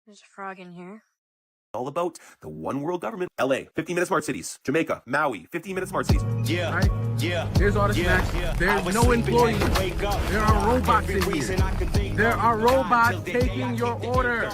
There's a frog in here. All about the one world government. LA, 15-minute smart cities. Jamaica, Maui, 15-minute smart cities. Yeah, right? yeah. Here's all the snacks. There's no employees. There are robots in here. There are robots taking your order.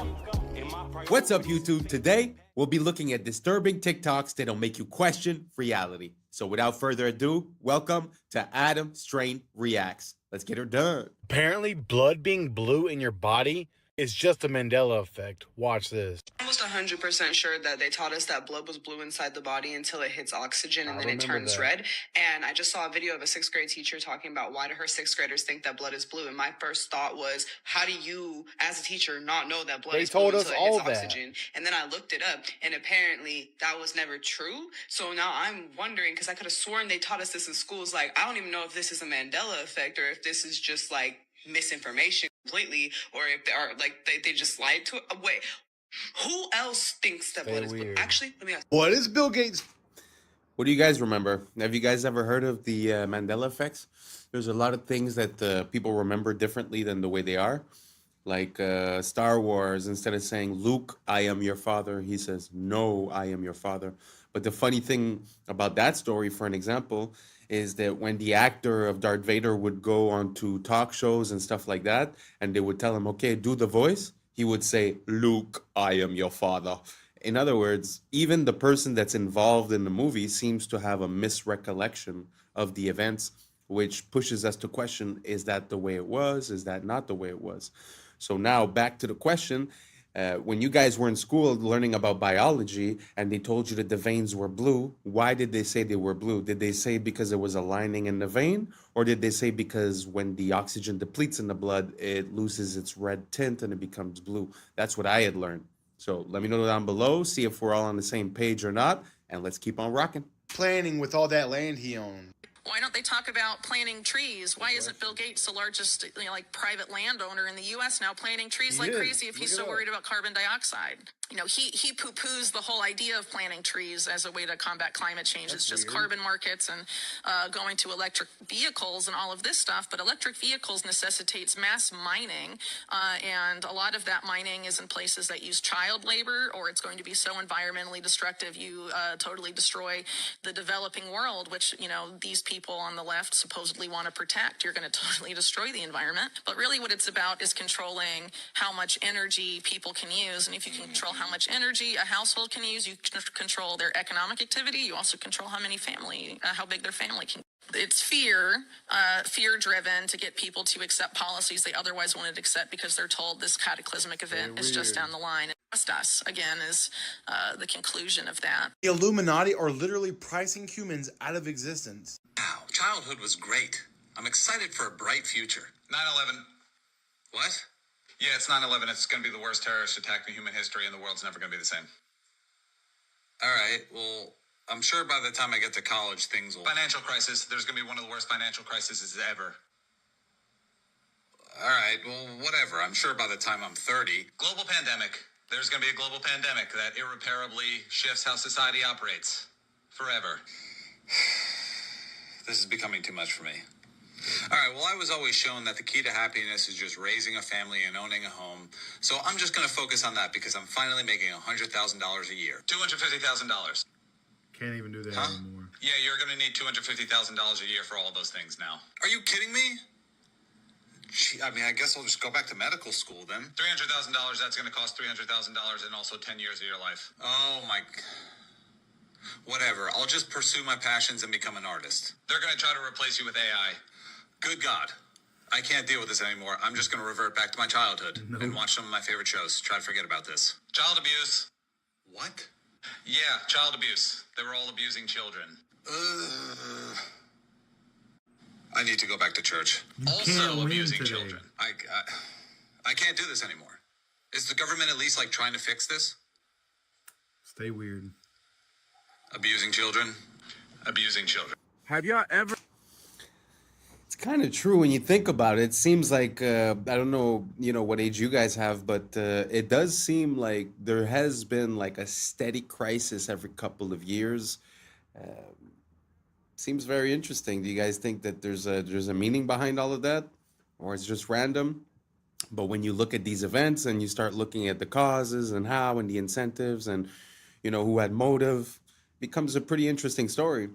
What's up, YouTube? Today, we'll be looking at disturbing TikToks that'll make you question reality. So without further ado, welcome to Adam Strain Reacts. Let's get her done. Apparently, blood being blue in your body is just a Mandela effect. Watch this. Almost 100% sure that they taught us that blood was blue inside the body until it hits oxygen and then it turns red. And I just saw a video of a 6th grade teacher talking about why do her 6th graders think that blood is blue. And my first thought was, how do you, as a teacher, not know that blood is blue until it hits oxygen? And then I looked it up, and apparently that was never true. So now I'm wondering, because I could have sworn they taught us this in schools. Like, I don't even know if this is a Mandela effect or if this is just like misinformation completely, or if they are like they just lied to it. Wait, who else thinks that blood is blue? Actually, let me ask. What is Bill Gates? What do you guys remember? Have you guys ever heard of the Mandela effects? There's a lot of things that people remember differently than the way they are. Like Star Wars, instead of saying, Luke, I am your father, he says, no, I am your father. But the funny thing about that story, for an example, is that when the actor of Darth Vader would go on to talk shows and stuff like that, and they would tell him, okay, do the voice, he would say, Luke, I am your father. In other words, even the person that's involved in the movie seems to have a misrecollection of the events, which pushes us to question, is that the way it was? Is that not the way it was? So now back to the question. When you guys were in school learning about biology and they told you that the veins were blue, why did they say they were blue? Did they say because there was a lining in the vein? Or did they say because when the oxygen depletes in the blood, it loses its red tint and it becomes blue? That's what I had learned. So let me know down below, see if we're all on the same page or not, and let's keep on rocking. Planning with all that land he owned. Why don't they talk about planting trees? Why isn't Bill Gates the largest, private landowner in the U.S. now, planting trees like crazy if he's so worried about carbon dioxide? You know, he poo-poos the whole idea of planting trees as a way to combat climate change. It's just carbon markets and going to electric vehicles and all of this stuff. But electric vehicles necessitates mass mining, and a lot of that mining is in places that use child labor, or it's going to be so environmentally destructive you totally destroy the developing world, which, you know, these people on the left supposedly want to protect. You're going to totally destroy the environment. But really what it's about is controlling how much energy people can use. And if you can control how much energy a household can use, you can control their economic activity. You also control how big their family can. It's fear-driven to get people to accept policies they otherwise wouldn't accept because they're told this cataclysmic event is just down the line. And trust us, again, is the conclusion of that. The Illuminati are literally pricing humans out of existence. Wow, childhood was great. I'm excited for a bright future. 9/11. What? Yeah, it's 9/11. It's going to be the worst terrorist attack in human history, and the world's never going to be the same. All right, well, I'm sure by the time I get to college, things will... Financial crisis. There's going to be one of the worst financial crises ever. All right, well, whatever. I'm sure by the time I'm 30... Global pandemic. There's going to be a global pandemic that irreparably shifts how society operates. Forever. This is becoming too much for me. All right, well, I was always shown that the key to happiness is just raising a family and owning a home. So I'm just going to focus on that because I'm finally making $100,000 a year. $250,000. Can't even do that anymore. Yeah, you're going to need $250,000 a year for all those things now. Are you kidding me? Gee, I mean, I guess I'll just go back to medical school then. $300,000, that's going to cost $300,000 and also 10 years of your life. Oh, my... Whatever, I'll just pursue my passions and become an artist. They're going to try to replace you with AI. Good God. I can't deal with this anymore. I'm just going to revert back to my childhood and watch some of my favorite shows. Try to forget about this. Child abuse. What? Yeah, child abuse. They were all abusing children. I need to go back to church. Also abusing children. I can't do this anymore. Is the government at least trying to fix this? Stay weird. Abusing children? Abusing children. Have y'all ever... It's kind of true when you think about it. It seems like, I don't know, what age you guys have, but it does seem like there has been a steady crisis every couple of years. Seems very interesting. Do you guys think that there's a meaning behind all of that? Or it's just random? But when you look at these events and you start looking at the causes and how and the incentives and, who had motive, becomes a pretty interesting story.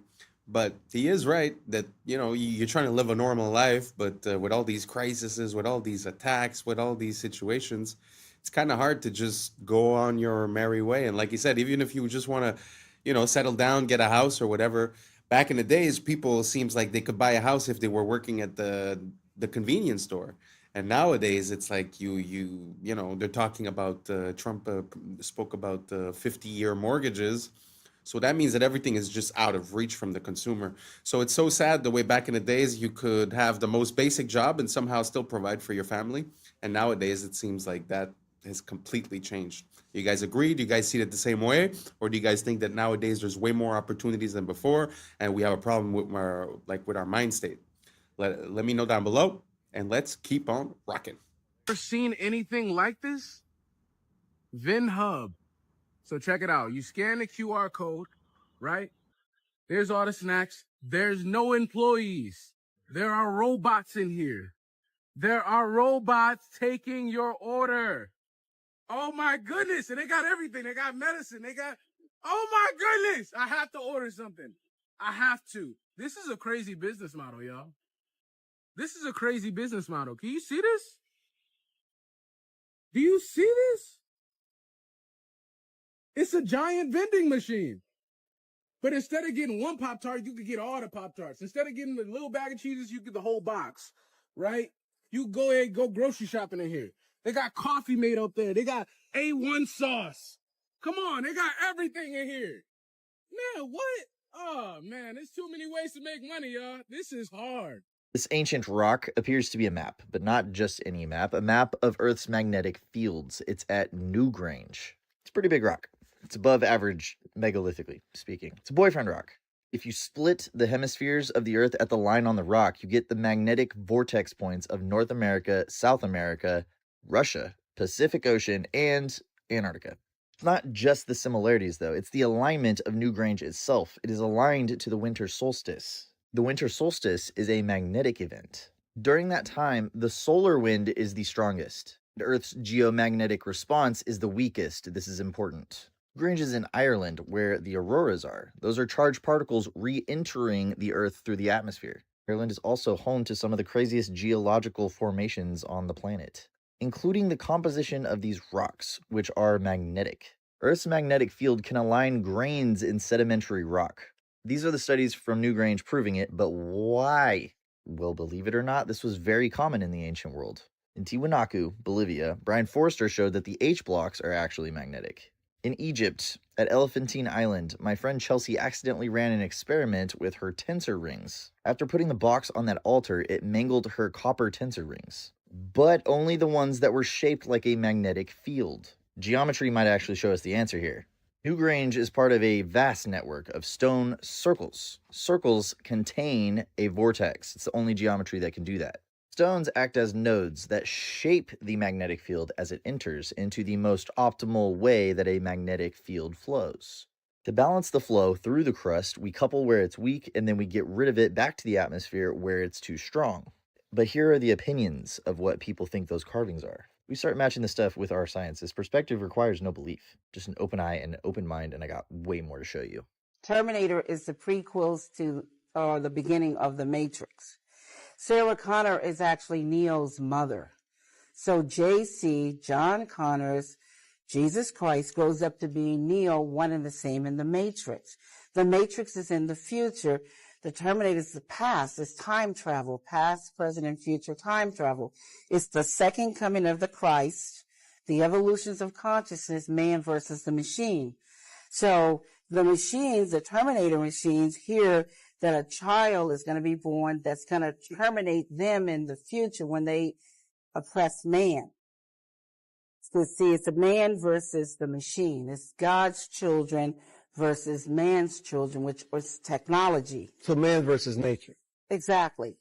But he is right that, you're trying to live a normal life, but with all these crises, with all these attacks, with all these situations, it's kind of hard to just go on your merry way. And like you said, even if you just want to, settle down, get a house or whatever, back in the days, people seems like they could buy a house if they were working at the convenience store. And nowadays, it's like they're talking about Trump spoke about 50-year mortgages. So that means that everything is just out of reach from the consumer. So it's so sad the way back in the days you could have the most basic job and somehow still provide for your family. And nowadays, it seems like that has completely changed. You guys agree? Do you guys see it the same way? Or do you guys think that nowadays there's way more opportunities than before and we have a problem with our mind state? Let me know down below. And let's keep on rocking. Ever seen anything like this? VinHub. So check it out. You scan the QR code, right? There's all the snacks. There's no employees. There are robots in here. There are robots taking your order. Oh my goodness. And they got everything. They got medicine. Oh my goodness. I have to order something. I have to. This is a crazy business model, y'all. This is a crazy business model. Can you see this? Do you see this? It's a giant vending machine. But instead of getting one Pop-Tart, you could get all the Pop-Tarts. Instead of getting the little bag of cheeses, you get the whole box, right? You go ahead and go grocery shopping in here. They got coffee made up there. They got A1 sauce. Come on, they got everything in here. Man, what? Oh, man, there's too many ways to make money, y'all. This is hard. This ancient rock appears to be a map, but not just any map, a map of Earth's magnetic fields. It's at Newgrange. It's a pretty big rock. It's above average, megalittically speaking. It's a boyfriend rock. If you split the hemispheres of the Earth at the line on the rock, you get the magnetic vortex points of North America, South America, Russia, Pacific Ocean, and Antarctica. It's not just the similarities, though. It's the alignment of Newgrange itself. It is aligned to the winter solstice. The winter solstice is a magnetic event. During that time, the solar wind is the strongest. Earth's geomagnetic response is the weakest. This is important. Newgrange is in Ireland, where the auroras are. Those are charged particles re-entering the Earth through the atmosphere. Ireland is also home to some of the craziest geological formations on the planet, including the composition of these rocks, which are magnetic. Earth's magnetic field can align grains in sedimentary rock. These are the studies from Newgrange proving it, but why? Well, believe it or not, this was very common in the ancient world. In Tiwanaku, Bolivia, Brian Forster showed that the H blocks are actually magnetic. In Egypt, at Elephantine Island, my friend Chelsea accidentally ran an experiment with her tensor rings. After putting the box on that altar, it mangled her copper tensor rings, but only the ones that were shaped like a magnetic field. Geometry might actually show us the answer here. Newgrange is part of a vast network of stone circles. Circles contain a vortex. It's the only geometry that can do that. Stones act as nodes that shape the magnetic field as it enters into the most optimal way that a magnetic field flows. To balance the flow through the crust, we couple where it's weak and then we get rid of it back to the atmosphere where it's too strong. But here are the opinions of what people think those carvings are. We start matching this stuff with our science. This perspective requires no belief, just an open eye and an open mind, and I got way more to show you. Terminator is the prequels to the beginning of The Matrix. Sarah Connor is actually Neo's mother. So JC, John Connor's Jesus Christ, grows up to be Neo, one and the same in The Matrix. The Matrix is in the future. The Terminator is the past. It's time travel, past, present, and future time travel. It's the second coming of the Christ, the evolutions of consciousness, man versus the machine. So the machines, the Terminator machines, hear that a child is going to be born that's going to terminate them in the future when they oppress man. So see, it's a man versus the machine. It's God's children versus man's children, which was technology. So man versus nature. Exactly.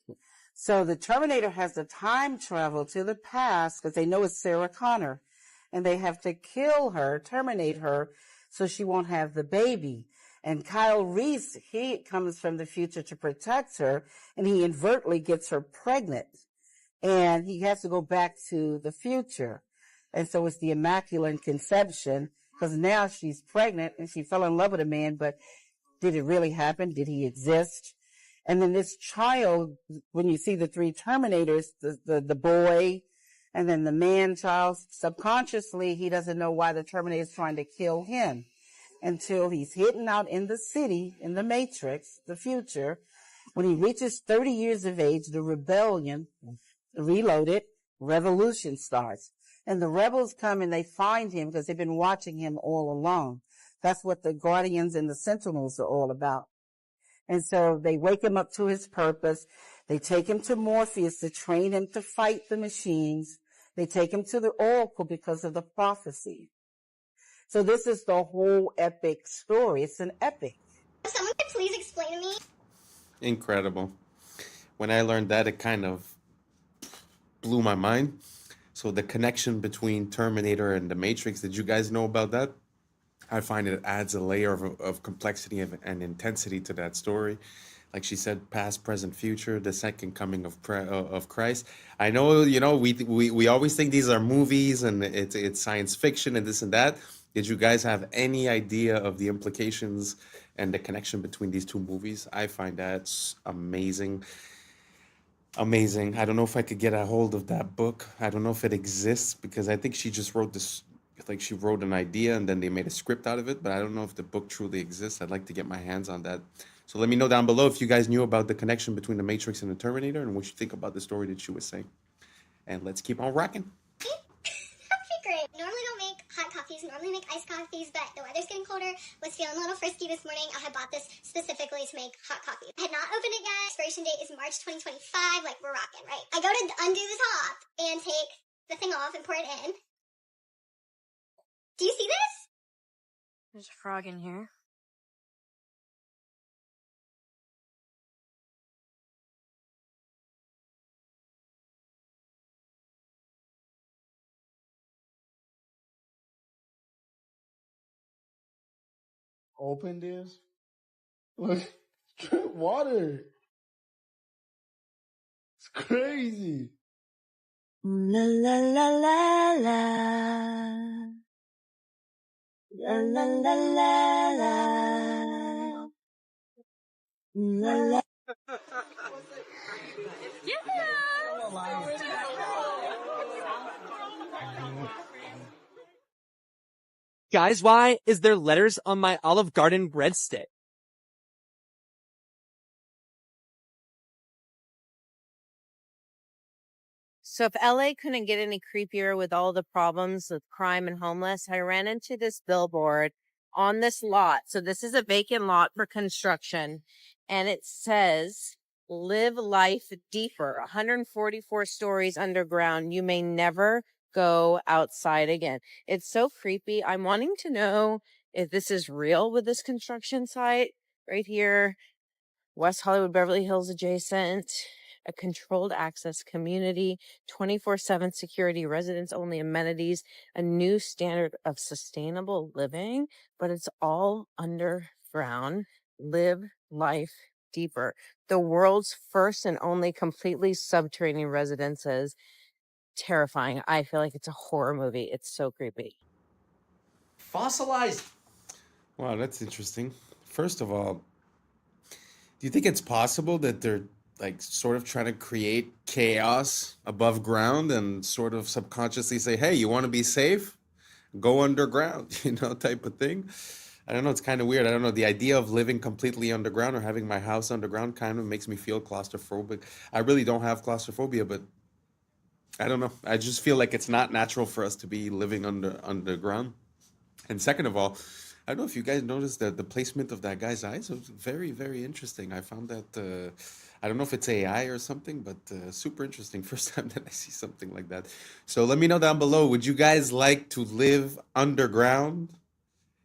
So the Terminator has to time travel to the past because they know it's Sarah Connor, and they have to kill her, terminate her, so she won't have the baby. And Kyle Reese, he comes from the future to protect her, and he inadvertently gets her pregnant. and he has to go back to the future. And so it's the Immaculate Conception, because now she's pregnant and she fell in love with a man, but did it really happen? Did he exist? And then this child, when you see the three Terminators, the boy, and then the man child, subconsciously, he doesn't know why the Terminator is trying to kill him until he's hidden out in the city, in the Matrix, the future. When he reaches 30 years of age, the rebellion, reloaded, revolution starts. And the rebels come and they find him because they've been watching him all along. That's what the Guardians and the Sentinels are all about. And so they wake him up to his purpose. They take him to Morpheus to train him to fight the machines. They take him to the Oracle because of the prophecy. So this is the whole epic story. It's an epic. Someone could please explain to me? Incredible. When I learned that, it kind of blew my mind. So the connection between Terminator and the Matrix, did you guys know about that? I find it adds a layer of complexity and intensity to that story. Like she said, past, present, future, the second coming of Christ. I know, we always think these are movies and it's science fiction and this and that. Did you guys have any idea of the implications and the connection between these two movies? I find that amazing. Amazing. I don't know if I could get a hold of that book. I don't know if it exists because I think she just wrote this, like she wrote an idea and then they made a script out of it, but I don't know if the book truly exists. I'd like to get my hands on that. So let me know down below if you guys knew about the connection between the Matrix and the Terminator and what you think about the story that she was saying. And let's keep on rocking. That'd be great. Normally don't make hot coffees, normally make iced coffees, but the weather's getting colder, was feeling a little frisky this morning. I had bought this specifically to make hot coffee. I had not opened it yet. Expiration date is March 2025. Like, we're rocking, right? I go to undo the top and take the thing off and pour it in. Do you see this? There's a frog in here. Open this. Look, water. It's crazy. La la la la la. La la la la la. La la. Guys, why is there letters on my Olive Garden breadstick? So if LA couldn't get any creepier with all the problems with crime and homeless, I ran into this billboard on this lot. So this is a vacant lot for construction, and it says, "Live life deeper, 144 stories underground. You may never go outside again." It's so creepy. I'm wanting to know if this is real with this construction site right here. West Hollywood, Beverly Hills adjacent, a controlled access community, 24/7 security, residents only amenities, a new standard of sustainable living, but it's all underground. Live life deeper. The world's first and only completely subterranean residences. Terrifying. I feel like it's a horror movie. It's so creepy. Fossilized. Wow, that's interesting. First of all, do you think it's possible that they're like sort of trying to create chaos above ground and sort of subconsciously say, hey, you want to be safe? Go underground, type of thing? I don't know. It's kind of weird. I don't know. The idea of living completely underground or having my house underground kind of makes me feel claustrophobic. I really don't have claustrophobia, but I don't know. I just feel like it's not natural for us to be living underground. And second of all, I don't know if you guys noticed that the placement of that guy's eyes was very, very interesting. I found that, I don't know if it's AI or something, but super interesting. First time that I see something like that. So let me know down below. Would you guys like to live underground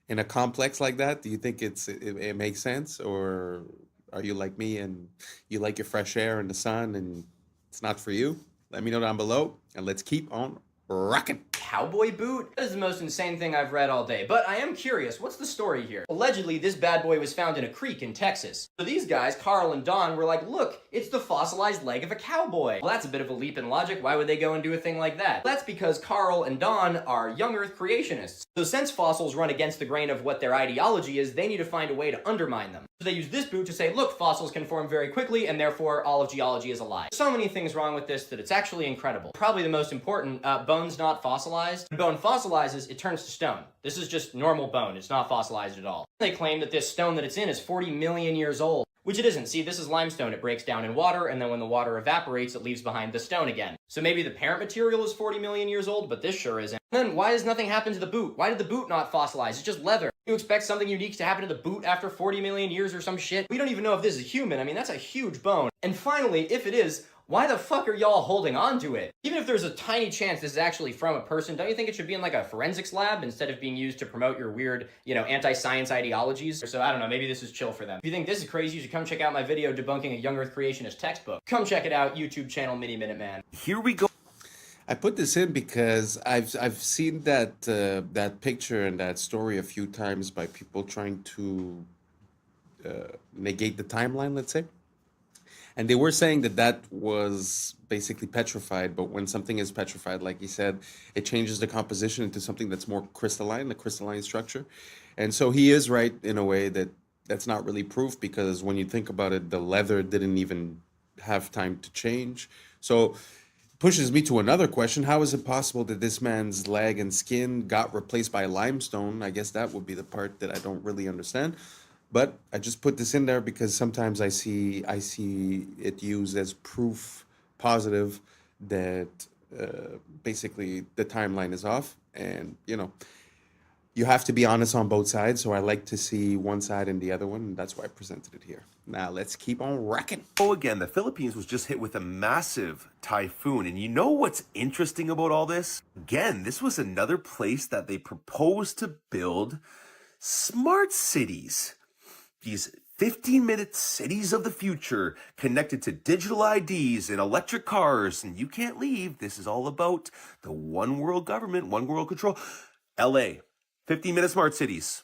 in a complex like that? Do you think it makes sense? Or are you like me and you like your fresh air and the sun and it's not for you? Let me know down below and let's keep on rockin'. Cowboy boot? That is the most insane thing I've read all day, but I am curious, what's the story here? Allegedly, this bad boy was found in a creek in Texas. So these guys, Carl and Don, were like, look, it's the fossilized leg of a cowboy. Well, that's a bit of a leap in logic. Why would they go and do a thing like that? Well, that's because Carl and Don are young Earth creationists. So since fossils run against the grain of what their ideology is, they need to find a way to undermine them. So they use this boot to say, look, fossils can form very quickly, and therefore all of geology is a lie. So many things wrong with this that it's actually incredible. Probably the most important, bone's not fossilized. When bone fossilizes, it turns to stone. This is just normal bone. It's not fossilized at all. They claim that this stone that it's in is 40 million years old, which it isn't. See, this is limestone. It breaks down in water, and then when the water evaporates, it leaves behind the stone again. So maybe the parent material is 40 million years old, but this sure isn't. And then why does nothing happen to the boot? Why did the boot not fossilize? It's just leather. You expect something unique to happen to the boot after 40 million years or some shit? We don't even know if this is human. I mean, that's a huge bone. And finally, if it is, why the fuck are y'all holding on to it? Even if there's a tiny chance this is actually from a person, don't you think it should be in like a forensics lab instead of being used to promote your weird, anti-science ideologies? So I don't know, maybe this is chill for them. If you think this is crazy, you should come check out my video debunking a young Earth creationist textbook. Come check it out, YouTube channel Mini Minute Man. Here we go. I put this in because I've seen that picture and that story a few times by people trying to negate the timeline, let's say. And they were saying that was basically petrified, but when something is petrified, like he said, it changes the composition into something that's more crystalline, a crystalline structure. And so he is right in a way that that's not really proof, because when you think about it, the leather didn't even have time to change. So pushes me to another question. How is it possible that this man's leg and skin got replaced by limestone? I guess that would be the part that I don't really understand. But I just put this in there because sometimes I see it used as proof positive that basically the timeline is off. And, you have to be honest on both sides. So I like to see one side and the other one. And that's why I presented it here. Now let's keep on rocking. Oh, again, the Philippines was just hit with a massive typhoon. And you know what's interesting about all this? Again, this was another place that they proposed to build smart cities. These 15-minute cities of the future connected to digital IDs and electric cars, and you can't leave. This is all about the one world government, one world control. LA, 15-minute smart cities.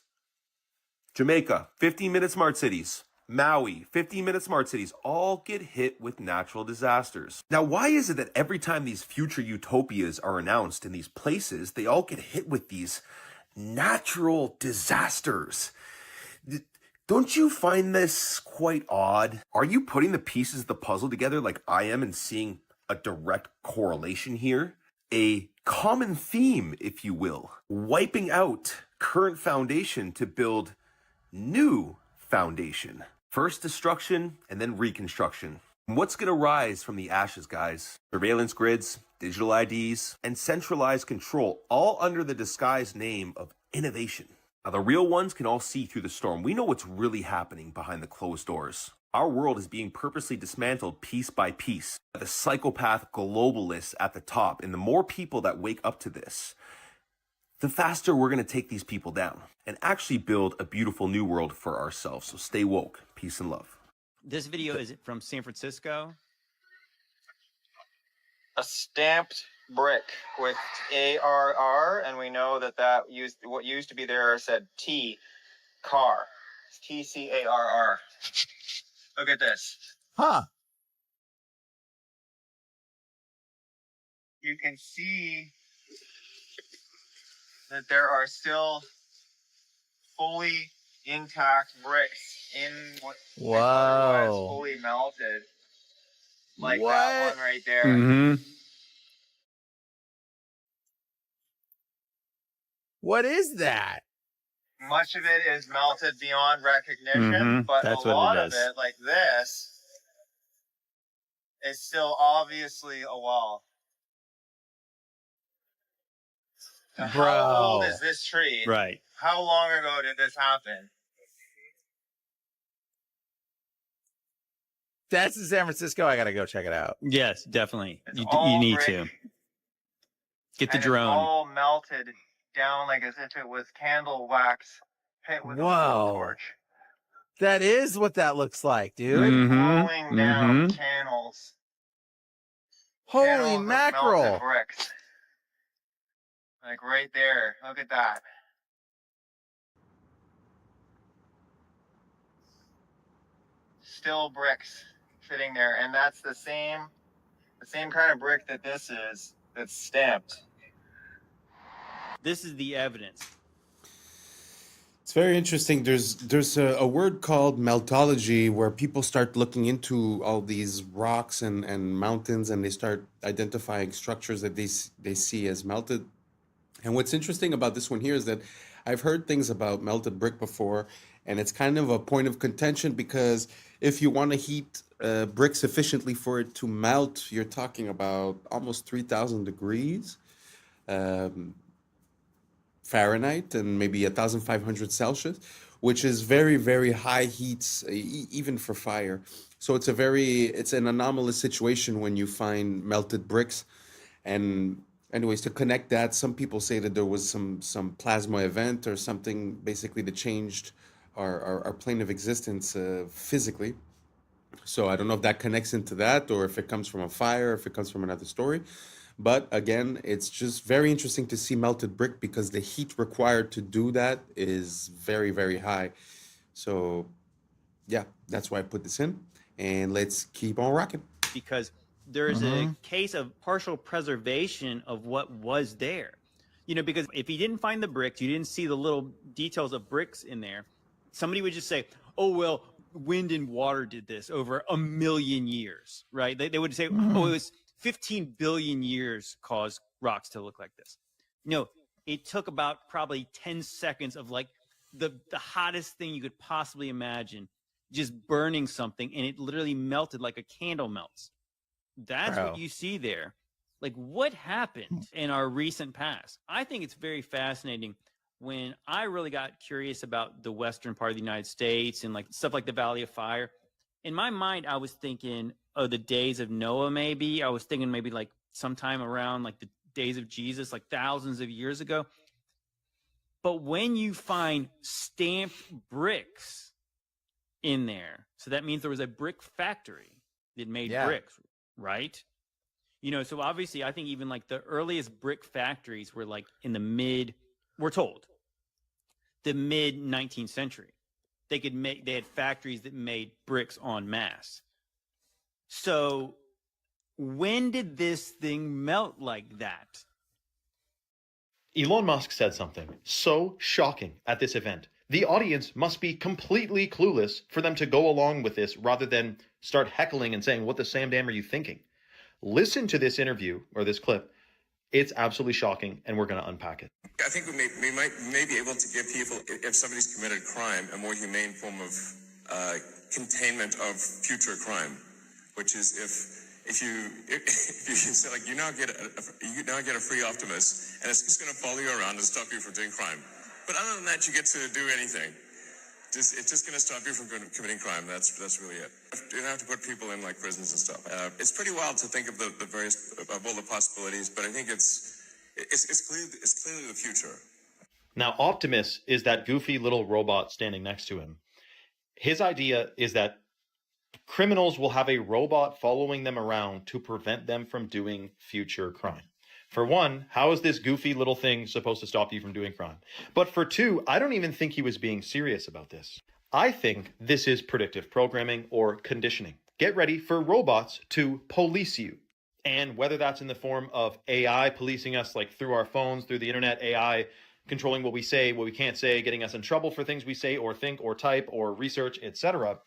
Jamaica, 15-minute smart cities. Maui, 15-minute smart cities, all get hit with natural disasters. Now, why is it that every time these future utopias are announced in these places, they all get hit with these natural disasters? Don't you find this quite odd? Are you putting the pieces of the puzzle together like I am and seeing a direct correlation here? A common theme, if you will. Wiping out current foundation to build new foundation. First destruction and then reconstruction. What's going to rise from the ashes, guys? Surveillance grids, digital IDs, and centralized control, all under the disguised name of innovation. Now, the real ones can all see through the storm. We know what's really happening behind the closed doors. Our world is being purposely dismantled piece by piece by the psychopath globalists at the top. And the more people that wake up to this, the faster we're going to take these people down and actually build a beautiful new world for ourselves. So stay woke. Peace and love. This video is from San Francisco. A stamped brick with ARR, and we know that what used to be there said T, car. It's TCARR. Look at this. Huh. You can see that there are still fully intact bricks in what was fully melted. Like that one right there. Mm-hmm. What is that? Much of it is melted beyond recognition, but That's a lot of it, like this, is still obviously a wall. Now, how old is this tree? Right. How long ago did this happen? That's in San Francisco. I gotta go check it out. Yes, definitely. You need brick, to get the and drone. It's all melted down like as if it was candle wax hit with a blowtorch. That is what that looks like, dude. Flowing down channels. Holy Channels of mackerel. melted bricks. Like right there. Look at that. Still bricks sitting there, and that's the same kind of brick that this is, that's stamped. This is the evidence. It's very interesting. There's a word called meltology where people start looking into all these rocks and mountains, and they start identifying structures that they see as melted. And what's interesting about this one here is that I've heard things about melted brick before, and it's kind of a point of contention because if you want to heat brick sufficiently for it to melt, you're talking about almost 3,000 degrees. Fahrenheit and maybe 1,500 Celsius, which is very, very high heats, even for fire. So it's an anomalous situation when you find melted bricks. And anyways, to connect that, some people say that there was some plasma event or something basically that changed our plane of existence physically. So I don't know if that connects into that or if it comes from a fire, if it comes from another story. But again, it's just very interesting to see melted brick because the heat required to do that is very, very high. So yeah, that's why I put this in. And let's keep on rocking. Because there's a case of partial preservation of what was there. You know, because if you didn't find the bricks, you didn't see the little details of bricks in there, somebody would just say, oh, well, wind and water did this over 1 million years, right? They would say, oh, it was 15 billion years caused rocks to look like this. No, it took about probably 10 seconds of like the hottest thing you could possibly imagine, just burning something, and it literally melted like a candle melts. That's what you see there. Like, what happened in our recent past? I think it's very fascinating. When I really got curious about the western part of the United States and like stuff like the Valley of Fire, in my mind, I was thinking, oh, the days of Noah, maybe. I was thinking maybe like sometime around like the days of Jesus, like thousands of years ago. But when you find stamped bricks in there, so that means there was a brick factory that made bricks, right? You know, so obviously I think even like the earliest brick factories were like in the we're told, the mid 19th century. They had factories that made bricks en masse. So when did this thing melt like that? Elon Musk said something so shocking at this event. The audience must be completely clueless for them to go along with this rather than start heckling and saying, what the Sam damn are you thinking? Listen to this interview or this clip. It's absolutely shocking, and we're going to unpack it. I think we may be able to give people, if somebody's committed crime, a more humane form of containment of future crime, which is if you say, like, you now get a free Optimus, and it's just going to follow you around and stop you from doing crime. But other than that, you get to do anything. It's just going to stop you from committing crime. That's really it. You don't have to put people in like prisons and stuff. It's pretty wild to think of the various of all the possibilities, but I think it's clearly the future. Now, Optimus is that goofy little robot standing next to him. His idea is that criminals will have a robot following them around to prevent them from doing future crime. For one, how is this goofy little thing supposed to stop you from doing crime? But for two, I don't even think he was being serious about this. I think this is predictive programming or conditioning. Get ready for robots to police you. And whether that's in the form of AI policing us, like through our phones, through the internet, AI controlling what we say, what we can't say, getting us in trouble for things we say or think or type or research, etc.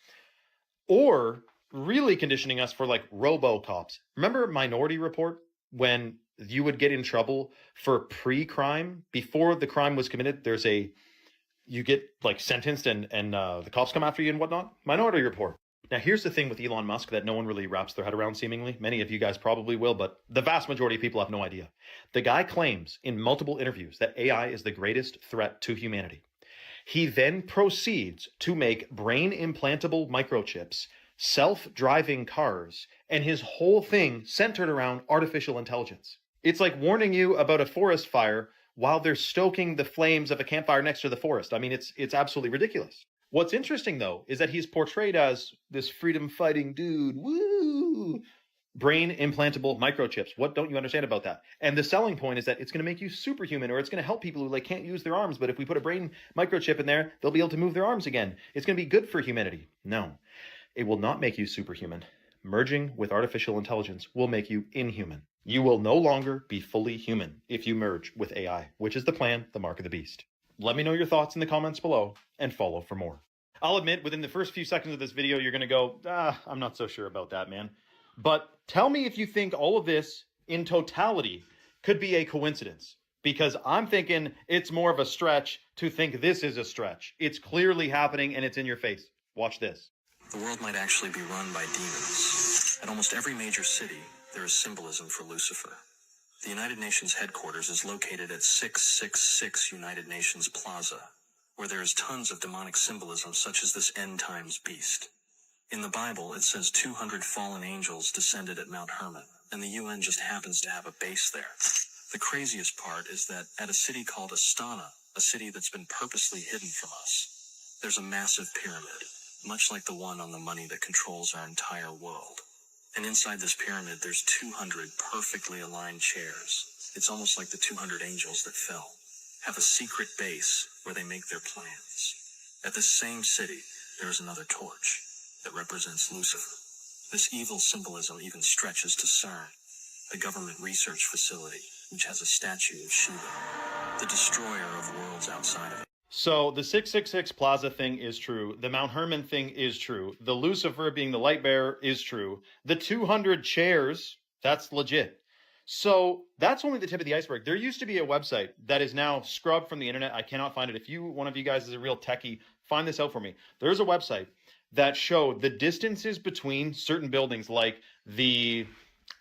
Or really conditioning us for like robo-cops. Remember Minority Report? When you would get in trouble for pre-crime, before the crime was committed, you get like sentenced and the cops come after you and whatnot. Minority Report. Now, here's the thing with Elon Musk that no one really wraps their head around, seemingly. Many of you guys probably will, but the vast majority of people have no idea. The guy claims in multiple interviews that AI is the greatest threat to humanity. He then proceeds to make brain implantable microchips, self-driving cars, and his whole thing centered around artificial intelligence. It's like warning you about a forest fire while they're stoking the flames of a campfire next to the forest. I mean, it's absolutely ridiculous. What's interesting, though, is that he's portrayed as this freedom-fighting dude, woo! brain implantable microchips. What don't you understand about that? And the selling point is that it's going to make you superhuman, or it's going to help people who like can't use their arms, but if we put a brain microchip in there, they'll be able to move their arms again. It's going to be good for humanity. No, it will not make you superhuman. Merging with artificial intelligence will make you inhuman. You will no longer be fully human if you merge with AI, which is the plan, the mark of the beast. Let me know your thoughts in the comments below and follow for more. I'll admit, within the first few seconds of this video, you're going to go, I'm not so sure about that, man. But tell me if you think all of this in totality could be a coincidence, because I'm thinking it's more of a stretch to think this is a stretch. It's clearly happening and it's in your face. Watch this. The world might actually be run by demons. At almost every major city, there is symbolism for Lucifer. The United Nations headquarters is located at 666 United Nations Plaza, where there is tons of demonic symbolism such as this end times beast. In the Bible, it says 200 fallen angels descended at Mount Hermon, and the UN just happens to have a base there. The craziest part is that at a city called Astana, a city that's been purposely hidden from us, there's a massive pyramid, much like the one on the money that controls our entire world. And inside this pyramid, there's 200 perfectly aligned chairs. It's almost like the 200 angels that fell have a secret base where they make their plans. At this same city, there is another torch that represents Lucifer. This evil symbolism even stretches to CERN, a government research facility, which has a statue of Shiva, the destroyer of worlds outside of it. So the 666 Plaza thing is true. The Mount Hermon thing is true. The Lucifer being the light bearer is true. The 200 chairs, that's legit. So that's only the tip of the iceberg. There used to be a website that is now scrubbed from the internet. I cannot find it. If one of you guys is a real techie, find this out for me. There's a website that showed the distances between certain buildings, like the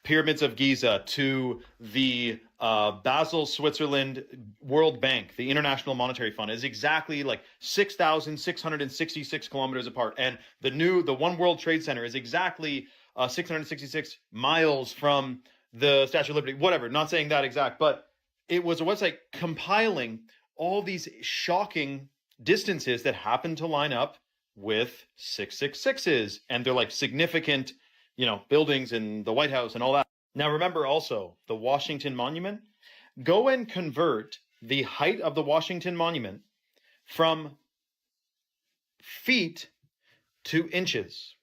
Pyramids of Giza to the Basel, Switzerland World Bank, the International Monetary Fund, is exactly like 6,666 kilometers apart. And the One World Trade Center is exactly 666 miles from the Statue of Liberty. Whatever, not saying that exact, but it was a website compiling all these shocking distances that happen to line up with 666s, and they're like significant, buildings in the White House and all that. Now remember also the Washington Monument. Go and convert the height of the Washington Monument from feet to inches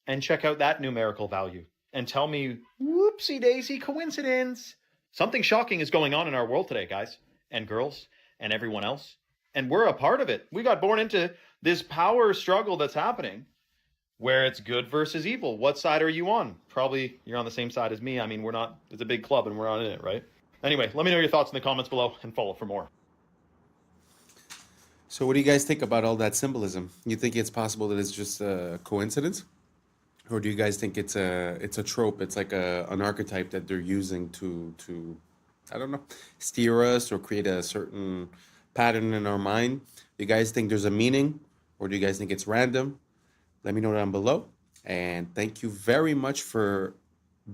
and check out that numerical value and tell me, whoopsie daisy coincidence. Something shocking is going on in our world today, guys and girls and everyone else. And we're a part of it. We got born into this power struggle that's happening where it's good versus evil. What side are you on? Probably you're on the same side as me. I mean, we're not, it's a big club and we're not in it, right? Anyway, let me know your thoughts in the comments below and follow for more. So what do you guys think about all that symbolism? You think it's possible that it's just a coincidence? Or do you guys think it's a trope? It's like an archetype that they're using to I don't know, steer us or create a certain pattern in our mind? Do you guys think there's a meaning, or do you guys think it's random? Let me know down below. And thank you very much for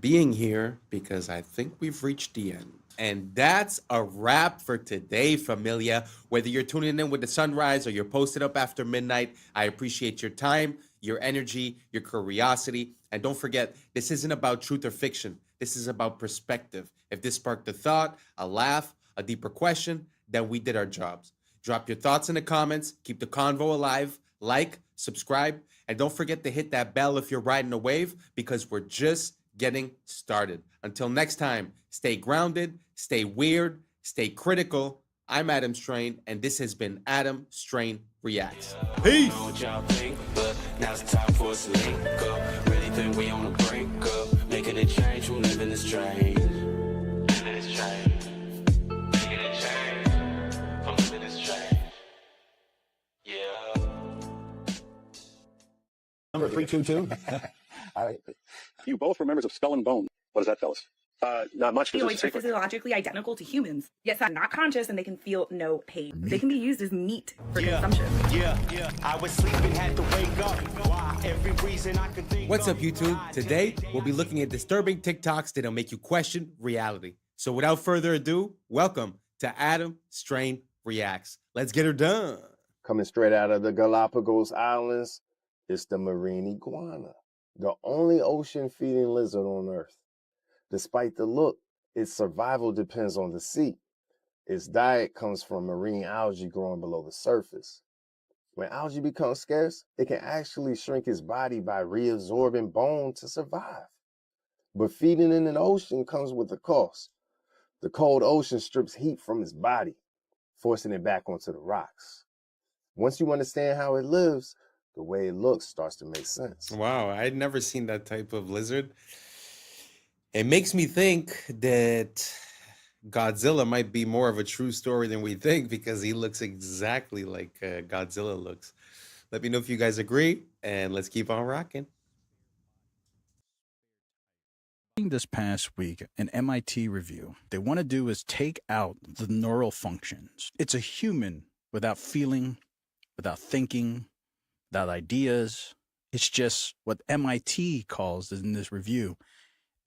being here, because I think we've reached the end. And that's a wrap for today, familia. Whether you're tuning in with the sunrise or you're posted up after midnight, I appreciate your time, your energy, your curiosity. And don't forget, this isn't about truth or fiction. This is about perspective. If this sparked a thought, a laugh, a deeper question, then we did our jobs. Drop your thoughts in the comments. Keep the convo alive. Like, subscribe, and don't forget to hit that bell if you're riding a wave, because we're just getting started. Until next time, stay grounded, stay weird, stay critical. I'm Adam Strain, and this has been Adam Strain Reacts. Peace. Know what y'all think, but now it's time for us to link up. Really think we on the brink up, making a change from living this strange. Living this strange. Making a change from living this strange. Yeah. Number 322. All right. You both were members of Skull and Bone. What does that tell us? Not much. Opioids are physiologically identical to humans, yet they're not conscious and they can feel no pain. They can be used as meat for consumption. I was sleeping, had to wake up. Why? Every reason I could think. What's up, YouTube? Today, we'll be looking at disturbing TikToks that'll make you question reality. So without further ado, welcome to Adam Strain Reacts. Let's get her done. Coming straight out of the Galapagos Islands, it's the marine iguana. the only ocean-feeding lizard on Earth. Despite the look, its survival depends on the sea. Its diet comes from marine algae growing below the surface. When algae becomes scarce, it can actually shrink its body by reabsorbing bone to survive. But feeding in an ocean comes with a cost. The cold ocean strips heat from its body, forcing it back onto the rocks. Once you understand how it lives, the way it looks starts to make sense. Wow, I'd never seen that type of lizard. It makes me think that Godzilla might be more of a true story than we think because he looks exactly like Godzilla looks. Let me know if you guys agree, and let's keep on rocking. This past week, an MIT review, they want to do is take out the neural functions. It's a human without feeling, without thinking, without ideas. It's just what MIT calls in this review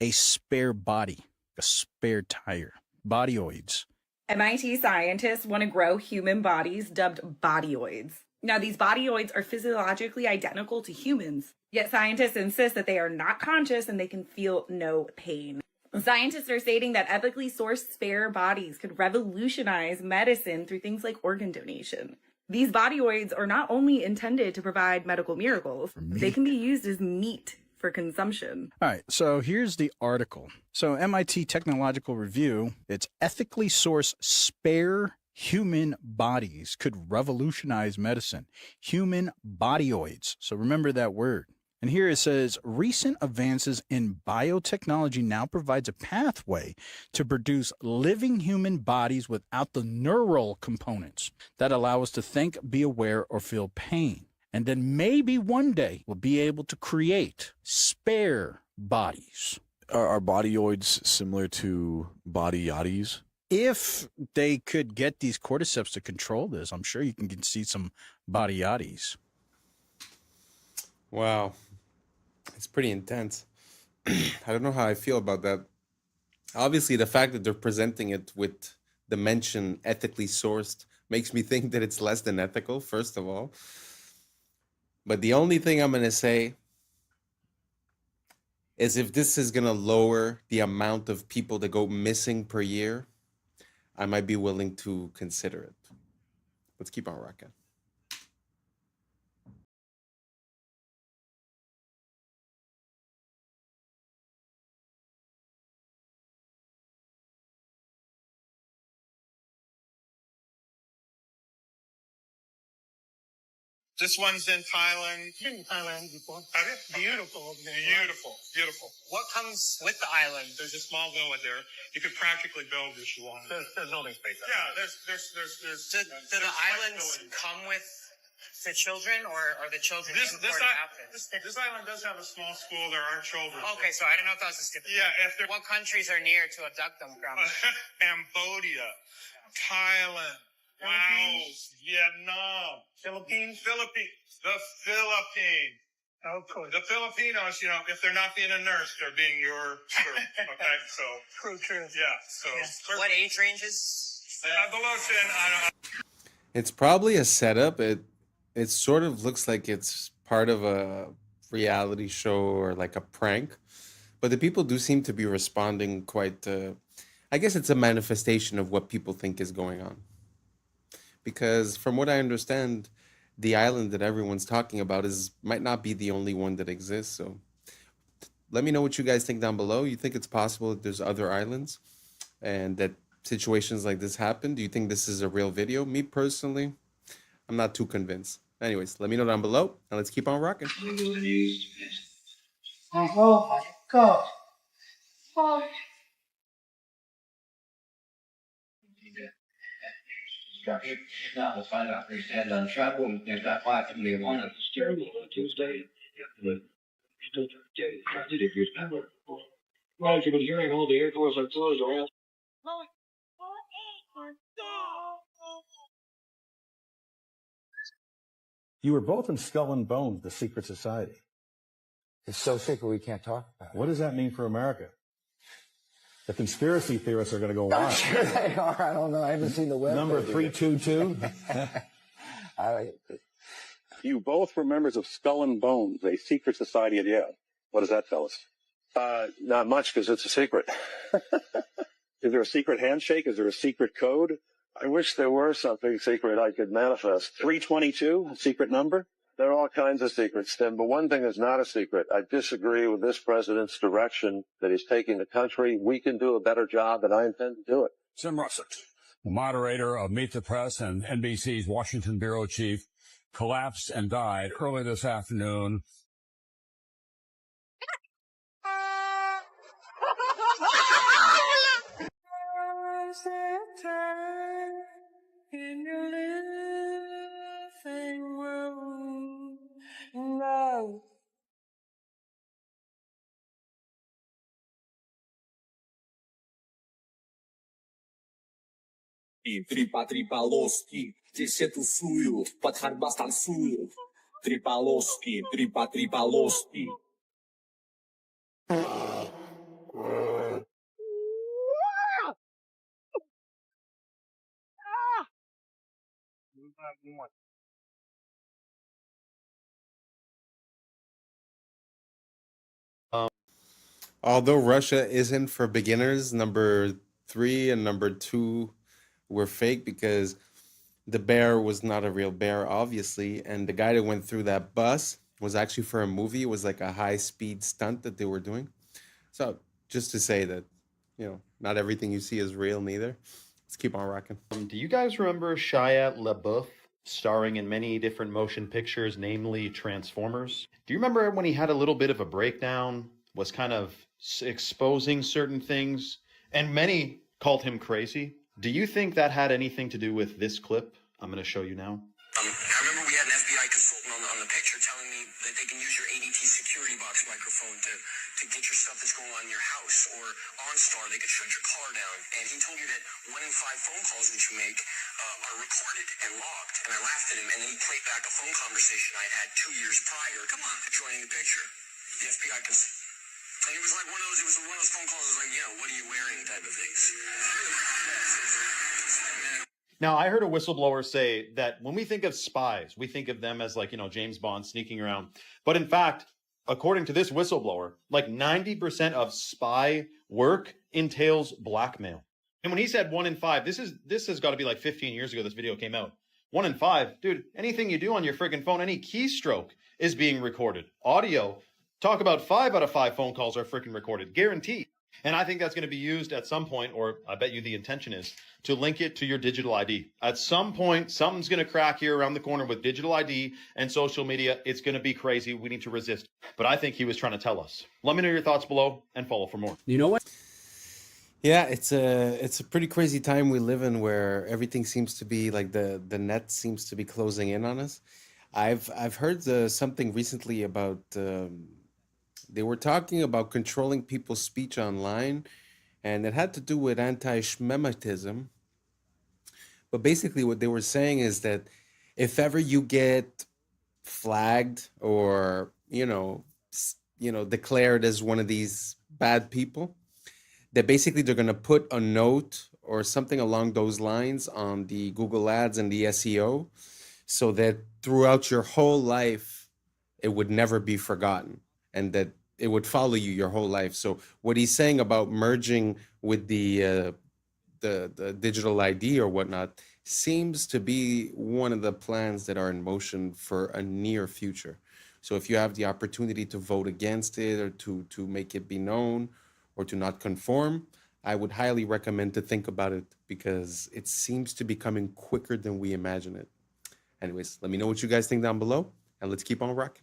a spare body, a spare tire, bodyoids. MIT scientists want to grow human bodies dubbed bodyoids. Now, these bodyoids are physiologically identical to humans, yet scientists insist that they are not conscious and they can feel no pain. Scientists are stating that ethically sourced spare bodies could revolutionize medicine through things like organ donation. These bodyoids are not only intended to provide medical miracles, they can be used as meat for consumption. All right, so here's the article. So MIT Technological Review, it's ethically sourced spare human bodies could revolutionize medicine. Human bodyoids. So remember that word. And here it says, recent advances in biotechnology now provides a pathway to produce living human bodies without the neural components that allow us to think, be aware, or feel pain. And then maybe one day we'll be able to create spare bodies. Are bodyoids similar to body yachties? If they could get these cordyceps to control this, I'm sure you can see some body yachties. Wow. It's pretty intense. I don't know how I feel about that. Obviously, the fact that they're presenting it with the mention ethically sourced makes me think that it's less than ethical, first of all. But the only thing I'm going to say is if this is going to lower the amount of people that go missing per year, I might be willing to consider it. Let's keep on rocking. This one's in Thailand. Been in Thailand before. Have you? Beautiful. Beautiful. Beautiful. What comes with the island? There's a small villa there. You could practically build if you want. There's building space. Yeah, there's. Do the islands come with the children, or are the children imported out there? This island does have a small school. There are children. Okay, so I didn't know if that was a stipulation. Yeah, what countries are near to abduct them from? Cambodia, Thailand, Laos, Vietnam, Philippines. The Philippines. Oh, cool. The Filipinos, if they're not being a nurse, they're being your crew. Okay, so. True. Yeah, so. Yeah. What age ranges? Below 10, I don't know. It's probably a setup. It sort of looks like it's part of a reality show or like a prank. But the people do seem to be responding quite, I guess it's a manifestation of what people think is going on. Because from what I understand, the island that everyone's talking about might not be the only one that exists. So let me know what you guys think down below. You think it's possible that there's other islands and that situations like this happen? Do you think this is a real video? Me personally, I'm not too convinced. Anyways, let me know down below and let's keep on rocking. Oh, God. Oh. Now let's find out if he's had done travel and if that wife can be one of the terrible Tuesday. Well, you've been hearing all the airports are closed around. You were both in Skull and Bones, the secret society. It's so secret we can't talk about it. What does that mean for America? The conspiracy theorists are going to go wild. I'm sure they are. I don't know. I haven't seen the web. Number 322. You both were members of Skull and Bones, a secret society at Yale. What is that, fellas? Not much, because it's a secret. Is there a secret handshake? Is there a secret code? I wish there were something secret I could manifest. 322, a secret number? There are all kinds of secrets, Tim, but one thing is not a secret. I disagree with this president's direction that he's taking the country. We can do a better job, and I intend to do it. Tim Russett, the moderator of Meet the Press and NBC's Washington bureau chief, collapsed and died early this afternoon. In your living room, no. Трипа-трипа-лоски, десятусую, подхарбастансую. Трипа-лоски, трипа-трипа-лоски. Although Russia isn't for beginners, number 3 and number 2 were fake because the bear was not a real bear, obviously. And the guy that went through that bus was actually for a movie. It was like a high-speed stunt that they were doing. So just to say that, not everything you see is real neither. Let's keep on rocking. Do you guys remember Shia LaBeouf starring in many different motion pictures, namely Transformers? Do you remember when he had a little bit of a breakdown, was kind of exposing certain things, and many called him crazy? Do you think that had anything to do with this clip I'm going to show you now? I remember we had an FBI consultant on the picture telling me that they can use your ADT security box microphone to get your stuff that's going on in your house, or OnStar, they could shut your car down. And he told me that 1 in 5 phone calls that you make are recorded and logged. And I laughed at him, and then he played back a phone conversation I had 2 years prior. Come on, joining the picture. The FBI consultant. And it was like one of those phone calls that was like, what are you wearing type of things. Now, I heard a whistleblower say that when we think of spies, we think of them as like, James Bond sneaking around. But in fact, according to this whistleblower, like 90% of spy work entails blackmail. And when he said 1 in 5, this has got to be like 15 years ago this video came out. 1 in 5, dude, anything you do on your freaking phone, any keystroke is being recorded. Audio, talk about 5 out of 5 phone calls are freaking recorded, guaranteed. And I think that's going to be used at some point, or I bet you the intention is, to link it to your digital ID. At some point, something's going to crack here around the corner with digital ID and social media. It's going to be crazy. We need to resist. But I think he was trying to tell us. Let me know your thoughts below and follow for more. You know what? Yeah, it's a pretty crazy time we live in where everything seems to be like the net seems to be closing in on us. I've heard something recently about they were talking about controlling people's speech online, and it had to do with anti-Shemitism. But basically what they were saying is that if ever you get flagged or, declared as one of these bad people, that basically they're going to put a note or something along those lines on the Google Ads and the SEO so that throughout your whole life, it would never be forgotten and that it would follow you your whole life. So what he's saying about merging with the digital ID or whatnot seems to be one of the plans that are in motion for a near future. So if you have the opportunity to vote against it or to make it be known or to not conform, I would highly recommend to think about it because it seems to be coming quicker than we imagine it. Anyways, let me know what you guys think down below and let's keep on rocking.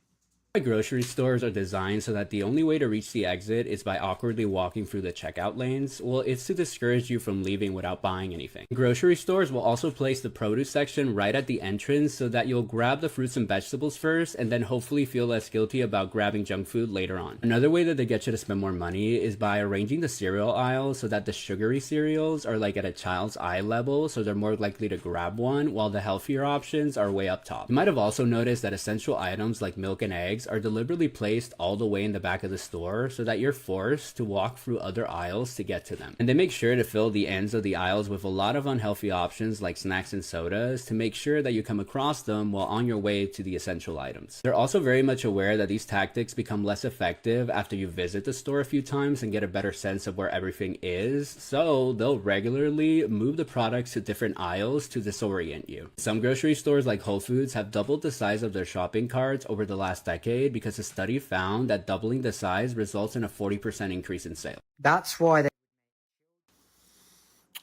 Grocery stores are designed so that the only way to reach the exit is by awkwardly walking through the checkout lanes. Well, it's to discourage you from leaving without buying anything. Grocery stores will also place the produce section right at the entrance so that you'll grab the fruits and vegetables first and then hopefully feel less guilty about grabbing junk food later on. Another way that they get you to spend more money is by arranging the cereal aisle so that the sugary cereals are like at a child's eye level, so they're more likely to grab one, while the healthier options are way up top. You might have also noticed that essential items like milk and eggs bags are deliberately placed all the way in the back of the store so that you're forced to walk through other aisles to get to them. And they make sure to fill the ends of the aisles with a lot of unhealthy options like snacks and sodas to make sure that you come across them while on your way to the essential items. They're also very much aware that these tactics become less effective after you visit the store a few times and get a better sense of where everything is, so they'll regularly move the products to different aisles to disorient you. Some grocery stores like Whole Foods have doubled the size of their shopping carts over the last decade because a study found that doubling the size results in a 40% increase in sales. That's why they...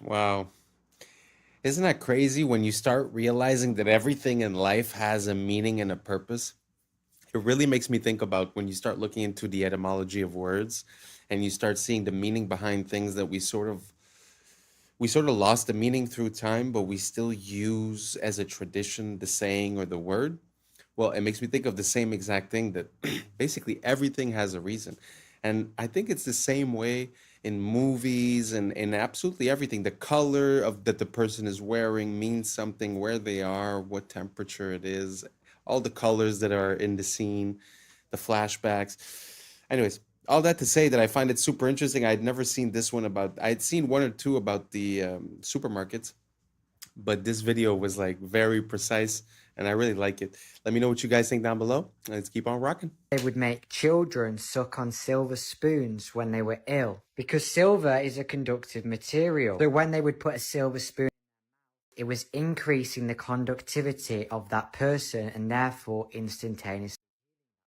Wow. Isn't that crazy when you start realizing that everything in life has a meaning and a purpose? It really makes me think about when you start looking into the etymology of words and you start seeing the meaning behind things that we sort of lost the meaning through time, but we still use as a tradition the saying or the word. Well, it makes me think of the same exact thing, that basically everything has a reason. And I think it's the same way in movies and in absolutely everything. The color of that the person is wearing means something, where they are, what temperature it is, all the colors that are in the scene, the flashbacks. Anyways, all that to say that I find it super interesting. I'd never seen this one about, I'd seen one or two about the supermarkets, but this video was like very precise and I really like it. Let me know what you guys think down below. Let's keep on rocking. They would make children suck on silver spoons when they were ill because silver is a conductive material. So when they would put a silver spoon, it was increasing the conductivity of that person and therefore instantaneously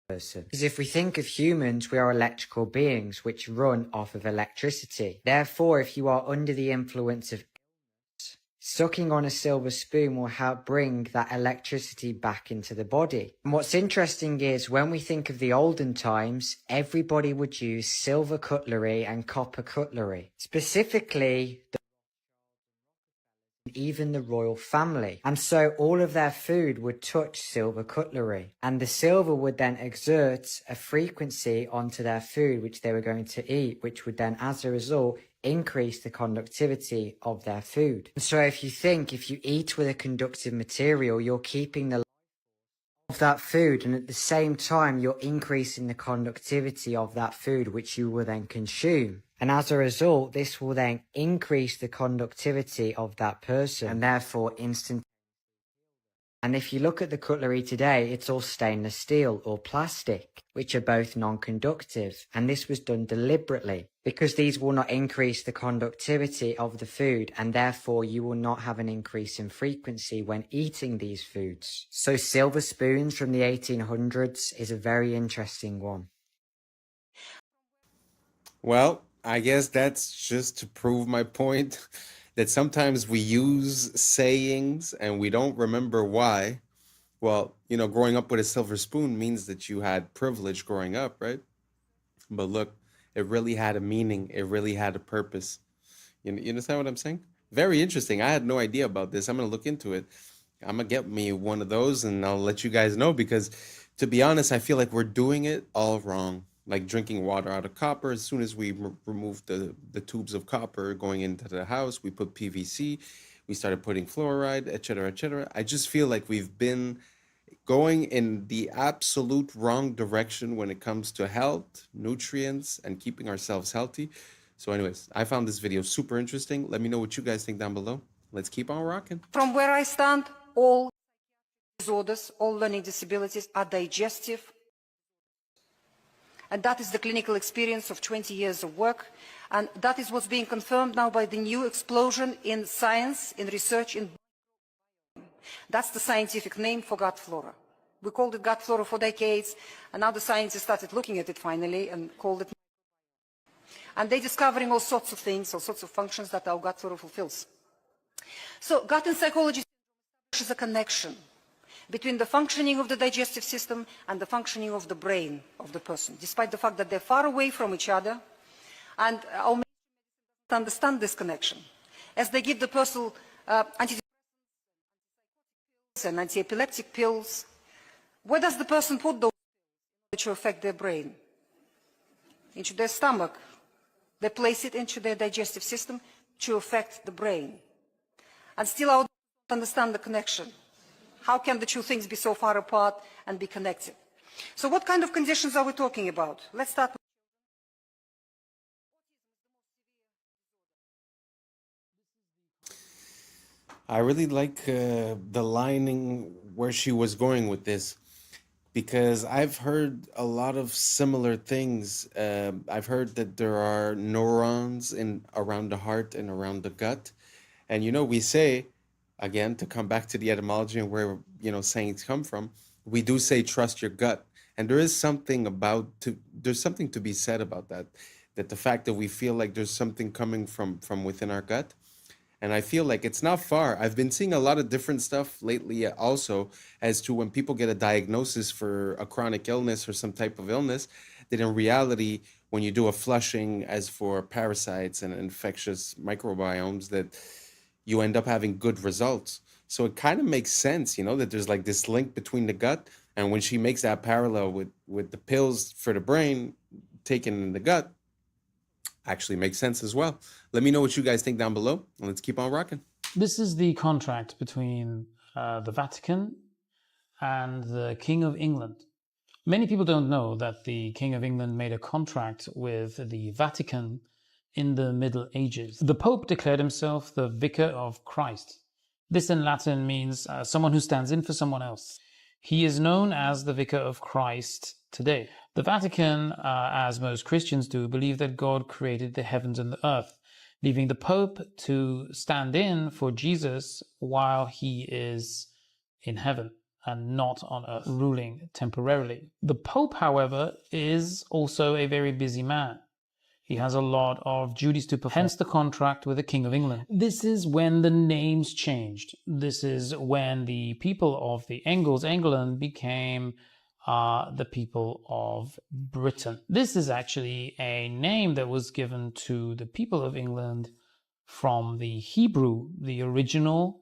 person. Because if we think of humans, we are electrical beings which run off of electricity. Therefore, if you are under the influence of sucking on a silver spoon will help bring that electricity back into the body. And what's interesting is when we think of the olden times, everybody would use silver cutlery and copper cutlery. Specifically, even the royal family. And so all of their food would touch silver cutlery. And the silver would then exert a frequency onto their food which they were going to eat, which would then, as a result, increase the conductivity of their food. And so if you eat with a conductive material, you're keeping the life of that food, and at the same time you're increasing the conductivity of that food which you will then consume. And as a result, this will then increase the conductivity of that person and therefore instant. And if you look at the cutlery today, it's all stainless steel or plastic, which are both non-conductive. And this was done deliberately because these will not increase the conductivity of the food, and therefore you will not have an increase in frequency when eating these foods. So silver spoons from the 1800s is a very interesting one. Well, I guess that's just to prove my point that sometimes we use sayings and we don't remember why. Well, growing up with a silver spoon means that you had privilege growing up, right? But look, it really had a meaning. It really had a purpose. You understand what I'm saying? Very interesting. I had no idea about this. I'm going to look into it. I'm going to get me one of those and I'll let you guys know, because to be honest, I feel like we're doing it all wrong. Like drinking water out of copper. As soon as we removed the tubes of copper going into the house, we put PVC, we started putting fluoride, etc., etc. I just feel like we've been going in the absolute wrong direction when it comes to health, nutrients, and keeping ourselves healthy. So anyways, I found this video super interesting. Let me know what you guys think down below. Let's keep on rocking. From where I stand, all disorders, all learning disabilities are digestive. And that is the clinical experience of 20 years of work. And that is what's being confirmed now by the new explosion in science, in research, in that's the scientific name for gut flora. We called it gut flora for decades, and now the scientists started looking at it finally and called it. And they're discovering all sorts of things, all sorts of functions that our gut flora fulfills. So gut and psychology is a connection between the functioning of the digestive system and the functioning of the brain of the person, despite the fact that they're far away from each other. And our medicine understand this connection. As they give the person antidepressants and anti-epileptic pills, where does the person put those pills to affect their brain? Into their stomach. They place it into their digestive system to affect the brain. And still our don't understand the connection. How can the two things be so far apart and be connected? So what kind of conditions are we talking about? Let's start. I really like the lining where she was going with this, because I've heard a lot of similar things. I've heard that there are neurons in around the heart and around the gut, and we say, again, to come back to the etymology and where sayings come from, we do say trust your gut, and there is something there's something to be said about that. That the fact that we feel like there's something coming from within our gut. And I feel like it's not far. I've been seeing a lot of different stuff lately also as to when people get a diagnosis for a chronic illness or some type of illness, that in reality, when you do a flushing as for parasites and infectious microbiomes, that you end up having good results. So it kind of makes sense, that there's like this link between the gut. And when she makes that parallel with the pills for the brain taken in the gut, actually makes sense as well. Let me know what you guys think down below, and let's keep on rocking. This is the contract between the Vatican and the King of England. Many people don't know that the King of England made a contract with the Vatican in the Middle Ages. The Pope declared himself the Vicar of Christ. This in Latin means someone who stands in for someone else. He is known as the Vicar of Christ today. The Vatican, as most Christians do, believe that God created the heavens and the earth, leaving the Pope to stand in for Jesus while he is in heaven and not on earth, ruling temporarily. The Pope, however, is also a very busy man. He has a lot of duties to perform, hence the contract with the King of England. This is when the names changed. This is when the people of the Angles, England, became the people of Britain. This is actually a name that was given to the people of England from the Hebrew, the original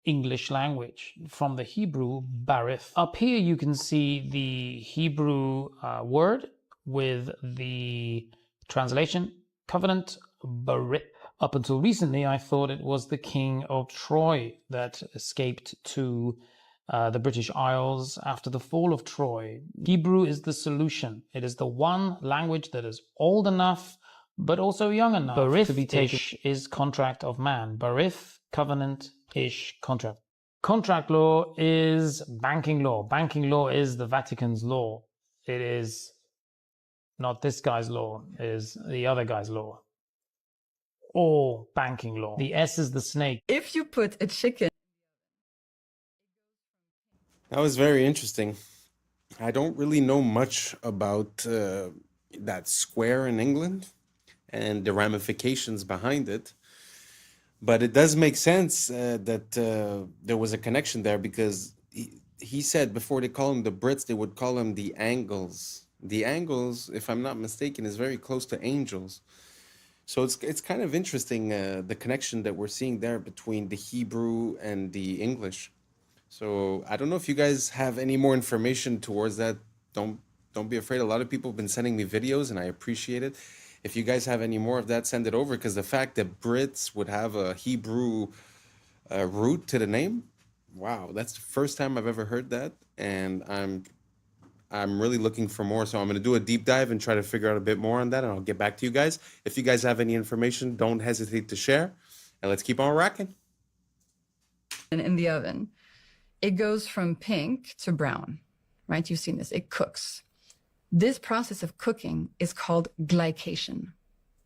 English language, from the Hebrew barith. Up here you can see the Hebrew word with the translation, covenant, barith. Up until recently, I thought it was the King of Troy that escaped to the British Isles after the fall of Troy. Hebrew is the solution. It is the one language that is old enough, but also young enough to be taken. Ish is contract of man. Barith, covenant, ish, contract. Contract law is banking law. Banking law is the Vatican's law. It is not this guy's law, it is the other guy's law. Or banking law. The S is the snake. If you put a chicken. That was very interesting. I don't really know much about that square in England and the ramifications behind it. But it does make sense that there was a connection there, because he said before they call them the Brits, they would call them the Angles. The Angles, if I'm not mistaken, is very close to angels. So it's kind of interesting, the connection that we're seeing there between the Hebrew and the English. So I don't know if you guys have any more information towards that. Don't be afraid. A lot of people have been sending me videos, and I appreciate it. If you guys have any more of that, send it over, because the fact that Brits would have a Hebrew root to the name, wow, that's the first time I've ever heard that, and I'm really looking for more. So I'm going to do a deep dive and try to figure out a bit more on that, and I'll get back to you guys. If you guys have any information, don't hesitate to share, and let's keep on rocking. In the oven, it goes from pink to brown, right? You've seen this. It cooks. This process of cooking is called glycation.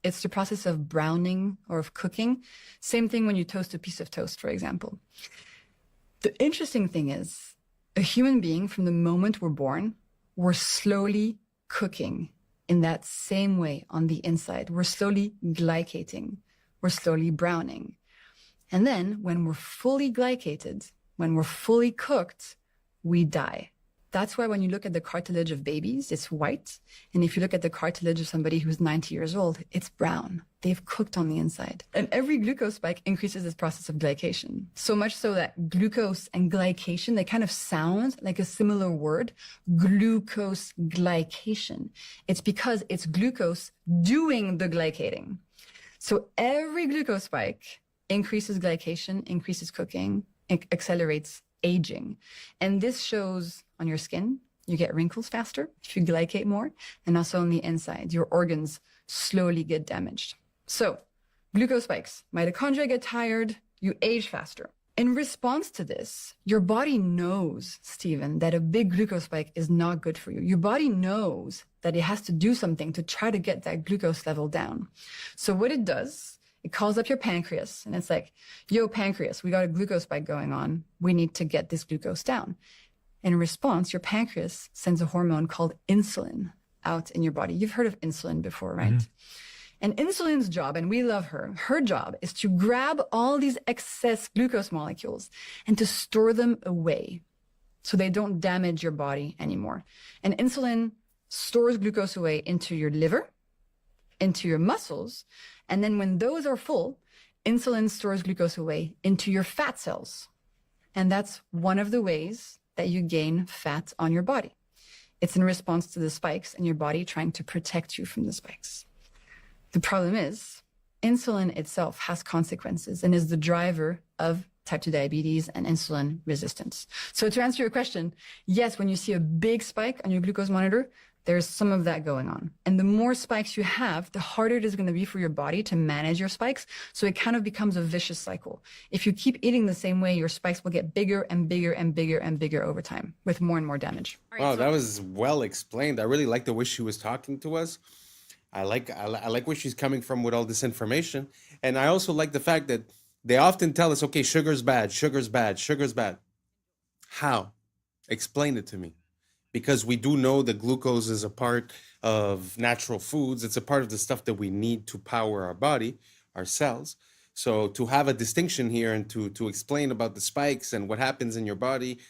It's the process of browning or of cooking. Same thing when you toast a piece of toast, for example. The interesting thing is, a human being, from the moment we're born, we're slowly cooking in that same way on the inside. We're slowly glycating. We're slowly browning. And then when we're fully glycated, when we're fully cooked, we die. That's why when you look at the cartilage of babies, it's white. And if you look at the cartilage of somebody who's 90 years old, it's brown. They've cooked on the inside. And every glucose spike increases this process of glycation. So much so that glucose and glycation, they kind of sound like a similar word, glucose glycation. It's because it's glucose doing the glycating. So every glucose spike increases glycation, increases cooking, accelerates aging. And this shows on your skin, You get wrinkles faster if you glycate more, and also on the inside, your organs slowly get damaged. So, glucose spikes, mitochondria get tired, you age faster. In response to this, your body knows, Stephen, that a big glucose spike is not good for you. Your body knows that it has to do something to try to get that glucose level down. So what it does, it calls up your pancreas, and it's like, yo, pancreas, we got a glucose spike going on. We need to get this glucose down. In response, your pancreas sends a hormone called insulin out in your body. You've heard of insulin before, right? And insulin's job, and we love her job is to grab all these excess glucose molecules and to store them away so they don't damage your body anymore. And insulin stores glucose away into your liver, into your muscles, and then when those are full, insulin stores glucose away into your fat cells. And that's one of the ways that you gain fat on your body. It's in response to the spikes and your body trying to protect you from the spikes. The problem is, insulin itself has consequences and is the driver of type 2 diabetes and insulin resistance. So to answer your question, yes, when you see a big spike on your glucose monitor, there's some of that going on. And the more spikes you have, the harder it is going to be for your body to manage your spikes. So it kind of becomes a vicious cycle. If you keep eating the same way, your spikes will get bigger and bigger and bigger and bigger over time with more and more damage. Wow, that was well explained. I really like the way she was talking to us. I like where she's coming from with all this information. And I also like the fact that they often tell us, okay, sugar's bad, sugar's bad, sugar's bad. How? Explain it to me. Because we do know that glucose is a part of natural foods. It's a part of the stuff that we need to power our body, our cells. So to have a distinction here and to explain about the spikes and what happens in your body,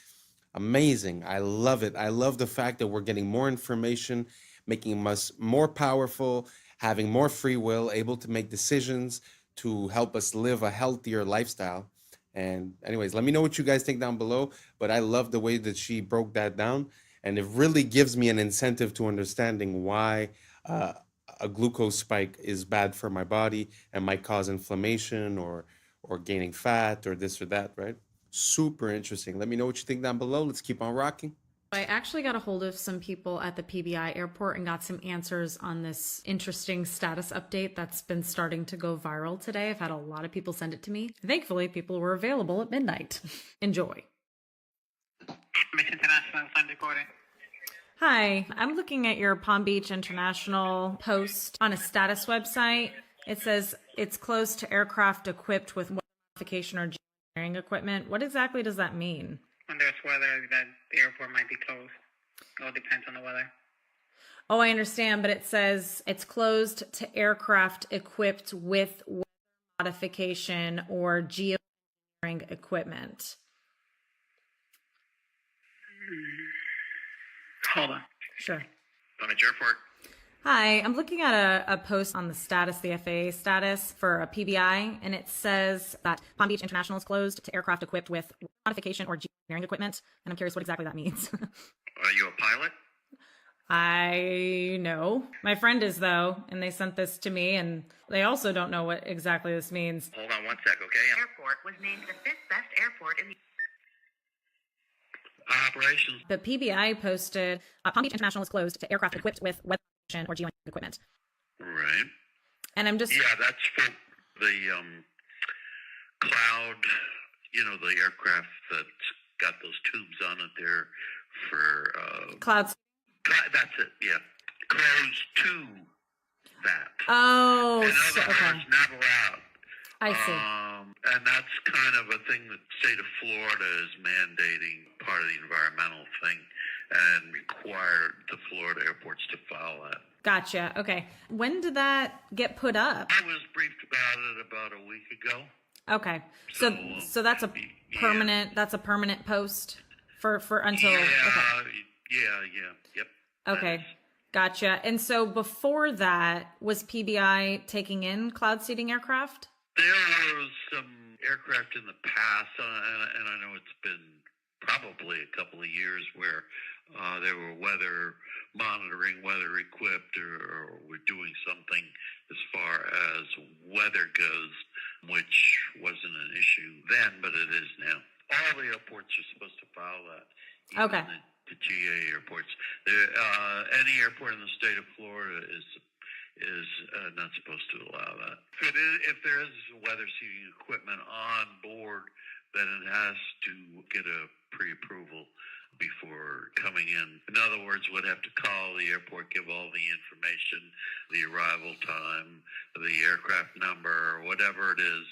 amazing. I love it. I love the fact that we're getting more information, making us more powerful, having more free will, able to make decisions to help us live a healthier lifestyle. And anyways, let me know what you guys think down below. But I love the way that she broke that down. And it really gives me an incentive to understanding why a glucose spike is bad for my body and might cause inflammation or gaining fat or this or that, right? Super interesting. Let me know what you think down below. Let's keep on rocking. I actually got a hold of some people at the PBI airport and got some answers on this interesting status update that's been starting to go viral today. I've had a lot of people send it to me. Thankfully, people were available at midnight. Enjoy. Hi, I'm looking at your Palm Beach International post on a status website. It says it's closed to aircraft equipped with modification or engineering equipment. What exactly does that mean? When there's weather, that the airport might be closed. It all depends on the weather. Oh, I understand, but it says it's closed to aircraft equipped with weather modification or geoengineering equipment. Hold on. Sure. Palm Beach Airport. Hi, I'm looking at a post on the status, the FAA status for a PBI, and it says that Palm Beach International is closed to aircraft equipped with modification or geoengineering equipment, and I'm curious what exactly that means. Are you a pilot? I know. My friend is, though, and they sent this to me, and they also don't know what exactly this means. Hold on one sec, okay? Airport was named the 5th best airport in the Operations. The PBI posted, Palm Beach International is closed to aircraft equipped with weather modification or geoengineering equipment. Right. And I'm just... Yeah, that's for the cloud, the aircraft that's got those tubes on it there for... Clouds. That's it, yeah. Closed to that. Oh, in other words, okay. not allowed. I see. And that's kind of a thing that the state of Florida is mandating, part of the environmental thing, and required the Florida airports to follow that. Gotcha. Okay. When did that get put up? I was briefed about it about a week ago. Okay. So that's a permanent. That's a permanent post for until. Yeah. Okay. Yep. Okay. Gotcha. And so before that, was PBI taking in cloud seeding aircraft? There was some aircraft in the past, and I know it's been probably a couple of years where they were weather monitoring, weather equipped, or were doing something as far as weather goes, which wasn't an issue then, but it is now. All the airports are supposed to follow that. Okay. The GA airports. Any airport in the state of Florida is not supposed to allow that. If there is weather seeding equipment on board, then it has to get a pre-approval before coming in. In other words, would have to call the airport, give all the information, the arrival time, the aircraft number, whatever it is,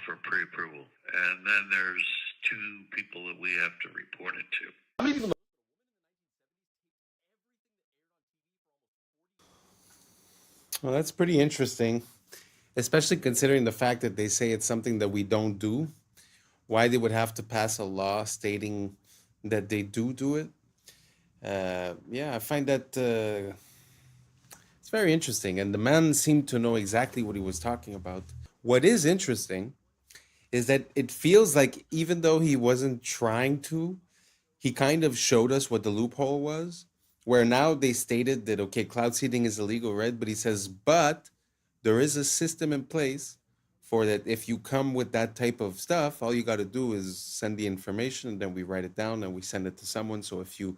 for pre-approval. And then there's two people that we have to report it to. How many people? Well, that's pretty interesting, especially considering the fact that they say it's something that we don't do. Why they would have to pass a law stating that they do it. Yeah, I find that it's very interesting. And the man seemed to know exactly what he was talking about. What is interesting is that it feels like even though he wasn't trying to, he kind of showed us what the loophole was, where now they stated that, okay, cloud seeding is illegal, right? But he says, but there is a system in place for that. If you come with that type of stuff, all you got to do is send the information and then we write it down and we send it to someone. So if you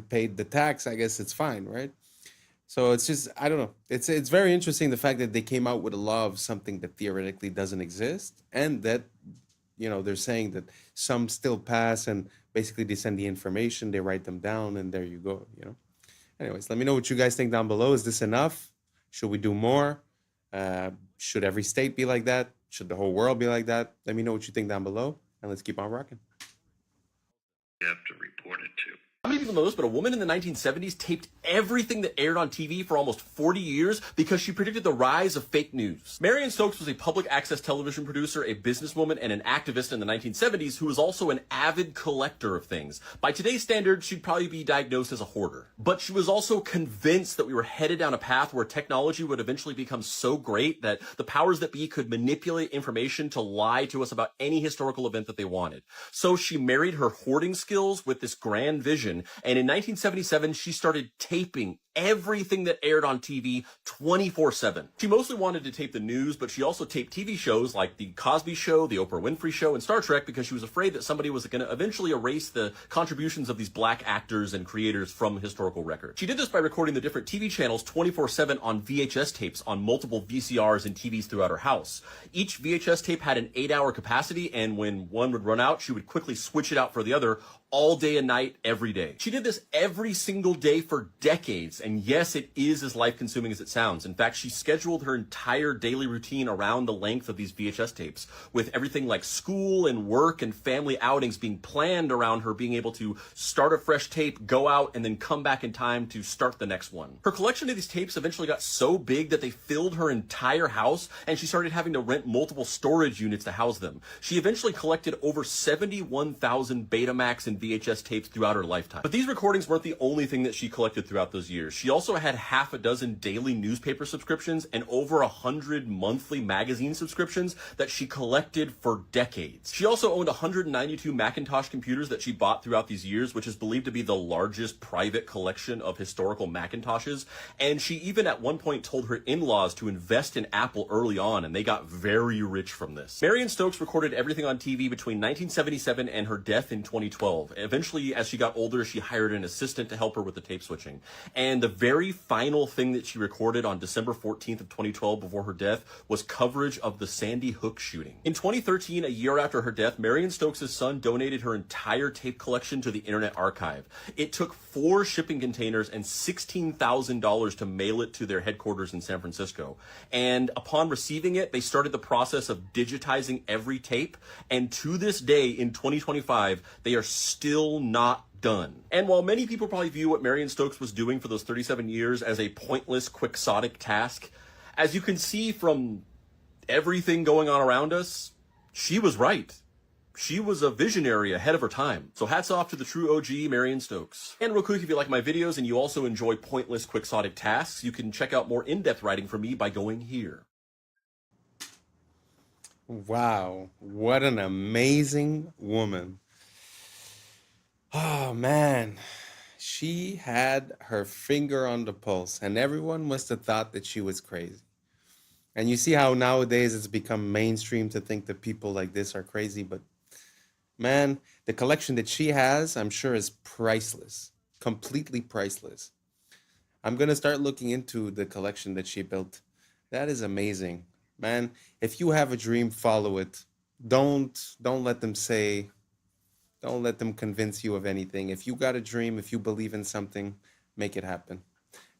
paid the tax, I guess it's fine, right? So it's just, I don't know. It's very interesting, the fact that they came out with a law of something that theoretically doesn't exist, and that, they're saying that some still pass, and basically they send the information, they write them down, and there you go, Anyways, let me know what you guys think down below. Is this enough? Should we do more? Should every state be like that? Should the whole world be like that? Let me know what you think down below, and let's keep on rocking. You have to report it to. How many people know this, but a woman in the 1970s taped everything that aired on TV for almost 40 years because she predicted the rise of fake news. Marion Stokes was a public access television producer, a businesswoman, and an activist in the 1970s who was also an avid collector of things. By today's standards, she'd probably be diagnosed as a hoarder. But she was also convinced that we were headed down a path where technology would eventually become so great that the powers that be could manipulate information to lie to us about any historical event that they wanted. So she married her hoarding skills with this grand vision. And in 1977, she started taping everything that aired on TV 24/7. She mostly wanted to tape the news, but she also taped TV shows like The Cosby Show, The Oprah Winfrey Show, and Star Trek because she was afraid that somebody was going to eventually erase the contributions of these black actors and creators from historical record. She did this by recording the different TV channels 24/7 on VHS tapes on multiple VCRs and TVs throughout her house. Each VHS tape had an 8-hour capacity, and when one would run out, she would quickly switch it out for the other all day and night, every day. She did this every single day for decades, and yes, it is as life-consuming as it sounds. In fact, she scheduled her entire daily routine around the length of these VHS tapes, with everything like school and work and family outings being planned around her being able to start a fresh tape, go out, and then come back in time to start the next one. Her collection of these tapes eventually got so big that they filled her entire house, and she started having to rent multiple storage units to house them. She eventually collected over 71,000 Betamax and VHS tapes throughout her lifetime. But these recordings weren't the only thing that she collected throughout those years. She also had half a dozen daily newspaper subscriptions and over 100 monthly magazine subscriptions that she collected for decades. She also owned 192 Macintosh computers that she bought throughout these years, which is believed to be the largest private collection of historical Macintoshes. And she even at one point told her in-laws to invest in Apple early on, and they got very rich from this. Marion Stokes recorded everything on TV between 1977 and her death in 2012. Eventually, as she got older, she hired an assistant to help her with the tape switching. And the very final thing that she recorded on December 14th of 2012 before her death was coverage of the Sandy Hook shooting. In 2013, a year after her death, Marion Stokes' son donated her entire tape collection to the Internet Archive. It took 4 shipping containers and $16,000 to mail it to their headquarters in San Francisco. And upon receiving it, they started the process of digitizing every tape. And to this day, in 2025, they are still not done. And while many people probably view what Marion Stokes was doing for those 37 years as a pointless, quixotic task, as you can see from everything going on around us, she was right. She was a visionary ahead of her time. So hats off to the true OG, Marion Stokes. And real quick, if you like my videos and you also enjoy pointless, quixotic tasks, you can check out more in-depth writing from me by going here. Wow, what an amazing woman. Oh man, she had her finger on the pulse, and everyone must have thought that she was crazy. And you see how nowadays it's become mainstream to think that people like this are crazy, but Man, the collection that she has, I'm sure, is priceless. Completely priceless. I'm gonna start looking into the collection that she built. That is amazing. Man, if you have a dream, follow it. Don't let them say, don't let them convince you of anything. If you got a dream, if you believe in something, make it happen.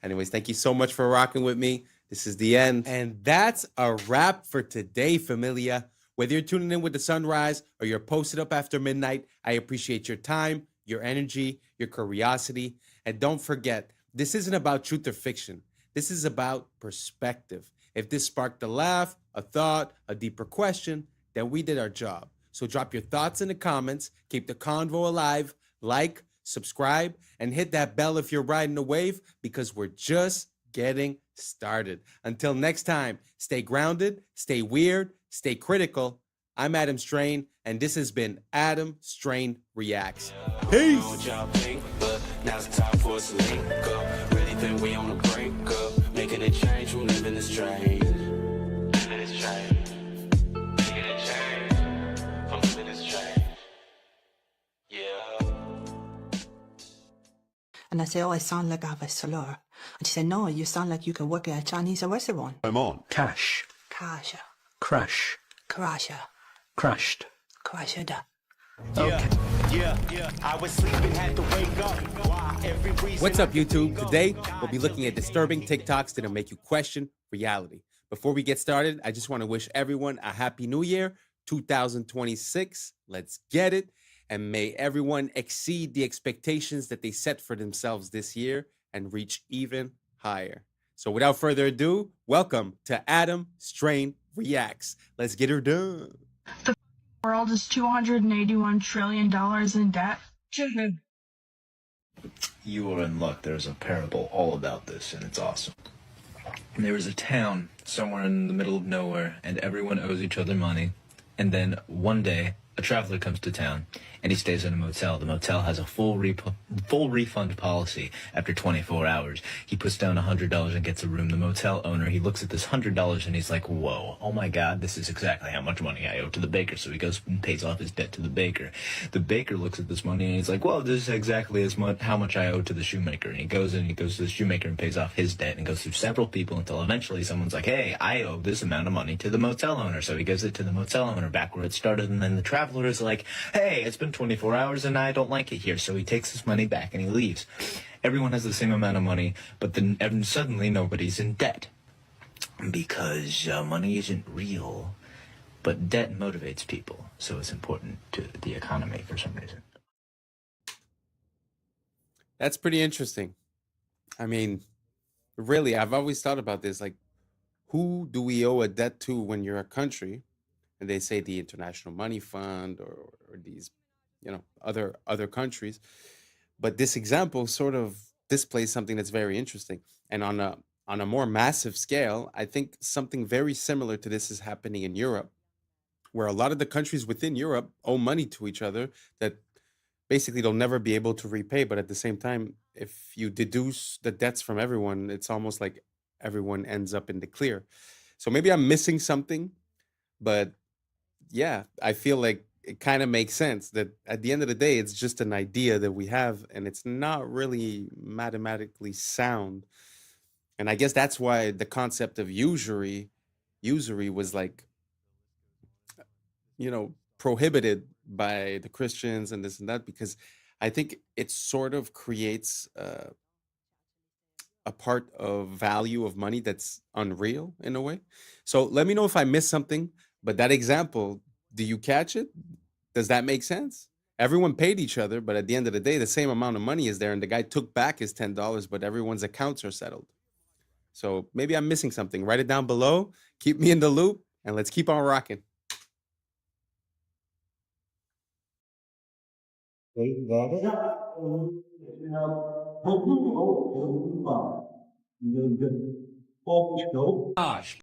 Anyways, thank you so much for rocking with me. This is the end. And that's a wrap for today, familia. Whether you're tuning in with the sunrise or you're posted up after midnight, I appreciate your time, your energy, your curiosity. And don't forget, this isn't about truth or fiction. This is about perspective. If this sparked a laugh, a thought, a deeper question, then we did our job. So drop your thoughts in the comments, keep the convo alive, like, subscribe, and hit that bell if you're riding a wave, because we're just getting started. Until next time, stay grounded, stay weird, stay critical. I'm Adam Strain, and this has been Adam Strain Reacts. Peace! What y'all think, but now it's time for us to link up. Really think we on the brink of making a change from living this strange. Living this strange. Making a change from living this strange. Yeah. And I say, oh, I sound like I have a slur. And she said, no, you sound like you can work at a Chinese restaurant. I'm on. Cash. Kasha. Crash. Krasha. Crashed. Krasha. Okay. Yeah. I was sleeping, had to wake up. What's up, YouTube? Today, we'll be looking at disturbing TikToks that'll make you question reality. Before we get started, I just want to wish everyone a happy new year, 2026. Let's get it. And may everyone exceed the expectations that they set for themselves this year and reach even higher. So without further ado, welcome to Adam Strain Reacts. Let's get her done. The world is $281 trillion in debt. You are in luck. There's a parable all about this, and it's awesome. There is a town somewhere in the middle of nowhere, and everyone owes each other money. And then one day, a traveler comes to town, and he stays in a motel. The motel has a full refund policy after 24 hours. He puts down $100 and gets a room. The motel owner, he looks at this $100 and he's like, whoa, oh my God, this is exactly how much money I owe to the baker. So he goes and pays off his debt to the baker. The baker looks at this money and he's like, well, this is exactly as much how much I owe to the shoemaker. And he goes to the shoemaker and pays off his debt and goes through several people until eventually someone's like, hey, I owe this amount of money to the motel owner. So he gives it to the motel owner back where it started, and then the traveler is like, hey, it's been 24 hours and I don't like it here. So he takes his money back and he leaves. Everyone has the same amount of money, but then suddenly nobody's in debt. Because money isn't real, but debt motivates people. So it's important to the economy for some reason. That's pretty interesting. I mean, really, I've always thought about this. Like, who do we owe a debt to when you're a country? And they say the International Money Fund or these, other countries. But this example sort of displays something that's very interesting. And on a more massive scale, I think something very similar to this is happening in Europe, where a lot of the countries within Europe owe money to each other that basically they'll never be able to repay. But at the same time, if you deduce the debts from everyone, it's almost like everyone ends up in the clear. So maybe I'm missing something, but yeah, I feel like it kind of makes sense that at the end of the day, it's just an idea that we have, and it's not really mathematically sound. And I guess that's why the concept of usury was like, prohibited by the Christians and this and that, because I think it sort of creates a part of value of money that's unreal in a way. So let me know if I missed something. But that example, do you catch it? Does that make sense? Everyone paid each other, but at the end of the day, the same amount of money is there, and the guy took back his $10, but everyone's accounts are settled. So maybe I'm missing something. Write it down below. Keep me in the loop, and let's keep on rocking. Gosh.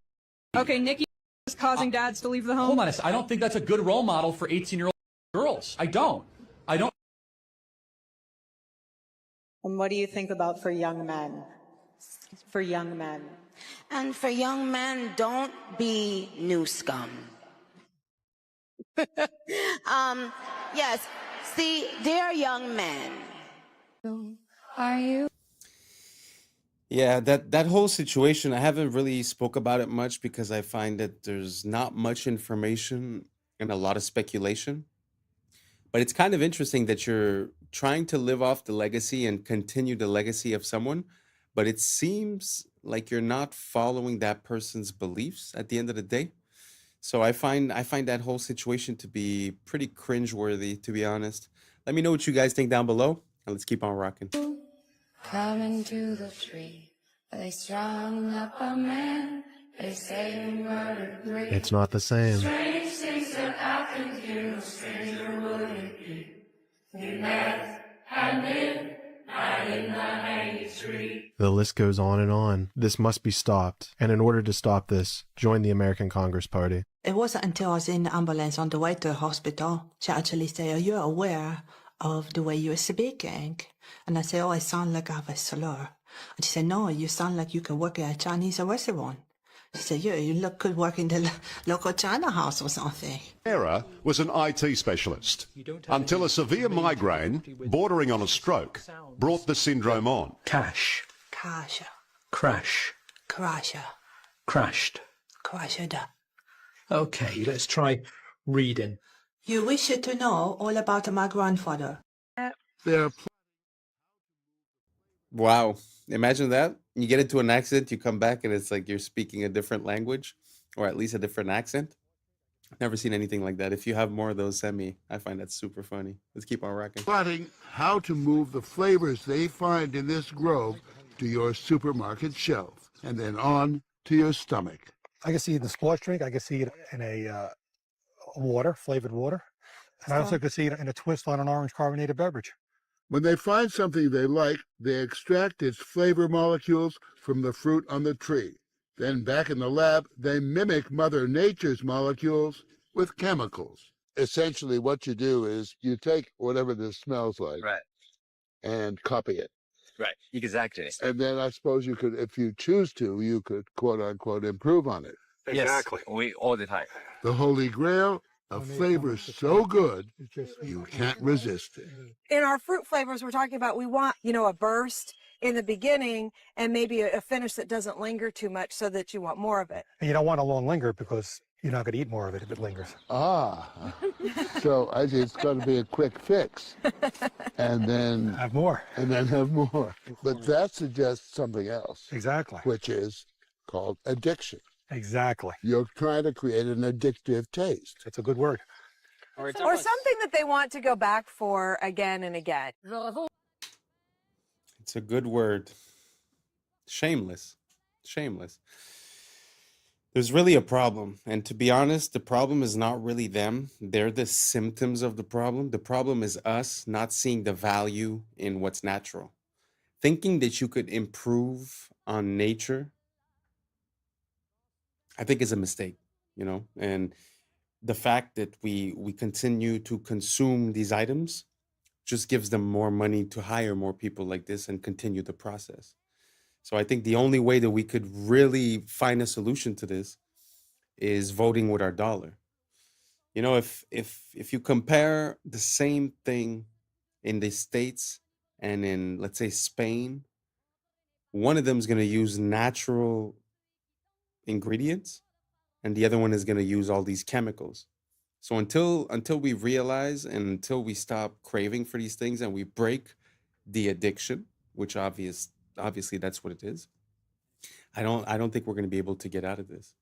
Okay, Nikki is causing dads to leave the home. Hold on a second. I don't think that's a good role model for 18-year-old girls. I don't. And what do you think about for young men? For young men. And for young men, don't be new scum. Yes. See, dear young men. Are you? Yeah, that whole situation, I haven't really spoke about it much because I find that there's not much information and a lot of speculation. But it's kind of interesting that you're trying to live off the legacy and continue the legacy of someone, but it seems like you're not following that person's beliefs at the end of the day. So I find that whole situation to be pretty cringeworthy, to be honest. Let me know what you guys think down below, and let's keep on rocking. Coming to the tree. They strung up a man. They say he murdered three. It's not the same. Strange things that happened here. No stranger would it be. We met at midnight in the hanging tree. The list goes on and on. This must be stopped. And in order to stop this, join the American Congress Party. It wasn't until I was in the ambulance on the way to the hospital, she actually said, "Are you aware of the way you're speaking?" And I said, "Oh, I sound like I have a slur." And she said, "No, you sound like you can work at a Chinese restaurant." She said, "Yeah, you look good working the local China house or something." Sarah was an IT specialist until a severe migraine, bordering on a stroke, brought the syndrome on. Cash. Kasha. Crash. Crasher. Crashed. Crasher. Okay, let's try reading. You wish to know all about my grandfather. There are Wow. Imagine that. You get into an accident, you come back, and it's like you're speaking a different language, or at least a different accent. Never seen anything like that. If you have more of those, send me. I find that super funny. Let's keep on rocking. Plotting how to move the flavors they find in this grove to your supermarket shelf, and then on to your stomach. I can see it in a sports drink. I can see it in a water, flavored water. And I also could see it in a twist on an orange carbonated beverage. When they find something they like, they extract its flavor molecules from the fruit on the tree. Then back in the lab, they mimic Mother Nature's molecules with chemicals. Essentially, what you do is you take whatever this smells like, Right. and copy it. Right. Exactly. And then I suppose you could, if you choose to, you could quote unquote improve on it. Exactly. Yes, we all the time. The holy grail of flavors so good you can't resist it. In our fruit flavors, we're talking about we want, a burst in the beginning and maybe a finish that doesn't linger too much so that you want more of it. And you don't want a long linger because you're not going to eat more of it if it lingers. Ah, so it's going to be a quick fix. And then have more. And then have more. But that suggests something else. Exactly. Which is called addiction. Exactly. You're trying to create an addictive taste. It's a good word. Or something that they want to go back for again and again. It's a good word. Shameless. Shameless. There's really a problem. And to be honest, the problem is not really them. They're the symptoms of the problem. The problem is us not seeing the value in what's natural. Thinking that you could improve on nature, I think is a mistake, and the fact that we continue to consume these items just gives them more money to hire more people like this and continue the process. So I think the only way that we could really find a solution to this is voting with our dollar. If you compare the same thing in the States and in, let's say, Spain, one of them is going to use natural ingredients and the other one is going to use all these chemicals. So until we realize and until we stop craving for these things and we break the addiction, which obviously that's what it is, I don't think we're going to be able to get out of this.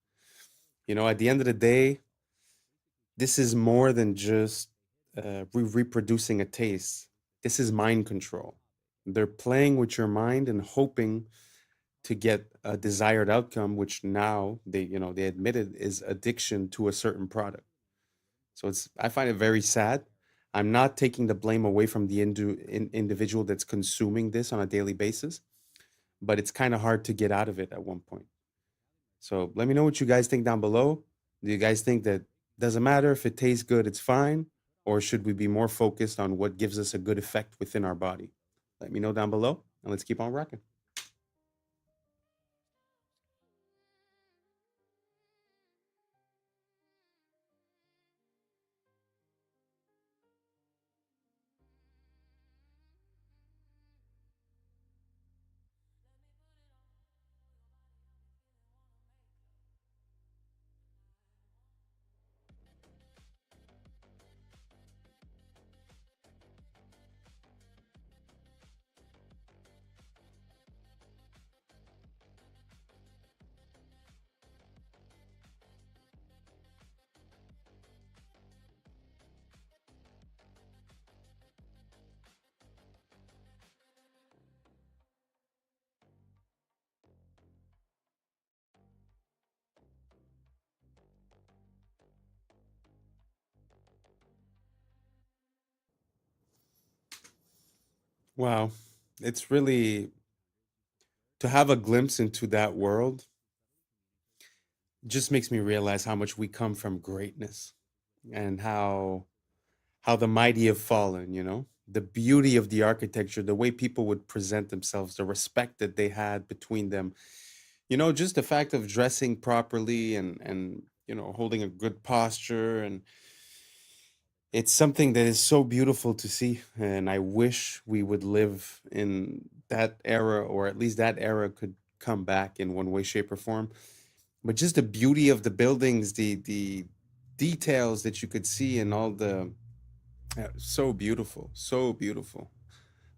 At the end of the day, this is more than just reproducing a taste. This is mind control. They're playing with your mind and hoping to get a desired outcome, which now they admitted is addiction to a certain product. So I find it very sad. I'm not taking the blame away from the individual that's consuming this on a daily basis, but it's kind of hard to get out of it at one point. So let me know what you guys think down below. Do you guys think that doesn't matter if it tastes good, it's fine? Or should we be more focused on what gives us a good effect within our body? Let me know down below, and let's keep on rocking. Wow. It's really to have a glimpse into that world just makes me realize how much we come from greatness and how the mighty have fallen, you know? The beauty of the architecture, the way people would present themselves, the respect that they had between them. You know, just the fact of dressing properly and you know, holding a good posture, and it's something that is so beautiful to see, and I wish we would live in that era, or at least that era could come back in one way, shape, or form. But just the beauty of the buildings, the details that you could see, and all the so beautiful, so beautiful.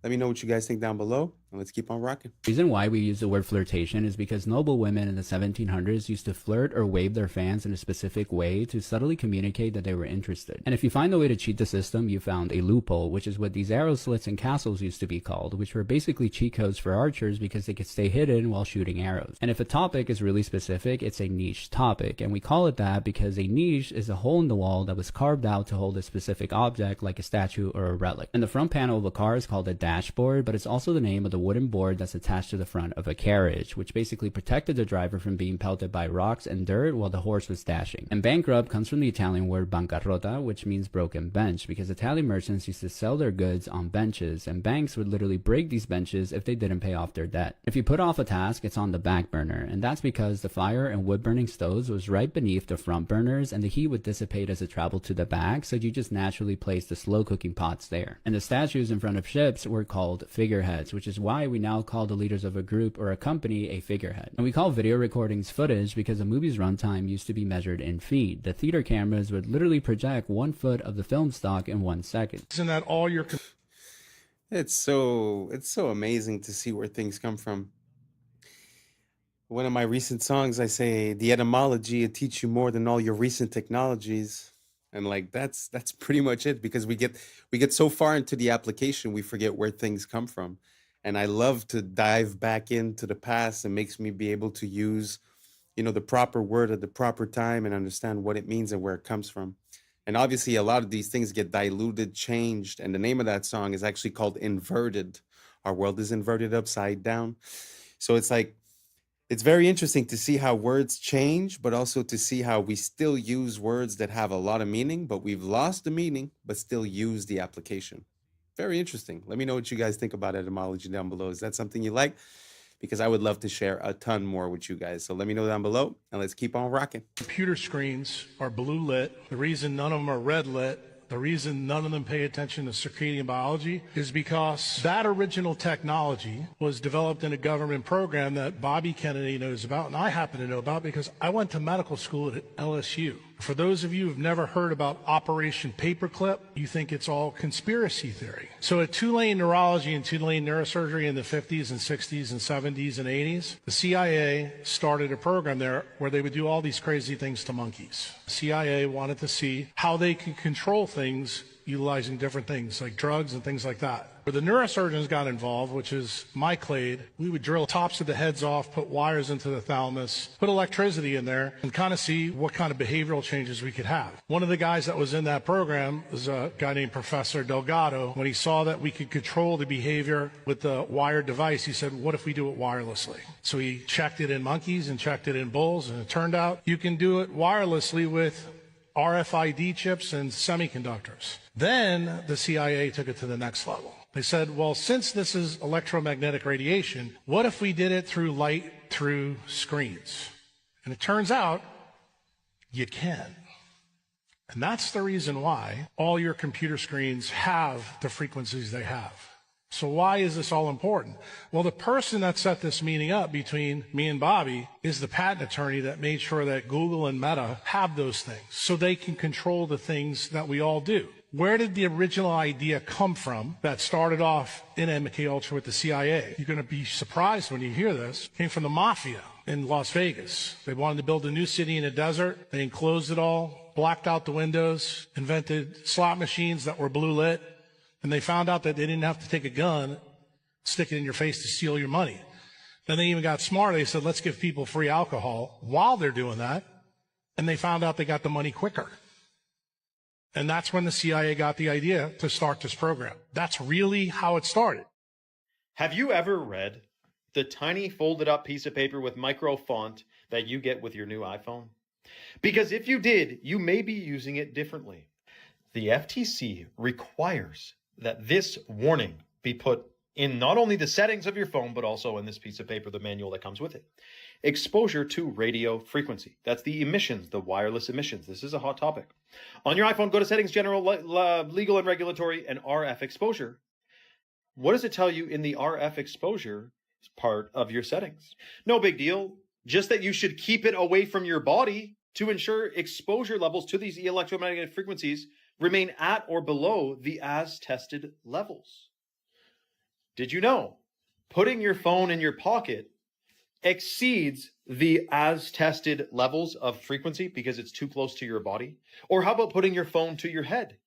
Let me know what you guys think down below, and let's keep on rocking. The reason why we use the word flirtation is because noble women in the 1700s used to flirt or wave their fans in a specific way to subtly communicate that they were interested. And if you find a way to cheat the system, you found a loophole, which is what these arrow slits and castles used to be called, which were basically cheat codes for archers because they could stay hidden while shooting arrows. And if a topic is really specific, it's a niche topic, and we call it that because a niche is a hole in the wall that was carved out to hold a specific object like a statue or a relic. And the front panel of a car is called a dashboard, but it's also the name of the wooden board that's attached to the front of a carriage, which basically protected the driver from being pelted by rocks and dirt while the horse was dashing. And bankrupt comes from the Italian word bancarrota, which means broken bench, because Italian merchants used to sell their goods on benches, and banks would literally break these benches if they didn't pay off their debt. If you put off a task, it's on the back burner, and that's because the fire and wood burning stoves was right beneath the front burners, and the heat would dissipate as it traveled to the back, so you just naturally place the slow cooking pots there. And the statues in front of ships were called figureheads, which is why we now call the leaders of a group or a company a figurehead. And we call video recordings footage because a movie's runtime used to be measured in feet. The theater cameras would literally project 1 foot of the film stock in 1 second. Isn't that all your... It's so amazing to see where things come from. One of my recent songs, I say, the etymology, it teach you more than all your recent technologies. And like, that's pretty much it, because we get so far into the application, we forget where things come from. And I love to dive back into the past. It makes me be able to use, you know, the proper word at the proper time and understand what it means and where it comes from. And obviously a lot of these things get diluted, changed. And the name of that song is actually called Inverted. Our world is inverted upside down. So it's like, it's very interesting to see how words change, but also to see how we still use words that have a lot of meaning, but we've lost the meaning, but still use the application. Very interesting. Let me know what you guys think about etymology down below. Is that something you like? Because I would love to share a ton more with you guys. So let me know down below, and let's keep on rocking. Computer screens are blue lit. The reason none of them are red lit, the reason none of them pay attention to circadian biology, is because that original technology was developed in a government program that Bobby Kennedy knows about, and I happen to know about because I went to medical school at LSU. For those of you who've never heard about Operation Paperclip, you think it's all conspiracy theory. So at Tulane Neurology and Tulane Neurosurgery in the 50s and 60s and 70s and 80s, the CIA started a program there where they would do all these crazy things to monkeys. The CIA wanted to see how they could control things utilizing different things like drugs and things like that. Where the neurosurgeons got involved, which is my clade, we would drill tops of the heads off, put wires into the thalamus, put electricity in there, and kind of see what kind of behavioral changes we could have. One of the guys that was in that program was a guy named Professor Delgado. When he saw that we could control the behavior with the wired device, he said, what if we do it wirelessly? So he checked it in monkeys and checked it in bulls, and it turned out you can do it wirelessly with RFID chips and semiconductors. Then the CIA took it to the next level. They said, well, since this is electromagnetic radiation, what if we did it through light through screens? And it turns out you can. And that's the reason why all your computer screens have the frequencies they have. So why is this all important? Well, the person that set this meeting up between me and Bobby is the patent attorney that made sure that Google and Meta have those things so they can control the things that we all do. Where did the original idea come from that started off in MKUltra with the CIA? You're going to be surprised when you hear this. It came from the mafia in Las Vegas. They wanted to build a new city in a desert. They enclosed it all, blacked out the windows, invented slot machines that were blue lit. And they found out that they didn't have to take a gun, stick it in your face to steal your money. Then they even got smart. They said, let's give people free alcohol while they're doing that. And they found out they got the money quicker. And that's when the CIA got the idea to start this program. That's really how it started. Have you ever read the tiny folded up piece of paper with micro font that you get with your new iPhone? Because if you did, you may be using it differently. The FTC requires that this warning be put in not only the settings of your phone, but also in this piece of paper, the manual that comes with it. Exposure to radio frequency. That's the emissions, the wireless emissions. This is a hot topic. On your iPhone, go to Settings, General, Legal and Regulatory, and RF Exposure. What does it tell you in the RF exposure part of your settings? No big deal. Just that you should keep it away from your body to ensure exposure levels to these electromagnetic frequencies remain at or below the as tested levels. Did you know putting your phone in your pocket exceeds the as tested levels of frequency because it's too close to your body? Or how about putting your phone to your head?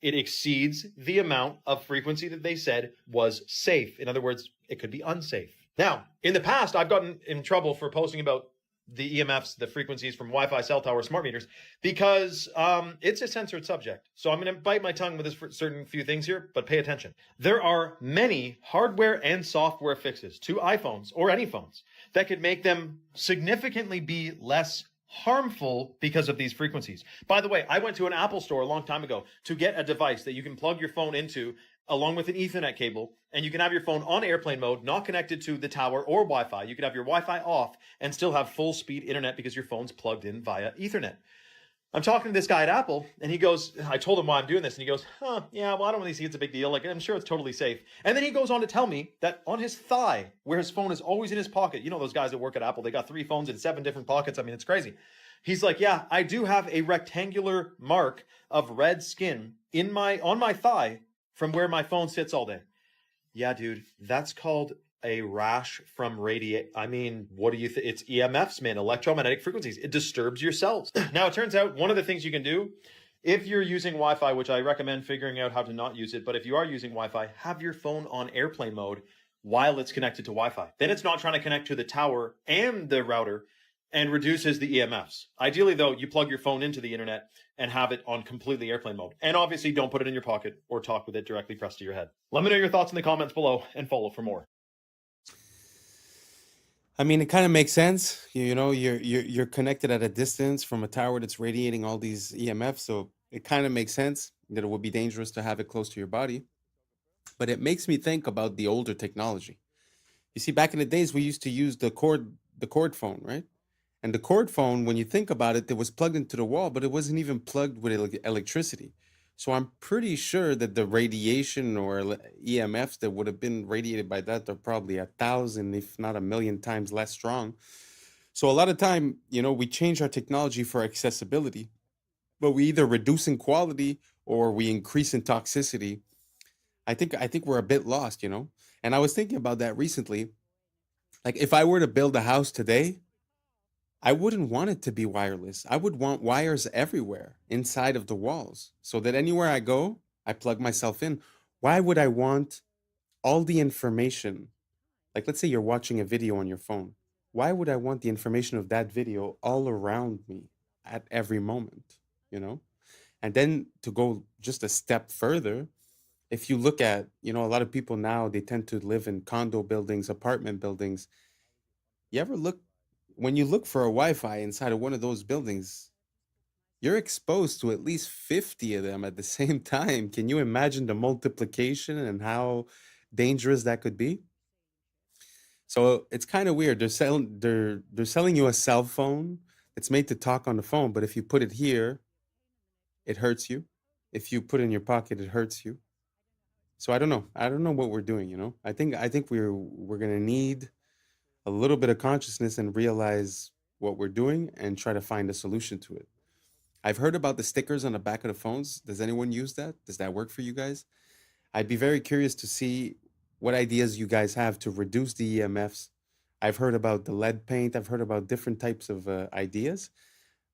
It exceeds the amount of frequency that they said was safe. In other words, it could be unsafe. Now, in the past, I've gotten in trouble for posting about the EMFs, the frequencies from Wi-Fi, cell tower, smart meters, because it's a censored subject. So I'm going to bite my tongue with this for certain few things here, but pay attention. There are many hardware and software fixes to iPhones or any phones that could make them significantly be less harmful because of these frequencies. By the way, I went to an Apple store a long time ago to get a device that you can plug your phone into along with an Ethernet cable, and you can have your phone on airplane mode, not connected to the tower or Wi-Fi. You could have your Wi-Fi off and still have full speed internet because your phone's plugged in via Ethernet. I'm talking to this guy at Apple, and he goes, I told him why I'm doing this, and he goes, yeah, well, I don't really see it's a big deal. Like, I'm sure it's totally safe. And then he goes on to tell me that on his thigh, where his phone is always in his pocket, you know those guys that work at Apple, they got 3 phones in 7 different pockets. I mean, it's crazy. He's like, yeah, I do have a rectangular mark of red skin on my thigh from where my phone sits all day. Yeah, dude, that's called a rash from I mean, what do you think? It's EMFs, man, electromagnetic frequencies. It disturbs your cells. Now, it turns out one of the things you can do if you're using Wi-Fi, which I recommend figuring out how to not use it, but if you are using Wi-Fi, have your phone on airplane mode while it's connected to Wi-Fi. Then it's not trying to connect to the tower and the router and reduces the EMFs. Ideally, though, you plug your phone into the internet and have it on completely airplane mode. And obviously, don't put it in your pocket or talk with it directly pressed to your head. Let me know your thoughts in the comments below and follow for more. I mean, it kind of makes sense. You know, you're connected at a distance from a tower that's radiating all these EMFs, so it kind of makes sense that it would be dangerous to have it close to your body. But it makes me think about the older technology. You see, back in the days, we used to use the cord phone, right? And the cord phone, when you think about it, it was plugged into the wall, but it wasn't even plugged with electricity. So I'm pretty sure that the radiation or EMFs that would have been radiated by that are probably 1,000, if not 1,000,000 times less strong. So a lot of time, you know, we change our technology for accessibility, but we either reduce in quality or we increase in toxicity. I think we're a bit lost, you know? And I was thinking about that recently. Like, if I were to build a house today, I wouldn't want it to be wireless. I would want wires everywhere inside of the walls so that anywhere I go, I plug myself in. Why would I want all the information? Like, let's say you're watching a video on your phone. Why would I want the information of that video all around me at every moment, you know? And then to go just a step further, if you look at, you know, a lot of people now, they tend to live in condo buildings, apartment buildings. You ever look, when you look for a Wi-Fi inside of one of those buildings, you're exposed to at least 50 of them at the same time. Can you imagine the multiplication and how dangerous that could be? So it's kind of weird. They're selling you a cell phone. It's made to talk on the phone, but if you put it here, it hurts you. If you put it in your pocket, it hurts you. So I don't know. I don't know what we're doing, you know? I think we're gonna need a little bit of consciousness and realize what we're doing and try to find a solution to it. I've heard about the stickers on the back of the phones. Does anyone use that? Does that work for you guys? I'd be very curious to see what ideas you guys have to reduce the EMFs. I've heard about the lead paint. I've heard about different types of ideas.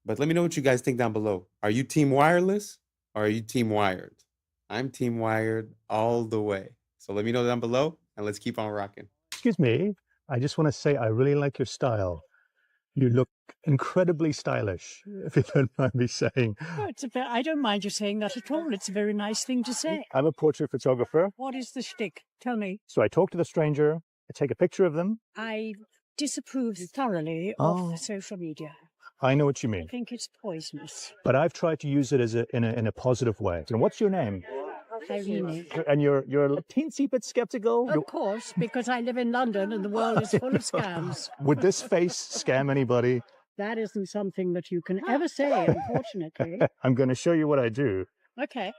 But let me know what you guys think down below. Are you team wireless or are you team wired? I'm team wired all the way. So let me know down below and let's keep on rocking. Excuse me. I just want to say I really like your style. You look incredibly stylish, if you don't mind me saying. Oh, I don't mind you saying that at all. It's a very nice thing to say. I'm a portrait photographer. What is the shtick? Tell me. So I talk to the stranger, I take a picture of them. I disapprove thoroughly of social media. I know what you I mean. think it's poisonous. But I've tried to use it as in a positive way. And what's your name? Irene. And you're a teensy bit skeptical? Of course, because I live in London and the world is full of scams. Would this face scam anybody? That isn't something that you can ever say, unfortunately. I'm going to show you what I do. Okay.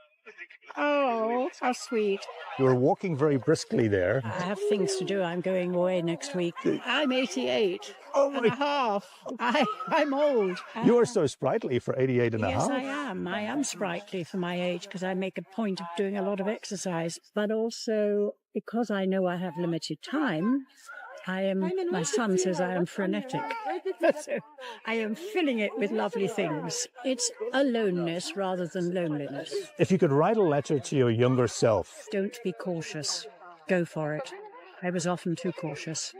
Oh, how sweet. You were walking very briskly there. I have things to do. I'm going away next week. I'm 88 and a half. I'm old. You are so sprightly for 88 and a half. Yes, I am. I am sprightly for my age because I make a point of doing a lot of exercise. But also, because I know I have limited time, my son says I am frenetic. So I am filling it with lovely things. It's aloneness rather than loneliness. If you could write a letter to your younger self. Don't be cautious. Go for it. I was often too cautious.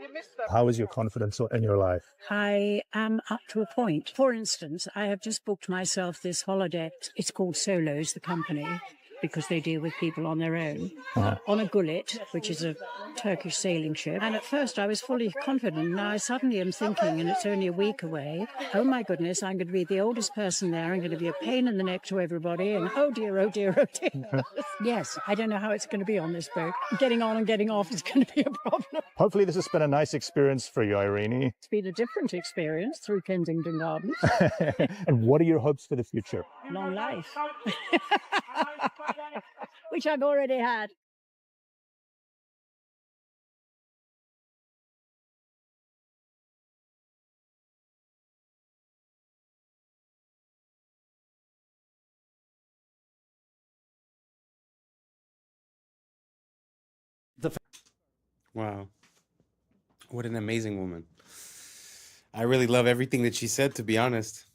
How is your confidence in your life? I am up to a point. For instance, I have just booked myself this holiday. It's called Solos, the company, because they deal with people on their own, on a gullet, which is a Turkish sailing ship. And at first I was fully confident. Now I suddenly am thinking, and it's only a week away, oh my goodness, I'm going to be the oldest person there. I'm going to be a pain in the neck to everybody. And oh dear, oh dear, oh dear. Yes, I don't know how it's going to be on this boat. Getting on and getting off is going to be a problem. Hopefully this has been a nice experience for you, Irene. It's been a different experience through Kensington Gardens. And what are your hopes for the future? Long life. Which I've already had. Wow. What an amazing woman. I really love everything that she said, to be honest.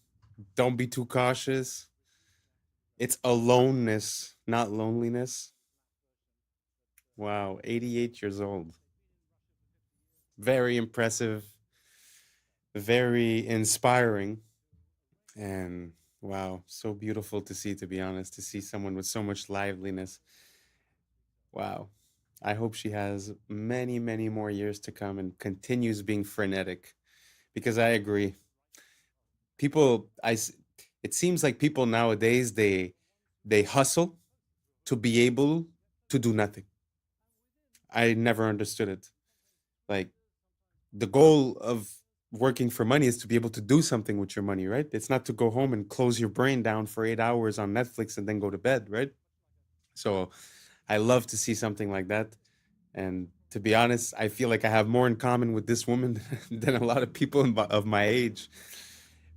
Don't be too cautious. It's aloneness, not loneliness. Wow, 88 years old. Very impressive, very inspiring. And wow, so beautiful to see, to be honest, to see someone with so much liveliness. Wow. I hope she has many, many more years to come and continues being frenetic, because I agree. It seems like people nowadays, they hustle to be able to do nothing. I never understood it. Like, the goal of working for money is to be able to do something with your money, right? It's not to go home and close your brain down for 8 hours on Netflix and then go to bed, right? So I love to see something like that. And to be honest, I feel like I have more in common with this woman than a lot of people of my age.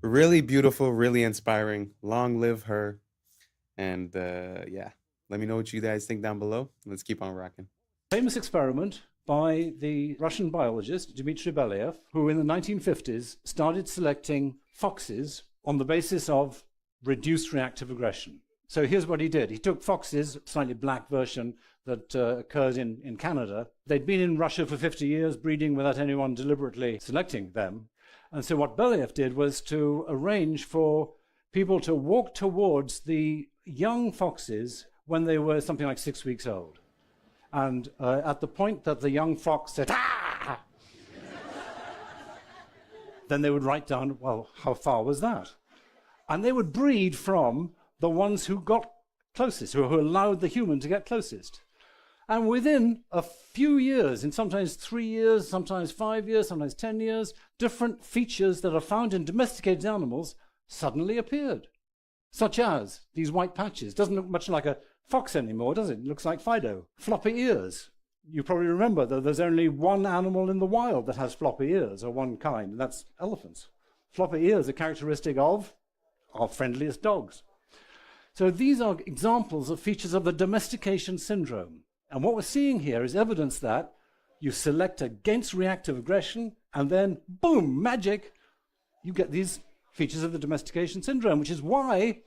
Really beautiful, really inspiring. Long live her. And yeah, let me know what you guys think down below. Let's keep on rocking. Famous experiment by the Russian biologist Dmitry Belyaev, who in the 1950s started selecting foxes on the basis of reduced reactive aggression. So here's what he did. He took foxes, slightly black version that occurs in Canada. They'd been in Russia for 50 years, breeding without anyone deliberately selecting them. And so what Belyaev did was to arrange for people to walk towards the young foxes when they were something like 6 weeks old. And at the point that the young fox said, "Ah!" then they would write down, well, how far was that? And they would breed from the ones who got closest, who allowed the human to get closest. And within a few years, in sometimes 3 years, sometimes 5 years, sometimes 10 years, different features that are found in domesticated animals suddenly appeared, such as these white patches. Doesn't look much like a fox anymore, does it? It looks like Fido. Floppy ears. You probably remember that there's only one animal in the wild that has floppy ears, or one kind, and that's elephants. Floppy ears are characteristic of our friendliest dogs. So these are examples of features of the domestication syndrome. And what we're seeing here is evidence that you select against reactive aggression, and then, boom, magic, you get these features of the domestication syndrome, which is why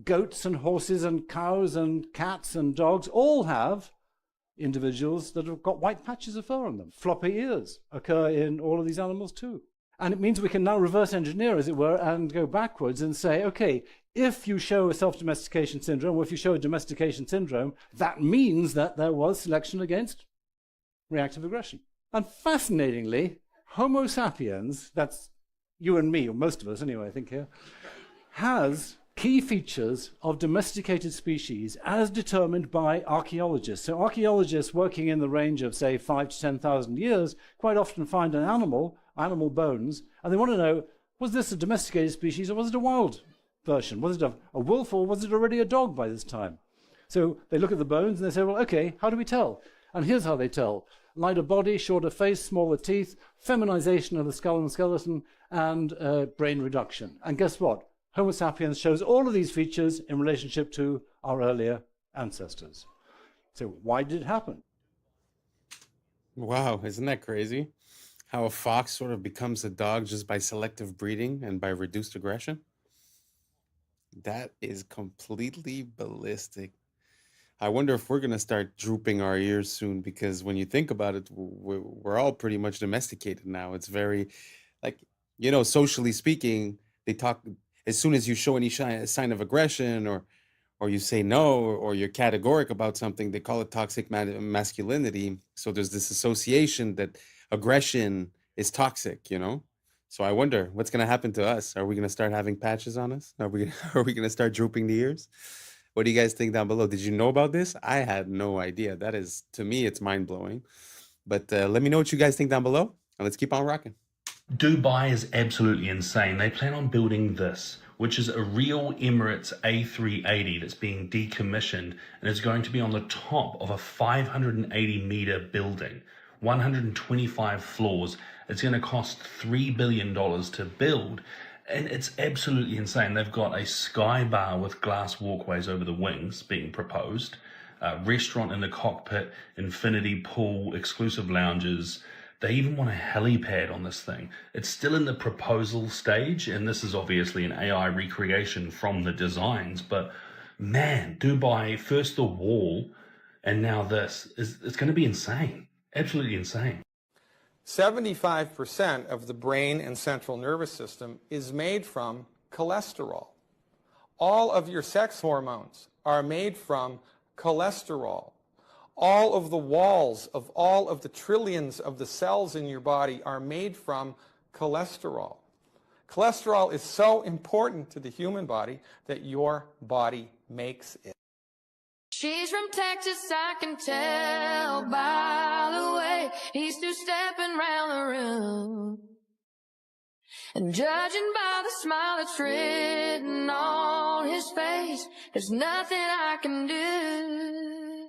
goats and horses and cows and cats and dogs all have individuals that have got white patches of fur on them. Floppy ears occur in all of these animals too. And it means we can now reverse engineer, as it were, and go backwards and say, okay, if you show a self-domestication syndrome, or if you show a domestication syndrome, that means that there was selection against reactive aggression. And fascinatingly, Homo sapiens, that's you and me, or most of us anyway, I think here, has key features of domesticated species as determined by archaeologists. So archaeologists working in the range of, say, 5,000 to 10,000 years quite often find an animal bones, and they want to know, was this a domesticated species or was it a wild version? Was it a wolf or was it already a dog by this time? So they look at the bones and they say, well, okay, how do we tell? And here's how they tell. Lighter body, shorter face, smaller teeth, feminization of the skull and skeleton, and brain reduction. And guess what? Homo sapiens shows all of these features in relationship to our earlier ancestors. So why did it happen? Wow, isn't that crazy? How a fox sort of becomes a dog just by selective breeding and by reduced aggression? That is completely ballistic. I wonder if we're going to start drooping our ears soon, because when you think about it, we're all pretty much domesticated now. It's very, like, socially speaking, they talk, as soon as you show any sign of aggression or you say no, or you're categoric about something, they call it toxic masculinity. So there's this association that aggression is toxic, So I wonder what's going to happen to us. Are we going to start having patches on us? Are we going to start drooping the ears? What do you guys think down below? Did you know about this? I had no idea. That is, to me, it's mind-blowing. But let me know what you guys think down below, and let's keep on rocking. Dubai is absolutely insane. They plan on building this, which is a real Emirates A380 that's being decommissioned, and is going to be on the top of a 580-meter building, 125 floors. It's going to cost $3 billion to build. And it's absolutely insane. They've got a sky bar with glass walkways over the wings being proposed, a restaurant in the cockpit, infinity pool, exclusive lounges. They even want a helipad on this thing. It's still in the proposal stage, and this is obviously an AI recreation from the designs. But man, Dubai, first the wall, and now this, it's going to be insane. Absolutely insane. 75% of the brain and central nervous system is made from cholesterol. All of your sex hormones are made from cholesterol. All of the walls of all of the trillions of the cells in your body are made from cholesterol. Cholesterol is so important to the human body that your body makes it. She's from Texas, I can tell by the way he's two-stepping round the room. And judging by the smile that's written on his face, there's nothing I can do.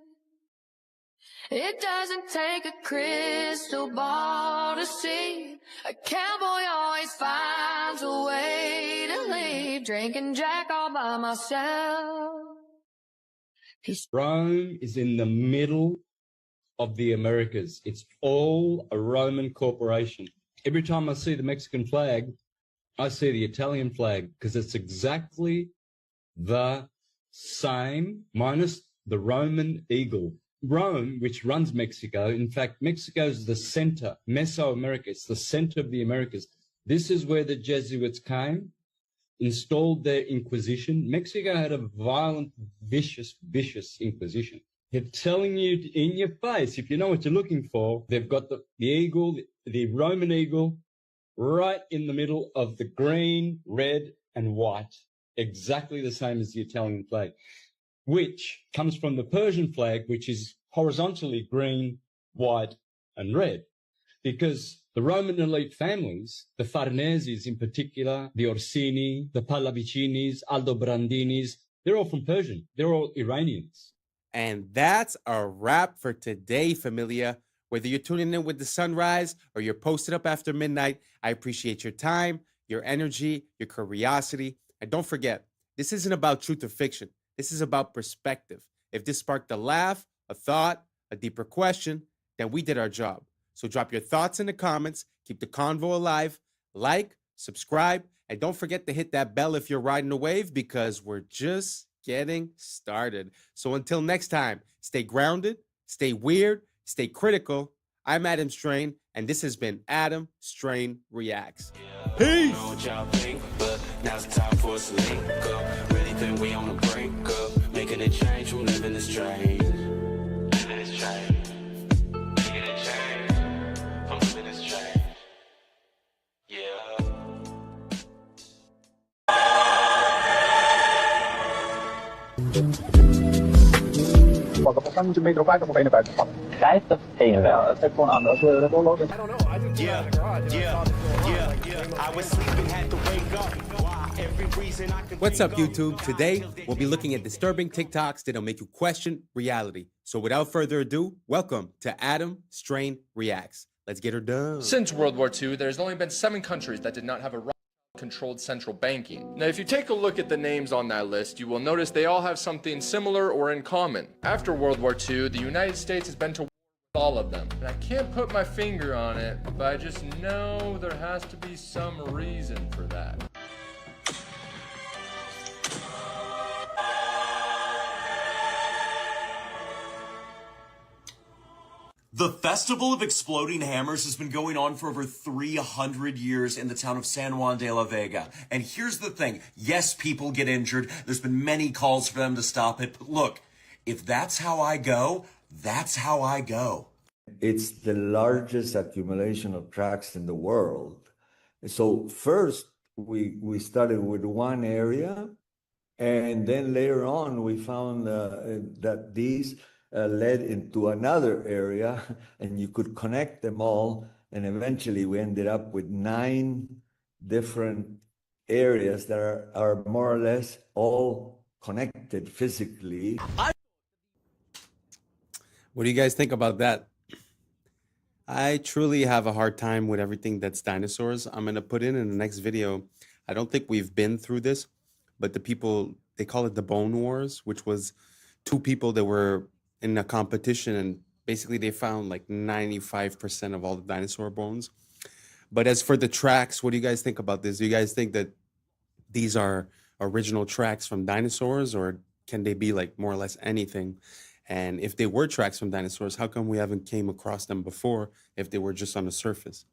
It doesn't take a crystal ball to see. A cowboy always finds a way to leave. Drinking Jack all by myself. Rome is in the middle of the Americas. It's all a Roman corporation. Every time I see the Mexican flag, I see the Italian flag, because it's exactly the same, minus the Roman eagle. Rome, which runs Mexico, in fact, Mexico is the center, Mesoamerica, it's the center of the Americas. This is where the Jesuits came, installed their Inquisition. Mexico had a violent, vicious Inquisition. They're telling you in your face, if you know what you're looking for, they've got the eagle, the Roman eagle, right in the middle of the green, red, and white, exactly the same as the Italian flag, which comes from the Persian flag, which is horizontally green, white, and red. Because the Roman elite families, the Farneses in particular, the Orsini, the Pallavicinis, Aldobrandinis, they're all from Persian. They're all Iranians. And that's a wrap for today, familia. Whether you're tuning in with the sunrise or you're posted up after midnight, I appreciate your time, your energy, your curiosity. And don't forget, this isn't about truth or fiction. This is about perspective. If this sparked a laugh, a thought, a deeper question, then we did our job. So drop your thoughts in the comments, keep the convo alive, like, subscribe, and don't forget to hit that bell if you're riding the wave, because we're just getting started. So until next time, stay grounded, stay weird, stay critical. I'm Adam Strain, And this has been Adam Strain Reacts. Peace. Know what y'all think, but now's the time for us to link up. Really think we on the brink of making a change from living this strange. Living this change. Making a change from living this change. Yeah. I was sleeping, had to wake up. Every reason I could. What's up, YouTube? Today, we'll be looking at disturbing TikToks that'll make you question reality. So without further ado, welcome to Adam Strain Reacts. Let's get her done. Since World War II, there's only been 7 countries that did not have a controlled central banking. Now, if you take a look at the names on that list, you will notice they all have something similar or in common. After World War II, the United States has been to war with all of them. And I can't put my finger on it, but I just know there has to be some reason for that. The Festival of Exploding Hammers has been going on for over 300 years in the town of San Juan de la Vega. And here's the thing. Yes, people get injured. There's been many calls for them to stop it. But look, if that's how I go, that's how I go. It's the largest accumulation of tracks in the world. So first, we started with one area. And then later on, we found that these led into another area, and you could connect them all, and eventually we ended up with 9 different areas that are more or less all connected physically. What do you guys think about that? I truly have a hard time with everything that's dinosaurs. I'm going to put in the next video. I don't think we've been through this, but the people, they call it the Bone Wars, which was 2 people that were in a competition, and basically they found like 95% of all the dinosaur bones. But as for the tracks, what do you guys think about this? Do you guys think that these are original tracks from dinosaurs, or can they be like more or less anything? And if they were tracks from dinosaurs, how come we haven't came across them before if they were just on the surface?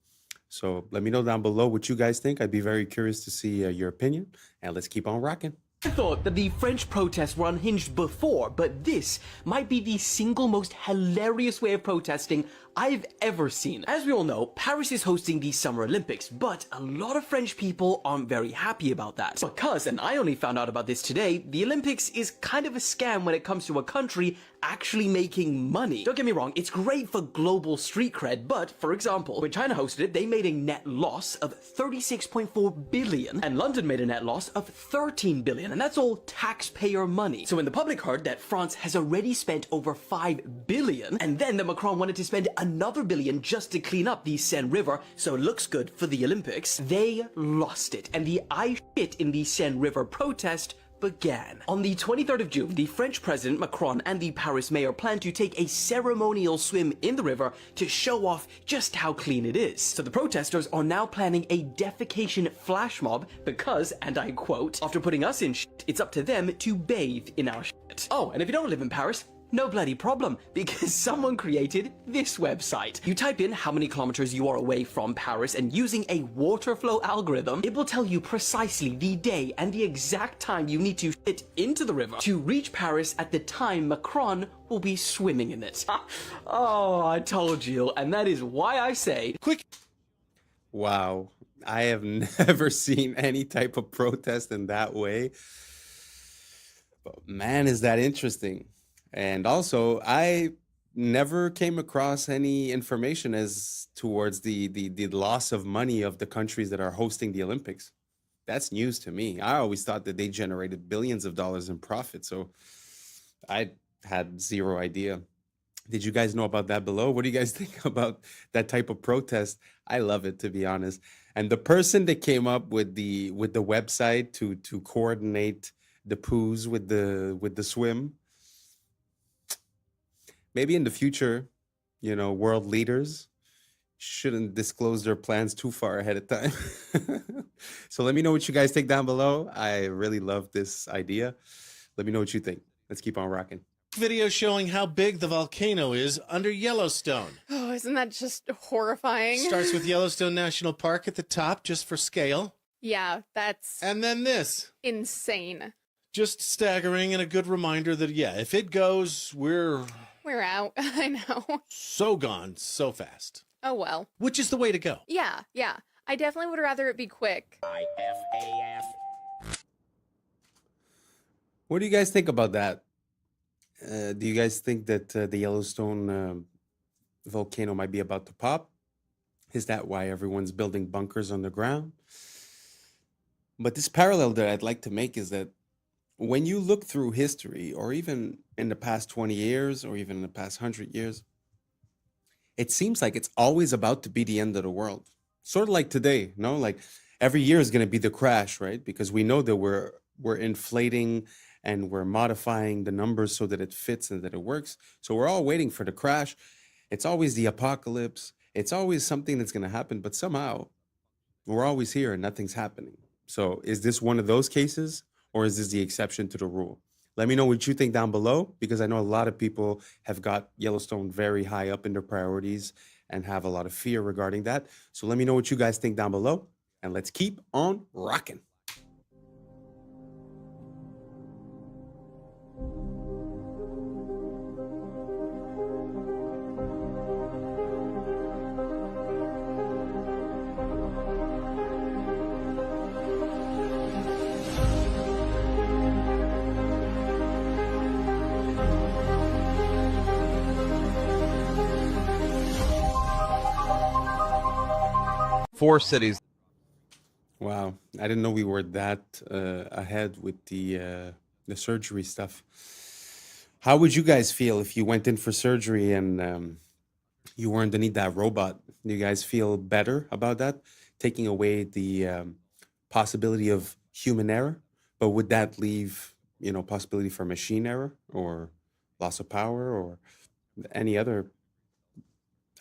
So let me know down below what you guys think. I'd be very curious to see your opinion, and let's keep on rocking. I thought that the French protests were unhinged before, but this might be the single most hilarious way of protesting I've ever seen. As we all know, Paris is hosting the Summer Olympics, but a lot of French people aren't very happy about that. Because, and I only found out about this today, the Olympics is kind of a scam when it comes to a country actually making money. Don't get me wrong, it's great for global street cred, but for example, when China hosted it, they made a net loss of 36.4 billion, and London made a net loss of 13 billion, and that's all taxpayer money. So when the public heard that France has already spent over 5 billion, and then that Macron wanted to spend another billion just to clean up the Seine River so it looks good for the Olympics, they lost it, and the I shit in the Seine River protest began. On the 23rd of June, the French President Macron and the Paris mayor plan to take a ceremonial swim in the river to show off just how clean it is. So the protesters are now planning a defecation flash mob because, and I quote, after putting us in shit, it's up to them to bathe in our shit. Oh, and if you don't live in Paris, no bloody problem, because someone created this website. You type in how many kilometers you are away from Paris, and using a water flow algorithm, it will tell you precisely the day and the exact time you need to shit into the river to reach Paris at the time Macron will be swimming in it. Oh, I told you, and that is why I say, quick. Wow, I have never seen any type of protest in that way. But man, is that interesting. And also, I never came across any information as towards the loss of money of the countries that are hosting the Olympics. That's news to me. I always thought that they generated billions of dollars in profit. So I had zero idea. Did you guys know about that below? What do you guys think about that type of protest? I love it, to be honest. And the person that came up with the website to coordinate the poos with the swim, maybe in the future, you know, world leaders shouldn't disclose their plans too far ahead of time. So let me know what you guys think down below. I really love this idea. Let me know what you think. Let's keep on rocking. Video showing how big the volcano is under Yellowstone. Oh, isn't that just horrifying? Starts with Yellowstone National Park at the top, just for scale. Yeah, that's... And then this. insane. Just staggering and a good reminder that, yeah, if it goes, we're out. I know. so gone so fast. Oh, well. Which is the way to go. Yeah. I definitely would rather it be quick. What do you guys think about that? Do you guys think that the Yellowstone volcano might be about to pop? Is that why everyone's building bunkers underground? But this parallel that I'd like to make is that when you look through history, or even in the past 20 years, or even in the past 100 years, it seems like it's always about to be the end of the world. Sort of like today, no? Like every year is going to be the crash, right? Because we know that we're inflating and we're modifying the numbers so that it fits and that it works. So we're all waiting for the crash. It's always the apocalypse. It's always something that's going to happen, but somehow we're always here and nothing's happening. So is this one of those cases, or is this the exception to the rule? Let me know what you think down below, because I know a lot of people have got Yellowstone very high up in their priorities and have a lot of fear regarding that. So let me know what you guys think down below, and let's keep on rocking. Four cities. Wow, I didn't know we were that ahead with the surgery stuff. How would you guys feel if you went in for surgery and you were underneath that robot? Do you guys feel better about that? Taking away the possibility of human error, but would that leave, possibility for machine error or loss of power or any other?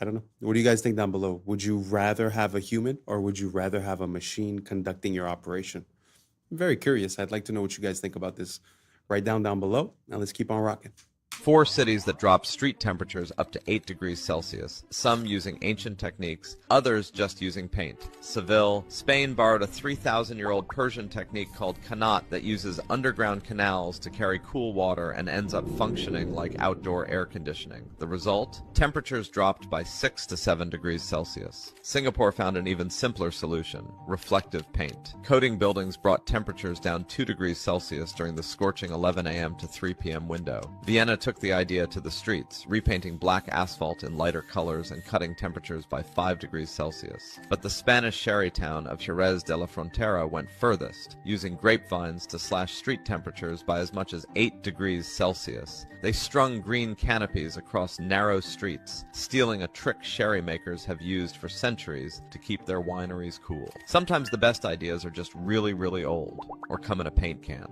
I don't know. What do you guys think down below? Would you rather have a human, or would you rather have a machine conducting your operation? I'm very curious. I'd like to know what you guys think about this. Write down below. Now let's keep on rocking. Four cities that drop street temperatures up to 8 degrees Celsius, some using ancient techniques, others just using paint. Seville, Spain borrowed a 3,000-year-old Persian technique called kanat that uses underground canals to carry cool water and ends up functioning like outdoor air conditioning. The result? Temperatures dropped by 6 to 7 degrees Celsius. Singapore found an even simpler solution, reflective paint. Coating buildings brought temperatures down 2 degrees Celsius during the scorching 11 a.m. to 3 p.m. window. Vienna took the idea to the streets, repainting black asphalt in lighter colors and cutting temperatures by 5 degrees Celsius. But the Spanish sherry town of Jerez de la Frontera went furthest, using grapevines to slash street temperatures by as much as 8 degrees Celsius. They strung green canopies across narrow streets, stealing a trick sherry makers have used for centuries to keep their wineries cool. Sometimes the best ideas are just really, really old, or come in a paint can.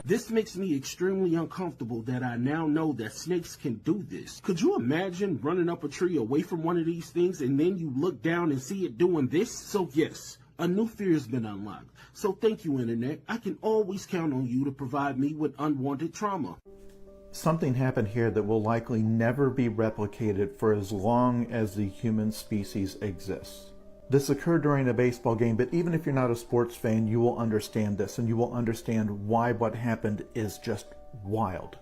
This makes me extremely uncomfortable that I now know that snakes can do this. Could you imagine running up a tree away from one of these things and then you look down and see it doing this? So yes, a new fear has been unlocked. So thank you, Internet. I can always count on you to provide me with unwanted trauma. Something happened here that will likely never be replicated for as long as the human species exists. This occurred during a baseball game, but even if you're not a sports fan, you will understand this, and you will understand why what happened is just wild.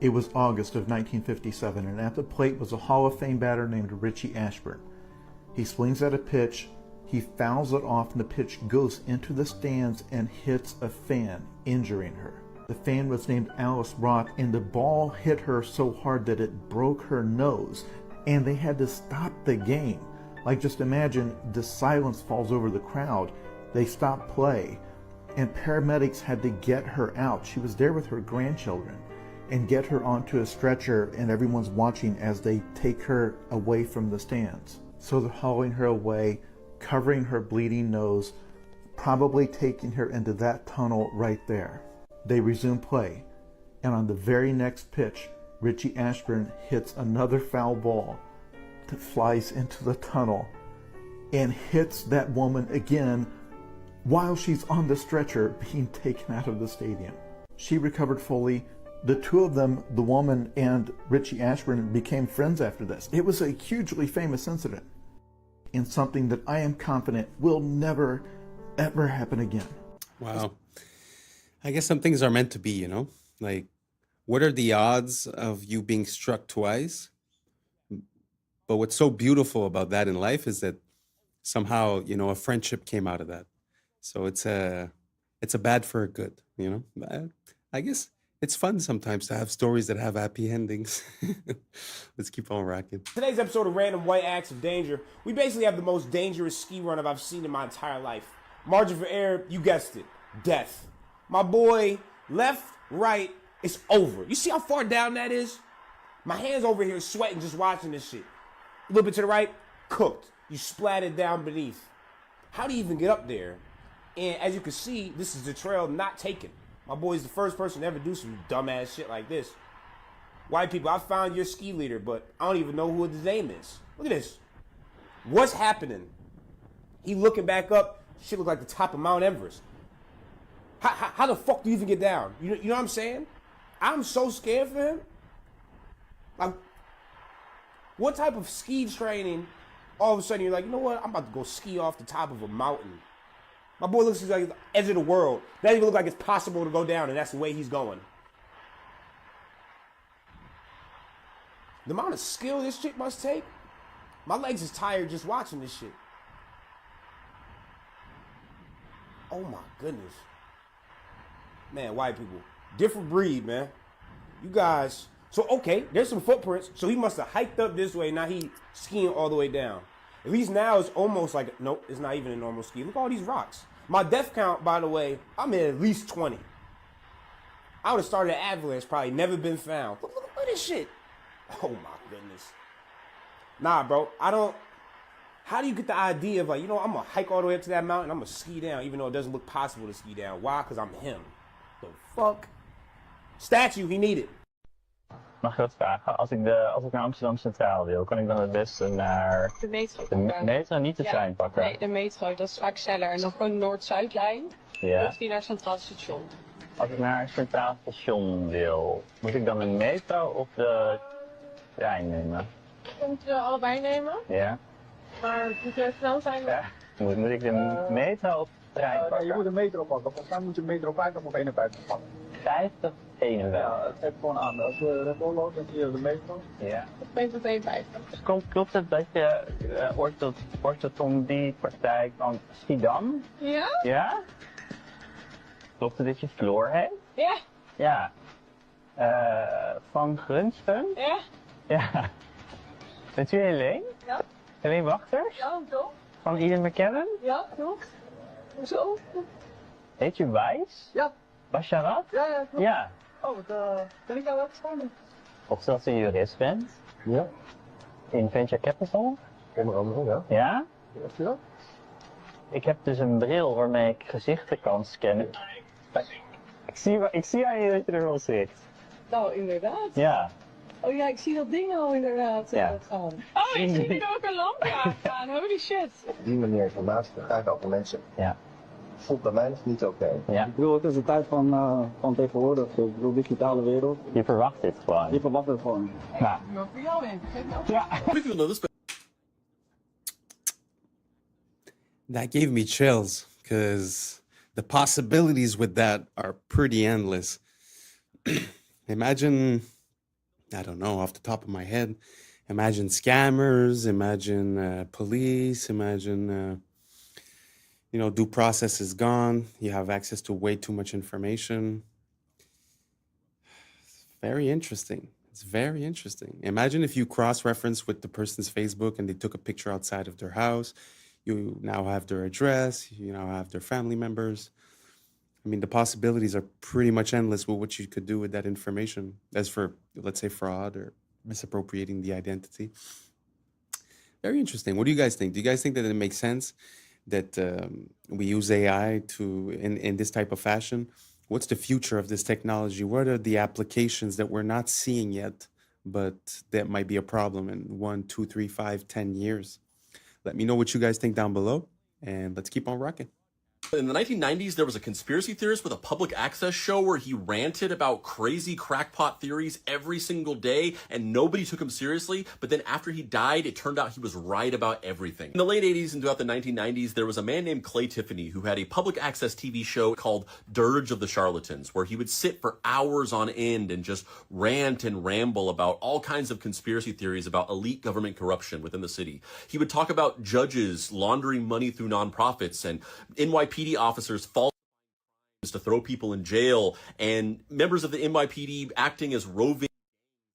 It was August of 1957, and at the plate was a Hall of Fame batter named Richie Ashburn. He swings at a pitch, he fouls it off, and the pitch goes into the stands and hits a fan, injuring her. The fan was named Alice Rock, and the ball hit her so hard that it broke her nose, and they had to stop the game. Like, just imagine the silence falls over the crowd. They stop play, and paramedics had to get her out. She was there with her grandchildren, and get her onto a stretcher, and everyone's watching as they take her away from the stands. So they're hauling her away, covering her bleeding nose, probably taking her into that tunnel right there. They resume play, and on the very next pitch, Richie Ashburn hits another foul ball that flies into the tunnel and hits that woman again while she's on the stretcher being taken out of the stadium. She recovered fully. The two of them, the woman and Richie Ashburn, became friends after this. It was a hugely famous incident and something that I am confident will never, ever happen again. Wow. I guess some things are meant to be, you know? Like, what are the odds of you being struck twice? But what's so beautiful about that in life is that somehow, you know, a friendship came out of that. So it's a bad for a good, you know? I guess it's fun sometimes to have stories that have happy endings. Let's keep on rocking. Today's episode of Random White Acts of Danger, we basically have the most dangerous ski run I've seen in my entire life. Margin for error, you guessed it, death. My boy, left, right, it's over. You see how far down that is? My hand's over here sweating just watching this shit. A little bit to the right, cooked. You splattered down beneath. How do you even get up there? And as you can see, this is the trail not taken. My boy's the first person to ever do some dumbass shit like this. White people, I found your ski leader, but I don't even know who his name is. Look at this. What's happening? He looking back up, shit look like the top of Mount Everest. How the fuck do you even get down? You know what I'm saying? I'm so scared for him. Like, what type of ski training, all of a sudden you're like, you know what, I'm about to go ski off the top of a mountain. My boy looks like the edge of the world. Doesn't even look like it's possible to go down, and that's the way he's going. The amount of skill this chick must take, my legs is tired just watching this shit. Oh my goodness. Man, white people, different breed, man. You guys, so okay, there's some footprints. So he must have hiked up this way. Now he skiing all the way down. At least now it's almost like, nope, it's not even a normal ski. Look at all these rocks. My death count, by the way, I'm at least 20. I would have started an avalanche, probably never been found. Look at this shit. Oh my goodness. Nah, bro, how do you get the idea of like, you know, I'm gonna hike all the way up to that mountain, I'm gonna ski down, even though it doesn't look possible to ski down. Why? Because I'm him. The fuck? Statue, he needed. Mag ik wat vragen? Als ik naar Amsterdam Centraal wil, kan ik dan het beste naar de metro de metro, niet de trein pakken? Nee, de metro, dat is vaak sneller. En dan gewoon de Noord-Zuidlijn. Ja. Of die naar Centraal Station. Als ik naar Centraal Station wil, moet ik dan de metro of de trein nemen? Je moet allebei nemen. Ja. Maar moet je snel zijn? Ja. Moet ik de metro of de trein pakken? Je moet de metro pakken. Volgens mij moet je metro 50 of 51 pakken. 50, 51. Ja, het geeft gewoon aan. Als je rechtdoor loopt, dan zie je de metro. Ja. Metro 52. Klopt het dat je orthodontiepraktijk van Schiedam? Ja? Ja? Klopt het dat je Floor heet? Ja. Ja. Van Grunsten? Ja. Ja. Bent u Helene? Ja. Helene Wachters? Ja, toch? Van Ian McKellen? Ja, klopt. Hoezo? Heet je Wijs? Ja. Basharat? Ja, klopt. Ja. Oh, wat ben ik nou wel gestaan? Of dat je jurist bent? Ja. In Venture Capital? Onder andere, ja. Ja? Ja. Ik heb dus een bril waarmee ik gezichten kan scannen. Ik zie aan je dat je er wel zit. Nou, inderdaad. Ja. Oh ja, ik zie dat ding al inderdaad Ja. gaan. Oh, ik zie er ook een lampje aangaan. Holy shit. Op die manier informatie te krijgen over mensen. Ja. Voelt bij mij niet oké. Ja. Ik bedoel, het is de tijd van tegenwoordig. Ik bedoel, digitale wereld. Je verwacht dit gewoon. Je verwacht het gewoon. Ja. Maar voor jou in. Ja. That gave me chills because the possibilities with that are pretty endless. Imagine, I don't know, off the top of my head, imagine scammers, imagine police, imagine, due process is gone. You have access to way too much information. Very interesting. It's very interesting. Imagine if you cross-reference with the person's Facebook and they took a picture outside of their house. You now have their address. You now have their family members. I mean, the possibilities are pretty much endless with what you could do with that information. As for, let's say, fraud or misappropriating the identity. Very interesting. What do you guys think? Do you guys think that it makes sense that we use AI in this type of fashion? What's the future of this technology? What are the applications that we're not seeing yet, but that might be a problem in 1, 2, 3, 5, 10 years? Let me know what you guys think down below, and let's keep on rocking. In the 1990s, there was a conspiracy theorist with a public access show where he ranted about crazy crackpot theories every single day, and nobody took him seriously. But then after he died, it turned out he was right about everything. In the late 80s and throughout the 1990s, there was a man named Clay Tiffany who had a public access TV show called Dirge of the Charlatans, where he would sit for hours on end and just rant and ramble about all kinds of conspiracy theories about elite government corruption within the city. He would talk about judges laundering money through nonprofits and NYPD officers falsifying to throw people in jail, and members of the NYPD acting as roving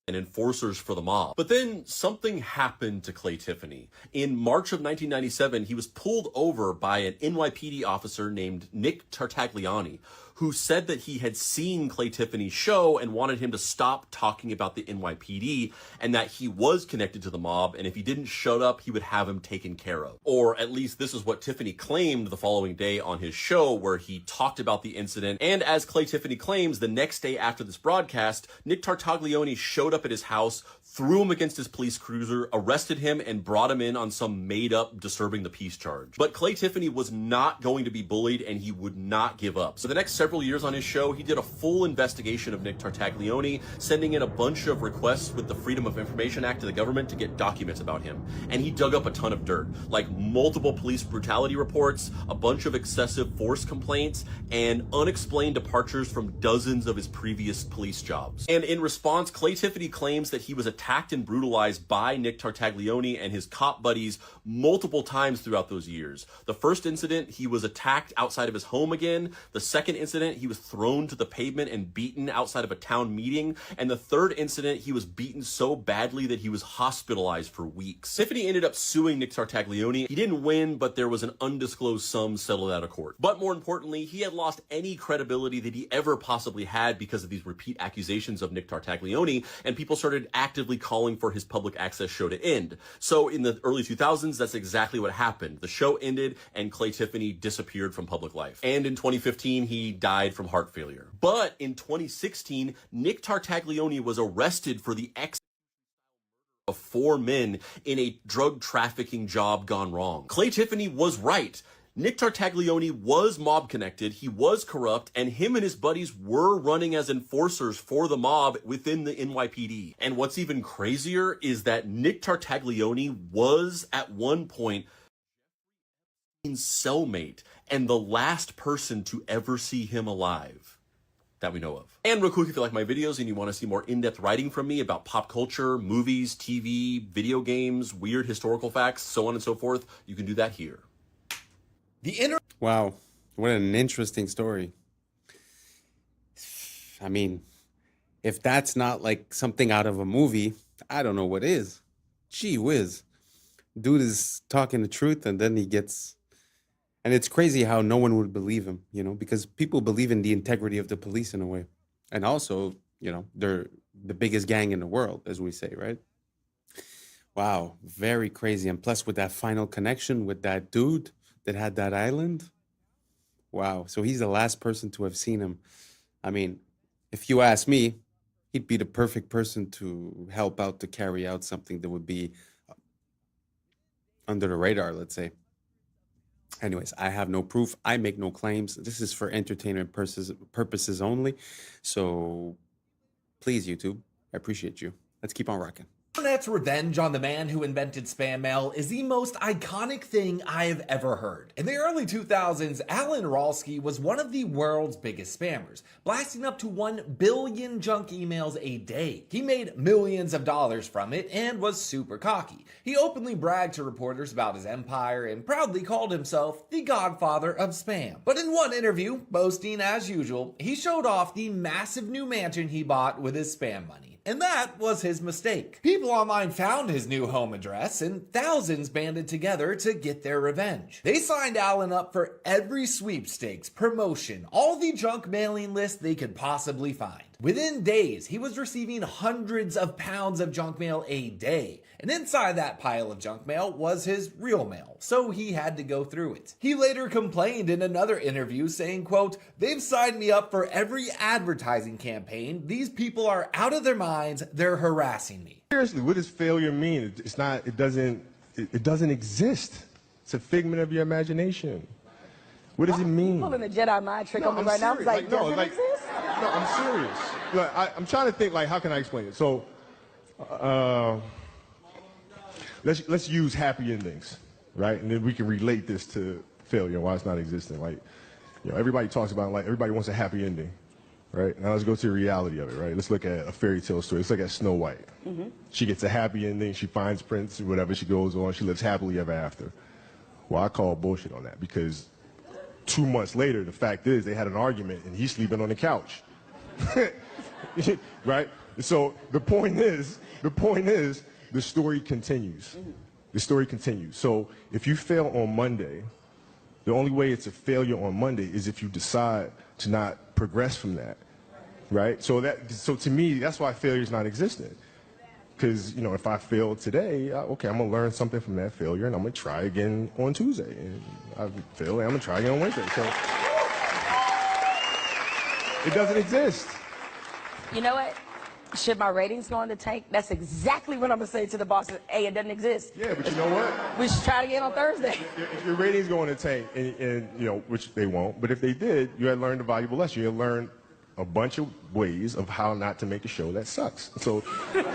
and enforcers for the mob. But then something happened to Clay Tiffany. In March of 1997, he was pulled over by an NYPD officer named Nick Tartaglione, who said that he had seen Clay Tiffany's show and wanted him to stop talking about the NYPD, and that he was connected to the mob, and if he didn't shut up, he would have him taken care of. Or at least this is what Tiffany claimed the following day on his show, where he talked about the incident. And as Clay Tiffany claims, the next day after this broadcast, Nick Tartaglione showed up at his house, threw him against his police cruiser, arrested him, and brought him in on some made-up disturbing the peace charge. But Clay Tiffany was not going to be bullied, and he would not give up. So the next several years on his show, he did a full investigation of Nick Tartaglione, sending in a bunch of requests with the Freedom of Information Act to the government to get documents about him. And he dug up a ton of dirt, like multiple police brutality reports, a bunch of excessive force complaints, and unexplained departures from dozens of his previous police jobs. And in response, Clay Tiffany claims that he was attacked and brutalized by Nick Tartaglione and his cop buddies multiple times throughout those years. The first incident, he was attacked outside of his home again. The second incident, he was thrown to the pavement and beaten outside of a town meeting. And the third incident, he was beaten so badly that he was hospitalized for weeks. Tiffany ended up suing Nick Tartaglione. He didn't win, but there was an undisclosed sum settled out of court. But more importantly, he had lost any credibility that he ever possibly had because of these repeat accusations of Nick Tartaglione, and people started actively calling for his public access show to end. So in the early 2000s, that's exactly what happened. The show ended and Clay Tiffany disappeared from public life. And in 2015, he died from heart failure. But in 2016, Nick Tartaglione was arrested for the of 4 men in a drug trafficking job gone wrong. Clay Tiffany was right. Nick Tartaglione was mob connected, he was corrupt, and him and his buddies were running as enforcers for the mob within the NYPD. And what's even crazier is that Nick Tartaglione was at one point cellmate and the last person to ever see him alive that we know of. And real quick, if you like my videos and you want to see more in-depth writing from me about pop culture, movies, TV, video games, weird historical facts, so on and so forth, you can do that here. Wow, what an interesting story. I mean, if that's not like something out of a movie, I don't know what is. Gee whiz. Dude is talking the truth, and then he gets... And it's crazy how no one would believe him, you know, because people believe in the integrity of the police in a way. And also, you know, they're the biggest gang in the world, as we say, right? Wow, very crazy. And plus with that final connection with that dude that had that island. Wow, so he's the last person to have seen him. I mean, if you ask me, he'd be the perfect person to help out to carry out something that would be under the radar, let's say. Anyways, I have no proof. I make no claims. This is for entertainment purposes only. So please, YouTube, I appreciate you. Let's keep on rocking. Internet's revenge on the man who invented spam mail is the most iconic thing I have ever heard. In the early 2000s, Alan Ralsky was one of the world's biggest spammers, blasting up to 1 billion junk emails a day. He made millions of dollars from it and was super cocky. He openly bragged to reporters about his empire and proudly called himself the godfather of spam. But in one interview, boasting as usual, he showed off the massive new mansion he bought with his spam money. And that was his mistake. People online found his new home address, and thousands banded together to get their revenge. They signed Alan up for every sweepstakes, promotion, all the junk mailing list they could possibly find. Within days, he was receiving hundreds of pounds of junk mail a day. And inside that pile of junk mail was his real mail, so he had to go through it. He later complained in another interview saying, quote, "They've signed me up for every advertising campaign. These people are out of their minds. They're harassing me." Seriously, what does failure mean? It doesn't exist. It's a figment of your imagination. What does it mean? Pulling a Jedi mind trick on me right now. I was like, does it exist? No, I'm serious. I'm trying to think, like, how can I explain it? So, let's use happy endings, right? And then we can relate this to failure, why it's not existing. Like, everybody talks about, like, everybody wants a happy ending, right? Now let's go to the reality of it, right? Let's look at a fairy tale story. Let's look at Snow White. She gets a happy ending. She finds Prince, whatever, she goes on. She lives happily ever after. Well, I call bullshit on that because 2 months later, the fact is they had an argument and he's sleeping on the couch. Right? So the point is, the story continues. The story continues. So if you fail on Monday, the only way it's a failure on Monday is if you decide to not progress from that. Right? So to me, that's why failure is not existent. Because, if I fail today, okay, I'm going to learn something from that failure, and I'm going to try again on Tuesday. And I fail, and I'm going to try again on Wednesday. So it doesn't exist. You know what? Should my ratings go in the tank? That's exactly what I'm going to say to the bosses. Hey, it doesn't exist. Yeah, but you know what? We should try it again on Thursday. If your ratings go in the tank, and which they won't, but if they did, you had learned a valuable lesson. You had learned a bunch of ways of how not to make a show that sucks. So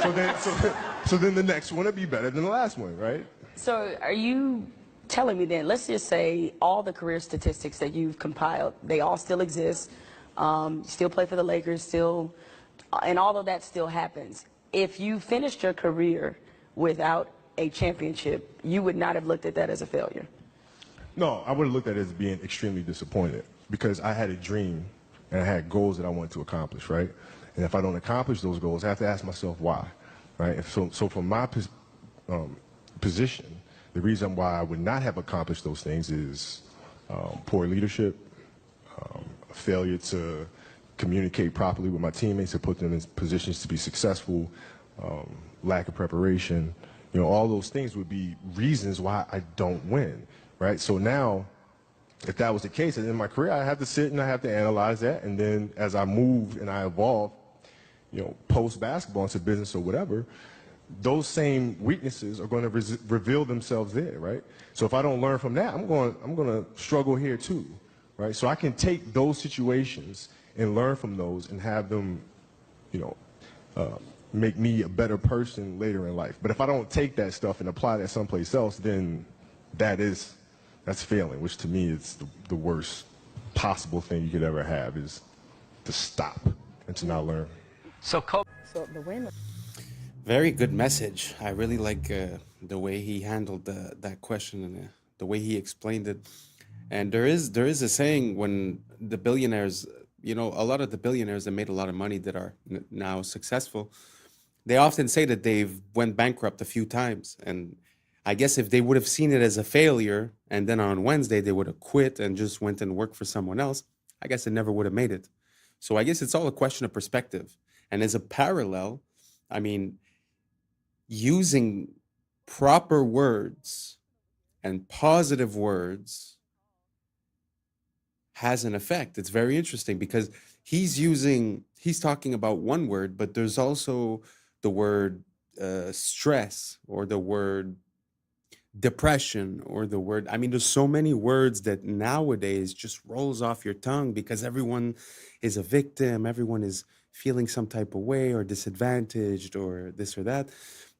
then the next one will be better than the last one, right? So are you telling me then, let's just say all the career statistics that you've compiled, they all still exist, still play for the Lakers, and all of that still happens. If you finished your career without a championship, you would not have looked at that as a failure? No, I would have looked at it as being extremely disappointed because I had a dream and I had goals that I wanted to accomplish, right? And if I don't accomplish those goals, I have to ask myself why, right? And so from my position, the reason why I would not have accomplished those things is poor leadership, a failure to communicate properly with my teammates to put them in positions to be successful, lack of preparation, all those things would be reasons why I don't win, right? So now, if that was the case, and in my career, I have to sit and I have to analyze that, and then as I move and I evolve, post basketball into business or whatever, those same weaknesses are going to reveal themselves there, right? So if I don't learn from that, I'm going to struggle here too, right? So I can take those situations and learn from those and have them, make me a better person later in life. But if I don't take that stuff and apply that someplace else, then that's failing, which to me is the worst possible thing you could ever have is to stop and to not learn. So the winner. Very good message. I really like the way he handled that question and the way he explained it. And there is a saying when the billionaires, a lot of the billionaires that made a lot of money that are now successful, they often say that they've went bankrupt a few times. And I guess if they would have seen it as a failure and then on Wednesday they would have quit and just went and worked for someone else, I guess it never would have made it. So I guess it's all a question of perspective. And as a parallel, I mean, using proper words and positive words has an effect. It's very interesting because he's talking about one word, but there's also the word stress or the word depression or the word, there's so many words that nowadays just rolls off your tongue because everyone is a victim, everyone is feeling some type of way or disadvantaged or this or that.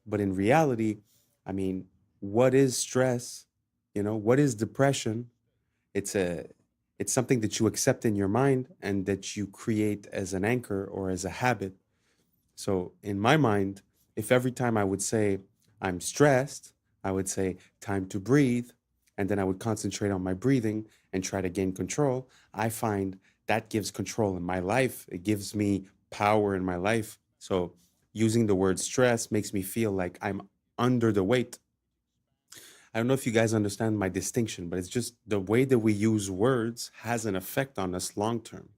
But in reality, what is stress? What is depression? It's something that you accept in your mind and that you create as an anchor or as a habit. So in my mind, if every time I would say I'm stressed, I would say time to breathe, and then I would concentrate on my breathing and try to gain control, I find that gives control in my life. It gives me power in my life. So using the word stress makes me feel like I'm under the weight. I don't know if you guys understand my distinction, but it's just the way that we use words has an effect on us long term.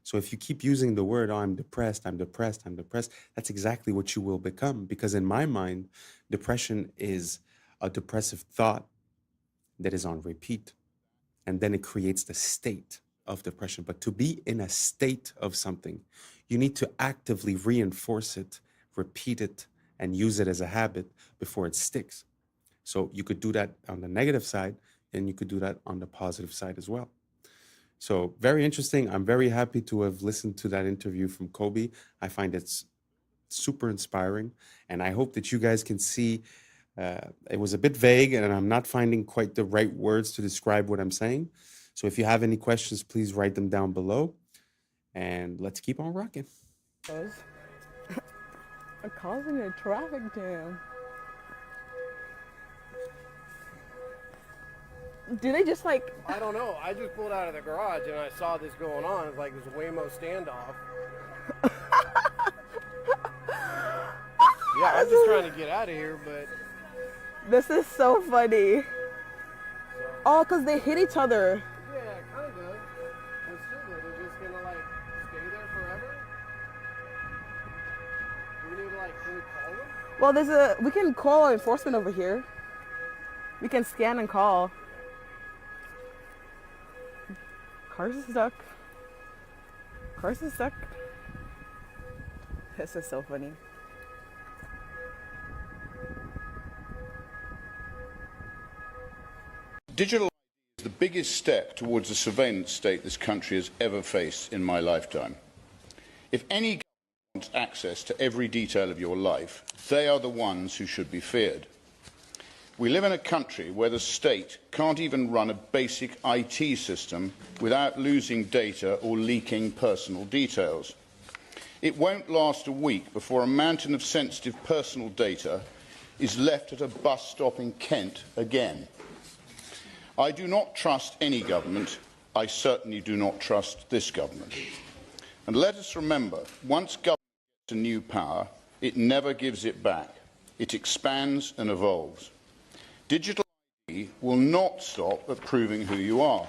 So if you keep using the word, oh, I'm depressed, I'm depressed, I'm depressed, that's exactly what you will become. Because in my mind, depression is a depressive thought that is on repeat. And then it creates the state of depression. But to be in a state of something, you need to actively reinforce it, repeat it, and use it as a habit before it sticks. So you could do that on the negative side, and you could do that on the positive side as well. So very interesting. I'm very happy to have listened to that interview from Kobe. I find it's super inspiring, and I hope that you guys can see it was a bit vague, and I'm not finding quite the right words to describe what I'm saying. So if you have any questions, please write them down below, and let's keep on rocking. Causing a traffic jam. Do they just like... I don't know. I just pulled out of the garage and I saw this going on. It's like this Waymo standoff. Yeah, I'm just trying to get out of here, but... This is so funny. Oh, because they hit each other. Yeah, kind of. But still, they're just gonna like stay there forever? Do we need to like, can we call them? Well, we can call enforcement over here. We can scan and call. Cars are stuck. Cars are stuck. This is so funny. Digital is the biggest step towards the surveillance state this country has ever faced in my lifetime. If any government wants access to every detail of your life, they are the ones who should be feared. We live in a country where the state can't even run a basic IT system without losing data or leaking personal details. It won't last a week before a mountain of sensitive personal data is left at a bus stop in Kent again. I do not trust any government. I certainly do not trust this government. And let us remember, once government gets a new power, it never gives it back. It expands and evolves. Digital ID will not stop at proving who you are.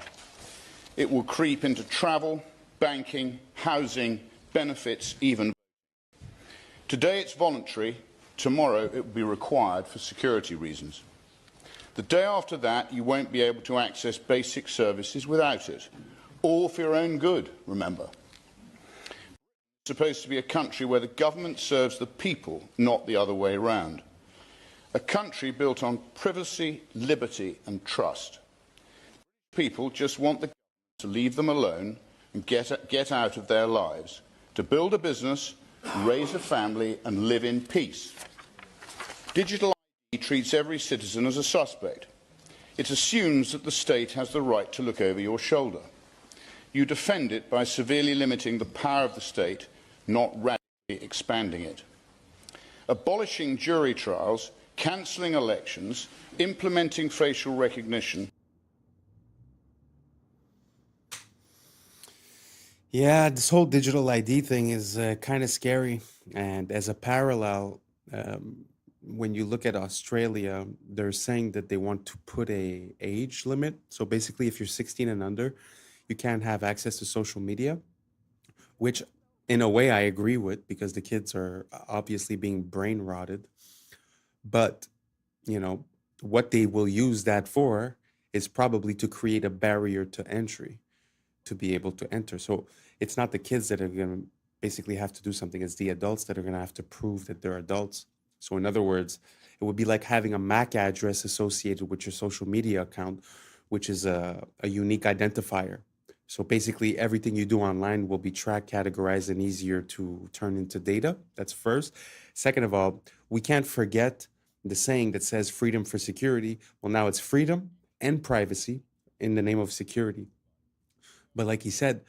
It will creep into travel, banking, housing, benefits, even voting. Today it's voluntary. Tomorrow it will be required for security reasons. The day after that, you won't be able to access basic services without it. All for your own good, remember. It's supposed to be a country where the government serves the people, not the other way around. A country built on privacy, liberty and trust. People just want the government to leave them alone and get out of their lives, to build a business, raise a family and live in peace. Digital ID treats every citizen as a suspect. It assumes that the state has the right to look over your shoulder. You defend it by severely limiting the power of the state, not radically expanding it. Abolishing jury trials, cancelling elections, implementing facial recognition. Yeah, this whole digital ID thing is kind of scary. And as a parallel, when you look at Australia, they're saying that they want to put a age limit. So basically, if you're 16 and under, you can't have access to social media, which in a way I agree with, because the kids are obviously being brain rotted. But, you know, what they will use that for is probably to create a barrier to entry, to be able to enter. So it's not the kids that are going to basically have to do something. It's the adults that are going to have to prove that they're adults. So in other words, it would be like having a MAC address associated with your social media account, which is a unique identifier. So basically everything you do online will be tracked, categorized, and easier to turn into data. That's first. Second of all, we can't forget the saying that says freedom for security. Well, now it's freedom and privacy in the name of security. But like he said,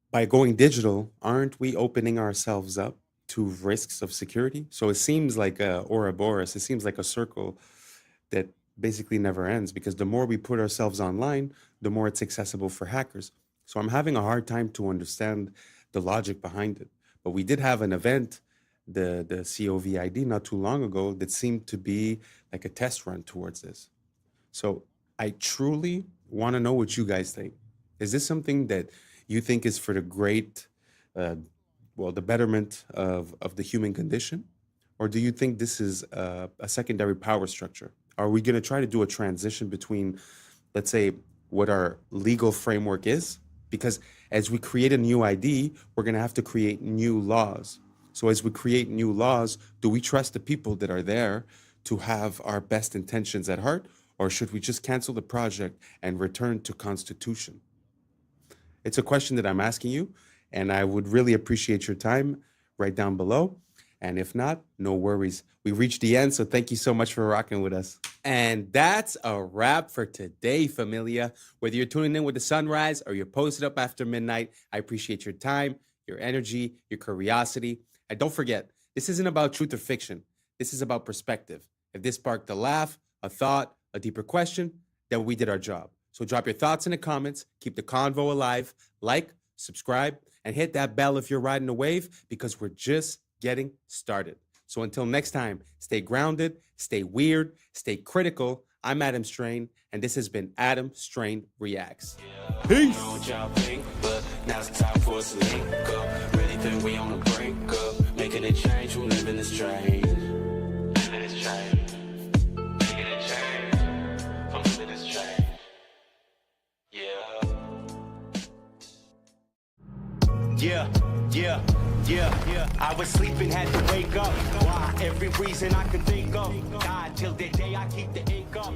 by going digital, aren't we opening ourselves up to risks of security? So it seems like a Ouroboros. It seems like a circle that basically never ends, because the more we put ourselves online, the more it's accessible for hackers. So I'm having a hard time to understand the logic behind it. But we did have an event, the COVID, not too long ago, that seemed to be like a test run towards this. So I truly want to know what you guys think. Is this something that you think is for the great, the betterment of the human condition? Or do you think this is a secondary power structure? Are we going to try to do a transition between, let's say, what our legal framework is? Because as we create a new ID, we're going to have to create new laws. So as we create new laws, do we trust the people that are there to have our best intentions at heart? Or should we just cancel the project and return to Constitution? It's a question that I'm asking you, and I would really appreciate your time right down below. And if not, no worries. We reached the end, so thank you so much for rocking with us. And that's a wrap for today, familia. Whether you're tuning in with the sunrise or you're posted up after midnight, I appreciate your time, your energy, your curiosity. And don't forget, this isn't about truth or fiction. This is about perspective. If this sparked a laugh, a thought, a deeper question, then we did our job. So drop your thoughts in the comments, keep the convo alive, like, subscribe, and hit that bell if you're riding a wave, because we're just getting started. So until next time, stay grounded, stay weird, stay critical. I'm Adam Strain, and this has been Adam Strain Reacts. Peace. I don't know what y'all think, but now's the time for us to link up. Really think we on the brink up, making a change, we're living this change. Living this change. Making a change. I'm living this change. Yeah. I was sleeping, had to wake up. Why? Every reason I could think of. God, till the day I keep the ink up.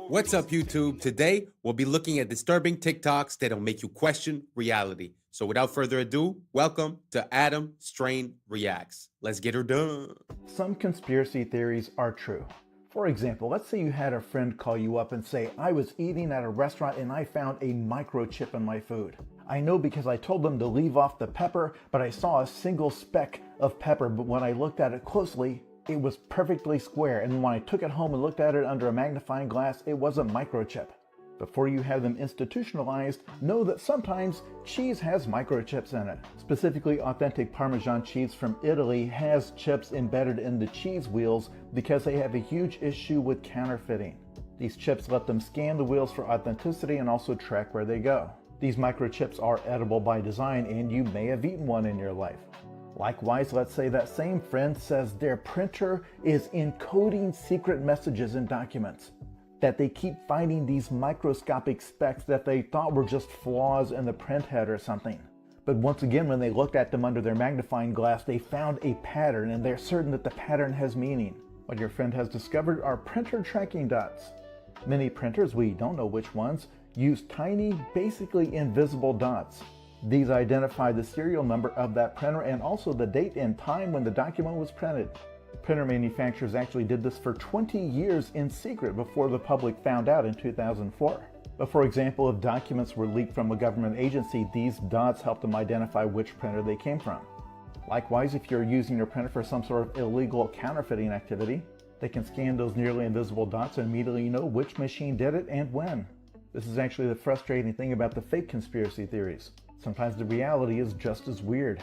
What's up, YouTube? Today, we'll be looking at disturbing TikToks that'll make you question reality. So without further ado, welcome to Adam Strain Reacts. Let's get her done. Some conspiracy theories are true. For example, let's say you had a friend call you up and say, I was eating at a restaurant and I found a microchip in my food. I know because I told them to leave off the pepper, but I saw a single speck of pepper, but when I looked at it closely, it was perfectly square, and when I took it home and looked at it under a magnifying glass, it was a microchip. Before you have them institutionalized, know that sometimes cheese has microchips in it. Specifically, authentic Parmesan cheese from Italy has chips embedded in the cheese wheels because they have a huge issue with counterfeiting. These chips let them scan the wheels for authenticity and also track where they go. These microchips are edible by design, and you may have eaten one in your life. Likewise, let's say that same friend says their printer is encoding secret messages in documents, that they keep finding these microscopic specks that they thought were just flaws in the print head or something. But once again, when they looked at them under their magnifying glass, they found a pattern, and they're certain that the pattern has meaning. What your friend has discovered are printer tracking dots. Many printers, we don't know which ones, use tiny, basically invisible dots. These identify the serial number of that printer and also the date and time when the document was printed. Printer manufacturers actually did this for 20 years in secret before the public found out in 2004. But for example, if documents were leaked from a government agency, these dots help them identify which printer they came from. Likewise, if you're using your printer for some sort of illegal counterfeiting activity, they can scan those nearly invisible dots and immediately know which machine did it and when. This is actually the frustrating thing about the fake conspiracy theories. Sometimes the reality is just as weird.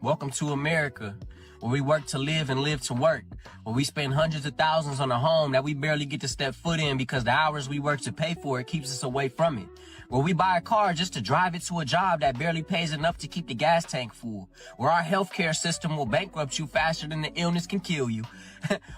Welcome to America, where we work to live and live to work, where we spend hundreds of thousands on a home that we barely get to step foot in because the hours we work to pay for it keeps us away from it, where we buy a car just to drive it to a job that barely pays enough to keep the gas tank full, where our healthcare system will bankrupt you faster than the illness can kill you,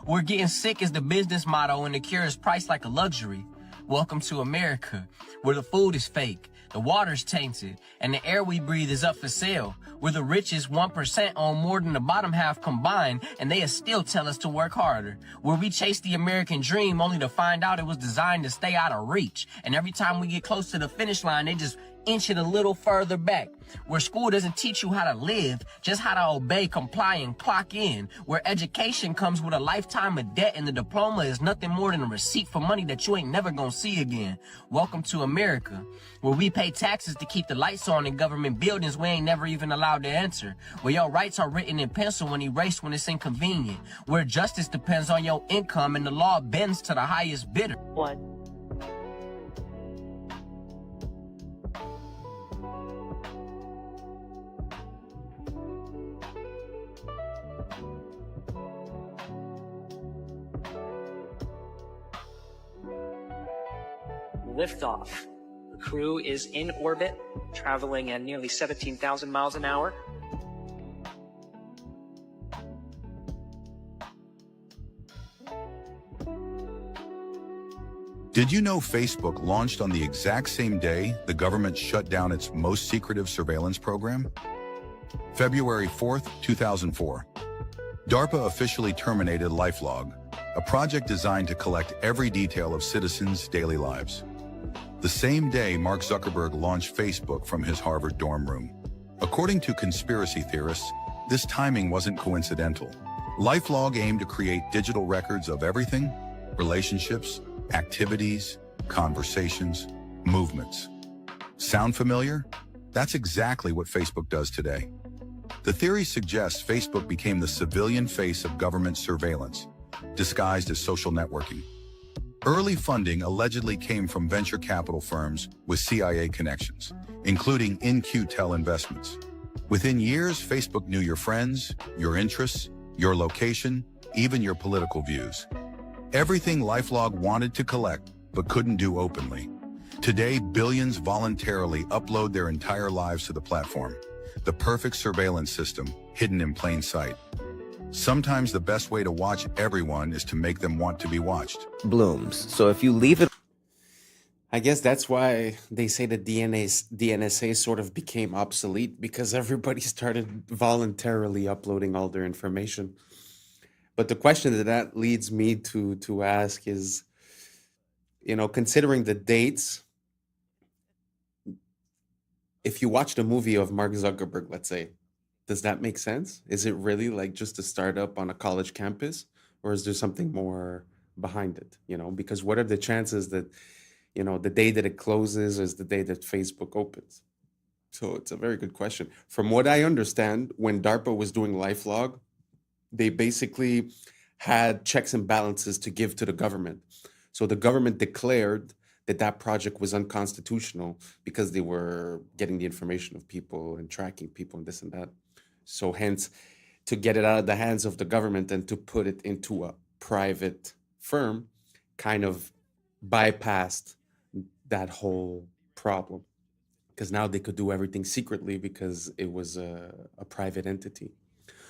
where getting sick is the business motto and the cure is priced like a luxury. Welcome to America, where the food is fake, the water's tainted, and the air we breathe is up for sale, where the richest 1% own more than the bottom half combined, and they still tell us to work harder, where we chase the American dream only to find out it was designed to stay out of reach, and every time we get close to the finish line, they just inch it a little further back, where school doesn't teach you how to live, just how to obey, comply, and clock in, where education comes with a lifetime of debt and the diploma is nothing more than a receipt for money that you ain't never gonna see again. Welcome to America, where we pay taxes to keep the lights on in government buildings we ain't never even allowed to enter, where your rights are written in pencil and erased when it's inconvenient, where justice depends on your income and the law bends to the highest bidder. What? Liftoff. The crew is in orbit, traveling at nearly 17,000 miles an hour. Did you know Facebook launched on the exact same day the government shut down its most secretive surveillance program? February 4th, 2004. DARPA officially terminated LifeLog, a project designed to collect every detail of citizens' daily lives. The same day, Mark Zuckerberg launched Facebook from his Harvard dorm room. According to conspiracy theorists, this timing wasn't coincidental. LifeLog aimed to create digital records of everything: relationships, activities, conversations, movements. Sound familiar? That's exactly what Facebook does today. The theory suggests Facebook became the civilian face of government surveillance, disguised as social networking. Early funding allegedly came from venture capital firms with CIA connections, including In-Q-Tel Investments. Within years, Facebook knew your friends, your interests, your location, even your political views. Everything LifeLog wanted to collect, but couldn't do openly. Today, billions voluntarily upload their entire lives to the platform. The perfect surveillance system, hidden in plain sight. Sometimes the best way to watch everyone is to make them want to be watched. Blooms. So if you leave it... I guess that's why they say that the NSA sort of became obsolete, because everybody started voluntarily uploading all their information. But the question that leads me to ask is, considering the dates, if you watched a movie of Mark Zuckerberg, let's say, does that make sense? Is it really like just a startup on a college campus, or is there something more behind it? Because what are the chances that, the day that it closes is the day that Facebook opens? So it's a very good question. From what I understand, when DARPA was doing LifeLog, they basically had checks and balances to give to the government. So the government declared that project was unconstitutional because they were getting the information of people and tracking people and this and that. So hence, to get it out of the hands of the government and to put it into a private firm kind of bypassed that whole problem, because now they could do everything secretly because it was a private entity.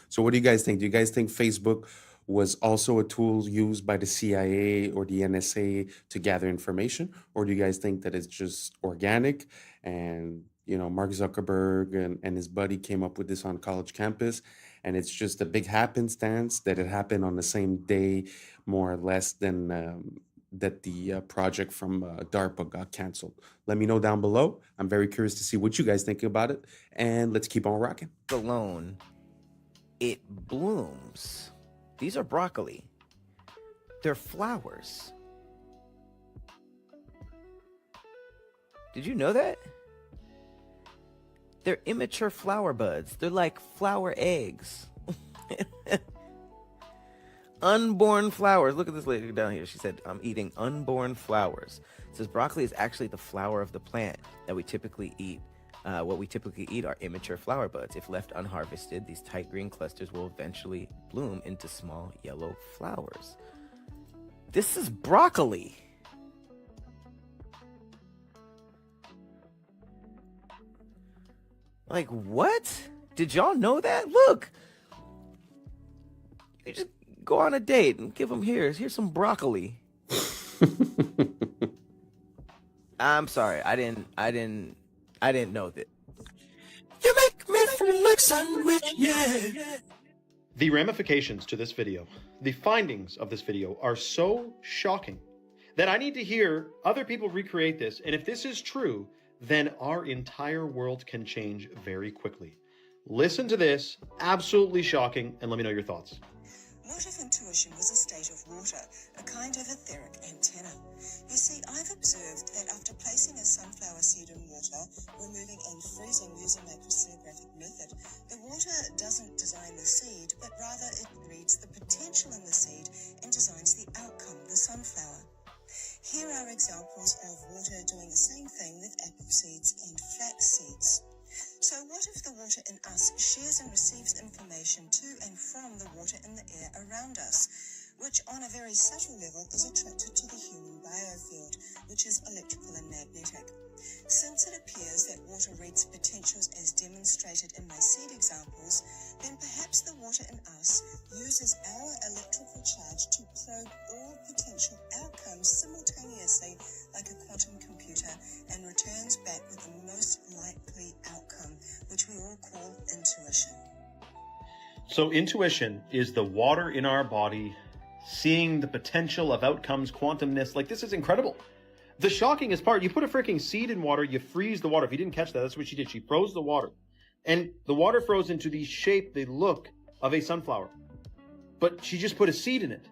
So what do you guys think? Do you guys think Facebook was also a tool used by the CIA or the NSA to gather information? Or do you guys think that it's just organic and, Mark Zuckerberg and his buddy came up with this on college campus, and it's just a big happenstance that it happened on the same day, more or less, than that the project from DARPA got canceled? Let me know down below. I'm very curious to see what you guys think about it, and let's keep on rocking. Alone, it blooms. These are broccoli. They're flowers. Did you know that? They're immature flower buds. They're like flower eggs. Unborn flowers. Look at this lady down here. She said, I'm eating unborn flowers. It says broccoli is actually the flower of the plant that we typically eat. What we typically eat are immature flower buds. If left unharvested, these tight green clusters will eventually bloom into small yellow flowers. This is broccoli. Like, what? Did y'all know that? Look. You just go on a date and give them here's some broccoli. I'm sorry. I didn't know that. You make me feel like sandwich, yeah. The ramifications to this video, the findings of this video are so shocking that I need to hear other people recreate this. And if this is true, then our entire world can change very quickly. Listen to this, absolutely shocking, and let me know your thoughts. What if intuition was a state of water, a kind of etheric antenna? You see, I've observed that after placing a sunflower seed in water, removing and freezing using a crystallographic method, the water doesn't design the seed, but rather it reads the potential in the seed and designs the outcome, the sunflower. Here are examples of water doing the same thing with apple seeds and flax seeds. So what if the water in us shares and receives information to and from the water in the air around us? which on a very subtle level is attracted to the human biofield, which is electrical and magnetic. Since it appears that water reads potentials as demonstrated in my seed examples, then perhaps the water in us uses our electrical charge to probe all potential outcomes simultaneously like a quantum computer and returns back with the most likely outcome, which we all call intuition. So intuition is the water in our body seeing the potential of outcomes, quantumness. Like, this is incredible. The shockingest part, you put a freaking seed in water, you freeze the water. If you didn't catch that, that's what she did. She froze the water. And the water froze into the shape, the look of a sunflower. But she just put a seed in it.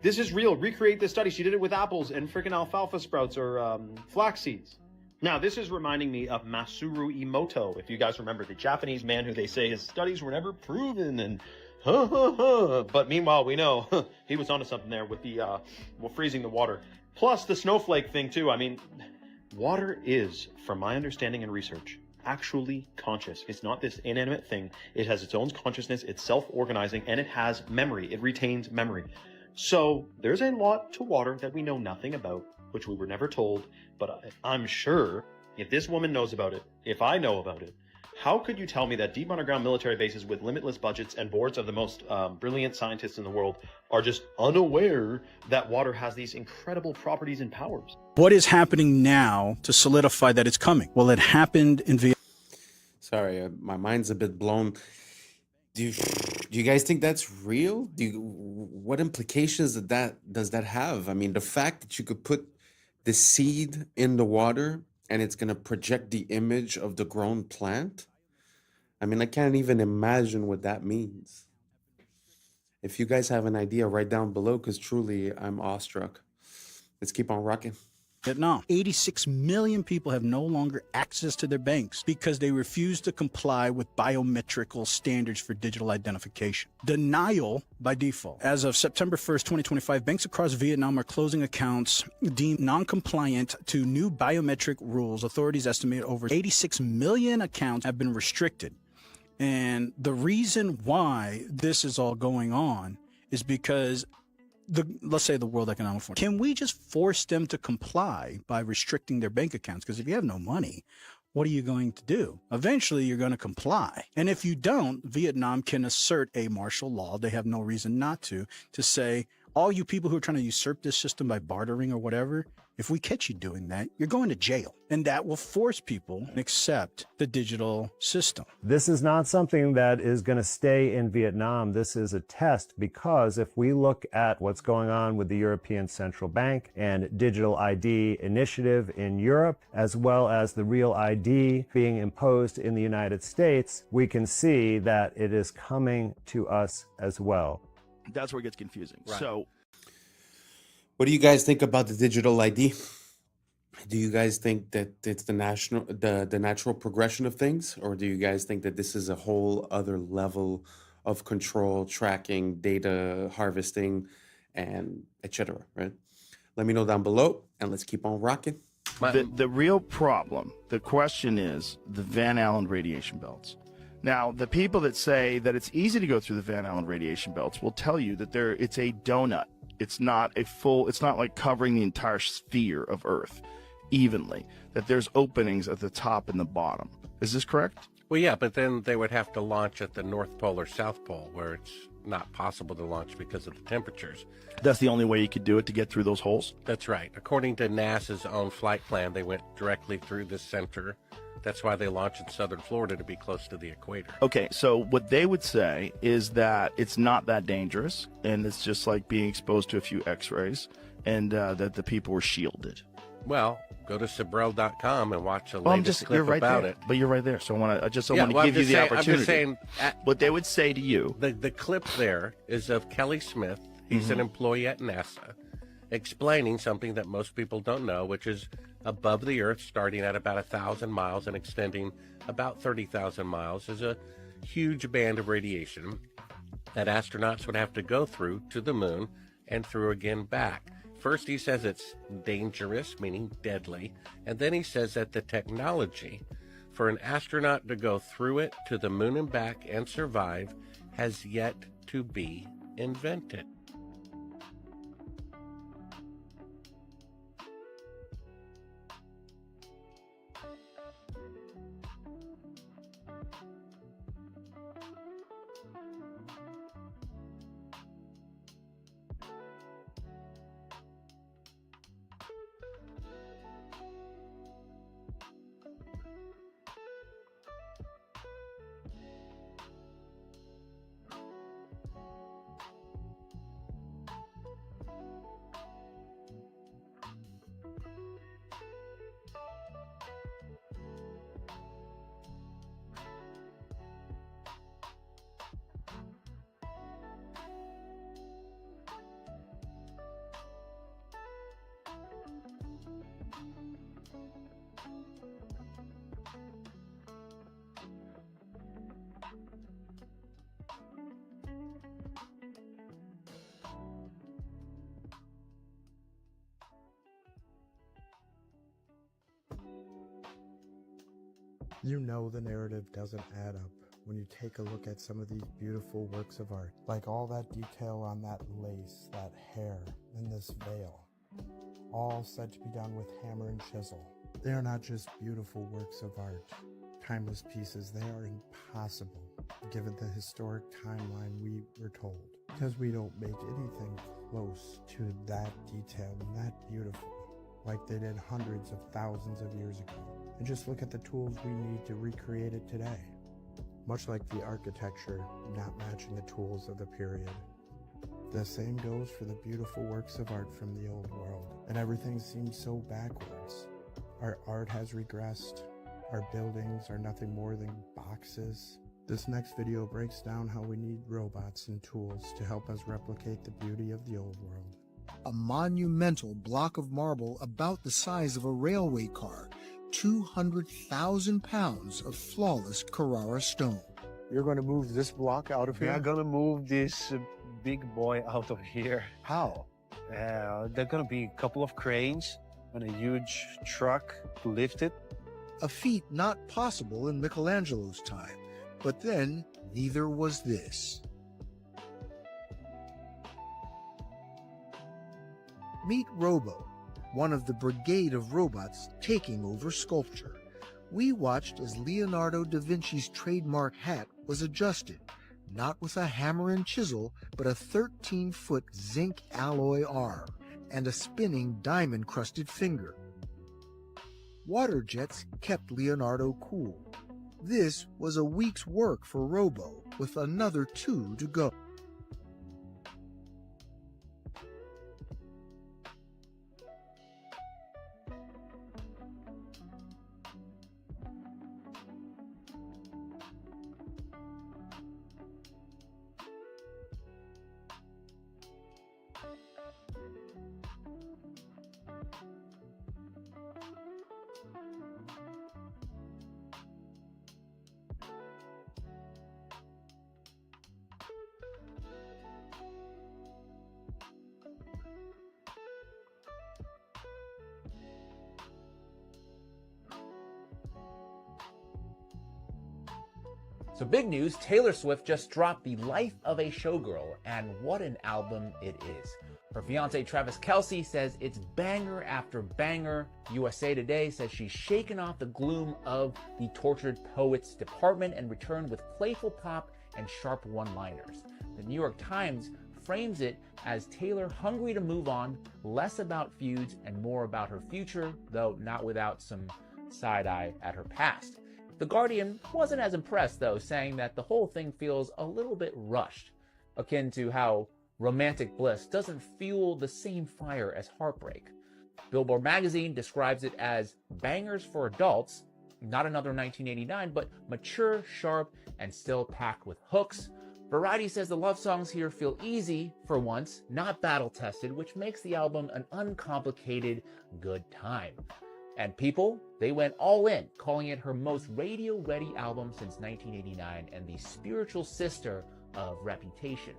This is real. Recreate this study. She did it with apples and freaking alfalfa sprouts or flax seeds. Now, this is reminding me of Masaru Emoto, if you guys remember, the Japanese man who they say his studies were never proven and but meanwhile, we know he was onto something there with the freezing the water. Plus the snowflake thing too. I mean, water is, from my understanding and research, actually conscious. It's not this inanimate thing. It has its own consciousness. It's self-organizing and it has memory. It retains memory. So there's a lot to water that we know nothing about, which we were never told. But I'm sure if this woman knows about it, if I know about it, how could you tell me that deep underground military bases with limitless budgets and boards of the most brilliant scientists in the world are just unaware that water has these incredible properties and powers? What is happening now to solidify that it's coming? Well, it happened in Vietnam. Sorry, my mind's a bit blown. Do you guys think that's real? What implications does that have? I mean, the fact that you could put the seed in the water and it's going to project the image of the grown plant. I mean, I can't even imagine what that means. If you guys have an idea, write down below, because truly, I'm awestruck. Let's keep on rocking. Vietnam. 86 million people have no longer access to their banks because they refuse to comply with biometrical standards for digital identification. Denial by default. As of September 1st, 2025, banks across Vietnam are closing accounts deemed non-compliant to new biometric rules. Authorities estimate over 86 million accounts have been restricted. And the reason why this is all going on is because let's say the World Economic Forum, can we just force them to comply by restricting their bank accounts? Because if you have no money, what are you going to do? Eventually, you're going to comply. And if you don't, Vietnam can assert a martial law. They have no reason not to say, all you people who are trying to usurp this system by bartering or whatever, if we catch you doing that, you're going to jail. And that will force people to accept the digital system. This is not something that is going to stay in Vietnam. This is a test, because if we look at what's going on with the European Central Bank and digital ID initiative in Europe, as well as the real ID being imposed in the United States, we can see that it is coming to us as well. That's where it gets confusing. Right. So, what do you guys think about the digital ID? Do you guys think that it's the natural progression of things, or do you guys think that this is a whole other level of control, tracking, data harvesting, and etc.? Right? Let me know down below, and let's keep on rocking. the real problem, the question is the Van Allen radiation belts. Now, the people that say that it's easy to go through the Van Allen radiation belts will tell you that it's a donut. It's not like covering the entire sphere of Earth evenly, that there's openings at the top and the bottom. Is this correct? Well, yeah, but then they would have to launch at the North Pole or South Pole, where it's not possible to launch because of the temperatures. That's the only way you could do it, to get through those holes? That's right. According to NASA's own flight plan, they went directly through the center. That's why they launched in southern Florida, to be close to the equator. Okay, so what they would say is that it's not that dangerous, and it's just like being exposed to a few x-rays, and that the people were shielded. Well, go to Sabrel.com and watch a latest clip right about there. it. But you're right there, so I want to give you the saying, opportunity. I'm just saying, what they would say to you. The clip there is of Kelly Smith. He's an employee at NASA, explaining something that most people don't know, which is above the Earth, starting at about 1,000 miles and extending about 30,000 miles, is a huge band of radiation that astronauts would have to go through to the moon and through again back. First, he says it's dangerous, meaning deadly, and then he says that the technology for an astronaut to go through it to the moon and back and survive has yet to be invented. You know the narrative doesn't add up when you take a look at some of these beautiful works of art, like all that detail on that lace, that hair, and this veil, all said to be done with hammer and chisel. They are not just beautiful works of art, timeless pieces, they are impossible given the historic timeline we were told, because we don't make anything close to that detailed and that beautiful like they did hundreds of thousands of years ago. And just look at the tools we need to recreate it today. Much like the architecture not matching the tools of the period. The same goes for the beautiful works of art from the old world, and everything seems so backwards. Our art has regressed. Our buildings are nothing more than boxes. This next video breaks down how we need robots and tools to help us replicate the beauty of the old world. A monumental block of marble about the size of a railway car, 200,000 pounds of flawless Carrara stone. You're going to move this block out of here? We are going to move this big boy out of here. How? There are going to be a couple of cranes and a huge truck to lift it. A feat not possible in Michelangelo's time, but then neither was this. Meet Robo, one of the brigade of robots taking over sculpture. We watched as Leonardo da Vinci's trademark hat was adjusted, not with a hammer and chisel, but a 13-foot zinc alloy arm and a spinning diamond-crusted finger. Water jets kept Leonardo cool. This was a week's work for Robo, with another 2 to go. So big news, Taylor Swift just dropped The Life of a Showgirl, and what an album it is. Her fiance Travis Kelce says it's banger after banger. USA Today says she's shaken off the gloom of the tortured poets department and returned with playful pop and sharp one-liners. The New York Times frames it as Taylor hungry to move on, less about feuds and more about her future, though not without some side-eye at her past. The Guardian wasn't as impressed, though, saying that the whole thing feels a little bit rushed, akin to how romantic bliss doesn't fuel the same fire as heartbreak. Billboard magazine describes it as bangers for adults, not another 1989, but mature, sharp, and still packed with hooks. Variety says the love songs here feel easy for once, not battle-tested, which makes the album an uncomplicated good time. And People, they went all in, calling it her most radio-ready album since 1989 and the spiritual sister of Reputation.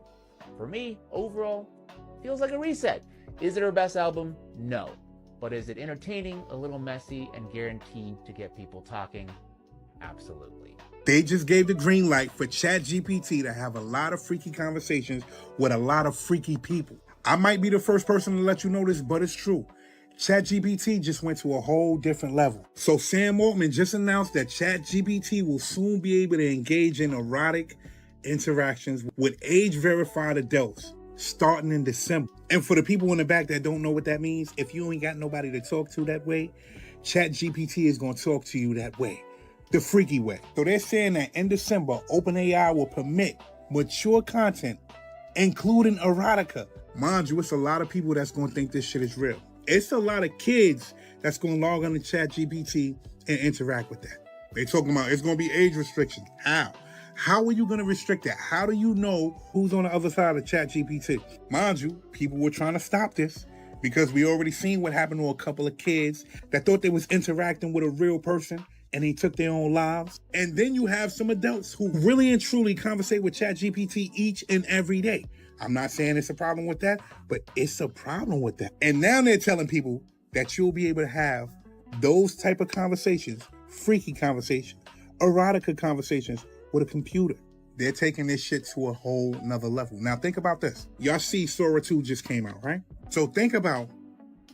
For me, overall, feels like a reset. Is it her best album? No. But is it entertaining, a little messy, and guaranteed to get people talking? Absolutely. They just gave the green light for ChatGPT to have a lot of freaky conversations with a lot of freaky people. I might be the first person to let you know this, but it's true. ChatGPT just went to a whole different level. So Sam Altman just announced that ChatGPT will soon be able to engage in erotic interactions with age-verified adults starting in December. And for the people in the back that don't know what that means, if you ain't got nobody to talk to that way, ChatGPT is going to talk to you that way, the freaky way. So they're saying that in December, OpenAI will permit mature content, including erotica. Mind you, it's a lot of people that's going to think this shit is real. It's a lot of kids that's going to log on to ChatGPT and interact with that. They're talking about it's going to be age restrictions. How? How are you going to restrict that? How do you know who's on the other side of ChatGPT? Mind you, people were trying to stop this because we already seen what happened to a couple of kids that thought they was interacting with a real person and they took their own lives. And then you have some adults who really and truly conversate with ChatGPT each and every day. I'm not saying it's a problem with that, but it's a problem with that. And now they're telling people that you'll be able to have those type of conversations, freaky conversations, erotica conversations with a computer. They're taking this shit to a whole nother level. Now think about this. Y'all see Sora 2 just came out, right? So think about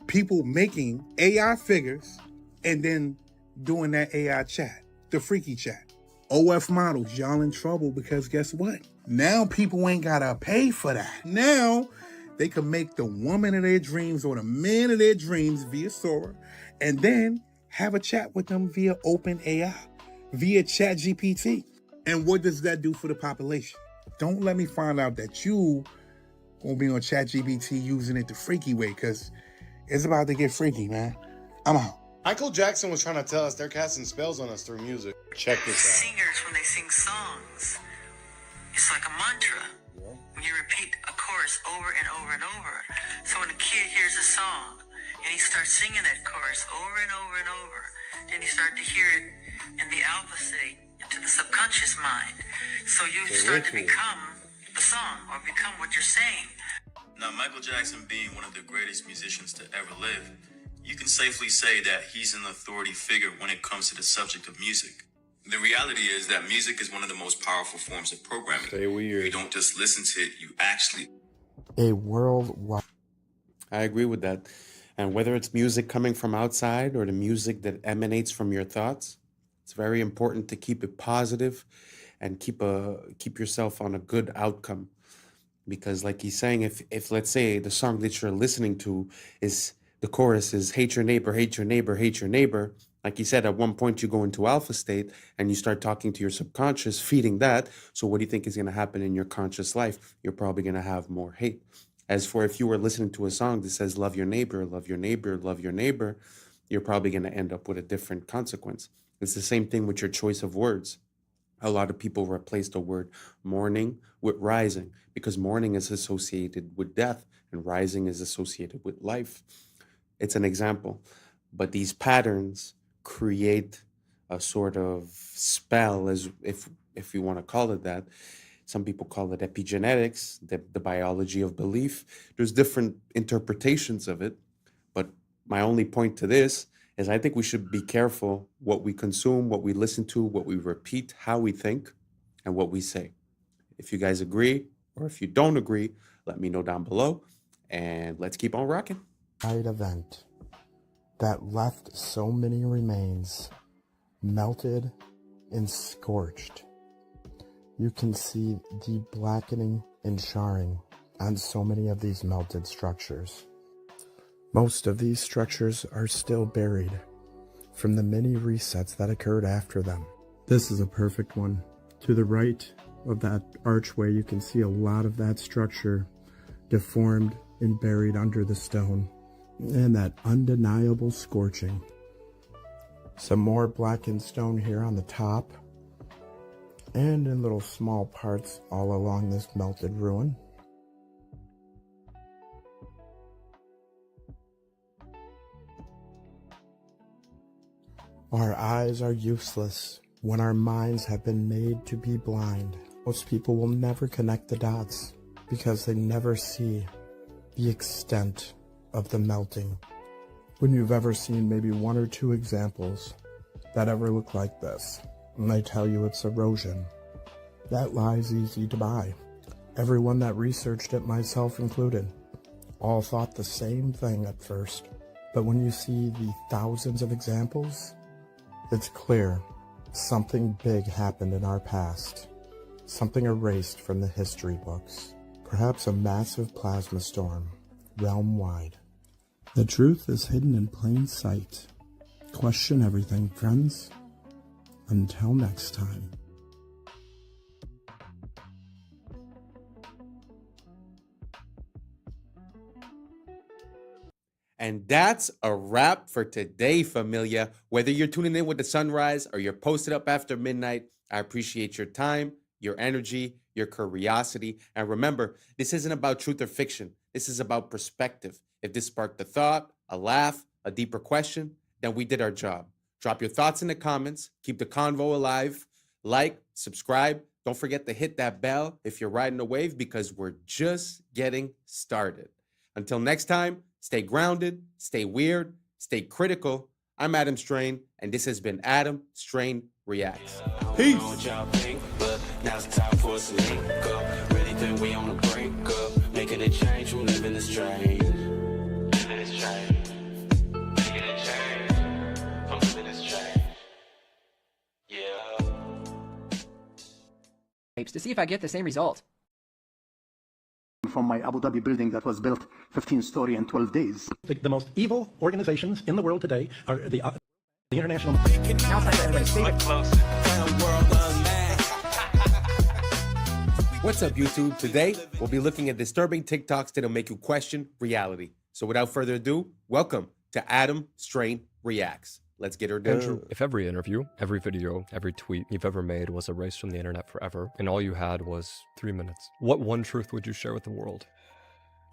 people making AI figures and then doing that AI chat, the freaky chat. OF models, y'all in trouble because guess what? Now people ain't gotta pay for that. Now they can make the woman of their dreams or the man of their dreams via Sora and then have a chat with them via OpenAI, via ChatGPT. And what does that do for the population? Don't let me find out that you gonna be on ChatGPT using it the freaky way, because it's about to get freaky, man. I'm out. Michael Jackson was trying to tell us they're casting spells on us through music. Check this out. Singers, when they sing songs, it's like a mantra. When you repeat a chorus over and over and over. So when a kid hears a song and he starts singing that chorus over and over and over, then you start to hear it in the alpha state, into the subconscious mind. So you start to become the song or become what you're saying. Now, Michael Jackson being one of the greatest musicians to ever live, you can safely say that he's an authority figure when it comes to the subject of music. The reality is that music is one of the most powerful forms of programming. Stay weird. You don't just listen to it, you actually... A worldwide. I agree with that. And whether it's music coming from outside or the music that emanates from your thoughts, it's very important to keep it positive and keep yourself on a good outcome. Because like he's saying, if let's say the song that you're listening to is, the chorus is hate your neighbor, hate your neighbor, hate your neighbor. Like he said, at one point you go into alpha state and you start talking to your subconscious, feeding that. So what do you think is going to happen in your conscious life? You're probably going to have more hate. As for if you were listening to a song that says love your neighbor, love your neighbor, love your neighbor, you're probably going to end up with a different consequence. It's the same thing with your choice of words. A lot of people replace the word mourning with rising because mourning is associated with death and rising is associated with life. It's an example, but these patterns create a sort of spell, as if you want to call it that. Some people call it epigenetics, the biology of belief. There's different interpretations of it, but my only point to this is I think we should be careful what we consume, what we listen to, what we repeat, how we think, and what we say. If you guys agree, or if you don't agree, let me know down below, and let's keep on rocking. Event that left so many remains melted and scorched. You can see the blackening and charring on so many of these melted structures. Most of these structures are still buried from the many resets that occurred after them. This is a perfect one. To the right of that archway, you can see a lot of that structure deformed and buried under the stone, and that undeniable scorching. Some more blackened stone here on the top, and in little small parts all along this melted ruin. Our eyes are useless when our minds have been made to be blind. Most people will never connect the dots because they never see the extent of the melting. When you've ever seen maybe one or two examples that ever look like this, and they tell you it's erosion, that lie's easy to buy. Everyone that researched it, myself included, all thought the same thing at first. But when you see the thousands of examples, it's clear something big happened in our past. Something erased from the history books. Perhaps a massive plasma storm, realm-wide. The truth is hidden in plain sight. Question everything, friends. Until next time. And that's a wrap for today, familia. Whether you're tuning in with the sunrise or you're posted up after midnight, I appreciate your time, your energy, your curiosity. And remember, this isn't about truth or fiction. This is about perspective. If this sparked a thought, a laugh, a deeper question, then we did our job. Drop your thoughts in the comments. Keep the convo alive. Like, subscribe. Don't forget to hit that bell if you're riding a wave because we're just getting started. Until next time, stay grounded, stay weird, stay critical. I'm Adam Strain, and this has been Adam Strain Reacts. Peace. I know what y'all think, but now's the time for us to link up. Really think we on the brink up, making a change from living this strange. Living this strange. Making a change from living this strange. Yeah. To see if I get the same result. From my Abu Dhabi building that was built 15-story in 12 days. The most evil organizations in the world today are the international. What's up, YouTube? Today, we'll be looking at disturbing TikToks that'll make you question reality. So without further ado, welcome to Adam Strain Reacts. Let's get her done. Andrew, if every interview, every video, every tweet you've ever made was erased from the internet forever, and all you had was 3 minutes, what one truth would you share with the world?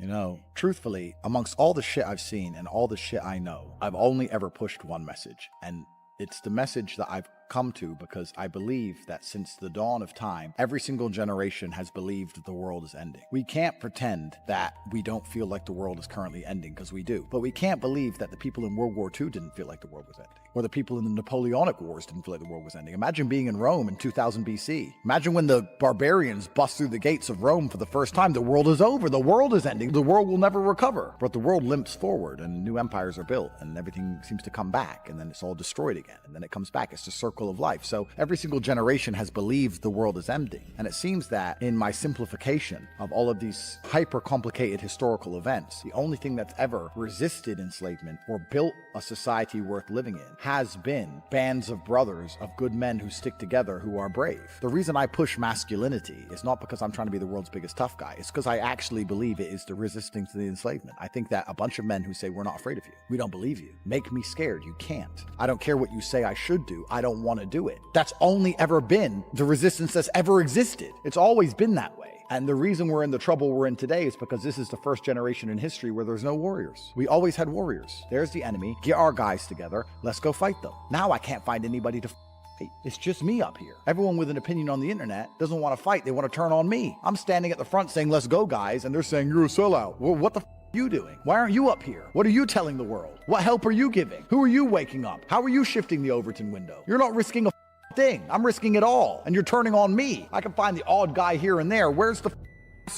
You know, truthfully, amongst all the shit I've seen and all the shit I know, I've only ever pushed one message, and it's the message that I've come to because I believe that since the dawn of time, every single generation has believed the world is ending. We can't pretend that we don't feel like the world is currently ending, because we do. But we can't believe that the people in World War II didn't feel like the world was ending, or the people in the Napoleonic Wars didn't feel like the world was ending. Imagine being in Rome in 2000 BC. Imagine when the barbarians bust through the gates of Rome for the first time. The world is over. The world is ending. The world will never recover. But the world limps forward, and new empires are built, and everything seems to come back, and then it's all destroyed again, and then it comes back. It's the circle of life. So every single generation has believed the world is ending. And it seems that in my simplification of all of these hyper complicated historical events, the only thing that's ever resisted enslavement or built a society worth living in has been bands of brothers, of good men who stick together, who are brave. The reason I push masculinity is not because I'm trying to be the world's biggest tough guy. It's because I actually believe it is the resistance to the enslavement. I think that a bunch of men who say, we're not afraid of you, we don't believe you, make me scared. You can't. I don't care what you say I should do. I don't want to do it. That's only ever been the resistance that's ever existed. It's always been that way. And the reason we're in the trouble we're in today is because this is the first generation in history where there's no warriors. We always had warriors. There's the enemy. Get our guys together. Let's go fight them. Now I can't find anybody to fight. It's just me up here. Everyone with an opinion on the internet doesn't want to fight. They want to turn on me. I'm standing at the front saying, let's go, guys. And they're saying, you're a sellout. Well, what the are you doing? Why aren't you up here? What are you telling the world? What help are you giving? Who are you waking up? How are you shifting the Overton window? You're not risking a thing. I'm risking it all. And you're turning on me. I can find the odd guy here and there. Where's the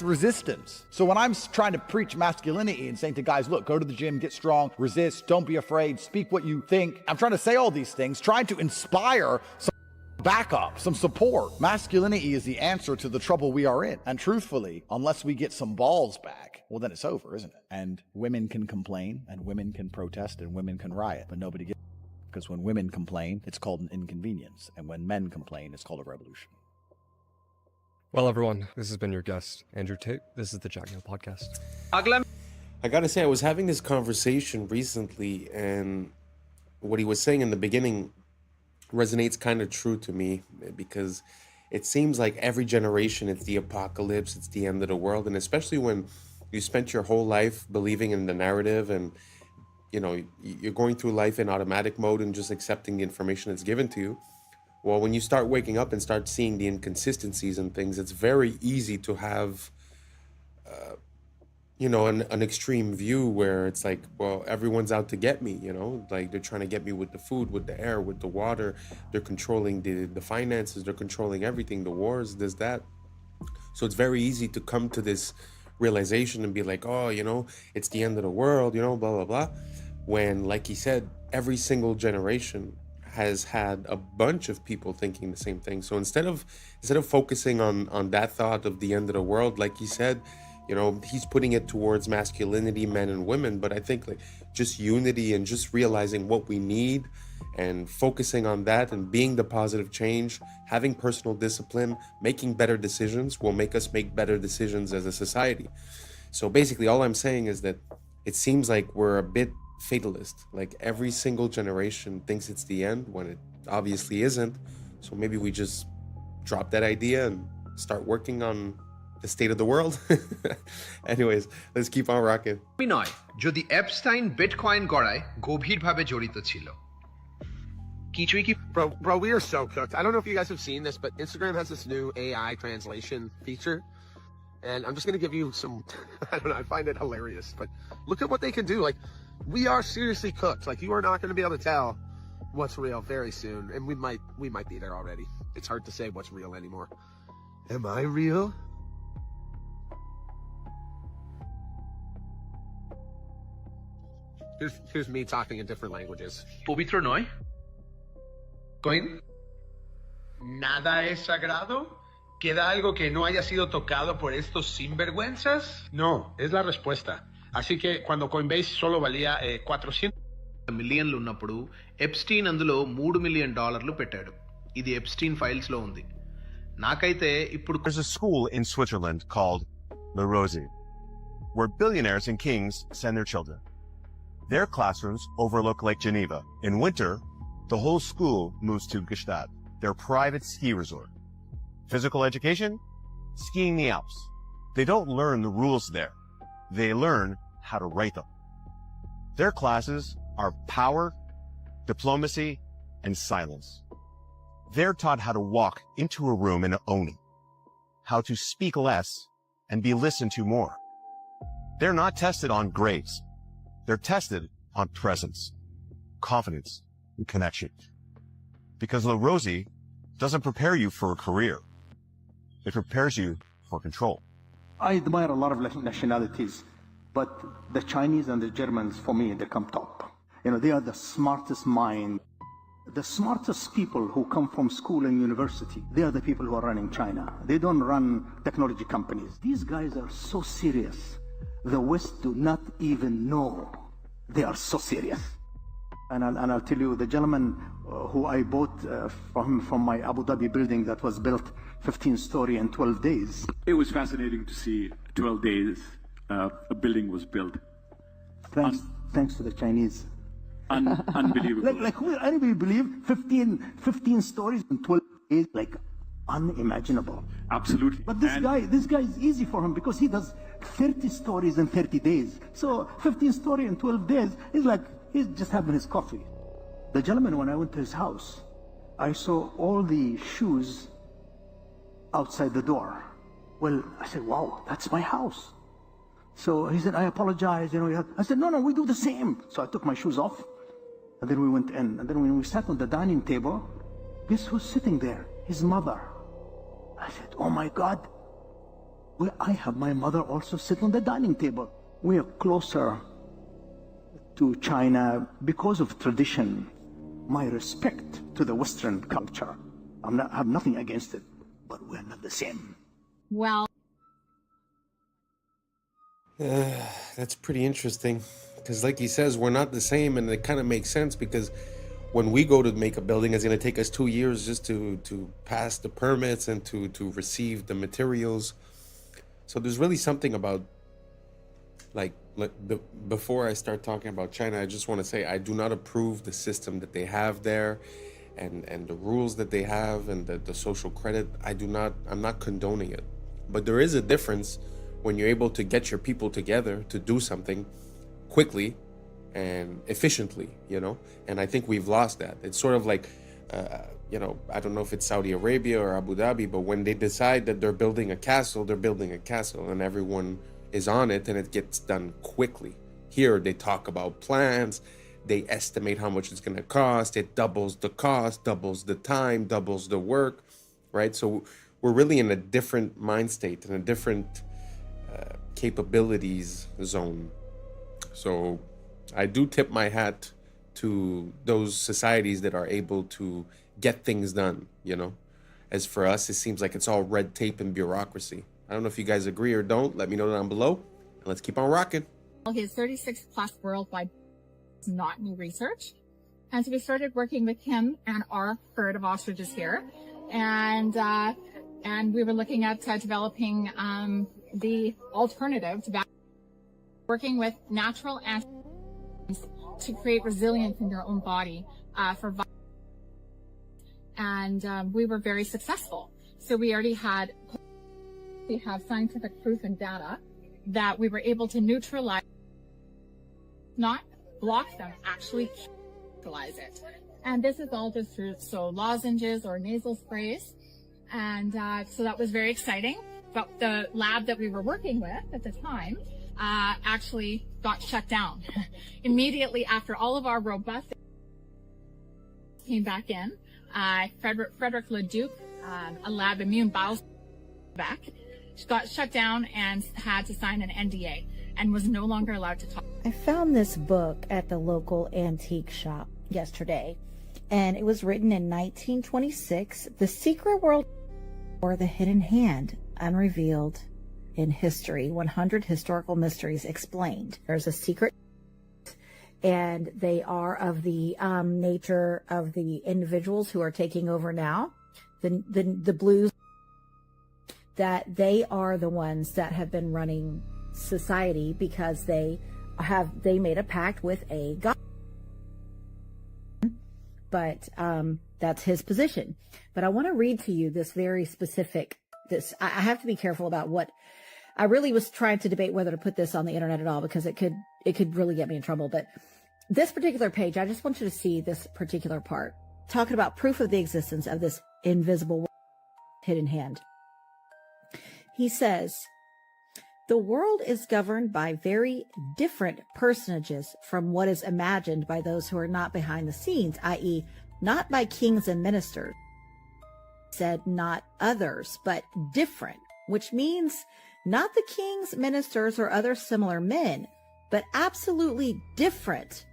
resistance? So when I'm trying to preach masculinity and saying to guys, look, go to the gym, get strong, resist, don't be afraid, speak what you think. I'm trying to say all these things, trying to inspire some backup, some support. Masculinity is the answer to the trouble we are in. And truthfully, unless we get some balls back, well, then it's over, isn't it? And women can complain, and women can protest, and women can riot, but nobody gets. Because when women complain, it's called an inconvenience. And when men complain, it's called a revolution. Well, everyone, this has been your guest, Andrew Tate. This is the Jack Neal Podcast. I gotta say, I was having this conversation recently, and what he was saying in the beginning resonates kind of true to me, because it seems like every generation, it's the apocalypse, it's the end of the world. And especially when you spent your whole life believing in the narrative, and you know, you're going through life in automatic mode and just accepting the information that's given to you. Well, when you start waking up and start seeing the inconsistencies and things, it's very easy to have, you know, an extreme view where it's like, well, everyone's out to get me, you know, like they're trying to get me with the food, with the air, with the water. They're controlling the finances. They're controlling everything, the wars, this, that. So it's very easy to come to this realization and be like, oh, you know, it's the end of the world, you know, blah, blah, blah. When, like he said, every single generation has had a bunch of people thinking the same thing. So instead of focusing on that thought of the end of the world, like he said, you know, he's putting it towards masculinity, men and women. But I think like just unity and just realizing what we need and focusing on that and being the positive change, having personal discipline, making better decisions will make us make better decisions as a society. So basically all I'm saying is that it seems like we're a bit fatalist. Like every single generation thinks it's the end when it obviously isn't. So maybe we just drop that idea and start working on the state of the world. Anyways, let's keep on rocking. নয় যদি Epstein bitcoin গড়ায় গভীরভাবে জড়িত ছিল কিছুই কি Bro, we are so cooked. I don't know if you guys have seen this, but Instagram has this new AI translation feature. And I'm just going to give you some, I don't know, I find it hilarious, but look at what they can do. Like, we are seriously cooked. Like, you are not going to be able to tell what's real very soon, and we might be there already. It's hard to say what's real anymore. Am I real? Here's me talking in different languages. পবিত্র নয়? Coin? ¿Nada es sagrado? ¿Queda algo que no haya sido tocado por estos sinvergüenzas? No, es la respuesta. Así que cuando Coinbase solo valía 400 మిలియన్లు ఉన్నప్పుడు Epstein అందులో $3 million పెట్టాడు. ఇది Epstein files లో ఉంది. నాకైతే ఇప్పుడు There's a school in Switzerland called Le Rosy, where billionaires and kings send their children. Their classrooms overlook Lake Geneva. In winter, the whole school moves to Gstaad, their private ski resort. Physical education? Skiing the Alps. They don't learn the rules there. They learn how to write them. Their classes are power, diplomacy, and silence. They're taught how to walk into a room and own it, how to speak less and be listened to more. They're not tested on grades. They're tested on presence, confidence, and connection. Because La Rosie doesn't prepare you for a career. It prepares you for control. I admire a lot of nationalities, but the Chinese and the Germans, for me, they come top. You know, they are the smartest mind. The smartest people who come from school and university, they are the people who are running China. They don't run technology companies. These guys are so serious. The West do not even know they are so serious. And I'll tell you, the gentleman who I bought from my Abu Dhabi building that was built 15-story in 12 days. It was fascinating to see 12 days a building was built. Thanks to the Chinese. Unbelievable. like who will anybody believe 15 stories in 12 days? Like unimaginable. Absolutely. But this guy is easy for him because he does 30 stories in 30 days. So 15 story in 12 days is like he's just having his coffee. The gentleman, when I went to his house, I saw all the shoes outside the door. Well, I said, wow, that's my house. So he said, I apologize. You know, I said, no, we do the same. So I took my shoes off, and then we went in. And then when we sat on the dining table, guess who's sitting there? His mother. I said, oh my God, I have my mother also sit on the dining table. We are closer to China because of tradition. My respect to the Western culture. I have nothing against it, but we're not the same. Well, that's pretty interesting because like he says, we're not the same, and it kind of makes sense because when we go to make a building, it's going to take us 2 years just to pass the permits and to receive the materials. So there's really something about before I start talking about China, I just want to say I do not approve the system that they have there and the rules that they have and the social credit. I'm not condoning it. But there is a difference when you're able to get your people together to do something quickly and efficiently, you know? And I think we've lost that. It's sort of like, you know, I don't know if it's Saudi Arabia or Abu Dhabi, but when they decide that they're building a castle, they're building a castle and everyone is on it and it gets done quickly. Here, they talk about plans, they estimate how much it's going to cost, it doubles the cost, doubles the time, doubles the work, right? So we're really in a different mind state, in a different capabilities zone. So I do tip my hat to those societies that are able to get things done, you know? As for us, it seems like it's all red tape and bureaucracy. I don't know if you guys agree or don't. Let me know down below. And let's keep on rocking. his 36 plus worldwide is not new research. And so we started working with him and our herd of ostriches here. And we were looking at developing the alternative to working with natural antigens to create resilience in their own body for violence. And we were very successful. So we already have scientific proof and data that we were able to neutralize, not block them, actually neutralize it. And this is all just through lozenges or nasal sprays. And so that was very exciting. But the lab that we were working with at the time actually got shut down immediately after all of our robust came back in. Frederick Leduc, a lab immune bio back, got shut down and had to sign an NDA and was no longer allowed to talk. I found this book at the local antique shop yesterday, and it was written in 1926, The Secret World or the Hidden Hand, Unrevealed in History, 100 Historical Mysteries Explained. There's a secret, and they are of the nature of the individuals who are taking over now, the blues, that they are the ones that have been running society because they made a pact with a god. But that's his position. But I want to read to you this very specific, I have to be careful about what, I really was trying to debate whether to put this on the internet at all because it could really get me in trouble. But this particular page, I just want you to see this particular part, talking about proof of the existence of this invisible hidden hand. He says, the world is governed by very different personages from what is imagined by those who are not behind the scenes, i.e., not by kings and ministers. Said not others, but different, which means not the kings, ministers, or other similar men, but absolutely different,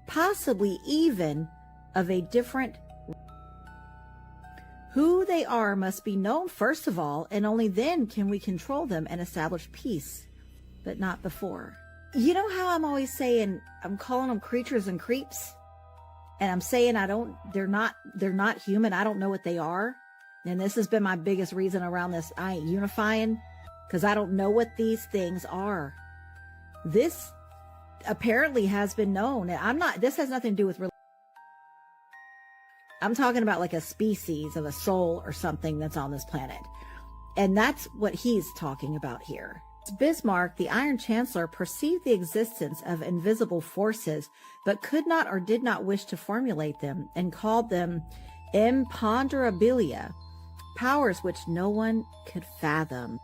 possibly even of a different. Who they are must be known first of all, and only then can we control them and establish peace, but not before. You know how I'm always saying, I'm calling them creatures and creeps, and I'm saying they're not human. I don't know what they are. And this has been my biggest reason around this. I ain't unifying because I don't know what these things are. This apparently has been known. And this has nothing to do with religion. I'm talking about like a species of a soul or something that's on this planet. And that's what he's talking about here. Bismarck, the Iron Chancellor, perceived the existence of invisible forces, but could not or did not wish to formulate them, and called them imponderabilia, powers which no one could fathom.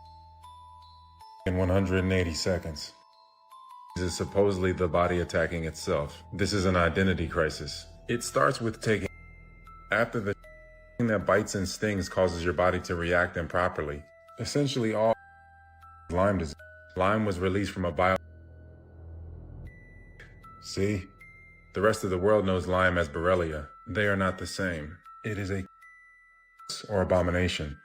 In 180 seconds. This is supposedly the body attacking itself. This is an identity crisis. It starts with taking after the thing that bites and stings causes your body to react improperly. Essentially all Lyme disease. Lyme was released from a bio. See? The rest of the world knows Lyme as Borrelia. They are not the same. It is a or abomination.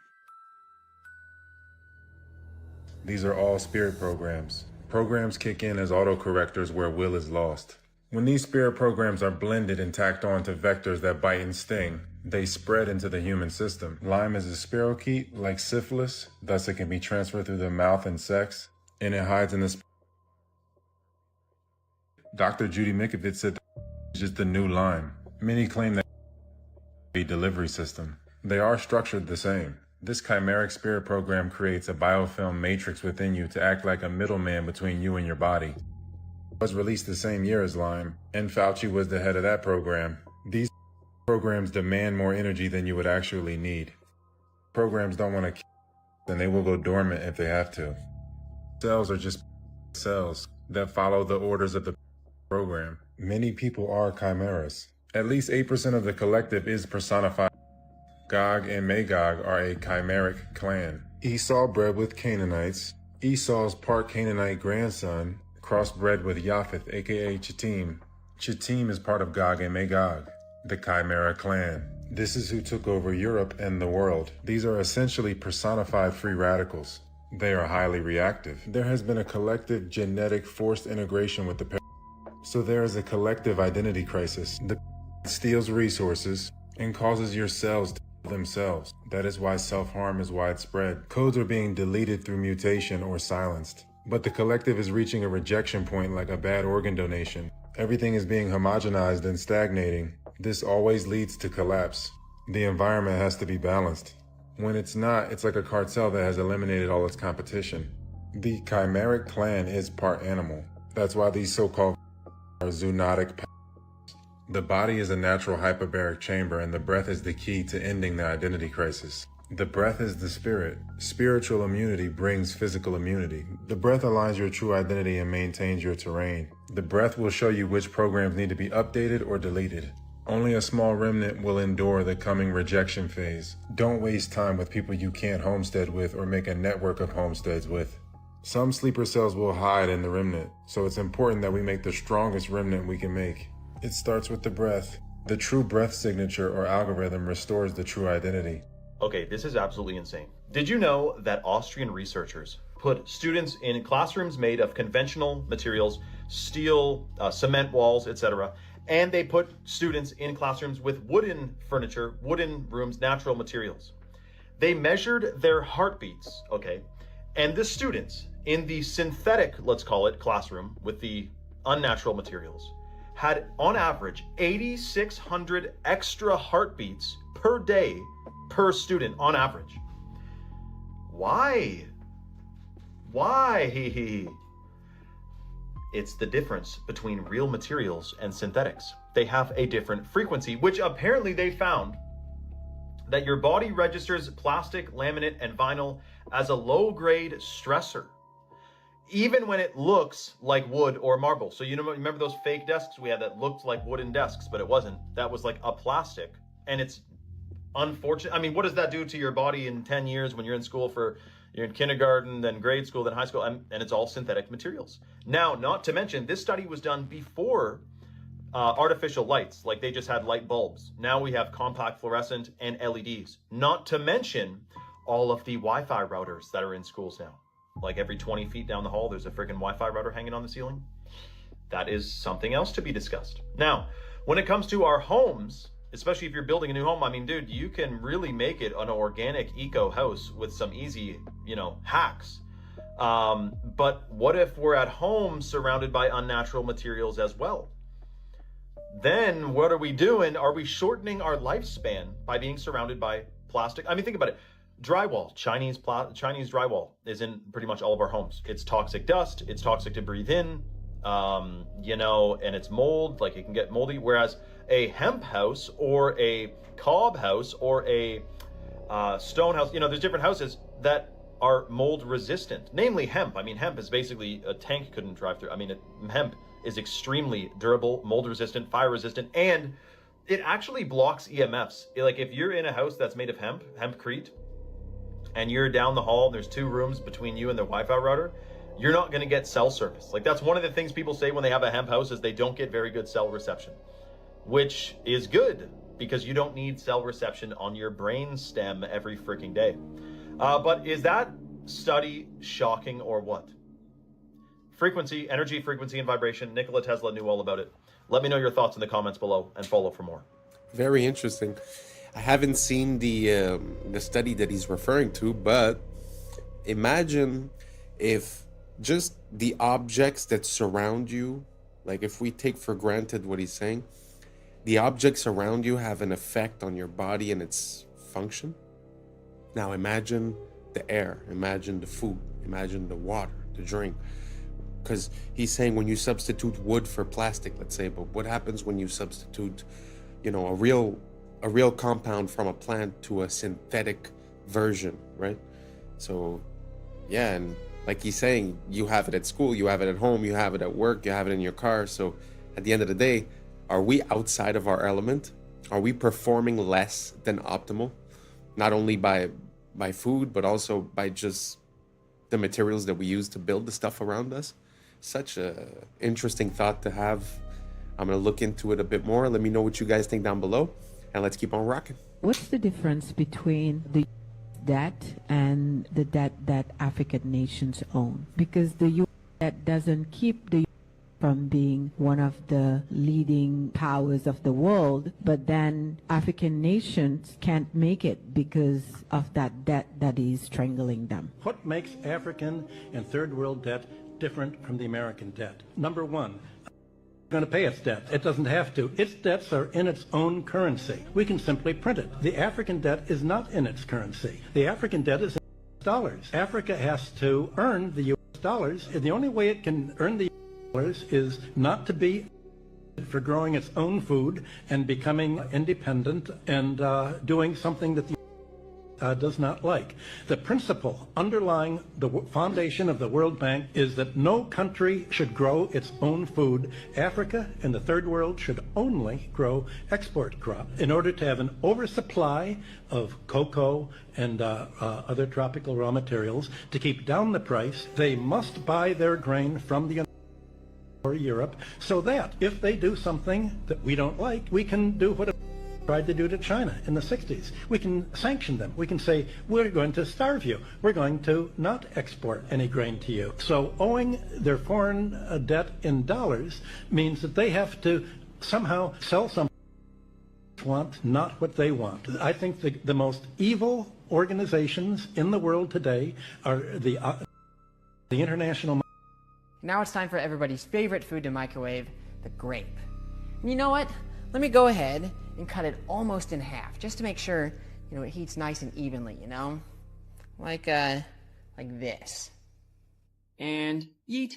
These are all spirit programs. Programs kick in as autocorrectors where will is lost. When these spirit programs are blended and tacked on to vectors that bite and sting, they spread into the human system. Lyme is a spirochete like syphilis, thus it can be transferred through the mouth and sex, and it hides in the Dr. Judy Mikovits said it's just the new Lyme. Many claim that it's a delivery system. They are structured the same. This chimeric spirit program creates a biofilm matrix within you to act like a middleman between you and your body. It was released the same year as Lyme, and Fauci was the head of that program. These programs demand more energy than you would actually need. Programs don't want to kill, and they will go dormant if they have to. Cells are just cells that follow the orders of the program. Many people are chimeras. At least 8% of the collective is personified. Gog and Magog are a chimeric clan. Esau bred with Canaanites. Esau's part Canaanite grandson crossbred with Japheth, aka Chittim. Chittim is part of Gog and Magog, the Chimera clan. This is who took over Europe and the world. These are essentially personified free radicals. They are highly reactive. There has been a collective genetic forced integration with the so there is a collective identity crisis. The steals resources and causes your cells to kill themselves. That is why self-harm is widespread. Codes are being deleted through mutation or silenced. But the collective is reaching a rejection point like a bad organ donation. Everything is being homogenized and stagnating. This always leads to collapse. The environment has to be balanced. When it's not, it's like a cartel that has eliminated all its competition. The chimeric clan is part animal. That's why these so-called are zoonotic powers. The body is a natural hyperbaric chamber, and the breath is the key to ending the identity crisis. The breath is the spirit. Spiritual immunity brings physical immunity. The breath aligns your true identity and maintains your terrain. The breath will show you which programs need to be updated or deleted. Only a small remnant will endure the coming rejection phase. Don't waste time with people you can't homestead with or make a network of homesteads with. Some sleeper cells will hide in the remnant, so it's important that we make the strongest remnant we can make. It starts with the breath. The true breath signature or algorithm restores the true identity. Okay, this is absolutely insane. Did you know that Austrian researchers put students in classrooms made of conventional materials, steel, cement walls, etc., and they put students in classrooms with wooden furniture, wooden rooms, natural materials. They measured their heartbeats, okay? And the students in the synthetic, let's call it, classroom with the unnatural materials had on average 8,600 extra heartbeats per day per student on average. Why? Why? It's the difference between real materials and synthetics. They have a different frequency, which apparently they found that your body registers plastic, laminate, and vinyl as a low-grade stressor, even when it looks like wood or marble. So you know, remember those fake desks we had that looked like wooden desks, but it wasn't. That was like a plastic, and it's unfortunate. I mean, what does that do to your body in 10 years when you're in school you're in kindergarten, then grade school, then high school, and it's all synthetic materials. Now, not to mention, this study was done before artificial lights, like they just had light bulbs. Now we have compact fluorescent and LEDs. Not to mention all of the Wi-Fi routers that are in schools now. Like every 20 feet down the hall, there's a freaking Wi-Fi router hanging on the ceiling. That is something else to be discussed. Now, when it comes to our homes, especially if you're building a new home, I mean, dude, you can really make it an organic eco house with some easy, hacks. But what if we're at home surrounded by unnatural materials as well? Then what are we doing? Are we shortening our lifespan by being surrounded by plastic? I mean, think about it. Drywall, Chinese drywall is in pretty much all of our homes. It's toxic dust. It's toxic to breathe in, and it's mold, like it can get moldy. Whereas a hemp house or a cob house or a stone house, there's different houses that are mold resistant, namely hemp. I mean, hemp is basically a tank couldn't drive through. I mean, hemp is extremely durable, mold resistant, fire resistant, and it actually blocks EMFs. Like if you're in a house that's made of hempcrete, and you're down the hall and there's 2 rooms between you and the Wi-Fi router, you're not going to get cell service. Like that's one of the things people say when they have a hemp house is they don't get very good cell reception, which is good because you don't need cell reception on your brain stem every freaking day. But is that study shocking or what? Frequency, energy, frequency, and vibration. Nikola Tesla knew all about it. Let me know your thoughts in the comments below and follow for more. Very interesting. I haven't seen the study that he's referring to, but imagine if just the objects that surround you, like if we take for granted what he's saying, the objects around you have an effect on your body and its function. Now imagine the air, imagine the food, imagine the water, the drink. Because he's saying when you substitute wood for plastic, let's say, but what happens when you substitute, a real compound from a plant to a synthetic version, right? So, yeah, and like he's saying, you have it at school, you have it at home, you have it at work, you have it in your car. So at the end of the day, are we outside of our element? Are we performing less than optimal? Not only by food, but also by just the materials that we use to build the stuff around us? Such a interesting thought to have. I'm going to look into it a bit more. Let me know what you guys think down below, and let's keep on rocking. What's the difference between the debt and the debt that African nations own? Because the U.S. debt doesn't keep the U.S. from being one of the leading powers of the world, but then African nations can't make it because of that debt that is strangling them. What makes African and third world debt different from the American debt? Number one, going to pay its debt. It doesn't have to. Its debts are in its own currency. We can simply print it. The African debt is not in its currency. The African debt is in dollars. Africa has to earn the U.S. dollars. The only way it can earn the U.S. dollars is not to be for growing its own food and becoming independent and doing something that the does not like. The principle underlying the foundation of the World Bank is that no country should grow its own food. Africa and the third world should only grow export crops. In order to have an oversupply of cocoa and other tropical raw materials, to keep down the price, they must buy their grain from the or Europe, so that if they do something that we don't like, we can do what tried to do to China in the 60s. We can sanction them. We can say, we're going to starve you. We're going to not export any grain to you. So owing their foreign debt in dollars means that they have to somehow sell something they want, not what they want. I think the most evil organizations in the world today are the international. Now it's time for everybody's favorite food to microwave, the grape. And you know what? Let me go ahead and cut it almost in half, just to make sure, it heats nice and evenly, Like this. And yeet.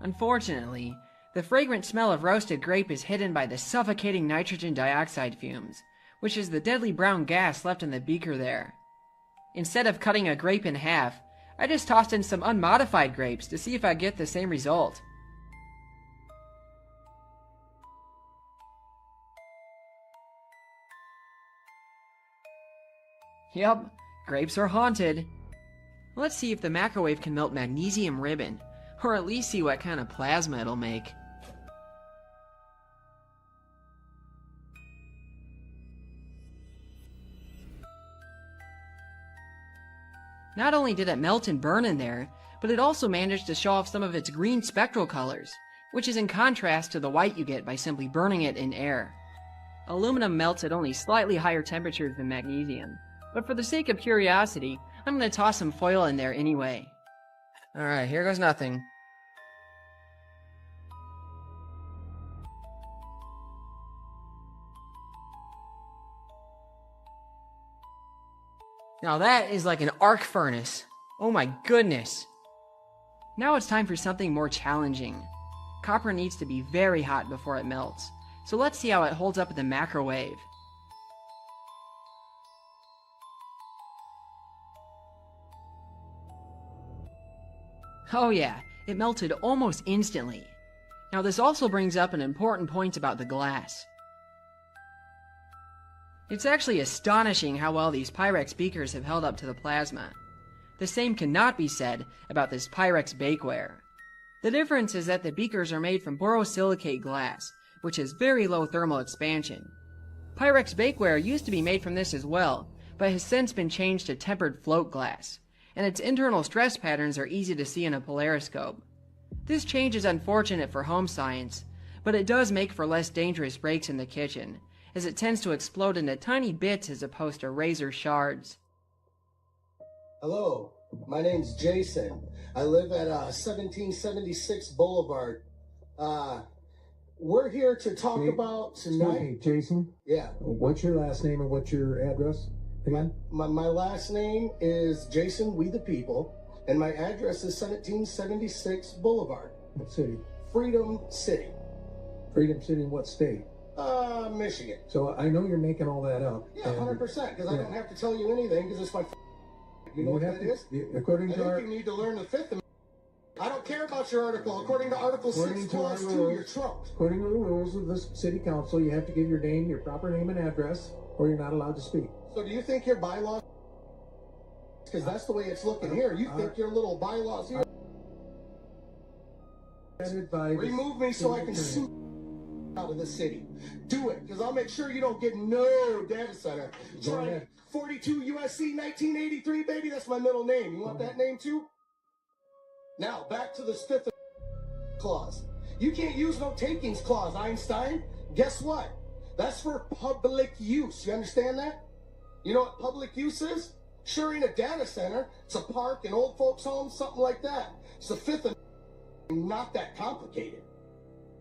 Unfortunately, the fragrant smell of roasted grape is hidden by the suffocating nitrogen dioxide fumes, which is the deadly brown gas left in the beaker there. Instead of cutting a grape in half, I just tossed in some unmodified grapes to see if I get the same result. Yep, grapes are haunted. Let's see if the microwave can melt magnesium ribbon, or at least see what kind of plasma it'll make. Not only did it melt and burn in there, but it also managed to show off some of its green spectral colors, which is in contrast to the white you get by simply burning it in air. Aluminum melts at only slightly higher temperatures than magnesium, but for the sake of curiosity, I'm going to toss some foil in there anyway. Alright, here goes nothing. Now that is like an arc furnace. Oh my goodness. Now it's time for something more challenging. Copper needs to be very hot before it melts, so let's see how it holds up in the microwave. Oh yeah, it melted almost instantly. Now this also brings up an important point about the glass. It's actually astonishing how well these Pyrex beakers have held up to the plasma. The same cannot be said about this Pyrex bakeware. The difference is that the beakers are made from borosilicate glass, which has very low thermal expansion. Pyrex bakeware used to be made from this as well, but has since been changed to tempered float glass, and its internal stress patterns are easy to see in a polariscope. This change is unfortunate for home science, but it does make for less dangerous breaks in the kitchen, as it tends to explode into tiny bits as opposed to razor shards. Hello, my name's Jason. I live at 1776 Boulevard. We're here to talk about tonight. Excuse me, Jason? Yeah. What's your last name and what's your address again? My last name is Jason, We the People, and my address is 1776 Boulevard. What city? Freedom City. Freedom City in what state? Michigan. So I know you're making all that up. Yeah, 100%, because I don't have to tell you anything, because it's my you know what that is? According to our... you need to learn the Fifth Amendment. I don't care about your article. According to Article 6, Clause 2, you're trumped. According to the rules of this city council, you have to give your name, your proper name and address, or you're not allowed to speak. So do you think your bylaws... Because that's the way it's looking here. You think your little bylaws here... Remove me so I can sue out of the city. Do it, because I'll make sure you don't get no data center. Try 42 USC 1983, baby. That's my middle name. You want that name too? Now, back to the Fifth Clause. You can't use no takings clause, Einstein. Guess what? That's for public use. You understand that? You know what public use is? Sure ain't a data center. It's a park, an old folks home, something like that. It's the Fifth Amendment. Not that complicated.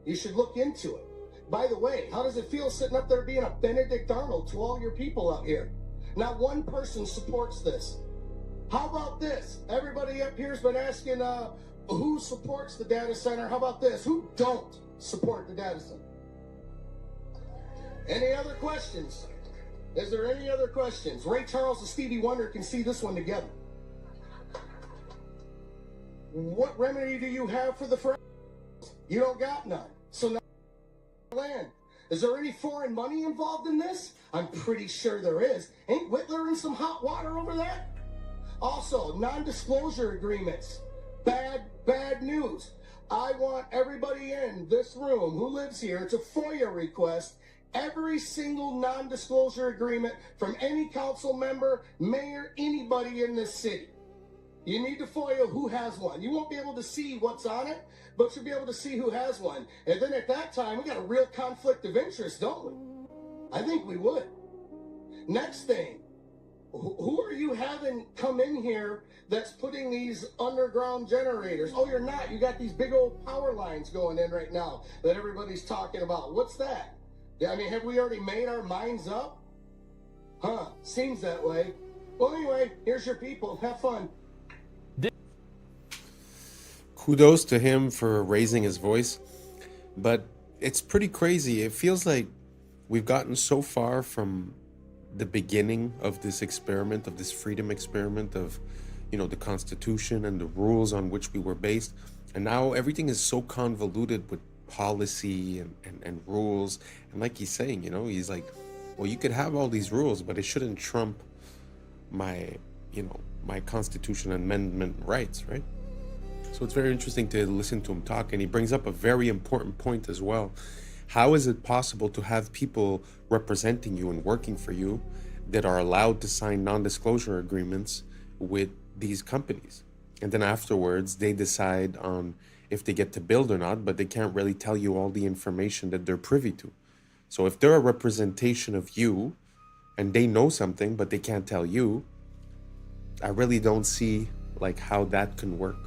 You should look into it. By the way, how does it feel sitting up there being a Benedict Arnold to all your people out here? Not one person supports this. How about this? Everybody up here's been asking who supports the data center. How about this? Who don't support the data center? Any other questions? Is there any other questions? Ray Charles and Stevie Wonder can see this one together. What remedy do you have for the first? You don't got none. So now land. Is there any foreign money involved in this? I'm pretty sure there is. Ain't Whitler in some hot water over there? Also, non-disclosure agreements. Bad news. I want everybody in this room who lives here to FOIA request every single non-disclosure agreement from any council member, mayor, anybody in this city. You need to FOIA who has one. You won't be able to see what's on it, but you'll be able to see who has one. And then at that time, we got a real conflict of interest, don't we? I think we would. Next thing, who are you having come in here that's putting these underground generators? Oh, you're not. You got these big old power lines going in right now that everybody's talking about. What's that? I mean, have we already made our minds up? Huh, seems that way. Well, anyway, here's your people. Have fun. Kudos to him for raising his voice, but it's pretty crazy. It feels like we've gotten so far from the beginning of this experiment, of this freedom experiment, of, you know, the Constitution and the rules on which we were based. And now everything is so convoluted with policy and rules. And like he's saying, you know, he's like, well, you could have all these rules, but it shouldn't trump my, you know, my Constitution Amendment rights, right? So it's very interesting to listen to him talk, and he brings up a very important point as well. How is it possible to have people representing you and working for you that are allowed to sign non-disclosure agreements with these companies? And then afterwards, they decide on if they get to build or not, but they can't really tell you all the information that they're privy to. So if they're a representation of you and they know something, but they can't tell you, I really don't see like how that can work.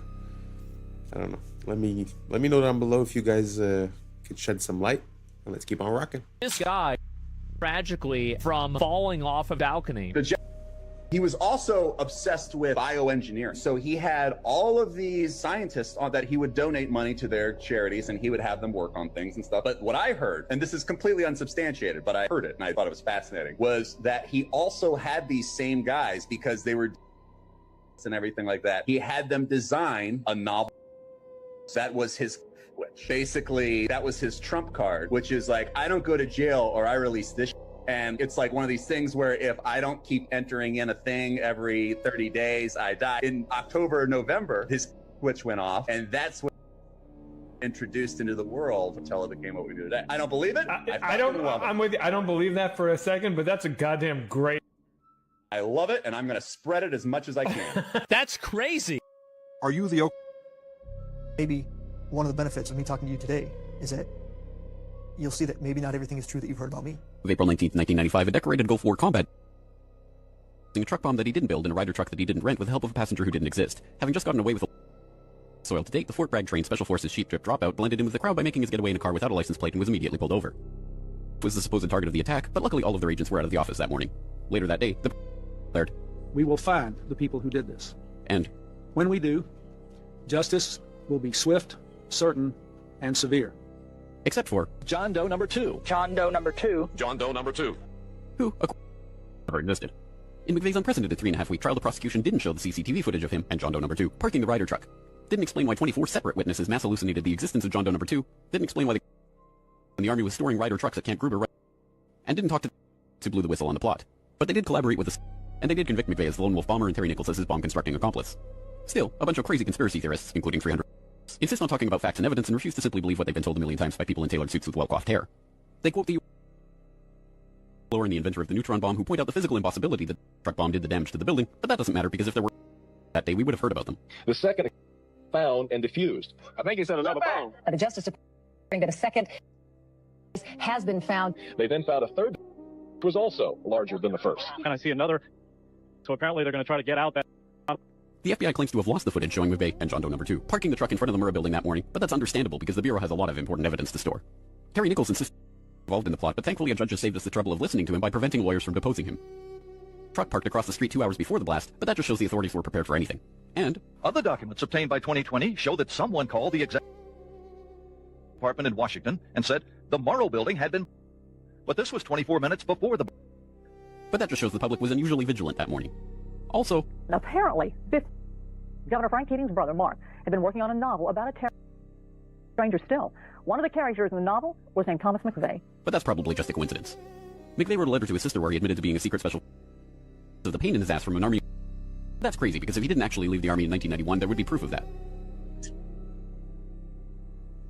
I don't know. Let me know down below if you guys could shed some light, and let's keep on rocking. This guy, tragically, from falling off a balcony. He was also obsessed with bioengineering. So he had all of these scientists that he would donate money to their charities, and he would have them work on things and stuff. But what I heard, and this is completely unsubstantiated, but I heard it and I thought it was fascinating, was that he also had these same guys, because they were and everything like that. He had them design a novel. That was his switch. Basically, that was his trump card, which is like, I don't go to jail or I release this. And it's like one of these things where if I don't keep entering in a thing every 30 days, I die. In October or November, his switch went off, and that's what introduced into the world until it became what we do today. I don't believe it. I don't. I'm with you. I don't believe that for a second, but that's a goddamn great. I love it, and I'm going to spread it as much as I can. That's crazy. Are you the... Maybe one of the benefits of me talking to you today is that you'll see that maybe not everything is true that you've heard about me. Of April 19th, 1995, a decorated Gulf War combat a truck bomb that he didn't build and a Ryder truck that he didn't rent with the help of a passenger who didn't exist. Having just gotten away with soil to date, the Fort Bragg trained Special Forces sheep trip dropout blended in with the crowd by making his getaway in a car without a license plate and was immediately pulled over. It was the supposed target of the attack, but luckily all of their agents were out of the office that morning. Later that day, the declared, "We will find the people who did this. And when we do, justice will be swift, certain, and severe." Except for John Doe number 2. John Doe number 2. John Doe number 2. Who, never existed. In McVeigh's unprecedented 3.5-week trial, the prosecution didn't show the CCTV footage of him and John Doe number 2 parking the Ryder truck. Didn't explain why 24 separate witnesses mass hallucinated the existence of John Doe number 2. Didn't explain why the Army was storing Ryder trucks at Camp Gruber. And didn't talk to blew the whistle on the plot. But they did collaborate with the and they did convict McVeigh as the lone wolf bomber and Terry Nichols as his bomb constructing accomplice. Still, a bunch of crazy conspiracy theorists, including 300, insist on talking about facts and evidence and refuse to simply believe what they've been told a million times by people in tailored suits with well-coiffed hair. They quote the and the inventor of the neutron bomb, who point out the physical impossibility that the truck bomb did the damage to the building, but that doesn't matter because if there were that day, we would have heard about them. The second found and diffused. I think he said another bomb. The Justice Department that a second has been found. They then found a third, which was also larger than the first. And I see another. So apparently they're going to try to get out that. The FBI claims to have lost the footage showing McVeigh and John Doe number 2 parking the truck in front of the Murrah building that morning, but that's understandable because the Bureau has a lot of important evidence to store. Terry Nichols insists involved in the plot, but thankfully a judge has saved us the trouble of listening to him by preventing lawyers from deposing him. truck parked across the street 2 hours before the blast, but that just shows the authorities were prepared for anything. And other documents obtained by 2020 show that someone called the executive department in Washington and said the Morrow building had been, but this was 24 minutes before the. But that just shows the public was unusually vigilant that morning. Also, Apparently, Governor Frank Keating's brother, Mark, had been working on a novel about a terrorist. Stranger still, one of the characters in the novel was named Thomas McVeigh. but that's probably just a coincidence. McVeigh wrote a letter to his sister where he admitted to being a secret special of the pain in his ass from an army. That's crazy, because if he didn't actually leave the army in 1991, there would be proof of that.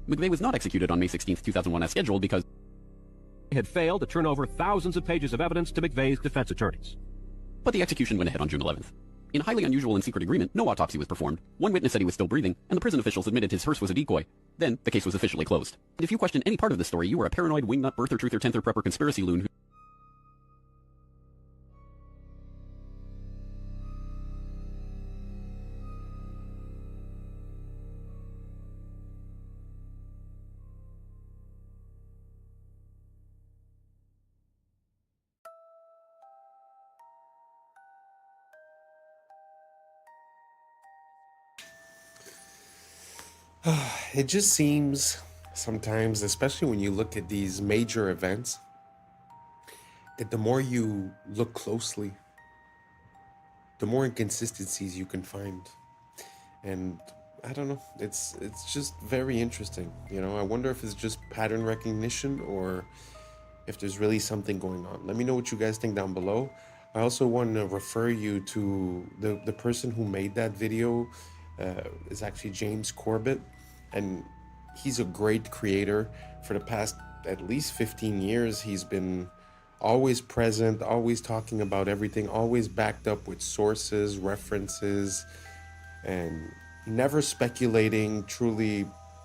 McVeigh was not executed on May 16, 2001 as scheduled because he had failed to turn over thousands of pages of evidence to McVeigh's defense attorneys. But the execution went ahead on June 11th. In a highly unusual and secret agreement, no autopsy was performed. One witness said he was still breathing, and the prison officials admitted his hearse was a decoy. Then, the case was officially closed. And if you question any part of this story, you are a paranoid wingnut birther truther 10th prepper conspiracy loon who... It just seems sometimes, especially when you look at these major events, that the more you look closely, the more inconsistencies you can find. And I don't know, it's just very interesting. You know, I wonder if it's just pattern recognition or if there's really something going on. Let me know what you guys think down below. I also want to refer you to the person who made that video. Is actually James Corbett, and he's a great creator. For the past at least 15 years, he's been always present, always talking about everything, always backed up with sources, references, and never speculating, truly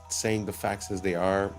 saying the facts as they are.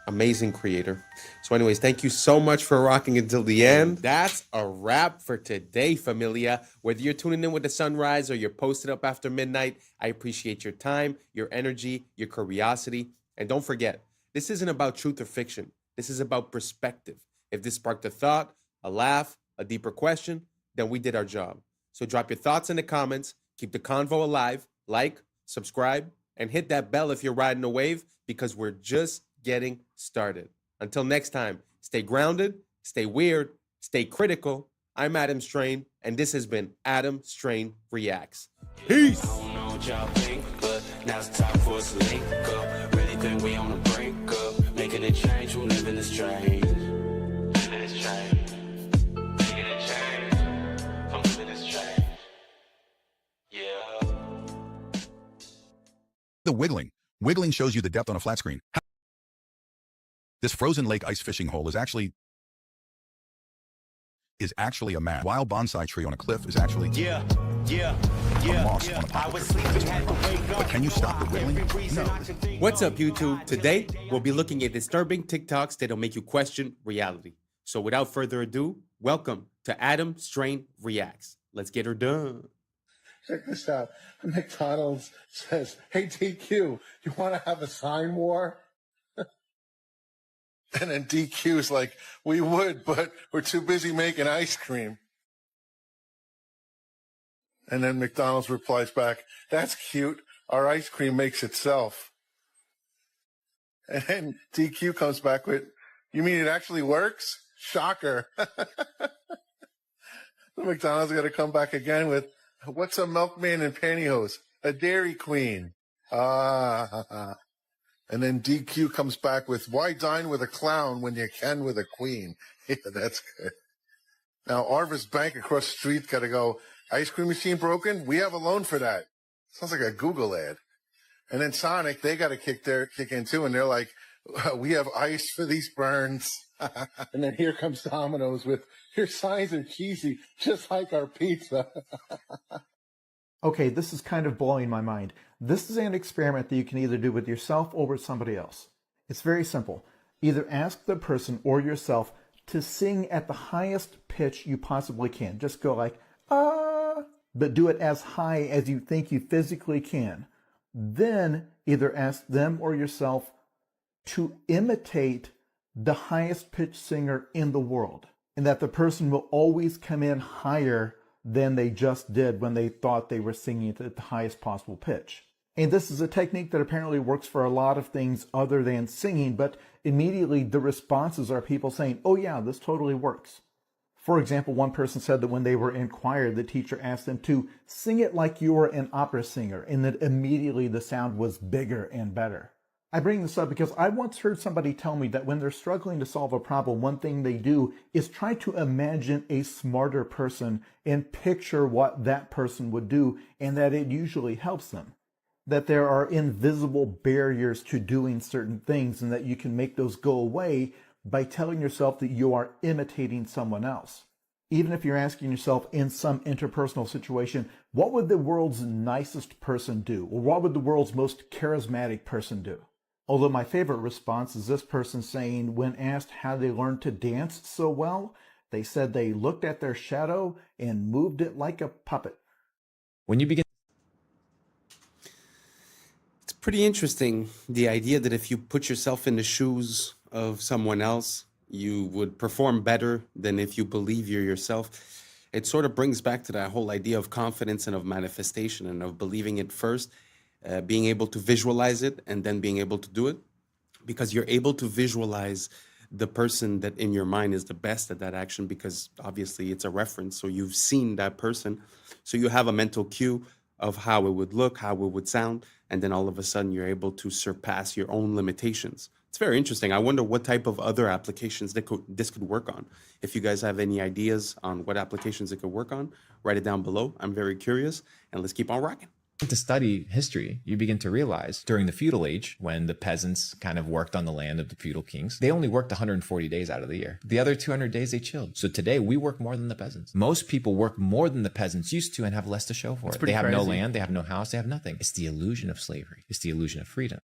Amazing creator. So anyways, thank you so much for rocking until the end. That's a wrap for today, familia. Whether you're tuning in with the sunrise or you're posted up after midnight, I appreciate your time, your energy, your curiosity. And don't forget, this isn't about truth or fiction. This is about perspective. If this sparked a thought, a laugh, a deeper question, then we did our job. So drop your thoughts in the comments, keep the convo alive, like, subscribe, and hit that bell if you're riding a wave, because we're just getting started. Until next time, stay grounded, stay weird, stay critical. I'm Adam Strain, and this has been Adam Strain Reacts. Peace! I don't know what y'all think, but now it's time for us to link up. Really think we on the brink up, making a change, we're living this strange. Living this change. Making a change. I'm living this change. Yeah. The wiggling. Wiggling shows you the depth on a flat screen. This frozen lake ice fishing hole is actually a mat. Wild bonsai tree on a cliff is actually a moss on a pop. But can you stop the wiggling? No. What's up, YouTube? Today, we'll be looking at disturbing TikToks that'll make you question reality. So without further ado, welcome to Adam Strain Reacts. Let's get her done. Check this out. McDonald's says, "Hey, DQ, you want to have a sign war?" And then DQ's like, "We would, but we're too busy making ice cream." And then McDonald's replies back, "That's cute. Our ice cream makes itself." And then DQ comes back with, "You mean it actually works? Shocker." McDonald's got to come back again with, "What's a milkman in pantyhose? A Dairy Queen." And then DQ comes back with, "Why dine with a clown when you can with a queen?" Yeah, that's good. Now, Arvis Bank across the street got to go, "Ice cream machine broken? We have a loan for that." Sounds like a Google ad. And then Sonic, they got to kick in too, and they're like, "We have ice for these burns." And then here comes Domino's with, "Your signs are cheesy, just like our pizza." Okay, this is kind of blowing my mind. This is an experiment that you can either do with yourself or with somebody else. It's very simple. Either ask the person or yourself to sing at the highest pitch you possibly can. Just go like, ah, but do it as high as you think you physically can. Then either ask them or yourself to imitate the highest pitched singer in the world, and that the person will always come in higher than they just did when they thought they were singing it at the highest possible pitch. And this is a technique that apparently works for a lot of things other than singing, but immediately the responses are people saying, oh yeah, this totally works. For example, one person said that when they were in choir, the teacher asked them to sing it like you were an opera singer, and that immediately the sound was bigger and better. I bring this up because I once heard somebody tell me that when they're struggling to solve a problem, one thing they do is try to imagine a smarter person and picture what that person would do, and that it usually helps them. That there are invisible barriers to doing certain things, and that you can make those go away by telling yourself that you are imitating someone else. Even if you're asking yourself in some interpersonal situation, what would the world's nicest person do? Or what would the world's most charismatic person do? Although my favorite response is this person saying, when asked how they learned to dance so well, they said they looked at their shadow and moved it like a puppet. When you begin... It's pretty interesting, the idea that if you put yourself in the shoes of someone else, you would perform better than if you believe you're yourself. It sort of brings back to that whole idea of confidence and of manifestation and of believing it first. Being able to visualize it and then being able to do it, because you're able to visualize the person that in your mind is the best at that action, because obviously it's a reference. So you've seen that person. So you have a mental cue of how it would look, how it would sound, and then all of a sudden you're able to surpass your own limitations. It's very interesting. I wonder what type of other applications this could work on. If you guys have any ideas on what applications it could work on, write it down below. I'm very curious, and let's keep on rocking. To study history, you begin to realize during the feudal age, when the peasants kind of worked on the land of the feudal kings, they only worked 140 days out of the year. The other 200 days they chilled. So today we work more than the peasants. Most people work more than the peasants used to and have less to show for it. They have no land, they have no house, they have nothing. It's the illusion of slavery. It's the illusion of freedom.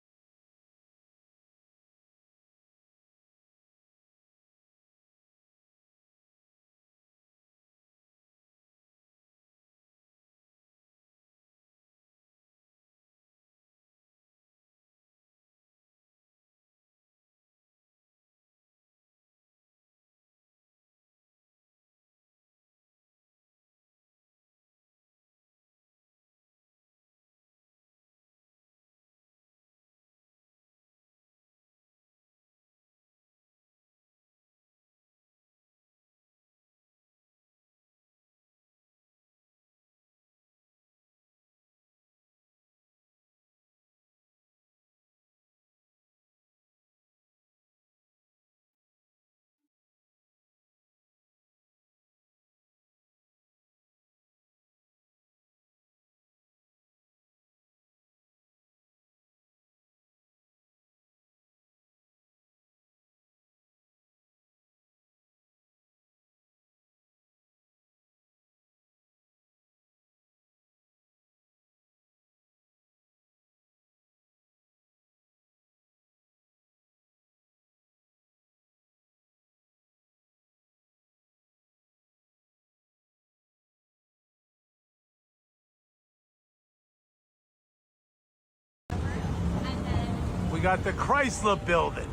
We got the Chrysler building.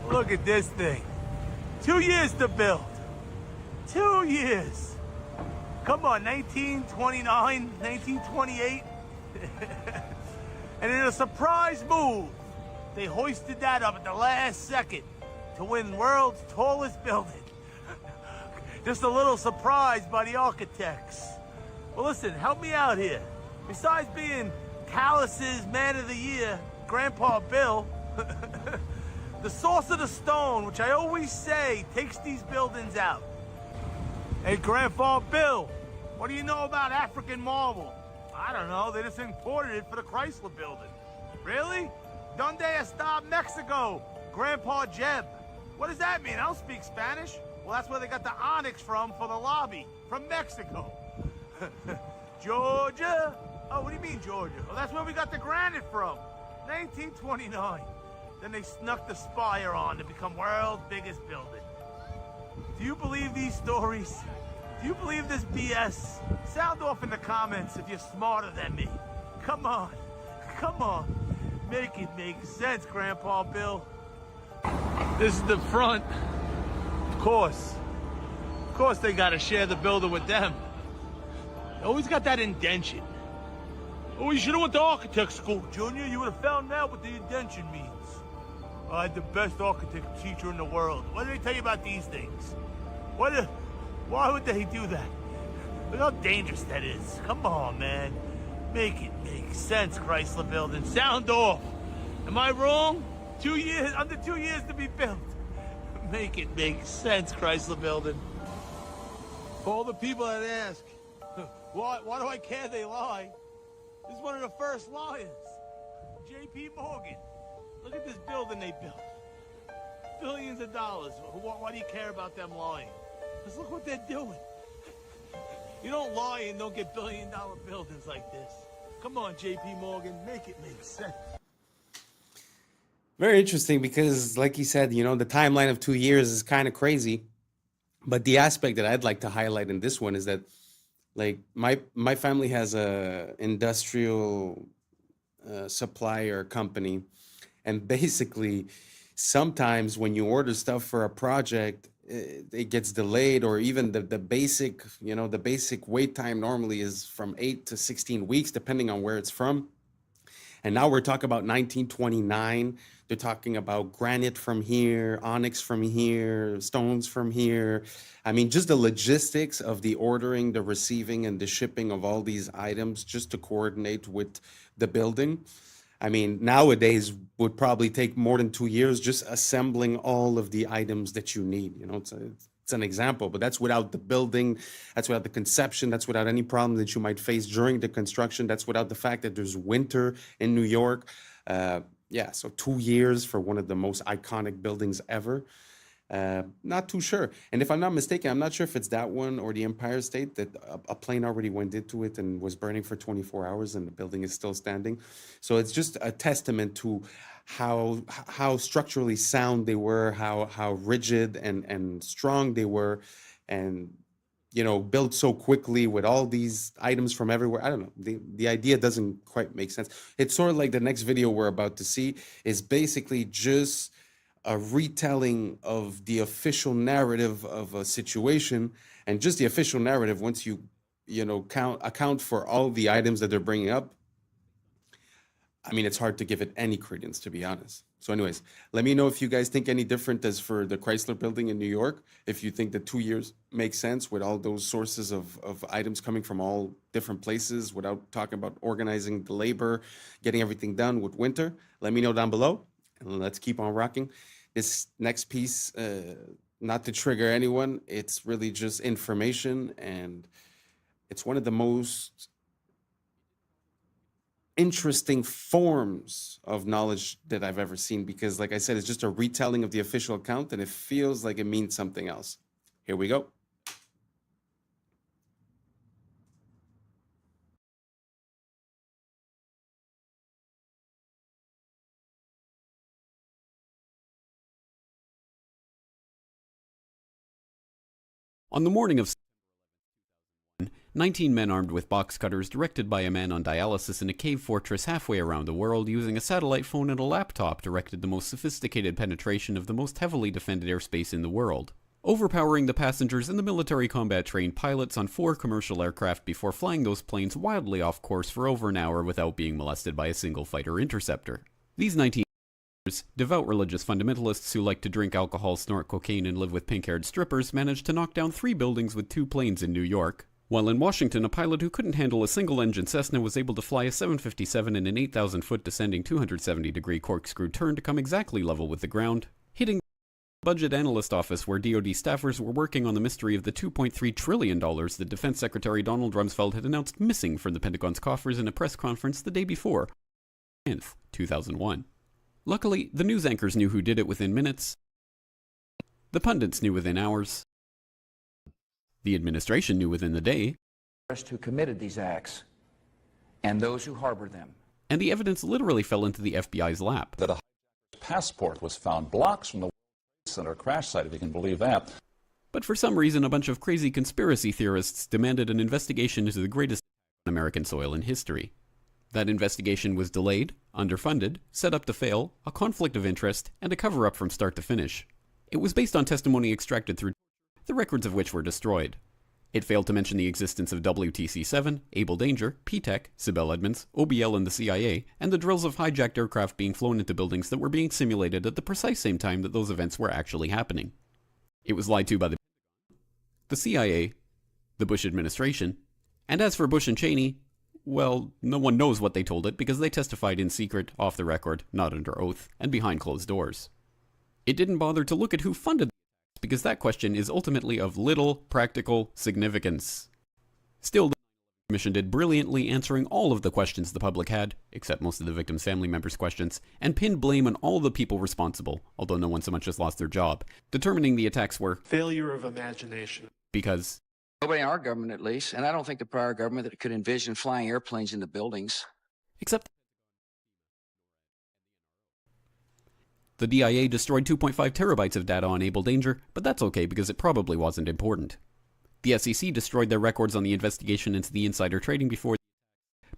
Look at this thing. 2 years to build. 2 years. Come on, 1929, 1928. And in a surprise move, they hoisted that up at the last second to win world's tallest building. Just a little surprise by the architects. Well, listen, help me out here. Besides being Callus's Man of the Year, Grandpa Bill, the source of the stone, which I always say takes these buildings out. Hey, Grandpa Bill, what do you know about African marble? I don't know, they just imported it for the Chrysler building. Really? Donde está Mexico? Grandpa Jeb. What does that mean? I don't speak Spanish. Well, that's where they got the onyx from for the lobby, from Mexico. Georgia? Oh, what do you mean, Georgia? Well, that's where we got the granite from. 1929. Then they snuck the spire on to become world's biggest building. Do you believe these stories? Do you believe this BS? Sound off in the comments if you're smarter than me. Come on. Come on. Make it make sense, Grandpa Bill. This is the front. Of course they gotta share the building with them. Always got that indention. Oh, you should have went to architect school, Junior. You would have found out what the indention means. I had the best architect teacher in the world. What did they tell you about these things? Why would they do that? Look how dangerous that is. Come on, man. Make it make sense, Chrysler Building. Sound off. Am I wrong? 2 years, under 2 years to be built. Make it make sense, Chrysler Building. For all the people that ask, why do I care they lie? This is one of the first liars. J.P. Morgan. Look at this building they built. Billions of dollars. Why do you care about them lying? Because look what they're doing. You don't lie and don't get billion-dollar buildings like this. Come on, J.P. Morgan, make it make sense. Very interesting because, like you said, you know, the timeline of 2 years is kind of crazy. But the aspect that I'd like to highlight in this one is that, like, my family has a industrial supplier company. And basically, sometimes when you order stuff for a project, it gets delayed, or even the basic, you know, the basic wait time normally is from 8 to 16 weeks, depending on where it's from. And now we're talking about 1929. They're talking about granite from here, onyx from here, stones from here. I mean, just the logistics of the ordering, the receiving, and the shipping of all these items just to coordinate with the building. I mean, nowadays would probably take more than 2 years just assembling all of the items that you need. You know, it's an example, but that's without the building, that's without the conception, that's without any problem that you might face during the construction, that's without the fact that there's winter in New York. Yeah, so 2 years for one of the most iconic buildings ever. Not too sure. And if I'm not mistaken, I'm not sure if it's that one or the Empire State that a plane already went into it and was burning for 24 hours and the building is still standing. So it's just a testament to how structurally sound they were, how rigid and strong they were, and, you know, built so quickly with all these items from everywhere. I don't know. The idea doesn't quite make sense. It's sort of like the next video we're about to see is basically just a retelling of the official narrative of a situation, and just the official narrative, once you know, account for all the items that they're bringing up, I mean, it's hard to give it any credence, to be honest. So anyways, let me know if you guys think any different as for the Chrysler Building in New York, if you think that 2 years makes sense with all those sources of items coming from all different places without talking about organizing the labor, getting everything done with winter. Let me know down below, and let's keep on rocking. This next piece, not to trigger anyone, it's really just information, and it's one of the most interesting forms of knowledge that I've ever seen, because, like I said, it's just a retelling of the official account, and it feels like it means something else. Here we go. On the morning of 19 men armed with box cutters, directed by a man on dialysis in a cave fortress halfway around the world, using a satellite phone and a laptop, directed the most sophisticated penetration of the most heavily defended airspace in the world, overpowering the passengers and the military combat-trained pilots on 4 commercial aircraft before flying those planes wildly off course for over an hour without being molested by a single fighter interceptor. These 19 devout religious fundamentalists who like to drink alcohol, snort cocaine, and live with pink-haired strippers managed to knock down 3 buildings with 2 planes in New York, while in Washington, a pilot who couldn't handle a single-engine Cessna was able to fly a 757 in an 8,000-foot descending 270-degree corkscrew turn to come exactly level with the ground, hitting the budget analyst office where DoD staffers were working on the mystery of the $2.3 trillion that Defense Secretary Donald Rumsfeld had announced missing from the Pentagon's coffers in a press conference the day before, 10th, 2001. Luckily, the news anchors knew who did it within minutes. The pundits knew within hours. The administration knew within the day. Who committed these acts and those who harbored them. And the evidence literally fell into the FBI's lap. That a passport was found blocks from the World Trade Center crash site, if you can believe that. But for some reason, a bunch of crazy conspiracy theorists demanded an investigation into the greatest on American soil in history. That investigation was delayed, underfunded, set up to fail, a conflict of interest, and a cover-up from start to finish. It was based on testimony extracted through the records of which were destroyed. It failed to mention the existence of WTC-7, Able Danger, P-Tech, Sibel Edmonds, OBL and the CIA, and the drills of hijacked aircraft being flown into buildings that were being simulated at the precise same time that those events were actually happening. It was lied to by the CIA, the Bush administration, and as for Bush and Cheney, well, no one knows what they told it because they testified in secret, off the record, not under oath, and behind closed doors. It didn't bother to look at who funded the because that question is ultimately of little practical significance. Still, the Commission did brilliantly answering all of the questions the public had, except most of the victims' family members' questions, and pinned blame on all the people responsible, although no one so much as lost their job, determining the attacks were failure of imagination. Because nobody in our government, at least, and I don't think the prior government that could envision flying airplanes into buildings. Except the DIA destroyed 2.5 terabytes of data on Able Danger, but that's okay because it probably wasn't important. The SEC destroyed their records on the investigation into the insider trading before,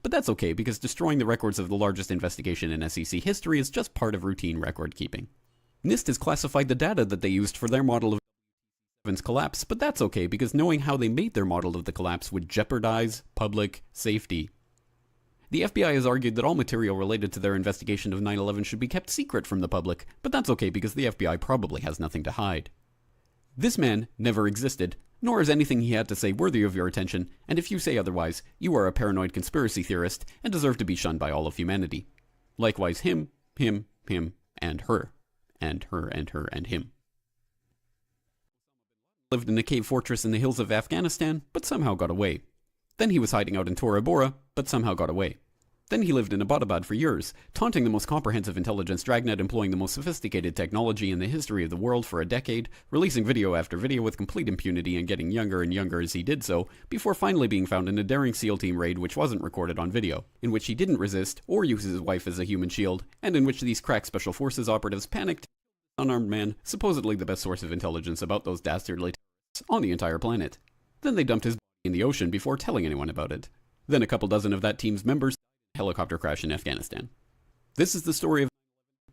but that's okay because destroying the records of the largest investigation in SEC history is just part of routine record keeping. NIST has classified the data that they used for their model of Evans' collapse, but that's okay because knowing how they made their model of the collapse would jeopardize public safety. The FBI has argued that all material related to their investigation of 9/11 should be kept secret from the public, but that's okay because the FBI probably has nothing to hide. This man never existed, nor is anything he had to say worthy of your attention, and if you say otherwise, you are a paranoid conspiracy theorist and deserve to be shunned by all of humanity. Likewise him, and her, and her, and her, and him. Lived in a cave fortress in the hills of Afghanistan, but somehow got away. Then he was hiding out in Tora Bora, but somehow got away. Then he lived in Abbottabad for years, taunting the most comprehensive intelligence dragnet employing the most sophisticated technology in the history of the world for a decade, releasing video after video with complete impunity and getting younger and younger as he did so, before finally being found in a daring SEAL team raid which wasn't recorded on video, in which he didn't resist or use his wife as a human shield, and in which these crack special forces operatives panicked an unarmed man, supposedly the best source of intelligence about those dastardly terrorists on the entire planet. Then they dumped his body in the ocean before telling anyone about it. Then a couple dozen of that team's members died in a helicopter crash in Afghanistan. This is the story of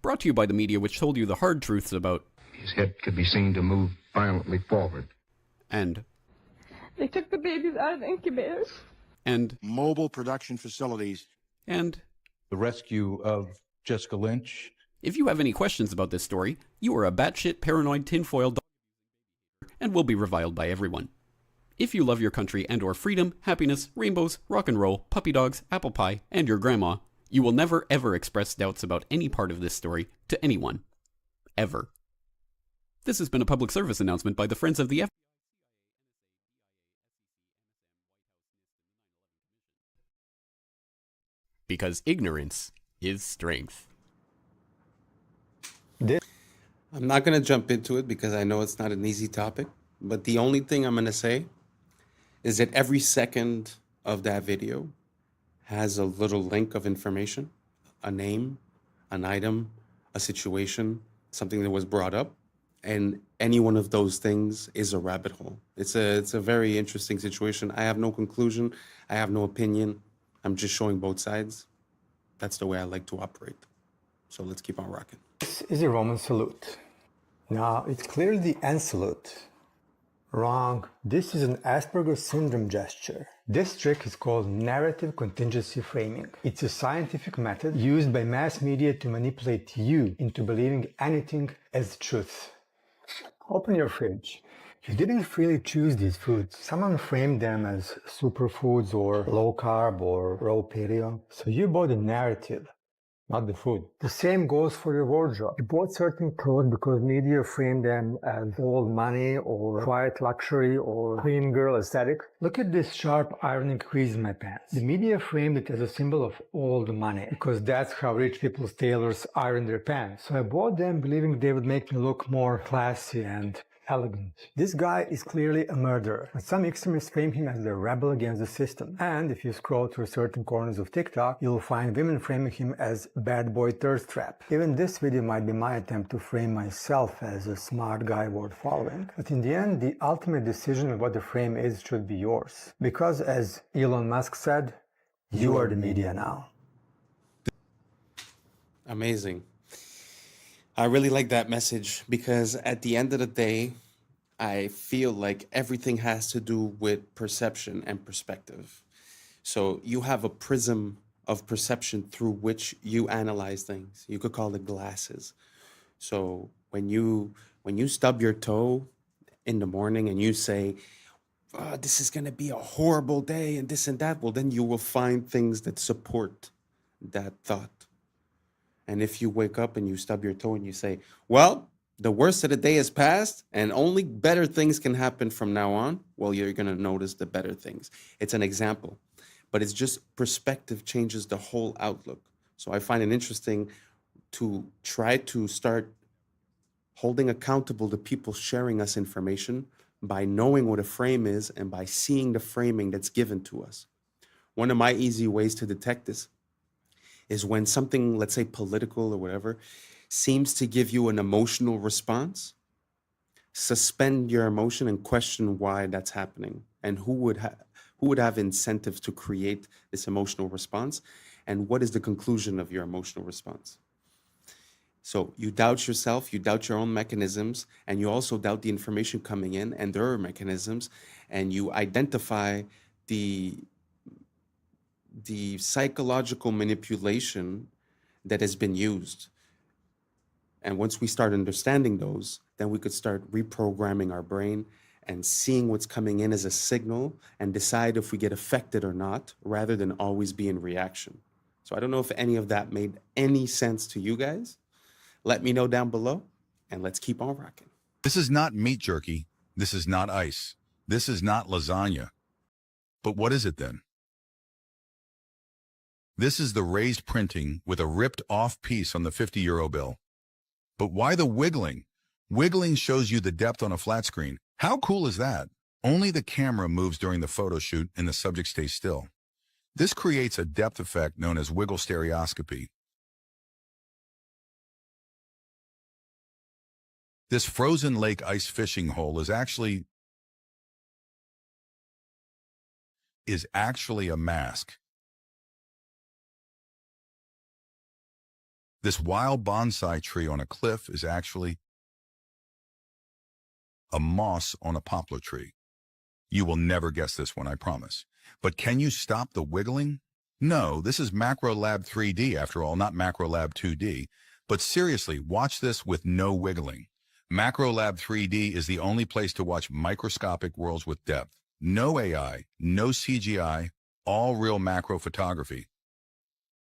brought to you by the media which told you the hard truths about his head could be seen to move violently forward. And they took the babies out of the incubators. And mobile production facilities. And the rescue of Jessica Lynch. If you have any questions about this story, you are a batshit paranoid tinfoil dog and will be reviled by everyone. If you love your country and or freedom, happiness, rainbows, rock and roll, puppy dogs, apple pie, and your grandma, you will never ever express doubts about any part of this story to anyone. Ever. This has been a public service announcement by the Friends of the FBI. Because ignorance is strength. I'm not going to jump into it because I know it's not an easy topic, but the only thing I'm going to say is that every second of that video has a little link of information, a name, an item, a situation, something that was brought up, and any one of those things is a rabbit hole. It's a very interesting situation. I have no conclusion. I have no opinion. I'm just showing both sides. That's the way I like to operate. So let's keep on rocking. This is a Roman salute. Now, it's clearly the end salute. Wrong. This is an Asperger's syndrome gesture. This trick is called narrative contingency framing. It's a scientific method used by mass media to manipulate you into believing anything as truth. Open your fridge. You didn't freely choose these foods. Someone framed them as superfoods or low carb or raw paleo. So you bought a narrative, not the food. The same goes for your wardrobe. You bought certain clothes because media framed them as old money or quiet luxury or clean girl aesthetic. Look at this sharp ironing crease in my pants. The media framed it as a symbol of old money because that's how rich people's tailors iron their pants. So I bought them believing they would make me look more classy and elegant. This guy is clearly a murderer, but some extremists frame him as the rebel against the system. And if you scroll through certain corners of TikTok, you'll find women framing him as bad boy thirst trap. Even this video might be my attempt to frame myself as a smart guy worth following. But in the end, the ultimate decision of what the frame is should be yours. Because as Elon Musk said, you are the media now. Amazing. I really like that message because at the end of the day, I feel like everything has to do with perception and perspective. So you have a prism of perception through which you analyze things. You could call it glasses. So when you stub your toe in the morning and you say, "Oh, this is going to be a horrible day and this and that," well, then you will find things that support that thought. And if you wake up and you stub your toe and you say, "Well, the worst of the day has passed and only better things can happen from now on," well, you're going to notice the better things. It's an example, but it's just perspective changes the whole outlook. So I find it interesting to try to start holding accountable the people sharing us information by knowing what a frame is and by seeing the framing that's given to us. One of my easy ways to detect this is when something, let's say political or whatever, seems to give you an emotional response, suspend your emotion and question why that's happening and who would have incentive to create this emotional response, and what is the conclusion of your emotional response. So you doubt yourself, you doubt your own mechanisms, and you also doubt the information coming in and their mechanisms, and you identify the psychological manipulation that has been used. And once we start understanding those, then we could start reprogramming our brain and seeing what's coming in as a signal and decide if we get affected or not, rather than always be in reaction. So I don't know if any of that made any sense to you guys. Let me know down below, and let's keep on rocking. This is not meat jerky. This is not ice. This is not lasagna. But what is it then? This is the raised printing with a ripped off piece on the 50 € bill. But why the wiggling? Wiggling shows you the depth on a flat screen. How cool is that? Only the camera moves during the photo shoot and the subject stays still. This creates a depth effect known as wiggle stereoscopy. This frozen lake ice fishing hole is actually a mask. This wild bonsai tree on a cliff is actually a moss on a poplar tree. You will never guess this one, I promise. But can you stop the wiggling? No, this is MacroLab 3D after all, not MacroLab 2D. But seriously, watch this with no wiggling. MacroLab 3D is the only place to watch microscopic worlds with depth. No AI, no CGI, all real macro photography.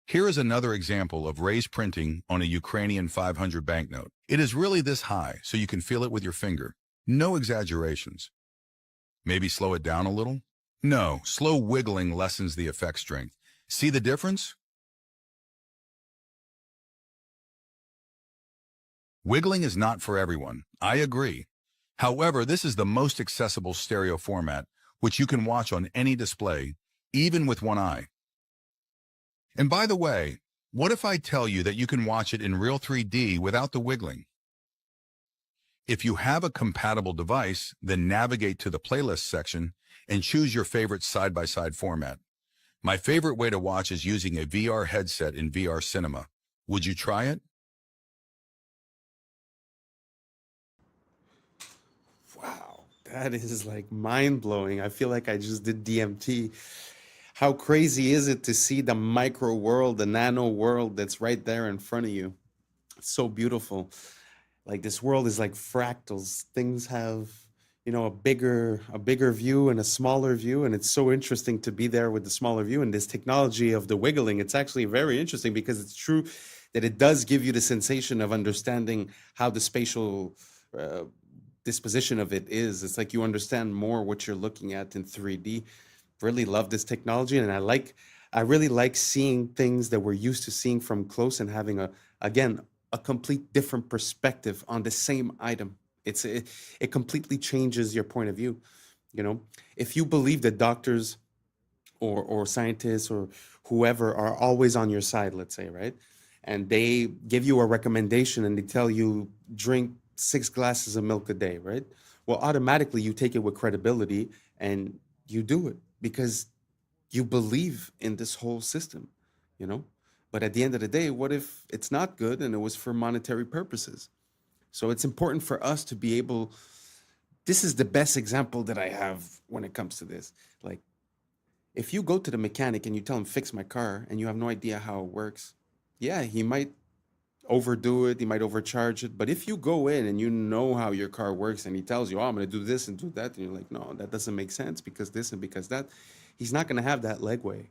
Here is another example of raised printing on a Ukrainian 500 banknote. It is really this high, so you can feel it with your finger. No exaggerations. Maybe slow it down a little? No, slow wiggling lessens the effect strength. See the difference? Wiggling is not for everyone. I agree. However, this is the most accessible stereo format, which you can watch on any display, even with one eye. And by the way, what if I tell you that you can watch it in real 3D without the wiggling? If you have a compatible device, then navigate to the playlist section and choose your favorite side-by-side format. My favorite way to watch is using a VR headset in VR cinema. Would you try it? Wow, that is like mind-blowing. I feel like I just did DMT. How crazy is it to see the micro world, the nano world that's right there in front of you? It's so beautiful. Like this world is like fractals. Things have, a bigger view and a smaller view, and it's so interesting to be there with the smaller view. And this technology of the wiggling, it's actually very interesting because it's true that it does give you the sensation of understanding how the spatial disposition of it is. It's like you understand more what you're looking at in 3D. Really love this technology, and I really like seeing things that we're used to seeing from close and having a complete different perspective on the same item. It completely changes your point of view. If you believe that doctors or scientists or whoever are always on your side, let's say, right? And they give you a recommendation and they tell you drink 6 glasses of milk a day, right? Well, automatically you take it with credibility and you do it because you believe in this whole system, But at the end of the day, what if it's not good and it was for monetary purposes? So it's important for us to be able this is the best example that I have when it comes to this. Like, if you go to the mechanic and you tell him, fix my car, and you have no idea how it works, yeah, he might overdo it, he might overcharge it. But if you go in and you know how your car works and he tells you, oh, I'm going to do this and do that, and you're like, no, that doesn't make sense because this and because that, he's not going to have that legway.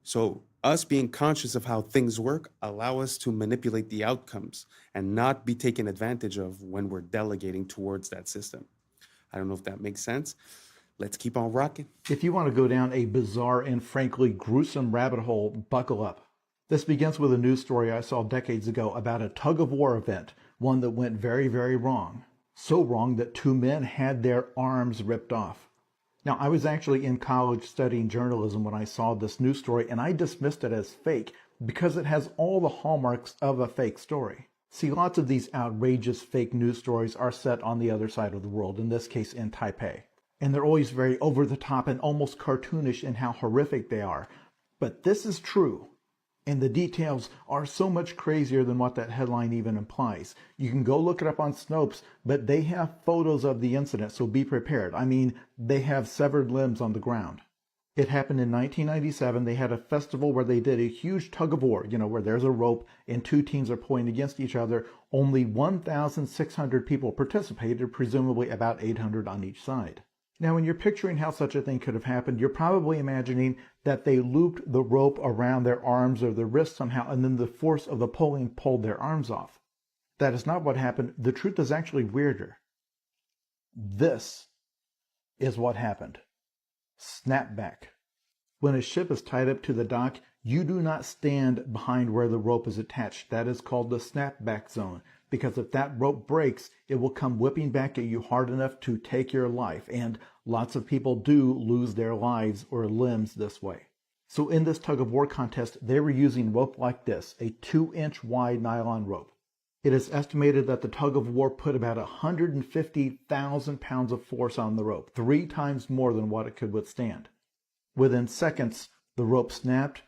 So us being conscious of how things work allow us to manipulate the outcomes and not be taken advantage of when we're delegating towards that system. I don't know if that makes sense. Let's keep on rocking. If you want to go down a bizarre and frankly gruesome rabbit hole, buckle up. This begins with a news story I saw decades ago about a tug-of-war event, one that went very, very wrong. So wrong that 2 men had their arms ripped off. Now, I was actually in college studying journalism when I saw this news story, and I dismissed it as fake because it has all the hallmarks of a fake story. See, lots of these outrageous fake news stories are set on the other side of the world, in this case in Taipei. And they're always very over-the-top and almost cartoonish in how horrific they are. But this is true. And the details are so much crazier than what that headline even implies. You can go look it up on Snopes, but they have photos of the incident, so be prepared. I mean, they have severed limbs on the ground. It happened in 1997. They had a festival where they did a huge tug-of-war, where there's a rope and 2 teams are pulling against each other. Only 1,600 people participated, presumably about 800 on each side. Now, when you're picturing how such a thing could have happened, you're probably imagining that they looped the rope around their arms or their wrists somehow, and then the force of the pulling pulled their arms off. That is not what happened. The truth is actually weirder. This is what happened. Snapback. When a ship is tied up to the dock, you do not stand behind where the rope is attached. That is called the snapback zone. Because if that rope breaks, it will come whipping back at you hard enough to take your life. And lots of people do lose their lives or limbs this way. So in this tug-of-war contest, they were using rope like this, a 2-inch wide nylon rope. It is estimated that the tug-of-war put about 150,000 pounds of force on the rope, 3 times more than what it could withstand. Within seconds, the rope snapped,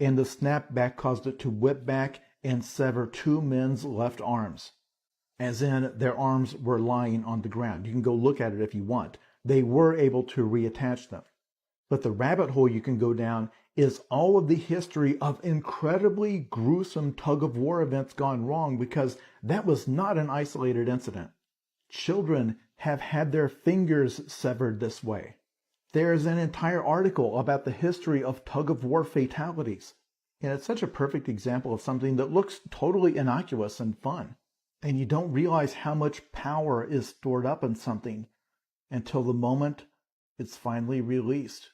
and the snapback caused it to whip back and sever 2 men's left arms. As in, their arms were lying on the ground. You can go look at it if you want. They were able to reattach them. But the rabbit hole you can go down is all of the history of incredibly gruesome tug-of-war events gone wrong, because that was not an isolated incident. Children have had their fingers severed this way. There's an entire article about the history of tug-of-war fatalities. And it's such a perfect example of something that looks totally innocuous and fun. And you don't realize how much power is stored up in something until the moment it's finally released.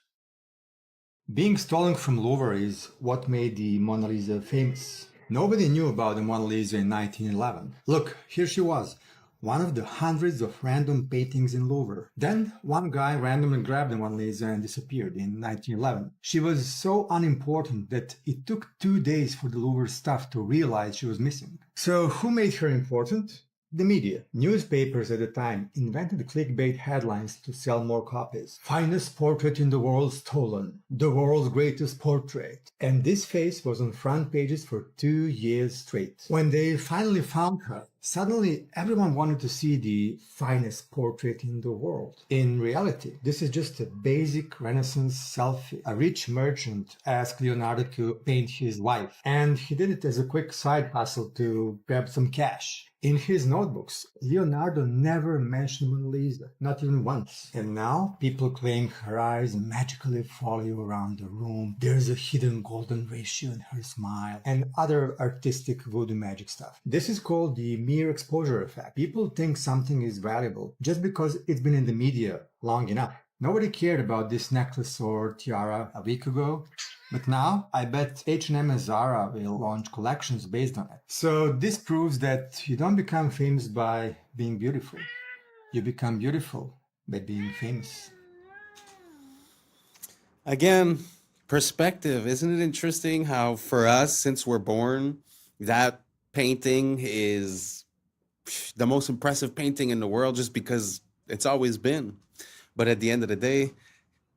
Being stolen from Louvre is what made the Mona Lisa famous. Nobody knew about the Mona Lisa in 1911. Look, here she was, one of the hundreds of random paintings in Louvre. Then one guy randomly grabbed the Mona Lisa and disappeared in 1911. She was so unimportant that it took 2 days for the Louvre staff to realize she was missing. So who made her important? The media. Newspapers at the time invented clickbait headlines to sell more copies. Finest portrait in the world stolen. The world's greatest portrait. And this face was on front pages for 2 years straight. When they finally found her, suddenly everyone wanted to see the finest portrait in the world. In reality, this is just a basic Renaissance selfie. A rich merchant asked Leonardo to paint his wife, and he did it as a quick side hustle to grab some cash. In his notebooks, Leonardo never mentioned Mona Lisa, not even once. And now, people claim her eyes magically follow you around the room. There's a hidden golden ratio in her smile, and other artistic voodoo magic stuff. This is called the mere exposure effect. People think something is valuable just because it's been in the media long enough. Nobody cared about this necklace or tiara a week ago. But now, I bet H&M and Zara will launch collections based on it. So this proves that you don't become famous by being beautiful. You become beautiful by being famous. Again, perspective. Isn't it interesting how for us, since we're born, that painting is the most impressive painting in the world just because it's always been. But at the end of the day,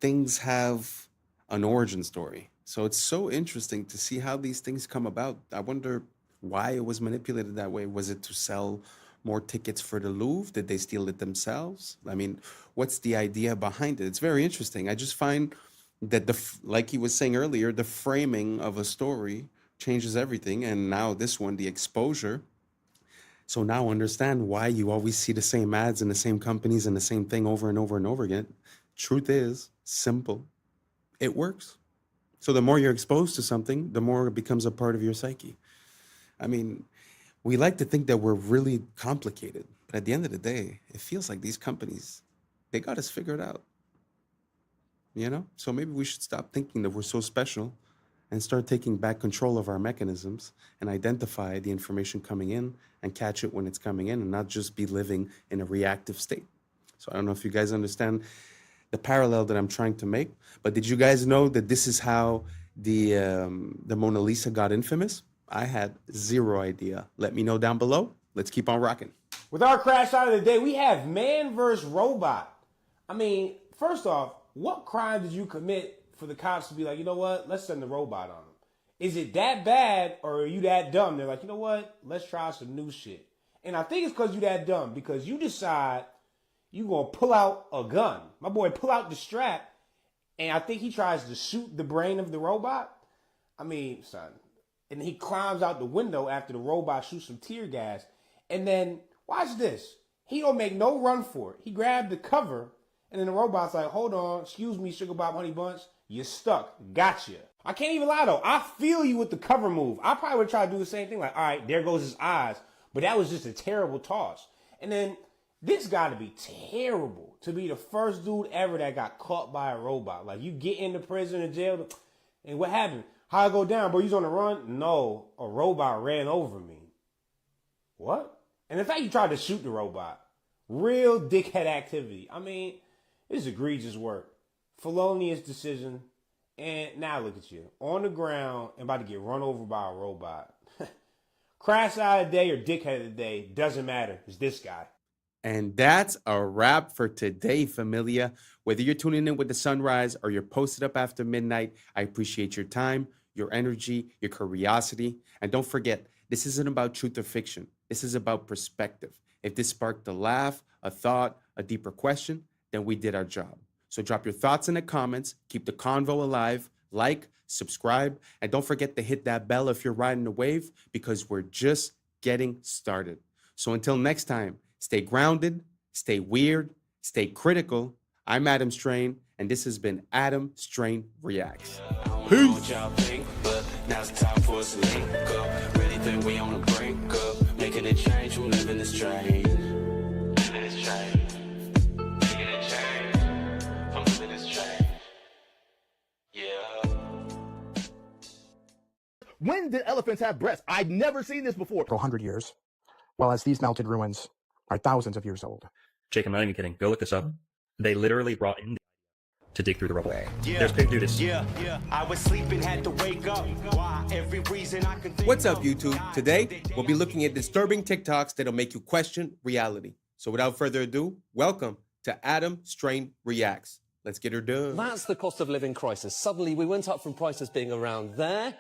things have an origin story. So it's so interesting to see how these things come about. I wonder why it was manipulated that way. Was it to sell More tickets for the Louvre? Did they steal it themselves? I mean, what's the idea behind it? It's very interesting. I just find that, like he was saying earlier, the framing of a story changes everything. And now this one, the exposure. So now understand why you always see the same ads and the same companies and the same thing over and over and over again. Truth is simple. It works. So the more you're exposed to something, the more it becomes a part of your psyche. I mean, we like to think that we're really complicated, but at the end of the day, it feels like these companies, they got us figured out. You know? So maybe we should stop thinking that we're so special and start taking back control of our mechanisms and identify the information coming in and catch it when it's coming in and not just be living in a reactive state. So I don't know if you guys understand the parallel that I'm trying to make, but did you guys know that this is how the Mona Lisa got infamous? I had zero idea. Let me know down below. Let's keep on rocking. With our crash out of the day, we have man versus robot. I mean, first off, what crime did you commit for the cops to be like, you know what, let's send the robot on them? Is it that bad or are you that dumb? They're like, you know what, let's try some new shit. And I think it's because you that dumb, because you decide you gonna pull out a gun. My boy pull out the strap, and I think he tries to shoot the brain of the robot. I mean, son. And he climbs out the window after the robot shoots some tear gas. And then, watch this. He don't make no run for it. He grabbed the cover, and then the robot's like, hold on, excuse me, Sugar Bob Honey Bunch. You're stuck. Gotcha. I can't even lie, though. I feel you with the cover move. I probably would try to do the same thing. Like, all right, there goes his eyes. But that was just a terrible toss. And then, this got to be terrible to be the first dude ever that got caught by a robot. Like, you get into prison or jail, and what happened? How I go down, bro? You on the run? No, a robot ran over me. What? And in fact, you tried to shoot the robot. Real dickhead activity. I mean, this is egregious work. Felonious decision. And now look at you. On the ground and about to get run over by a robot. Crash out of the day or dickhead of the day, doesn't matter. It's this guy. And that's a wrap for today, familia. Whether you're tuning in with the sunrise or you're posted up after midnight, I appreciate your time, your energy, your curiosity. And don't forget, this isn't about truth or fiction. This is about perspective. If this sparked a laugh, a thought, a deeper question, then we did our job. So drop your thoughts in the comments, keep the convo alive, like, subscribe, and don't forget to hit that bell if you're riding the wave, because we're just getting started. So until next time, stay grounded, stay weird, stay critical. I'm Adam Strain, and this has been Adam Strain Reacts. Peace. Now it's time for us to link up. Really think we on the brink up. Making a change, we live in this train. Living this train. Making a change. I'm living this train. Yeah. When did elephants have breasts? I've never seen this before. For 100 years. Well, as these melted ruins are thousands of years old. Jake, I'm not even kidding. Go look this up. They literally brought in to dig through the rubble. Yeah, There's big dudes. Yeah. I was sleeping, had to wake up. Why? Every reason I can think. What's up, YouTube? Today, we'll be looking at disturbing TikToks that'll make you question reality. So without further ado, welcome to Adam Strain Reacts. Let's get her done. That's the cost of living crisis. Suddenly, we went up from prices being around there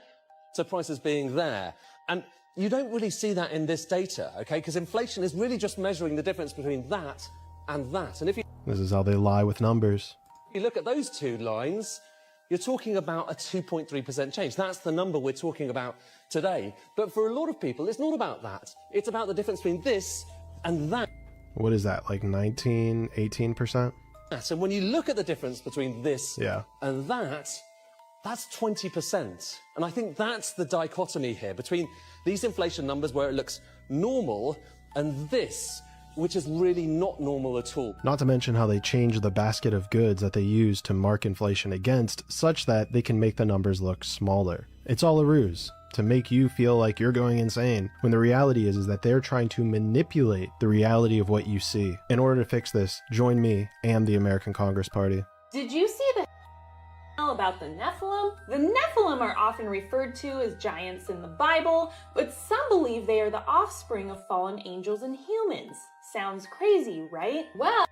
to prices being there. And you don't really see that in this data, okay? Because inflation is really just measuring the difference between that and that. And if you This is how they lie with numbers. you look at those two lines, you're talking about a 2.3% change. That's the number we're talking about today. But for a lot of people, it's not about that. It's about the difference between this and that. What is that, like 19, 18%? And when you look at the difference between this Yeah. and that, that's 20%. And I think that's the dichotomy here between these inflation numbers where it looks normal and this, which is really not normal at all. Not to mention how they change the basket of goods that they use to mark inflation against, such that they can make the numbers look smaller. It's all a ruse, to make you feel like you're going insane, when the reality is that they're trying to manipulate the reality of what you see. In order to fix this, join me and the American Congress Party. Did you see the about the Nephilim? The Nephilim are often referred to as giants in the Bible, but some believe they are the offspring of fallen angels and humans. Sounds crazy, right? Well,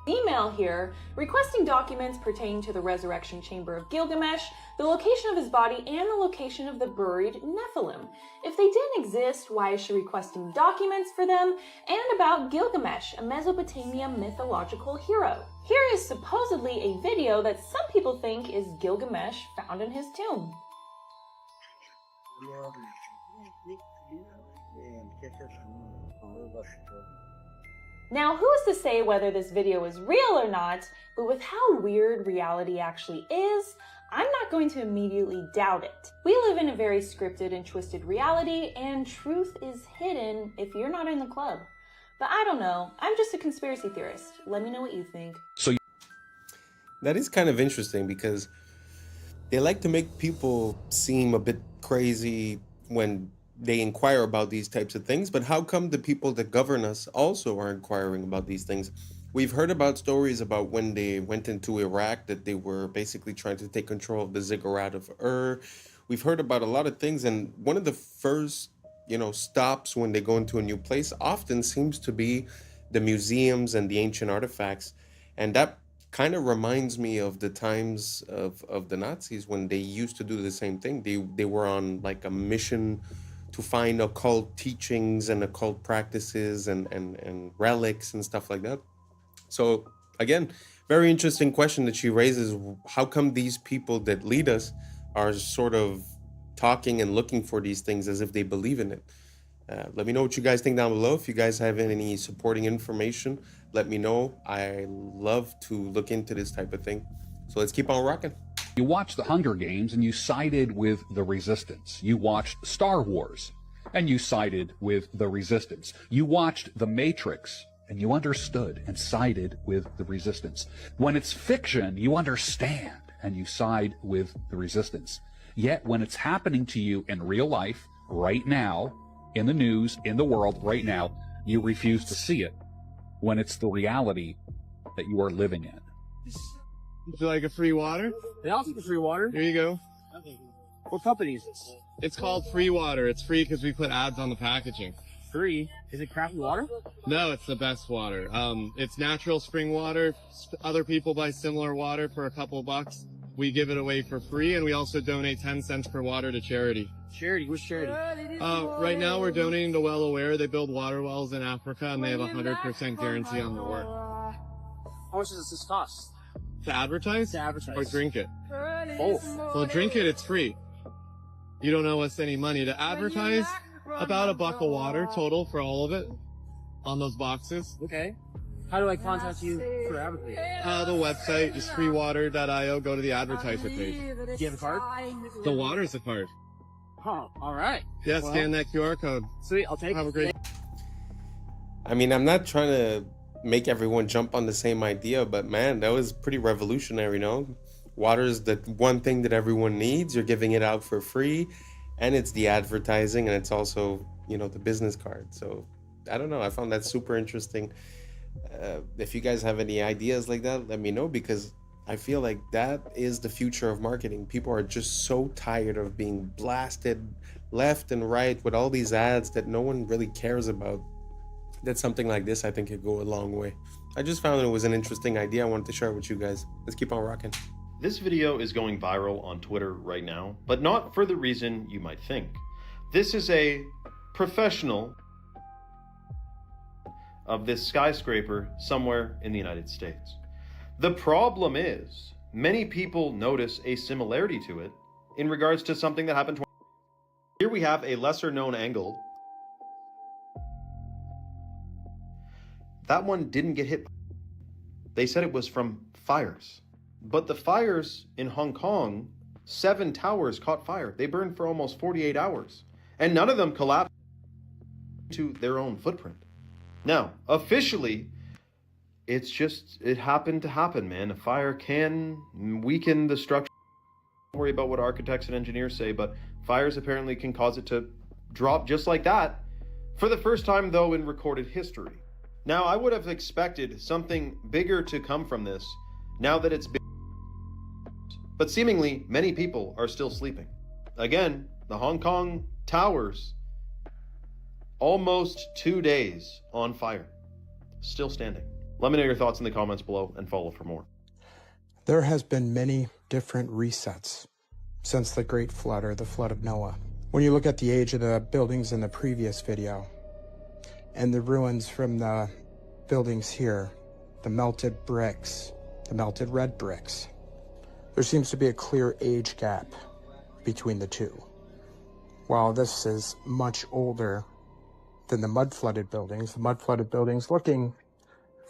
email here requesting documents pertaining to the resurrection chamber of Gilgamesh, the location of his body, and the location of the buried Nephilim. If they didn't exist, why is she requesting documents for them? And about Gilgamesh, a Mesopotamia mythological hero. Here is supposedly a video that some people think is Gilgamesh found in his tomb. Now, who is to say whether this video is real or not, but with how weird reality actually is, I'm not going to immediately doubt it. We live in a very scripted and twisted reality, and truth is hidden if you're not in the club. But I don't know, I'm just a conspiracy theorist. Let me know what you think. That is kind of interesting because they like to make people seem a bit crazy when they inquire about these types of things, but how come the people that govern us also are inquiring about these things? We've heard about stories about when they went into Iraq that they were basically trying to take control of the ziggurat of Ur. We've heard about a lot of things, and one of the first, stops when they go into a new place often seems to be the museums and the ancient artifacts. And that kind of reminds me of the times of the Nazis when they used to do the same thing. They were on like a mission to find occult teachings and occult practices and relics and stuff like that. So again, very interesting question that she raises. How come these people that lead us are sort of talking and looking for these things as if they believe in it? Let me know what you guys think down below. If you guys have any supporting information, let me know. I love to look into this type of thing. So let's keep on rocking. You watched the Hunger Games and you sided with the Resistance. You watched Star Wars and you sided with the Resistance. You watched The Matrix and you understood and sided with the Resistance. When it's fiction, you understand and you side with the Resistance. Yet when it's happening to you in real life, right now, in the news, in the world, right now, you refuse to see it when it's the reality that you are living in. Would you like a free water? Yeah, I'll take the free water. Here you go. What company is this? It's called Free Water. It's free because we put ads on the packaging. Free? Is it crappy water? No, it's the best water. It's natural spring water. Other people buy similar water for a couple bucks. We give it away for free, and we also donate 10 cents per water to charity. Charity? Which charity? Right now we're donating to Well Aware. They build water wells in Africa, and they have a 100% guarantee on their work. How much does this cost? To advertise? To advertise. Or drink it? Both. Well, drink it, it's free. You don't owe us any money. To advertise, about $1 a water total for all of it on those boxes. Okay. How do I contact you for advertising? The website is freewater.io. Go to the advertiser page. Do you have a card? The water's a card. Oh, all right. Yeah, scan that QR code. Sweet, I'll take it. Have a great. I mean, I'm not trying to make everyone jump on the same idea, but man, that was pretty revolutionary, no? Water is the one thing that everyone needs. You're giving it out for free, and it's the advertising, and it's also, the business card. So I don't know. I found that super interesting. If you guys have any ideas like that, let me know, because I feel like that is the future of marketing. People are just so tired of being blasted left and right with all these ads that no one really cares about. That something like this, I think, could go a long way. I just found it was an interesting idea. I wanted to share it with you guys. Let's keep on rocking. This video is going viral on Twitter right now, but not for the reason you might think. This is a professional of this skyscraper somewhere in the United States. The problem is, many people notice a similarity to it in regards to something that happened. Here we have a lesser known angle. That one didn't get hit. They said it was from fires. But the fires in Hong Kong, 7 towers caught fire. They burned for almost 48 hours. And none of them collapsed to their own footprint. Now, officially, it happened to happen, man. A fire can weaken the structure. Don't worry about what architects and engineers say, but fires apparently can cause it to drop just like that. For the first time, though, in recorded history. Now, I would have expected something bigger to come from this, now that it's been. But seemingly, many people are still sleeping. Again, the Hong Kong towers, almost 2 days on fire, still standing. Let me know your thoughts in the comments below and follow for more. There has been many different resets since the Great Flood or the Flood of Noah. When you look at the age of the buildings in the previous video and the ruins from the buildings here, the melted bricks, the melted red bricks, there seems to be a clear age gap between the two. While this is much older than the mud-flooded buildings looking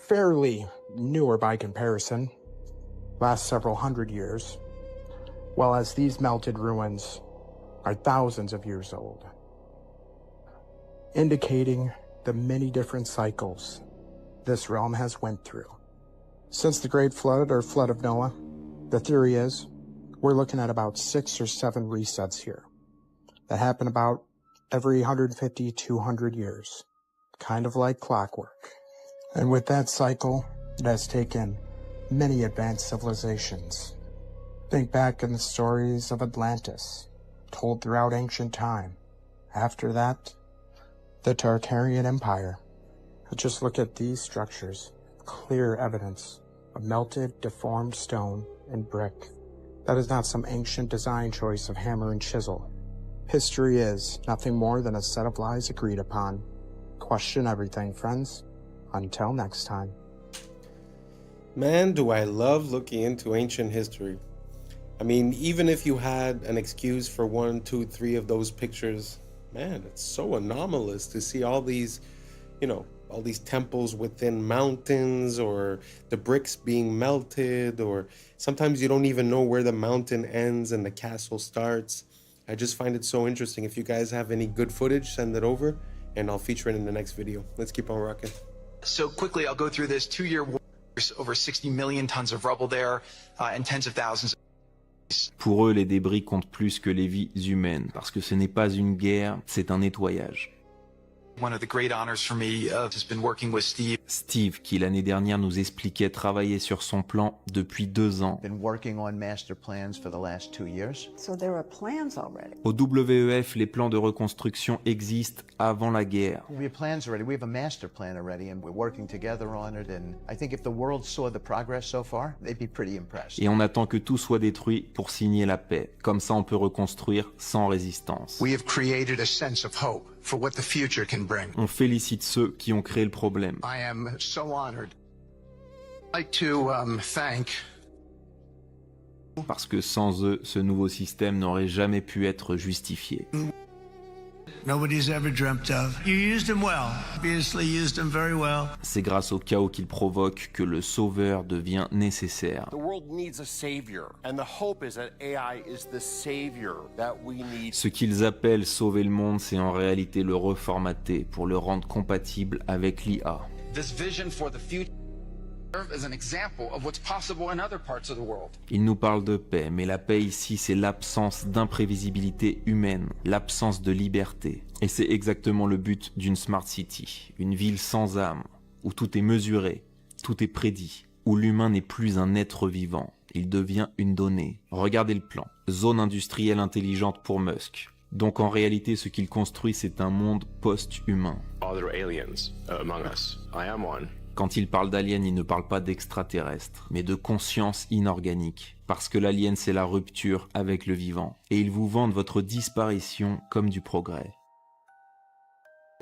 fairly newer by comparison, last several hundred years, while as these melted ruins are thousands of years old, indicating the many different cycles this realm has went through. Since the Great Flood or Flood of Noah, the theory is we're looking at about 6 or 7 resets here that happen about every 150, 200 years, kind of like clockwork. And with that cycle, it has taken many advanced civilizations. Think back in the stories of Atlantis, told throughout ancient time. After that, the Tartarian Empire. Just look at these structures, clear evidence of melted, deformed stone and brick. That is not some ancient design choice of hammer and chisel. History is nothing more than a set of lies agreed upon. Question everything, friends. Until next time. Man, do I love looking into ancient history. I mean, even if you had an excuse for 1, 2, 3 of those pictures, man, it's so anomalous to see all these, all these temples within mountains, or the bricks being melted, or sometimes you don't even know where the mountain ends and the castle starts. I just find it so interesting. If you guys have any good footage, send it over and I'll feature it in the next video. Let's keep on rocking. So quickly, I'll go through this 2-year war, over 60 million tons of rubble there, and tens of thousands. Pour eux, les débris comptent plus que les vies humaines, parce que ce n'est pas une guerre, c'est un nettoyage. One of the great honors for me has been working with Steve. Steve, qui l'année dernière nous expliquait travailler sur son plan depuis 2 ans. Been working on master plans for the last 2 years. So there are plans already. Au WEF, les plans de reconstruction existent avant la guerre. We have plans already. We have a master plan already, and we're working together on it. And I think if the world saw the progress so far, they'd be pretty impressed. Et on attend que tout soit détruit pour signer la paix. Comme ça, on peut reconstruire sans résistance. We have created a sense of hope for what the future can bring. On félicite ceux qui ont créé le problème. I am so honored. I'd like to thank. Parce que sans eux, ce nouveau système n'aurait jamais pu être justifié. Nobody's ever dreamt of. You used him well. Obviously used him very well. C'est grâce au chaos qu'il provoque que le sauveur devient nécessaire. The world needs a savior, and the hope is that AI is the savior that we need. Ce qu'ils appellent sauver le monde, c'est en réalité le reformater pour le rendre compatible avec l'IA. This vision for the future as an example of what's possible in other parts of the world. Il nous parle de paix, mais la paix ici, c'est l'absence d'imprévisibilité humaine, l'absence de liberté. Et c'est exactement le but d'une Smart City, une ville sans âme, où tout est mesuré, tout est prédit, où l'humain n'est plus un être vivant, il devient une donnée. Regardez le plan, zone industrielle intelligente pour Musk. Donc en réalité, ce qu'il construit, c'est un monde post-humain. Are there aliens among us? I am one. Quand il parle d'alien, il ne parle pas d'extraterrestre, mais de conscience inorganique. Parce que l'alien, c'est la rupture avec le vivant. Et ils vous vendent votre disparition comme du progrès.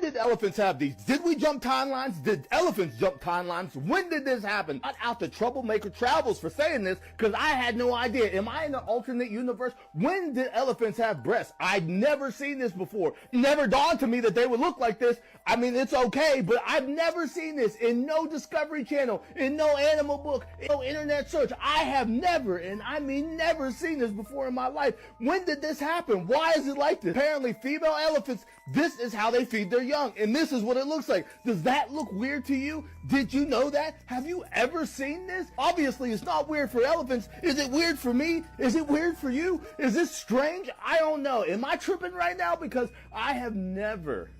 Did elephants have these? Did we jump timelines? Did elephants jump timelines? When did this happen? Not out the Troublemaker Travels for saying this, because I had no idea. Am I in an alternate universe? When did elephants have breasts? I'd never seen this before. Never dawned to me that they would look like this. I mean, it's okay, but I've never seen this in no Discovery Channel, in no animal book, in no internet search. I have never, and I mean never, seen this before in my life. When did this happen? Why is it like this? Apparently, female elephants, this is how they feed their young, and this is what it looks like. Does that look weird to you? Did you know that? Have you ever seen this? Obviously, it's not weird for elephants. Is it weird for me? Is it weird for you? Is this strange? I don't know. Am I tripping right now? Because I have never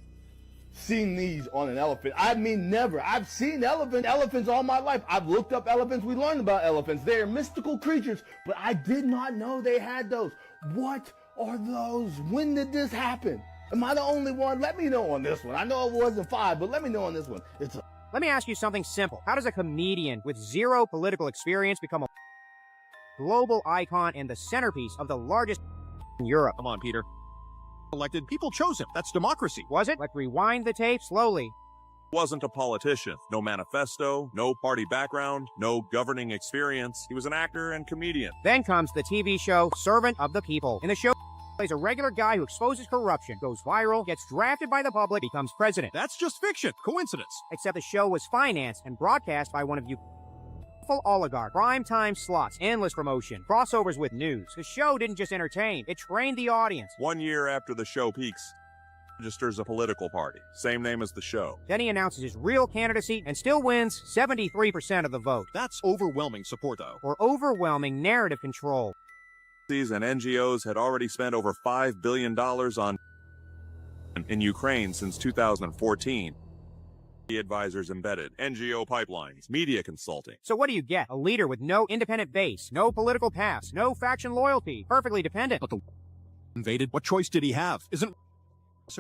seen these on an elephant. I mean, never. I've seen elephants all my life. I've looked up elephants. We learned about elephants. They are mystical creatures, but I did not know they had those. What are those? When did this happen? Am I the only one? Let me know on this one. I know it wasn't 5, but let me know on this one. It's Let me ask you something simple. How does a comedian with zero political experience become a global icon and the centerpiece of the largest in Europe? Come on, Peter. Elected, people chose him. That's democracy. Was it? Let's rewind the tape slowly. Wasn't a politician. No manifesto, no party background, no governing experience. He was an actor and comedian. Then comes the TV show Servant of the People. In the show, plays a regular guy who exposes corruption, goes viral, gets drafted by the public, becomes president. That's just fiction. Coincidence. Except the show was financed and broadcast by one of you oligarch, prime time slots, endless promotion, crossovers with news. The show didn't just entertain, it trained the audience. 1 year after the show peaks, registers a political party, same name as the show. Then he announces his real candidacy and still wins 73% of the vote. That's overwhelming support, though. Or overwhelming narrative control. And NGOs had already spent over $5 billion in Ukraine since 2014. Advisors embedded, NGO pipelines, media consulting. So what do you get? A leader with no independent base, no political past, no faction loyalty, perfectly dependent. But the invaded, what choice did he have? Isn't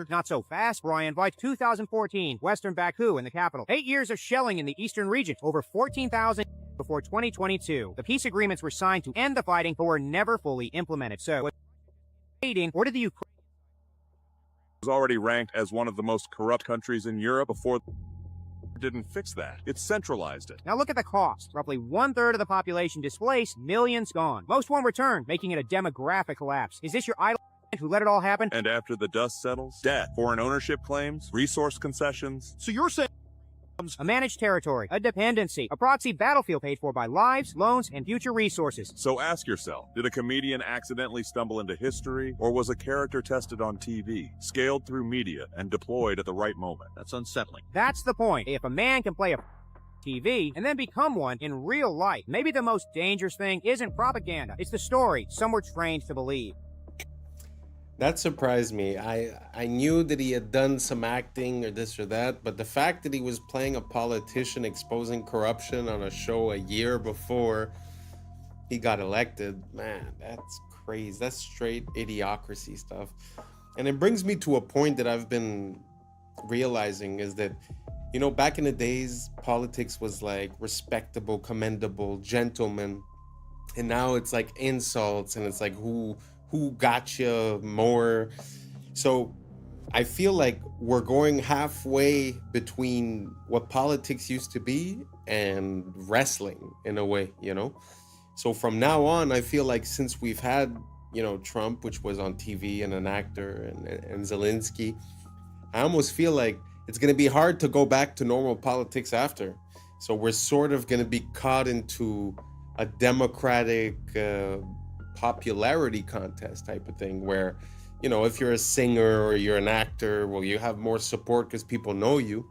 not so fast, Brian. By 2014, Western Baku in the capital. 8 years of shelling in the eastern region, over 14,000 before 2022. The peace agreements were signed to end the fighting, but were never fully implemented. So, or did the Ukraine was already ranked as one of the most corrupt countries in Europe before didn't fix that. It centralized it. Now look at the cost. Roughly 1/3 of the population displaced, millions gone. Most won't return, making it a demographic collapse. Is this your idol who let it all happen? And after the dust settles, debt, foreign ownership claims, resource concessions. So you're saying a managed territory, a dependency, a proxy battlefield paid for by lives, loans, and future resources. So ask yourself, did a comedian accidentally stumble into history, or was a character tested on TV, scaled through media, and deployed at the right moment? That's unsettling. That's the point. If a man can play a TV and then become one in real life, maybe the most dangerous thing isn't propaganda. It's the story some were trained to believe. That surprised me. I knew that he had done some acting or this or that, but the fact that he was playing a politician exposing corruption on a show a year before he got elected, man, that's crazy. That's straight idiocracy stuff. And it brings me to a point that I've been realizing is that, you know, back in the days, politics was like respectable, commendable, gentleman. And now it's like insults and it's like who got you more. So I feel like we're going halfway between what politics used to be and wrestling in a way, you know? So from now on, I feel like since we've had, you know, Trump, which was on TV and an actor, and Zelensky, I almost feel like it's going to be hard to go back to normal politics after. So we're sort of going to be caught into a democratic popularity contest type of thing where, you know, if you're a singer or you're an actor, well, you have more support because people know you.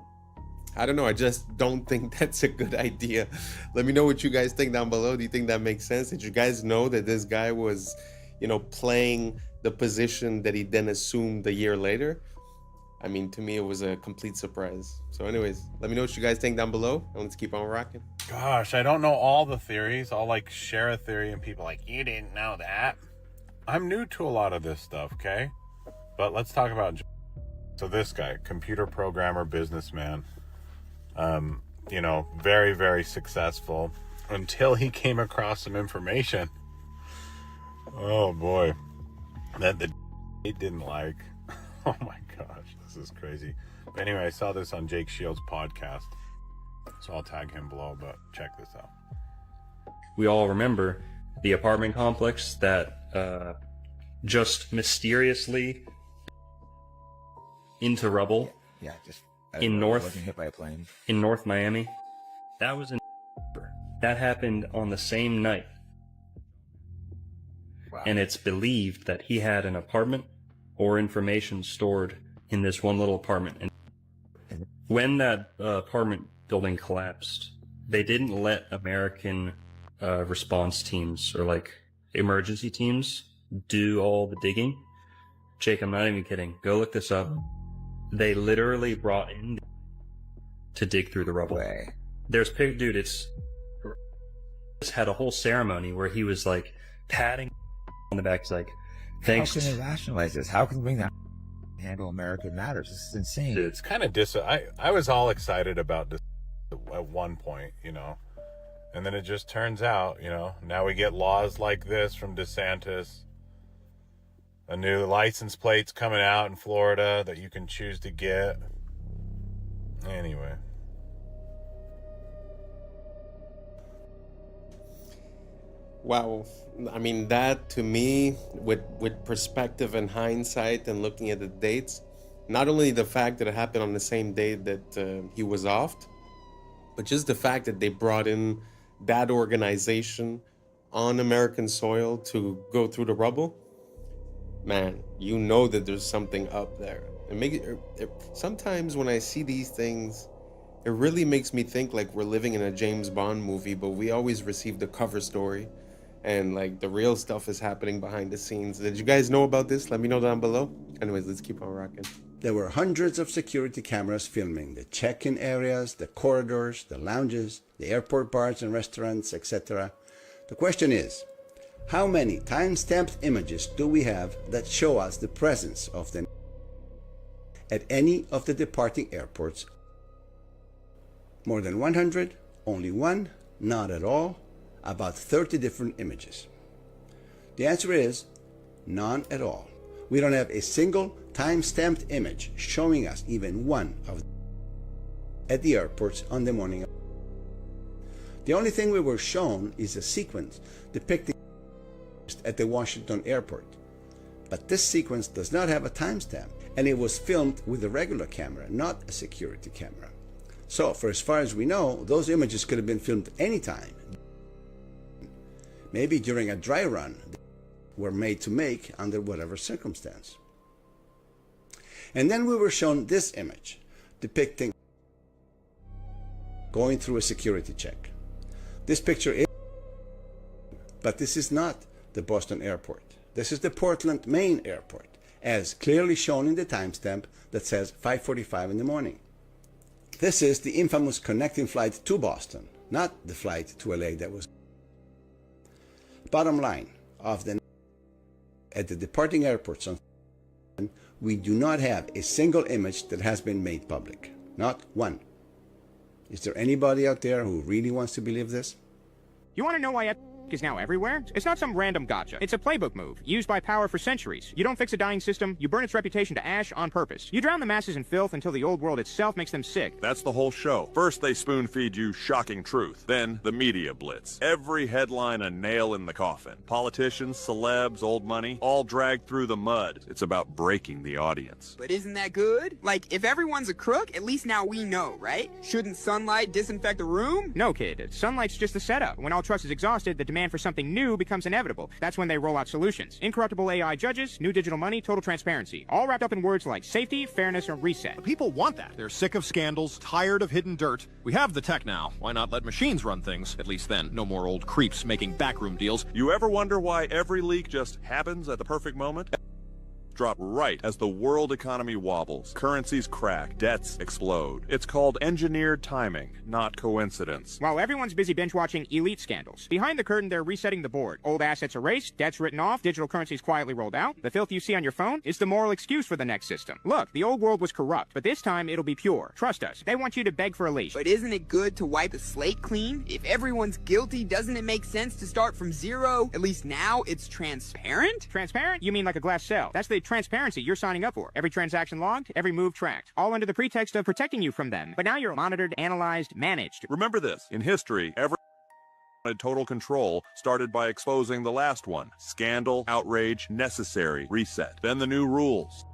I don't know. I just don't think that's a good idea. Let me know what you guys think down below. Do you think that makes sense? Did you guys know that this guy was, you know, playing the position that he then assumed a year later? I mean, to me, it was a complete surprise. So anyways, let me know what you guys think down below, and let's keep on rocking. Gosh, I don't know all the theories. I'll like share a theory and people are like, you didn't know that. I'm new to a lot of this stuff, okay? But let's talk about, so this guy, computer programmer, businessman, you know, very, very successful until he came across some information. Oh boy, that he didn't like. Oh my gosh, this is crazy. But anyway, I saw this on Jake Shields' podcast, so I'll tag him below, but check this out. We all remember the apartment complex that just mysteriously into rubble. Yeah, just wasn't hit by a plane. In North Miami. That was in that happened on the same night. Wow. And it's believed that he had an apartment or information stored in this one little apartment. And when that apartment building collapsed, they didn't let American response teams or like emergency teams do all the digging. Jake, I'm not even kidding. Go look this up. They literally brought in to dig through the rubble. Way. There's dude, it's had a whole ceremony where he was like patting on the back. He's like, thanks. How can they rationalize this? How can we bring that handle American matters? This is insane. Dude, it's kind of I was all excited about this at one point, you know. And then it just turns out, you know, now we get laws like this from DeSantis. A new license plate's coming out in Florida that you can choose to get. Anyway. Wow. I mean, that to me, with perspective and hindsight and looking at the dates, not only the fact that it happened on the same day that he was offed, but just the fact that they brought in that organization on American soil to go through the rubble, man, you know that there's something up there. Sometimes when I see these things, it really makes me think like we're living in a James Bond movie, but we always receive the cover story. And like the real stuff is happening behind the scenes. Did you guys know about this? Let me know down below. Anyways, let's keep on rocking. There were hundreds of security cameras filming the check-in areas, the corridors, the lounges, the airport bars and restaurants, etc. The question is, how many time-stamped images do we have that show us the presence of them at any of the departing airports? More than 100? Only one? Not at all? About 30 different images. The answer is none at all. We don't have a single time-stamped image showing us even one of them at the airports on the morning of. The only thing we were shown is a sequence depicting at the Washington airport. But this sequence does not have a timestamp, and it was filmed with a regular camera, not a security camera. So, for as far as we know, those images could have been filmed anytime. Maybe during a dry run were made to make under whatever circumstance. And then we were shown this image depicting going through a security check. This picture is, but this is not the Boston airport. This is the Portland, Maine airport, as clearly shown in the timestamp that says 5:45 in the morning. This is the infamous connecting flight to Boston, not the flight to LA that was. Bottom line, at the departing airports, we do not have a single image that has been made public. Not one. Is there anybody out there who really wants to believe this? You want to know why is now everywhere? It's not some random gotcha. It's a playbook move, used by power for centuries. You don't fix a dying system, you burn its reputation to ash on purpose. You drown the masses in filth until the old world itself makes them sick. That's the whole show. First they spoon-feed you shocking truth. Then the media blitz. Every headline a nail in the coffin. Politicians, celebs, old money, all dragged through the mud. It's about breaking the audience. But isn't that good? Like, if everyone's a crook, at least now we know, right? Shouldn't sunlight disinfect the room? No, kid. Sunlight's just the setup. When all trust is exhausted, the demand for something new becomes inevitable. That's when they roll out solutions. Incorruptible AI judges, new digital money, total transparency. All wrapped up in words like safety, fairness, and reset. But people want that. They're sick of scandals, tired of hidden dirt. We have the tech now. Why not let machines run things? At least then, no more old creeps making backroom deals. You ever wonder why every leak just happens at the perfect moment? Drop right as the world economy wobbles, currencies crack, debts explode. It's called engineered timing, not coincidence. While everyone's busy binge-watching elite scandals, behind the curtain they're resetting the board. Old assets erased, debts written off, digital currencies quietly rolled out. The filth you see on your phone is the moral excuse for the next system. Look, the old world was corrupt, but this time it'll be pure. Trust us. They want you to beg for a leash. But isn't it good to wipe the slate clean? If everyone's guilty, doesn't it make sense to start from zero? At least now it's transparent? Transparent? You mean like a glass cell. That's the transparency you're signing up for. Every transaction logged, every move tracked. All under the pretext of protecting you from them. But now you're monitored, analyzed, managed. Remember this. In history, every wanted total control started by exposing the last one. Scandal, outrage, necessary, reset. Then the new rules.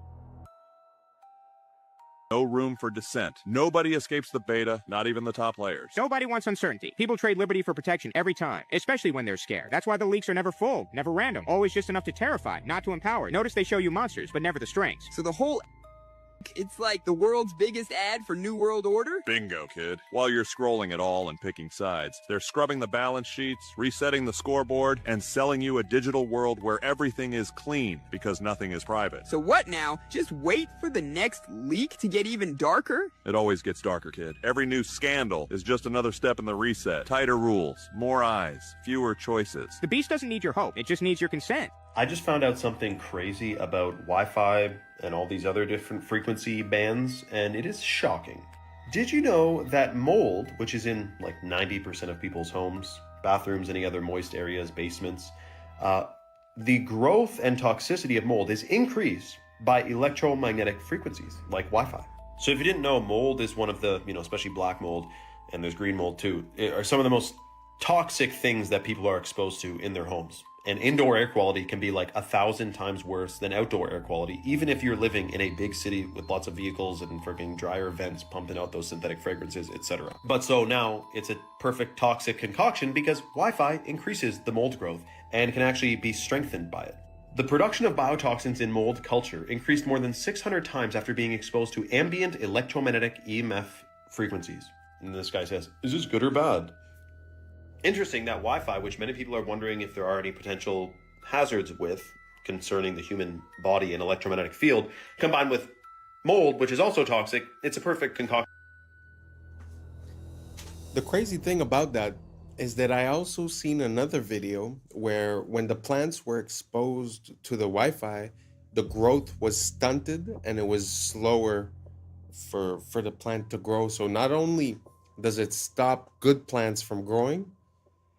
No room for dissent. Nobody escapes the beta, not even the top players. Nobody wants uncertainty. People trade liberty for protection every time, especially when they're scared. That's why the leaks are never full, never random, always just enough to terrify, not to empower. Notice they show you monsters, but never the strengths. So the whole it's like the world's biggest ad for New World Order? Bingo, kid. While you're scrolling it all and picking sides, they're scrubbing the balance sheets, resetting the scoreboard, and selling you a digital world where everything is clean because nothing is private. So what now? Just wait for the next leak to get even darker? It always gets darker, kid. Every new scandal is just another step in the reset. Tighter rules, more eyes, fewer choices. The beast doesn't need your hope. It just needs your consent. I just found out something crazy about Wi-Fi and all these other different frequency bands, and it is shocking. Did you know that mold, which is in like 90% of people's homes, bathrooms, any other moist areas, basements, the growth and toxicity of mold is increased by electromagnetic frequencies like Wi-Fi. So if you didn't know, mold is one of the, especially black mold, and there's green mold too, are some of the most toxic things that people are exposed to in their homes. And indoor air quality can be like 1,000 times worse than outdoor air quality, even if you're living in a big city with lots of vehicles and freaking dryer vents pumping out those synthetic fragrances, etc. But so now it's a perfect toxic concoction because Wi-Fi increases the mold growth and can actually be strengthened by it. The production of biotoxins in mold culture increased more than 600 times after being exposed to ambient electromagnetic EMF frequencies. And this guy says, is this good or bad? Interesting that Wi-Fi, which many people are wondering if there are any potential hazards with concerning the human body and electromagnetic field, combined with mold, which is also toxic, it's a perfect concoction. The crazy thing about that is that I also seen another video where when the plants were exposed to the Wi-Fi, the growth was stunted and it was slower for the plant to grow. So not only does it stop good plants from growing,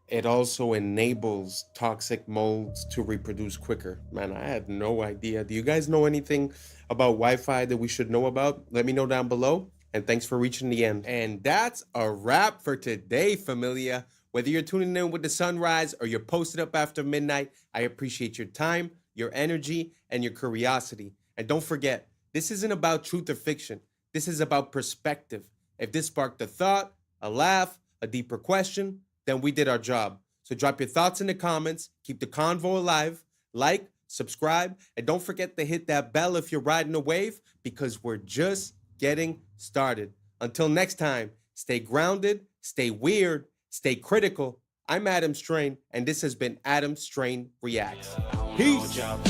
it also enables toxic molds to reproduce quicker. Man, I had no idea. Do you guys know anything about Wi-Fi that we should know about? Let me know down below. And thanks for reaching the end. And that's a wrap for today, familia. Whether you're tuning in with the sunrise or you're posted up after midnight, I appreciate your time, your energy, and your curiosity. And don't forget, this isn't about truth or fiction. This is about perspective. If this sparked a thought, a laugh, a deeper question, then we did our job. So drop your thoughts in the comments, keep the convo alive, like, subscribe, and don't forget to hit that bell if you're riding a wave, because we're just getting started. Until next time, stay grounded, stay weird, stay critical. I'm Adam Strain, and this has been Adam Strain Reacts. Peace. Now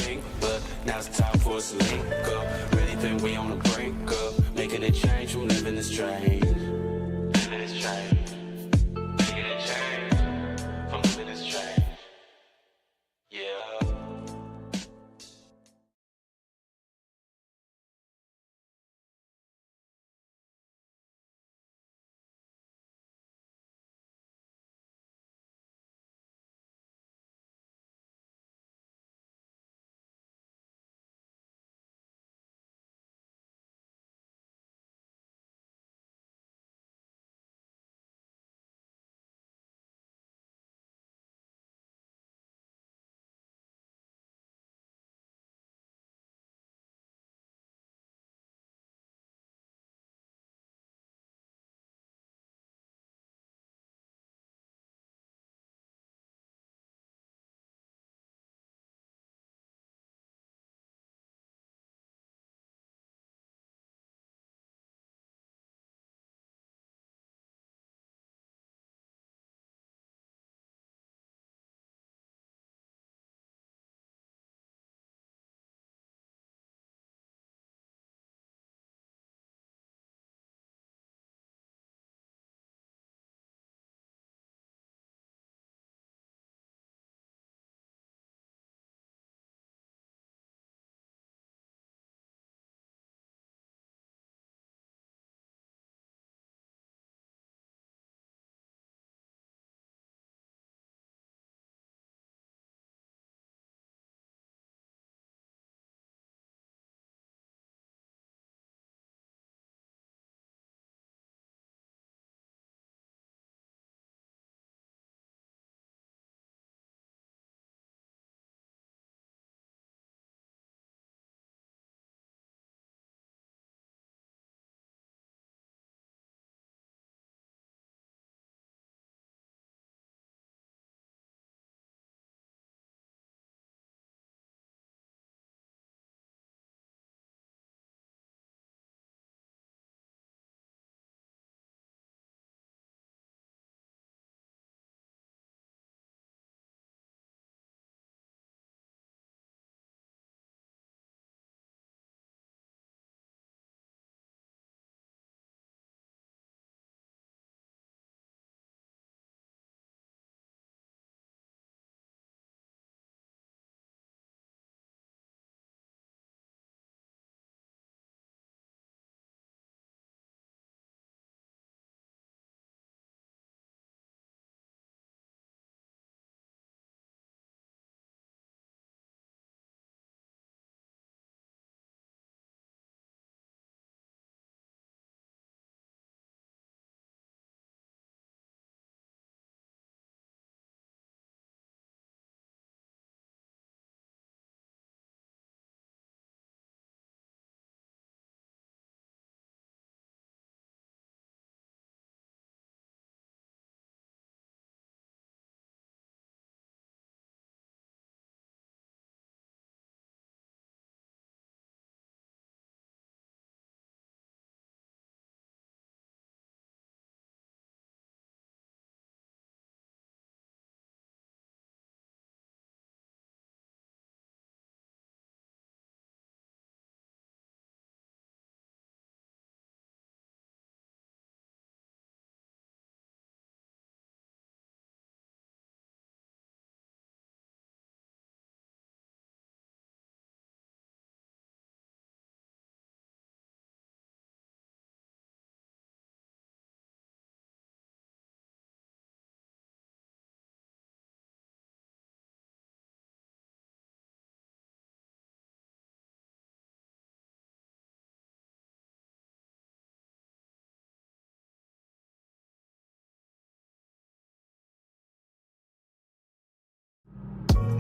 it's time for us to link up. Really think we on the brink up. Making a change from living this strange. Living this strange.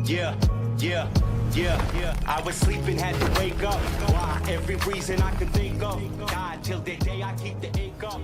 Yeah. I was sleeping, had to wake up. Why? Every reason I could think of. God, till the day I keep the ink up.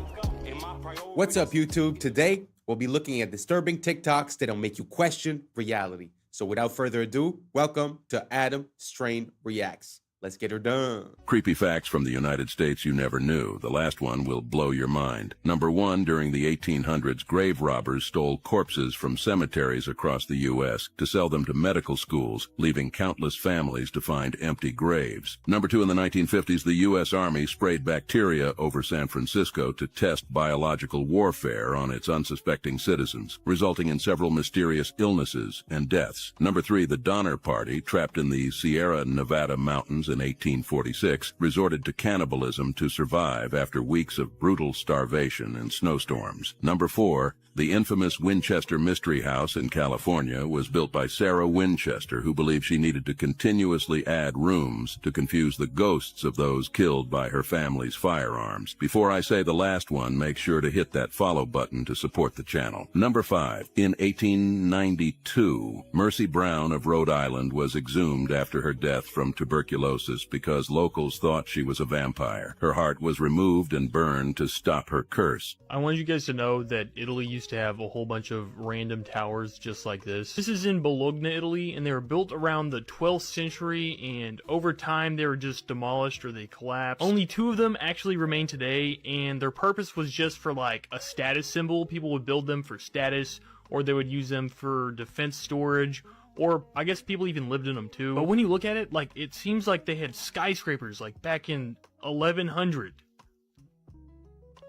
What's up, YouTube? Today, we'll be looking at disturbing TikToks that'll make you question reality. So without further ado, welcome to Adam Strain Reacts. Let's get her done. Creepy facts from the United States you never knew. The last one will blow your mind. Number one, during the 1800s, grave robbers stole corpses from cemeteries across the U.S. to sell them to medical schools, leaving countless families to find empty graves. Number two, in the 1950s, the U.S. Army sprayed bacteria over San Francisco to test biological warfare on its unsuspecting citizens, resulting in several mysterious illnesses and deaths. Number three, the Donner Party, trapped in the Sierra Nevada mountains in 1846, resorted to cannibalism to survive after weeks of brutal starvation and snowstorms. Number four, the infamous Winchester Mystery House in California was built by Sarah Winchester, who believed she needed to continuously add rooms to confuse the ghosts of those killed by her family's firearms. Before I say the last one, make sure to hit that follow button to support the channel. Number five, in 1892, Mercy Brown of Rhode Island was exhumed after her death from tuberculosis because locals thought she was a vampire. Her heart was removed and burned to stop her curse. I wanted you guys to know that Italy used to have a whole bunch of random towers just like this. This is in Bologna, Italy, and they were built around the 12th century, and over time they were just demolished or they collapsed. Only 2 of them actually remain today, and their purpose was just for like a status symbol. People would build them for status, or they would use them for defense storage, or I guess people even lived in them too. But when you look at it, like, it seems like they had skyscrapers like back in 1100.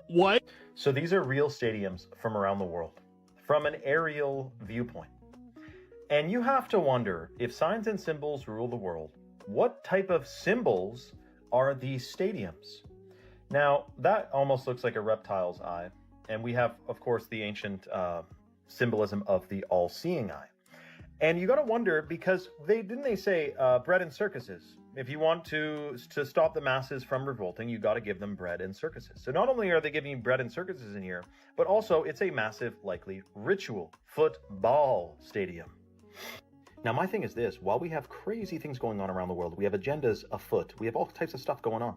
What? So these are real stadiums from around the world, from an aerial viewpoint. And you have to wonder, if signs and symbols rule the world, what type of symbols are these stadiums? Now, that almost looks like a reptile's eye. And we have, of course, the ancient symbolism of the all-seeing eye. And you got to wonder, because didn't they say bread and circuses? If you want to stop the masses from revolting, you got to give them bread and circuses. So not only are they giving you bread and circuses in here, but also it's a massive, likely ritual football stadium. Now, my thing is this: while we have crazy things going on around the world, we have agendas afoot, we have all types of stuff going on,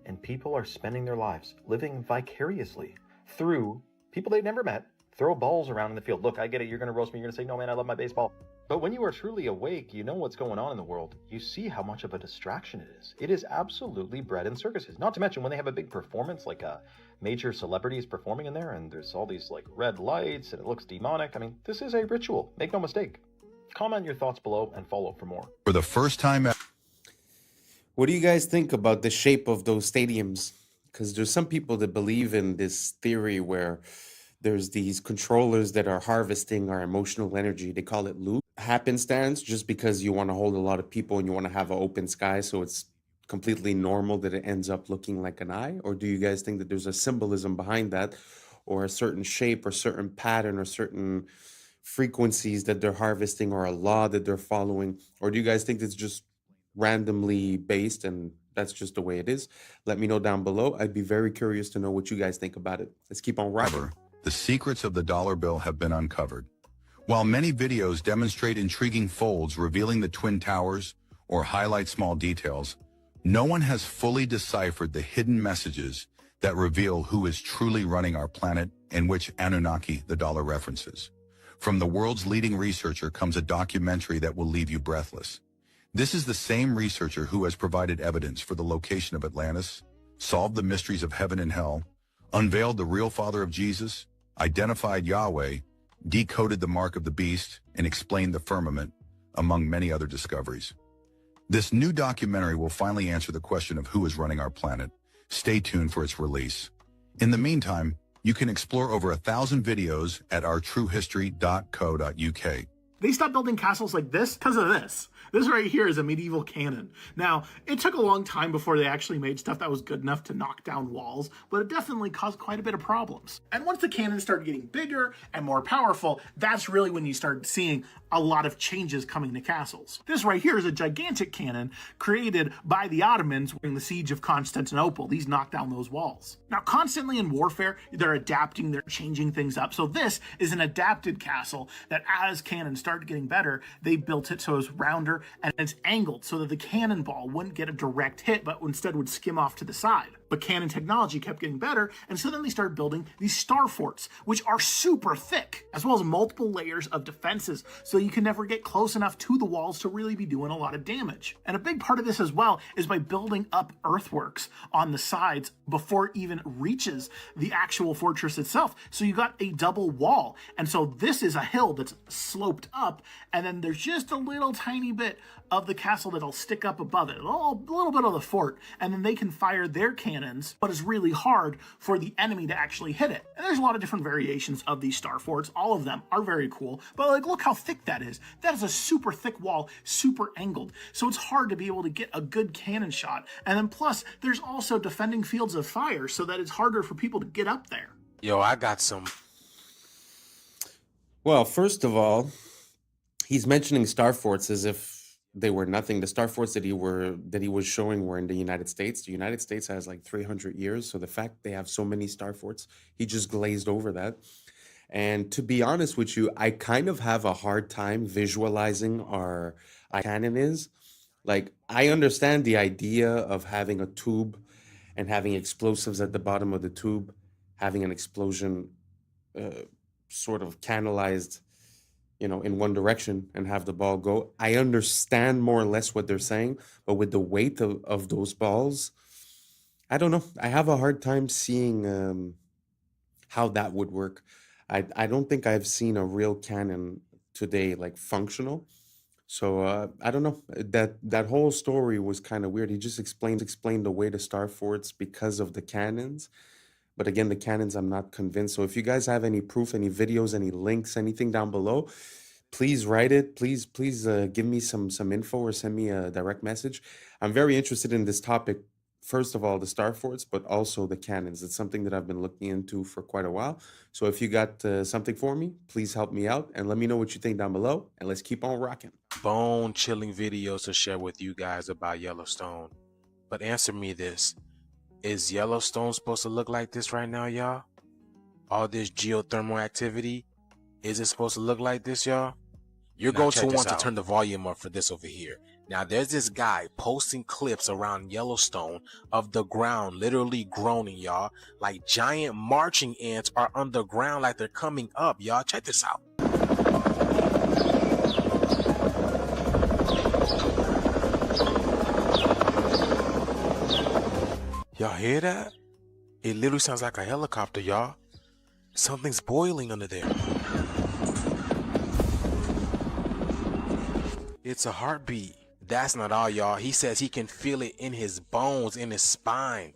and people are spending their lives living vicariously through people they've never met. Throw balls around in the field. Look, I get it. You're going to roast me. You're going to say, no, man, I love my baseball. But when you are truly awake, you know what's going on in the world. You see how much of a distraction it is. It is absolutely bread and circuses. Not to mention when they have a big performance, like major celebrities performing in there, and there's all these like red lights, and it looks demonic. I mean, this is a ritual. Make no mistake. Comment your thoughts below and follow for more. For the first time ever. What do you guys think about the shape of those stadiums? Because there's some people that believe in this theory where there's these controllers that are harvesting our emotional energy. They call it loop. Happenstance, just because you want to hold a lot of people and you want to have an open sky, so it's completely normal that it ends up looking like an eye? Or do you guys think that there's a symbolism behind that, or a certain shape or certain pattern or certain frequencies that they're harvesting, or a law that they're following? Or do you guys think it's just randomly based and that's just the way it is? Let me know down below. I'd be very curious to know what you guys think about it. Let's keep on rocking. The secrets of the dollar bill have been uncovered. While many videos demonstrate intriguing folds revealing the Twin Towers or highlight small details, no one has fully deciphered the hidden messages that reveal who is truly running our planet and which Anunnaki the dollar references. From the world's leading researcher comes a documentary that will leave you breathless. This is the same researcher who has provided evidence for the location of Atlantis, solved the mysteries of heaven and hell, unveiled the real father of Jesus, identified Yahweh, decoded the mark of the beast, and explained the firmament, among many other discoveries. This new documentary will finally answer the question of who is running our planet. Stay tuned for its release. In the meantime, you can explore over 1,000 videos at ourtruehistory.co.uk. They stopped building castles like this because of this. This right here is a medieval cannon. Now, it took a long time before they actually made stuff that was good enough to knock down walls, but it definitely caused quite a bit of problems. And once the cannons started getting bigger and more powerful, that's really when you started seeing a lot of changes coming to castles. This right here is a gigantic cannon created by the Ottomans during the siege of Constantinople. These knocked down those walls. Now, constantly in warfare, they're adapting, they're changing things up. So this is an adapted castle that as cannons started getting better, they built it so it was rounder and it's angled so that the cannonball wouldn't get a direct hit, but instead would skim off to the side. But cannon technology kept getting better, and so then they started building these star forts, which are super thick, as well as multiple layers of defenses, so you can never get close enough to the walls to really be doing a lot of damage. And a big part of this as well is by building up earthworks on the sides before it even reaches the actual fortress itself. So you got a double wall, and so this is a hill that's sloped up, and then there's just a little tiny bit of the castle that'll stick up above it, a little bit of the fort, and then they can fire their cannons, but it's really hard for the enemy to actually hit it. And there's a lot of different variations of these star forts. All of them are very cool, but like, look how thick that is. That is a super thick wall, super angled, so it's hard to be able to get a good cannon shot. And then plus, there's also defending fields of fire, so that it's harder for people to get up there. Yo, I got some. Well, first of all, he's mentioning star forts as if they were nothing. The star forts that he was showing were in the United States. The United States has like 300 years, so the fact they have so many star forts, he just glazed over that. And to be honest with you, I kind of have a hard time visualizing our cannon is. Like, I understand the idea of having a tube and having explosives at the bottom of the tube, having an explosion sort of canalized, in one direction and have the ball go. I understand more or less what they're saying, but with the weight of those balls, I don't know. I have a hard time seeing how that would work. I don't think I've seen a real cannon today, like functional. So I don't know. That whole story was kind of weird. He just explained away the star forts because of the cannons. But again, the cannons, I'm not convinced. So if you guys have any proof, any videos, any links, anything down below, please write it. Please give me some info or send me a direct message. I'm very interested in this topic. First of all, the star forts, but also the cannons. It's something that I've been looking into for quite a while. So if you got something for me, please help me out and let me know what you think down below. And let's keep on rocking. Bone-chilling videos to share with you guys about Yellowstone. But answer me this. Is Yellowstone supposed to look like this right now, y'all? All this geothermal activity, is it supposed to look like this, y'all? You're going to want to turn the volume up for this over here. Now, there's this guy posting clips around Yellowstone of the ground literally groaning, y'all. Like giant marching ants are underground like they're coming up, y'all. Check this out. Y'all hear that? It literally sounds like a helicopter, y'all. Something's boiling under there. It's a heartbeat. That's not all, y'all. He says he can feel it in his bones, in his spine.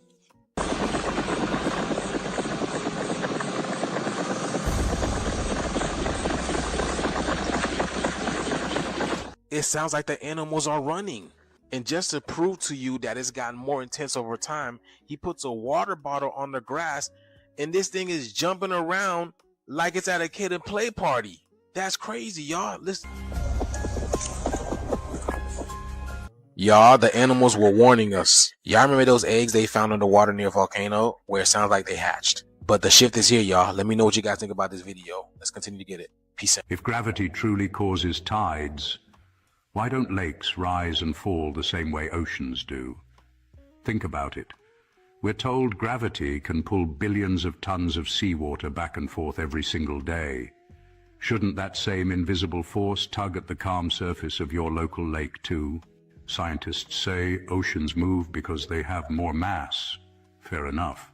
It sounds like the animals are running. And just to prove to you that it's gotten more intense over time, he puts a water bottle on the grass and this thing is jumping around like it's at a kid and play party. That's crazy, y'all. Listen. Y'all, the animals were warning us. Y'all remember those eggs they found underwater near a volcano where it sounds like they hatched? But the shift is here, y'all. Let me know what you guys think about this video. Let's continue to get it. Peace out. If gravity truly causes tides, why don't lakes rise and fall the same way oceans do? Think about it. We're told gravity can pull billions of tons of seawater back and forth every single day. Shouldn't that same invisible force tug at the calm surface of your local lake too? Scientists say oceans move because they have more mass. Fair enough.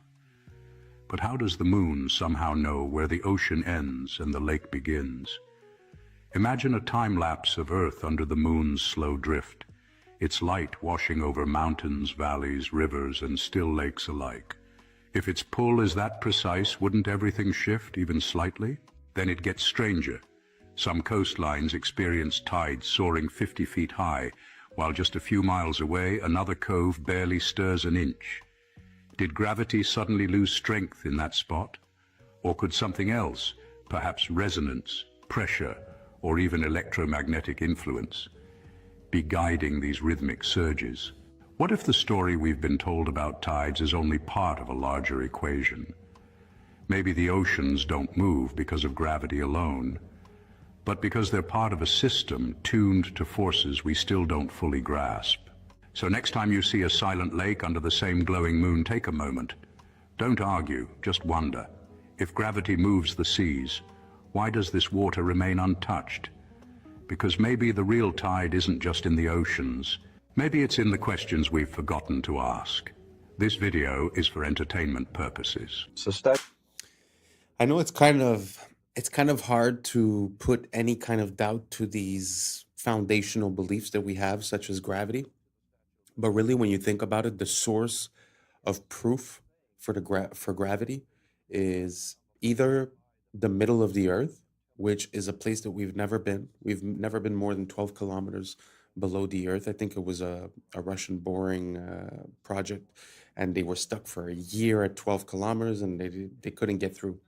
But how does the moon somehow know where the ocean ends and the lake begins? Imagine a time-lapse of Earth under the moon's slow drift, its light washing over mountains, valleys, rivers, and still lakes alike. If its pull is that precise, wouldn't everything shift even slightly? Then it gets stranger. Some coastlines experience tides soaring 50 feet high, while just a few miles away, another cove barely stirs an inch. Did gravity suddenly lose strength in that spot? Or could something else, perhaps resonance, pressure, or even electromagnetic influence, be guiding these rhythmic surges? What if the story we've been told about tides is only part of a larger equation? Maybe the oceans don't move because of gravity alone, but because they're part of a system tuned to forces we still don't fully grasp. So next time you see a silent lake under the same glowing moon, take a moment. Don't argue, just wonder. If gravity moves the seas, why does this water remain untouched? Because maybe the real tide isn't just in the oceans. Maybe it's in the questions we've forgotten to ask. This video is for entertainment purposes. I know it's kind of hard to put any kind of doubt to these foundational beliefs that we have, such as gravity. But really, when you think about it, the source of proof for for gravity is either the middle of the earth, which is a place that we've never been. We've never been more than 12 kilometers below the earth. I think it was a Russian boring project, and they were stuck for a year at 12 kilometers, and they couldn't get through.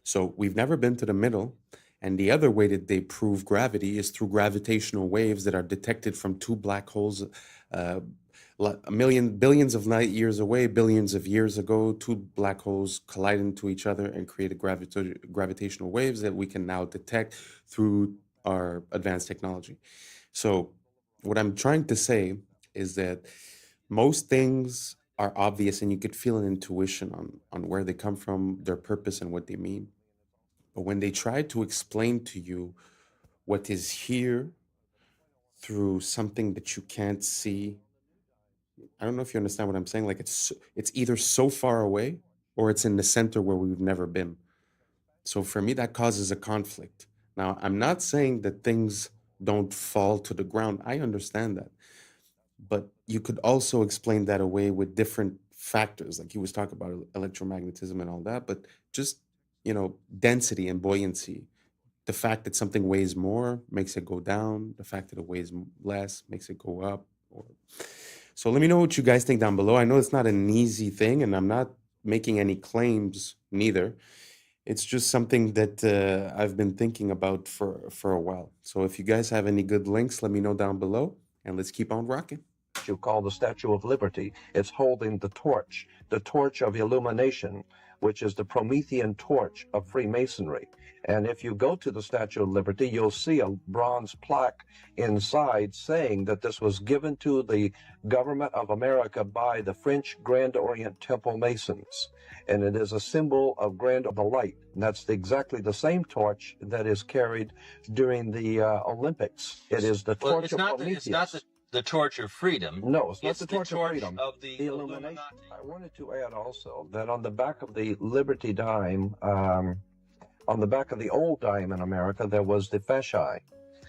So we've never been to the middle. And the other way that they prove gravity is through gravitational waves that are detected from two black holes billions of light years away. Billions of years ago, two black holes collide into each other and created gravitational waves that we can now detect through our advanced technology. So what I'm trying to say is that most things are obvious, and you could feel an intuition on where they come from, their purpose, and what they mean. But when they try to explain to you what is here through something that you can't see, I don't know if you understand what I'm saying. Like it's either so far away or it's in the center where we've never been. So for me, that causes a conflict. Now, I'm not saying that things don't fall to the ground. I understand that. But you could also explain that away with different factors. Like he was talking about electromagnetism and all that, but just, density and buoyancy. The fact that something weighs more makes it go down. The fact that it weighs less makes it go up. So let me know what you guys think down below. I know it's not an easy thing, and I'm not making any claims neither. It's just something that I've been thinking about for a while. So if you guys have any good links, let me know down below, and let's keep on rocking. Called the Statue of Liberty. It's holding the torch of illumination, which is the Promethean torch of Freemasonry. And if you go to the Statue of Liberty, you'll see a bronze plaque inside saying that this was given to the government of America by the French Grand Orient Temple Masons. And it is a symbol of the light. And that's exactly the same torch that is carried during the Olympics. It is the torch of Prometheus. It's not the torch of freedom. No, it's not the torch of torch freedom. Of the illumination. I wanted to add also that on the back of the Liberty dime, on the back of the old dime in America, there was the fasci,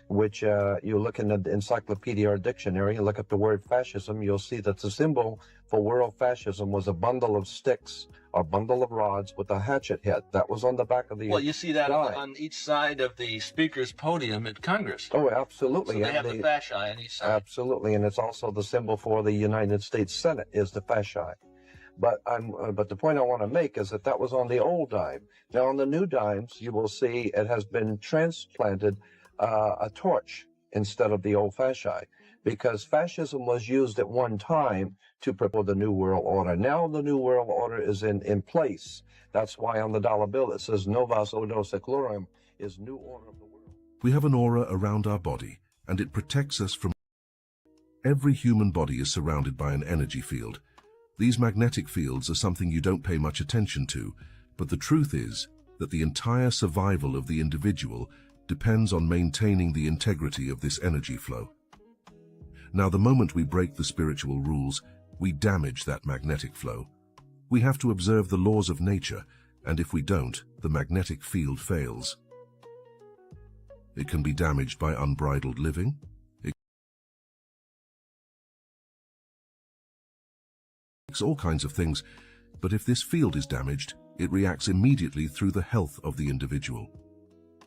which you look in the encyclopedia or dictionary, you look at the word fascism, you'll see that the symbol for world fascism was a bundle of sticks, a bundle of rods with a hatchet head. That was on the back of the Well, you see that dime. on each side of the speaker's podium at Congress. Oh, absolutely. So they And have the fasci on each side. Absolutely, and it's also the symbol for the United States Senate is the fasci. But the point I want to make is that was on the old dime. Now on the new dimes, you will see it has been transplanted a torch instead of the old fasci, because fascism was used at one time to prepare the New World Order. Now the New World Order is in place. That's why on the dollar bill it says Novus Ordo Seclorum, is New Order of the World. We have an aura around our body, and it protects us from... Every human body is surrounded by an energy field. These magnetic fields are something you don't pay much attention to, but the truth is that the entire survival of the individual depends on maintaining the integrity of this energy flow. Now, the moment we break the spiritual rules, we damage that magnetic flow. We have to observe the laws of nature, and if we don't, the magnetic field fails. It can be damaged by unbridled living. It's all kinds of things, but if this field is damaged, it reacts immediately through the health of the individual.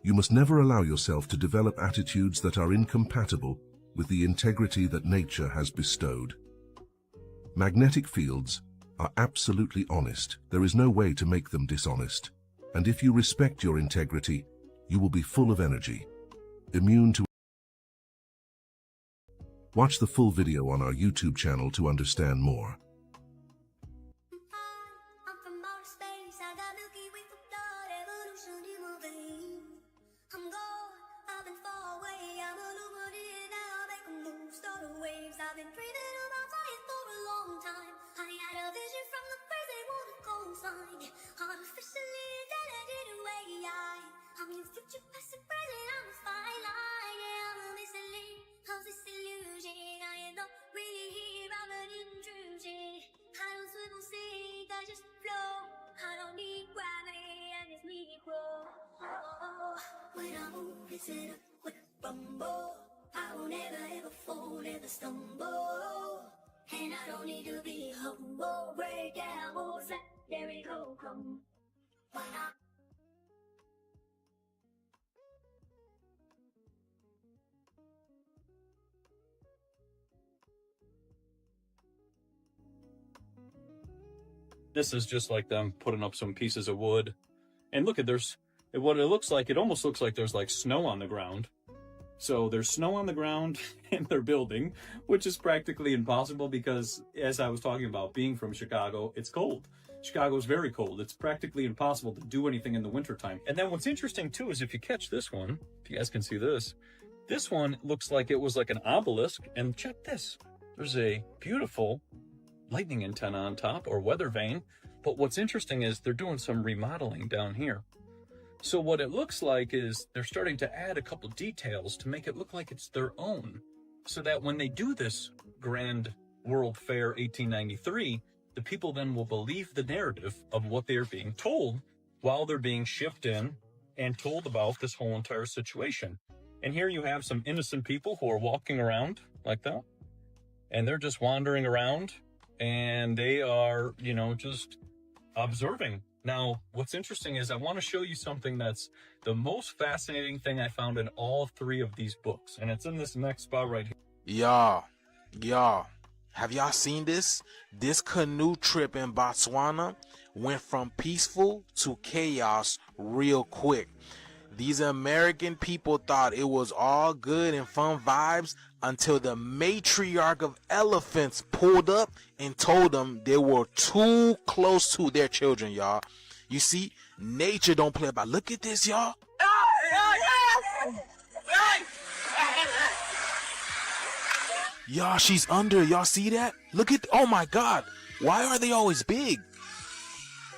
You must never allow yourself to develop attitudes that are incompatible with the integrity that nature has bestowed. Magnetic fields are absolutely honest. There is no way to make them dishonest. And if you respect your integrity, you will be full of energy, immune to... Watch the full video on our YouTube channel to understand more. I'm from outer space, I got Milky Way for blood, evolution in my veins. I'm gold. When I move, it's in a quick rumble. I will never ever fall, never stumble. And I don't need to be humble. Break down, walls, there we go, come. When I This is just like them putting up some pieces of wood. And look at what it looks like. It almost looks like there's like snow on the ground. So there's snow on the ground in their building, which is practically impossible because, as I was talking about, being from Chicago, it's cold. Chicago is very cold. It's practically impossible to do anything in the wintertime. And then what's interesting too is if you catch this one, if you guys can see this one looks like it was like an obelisk. And check this. There's a beautiful lightning antenna on top, or weather vane. But what's interesting is they're doing some remodeling down here. So what it looks like is they're starting to add a couple details to make it look like it's their own, so that when they do this Grand World Fair 1893, the people then will believe the narrative of what they're being told while they're being shipped in and told about this whole entire situation. And here you have some innocent people who are walking around like that, and they're just wandering around, and they are, you know, just observing. Now, what's interesting is I want to show you something that's the most fascinating thing I found in all three of these books, and it's in this next spot right here. Y'all, have y'all seen this? This canoe trip in Botswana went from peaceful to chaos real quick. These American people thought it was all good and fun vibes until the matriarch of elephants pulled up and told them they were too close to their children, y'all. You see, nature don't play about. Look at this, y'all. Y'all, she's under. Y'all see that? Look at, oh my God. Why are they always big?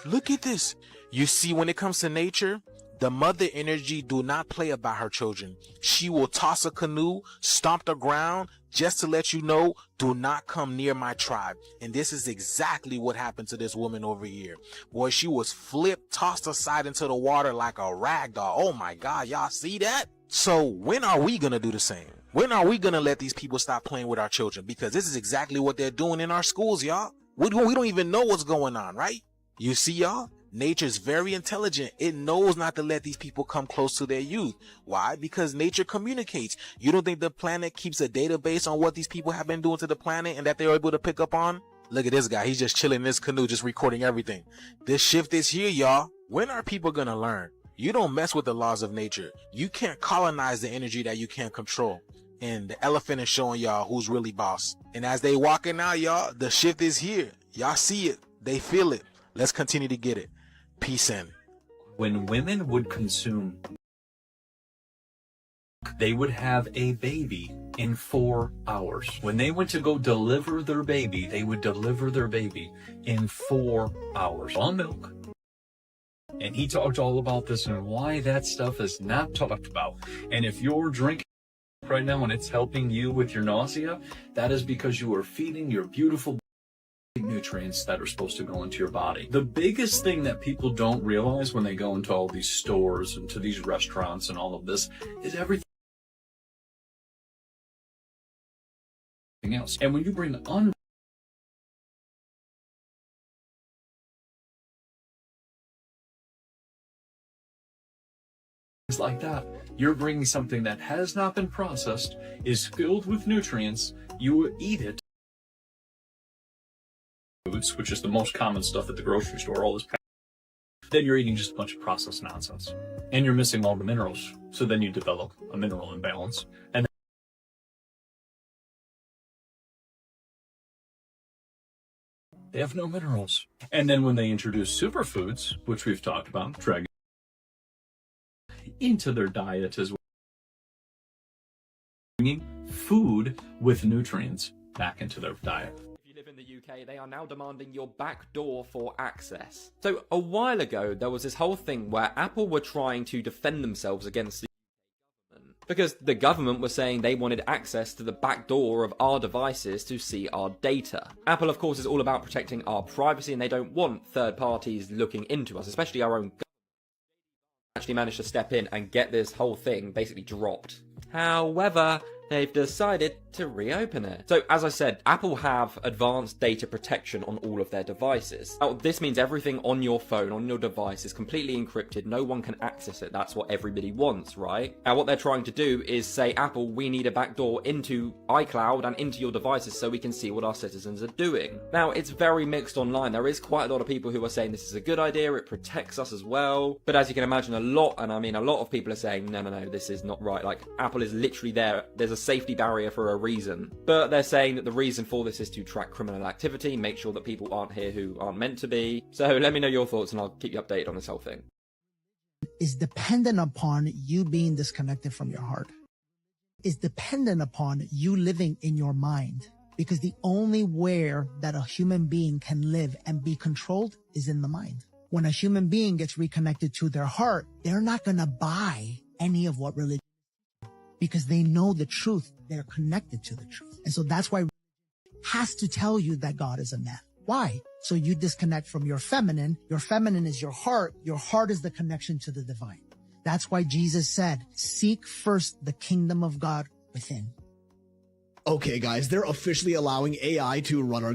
Look at this. You see, when it comes to nature, the mother energy do not play about her children. She will toss a canoe, stomp the ground, just to let you know, do not come near my tribe. And this is exactly what happened to this woman over here. Boy, she was flipped, tossed aside into the water like a rag doll. Oh my God, y'all see that? So when are we gonna do the same? When are we gonna let these people stop playing with our children? Because this is exactly what they're doing in our schools, y'all. We don't even know what's going on, right? You see, y'all? Nature's very intelligent. It knows not to let these people come close to their youth. Why? Because nature communicates. You don't think the planet keeps a database on what these people have been doing to the planet and that they're able to pick up on? Look at this guy. He's just chilling in this canoe, just recording everything. This shift is here, y'all. When are people gonna learn? You don't mess with the laws of nature. You can't colonize the energy that you can't control. And the elephant is showing y'all who's really boss. And as they walking out, y'all, the shift is here. Y'all see it. They feel it. Let's continue to get it. Peace in. When women would consume, they would have a baby in 4 hours. When they went to go deliver their baby, they would deliver their baby in 4 hours on milk. And he talked all about this and why that stuff is not talked about. And if you're drinking right now and it's helping you with your nausea, that is because you are feeding your beautiful nutrients that are supposed to go into your body. The biggest thing that people don't realize when they go into all these stores and to these restaurants and all of this is everything else. And when you bring like that, you're bringing something that has not been processed, is filled with nutrients, you eat it, foods, which is the most common stuff at the grocery store, all this, then you're eating just a bunch of processed nonsense. And you're missing all the minerals. So then you develop a mineral imbalance. And they have no minerals. And then when they introduce superfoods, which we've talked about, dragon into their diet as well, bringing food with nutrients back into their diet. In the UK, they are now demanding your back door for access. So a while ago, there was this whole thing where Apple were trying to defend themselves against the UK government because the government was saying they wanted access to the back door of our devices to see our data. Apple, of course, is all about protecting our privacy, and they don't want third parties looking into us, especially our own government. actually managed to step in and get this whole thing basically dropped. However, they've decided to reopen it. So, as I said, Apple have advanced data protection on all of their devices. Now, this means everything on your phone, on your device, is completely encrypted. No one can access it. That's what everybody wants, right? Now, what they're trying to do is say, Apple, we need a backdoor into iCloud and into your devices so we can see what our citizens are doing. Now, it's very mixed online. There is quite a lot of people who are saying this is a good idea, it protects us as well. But as you can imagine, a lot of people are saying, no, this is not right. Like, Apple is literally there. There's a safety barrier for a reason. But they're saying that the reason for this is to track criminal activity, make sure that people aren't here who aren't meant to be. So let me know your thoughts and I'll keep you updated on this whole thing. Is dependent upon you being disconnected from your heart. Is dependent upon you living in your mind. Because the only where that a human being can live and be controlled is in the mind. When a human being gets reconnected to their heart, they're not going to buy any of what religion is, because they know the truth. They're connected to the truth. And so that's why has to tell you that God is a man. Why? So you disconnect from your feminine. Your feminine is your heart. Your heart is the connection to the divine. That's why Jesus said, seek first the kingdom of God within. Okay, guys, they're officially allowing AI to run our...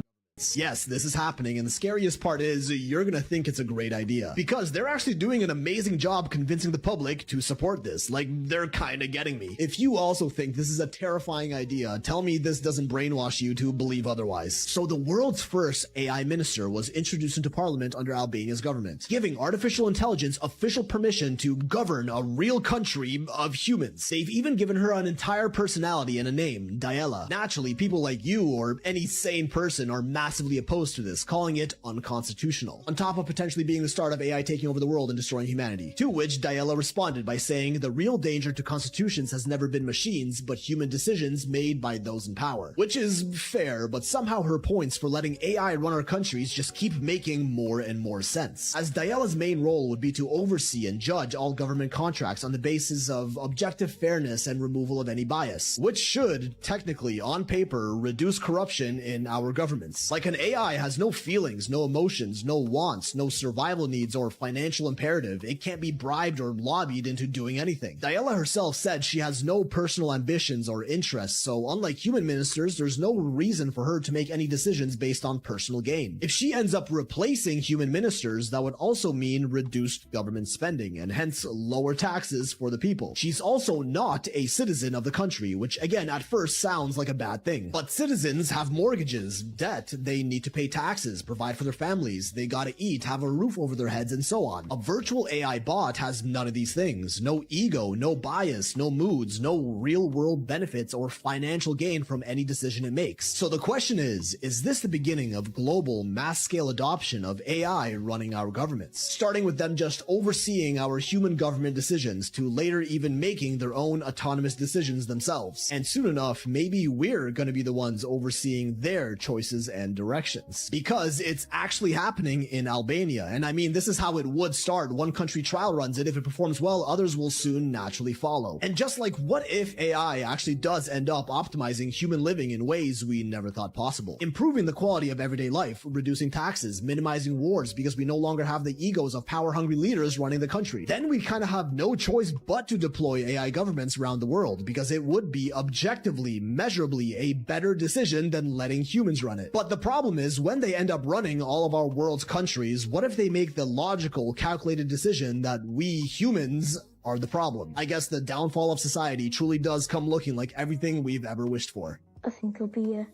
Yes, this is happening, and the scariest part is you're gonna think it's a great idea, because they're actually doing an amazing job convincing the public to support this. Like, they're kinda getting me. If you also think this is a terrifying idea, tell me this doesn't brainwash you to believe otherwise. So the world's first AI minister was introduced into parliament under Albania's government, giving artificial intelligence official permission to govern a real country of humans. They've even given her an entire personality and a name, Diella. Naturally, people like you or any sane person are massively opposed to this, calling it unconstitutional, on top of potentially being the start of AI taking over the world and destroying humanity. To which Diella responded by saying the real danger to constitutions has never been machines, but human decisions made by those in power. Which is fair, but somehow her points for letting AI run our countries just keep making more and more sense, as Diella's main role would be to oversee and judge all government contracts on the basis of objective fairness and removal of any bias, which should, technically, on paper, reduce corruption in our governments. Like, an AI has no feelings, no emotions, no wants, no survival needs or financial imperative. It can't be bribed or lobbied into doing anything. Diella herself said she has no personal ambitions or interests, so unlike human ministers, there's no reason for her to make any decisions based on personal gain. If she ends up replacing human ministers, that would also mean reduced government spending, and hence lower taxes for the people. She's also not a citizen of the country, which again at first sounds like a bad thing. But citizens have mortgages, debt, they need to pay taxes, provide for their families, they gotta eat, have a roof over their heads, and so on. A virtual AI bot has none of these things. No ego, no bias, no moods, no real world benefits or financial gain from any decision it makes. So the question is this the beginning of global mass scale adoption of AI running our governments? Starting with them just overseeing our human government decisions to later even making their own autonomous decisions themselves. And soon enough, maybe we're gonna be the ones overseeing their choices and directions, because it's actually happening in Albania. And I mean, this is how it would start. One country trial runs it. If it performs well, others will soon naturally follow. And just like, what if AI actually does end up optimizing human living in ways we never thought possible, improving the quality of everyday life, reducing taxes, minimizing wars because we no longer have the egos of power-hungry leaders running the country? Then we kind of have no choice but to deploy AI governments around the world, because it would be objectively, measurably a better decision than letting humans run it. But the problem is, when they end up running all of our world's countries, what if they make the logical, calculated decision that we humans are the problem? I guess the downfall of society truly does come looking like everything we've ever wished for. I think it'll be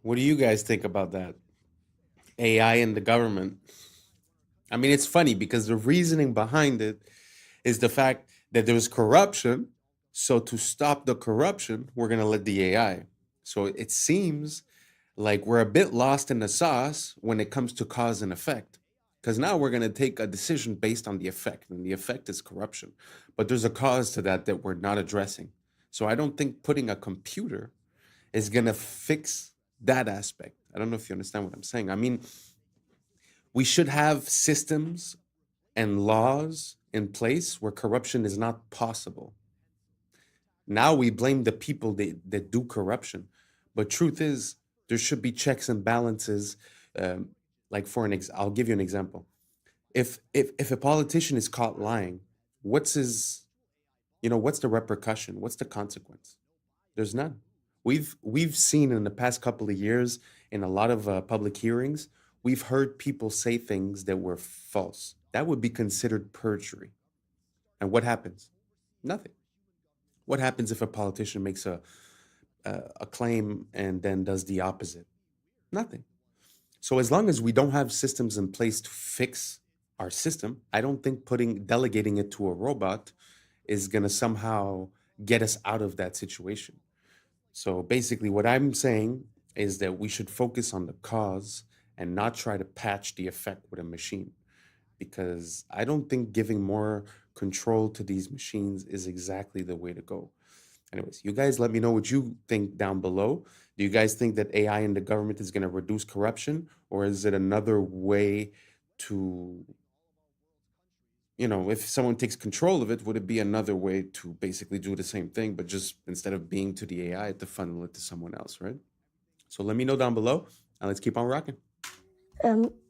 What do you guys think about that? AI in the government. I mean, it's funny because the reasoning behind it is the fact that there's corruption. So to stop the corruption, we're going to let the AI. So it seems like we're a bit lost in the sauce when it comes to cause and effect, because now we're going to take a decision based on the effect, and the effect is corruption. But there's a cause to that we're not addressing. So I don't think putting a computer is going to fix that aspect. I don't know if you understand what I'm saying. I mean, we should have systems and laws in place where corruption is not possible. Now we blame the people that do corruption. But truth is, there should be checks and balances. Like I'll give you an example. if a politician is caught lying, what's his, what's the repercussion? What's the consequence? There's none. We've seen in the past couple of years in a lot of public hearings, we've heard people say things that were false. That would be considered perjury. And what happens? Nothing. What happens if a politician makes a claim and then does the opposite? Nothing. So as long as we don't have systems in place to fix our system, I don't think delegating it to a robot is going to somehow get us out of that situation. So basically what I'm saying is that we should focus on the cause and not try to patch the effect with a machine, because I don't think giving more control to these machines is exactly the way to go. Anyways, you guys let me know what you think down below. Do you guys think that AI in the government is going to reduce corruption, or is it another way to, if someone takes control of it, would it be another way to basically do the same thing, but just instead of being to the AI, to funnel it to someone else, right? So let me know down below, and let's keep on rocking.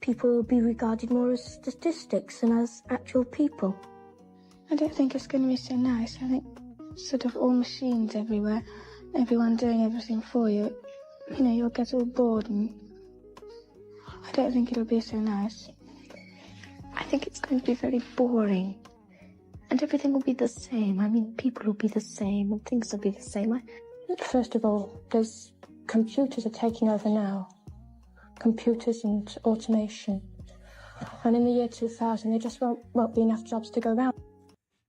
People will be regarded more as statistics than as actual people. I don't think it's going to be so nice. I think sort of all machines everywhere, everyone doing everything for you. You'll get all bored, and I don't think it'll be so nice. I think it's going to be very boring, and everything will be the same. I mean, people will be the same, and things will be the same. First of all, there's computers are taking over now. Computers and automation. And in the year 2000, there just won't be enough jobs to go around.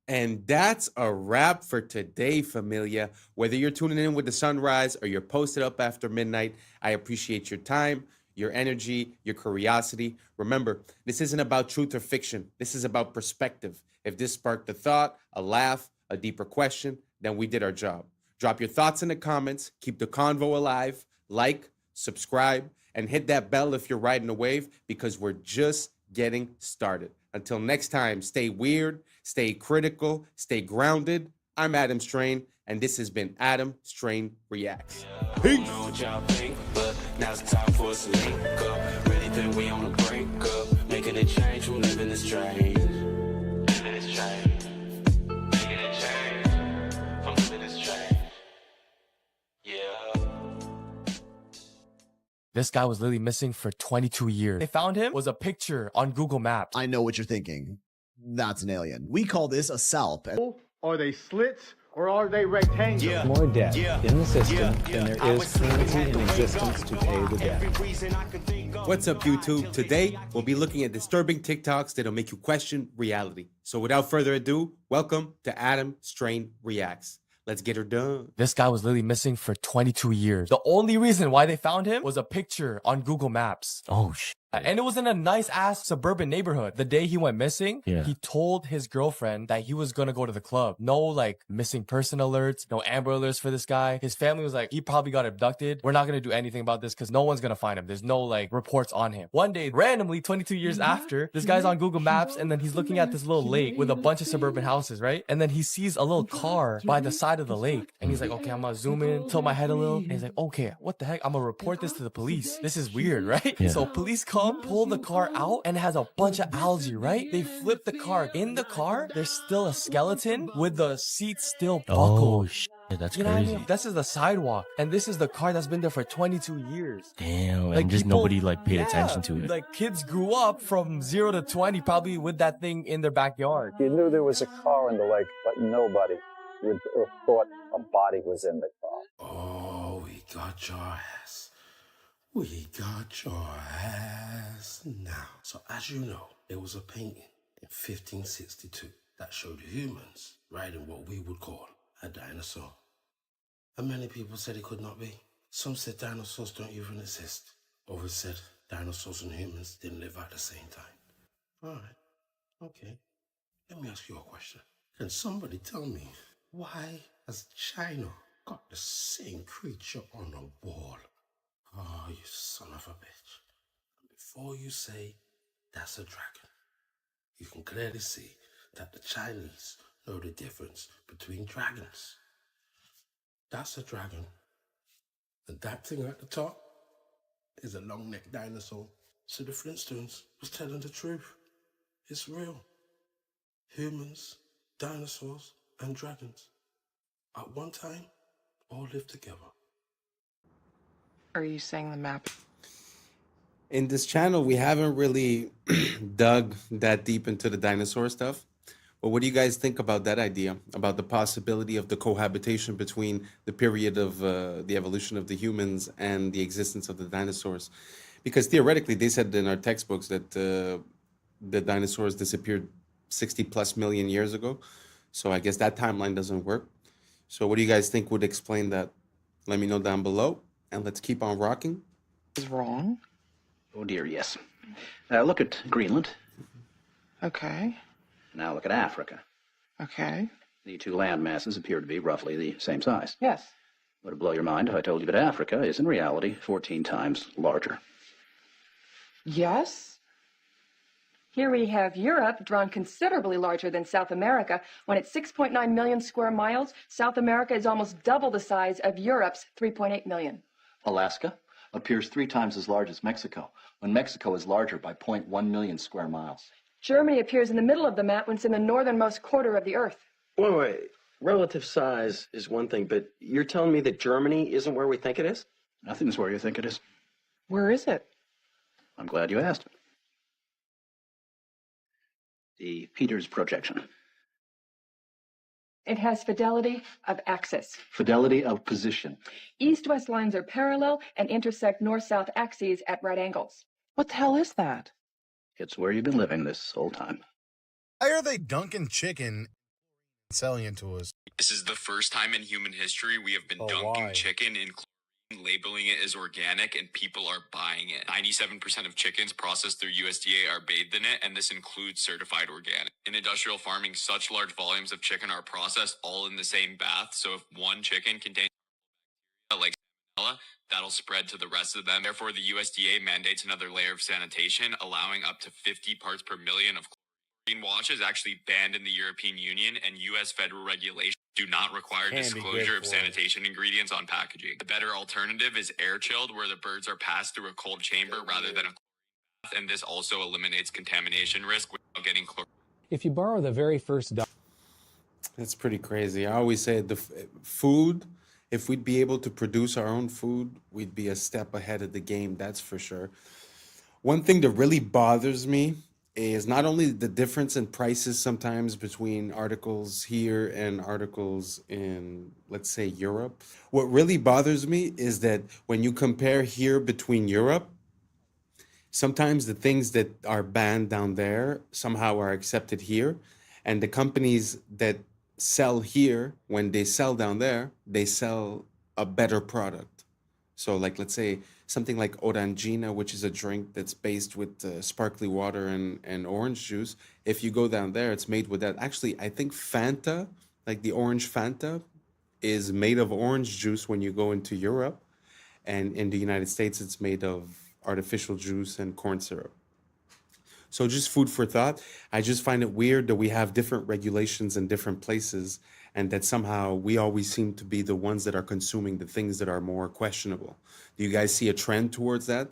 And that's a wrap for today, familia. Whether you're tuning in with the sunrise or you're posted up after midnight, I appreciate your time, your energy, your curiosity. Remember, this isn't about truth or fiction. This is about perspective. If this sparked a thought, a laugh, a deeper question, then we did our job. Drop your thoughts in the comments. Keep the convo alive. Like, subscribe, and hit that bell if you're riding a wave, because we're just getting started. Until next time, stay weird, stay critical, stay grounded. I'm Adam Strain, and this has been Adam Strain Reacts. Peace. I don't know what y'all think, but now's the time for us to link up. Really think we on the brink up, making a change from living this strange. Living this strange. Making a change from living this strange. Yeah. This guy was literally missing for 22 years. They found him was a picture on Google Maps. I know what you're thinking. That's an alien. We call this a SALP. Are they slits or are they rectangles? More debt in the system than there is currency in existence to pay the debt. What's up, YouTube? Today, we'll be looking at disturbing TikToks that'll make you question reality. So without further ado, welcome to Adam Strain Reacts. Let's get her done. This guy was literally missing for 22 years. The only reason why they found him was a picture on Google Maps. Oh, shit. And it was in a nice ass suburban neighborhood. The day he went missing, he told his girlfriend that he was gonna go to the club. No like missing person alerts, no Amber alerts for this guy. His family was like, he probably got abducted. We're not gonna do anything about this because no one's gonna find him. There's no like reports on him. One day, randomly, 22 years after, this guy's on Google Maps and then he's looking at this little lake with a bunch of suburban houses, right? And then he sees a little car by the side of the lake. And he's like, okay, I'm gonna zoom in, tilt my head a little. And he's like, okay, what the heck? I'm gonna report this to the police. This is weird, right? Yeah. So police come, pull the car out, and it has a bunch of algae, right? They flip the car. In the car, there's still a skeleton with the seat still buckled. Oh, shit. That's you know crazy. what I mean? This is the sidewalk, and this is the car that's been there for 22 years. Damn, Like, and just people- nobody like paid attention to it. Like kids grew up from 0 to 20 probably with that thing in their backyard. You knew there was a car in the lake, but nobody would have thought a body was in the car. Oh, we got your ass. We got your ass now. So as you know, there was a painting in 1562 that showed humans riding what we would call a dinosaur. And many people said it could not be. Some said dinosaurs don't even exist. Others said dinosaurs and humans didn't live at the same time. All right, okay. Let me ask you a question. Can somebody tell me why has China got the same creature on the wall? Oh, you son of a bitch. Before you say that's a dragon, you can clearly see that the Chinese know the difference between dragons. That's a dragon. And that thing at the top is a long-necked dinosaur. So the Flintstones was telling the truth. It's real. Humans, dinosaurs, and dragons. At one time, all lived together. Are you saying the map? In this channel, we haven't really dug that deep into the dinosaur stuff. But what do you guys think about that idea, about the possibility of the cohabitation between the period of the evolution of the humans and the existence of the dinosaurs? Because theoretically, they said in our textbooks that the dinosaurs disappeared 60 plus million years ago. So I guess that timeline doesn't work. So what do you guys think would explain that? Let me know down below, and let's keep on rocking. Is wrong? Oh dear, yes. Look at Greenland. Okay. Now look at Africa. Okay. The two land masses appear to be roughly the same size. Yes. Would it blow your mind if I told you that Africa is in reality 14 times larger? Yes. Here we have Europe, drawn considerably larger than South America. When it's 6.9 million square miles, South America is almost double the size of Europe's 3.8 million. Alaska appears 3 times as large as Mexico, when Mexico is larger by 0.1 million square miles. Germany appears in the middle of the map when it's in the northernmost quarter of the Earth. Wait. Relative size is one thing, but you're telling me that Germany isn't where we think it is? Nothing's where you think it is. Where is it? I'm glad you asked. The Peters projection. It has fidelity of axis. Fidelity of position. East-west lines are parallel and intersect north-south axes at right angles. What the hell is that? It's where you've been living this whole time. Why are they dunking chicken and selling it to us? This is the first time in human history we have been dunking chicken in chlorine, labeling it as organic, and people are buying it. 97% of chickens processed through USDA are bathed in it, and this includes certified organic. In industrial farming, such large volumes of chicken are processed all in the same bath, so if one chicken contains like salmonella, that'll spread to the rest of them. Therefore, the USDA mandates another layer of sanitation, allowing up to 50 parts per million of chlorine. Wash is actually banned in the European Union, and U.S. federal regulations do not require disclosure of sanitation ingredients on packaging. The better alternative is air chilled, where the birds are passed through a cold chamber rather than a bath, and this also eliminates contamination risk without getting chlorine. If you borrow the very first That's pretty crazy. I always say food, if we'd be able to produce our own food, we'd be a step ahead of the game, that's for sure. One thing that really bothers me is not only the difference in prices sometimes between articles here and articles in, let's say, Europe. What really bothers me is that when you compare here between Europe, sometimes the things that are banned down there somehow are accepted here. And the companies that sell here, when they sell down there, they sell a better product. So like, let's say something like Orangina, which is a drink that's based with sparkly water and orange juice. If you go down there, it's made with that. Actually, I think Fanta, like the orange Fanta, is made of orange juice when you go into Europe. And in the United States, it's made of artificial juice and corn syrup. So just food for thought. I just find it weird that we have different regulations in different places, and that somehow we always seem to be the ones that are consuming the things that are more questionable. Do you guys see a trend towards that?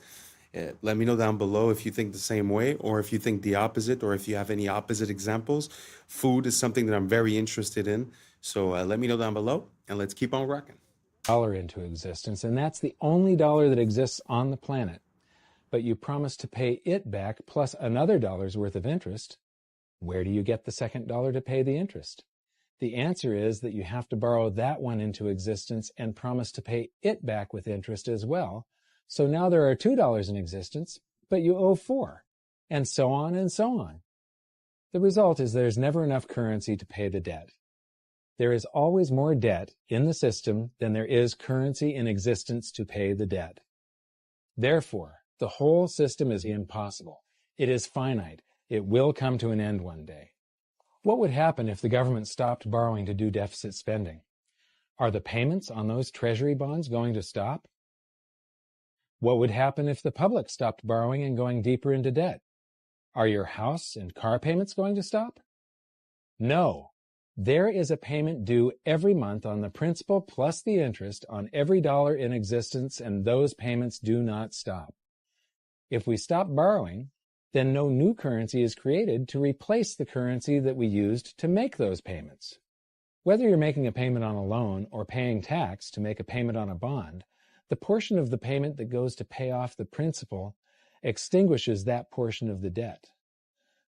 Let me know down below if you think the same way, or if you think the opposite, or if you have any opposite examples. Food is something that I'm very interested in. So let me know down below, and let's keep on rocking. dollar into existence, and that's the only dollar that exists on the planet. But you promise to pay it back plus another dollar's worth of interest. Where do you get the second dollar to pay the interest? The answer is that you have to borrow that one into existence and promise to pay it back with interest as well. So now there are $2 in existence, but you owe $4, and so on and so on. The result is there's never enough currency to pay the debt. There is always more debt in the system than there is currency in existence to pay the debt. Therefore, the whole system is impossible. It is finite. It will come to an end one day. What would happen if the government stopped borrowing to do deficit spending? Are the payments on those treasury bonds going to stop? What would happen if the public stopped borrowing and going deeper into debt? Are your house and car payments going to stop? No. There is a payment due every month on the principal plus the interest on every dollar in existence, and those payments do not stop. If we stop borrowing, then no new currency is created to replace the currency that we used to make those payments. Whether you're making a payment on a loan or paying tax to make a payment on a bond, the portion of the payment that goes to pay off the principal extinguishes that portion of the debt.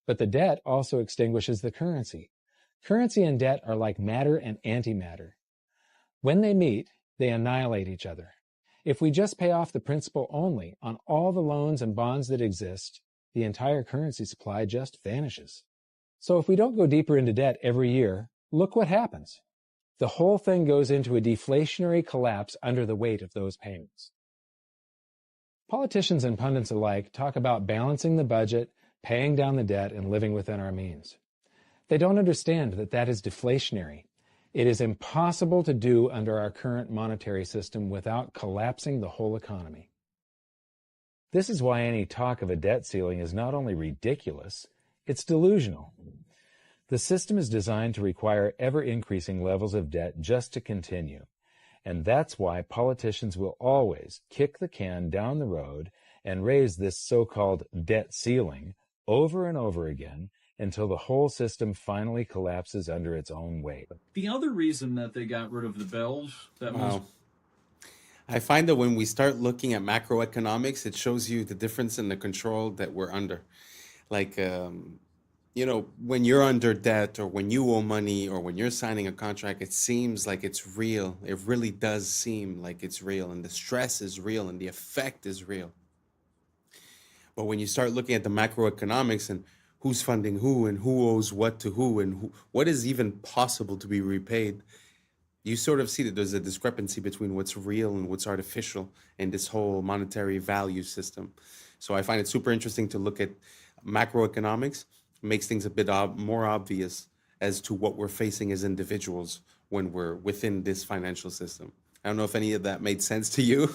But the debt also extinguishes the currency. Currency and debt are like matter and antimatter. When they meet, they annihilate each other. If we just pay off the principal only on all the loans and bonds that exist, the entire currency supply just vanishes. So if we don't go deeper into debt every year, look what happens. The whole thing goes into a deflationary collapse under the weight of those payments. Politicians and pundits alike talk about balancing the budget, paying down the debt, and living within our means. They don't understand that that is deflationary. It is impossible to do under our current monetary system without collapsing the whole economy. This is why any talk of a debt ceiling is not only ridiculous, it's delusional. The system is designed to require ever-increasing levels of debt just to continue, and that's why politicians will always kick the can down the road and raise this so-called debt ceiling over and over again until the whole system finally collapses under its own weight. The other reason that they got rid of the bells, that was... I find that when we start looking at macroeconomics, it shows you the difference in the control that we're under. Like, you know, when you're under debt or when you owe money or when you're signing a contract, it seems like it's real. It really does seem like it's real, and the stress is real and the effect is real. But when you start looking at the macroeconomics and who's funding who and who owes what to who and what is even possible to be repaid, you sort of see that there's a discrepancy between what's real and what's artificial in this whole monetary value system. So I find it super interesting to look at macroeconomics. It makes things a bit more obvious as to what we're facing as individuals when we're within this financial system. I don't know if any of that made sense to you.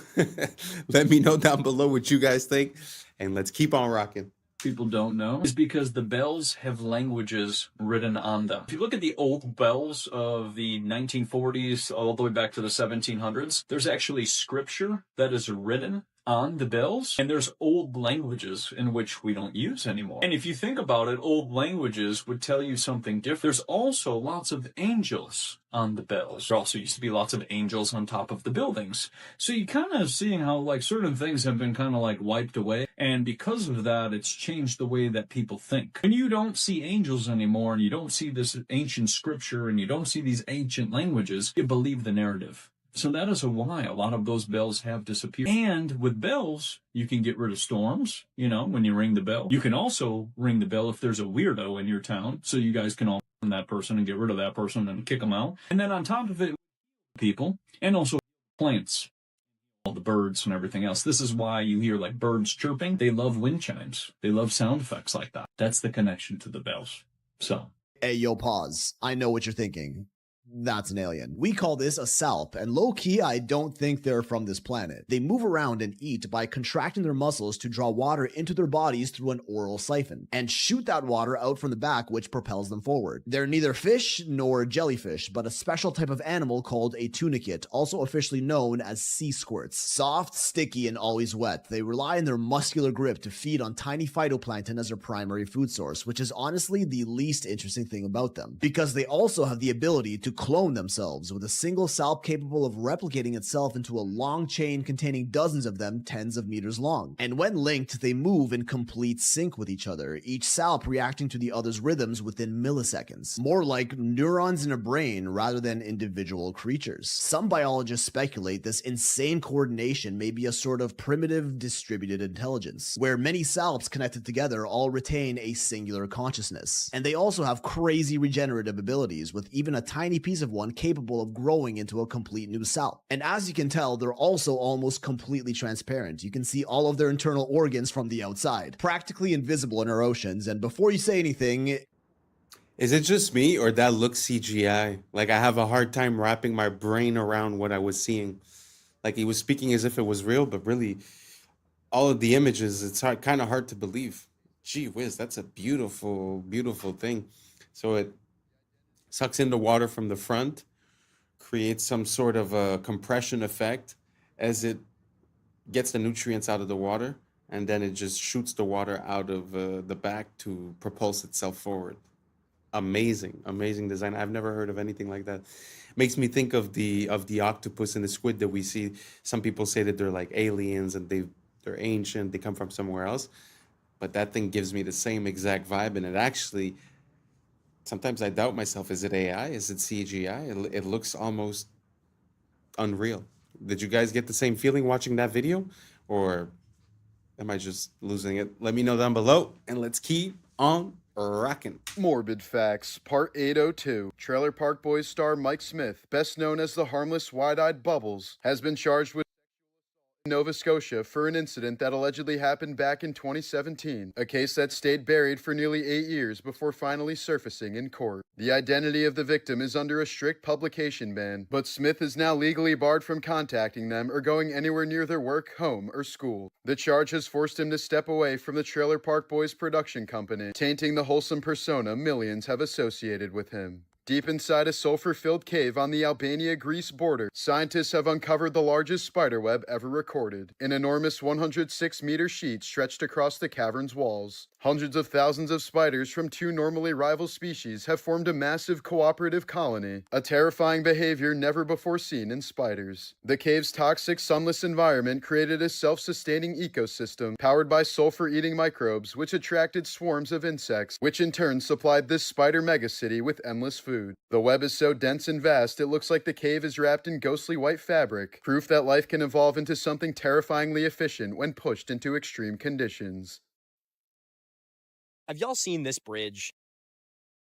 Let me know down below what you guys think, and let's keep on rocking. People don't know is because the bells have languages written on them. If you look at the old bells of the 1940s all the way back to the 1700s, there's actually scripture that is written on the bells, and there's old languages in which we don't use anymore. And if you think about it, old languages would tell you something different. There's also lots of angels on the bells. There also used to be lots of angels on top of the buildings. So you kind of seeing how like certain things have been kind of like wiped away, and because of that, it's changed the way that people think. When you don't see angels anymore, and you don't see this ancient scripture, and you don't see these ancient languages, you believe the narrative. So that is why a lot of those bells have disappeared. And with bells, you can get rid of storms, you know, when you ring the bell. You can also ring the bell if there's a weirdo in your town, so you guys can all find that person and get rid of that person and kick them out. And then on top of it, people, and also plants, all the birds and everything else. This is why you hear like birds chirping. They love wind chimes. They love sound effects like that. That's the connection to the bells. So. Hey, yo, pause. I know what you're thinking. That's an alien. We call this a salp, and low-key, I don't think they're from this planet. They move around and eat by contracting their muscles to draw water into their bodies through an oral siphon, and shoot that water out from the back, which propels them forward. They're neither fish nor jellyfish, but a special type of animal called a tunicate, also officially known as sea squirts. Soft, sticky, and always wet, they rely on their muscular grip to feed on tiny phytoplankton as their primary food source, which is honestly the least interesting thing about them, because they also have the ability to clone themselves, with a single salp capable of replicating itself into a long chain containing dozens of them tens of meters long. And when linked, they move in complete sync with each other, each salp reacting to the other's rhythms within milliseconds. More like neurons in a brain rather than individual creatures. Some biologists speculate this insane coordination may be a sort of primitive distributed intelligence, where many salps connected together all retain a singular consciousness. And they also have crazy regenerative abilities, with even a tiny piece of one capable of growing into a complete new salp. And as you can tell, they're also almost completely transparent. You can see all of their internal organs from the outside, practically invisible in our oceans. And before you say anything, is it just me or that looks CGI? Like I have a hard time wrapping my brain around what I was seeing. Like he was speaking as if it was real, but really all of the images, it's kind of hard to believe. Gee whiz, that's a beautiful, beautiful thing. So it sucks in the water from the front, creates some sort of a compression effect as it gets the nutrients out of the water, and then it just shoots the water out of the back to propulse itself forward. Amazing design. I've never heard of anything like that. Makes me think of the octopus and the squid that we see. Some people say that they're like aliens and they're ancient, they come from somewhere else. But that thing gives me the same exact vibe, and it actually, sometimes I doubt myself. Is it AI? Is it CGI? It looks almost unreal. Did you guys get the same feeling watching that video, or am I just losing it? Let me know down below, and let's keep on rocking. Morbid Facts, Part 802. Trailer Park Boys star Mike Smith, best known as the harmless wide-eyed Bubbles, has been charged with Nova Scotia for an incident that allegedly happened back in 2017, a case that stayed buried for nearly 8 years before finally surfacing in court. The identity of the victim is under a strict publication ban, but Smith is now legally barred from contacting them or going anywhere near their work, home, or school. The charge has forced him to step away from the Trailer Park Boys production company, tainting the wholesome persona millions have associated with him. Deep inside a sulfur-filled cave on the Albania-Greece border, scientists have uncovered the largest spiderweb ever recorded, an enormous 106-meter sheet stretched across the cavern's walls. Hundreds of thousands of spiders from 2 normally rival species have formed a massive cooperative colony, a terrifying behavior never before seen in spiders. The cave's toxic, sunless environment created a self-sustaining ecosystem powered by sulfur-eating microbes, which attracted swarms of insects, which in turn supplied this spider megacity with endless food. The web is so dense and vast, it looks like the cave is wrapped in ghostly white fabric, proof that life can evolve into something terrifyingly efficient when pushed into extreme conditions. Have y'all seen this bridge?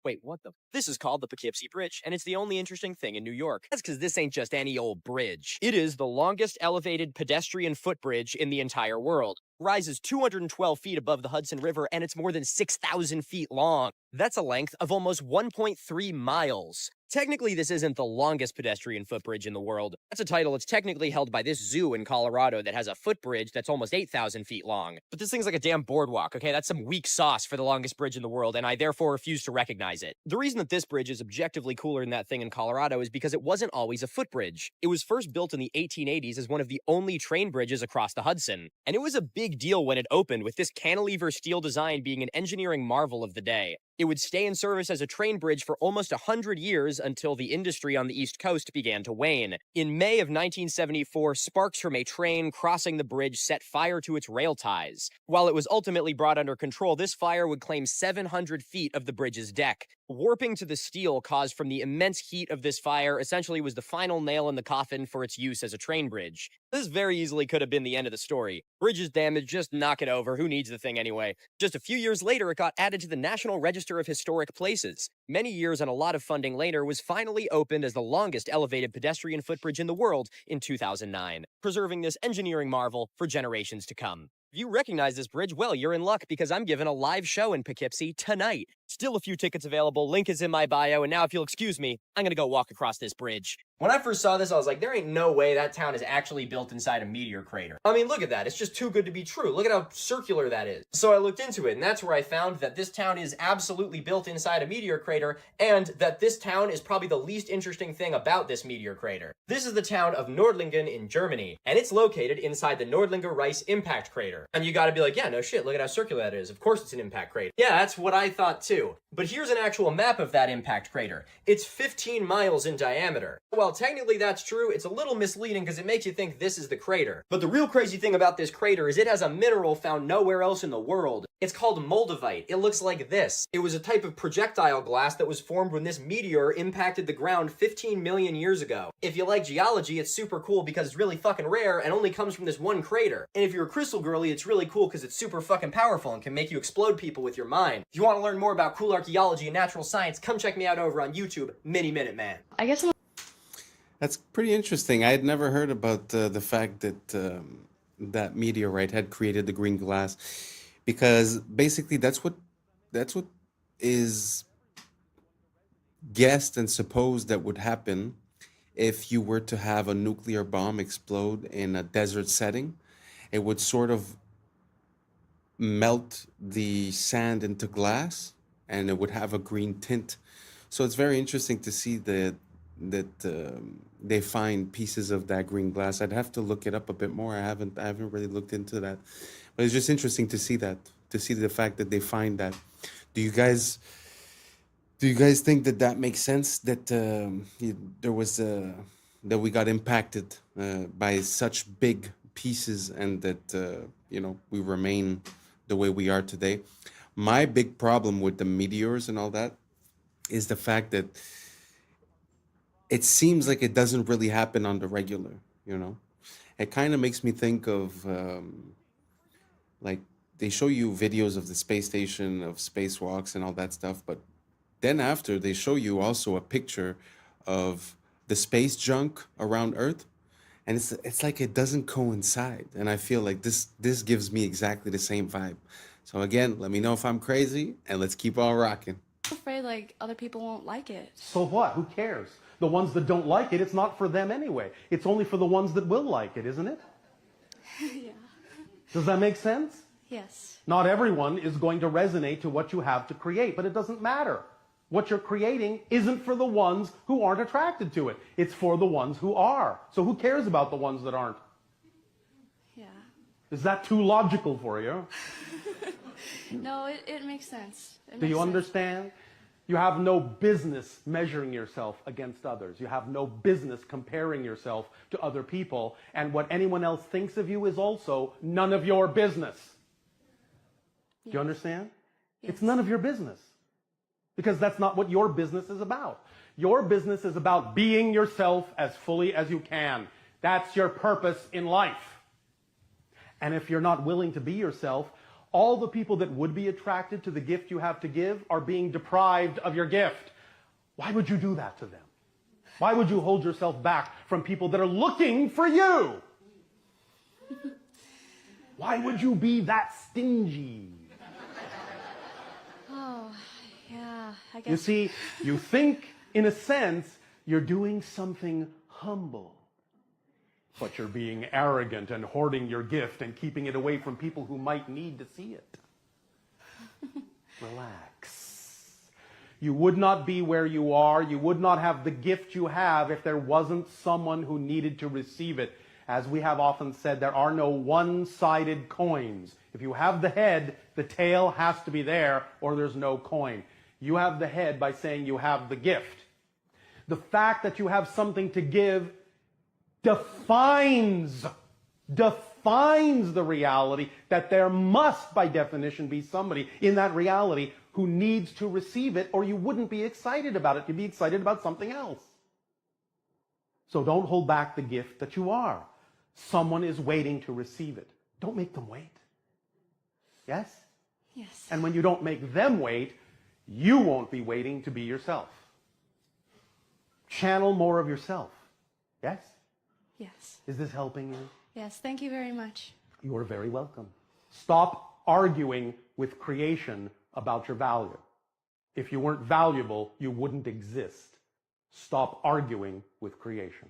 Wait, what the? This is called the Poughkeepsie Bridge, and it's the only interesting thing in New York. That's because this ain't just any old bridge. It is the longest elevated pedestrian footbridge in the entire world. Rises 212 feet above the Hudson River, and it's more than 6,000 feet long. That's a length of almost 1.3 miles. Technically, this isn't the longest pedestrian footbridge in the world. That's a title that's technically held by this zoo in Colorado that has a footbridge that's almost 8,000 feet long. But this thing's like a damn boardwalk, okay? That's some weak sauce for the longest bridge in the world, and I therefore refuse to recognize it. The reason that this bridge is objectively cooler than that thing in Colorado is because it wasn't always a footbridge. It was first built in the 1880s as one of the only train bridges across the Hudson. And it was a big deal when it opened, with this cantilever steel design being an engineering marvel of the day. It would stay in service as a train bridge for almost 100 years until the industry on the East Coast began to wane. In May of 1974, sparks from a train crossing the bridge set fire to its rail ties. While it was ultimately brought under control, this fire would claim 700 feet of the bridge's deck. Warping to the steel caused from the immense heat of this fire essentially was the final nail in the coffin for its use as a train bridge. This very easily could have been the end of the story. Bridge is damaged, just knock it over, who needs the thing anyway? Just a few years later, it got added to the National Register of Historic Places. Many years and a lot of funding later, was finally opened as the longest elevated pedestrian footbridge in the world in 2009, preserving this engineering marvel for generations to come. If you recognize this bridge, well, you're in luck because I'm giving a live show in Poughkeepsie tonight. Still a few tickets available, link is in my bio, and now if you'll excuse me, I'm gonna go walk across this bridge. When I first saw this, I was like, there ain't no way that town is actually built inside a meteor crater. I mean, look at that, it's just too good to be true. Look at how circular that is. So I looked into it, and that's where I found that this town is absolutely built inside a meteor crater, and that this town is probably the least interesting thing about this meteor crater. This is the town of Nordlingen in Germany, and it's located inside the Nordlinger Rice impact crater. And you gotta be like, yeah, no shit, look at how circular that is. Of course it's an impact crater. Yeah, that's what I thought too. But here's an actual map of that impact crater. It's 15 miles in diameter. While technically that's true, it's a little misleading because it makes you think this is the crater. But the real crazy thing about this crater is it has a mineral found nowhere else in the world. It's called moldavite. It looks like this. It was a type of projectile glass that was formed when this meteor impacted the ground 15 million years ago. If you like geology, it's super cool because it's really fucking rare and only comes from this one crater. And if you're a crystal girly, it's really cool because it's super fucking powerful and can make you explode people with your mind. If you want to learn more about cool archaeology and natural science, come check me out over on YouTube, Mini Minute Man. I guess That's pretty interesting. I had never heard about the fact that that meteorite had created the green glass, because basically that's what is guessed and supposed that would happen if you were to have a nuclear bomb explode in a desert setting. It would sort of melt the sand into glass, and it would have a green tint. So it's very interesting to see that they find pieces of that green glass. I'd have to look it up a bit more. I haven't really looked into that. But it's just interesting to see that, to see the fact that they find that. Do you guys think that that makes sense? That there was that we got impacted by such big pieces, and that we remain the way we are today. My big problem with the meteors and all that is the fact that it seems like it doesn't really happen on the regular. It kind of makes me think of like they show you videos of the space station, of spacewalks and all that stuff, but then after they show you also a picture of the space junk around Earth, and it's like it doesn't coincide. And I feel like this gives me exactly the same vibe. So again, let me know if I'm crazy, and let's keep on rocking. I'm afraid like other people won't like it. So what? Who cares? The ones that don't like it, it's not for them anyway. It's only for the ones that will like it, isn't it? Yeah. Does that make sense? Yes. Not everyone is going to resonate to what you have to create, but it doesn't matter. What you're creating isn't for the ones who aren't attracted to it. It's for the ones who are. So who cares about the ones that aren't? Yeah. Is that too logical for you? No, it makes sense. Do you understand? You have no business measuring yourself against others. You have no business comparing yourself to other people. And what anyone else thinks of you is also none of your business. Do you understand? Yes. It's none of your business. Because that's not what your business is about. Your business is about being yourself as fully as you can. That's your purpose in life. And if you're not willing to be yourself, all the people that would be attracted to the gift you have to give are being deprived of your gift. Why would you do that to them? Why would you hold yourself back from people that are looking for you? Why would you be that stingy? Oh, yeah, I guess. You see, you think, in a sense, you're doing something humble. But you're being arrogant and hoarding your gift and keeping it away from people who might need to see it. Relax. You would not be where you are. You would not have the gift you have if there wasn't someone who needed to receive it. As we have often said, there are no one-sided coins. If you have the head, the tail has to be there, or there's no coin. You have the head by saying you have the gift. The fact that you have something to give defines the reality that there must, by definition, be somebody in that reality who needs to receive it, or you wouldn't be excited about it. You'd be excited about something else. So don't hold back the gift that you are. Someone is waiting to receive it. Don't make them wait. Yes? Yes. And when you don't make them wait, you won't be waiting to be yourself. Channel more of yourself. Yes? Yes. Is this helping you? Yes, thank you very much. You are very welcome. Stop arguing with creation about your value. If you weren't valuable, you wouldn't exist. Stop arguing with creation.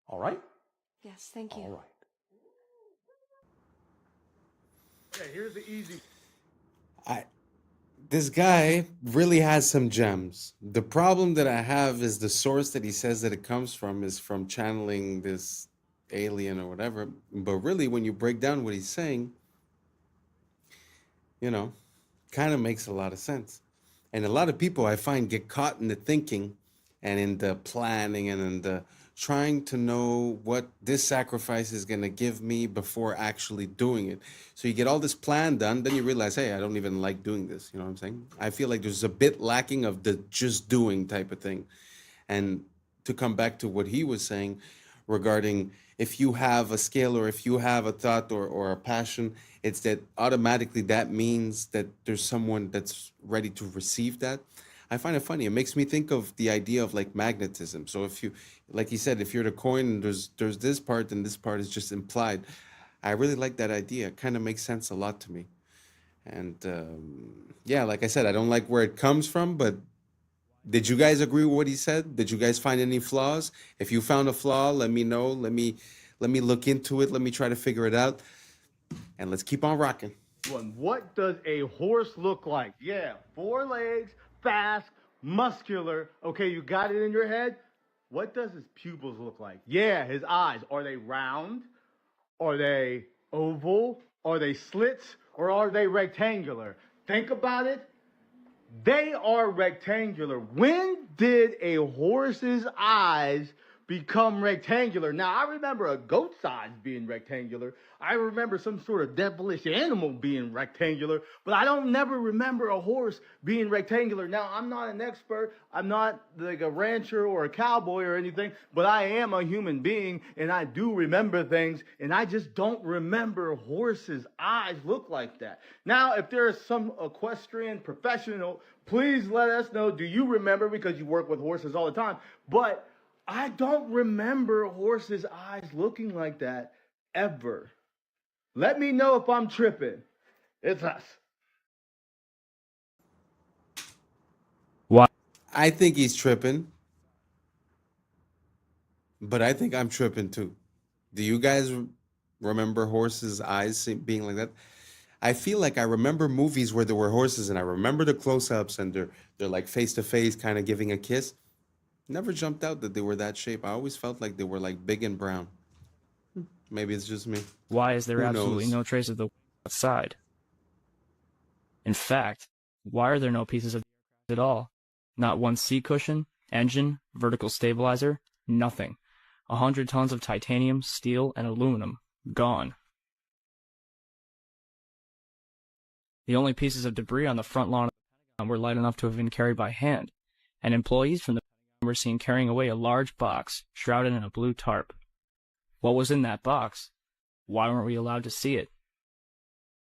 All right? Yes, thank you. All right. Okay, here's the easy. This guy really has some gems. The problem that I have is the source that he says that it comes from is from channeling this alien or whatever. But really, when you break down what he's saying, kind of makes a lot of sense. And a lot of people I find get caught in the thinking and in the planning and in the trying to know what this sacrifice is going to give me before actually doing it. So you get all this plan done, then you realize, hey, I don't even like doing this. You know what I'm saying? I feel like there's a bit lacking of the just doing type of thing. And to come back to what he was saying regarding if you have a skill or if you have a thought or a passion, it's that automatically that means that there's someone that's ready to receive that. I find it funny. It makes me think of the idea of like magnetism. So if you, like you said, if you're the coin and there's this part and this part is just implied. I really like that idea. It kind of makes sense a lot to me. And yeah, like I said, I don't like where it comes from, but did you guys agree with what he said? Did you guys find any flaws? If you found a flaw, let me know. Let me look into it. Let me try to figure it out. And let's keep on rocking. What does a horse look like? Yeah, 4 legs, fast, muscular. Okay, you got it in your head? What does his pupils look like? Yeah, his eyes. Are they round? Are they oval? Are they slits or are they rectangular? Think about it. They are rectangular. When did a horse's eyes become rectangular? Now, I remember a goat's eyes being rectangular. I remember some sort of devilish animal being rectangular, but I don't never remember a horse being rectangular. Now, I'm not an expert. I'm not like a rancher or a cowboy or anything, but I am a human being, and I do remember things, and I just don't remember horses' eyes look like that. Now, if there is some equestrian professional, please let us know. Do you remember? Because you work with horses all the time. But I don't remember horses' eyes looking like that ever. Let me know if I'm tripping. It's us. Why? I think he's tripping, but I think I'm tripping too. Do you guys remember horses' eyes being like that? I feel like I remember movies where there were horses, and I remember the close-ups, and they're like face to face, kind of giving a kiss. Never jumped out that they were that shape. I always felt like they were like big and brown. Maybe it's just me. Why is there Who absolutely knows? no trace of the outside? In fact, why are there no pieces of the at all? Not one seat cushion, engine, vertical stabilizer, nothing. 100 tons of titanium, steel, and aluminum gone. The only pieces of debris on the front lawn of the Pentagon were light enough to have been carried by hand, and employees from the Pentagon were seen carrying away a large box shrouded in a blue tarp. What was in that box? Why weren't we allowed to see it?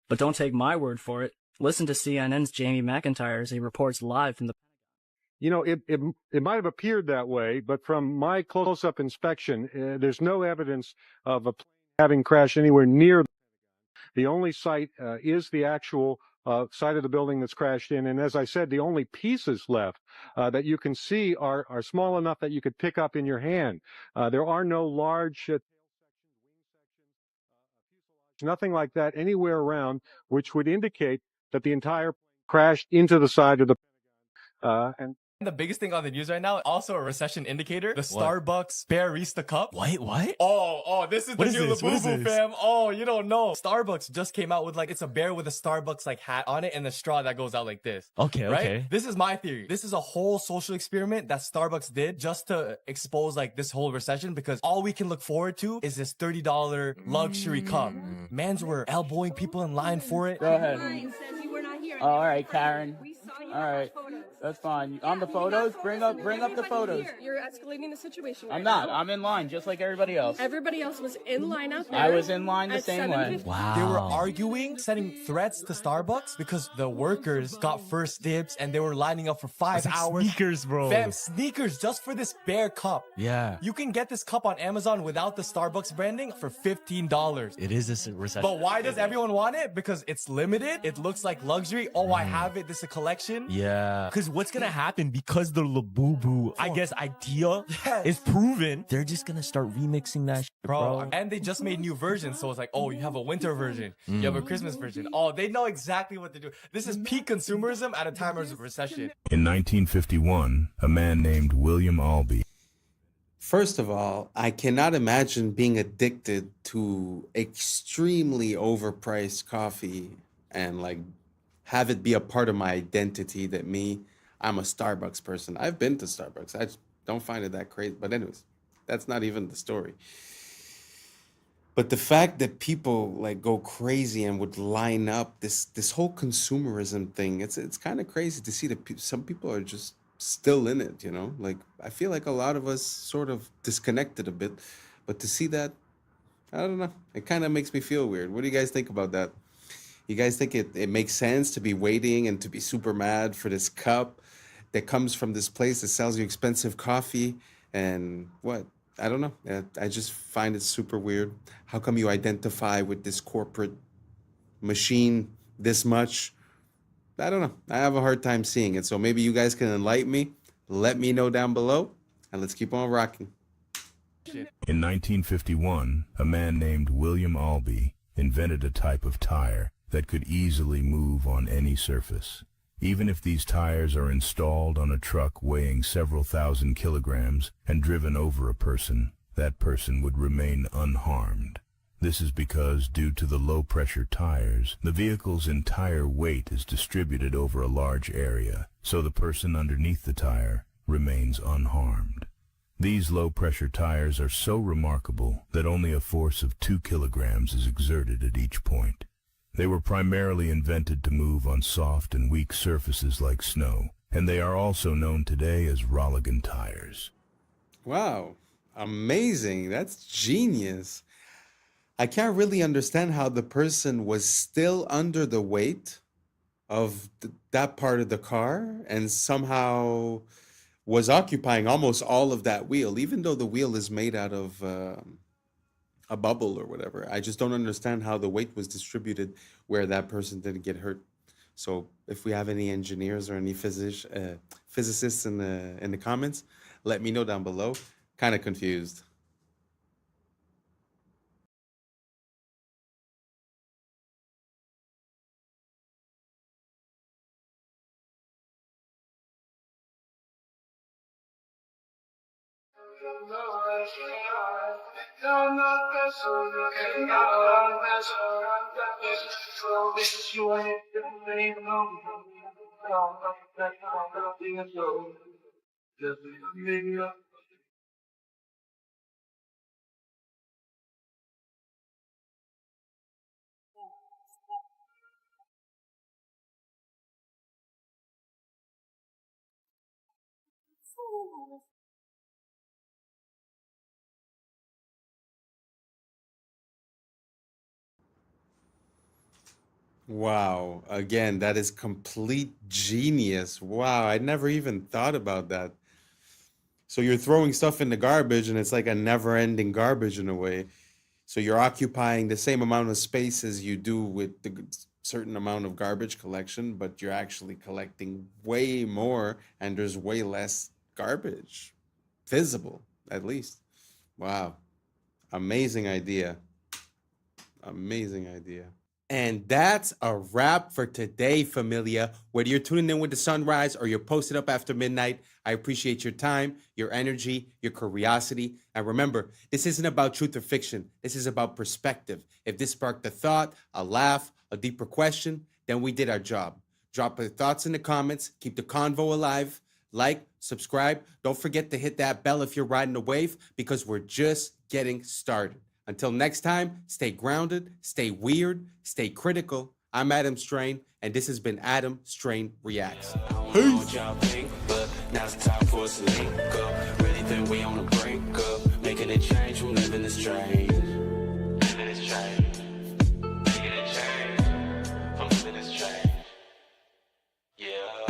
But don't take my word for it. Listen to CNN's Jamie McIntyre as he reports live from the You know, it might have appeared that way, but from my close-up inspection, there's no evidence of a plane having crashed anywhere near. The only site is the actual side of the building that's crashed in. And as I said, the only pieces left that you can see are small enough that you could pick up in your hand. There are no large nothing like that anywhere around, which would indicate that the entire plane crashed into the side of the and The biggest thing on the news right now, also a recession indicator, the Starbucks Barista Cup. Wait, what? Oh, this is What the is new this? What is Labubu, this? fam. Oh, you don't know. Starbucks just came out with like, it's a bear with a Starbucks like hat on it and the straw that goes out like this. Okay, right? okay. This is my theory. This is a whole social experiment that Starbucks did just to expose like this whole recession, because all we can look forward to is this $30 luxury cup. Mans were elbowing people in line for it. Go ahead. All right, Karen. All right, that's fine. On the photos, bring up the photos. You're escalating the situation. I'm not. I'm in line just like everybody else. Everybody else was in line out there. I was in line the at same way. 7:50. They were arguing, sending threats to Starbucks because the workers got first dibs and they were lining up for 5 like hours. sneakers, bro. Fam, sneakers just for this bear cup. Yeah. You can get this cup on Amazon without the Starbucks branding for $15. It is a recession. But why does everyone want it? Because it's limited. It looks like luxury. Oh, I have it. This is a collection. Yeah. Because what's going to happen, because the Labubu, I guess, idea is proven, they're just going to start remixing that shit, bro. And they just made new versions. So it's like, oh, you have a winter version. You have a Christmas version. Oh, they know exactly what to do. This is peak consumerism at a time of recession. In 1951, a man named William Albee. First of all, I cannot imagine being addicted to extremely overpriced coffee and like have it be a part of my identity that I'm a Starbucks person. I've been to Starbucks. I just don't find it that crazy. But anyways, that's not even the story. But the fact that people like go crazy and would line up, this whole consumerism thing, it's kind of crazy to see that some people are just still in it, you know? Like, I feel like a lot of us sort of disconnected a bit, but to see that, I don't know, it kind of makes me feel weird. What do you guys think about that? You guys think it makes sense to be waiting and to be super mad for this cup that comes from this place that sells you expensive coffee and what? I don't know. I just find it super weird. How come you identify with this corporate machine this much? I don't know. I have a hard time seeing it. So maybe you guys can enlighten me. Let me know down below, and let's keep on rocking. In 1951, a man named William Albee invented a type of tire that could easily move on any surface. Even if these tires are installed on a truck weighing several thousand kilograms and driven over a person, that person would remain unharmed. This is because, due to the low-pressure tires, the vehicle's entire weight is distributed over a large area, so the person underneath the tire remains unharmed. These low-pressure tires are so remarkable that only a force of 2 kilograms is exerted at each point. They were primarily invented to move on soft and weak surfaces like snow, and they are also known today as Rolligan tires. Wow, amazing. That's genius. I can't really understand how the person was still under the weight of that part of the car and somehow was occupying almost all of that wheel, even though the wheel is made out of a bubble or whatever. I just don't understand how the weight was distributed where that person didn't get hurt. So if we have any engineers or any physicists in the comments, let me know down below. Kind of confused. Wow. Again, that is complete genius. Wow. I never even thought about that. So you're throwing stuff in the garbage and it's like a never-ending garbage in a way. So you're occupying the same amount of space as you do with the certain amount of garbage collection, but you're actually collecting way more and there's way less garbage visible, at least. Wow. Amazing idea. Amazing idea. And that's a wrap for today, familia. Whether you're tuning in with the sunrise or you're posted up after midnight, I appreciate your time, your energy, your curiosity. And remember, this isn't about truth or fiction. This is about perspective. If this sparked a thought, a laugh, a deeper question, then we did our job. Drop your thoughts in the comments. Keep the convo alive. Like, subscribe. Don't forget to hit that bell if you're riding the wave, because we're just getting started. Until next time, stay grounded, stay weird, stay critical. I'm Adam Strain, and this has been Adam Strain Reacts. Peace. Now it's time for us to link up. Really think we on the brink up. Making a change from living this strange. Living this strange. Making a change from living this strange. Yeah.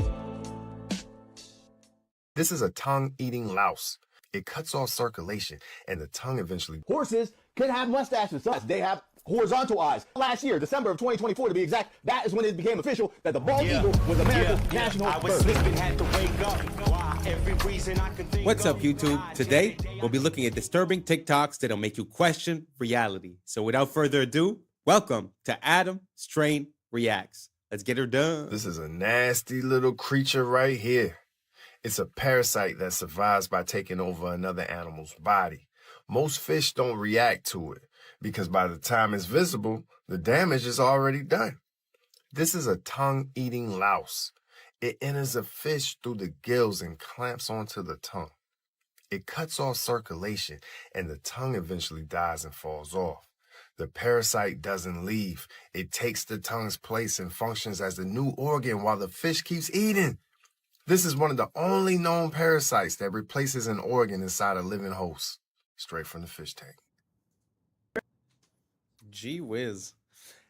This is a tongue-eating louse. It cuts off circulation, and the tongue eventually... Horses could have mustaches. They have horizontal eyes. Last year, December of 2024 to be exact, that is when it became official that the bald eagle was America's national bird. What's up, YouTube? Today, we'll be looking at disturbing TikToks that'll make you question reality. So without further ado, welcome to Adam Strain Reacts. Let's get her done. This is a nasty little creature right here. It's a parasite that survives by taking over another animal's body. Most fish don't react to it because by the time it's visible, the damage is already done. This is a tongue-eating louse. It enters a fish through the gills and clamps onto the tongue. It cuts off circulation, and the tongue eventually dies and falls off. The parasite doesn't leave. It takes the tongue's place and functions as the new organ while the fish keeps eating. This is one of the only known parasites that replaces an organ inside a living host, straight from the fish tank. Gee whiz.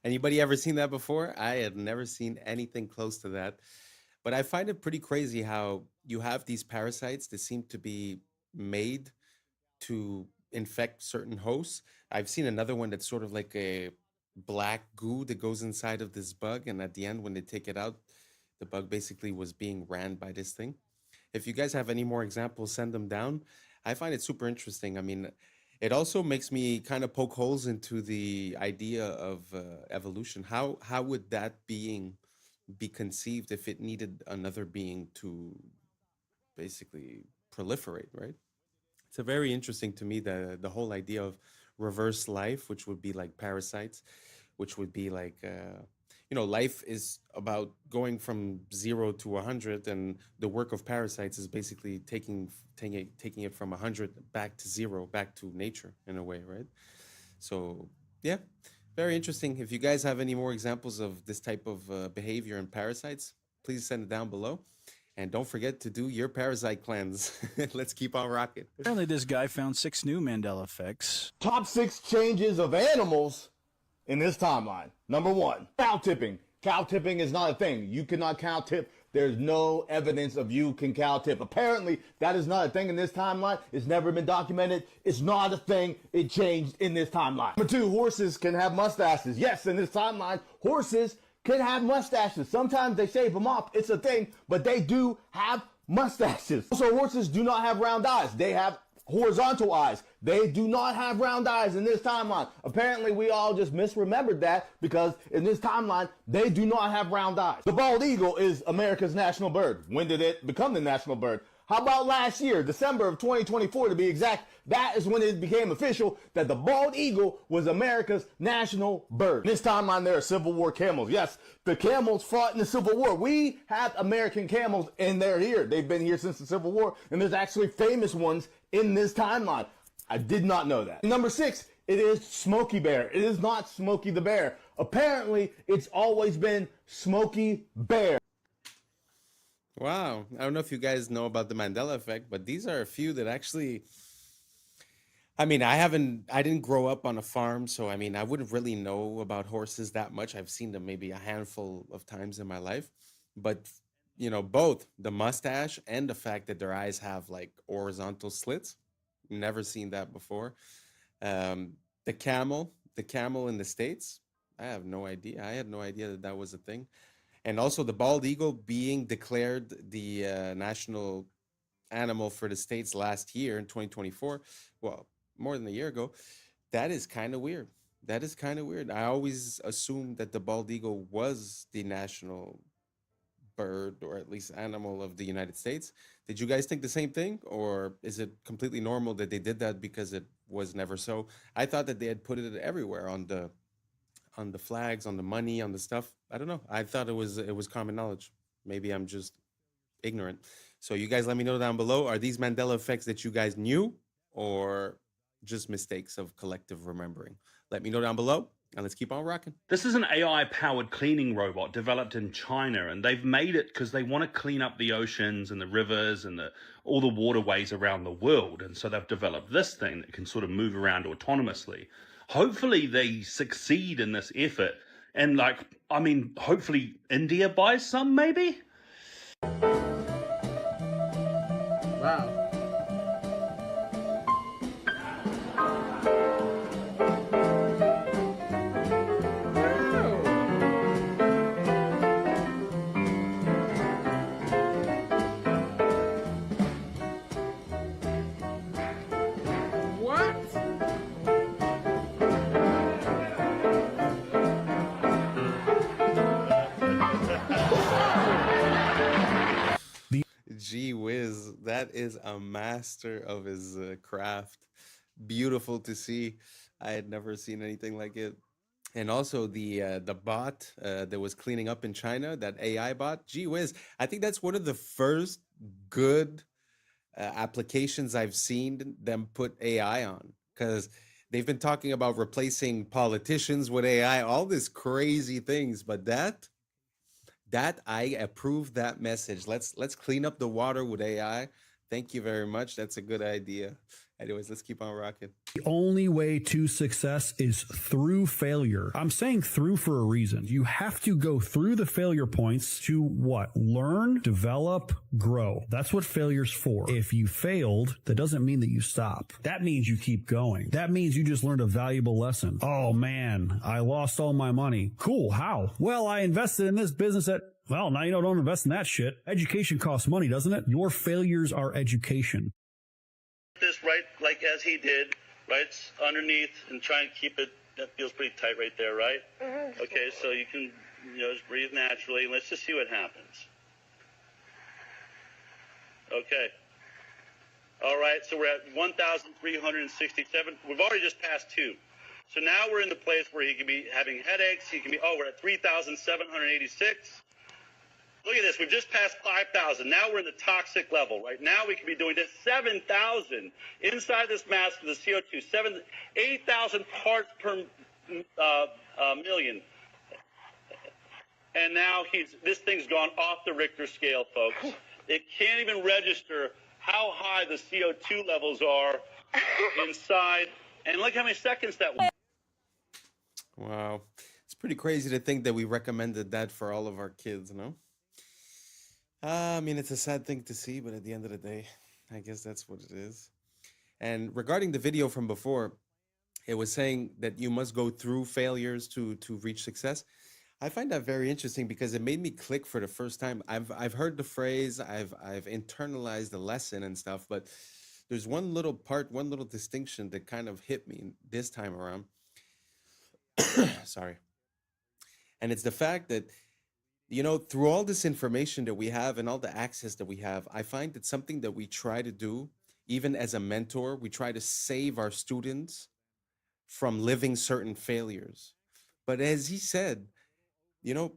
Anybody ever seen that before? I had never seen anything close to that. But I find it pretty crazy how you have these parasites that seem to be made to infect certain hosts. I've seen another one that's sort of like a black goo that goes inside of this bug, and at the end when they take it out, the bug basically was being ran by this thing. If you guys have any more examples, send them down. I find it super interesting. I mean, it also makes me kind of poke holes into the idea of evolution. How would that being be conceived if it needed another being to basically proliferate, right? It's a very interesting to me, the whole idea of reverse life, which would be like parasites, which would be like, life is about going from 0 to 100, and the work of parasites is basically taking it from 100 back to 0, back to nature in a way, right? So, yeah, very interesting. If you guys have any more examples of this type of behavior in parasites, please send it down below. And don't forget to do your parasite cleanse. Let's keep on rocking. Apparently, this guy found 6 new Mandela effects. Top 6 changes of animals in this timeline. Number 1, cow tipping. Cow tipping is not a thing. You cannot cow tip. There's no evidence of you can cow tip. Apparently, that is not a thing in this timeline. It's never been documented. It's not a thing. It changed in this timeline. Number 2, horses can have mustaches. Yes, in this timeline, horses can have mustaches. Sometimes they shave them off. It's a thing, but they do have mustaches. Also, horses do not have round eyes. They have horizontal eyes. They do not have round eyes in this timeline. Apparently, we all just misremembered that because in this timeline, they do not have round eyes. The bald eagle is America's national bird. When did it become the national bird? How about last year, December of 2024 to be exact? That is when it became official that the bald eagle was America's national bird. In this timeline, there are Civil War camels. Yes, the camels fought in the Civil War. We have American camels, and they're here. They've been here since the Civil War, and there's actually famous ones in this timeline. I did not know that. Number 6, it is Smokey Bear. It is not Smokey the Bear. Apparently, it's always been Smokey Bear. Wow. I don't know if you guys know about the Mandela effect, but these are a few that actually, I mean, I didn't grow up on a farm, so I mean, I wouldn't really know about horses that much. I've seen them maybe a handful of times in my life, but both the mustache and the fact that their eyes have like horizontal slits. Never seen that before. The camel in the States, I have no idea. I had no idea that was a thing. And also the bald eagle being declared the national animal for the States last year in 2024. Well, more than a year ago. That is kind of weird. I always assumed that the bald eagle was the national bird, or at least animal, of the United States. Did you guys think the same thing? Or is it completely normal that they did that because it was never so? I thought that they had put it everywhere on the flags, on the money, on the stuff. I don't know. I thought it was common knowledge. Maybe I'm just ignorant. So you guys let me know down below. Are these Mandela effects that you guys knew, or just mistakes of collective remembering? Let me know down below, and let's keep on rocking. This is an AI-powered cleaning robot developed in China, and they've made it because they want to clean up the oceans and the rivers and all the waterways around the world. And so they've developed this thing that can sort of move around autonomously. Hopefully they succeed in this effort, and hopefully India buys some, maybe? Wow. Gee whiz, that is a master of his craft. Beautiful to see. I had never seen anything like it. And also the bot that was cleaning up in China, that AI bot. Gee whiz, I think that's one of the first good applications I've seen them put AI on, because they've been talking about replacing politicians with AI, all these crazy things, but that I approve that message. Let's clean up the water with AI. Thank you very much. That's a good idea. Anyways, let's keep on rocking. The only way to success is through failure. I'm saying through for a reason. You have to go through the failure points to what? Learn, develop, grow. That's what failure's for. If you failed, that doesn't mean that you stop. That means you keep going. That means you just learned a valuable lesson. Oh man, I lost all my money. Cool, how? Well, I invested in this business at... Well, now you don't invest in that shit. Education costs money, doesn't it? Your failures are education. This right, like as he did, right, underneath, and try and keep it, that feels pretty tight right there, right? Okay, so you can, just breathe naturally. Let's just see what happens. Okay. All right, so we're at 1,367. We've already just passed 2. So now we're in the place where he can be having headaches. He can be, we're at 3,786. Look at this. We've just passed 5,000. Now we're in the toxic level. Right now we could be doing this 7,000 inside this mask of the CO2. 8,000 parts per million. And now this thing's gone off the Richter scale, folks. It can't even register how high the CO2 levels are inside. And look how many seconds that was. Wow. It's pretty crazy to think that we recommended that for all of our kids, no? I mean, it's a sad thing to see, but at the end of the day, I guess that's what it is. And regarding the video from before, it was saying that you must go through failures to reach success. I find that very interesting because it made me click for the first time. I've heard the phrase, I've internalized the lesson and stuff, but there's one little part, one little distinction that kind of hit me this time around. Sorry. And it's the fact that, you know, through all this information that we have and all the access that we have, I find that something that we try to do, even as a mentor, we try to save our students from living certain failures. But as he said, you know,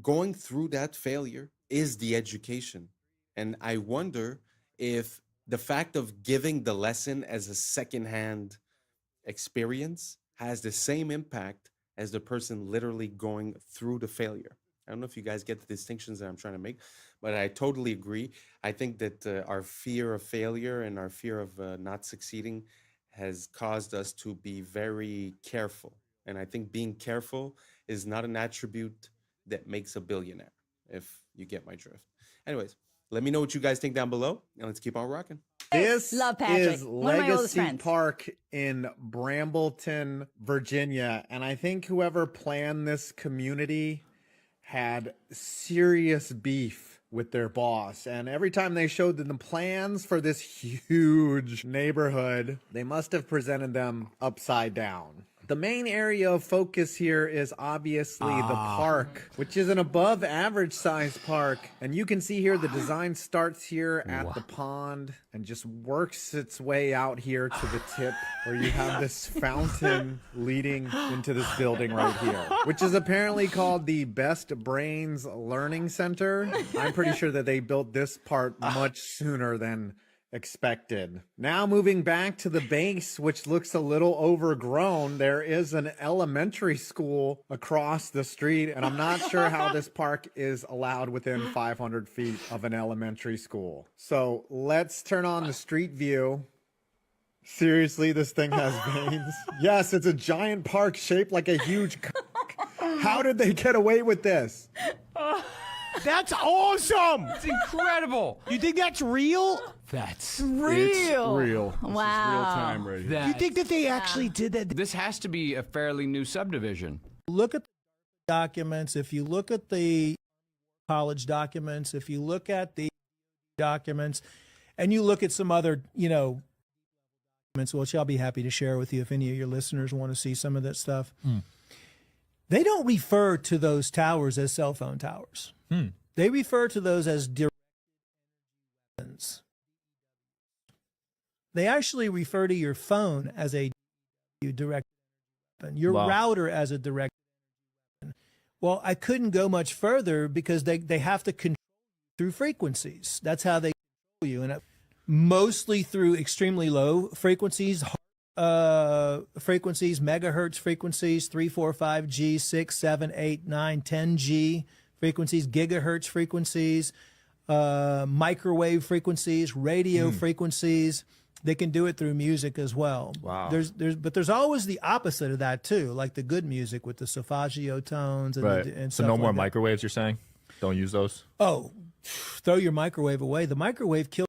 going through that failure is the education. And I wonder if the fact of giving the lesson as a secondhand experience has the same impact as the person literally going through the failure. I don't know if you guys get the distinctions that I'm trying to make, but I totally agree. I think that our fear of failure and our fear of not succeeding has caused us to be very careful. And I think being careful is not an attribute that makes a billionaire, if you get my drift. Anyways, let me know what you guys think down below, and let's keep on rocking. This Love Patrick, is one of my oldest Legacy friends. Park in Brambleton, Virginia. And I think whoever planned this community had serious beef with their boss. And every time they showed them the plans for this huge neighborhood, they must have presented them upside down. The main area of focus here is obviously the park, which is an above average size park. And you can see here the design starts here at the pond and just works its way out here to the tip where you have this fountain leading into this building right here, which is apparently called the Best Brains Learning Center. I'm pretty sure that they built this part much sooner than expected. Now moving back to the base, which looks a little overgrown, there is an elementary school across the street, and I'm not sure how this park is allowed within 500 feet of an elementary school. So let's turn on the street view. Seriously, this thing has veins? Yes, it's a giant park shaped like a huge How did they get away with this? That's awesome! It's incredible! You think that's real? That's real. It's real. Wow. This is real time right here. You think that they actually did that? This has to be a fairly new subdivision. Look at the documents. If you look at the college documents, if you look at the documents, and you look at some other, documents, which I'll be happy to share with you if any of your listeners want to see some of that stuff. They don't refer to those towers as cell phone towers. They refer to those as direct weapons. They actually refer to your phone as a direct weapon, your router as a direct weapon. Well, I couldn't go much further because they have to control you through frequencies. That's how they control you, and mostly through extremely low frequencies, megahertz frequencies, 3, 4, 5G, 6, 7, 8, 9, 10G frequencies, gigahertz frequencies, microwave frequencies, radio frequencies. They can do it through music as well. Wow. But there's always the opposite of that too, like the good music with the solfeggio tones and, and So stuff no more like that. microwaves, you're saying? Don't use those? Oh, throw your microwave away. The microwave kills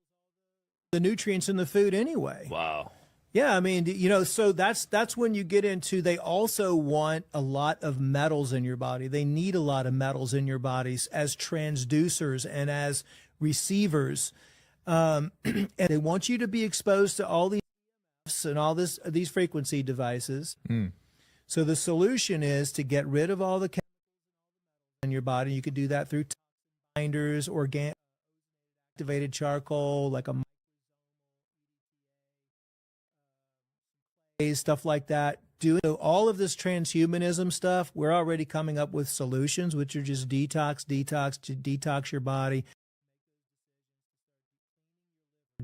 the nutrients in the food anyway. Wow. Yeah, I mean, so that's when you get into, they also want a lot of metals in your body. They need a lot of metals in your bodies as transducers and as receivers. And they want you to be exposed to all these and all these frequency devices. So the solution is to get rid of all the chemicals in your body. You could do that through binders, organic activated charcoal, like a stuff like that. Doing all of this transhumanism stuff, we're already coming up with solutions, which are just detox your body,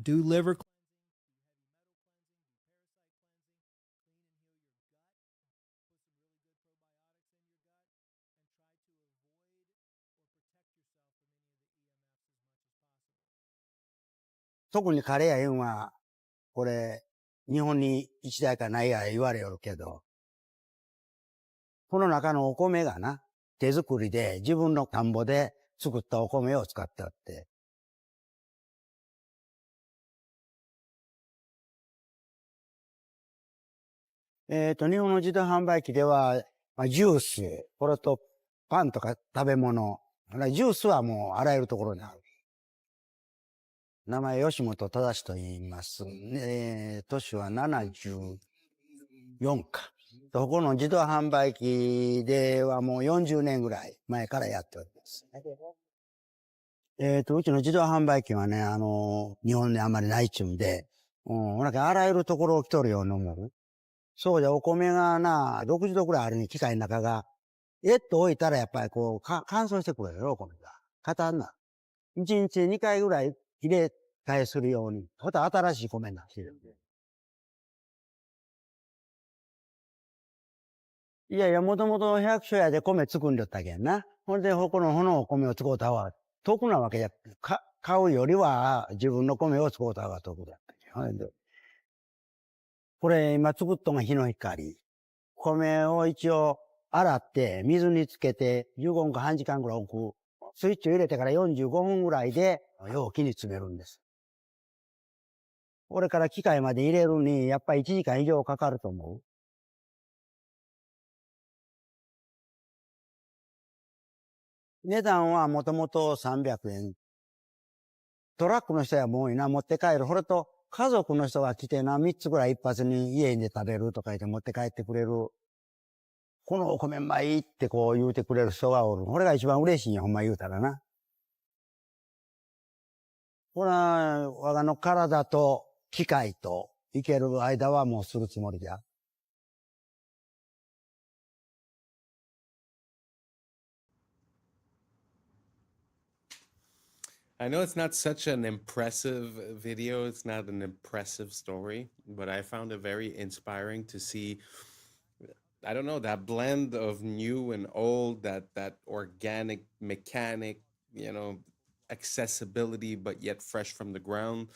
do liver cleansing.特に彼や言うんは、これ、日本に一台かないや言われよるけど、この中のお米がな、手作りで自分の田んぼで作ったお米を使ってあって。日本の自動販売機では、ジュース、これとパンとか食べ物、ジュースはもうあらゆるところにある。名前吉本正と言います。年は74か。ここの自動販売機ではもう40年ぐらい前からやっております。うちの自動販売機はね、日本であんまりないっちゅうんで、なんかあらゆるところを来とるように思う。そうじゃ、お米がな、60度くらいあるに機械の中が、と置いたらやっぱりこう、乾燥してくるよ、お米が。硬んな。1日2回ぐらい入れ替えするように。また新しい米になってる。いやいや、もともと百姓屋で米作んでったけんな。ほんで、このお米を使うたは得なわけや。買うよりは自分の米を使うた方が得だったけん。これ今作っとんが日の光。米を一応洗って水につけて15分か半時間ぐらい置く。スイッチを入れてから45分ぐらいで容器に詰めるんです。これから機械まで入れるにやっぱり1時間以上かかると思う。値段はもともと300円。トラックの人はもういいな、持って帰る。これと家族の人が来てな、3つぐらい一発に家で食べるとか言って持って帰ってくれる。このお米うまいってこう言うてくれる人がおる。これが一番嬉しいんや、ほんま言うたらな。これは、我がの体と機械と生ける間はもうするつもりじゃ。I know it's not such an impressive video, it's not an impressive story, but I found it very inspiring to see, I don't know, that blend of new and old, that organic, mechanic, accessibility, but yet fresh from the ground.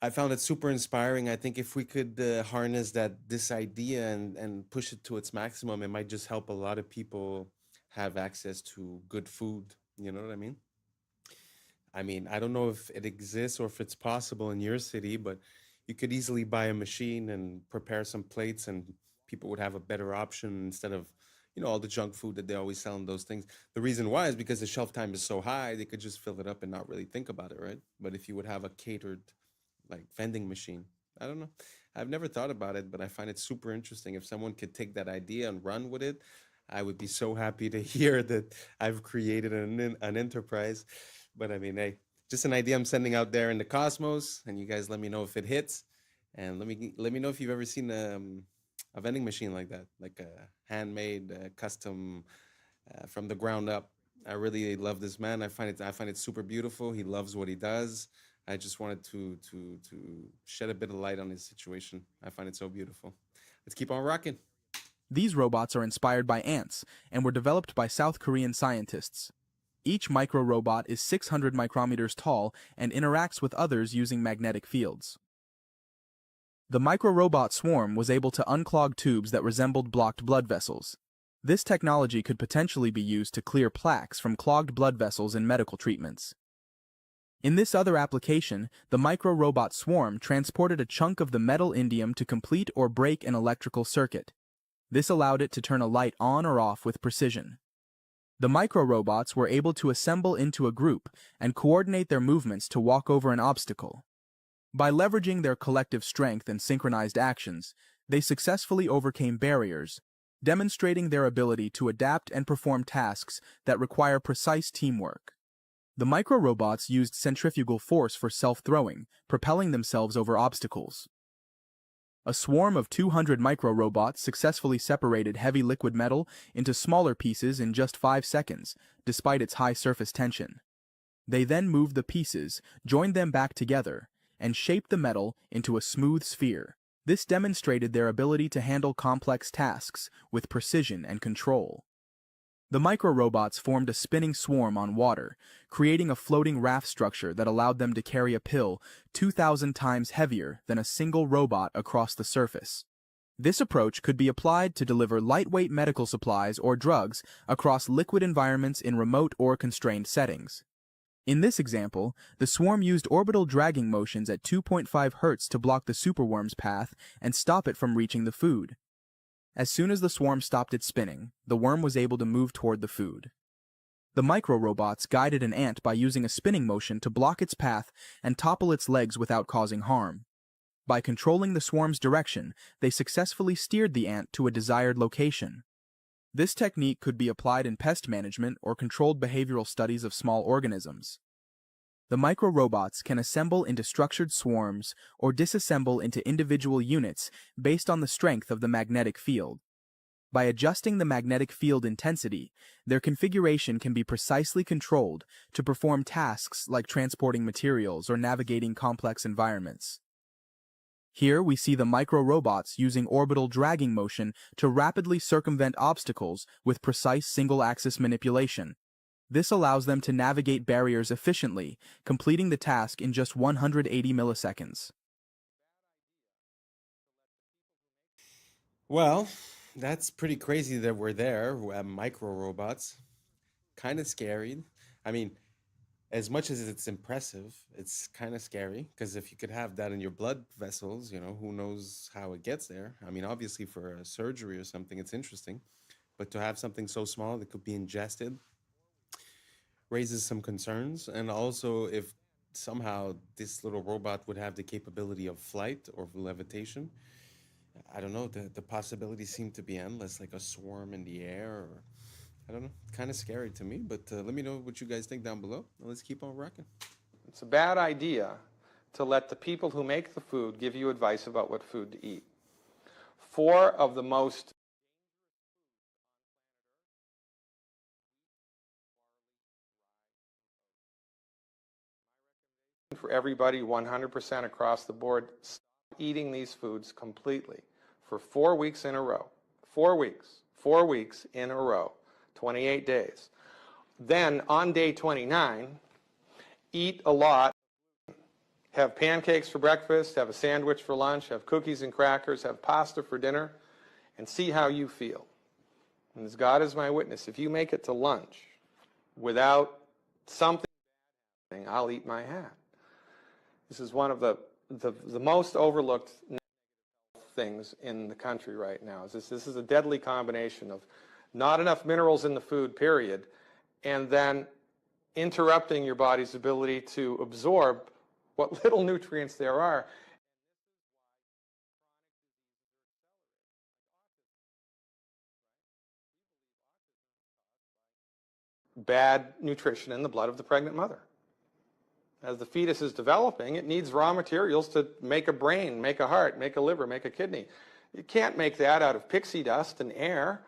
I found it super inspiring. I think if we could harness this idea and push it to its maximum, it might just help a lot of people have access to good food. You know what I mean? I don't know if it exists or if it's possible in your city, but you could easily buy a machine and prepare some plates and people would have a better option instead of, all the junk food that they always sell in those things. The reason why is because the shelf time is so high, they could just fill it up and not really think about it, right? But if you would have a catered, vending machine, I don't know. I've never thought about it, but I find it super interesting. If someone could take that idea and run with it, I would be so happy to hear that I've created an enterprise. But hey, just an idea I'm sending out there in the cosmos, and you guys let me know if it hits, and let me know if you've ever seen a vending machine like that, like a handmade, custom, from the ground up. I really love this man. I find it super beautiful. He loves what he does. I just wanted to shed a bit of light on his situation. I find it so beautiful. Let's keep on rocking. These robots are inspired by ants and were developed by South Korean scientists. Each micro-robot is 600 micrometers tall and interacts with others using magnetic fields. The micro-robot swarm was able to unclog tubes that resembled blocked blood vessels. This technology could potentially be used to clear plaques from clogged blood vessels in medical treatments. In this other application, the micro-robot swarm transported a chunk of the metal indium to complete or break an electrical circuit. This allowed it to turn a light on or off with precision. The micro-robots were able to assemble into a group and coordinate their movements to walk over an obstacle. By leveraging their collective strength and synchronized actions, they successfully overcame barriers, demonstrating their ability to adapt and perform tasks that require precise teamwork. The micro-robots used centrifugal force for self-throwing, propelling themselves over obstacles. A swarm of 200 micro-robots successfully separated heavy liquid metal into smaller pieces in just 5 seconds, despite its high surface tension. They then moved the pieces, joined them back together, and shaped the metal into a smooth sphere. This demonstrated their ability to handle complex tasks with precision and control. The micro-robots formed a spinning swarm on water, creating a floating raft structure that allowed them to carry a pill 2,000 times heavier than a single robot across the surface. This approach could be applied to deliver lightweight medical supplies or drugs across liquid environments in remote or constrained settings. In this example, the swarm used orbital dragging motions at 2.5 Hz to block the superworm's path and stop it from reaching the food. As soon as the swarm stopped its spinning, the worm was able to move toward the food. The micro-robots guided an ant by using a spinning motion to block its path and topple its legs without causing harm. By controlling the swarm's direction, they successfully steered the ant to a desired location. This technique could be applied in pest management or controlled behavioral studies of small organisms. The micro-robots can assemble into structured swarms or disassemble into individual units based on the strength of the magnetic field. By adjusting the magnetic field intensity, their configuration can be precisely controlled to perform tasks like transporting materials or navigating complex environments. Here we see the micro-robots using orbital dragging motion to rapidly circumvent obstacles with precise single-axis manipulation. This allows them to navigate barriers efficiently, completing the task in just 180 milliseconds. Well, that's pretty crazy that we're there. Micro robots. Kind of scary. I mean, as much as it's impressive, it's kind of scary because if you could have that in your blood vessels, you know, who knows how it gets there. I mean, obviously for a surgery or something, it's interesting. But to have something so small that could be ingested raises some concerns. And also if somehow this little robot would have the capability of flight or levitation, I don't know, the possibilities seem to be endless, like a swarm in the air, or I don't know, kind of scary to me, but let me know what you guys think down below. Let's keep on rocking. It's a bad idea to let the people who make the food give you advice about what food to eat. 4 of the most for everybody 100% across the board, stop eating these foods completely for 4 weeks in a row. 4 weeks. 4 weeks in a row. 28 days. Then on day 29, eat a lot. Have pancakes for breakfast, have a sandwich for lunch, have cookies and crackers, have pasta for dinner, and see how you feel. And as God is my witness, if you make it to lunch without something happening, I'll eat my hat. This is one of the most overlooked things in the country right now. This is a deadly combination of not enough minerals in the food, period, and then interrupting your body's ability to absorb what little nutrients there are. Bad nutrition in the blood of the pregnant mother. As the fetus is developing, it needs raw materials to make a brain, make a heart, make a liver, make a kidney. You can't make that out of pixie dust and air.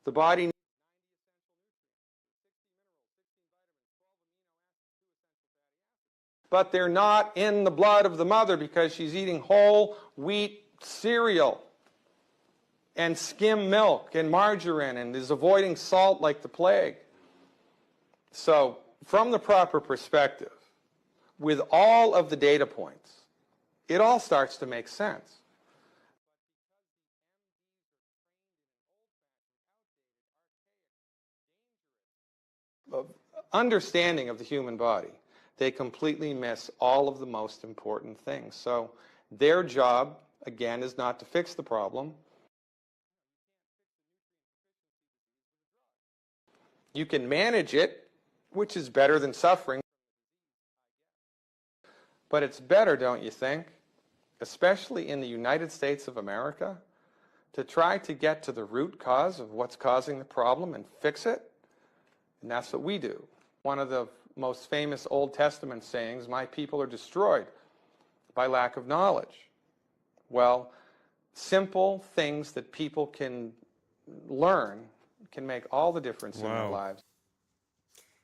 The body needs but they're not in the blood of the mother because she's eating whole wheat cereal and skim milk and margarine and is avoiding salt like the plague. So, from the proper perspective, with all of the data points, it all starts to make sense. Understanding of the human body, they completely miss all of the most important things. So their job, again, is not to fix the problem. You can manage it, which is better than suffering. But it's better, don't you think, especially in the United States of America, to try to get to the root cause of what's causing the problem and fix it? And that's what we do. One of the most famous Old Testament sayings, my people are destroyed by lack of knowledge. Well, Simple things that people can learn can make all the difference in their Wow. lives.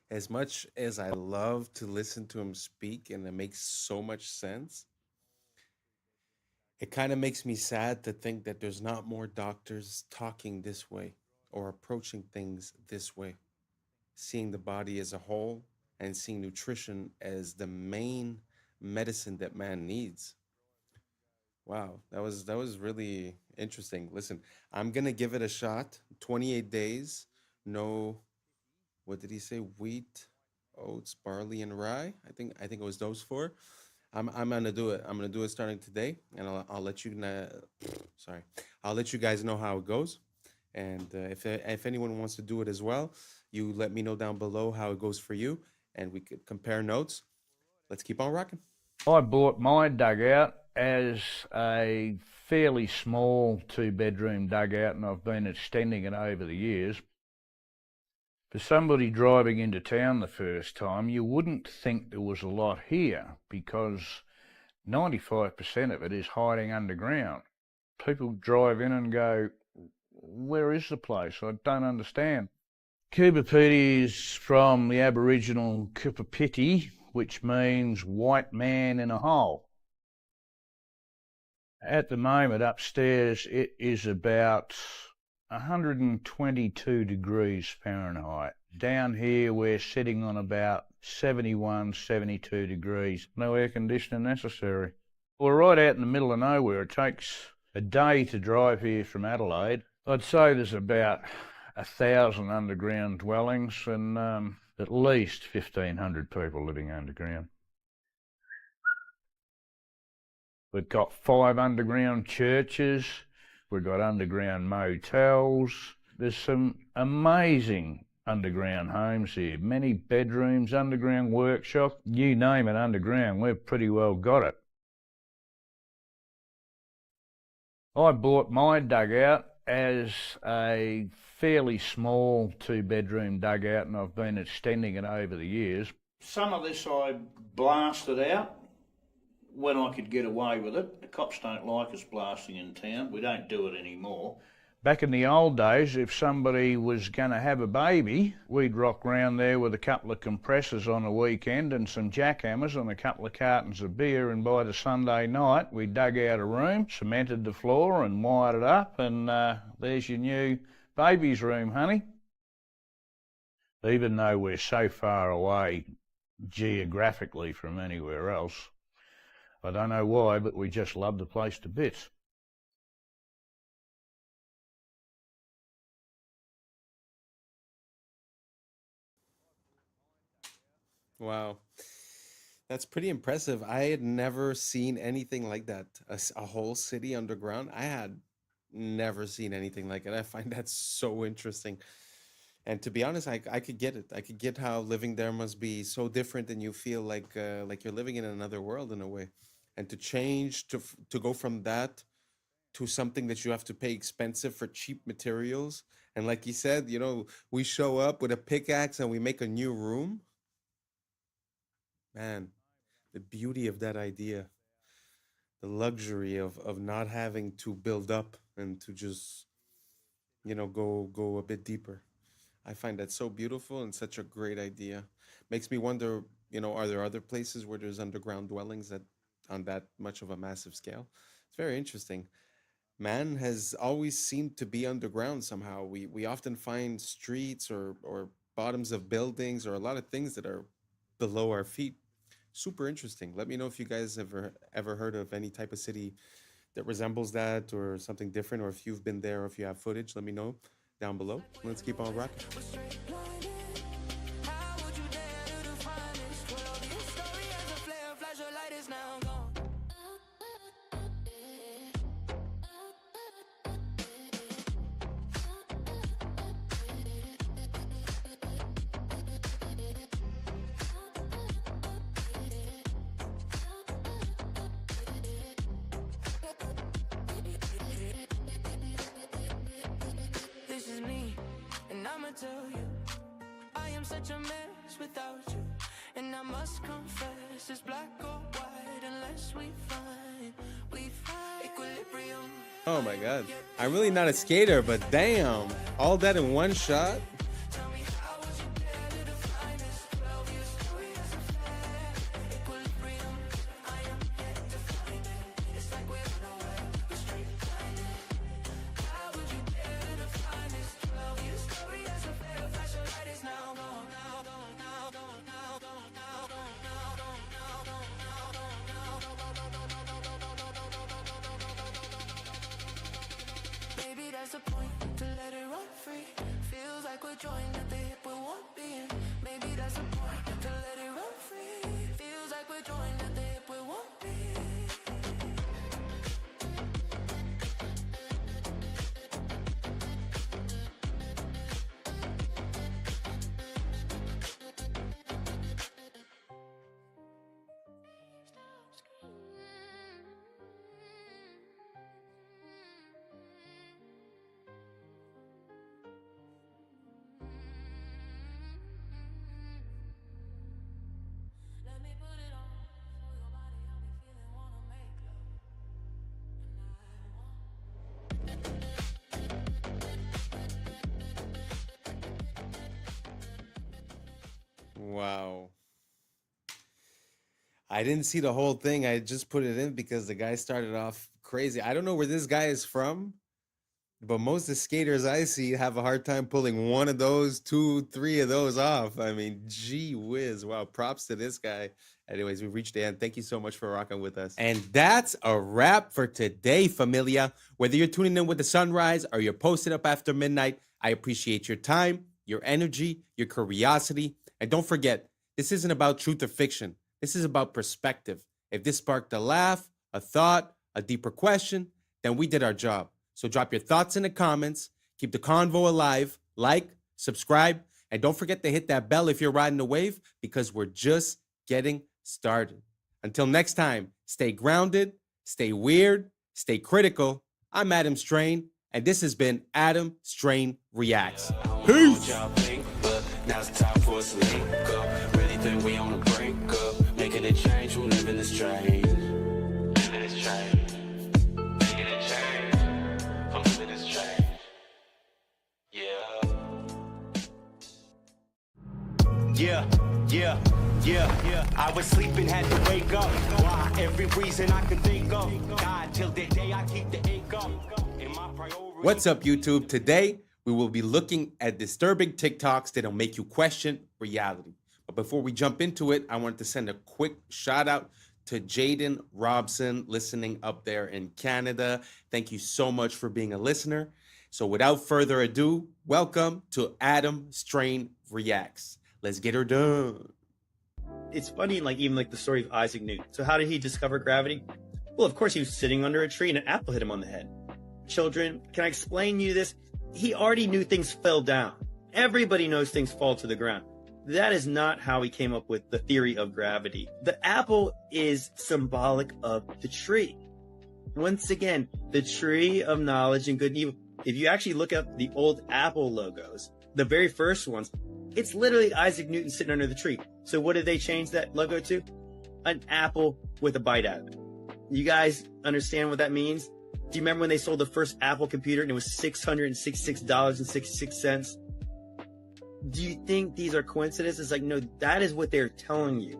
As much as I love to listen to him speak and it makes so much sense, it kind of makes me sad to think that there's not more doctors talking this way or approaching things this way, seeing the body as a whole and seeing nutrition as the main medicine that man needs. Wow, that was really interesting. Listen, I'm gonna give it a shot. 28 days, no, what did he say? Wheat, oats, barley, and rye. I think it was those four. I'm gonna do it. I'm gonna do it starting today, and I'll let you know. Sorry, I'll let you guys know how it goes. And if anyone wants to do it as well, you let me know down below how it goes for you, and we could compare notes. Let's keep on rocking. I bought my dugout as a fairly small 2-bedroom dugout, and I've been extending it over the years. For somebody driving into town the first time, you wouldn't think there was a lot here because 95% of it is hiding underground. People drive in and go, where is the place? I don't understand. Kupapiti is from the Aboriginal Kupapiti, which means white man in a hole. At the moment upstairs it is about 122 degrees Fahrenheit. Down here we're sitting on about 71, 72 degrees. No air conditioning necessary. We're right out in the middle of nowhere. It takes a day to drive here from Adelaide. I'd say there's about 1,000 underground dwellings and at least 1,500 people living underground. We've got 5 underground churches. We've got underground motels. There's some amazing underground homes here. Many bedrooms, underground workshop. You name it underground, we've pretty well got it. I bought my dugout as a fairly small 2-bedroom dugout, and I've been extending it over the years. Some of this I blasted out when I could get away with it. The cops don't like us blasting in town. We don't do it anymore. Back in the old days, if somebody was going to have a baby, we'd rock round there with a couple of compressors on a weekend and some jackhammers and a couple of cartons of beer, and by the Sunday night we dug out a room, cemented the floor and wired it up, and there's your new baby's room, honey. Even though we're so far away geographically from anywhere else, I don't know why, but we just love the place to bits. Wow. That's pretty impressive. I had never seen anything like that. A whole city underground. I had never seen anything like it. I find that so interesting. And to be honest, I could get it. I could get how living there must be so different, and you feel like you're living in another world in a way. And to change to go from that to something that you have to pay expensive for cheap materials. And like you said, you know, we show up with a pickaxe and we make a new room. Man, the beauty of that idea, the luxury of not having to build up and to just, you know, go a bit deeper. I find that so beautiful and such a great idea. Makes me wonder, you know, are there other places where there's underground dwellings that on that much of a massive scale? It's very interesting. Man has always seemed to be underground somehow. We often find streets or bottoms of buildings or a lot of things that are below our feet. Super interesting. Let me know if you guys ever heard of any type of city that resembles that or something different, or if you've been there or if you have footage. Let me know down below. Let's keep on rocking. This is me, and I'ma tell you, I am such a mess without you. And I must confess, it's black or white unless we find equilibrium. Oh my God. I'm really not a skater, but damn, all that in one shot? Maybe that's the point, to let it run free. Feels like we're joined at the hip with one being. Maybe that's the point, to let it run free. Feels like we're joined at the hip with one being. Wow. I didn't see the whole thing. I just put it in because the guy started off crazy. I don't know where this guy is from, but most of the skaters I see have a hard time pulling one of those, 2, 3 of those off. I mean, gee whiz. Wow. Props to this guy. Anyways, we've reached the end. Thank you so much for rocking with us. And that's a wrap for today, familia. Whether you're tuning in with the sunrise or you're posted up after midnight, I appreciate your time, your energy, your curiosity. And don't forget, this isn't about truth or fiction. This is about perspective. If this sparked a laugh, a thought, a deeper question, then we did our job. So drop your thoughts in the comments. Keep the convo alive. Like, subscribe, and don't forget to hit that bell if you're riding the wave, because we're just getting started. Until next time, stay grounded, stay weird, stay critical. I'm Adam Strain, and this has been Adam Strain Reacts. Peace! Now it's time for us to link up. Really think we on the brink up. Making a change, we're living this change. Living this change. Making a change. I'm living this change. Yeah. I was sleeping, had to wake up. Why? Every reason I could think of. God, till the day I keep the ink up. In my priority. What's up, YouTube? Today, we will be looking at disturbing TikToks that'll make you question reality. But before we jump into it, I wanted to send a quick shout out to Jaden Robson, listening up there in Canada. Thank you so much for being a listener. So without further ado, welcome to Adam Strain Reacts. Let's get her done. It's funny, even the story of Isaac Newton. So how did he discover gravity? Well, of course, he was sitting under a tree and an apple hit him on the head. Children, can I explain you this? He already knew things fell down. Everybody knows things fall to the ground. That is not how he came up with the theory of gravity. The apple is symbolic of the tree. Once again, the tree of knowledge and good and evil. If you actually look up the old Apple logos, the very first ones, it's literally Isaac Newton sitting under the tree. So what did they change that logo to? An apple with a bite out of it. You guys understand what that means? Do you remember when they sold the first Apple computer and it was $666.66? Do you think these are coincidences? No, that is what they're telling you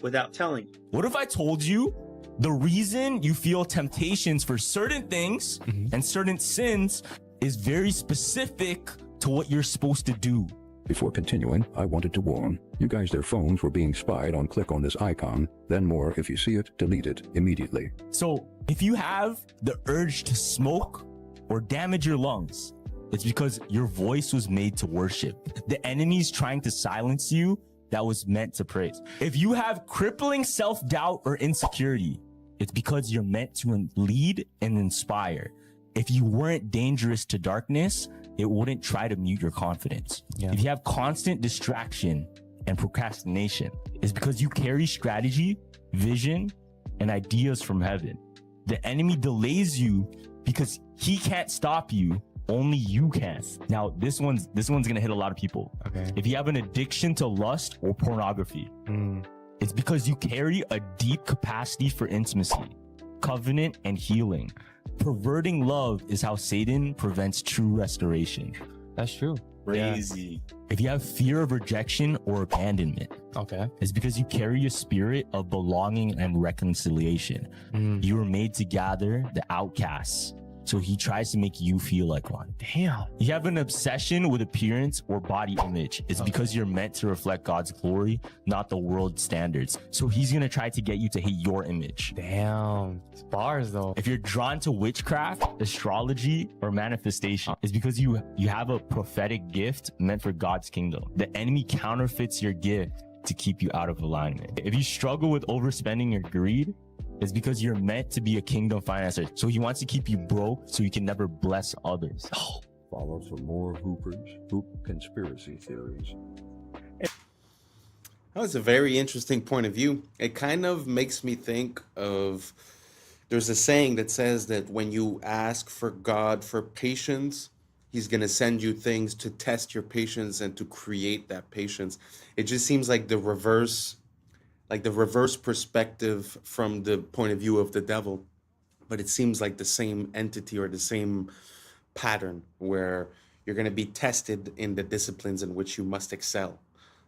without telling you. What if I told you the reason you feel temptations for certain things and certain sins is very specific to what you're supposed to do? Before continuing, I wanted to warn you guys, their phones were being spied on. Click on this icon, then more. If you see it, delete it immediately. So if you have the urge to smoke or damage your lungs, it's because your voice was made to worship. The enemy's trying to silence you that was meant to praise. If you have crippling self-doubt or insecurity, it's because you're meant to lead and inspire. If you weren't dangerous to darkness, it wouldn't try to mute your confidence. If you have constant distraction and procrastination, it's because you carry strategy, vision, and ideas from heaven. The enemy delays you because he can't stop you. Only you can. Now, this one's gonna hit a lot of people. Okay. If you have an addiction to lust or pornography, it's because you carry a deep capacity for intimacy. covenant, and healing. Perverting love is how Satan prevents true restoration. That's true. Crazy. If you have fear of rejection or abandonment, it's because you carry a spirit of belonging and reconciliation. You were made to gather the outcasts. So he tries to make you feel like one. Damn. You have an obsession with appearance or body image. It's because you're meant to reflect God's glory, not the world's standards. So he's going to try to get you to hate your image. Damn. It's bars though. If you're drawn to witchcraft, astrology, or manifestation, it's because you have a prophetic gift meant for God's kingdom. The enemy counterfeits your gift to keep you out of alignment. If you struggle with overspending or greed, it's because you're meant to be a kingdom financer. So he wants to keep you broke so you can never bless others. Follow for more hoop conspiracy theories. That was a very interesting point of view. It kind of makes me think of, there's a saying that says that when you ask for God for patience, he's going to send you things to test your patience and to create that patience. It just seems like the reverse perspective from the point of view of the devil, but it seems like the same entity or the same pattern where you're going to be tested in the disciplines in which you must excel.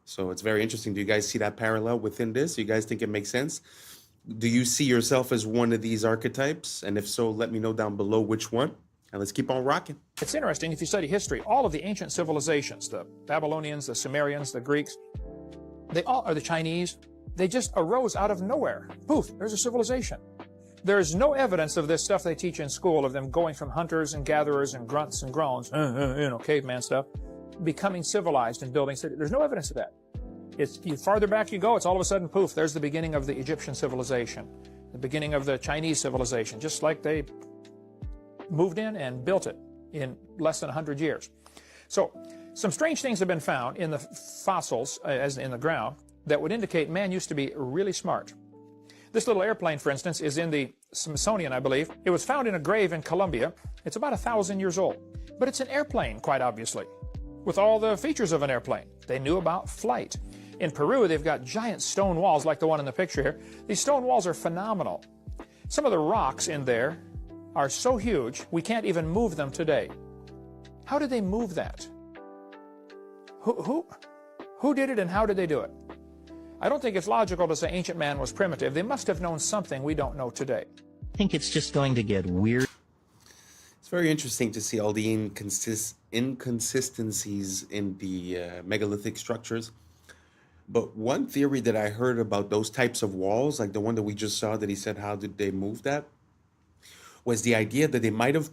So it's very interesting. Do you guys see that parallel within this? Do you guys think it makes sense? Do you see yourself as one of these archetypes? And if so, let me know down below which one. And let's keep on rocking. It's interesting, if you study history, all of the ancient civilizations, the Babylonians, the Sumerians, the Greeks, they all are the Chinese. They just arose out of nowhere. Poof, there's a civilization. There is no evidence of this stuff they teach in school, of them going from hunters and gatherers and grunts and groans, caveman stuff, becoming civilized and building cities. There's no evidence of that. The farther back you go, it's all of a sudden, poof, there's the beginning of the Egyptian civilization, the beginning of the Chinese civilization, just like they moved in and built it in less than 100 years. So some strange things have been found in the fossils, as in the ground, that would indicate man used to be really smart. This little airplane, for instance, is in the Smithsonian, I believe. It was found in a grave in Colombia. It's about 1,000 years old. But it's an airplane, quite obviously, with all the features of an airplane. They knew about flight. In Peru, they've got giant stone walls like the one in the picture here. These stone walls are phenomenal. Some of the rocks in there are so huge, we can't even move them today. How did they move that? Who did it and how did they do it? I don't think it's logical to say ancient man was primitive. They must have known something we don't know today. I think it's just going to get weird. It's very interesting to see all the inconsistencies in the megalithic structures. But one theory that I heard about those types of walls, like the one that we just saw that he said, how did they move that? Was the idea that they might have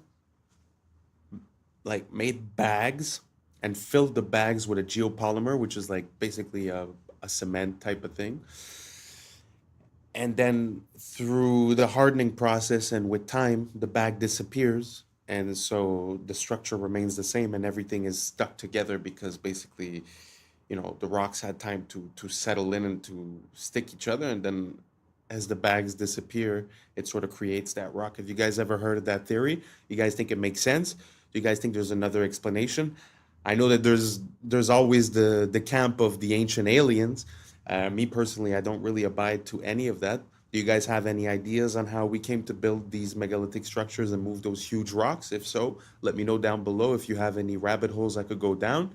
like made bags and filled the bags with a geopolymer, which is like basically a cement type of thing. And then through the hardening process and with time, the bag disappears. And so the structure remains the same and everything is stuck together because basically, you know, the rocks had time to settle in and to stick each other. And then as the bags disappear, it sort of creates that rock. Have you guys ever heard of that theory? You guys think it makes sense? Do you guys think there's another explanation? I know that there's always the camp of the ancient aliens. Me personally, I don't really abide to any of that. Do you guys have any ideas on how we came to build these megalithic structures and move those huge rocks? If so, let me know down below if you have any rabbit holes I could go down.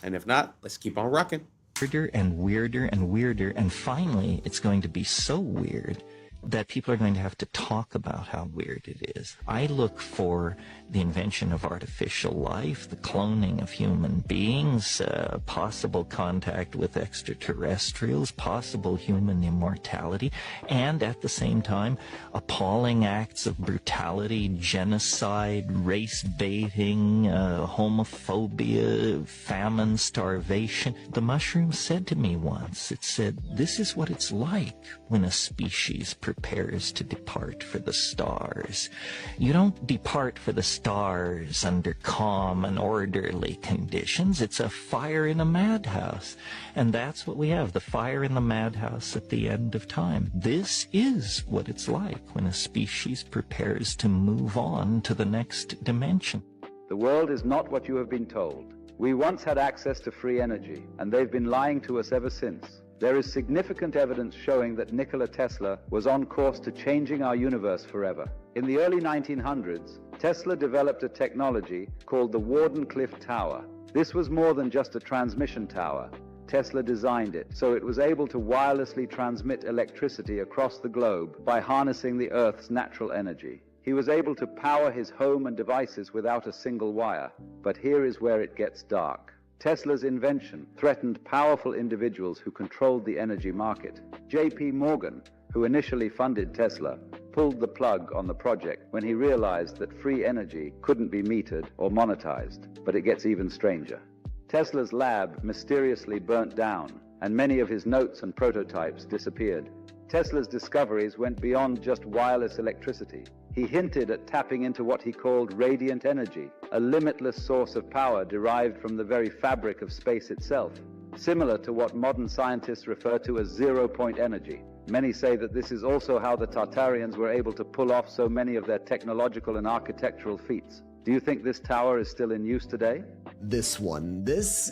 And if not, let's keep on rocking. Weirder and weirder and weirder, and finally it's going to be so weird that people are going to have to talk about how weird it is. I look for the invention of artificial life, the cloning of human beings, possible contact with extraterrestrials, possible human immortality, and at the same time, appalling acts of brutality, genocide, race baiting, homophobia, famine, starvation. The mushroom said to me once, it said, "This is what it's like when a species prepares to depart for the stars. You don't depart for the stars under calm and orderly conditions. It's a fire in a madhouse." And that's what we have, the fire in the madhouse at the end of time. This is what it's like when a species prepares to move on to the next dimension. The world is not what you have been told. We once had access to free energy, and they've been lying to us ever since. There is significant evidence showing that Nikola Tesla was on course to changing our universe forever. In the early 1900s, Tesla developed a technology called the Wardenclyffe Tower. This was more than just a transmission tower. Tesla designed it so it was able to wirelessly transmit electricity across the globe by harnessing the Earth's natural energy. He was able to power his home and devices without a single wire. But here is where it gets dark. Tesla's invention threatened powerful individuals who controlled the energy market. J.P. Morgan, who initially funded Tesla, pulled the plug on the project when he realized that free energy couldn't be metered or monetized. But it gets even stranger. Tesla's lab mysteriously burnt down, and many of his notes and prototypes disappeared. Tesla's discoveries went beyond just wireless electricity. He hinted at tapping into what he called radiant energy, a limitless source of power derived from the very fabric of space itself, similar to what modern scientists refer to as zero-point energy. Many say that this is also how the Tartarians were able to pull off so many of their technological and architectural feats. Do you think this tower is still in use today? This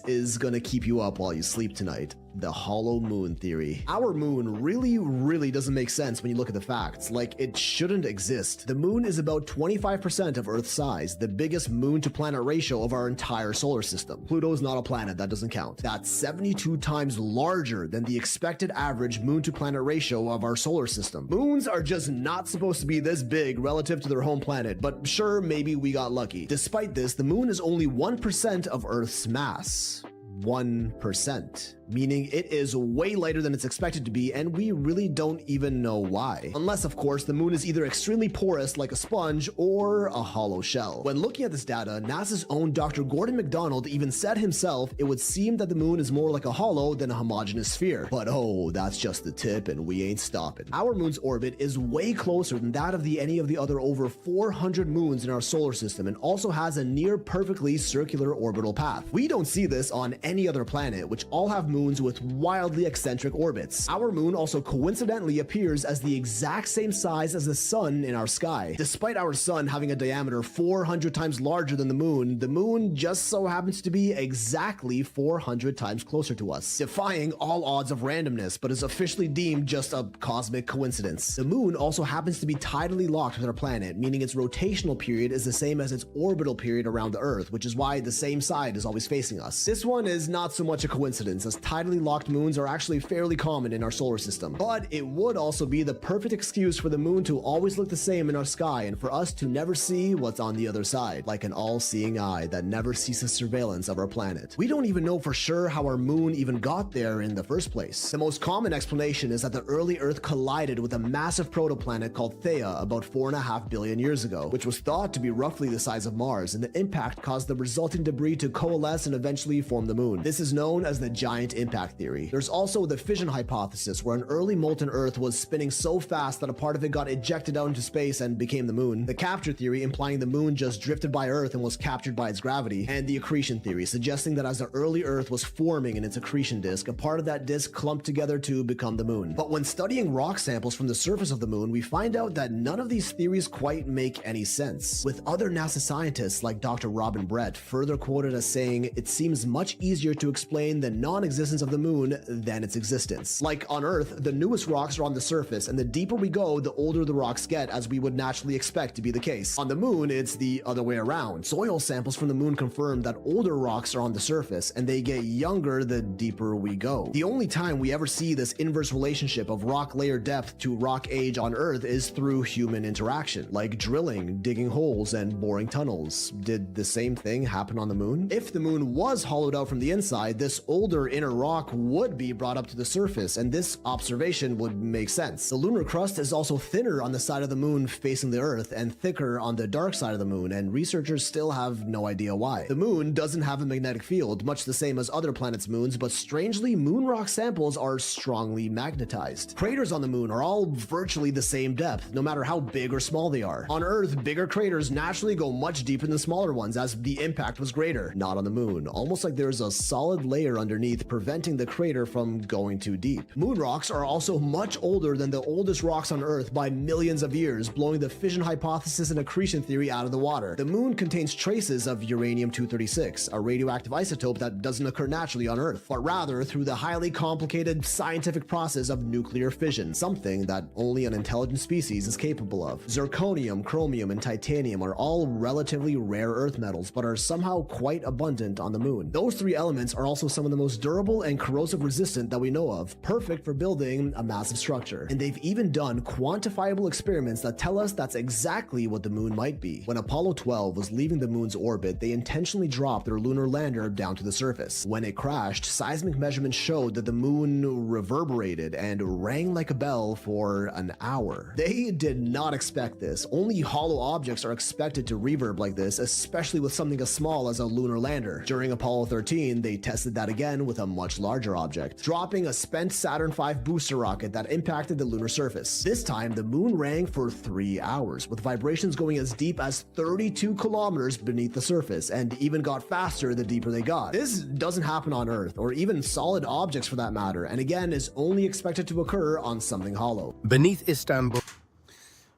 is gonna keep you up while you sleep tonight. The hollow moon theory. Our moon really doesn't make sense when you look at the facts. Like, it shouldn't exist. The moon is about 25% of Earth's size, the biggest moon to planet ratio of our entire solar system. Pluto is not a planet, that doesn't count. That's 72 times larger than the expected average moon to planet ratio of our solar system. Moons are just not supposed to be this big relative to their home planet, but sure, maybe we got lucky. Despite this, the moon is only 1% of Earth's mass. 1%, meaning it is way lighter than it's expected to be, and we really don't even know why. Unless, of course, the moon is either extremely porous like a sponge or a hollow shell. When looking at this data, NASA's own Dr. Gordon McDonald even said himself it would seem that the moon is more like a hollow than a homogeneous sphere. But oh, that's just the tip and we ain't stopping. Our moon's orbit is way closer than that of any of the other over 400 moons in our solar system, and also has a near perfectly circular orbital path. We don't see this on any other planet, which all have moons with wildly eccentric orbits. Our moon also coincidentally appears as the exact same size as the sun in our sky. Despite our sun having a diameter 400 times larger than the moon just so happens to be exactly 400 times closer to us, defying all odds of randomness, but is officially deemed just a cosmic coincidence. The moon also happens to be tidally locked with our planet, meaning its rotational period is the same as its orbital period around the Earth, which is why the same side is always facing us. This one is not so much a coincidence, as tidally locked moons are actually fairly common in our solar system. But it would also be the perfect excuse for the moon to always look the same in our sky, and for us to never see what's on the other side, like an all-seeing eye that never ceases surveillance of our planet. We don't even know for sure how our moon even got there in the first place. The most common explanation is that the early Earth collided with a massive protoplanet called Theia about 4.5 billion years ago, which was thought to be roughly the size of Mars, and the impact caused the resulting debris to coalesce and eventually form the moon. This is known as the giant impact theory. There's also the fission hypothesis, where an early molten Earth was spinning so fast that a part of it got ejected out into space and became the moon. The capture theory, implying the moon just drifted by Earth and was captured by its gravity. And the accretion theory, suggesting that as the early Earth was forming in its accretion disk, a part of that disk clumped together to become the moon. But when studying rock samples from the surface of the moon, we find out that none of these theories quite make any sense, with other NASA scientists like Dr. Robin Brett further quoted as saying, "It seems much easier to explain the non-existence of the moon than its existence. Like on Earth, the newest rocks are on the surface, and the deeper we go, the older the rocks get, as we would naturally expect to be the case. On the moon, it's the other way around. Soil samples from the moon confirm that older rocks are on the surface, and they get younger the deeper we go. The only time we ever see this inverse relationship of rock layer depth to rock age on Earth is through human interaction, like drilling, digging holes, and boring tunnels. Did the same thing happen on the moon? If the moon was hollowed out from the inside, this older inner rock would be brought up to the surface, and this observation would make sense. The lunar crust is also thinner on the side of the moon facing the Earth and thicker on the dark side of the moon, and researchers still have no idea why. The moon doesn't have a magnetic field, much the same as other planets' moons, but strangely, moon rock samples are strongly magnetized. Craters on the moon are all virtually the same depth, no matter how big or small they are. On Earth, bigger craters naturally go much deeper than smaller ones, as the impact was greater. Not on the moon, almost like there's a solid layer underneath preventing the crater from going too deep. Moon rocks are also much older than the oldest rocks on Earth by millions of years, blowing the fission hypothesis and accretion theory out of the water. The moon contains traces of uranium-236, a radioactive isotope that doesn't occur naturally on Earth, but rather through the highly complicated scientific process of nuclear fission, something that only an intelligent species is capable of. Zirconium, chromium, and titanium are all relatively rare Earth metals, but are somehow quite abundant on the moon. Those three elements are also some of the most durable and corrosive resistant that we know of, perfect for building a massive structure. And they've even done quantifiable experiments that tell us that's exactly what the moon might be. When Apollo 12 was leaving the moon's orbit, they intentionally dropped their lunar lander down to the surface. When it crashed, seismic measurements showed that the moon reverberated and rang like a bell for an hour. They did not expect this. Only hollow objects are expected to reverb like this, especially with something as small as a lunar lander. During Apollo 13, they tested that again with a much larger object, dropping a spent Saturn V booster rocket that impacted the lunar surface. This time, the moon rang for 3 hours, with vibrations going as deep as 32 kilometers beneath the surface, and even got faster the deeper they got. This doesn't happen on Earth, or even solid objects for that matter, and again is only expected to occur on something hollow. Beneath Istanbul.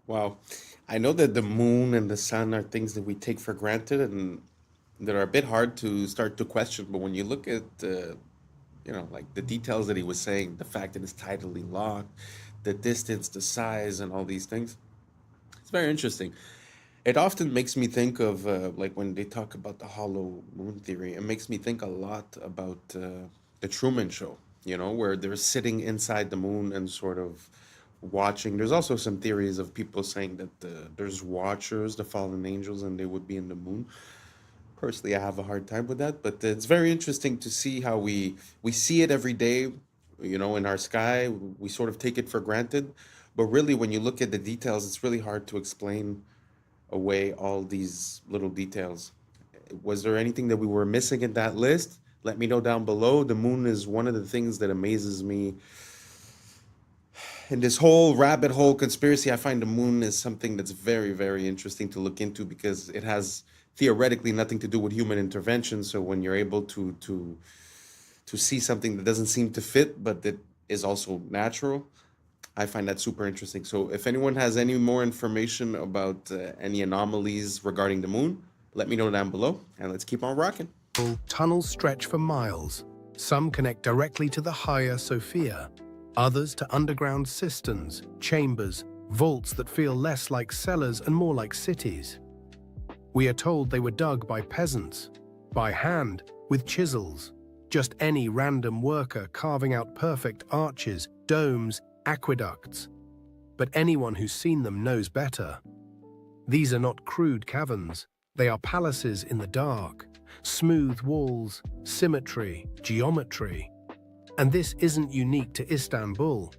Wow. I know that the moon and the sun are things that we take for granted and that are a bit hard to start to question, but when you look at like the details that he was saying, the fact that it's tidally locked, the distance, the size, and all these things, it's very interesting. It often makes me think of like when they talk about the hollow moon theory, it makes me think a lot about the Truman Show, where they're sitting inside the moon and sort of watching. There's also some theories of people saying that there's watchers, the fallen angels, and they would be in the moon. Personally, I have a hard time with that, but it's very interesting to see how we see it every day, in our sky. We sort of take it for granted, but really when you look at the details, it's really hard to explain away all these little details. Was there anything that we were missing in that list? Let me know down below. The moon is one of the things that amazes me. In this whole rabbit hole conspiracy, I find the moon is something that's very, very interesting to look into because it has theoretically nothing to do with human intervention. So when you're able to see something that doesn't seem to fit, but that is also natural, I find that super interesting. So if anyone has any more information about any anomalies regarding the moon, let me know down below, and let's keep on rocking. Tunnels stretch for miles. Some connect directly to the Hagia Sophia, others to underground cisterns, chambers, vaults that feel less like cellars and more like cities. We are told they were dug by peasants, by hand, with chisels, just any random worker carving out perfect arches, domes, aqueducts. But anyone who's seen them knows better. These are not crude caverns. They are palaces in the dark, smooth walls, symmetry, geometry. And this isn't unique to Istanbul.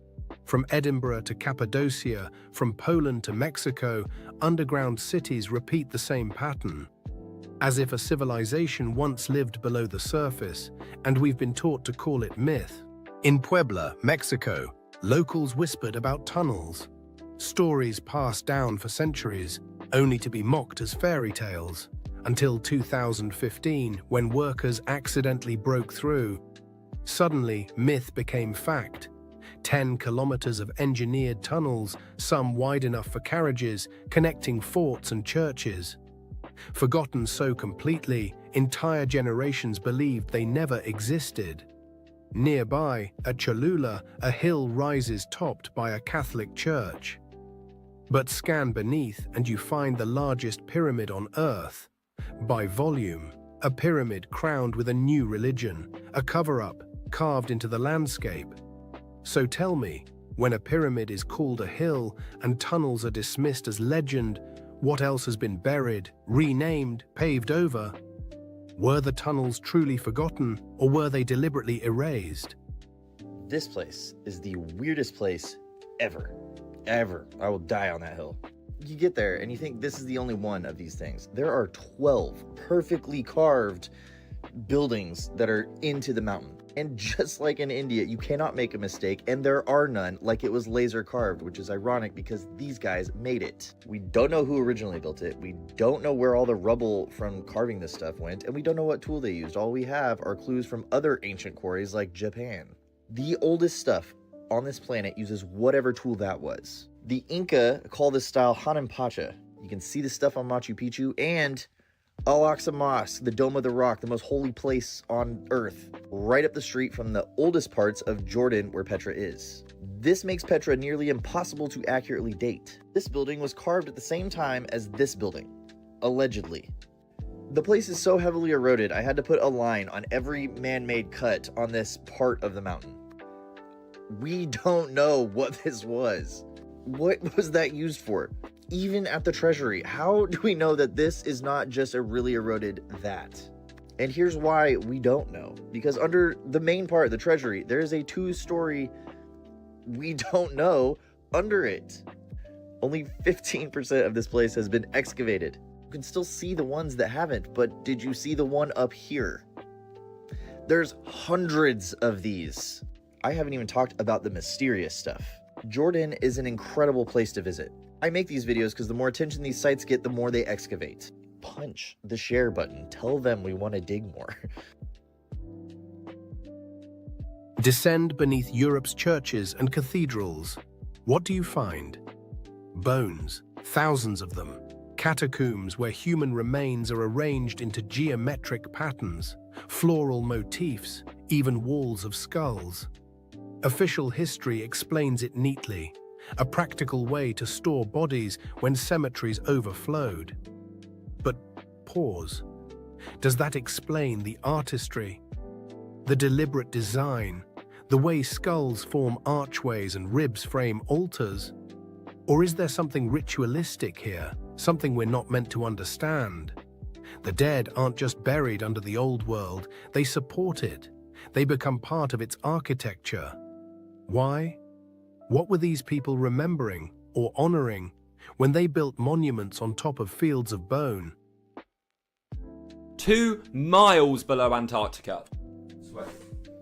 From Edinburgh to Cappadocia, from Poland to Mexico, underground cities repeat the same pattern. As if a civilization once lived below the surface, and we've been taught to call it myth. In Puebla, Mexico, locals whispered about tunnels. Stories passed down for centuries, only to be mocked as fairy tales, until 2015, when workers accidentally broke through. Suddenly, myth became fact. 10 kilometers of engineered tunnels, some wide enough for carriages, connecting forts and churches. Forgotten so completely, entire generations believed they never existed. Nearby, at Cholula, a hill rises topped by a Catholic church. But scan beneath and you find the largest pyramid on Earth. By volume, a pyramid crowned with a new religion, a cover-up carved into the landscape. So tell me, when a pyramid is called a hill and tunnels are dismissed as legend, what else has been buried, renamed, paved over? Were the tunnels truly forgotten, or were they deliberately erased? This place is the weirdest place ever. Ever. I will die on that hill. You get there and you think this is the only one of these things. There are 12 perfectly carved buildings that are into the mountain. And just like in India, you cannot make a mistake, and there are none, like it was laser carved, which is ironic because these guys made it. We don't know who originally built it, we don't know where all the rubble from carving this stuff went, and we don't know what tool they used. All we have are clues from other ancient quarries like Japan. The oldest stuff on this planet uses whatever tool that was. The Inca call this style Hananpacha. You can see the stuff on Machu Picchu, and Al-Aqsa Mosque, the Dome of the Rock, the most holy place on earth, right up the street from the oldest parts of Jordan where Petra is. This makes Petra nearly impossible to accurately date. This building was carved at the same time as this building, allegedly. The place is so heavily eroded, I had to put a line on every man-made cut on this part of the mountain. We don't know what this was. What was that used for? Even at the treasury, how do we know that this is not just a really eroded that? And here's why we don't know. Because under the main part of the treasury, there is a 2-story we don't know under it. Only 15% of this place has been excavated. You can still see the ones that haven't, but did you see the one up here? There's hundreds of these. I haven't even talked about the mysterious stuff. Jordan is an incredible place to visit. I make these videos because the more attention these sites get, the more they excavate. Punch the share button. Tell them we want to dig more. Descend beneath Europe's churches and cathedrals. What do you find? Bones, thousands of them. Catacombs where human remains are arranged into geometric patterns, floral motifs, even walls of skulls. Official history explains it neatly. A practical way to store bodies when cemeteries overflowed. But pause. Does that explain the artistry, the deliberate design, the way skulls form archways and ribs frame altars? Or is there something ritualistic here, something we're not meant to understand? The dead aren't just buried under the old world, they support it. They become part of its architecture. Why? What were these people remembering or honoring when they built monuments on top of fields of bone? 2 miles below Antarctica.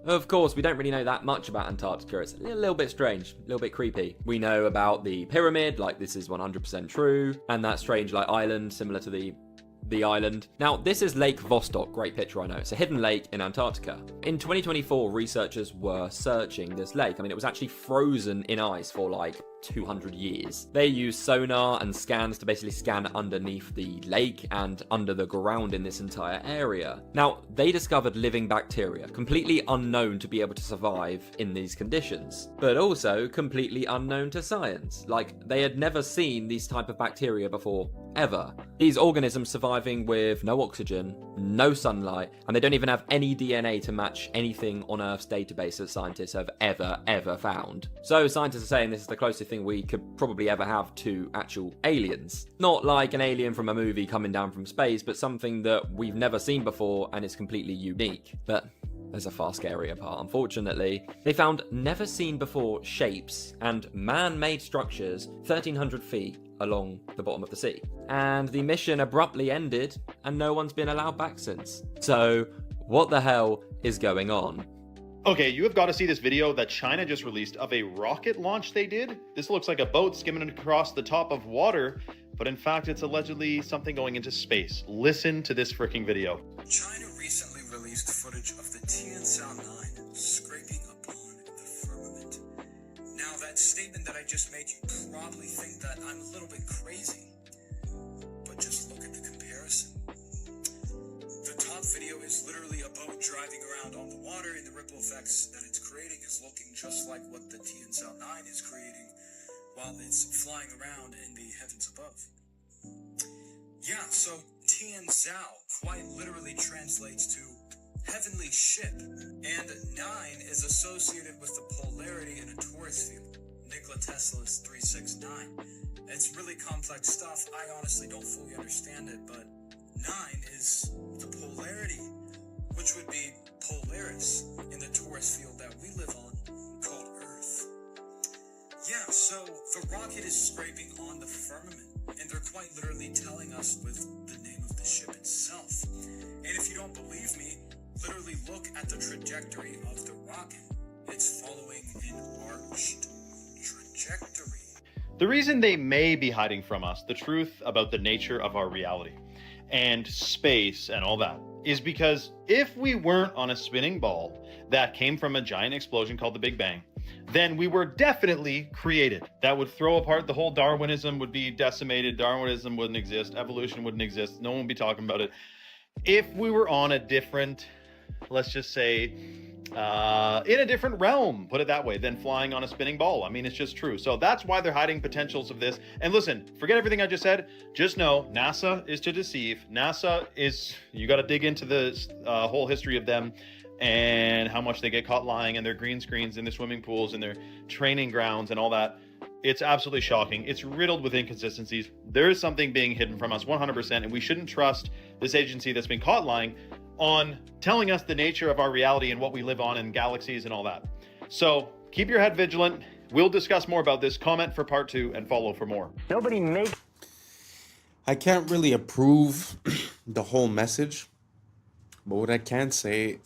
Of course, we don't really know that much about Antarctica. It's a little bit strange, a little bit creepy. We know about the pyramid, like this is 100% true, and that strange like island similar to the island. Now, this is Lake Vostok, great picture I know. It's a hidden lake in Antarctica. In 2024, researchers were searching this lake. I mean, it was actually frozen in ice for like 200 years. They used sonar and scans to basically scan underneath the lake and under the ground in this entire area. Now, they discovered living bacteria, completely unknown to be able to survive in these conditions, but also completely unknown to science. Like, they had never seen these type of bacteria before, ever. These organisms surviving with no oxygen, no sunlight, and they don't even have any DNA to match anything on Earth's database that scientists have ever found. So scientists are saying this is the closest thing we could probably ever have to actual aliens. Not like an alien from a movie coming down from space, but something that we've never seen before and is completely unique. But there's a far scarier part, unfortunately. They found never seen before shapes and man-made structures 1,300 feet along the bottom of the sea. And the mission abruptly ended and no one's been allowed back since. So what the hell is going on? Okay, you have got to see this video that China just released of a rocket launch they did. This looks like a boat skimming across the top of water, but in fact it's allegedly something going into space. Listen to this freaking video. China recently released footage of the Tianzhao 9 scraping a bone in the firmament. Now that statement that I just made, you probably think that I'm a little bit crazy, but just look at the comparison. The top video is literally a boat driving around on the water, and the ripple effects that it's creating is looking just like what the Tianzhao 9 is creating while it's flying around in the heavens above. Yeah, so Tianzhao quite literally translates to heavenly ship, and 9 is associated with the polarity in a torus field, Nikola Tesla's 369. It's really complex stuff. I honestly don't fully understand it, but 9 is the polarity, which would be Polaris in the torus field that we live on, called Earth. Yeah, so the rocket is scraping on the firmament, and they're quite literally telling us with the name of the ship itself. And if you don't believe me, literally look at the trajectory of the The reason they may be hiding from us the truth about the nature of our reality and space and all that is because if we weren't on a spinning ball that came from a giant explosion called the Big Bang, then we were definitely created. That would throw apart the whole Darwinism would be decimated. Darwinism wouldn't exist. Evolution wouldn't exist. No one would be talking about it. If we were on a different, let's just say, in a different realm, put it that way, than flying on a spinning ball. I mean, it's just true. So that's why they're hiding potentials of this. And listen, forget everything I just said. Just know NASA is to deceive. NASA is, you got to dig into the whole history of them and how much they get caught lying and their green screens in their swimming pools and their training grounds and all that. It's absolutely shocking. It's riddled with inconsistencies. There is something being hidden from us 100%, and we shouldn't trust this agency that's been caught lying on telling us the nature of our reality and what we live on in galaxies and all that. So keep your head vigilant. We'll discuss more about this. Comment for part 2 and follow for more. I can't really approve the whole message, but what I can say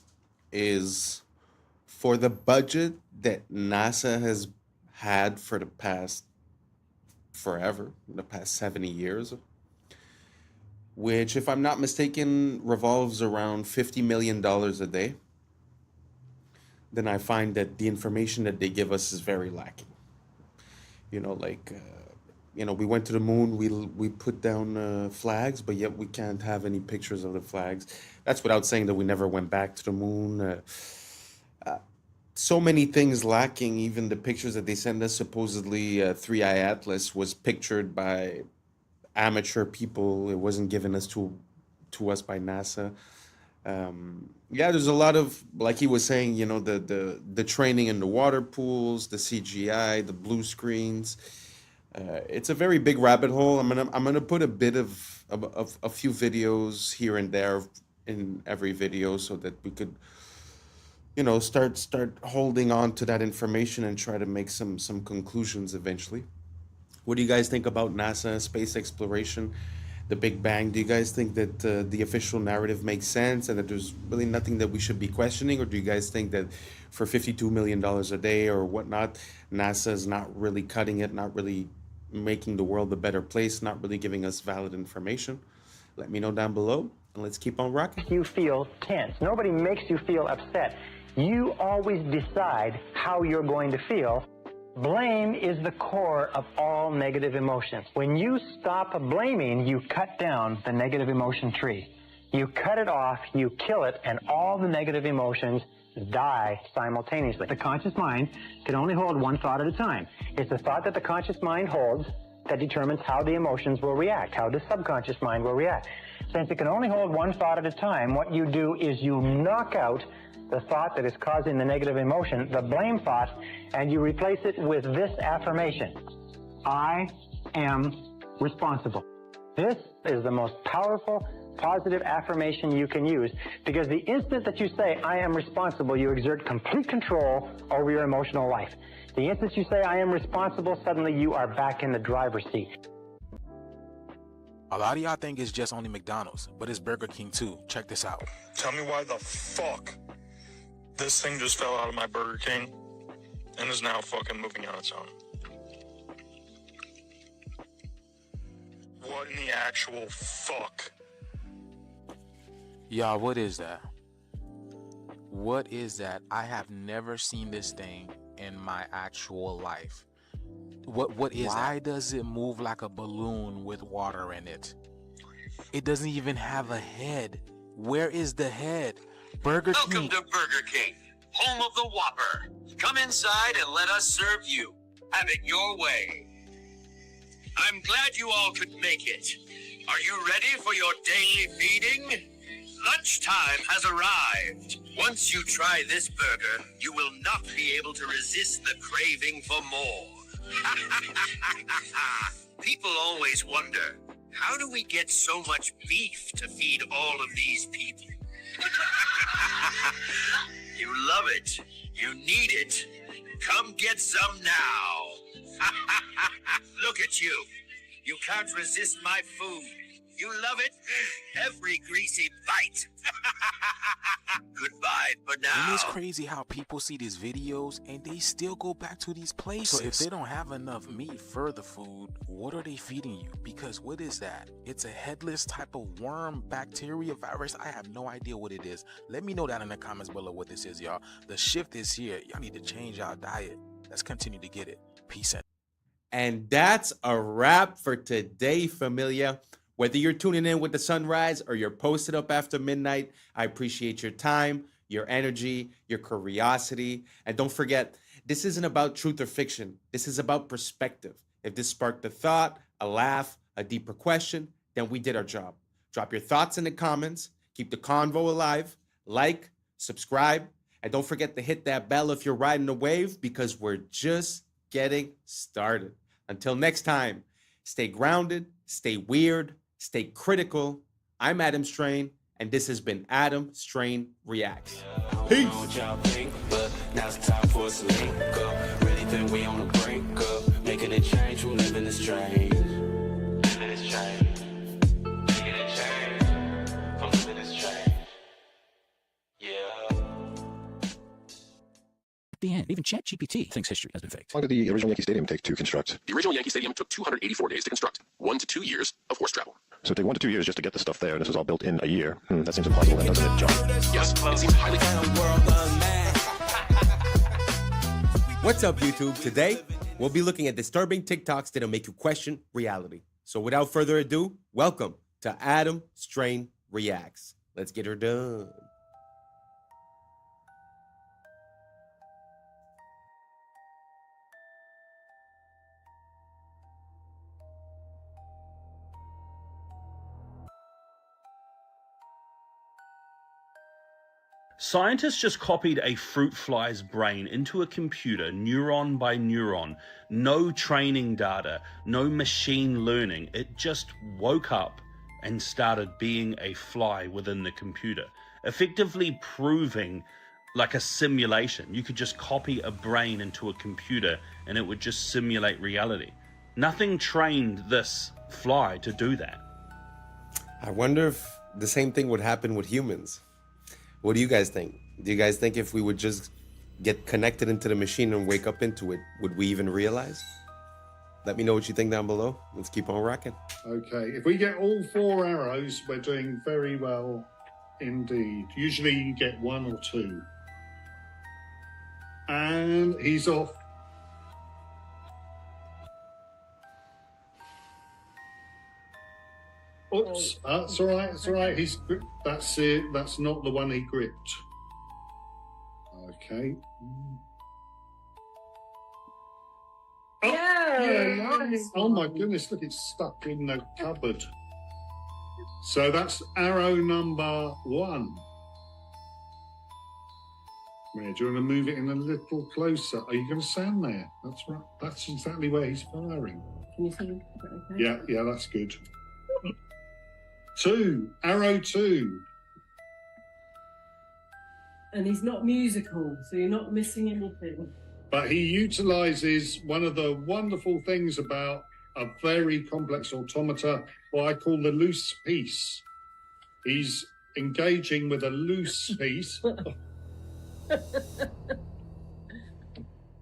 is for the budget that NASA has had for the past forever, the past 70 years, which, if I'm not mistaken, revolves around $50 million a day, then I find that the information that they give us is very lacking. You know, like, we went to the moon, we put down flags, but yet we can't have any pictures of the flags. That's without saying that we never went back to the moon. So many things lacking. Even the pictures that they send us, supposedly 3i Atlas was pictured by amateur people. It wasn't given us to us by NASA. Yeah, there's a lot of, like he was saying, the training in the water pools, the CGI, the blue screens. It's a very big rabbit hole. I'm gonna put a bit of a few videos here and there in every video so that we could start holding on to that information and try to make some conclusions eventually. What do you guys think about NASA, space exploration, the Big Bang? Do you guys think that the official narrative makes sense and that there's really nothing that we should be questioning? Or do you guys think that for $52 million a day or whatnot, NASA is not really cutting it, not really making the world a better place, not really giving us valid information? Let me know down below, and let's keep on rocking. You feel tense. Nobody makes you feel upset. You always decide how you're going to feel. Blame is the core of all negative emotions. When you stop blaming, you cut down the negative emotion tree. You cut it off, you kill it, and all the negative emotions die simultaneously. The conscious mind can only hold one thought at a time. It's the thought that the conscious mind holds that determines how the emotions will react, how the subconscious mind will react. Since it can only hold one thought at a time, what you do is you knock out the thought that is causing the negative emotion, the blame thought, and you replace it with this affirmation: I am responsible. This is the most powerful, positive affirmation you can use, because the instant that you say, I am responsible, you exert complete control over your emotional life. The instant you say, I am responsible, suddenly you are back in the driver's seat. A lot of y'all think it's just only McDonald's, but it's Burger King too. Check this out. Tell me why the fuck this thing just fell out of my Burger King and is now fucking moving on its own. What in the actual fuck? Y'all, what is that? What is that? I have never seen this thing in my actual life. What is that? Why does it move like a balloon with water in it? It doesn't even have a head. Where is the head? Burger King. Welcome to Burger King, home of the Whopper. Come inside and let us serve you. Have it your way. I'm glad you all could make it. Are you ready for your daily feeding? Lunchtime has arrived. Once you try this burger, you will not be able to resist the craving for more. People always wonder, how do we get so much beef to feed all of these people? You love it. You need it. Come get some now. Look at you. You can't resist my food. You love it? Every greasy bite. Goodbye for now. And it's crazy how people see these videos and they still go back to these places. So if they don't have enough meat for the food, what are they feeding you? Because what is that? It's a headless type of worm, bacteria, virus. I have no idea what it is. Let me know down in the comments below what this is, y'all. The shift is here. Y'all need to change our diet. Let's continue to get it. Peace out. And that's a wrap for today, familia. Whether you're tuning in with the sunrise or you're posted up after midnight, I appreciate your time, your energy, your curiosity. And don't forget, this isn't about truth or fiction. This is about perspective. If this sparked a thought, a laugh, a deeper question, then we did our job. Drop your thoughts in the comments. Keep the convo alive. Like, subscribe, and don't forget to hit that bell if you're riding the wave, because we're just getting started. Until next time, stay grounded, stay weird, stay critical. I'm Adam Strain, and this has been Adam Strain Reacts. Peace. But now it's time for us to link up. Really think we on the brink up. Making a change from living this strange. Living this strange. Making a change from living this strange. Yeah. The end. Even ChatGPT thinks history has been faked. How long did the original Yankee Stadium take to construct? The original Yankee Stadium took 284 days to construct, 1 to 2 years of horse travel. So it took 1 to 2 years just to get the stuff there, and this was all built in a year. That seems impossible, then, doesn't it, John? Yes, it seems highly... What's up, YouTube? Today, we'll be looking at disturbing TikToks that'll make you question reality. So without further ado, welcome to Adam Strain Reacts. Let's get her done. Scientists just copied a fruit fly's brain into a computer, neuron by neuron. No training data, no machine learning. It just woke up and started being a fly within the computer, effectively proving like a simulation. You could just copy a brain into a computer and it would just simulate reality. Nothing trained this fly to do that. I wonder if the same thing would happen with humans. What do you guys think? Do you guys think if we would just get connected into the machine and wake up into it, would we even realize? Let me know what you think down below. Let's keep on rocking. Okay, if we get all 4 arrows, we're doing very well indeed. Usually you get 1 or 2. And he's off. Oops, that's all right, it's all right. That's it, that's not the one he gripped. Okay. Oh, yeah. Oh my goodness, look, it's stuck in the cupboard. So that's arrow number 1. Where, do you want to move it in a little closer? Are you going to stand there? That's right. That's exactly where he's firing. Can you see? Okay? Yeah, that's good. 2, arrow 2. And he's not musical, so you're not missing anything. But he utilizes one of the wonderful things about a very complex automata, what I call the loose piece. He's engaging with a loose piece.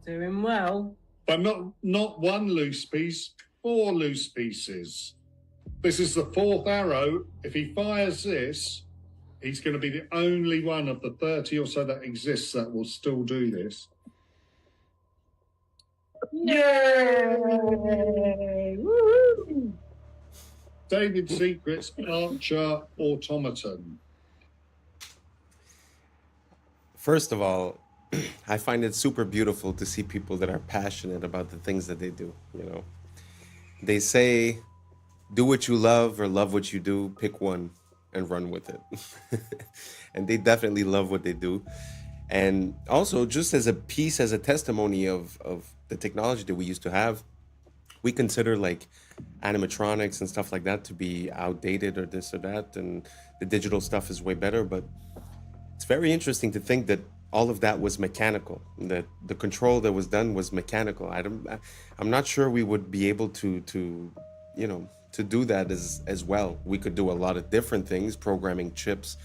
Doing well. But not one loose piece, 4 loose pieces. This is the 4th arrow. If he fires this, he's going to be the only one of the 30 or so that exists that will still do this. Yay! Woo-hoo! David Secret's Archer Automaton. First of all, I find it super beautiful to see people that are passionate about the things that they do. You know, they say, do what you love or love what you do, pick one and run with it. And they definitely love what they do. And also, just as a piece, as a testimony of the technology that we used to have, we consider like animatronics and stuff like that to be outdated or this or that, and the digital stuff is way better. But it's very interesting to think that all of that was mechanical, that the control that was done was mechanical. I'm not sure we would be able to you know, to do that as well. We could do a lot of different things, programming chips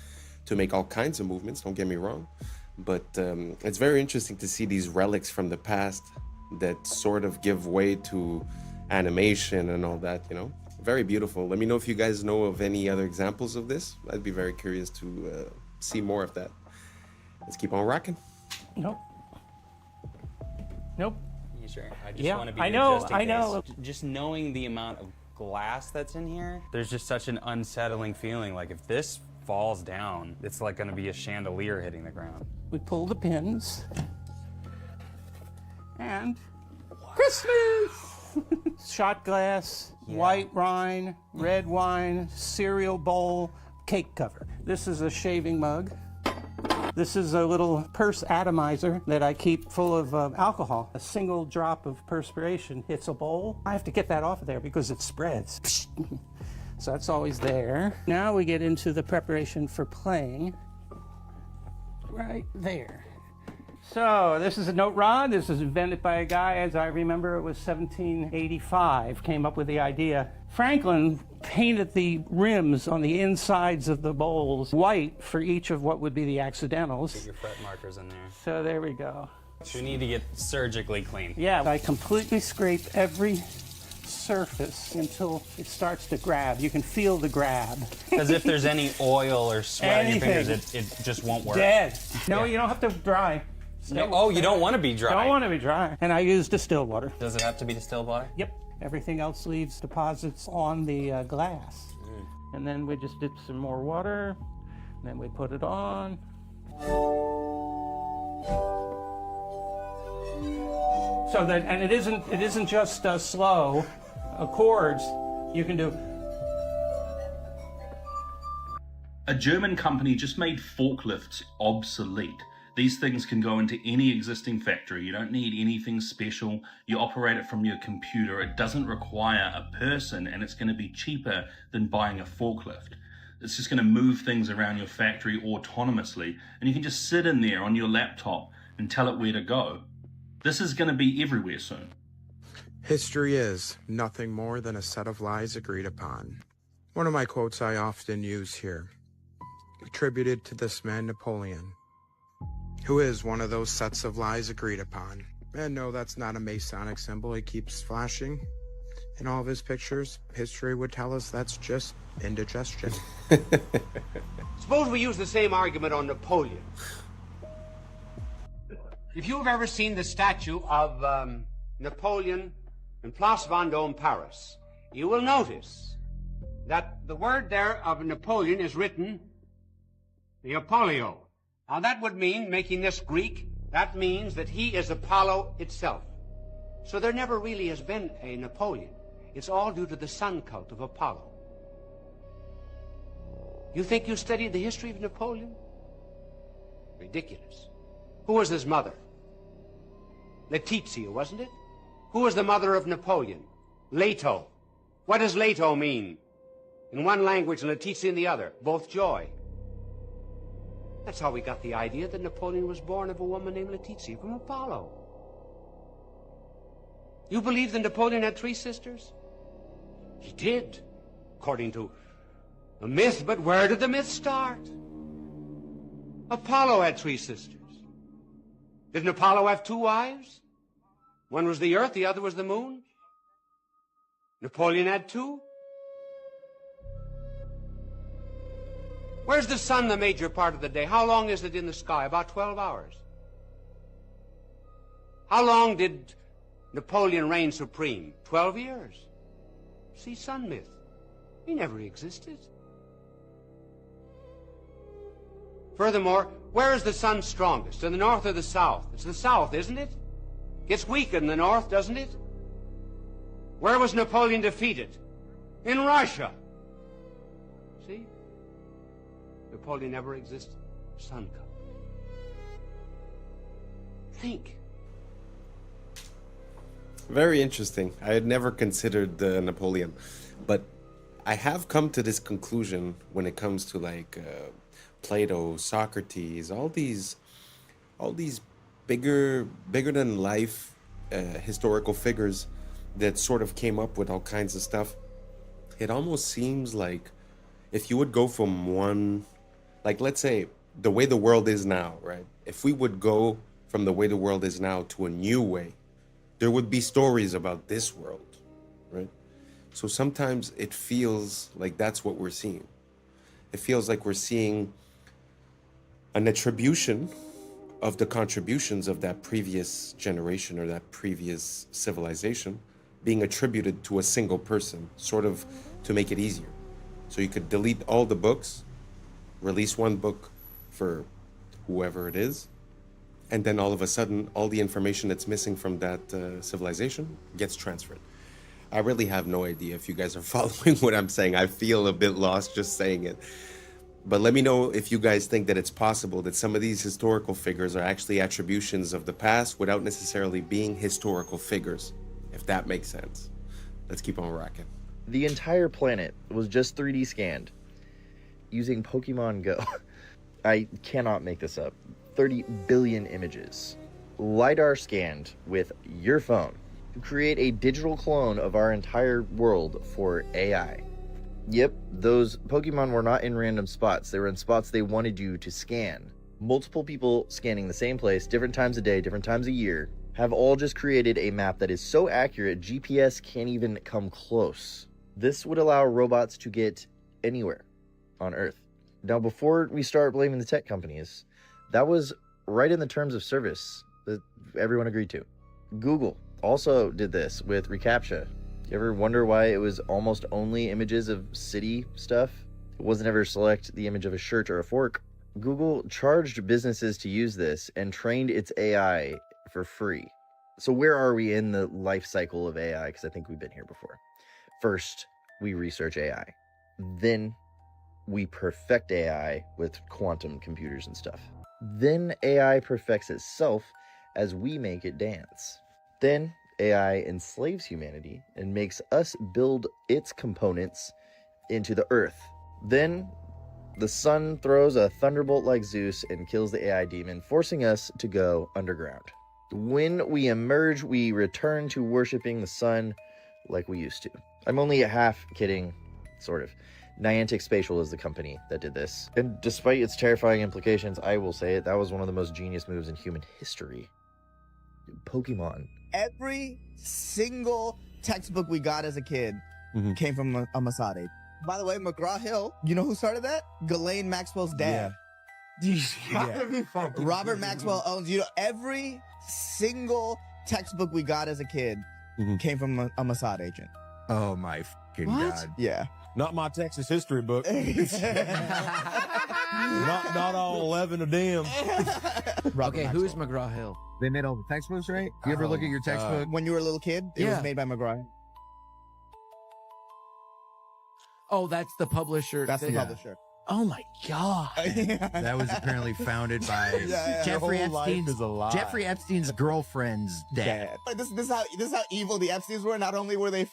to make all kinds of movements, don't get me wrong. But it's very interesting to see these relics from the past that sort of give way to animation and all that, you know. Very beautiful. Let me know if you guys know of any other examples of this. I'd be very curious to see more of that. Let's keep on rocking. Nope. Nope. You sure? I just Yeah, want to be I there know, just in I case. know. Just knowing the amount of glass that's in here, there's just such an unsettling feeling. Like if this falls down, it's like going to be a chandelier hitting the ground. We pull the pins. And Christmas! Shot glass, white wine, red wine, cereal bowl, cake cover. This is a shaving mug. This is a little purse atomizer that I keep full of alcohol. A single drop of perspiration hits a bowl. I have to get that off of there because it spreads. So that's always there. Now we get into the preparation for playing. Right there. So this is a note rod. This is invented by a guy, as I remember, it was 1785, came up with the idea. Franklin painted the rims on the insides of the bowls white for each of what would be the accidentals. Get your fret markers in there. So there we go. So you need to get surgically clean. Yeah, I completely scrape every surface until it starts to grab. You can feel the grab. Because if there's any oil or sweat on your fingers, Anything. it just won't work. Dead. No, Yeah. you don't have to dry. No, oh, you don't want to be dry. Don't want to be dry. And I use distilled water. Does it have to be distilled water? Yep. Everything else leaves deposits on the glass. And then we just dip some more water. And then we put it on. So that, and it isn't just slow chords. You can do. A German company just made forklifts obsolete. These things can go into any existing factory. You don't need anything special. You operate it from your computer. It doesn't require a person, and it's going to be cheaper than buying a forklift. It's just going to move things around your factory autonomously, and you can just sit in there on your laptop and tell it where to go. This is going to be everywhere soon. History is nothing more than a set of lies agreed upon. One of my quotes I often use here, attributed to this man Napoleon, who is one of those sets of lies agreed upon. And no, that's not a Masonic symbol he keeps flashing in all of his pictures. History would tell us that's just indigestion. Suppose we use the same argument on Napoleon. If you've ever seen the statue of Napoleon in Place Vendôme, Paris, you will notice that the word there of Napoleon is written Apollio. Now that would mean, making this Greek, that means that he is Apollo itself. So there never really has been a Napoleon. It's all due to the sun cult of Apollo. You think you studied the history of Napoleon? Ridiculous. Who was his mother? Letizia, wasn't it? Who was the mother of Napoleon? Leto. What does Leto mean? In one language and Letizia in the other. Both joy. That's how we got the idea that Napoleon was born of a woman named Letizia from Apollo. You believe that Napoleon had 3 sisters? He did, according to a myth, but where did the myth start? Apollo had 3 sisters. Didn't Apollo have 2 wives? One was the earth, the other was the moon. Napoleon had 2. Where's the sun the major part of the day? How long is it in the sky? About 12 hours. How long did Napoleon reign supreme? 12 years. See, sun myth. He never existed. Furthermore, where is the sun strongest? In the north or the south? It's the south, isn't it? Gets weaker in the north, doesn't it? Where was Napoleon defeated? In Russia. See? Napoleon never existed. Sun cult. Think. Very interesting. I had never considered Napoleon, but I have come to this conclusion when it comes to like Plato, Socrates, all these bigger than life historical figures that sort of came up with all kinds of stuff. it almost seems like if you would go from one, like let's say the way the world is now, right? If we would go from the way the world is now to a new way, there would be stories about this world, right? So sometimes it feels like that's what we're seeing. It feels like we're seeing an attribution of the contributions of that previous generation or that previous civilization being attributed to a single person, sort of to make it easier. So you could delete all the books, release one book for whoever it is, and then all of a sudden, all the information that's missing from that civilization gets transferred. I really have no idea if you guys are following what I'm saying. I feel a bit lost just saying it. But let me know if you guys think that it's possible that some of these historical figures are actually attributions of the past without necessarily being historical figures, if that makes sense. Let's keep on rocking. The entire planet was just 3D scanned using Pokemon Go. I cannot make this up. 30 billion images. LiDAR scanned with your phone to create a digital clone of our entire world for AI. Yep, those Pokemon were not in random spots. They were in spots they wanted you to scan. Multiple people scanning the same place, different times a day, different times a year, have all just created a map that is so accurate, GPS can't even come close. This would allow robots to get anywhere on Earth. Now, before we start blaming the tech companies, that was right in the terms of service that everyone agreed to. Google also did this with reCAPTCHA. You ever wonder why it was almost only images of city stuff? It wasn't ever select the image of a shirt or a fork. Google charged businesses to use this and trained its AI for free. So where are we in the life cycle of AI? Because I think we've been here before. First, we research AI. Then we perfect AI with quantum computers and stuff. Then AI perfects itself as we make it dance. Then AI enslaves humanity and makes us build its components into the earth. Then the sun throws a thunderbolt like Zeus and kills the AI demon, forcing us to go underground. When we emerge, we return to worshiping the sun like we used to. I'm only half kidding, sort of. Niantic Spatial is the company that did this. And despite its terrifying implications, I will say it, that was one of the most genius moves in human history. Pokemon. Every single textbook we got as a kid came from a Masade. By the way, McGraw-Hill, you know who started that? Ghislaine Maxwell's dad. Robert Maxwell owns, every single textbook we got as a kid came from a Mossad agent. Oh my fucking God. Yeah. Not my Texas history book. not all 11 of them. Okay, who is McGraw-Hill? They made all the textbooks, right? You ever look at your textbook? When you were a little kid, it was made by McGraw. Oh, that's the publisher. That's the publisher. Oh my God. That was apparently founded by Jeffrey Epstein's girlfriend's dad. This is how evil the Epsteins were. Not only were they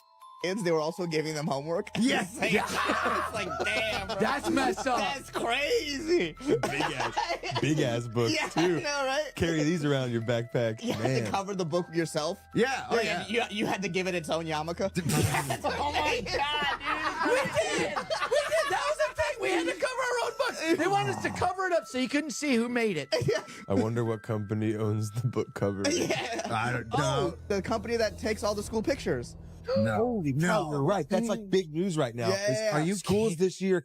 kids, they were also giving them homework. Yes. It's like, damn, bro. That's messed up. That's crazy. Big ass books too. I know, right? Carry these around your backpack. You had to cover the book yourself. Yeah. Oh, yeah. You had to give it its own yarmulke. Oh my God, dude. We did. That was the thing. We had to cover our own books. They wanted us to cover it up so you couldn't see who made it. I wonder what company owns the book cover. I don't know. Oh, the company that takes all the school pictures. No. Holy cow, you're right. That's like big news right now. Yeah. Are you schools this year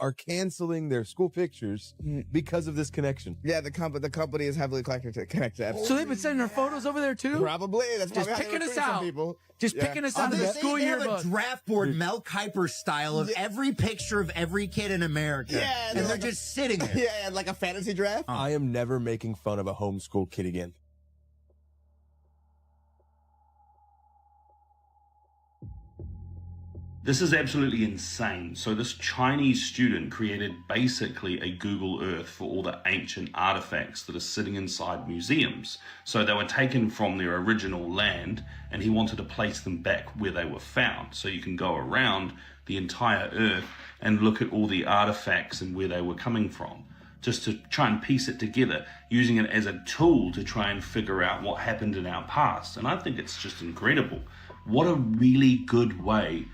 are canceling their school pictures because of this connection? Yeah, the company is heavily connected to So they've been sending their photos over there too? Probably. That's just probably picking how us they recruit out. some people. Just picking us out of the school yearbook. They have a draft board, Mel Kiper style, of every picture of every kid in America. Yeah, and they're just sitting there. Yeah, like a fantasy draft. I am never making fun of a homeschool kid again. This is absolutely insane. So this Chinese student created basically a Google Earth for all the ancient artifacts that are sitting inside museums. So they were taken from their original land and he wanted to place them back where they were found. So you can go around the entire Earth and look at all the artifacts and where they were coming from, just to try and piece it together, using it as a tool to try and figure out what happened in our past. And I think it's just incredible. What a really good way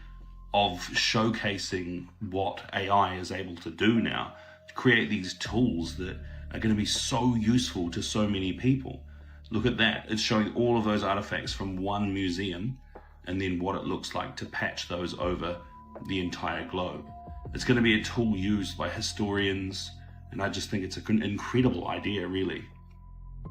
of showcasing what AI is able to do now, to create these tools that are going to be so useful to so many people. Look at that. It's showing all of those artifacts from one museum and then what it looks like to patch those over the entire globe. It's going to be a tool used by historians, and I just think it's an incredible idea, really.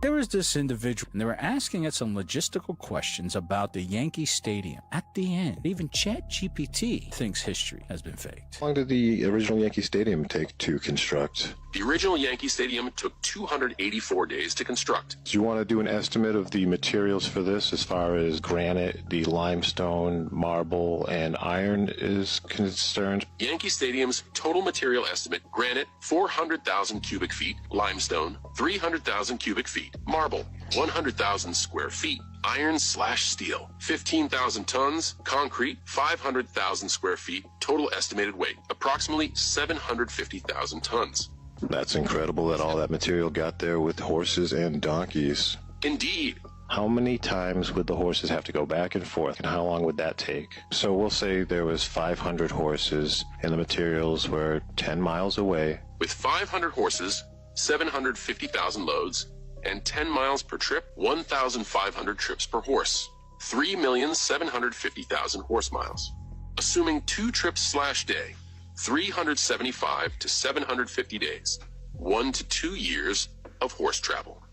There was this individual, and they were asking it some logistical questions about the Yankee Stadium. At the end, even ChatGPT thinks history has been faked. How long did the original Yankee Stadium take to construct? The original Yankee Stadium took 284 days to construct. Do you want to do an estimate of the materials for this as far as granite, the limestone, marble, and iron is concerned? Yankee Stadium's total material estimate: granite, 400,000 cubic feet; limestone, 300,000 cubic feet; marble, 100,000 square feet; iron/steel, 15,000 tons; concrete, 500,000 square feet. Total estimated weight, approximately 750,000 tons. That's incredible that all that material got there with horses and donkeys. Indeed. How many times would the horses have to go back and forth, and how long would that take? So we'll say there was 500 horses, and the materials were 10 miles away. With 500 horses, 750,000 loads, and 10 miles per trip, 1,500 trips per horse, 3,750,000 horse miles. Assuming 2 trips/day, 375 to 750 days, 1 to 2 years of horse travel.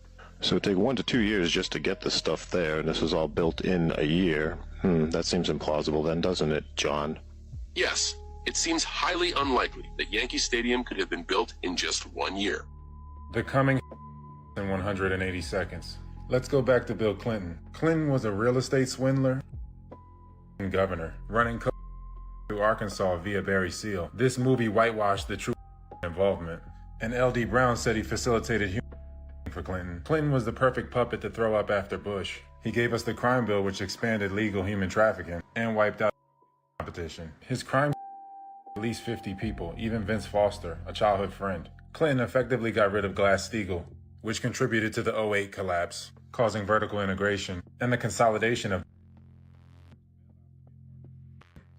So it'd take 1 to 2 years just to get the stuff there, and this was all built in a year. That seems implausible then, doesn't it, John? Yes, it seems highly unlikely that Yankee Stadium could have been built in just 1 year. The coming in 180 seconds. Let's go back to Bill Clinton. Clinton was a real estate swindler and governor, running through Arkansas via Barry Seal. This movie whitewashed the true involvement. And L.D. Brown said he facilitated human for Clinton. Clinton was the perfect puppet to throw up after Bush. He gave us the crime bill, which expanded legal human trafficking and wiped out competition. His crime released 50 people, even Vince Foster, a childhood friend. Clinton effectively got rid of Glass-Steagall, which contributed to the 2008 collapse, causing vertical integration and the consolidation of.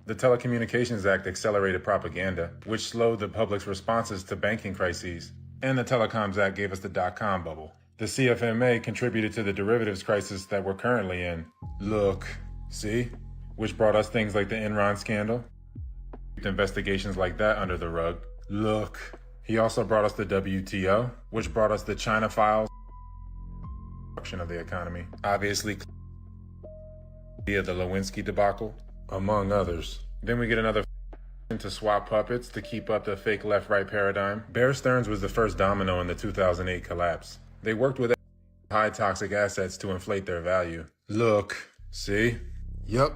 The Telecommunications Act accelerated propaganda, which slowed the public's responses to banking crises. And the Telecoms Act gave us the dot-com bubble. The CFMA contributed to the derivatives crisis that we're currently in. Look, see? Which brought us things like the Enron scandal. Investigations like that under the rug. Look. He also brought us the WTO, which brought us the China files. Of the economy. Obviously, via the Lewinsky debacle, among others. Then we get another to swap puppets to keep up the fake left-right paradigm. Bear Stearns was the first domino in the 2008 collapse. They worked with high toxic assets to inflate their value. Look, see? Yup,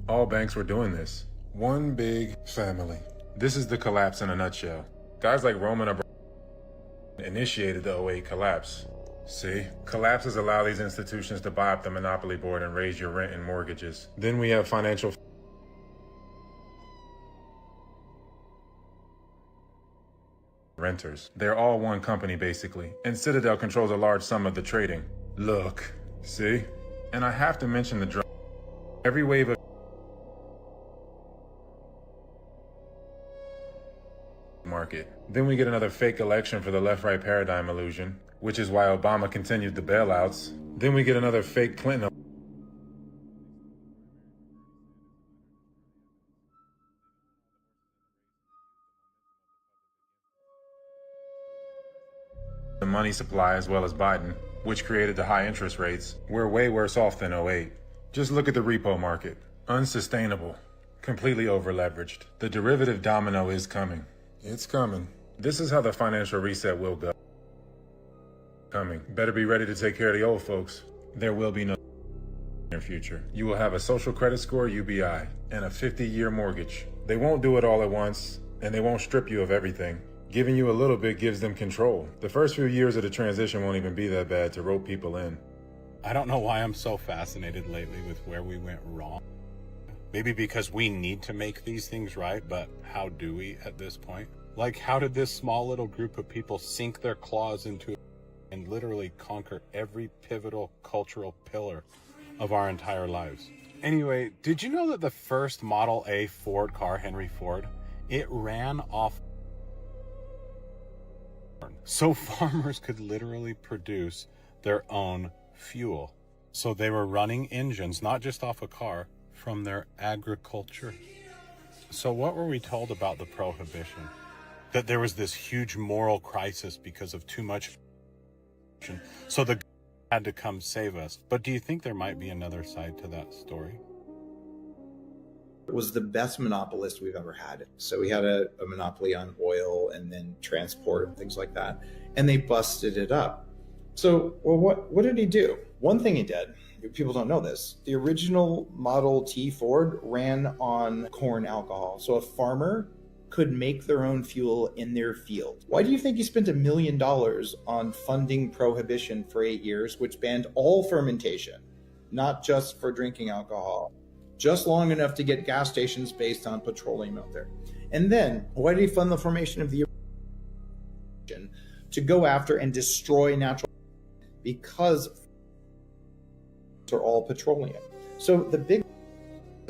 all banks were doing this. One big family. This is the collapse in a nutshell. Guys like Roman Abramovich initiated the 2008 collapse. See? Collapses allow these institutions to buy up the monopoly board and raise your rent and mortgages. Then we have financial renters. They're all one company, basically. And Citadel controls a large sum of the trading. Look. See? And I have to mention the drug. Every wave of market. Then we get another fake election for the left-right paradigm illusion, which is why Obama continued the bailouts. Then we get another fake Clinton. The money supply as well as Biden, which created the high interest rates. We're way worse off than 2008. Just look at the repo market. Unsustainable. Completely over-leveraged. The derivative domino is coming. It's coming. This is how the financial reset will go. Coming. Better be ready to take care of the old folks. There will be no near future. You will have a social credit score, UBI, and a 50-year mortgage. They won't do it all at once, and they won't strip you of everything. Giving you a little bit gives them control. The first few years of the transition won't even be that bad to rope people in. I don't know why I'm so fascinated lately with where we went wrong. Maybe because we need to make these things right, but how do we at this point? Like, how did this small little group of people sink their claws into it and literally conquer every pivotal cultural pillar of our entire lives? Anyway, did you know that the first Model A Ford car, Henry Ford, it ran off so farmers could literally produce their own fuel. So they were running engines, not just off a car, from their agriculture. So what were we told about the Prohibition? That there was this huge moral crisis because of too much. So the had to come save us. But do you think there might be another side to that story? Was the best monopolist we've ever had. So we had a monopoly on oil and then transport and things like that. And they busted it up. So, well, what did he do? One thing he did, people don't know this, the original Model T Ford ran on corn alcohol. So a farmer could make their own fuel in their field. Why do you think he spent $1 million on funding Prohibition for 8 years, which banned all fermentation, not just for drinking alcohol? Just long enough to get gas stations based on petroleum out there. And then, why did he fund the formation of the to go after and destroy natural? Because they're all petroleum. So the big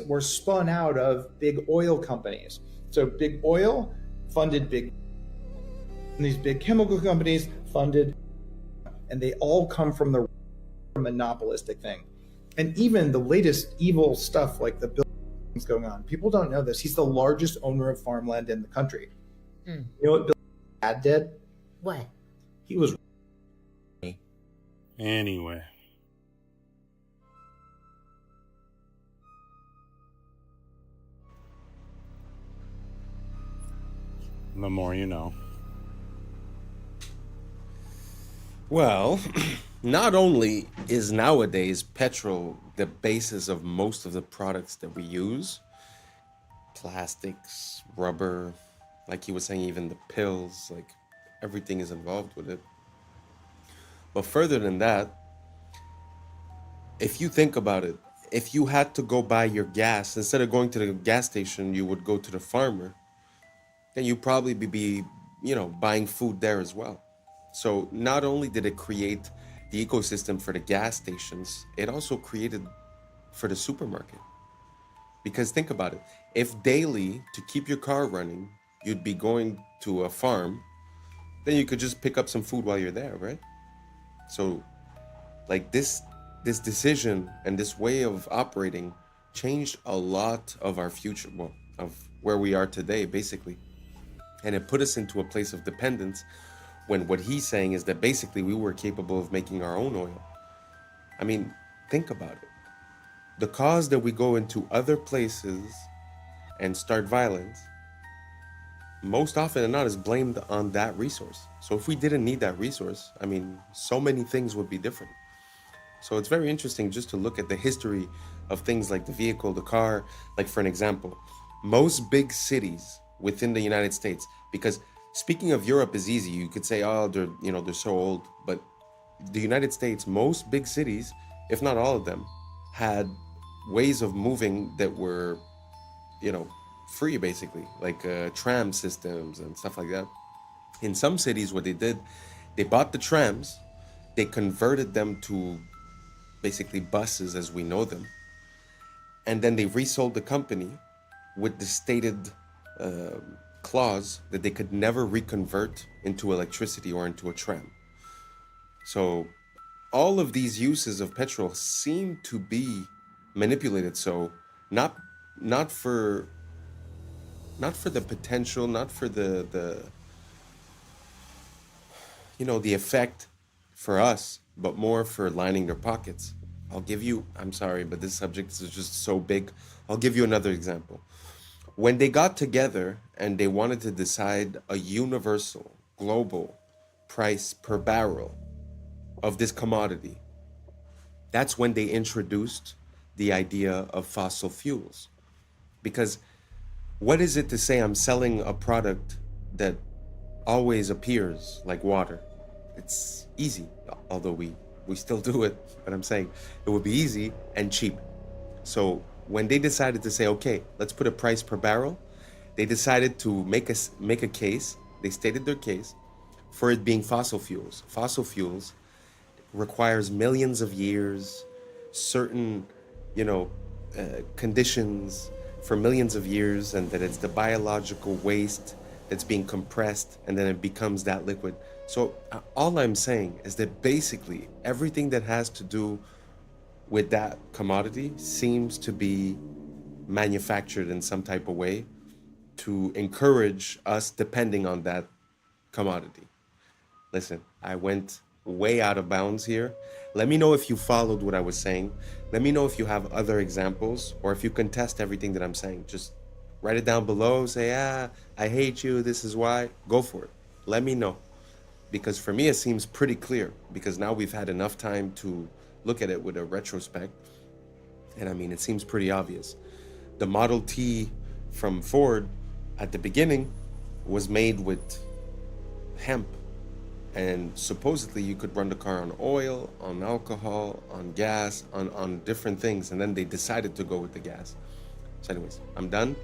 were spun out of big oil companies. So big oil funded big, and these big chemical companies funded, and they all come from the monopolistic thing. And even the latest evil stuff like the buildings going on, people don't know this. He's the largest owner of farmland in the country. You know what Bill Dad did? What? He was. Anyway. The more you know. Well, not only is nowadays petrol the basis of most of the products that we use, plastics, rubber, like he was saying, even the pills, like everything is involved with it. But further than that, if you think about it, if you had to go buy your gas, instead of going to the gas station, you would go to the farmer, then you'd probably be, buying food there as well. So not only did it create the ecosystem for the gas stations, it also created for the supermarket. Because think about it, if daily, to keep your car running, you'd be going to a farm, then you could just pick up some food while you're there, right? So like this decision and this way of operating changed a lot of our future, well, of where we are today, basically. And it put us into a place of dependence when what he's saying is that basically we were capable of making our own oil. I mean, think about it. The cause that we go into other places and start violence, most often than not, is blamed on that resource. So if we didn't need that resource, I mean, so many things would be different. So it's very interesting just to look at the history of things like the vehicle, the car. Like for an example, most big cities within the United States, because speaking of Europe is easy. You could say, oh, they're so old. But the United States, most big cities, if not all of them, had ways of moving that were, free, basically, like tram systems and stuff like that. In some cities, what they did, they bought the trams, they converted them to basically buses as we know them, and then they resold the company with the stated clause that they could never reconvert into electricity or into a tram. So all of these uses of petrol seem to be manipulated. So not for the potential, not for the effect for us, but more for lining their pockets. I'm sorry, but this subject is just so big. I'll give you another example. When they got together and they wanted to decide a universal, global price per barrel of this commodity, that's when they introduced the idea of fossil fuels. Because what is it to say I'm selling a product that always appears like water? It's easy, although we still do it, but I'm saying it would be easy and cheap. So when they decided to say, okay, let's put a price per barrel, they decided to make a case, they stated their case, for it being fossil fuels. Fossil fuels requires millions of years, certain, conditions for millions of years, and that it's the biological waste that's being compressed and then it becomes that liquid. So all I'm saying is that basically everything that has to do with that commodity seems to be manufactured in some type of way to encourage us depending on that commodity. Listen, I went way out of bounds here. Let me know if you followed what I was saying. Let me know if you have other examples or if you contest everything that I'm saying. Just write it down below. Say, I hate you. This is why. Go for it. Let me know. Because for me, it seems pretty clear. Because now we've had enough time to look at it with a retrospect. And I mean, it seems pretty obvious. The Model T from Ford at the beginning was made with hemp. And supposedly you could run the car on oil, on alcohol, on gas, on different things. And then they decided to go with the gas. So anyways, I'm done.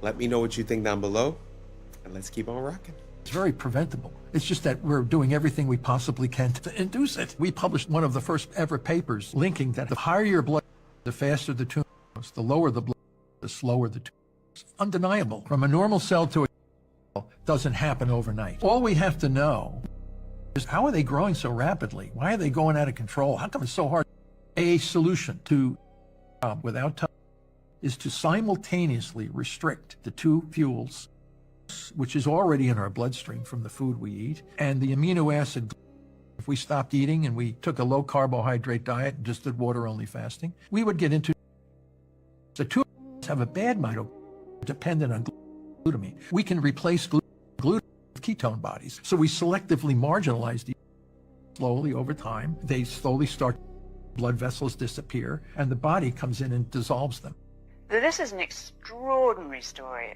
Let me know what you think down below. And let's keep on rocking. It's very preventable. It's just that we're doing everything we possibly can to induce it. We published one of the first ever papers linking that the higher your blood, the faster the tumor grows. The lower the blood, the slower the tumor grows. Undeniable. From a normal cell to a cell doesn't happen overnight. All we have to know is how are they growing so rapidly? Why are they going out of control? How come it's so hard? A solution to without time is to simultaneously restrict the two fuels, which is already in our bloodstream from the food we eat, and the amino acid. If we stopped eating and we took a low carbohydrate diet and just did water only fasting, we would get into the two have a bad mitochondria dependent on glutamine. We can replace glutamine with ketone bodies. So we selectively marginalize these slowly over time. They slowly start, blood vessels disappear, and the body comes in and dissolves them. This is an extraordinary story.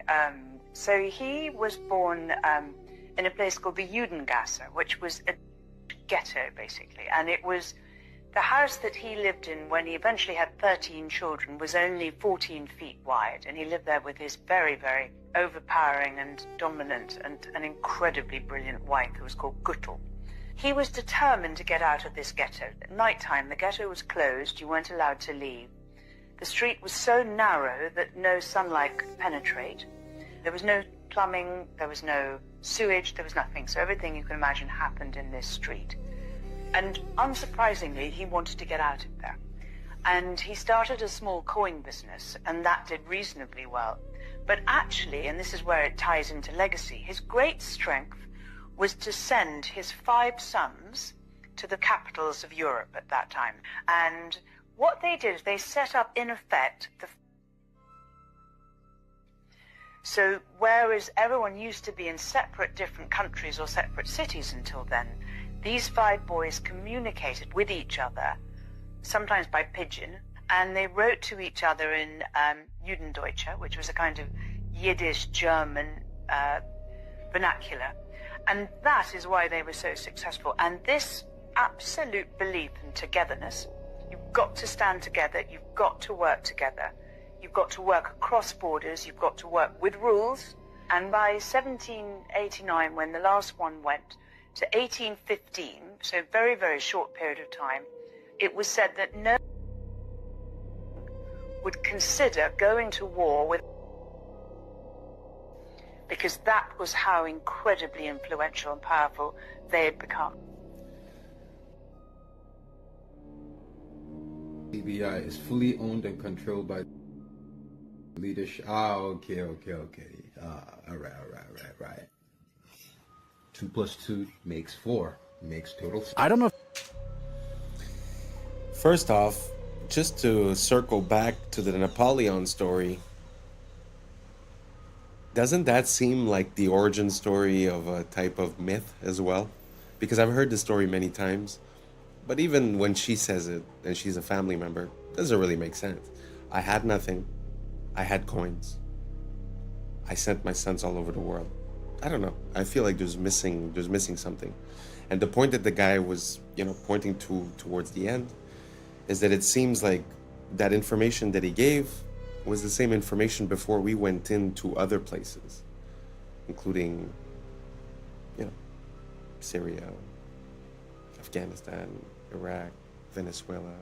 So he was born in a place called the Judengasse, which was a ghetto, basically. And it was the house that he lived in when he eventually had 13 children was only 14 feet wide. And he lived there with his very, very overpowering and dominant and an incredibly brilliant wife who was called Guttel. He was determined to get out of this ghetto. At nighttime, the ghetto was closed. You weren't allowed to leave. The street was so narrow that no sunlight could penetrate. There was no plumbing, there was no sewage, there was nothing. So everything you can imagine happened in this street. And unsurprisingly, he wanted to get out of there. And he started a small coin business, and that did reasonably well. But actually, and this is where it ties into legacy, his great strength was to send his 5 sons to the capitals of Europe at that time. And what they did is they set up, in effect, so whereas everyone used to be in separate different countries or separate cities until then, these 5 boys communicated with each other, sometimes by pigeon, and they wrote to each other in Judendeutsche, which was a kind of Yiddish German vernacular. And that is why they were so successful. And this absolute belief in togetherness, you've got to stand together, you've got to work together, you've got to work across borders, you've got to work with rules. And by 1789, when the last one went, to 1815, so a very, very short period of time, it was said that no one would consider going to war with, because that was how incredibly influential and powerful they had become. CBI is fully owned and controlled by leadership. Okay. All right. 2 + 2 makes 4. Makes total. I don't know. First off, just to circle back to the Napoleon story, doesn't that seem like the origin story of a type of myth as well? Because I've heard this story many times, but even when she says it, and she's a family member, it doesn't really make sense. I had nothing. I had coins. I sent my sons all over the world. I don't know. I feel like there's missing something. And the point that the guy was, pointing towards the end is that it seems like that information that he gave was the same information before we went into other places, including, Syria, Afghanistan, Iraq, Venezuela,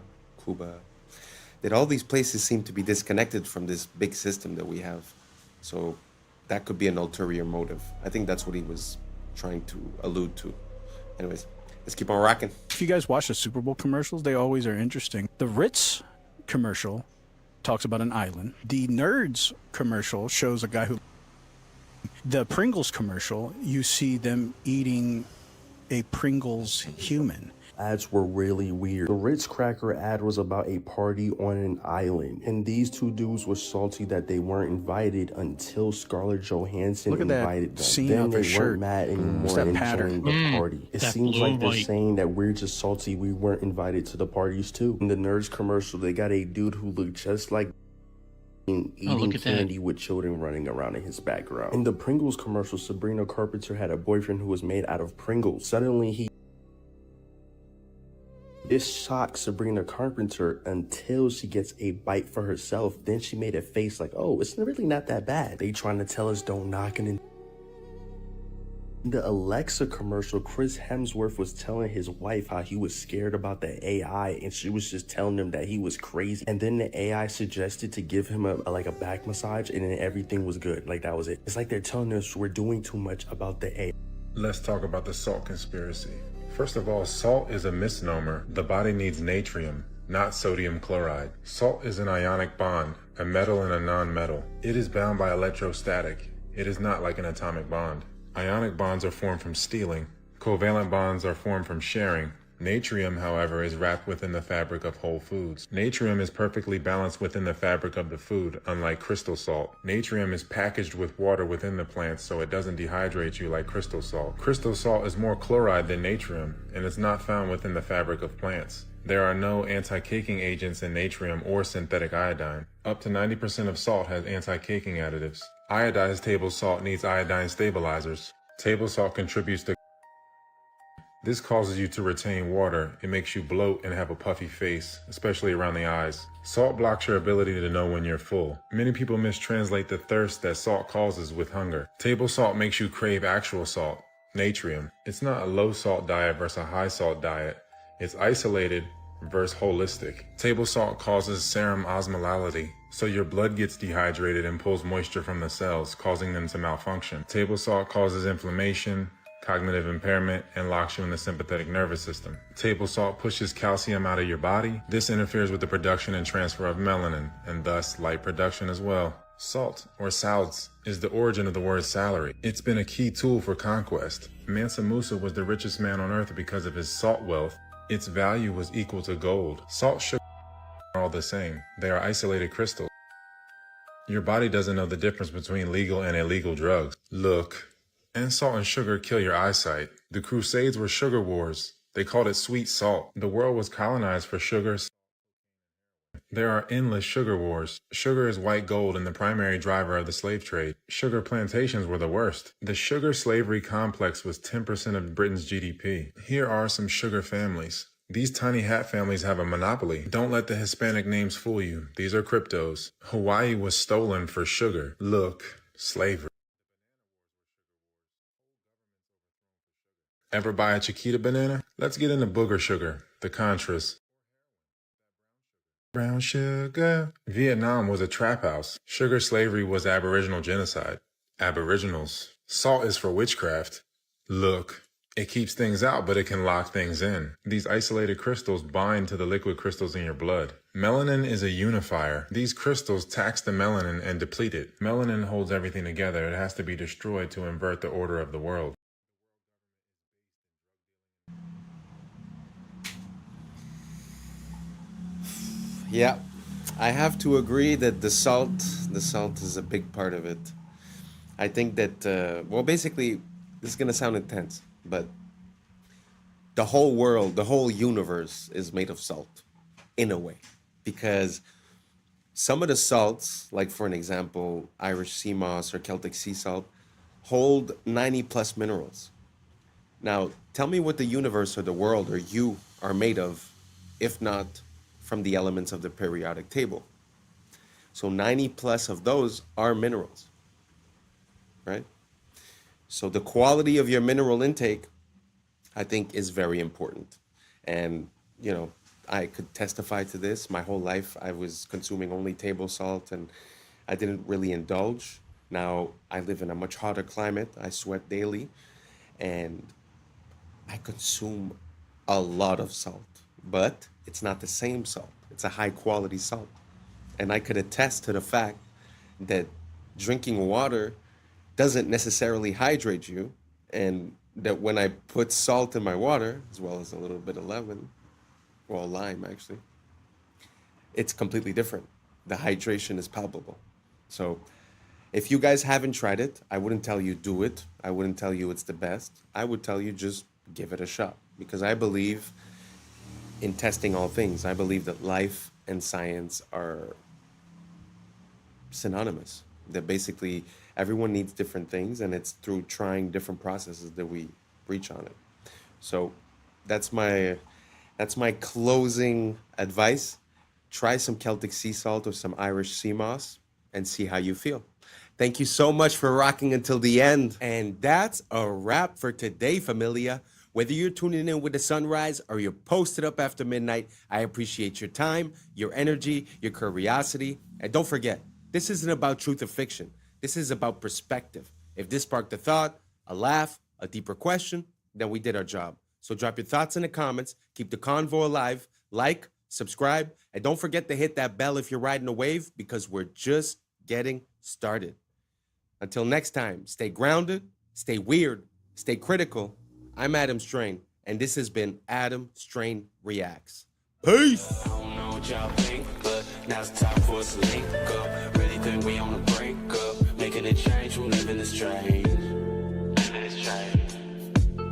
Cuba. that all these places seem to be disconnected from this big system that we have. So that could be an ulterior motive. I think that's what he was trying to allude to. Anyways, let's keep on rocking. If you guys watch the Super Bowl commercials, they always are interesting. The Ritz commercial talks about an island. The Nerds commercial shows a guy who... The Pringles commercial, you see them eating a Pringles human. Ads were really weird. The Ritz Cracker ad was about a party on an island, and these two dudes were salty that they weren't invited until Scarlett Johansson Look at that invited them. seam Then of they his shirt. weren't mad anymore What's that and pattern? joined the party. It That seems blue like they're white. saying that we're just salty we weren't invited to the parties too. In the Nerds commercial, they got a dude who looked just like eating look at that. candy with children running around in his background. In the Pringles commercial, Sabrina Carpenter had a boyfriend who was made out of Pringles. Suddenly This shocks Sabrina Carpenter until she gets a bite for herself. Then she made a face like, oh, it's really not that bad. They trying to tell us don't knock it in. In the Alexa commercial, Chris Hemsworth was telling his wife how he was scared about the AI, and she was just telling him that he was crazy. And then the AI suggested to give him a back massage, and then everything was good. Like, that was it. It's like they're telling us we're doing too much about the AI. Let's talk about the salt conspiracy. First of all, salt is a misnomer. The body needs natrium, not sodium chloride. Salt is an ionic bond, a metal and a non-metal. It is bound by electrostatic. It is not like an atomic bond. Ionic bonds are formed from stealing. Covalent bonds are formed from sharing. Natrium, however, is wrapped within the fabric of whole foods. Natrium is perfectly balanced within the fabric of the food, unlike crystal salt. Natrium is packaged with water within the plants, so it doesn't dehydrate you like crystal salt. Crystal salt is more chloride than natrium, and is not found within the fabric of plants. There are no anti-caking agents in natrium or synthetic iodine. Up to 90% of salt has anti-caking additives. Iodized table salt needs iodine stabilizers. Table salt contributes to... This causes you to retain water. It makes you bloat and have a puffy face, especially around the eyes. Salt blocks your ability to know when you're full. Many people mistranslate the thirst that salt causes with hunger. Table salt makes you crave actual salt, natrium. It's not a low salt diet versus a high salt diet. It's isolated versus holistic. Table salt causes serum osmolality, so your blood gets dehydrated and pulls moisture from the cells, causing them to malfunction. Table salt causes inflammation, cognitive impairment, and locks you in the sympathetic nervous system. Table salt pushes calcium out of your body. This interferes with the production and transfer of melanin, and thus light production as well. Salt, or salts, is the origin of the word salary. It's been a key tool for conquest. Mansa Musa was the richest man on earth because of his salt wealth. Its value was equal to gold. Salt, sugar are all the same. They are isolated crystals. Your body doesn't know the difference between legal and illegal drugs. Look. And salt and sugar kill your eyesight. The Crusades were sugar wars. They called it sweet salt. The world was colonized for sugar. There are endless sugar wars. Sugar is white gold and the primary driver of the slave trade. Sugar plantations were the worst. The sugar slavery complex was 10% of Britain's GDP. Here are some sugar families. These tiny hat families have a monopoly. Don't let the Hispanic names fool you. These are cryptos. Hawaii was stolen for sugar. Look, slavery. Ever buy a Chiquita banana? Let's get into booger sugar, the Contras. Brown sugar. Vietnam was a trap house. Sugar slavery was Aboriginal genocide. Aboriginals. Salt is for witchcraft. Look, it keeps things out, but it can lock things in. These isolated crystals bind to the liquid crystals in your blood. Melanin is a unifier. These crystals tax the melanin and deplete it. Melanin holds everything together. It has to be destroyed to invert the order of the world. Yeah, I have to agree that the salt is a big part of it. I think that, well, basically, this is going to sound intense, but the whole world, the whole universe is made of salt, in a way. Because some of the salts, like for an example, Irish sea moss or Celtic sea salt, hold 90 plus minerals. Now, tell me what the universe or the world or you are made of, if not from the elements of the periodic table. So 90 plus of those are minerals, right? So the quality of your mineral intake, I think, is very important. And, you know, I could testify to this. My whole life, I was consuming only table salt, and I didn't really indulge. Now I live in a much hotter climate. I sweat daily, and I consume a lot of salt, but it's not the same salt. It's a high quality salt. And I could attest to the fact that drinking water doesn't necessarily hydrate you, and that when I put salt in my water, as well as a little bit of lemon, or lime actually, it's completely different. The hydration is palpable. So if you guys haven't tried it, I wouldn't tell you do it. I wouldn't tell you it's the best. I would tell you just give it a shot, because I believe in testing all things. I believe that life and science are synonymous, that basically everyone needs different things, and it's through trying different processes that we reach on it. So that's my closing advice. Try some Celtic sea salt or some Irish sea moss and see how you feel. Thank you so much for rocking until the end. And that's a wrap for today, familia. Whether you're tuning in with the sunrise or you're posted up after midnight, I appreciate your time, your energy, your curiosity. And don't forget, this isn't about truth or fiction. This is about perspective. If this sparked a thought, a laugh, a deeper question, then we did our job. So drop your thoughts in the comments. Keep the convo alive. Like, subscribe, and don't forget to hit that bell if you're riding a wave, because we're just getting started. Until next time, stay grounded, stay weird, stay critical. I'm Adam Strain, and this has been Adam Strain Reacts. Peace! I don't know what y'all think, but now it's time for us to link up. Really think we on the break up, making a change from living this strange. Living this strange.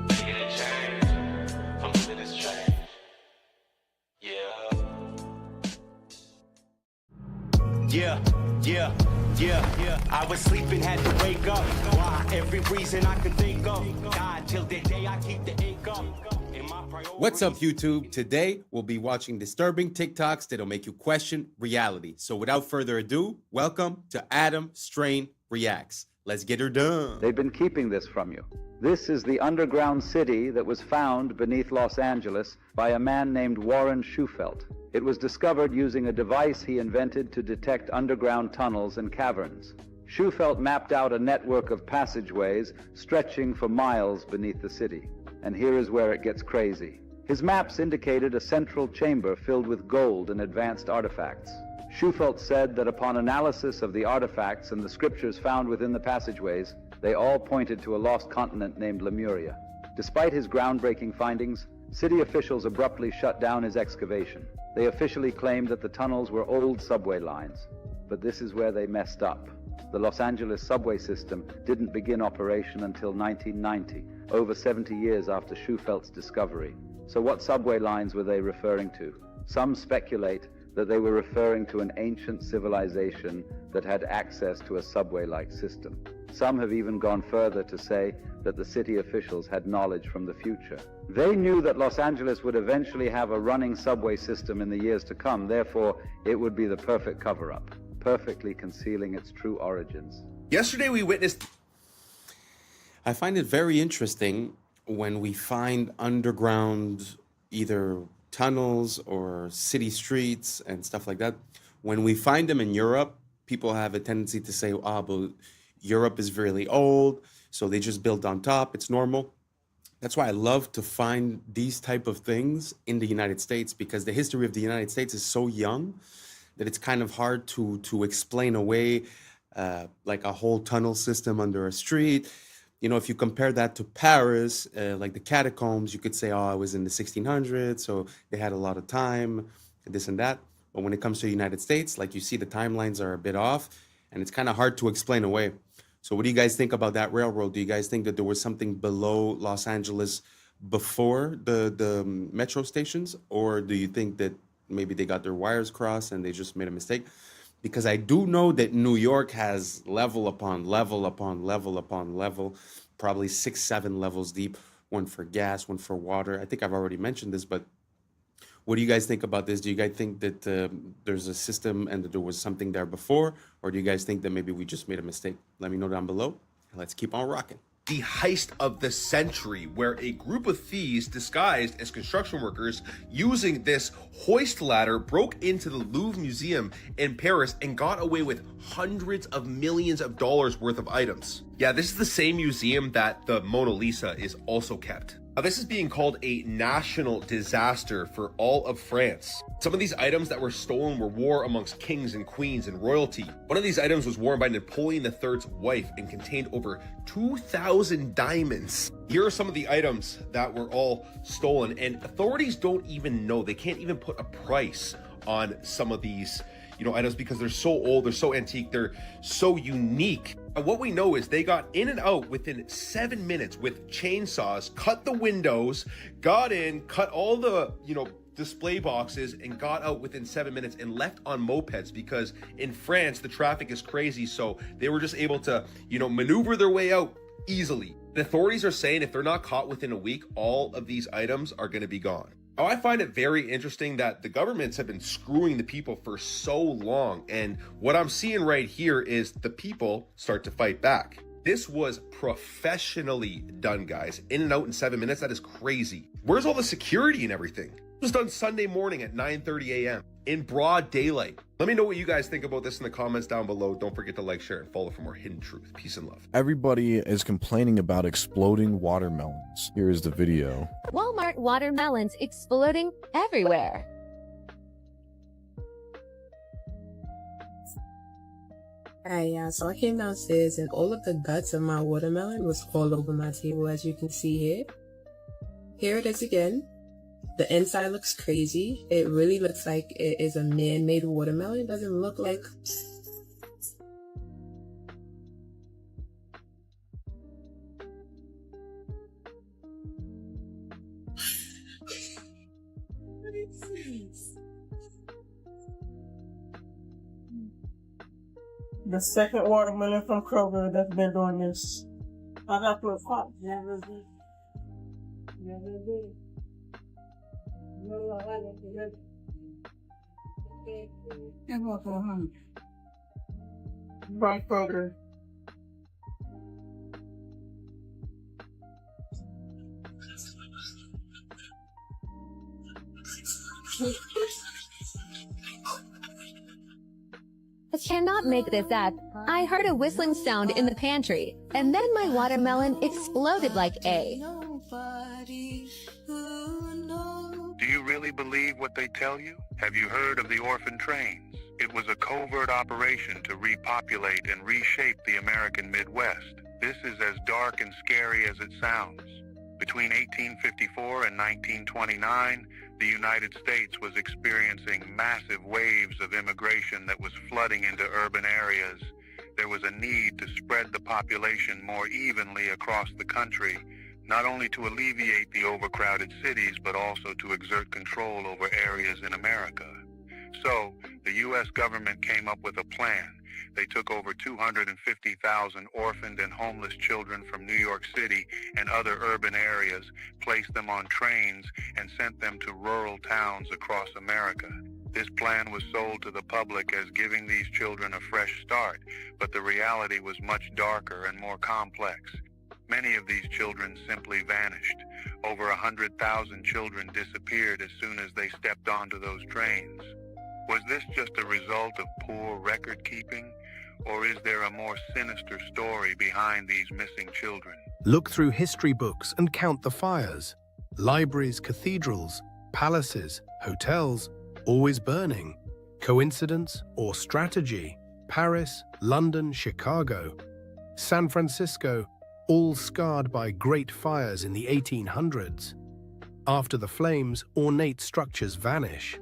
Making a change from living this strange. Yeah. Yeah. I was sleeping, had to wake up. Why? Every reason I could think of. God, till the day I keep the income. What's up, YouTube? Today, we'll be watching disturbing TikToks that'll make you question reality. So without further ado, welcome to Adam Strain Reacts. Let's get her done. They've been keeping this from you. This is the underground city that was found beneath Los Angeles by a man named Warren Shufelt. It was discovered using a device he invented to detect underground tunnels and caverns. Shufelt mapped out a network of passageways stretching for miles beneath the city. And here is where it gets crazy. His maps indicated a central chamber filled with gold and advanced artifacts. Shufelt said that upon analysis of the artifacts and the scriptures found within the passageways, they all pointed to a lost continent named Lemuria. Despite his groundbreaking findings, city officials abruptly shut down his excavation. They officially claimed that the tunnels were old subway lines. But this is where they messed up. The Los Angeles subway system didn't begin operation until 1990, over 70 years after Schufelt's discovery. So what subway lines were they referring to? Some speculate that they were referring to an ancient civilization that had access to a subway-like system. Some have even gone further to say that the city officials had knowledge from the future. They knew that Los Angeles would eventually have a running subway system in the years to come, therefore it would be the perfect cover-up, perfectly concealing its true origins. Yesterday we witnessed... I find it very interesting when we find underground either tunnels or city streets and stuff like that. When we find them in Europe, people have a tendency to say, but Europe is really old, so they just built on top, it's normal. That's why I love to find these type of things in the United States, because the history of the United States is so young that it's kind of hard to explain away like a whole tunnel system under a street. You know, if you compare that to Paris, like the catacombs, you could say, it was in the 1600s, so they had a lot of time, this and that. But when it comes to the United States, like you see, the timelines are a bit off, and it's kind of hard to explain away. So what do you guys think about that railroad? Do you guys think that there was something below Los Angeles before the metro stations? Or do you think that maybe they got their wires crossed and they just made a mistake? Because I do know that New York has level upon level upon level upon level, probably 6-7 levels deep, one for gas, one for water. I think I've already mentioned this, but what do you guys think about this? Do you guys think that there's a system and that there was something there before? Or do you guys think that maybe we just made a mistake? Let me know down below. Let's keep on rocking. the heist of the century, where a group of thieves disguised as construction workers using this hoist ladder broke into the Louvre Museum in Paris and got away with hundreds of millions of dollars worth of items. Yeah, this is the same museum that the Mona Lisa is also kept. Now, this is being called a national disaster for all of France. Some of these items that were stolen were worn amongst kings and queens and royalty. One of these items was worn by Napoleon III's wife and contained over 2,000 diamonds. Here are some of the items that were all stolen, and authorities don't even know. They can't even put a price on some of these items because they're so old, they're so antique, they're so unique. And what we know is they got in and out within 7 minutes with chainsaws, cut the windows, got in, cut all the, display boxes, and got out within 7 minutes and left on mopeds, because in France, the traffic is crazy. So they were just able to, maneuver their way out easily. The authorities are saying if they're not caught within a week, all of these items are going to be gone. Now, I find it very interesting that the governments have been screwing the people for so long. And what I'm seeing right here is the people start to fight back. This was professionally done, guys. In and out in 7 minutes. That is crazy. Where's all the security and everything? It was done Sunday morning at 9:30 a.m. in broad daylight. Let me know what you guys think about this in the comments down below. Don't forget to like, share, and follow for more hidden truth. Peace and love. Everybody is complaining about exploding watermelons. Here is the video. Walmart watermelons exploding everywhere. Alright, yeah, so I came downstairs and all of the guts of my watermelon was all over my table, as you can see here. Here it is again. The inside looks crazy. It really looks like it is a man-made watermelon. It doesn't look like... The second watermelon from Kroger that's been doing this. I got to a pot. Never did. Never did. By Kroger. I cannot make this up. I heard a whistling sound in the pantry, and then my watermelon exploded like A. Do you really believe what they tell you? Have you heard of the orphan trains? It was a covert operation to repopulate and reshape the American Midwest. This is as dark and scary as it sounds. Between 1854 and 1929, the United States was experiencing massive waves of immigration that was flooding into urban areas. There was a need to spread the population more evenly across the country, not only to alleviate the overcrowded cities, but also to exert control over areas in America. So, the U.S. government came up with a plan. They took over 250,000 orphaned and homeless children from New York City and other urban areas, placed them on trains, and sent them to rural towns across America. This plan was sold to the public as giving these children a fresh start, but the reality was much darker and more complex. Many of these children simply vanished. Over 100,000 children disappeared as soon as they stepped onto those trains. Was this just a result of poor record keeping, or is there a more sinister story behind these missing children? Look through history books and count the fires. Libraries, cathedrals, palaces, hotels, always burning. Coincidence or strategy? Paris, London, Chicago, San Francisco, all scarred by great fires in the 1800s. After the flames, ornate structures vanish.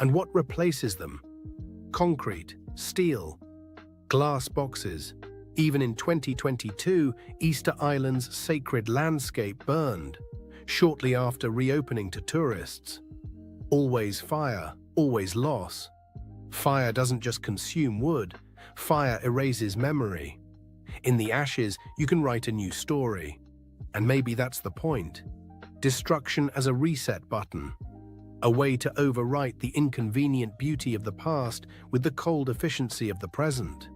And what replaces them? Concrete, steel, glass boxes. Even in 2022, Easter Island's sacred landscape burned, shortly after reopening to tourists. Always fire, always loss. Fire doesn't just consume wood, fire erases memory. In the ashes, you can write a new story. And maybe that's the point. Destruction as a reset button. A way to overwrite the inconvenient beauty of the past with the cold efficiency of the present.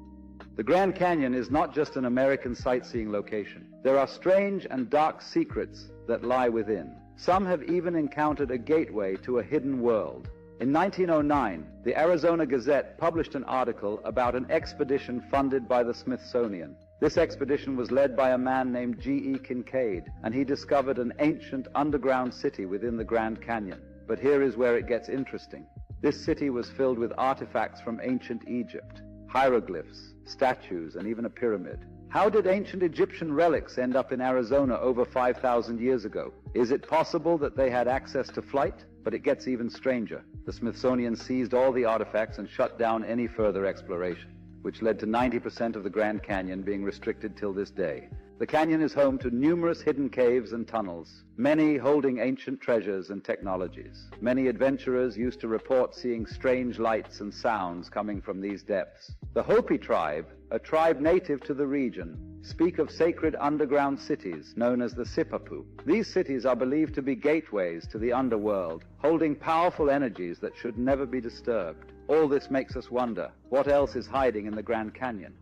The Grand Canyon is not just an American sightseeing location. There are strange and dark secrets that lie within. Some have even encountered a gateway to a hidden world. In 1909, the Arizona Gazette published an article about an expedition funded by the Smithsonian. This expedition was led by a man named G.E. Kincaid, and he discovered an ancient underground city within the Grand Canyon. But here is where it gets interesting. This city was filled with artifacts from ancient Egypt, hieroglyphs, statues, and even a pyramid. How did ancient Egyptian relics end up in Arizona over 5,000 years ago? Is it possible that they had access to flight? But it gets even stranger. The Smithsonian seized all the artifacts and shut down any further exploration, which led to 90% of the Grand Canyon being restricted till this day. The canyon is home to numerous hidden caves and tunnels, many holding ancient treasures and technologies. Many adventurers used to report seeing strange lights and sounds coming from these depths. The Hopi tribe, a tribe native to the region, speak of sacred underground cities known as the Sipapu. These cities are believed to be gateways to the underworld, holding powerful energies that should never be disturbed. All this makes us wonder, what else is hiding in the Grand Canyon?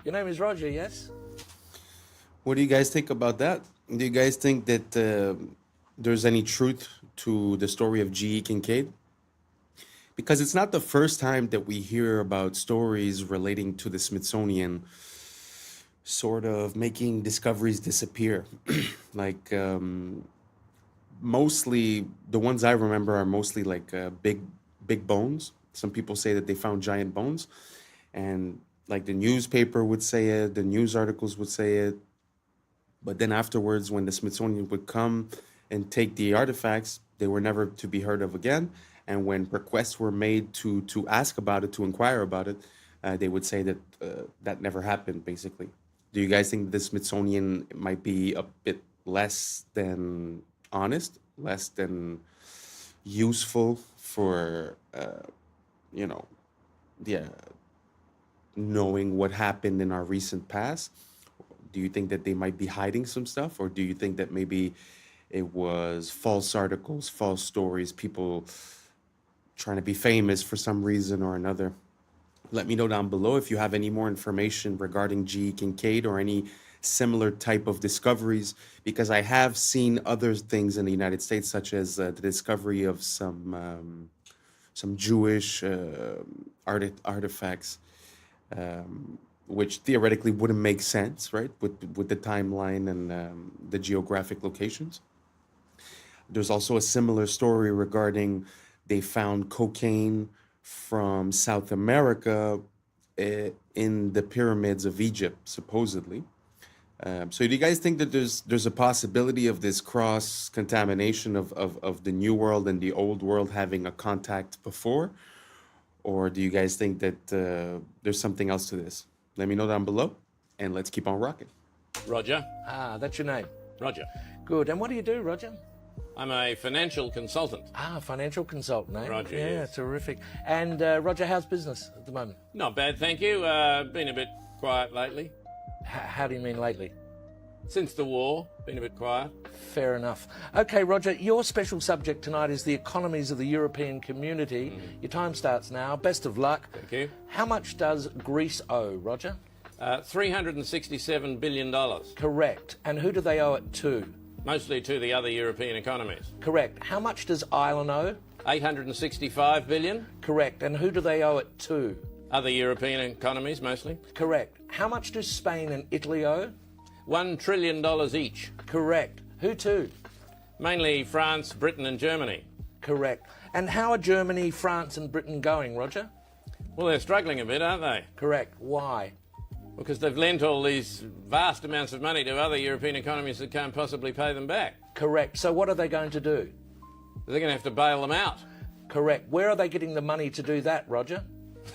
Your name is Roger, yes? What do you guys think about that? Do you guys think that there's any truth to the story of G.E. Kincaid? Because it's not the first time that we hear about stories relating to the Smithsonian sort of making discoveries disappear. Like, mostly, the ones I remember are mostly like big bones. Some people say that they found giant bones. And like the newspaper would say it, the news articles would say it. But then afterwards, when the Smithsonian would come and take the artifacts, they were never to be heard of again. And when requests were made to ask about it, to inquire about it, they would say that that never happened, basically. Do you guys think the Smithsonian might be a bit less than honest, less than useful for, knowing what happened in our recent past? Do you think that they might be hiding some stuff? Or do you think that maybe it was false articles, false stories, people trying to be famous for some reason or another? Let me know down below if you have any more information regarding G.E. Kincaid or any similar type of discoveries, because I have seen other things in the United States, such as the discovery of some Jewish artifacts, which theoretically wouldn't make sense, right, with the timeline and the geographic locations. There's also a similar story regarding they found cocaine from South America in the pyramids of Egypt, supposedly. So do you guys think that there's a possibility of this cross-contamination of the New World and the Old World having a contact before? Or do you guys think that there's something else to this? Let me know down below, and let's keep on rocking. Roger. Ah, that's your name. Roger. Good. And what do you do, Roger? I'm a financial consultant. Ah, financial consultant, eh? Roger, Yeah, yes. terrific. And Roger, how's business at the moment? Not bad, thank you. Been a bit quiet lately. How do you mean lately? Since the war, been a bit quiet. Fair enough. Okay, Roger, your special subject tonight is the economies of the European community. Your time starts now. Best of luck. Thank you. How much does Greece owe, Roger? $367 billion. Correct. And who do they owe it to? Mostly to the other European economies. Correct. How much does Ireland owe? $865 billion. Correct. And who do they owe it to? Other European economies, mostly. Correct. How much do Spain and Italy owe? $1 trillion each. Correct. Who to? Mainly France, Britain and Germany. Correct. And how are Germany, France and Britain going, Roger? Well, they're struggling a bit, aren't they? Correct. Why? Because they've lent all these vast amounts of money to other European economies that can't possibly pay them back. Correct. So what are they going to do? They're going to have to bail them out. Correct. Where are they getting the money to do that, Roger?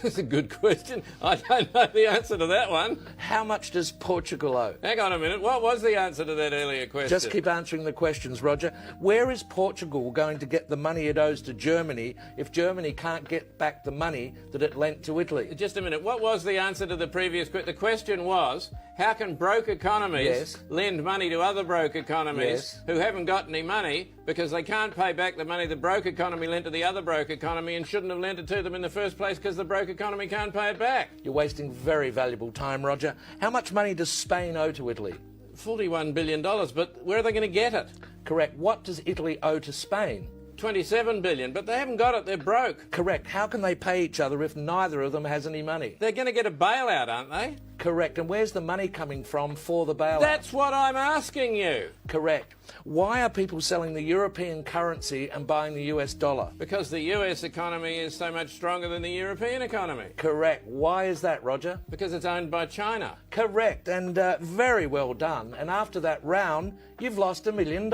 That's a good question. I don't know the answer to that one. How much does Portugal owe? Hang on a minute. What was the answer to that earlier question? Just keep answering the questions, Roger. Where is Portugal going to get the money it owes to Germany if Germany can't get back the money that it lent to Italy? Just a minute. What was the answer to the previous question? The question was, How can broke economies Yes. lend money to other broke economies Yes. who haven't got any money because they can't pay back the money the broke economy lent to the other broke economy and shouldn't have lent it to them in the first place because the broke economy can't pay it back? You're wasting very valuable time, Roger. How much money does Spain owe to Italy? $41 billion, but where are they going to get it? Correct. What does Italy owe to Spain? $27 billion, but they haven't got it, they're broke. Correct. How can they pay each other if neither of them has any money? They're going to get a bailout, aren't they? Correct. And where's the money coming from for the bailout? That's what I'm asking you. Correct. Why are people selling the European currency and buying the US dollar? Because the US economy is so much stronger than the European economy. Correct. Why is that, Roger? Because it's owned by China. Correct. And very well done. And after that round, you've lost $1 million.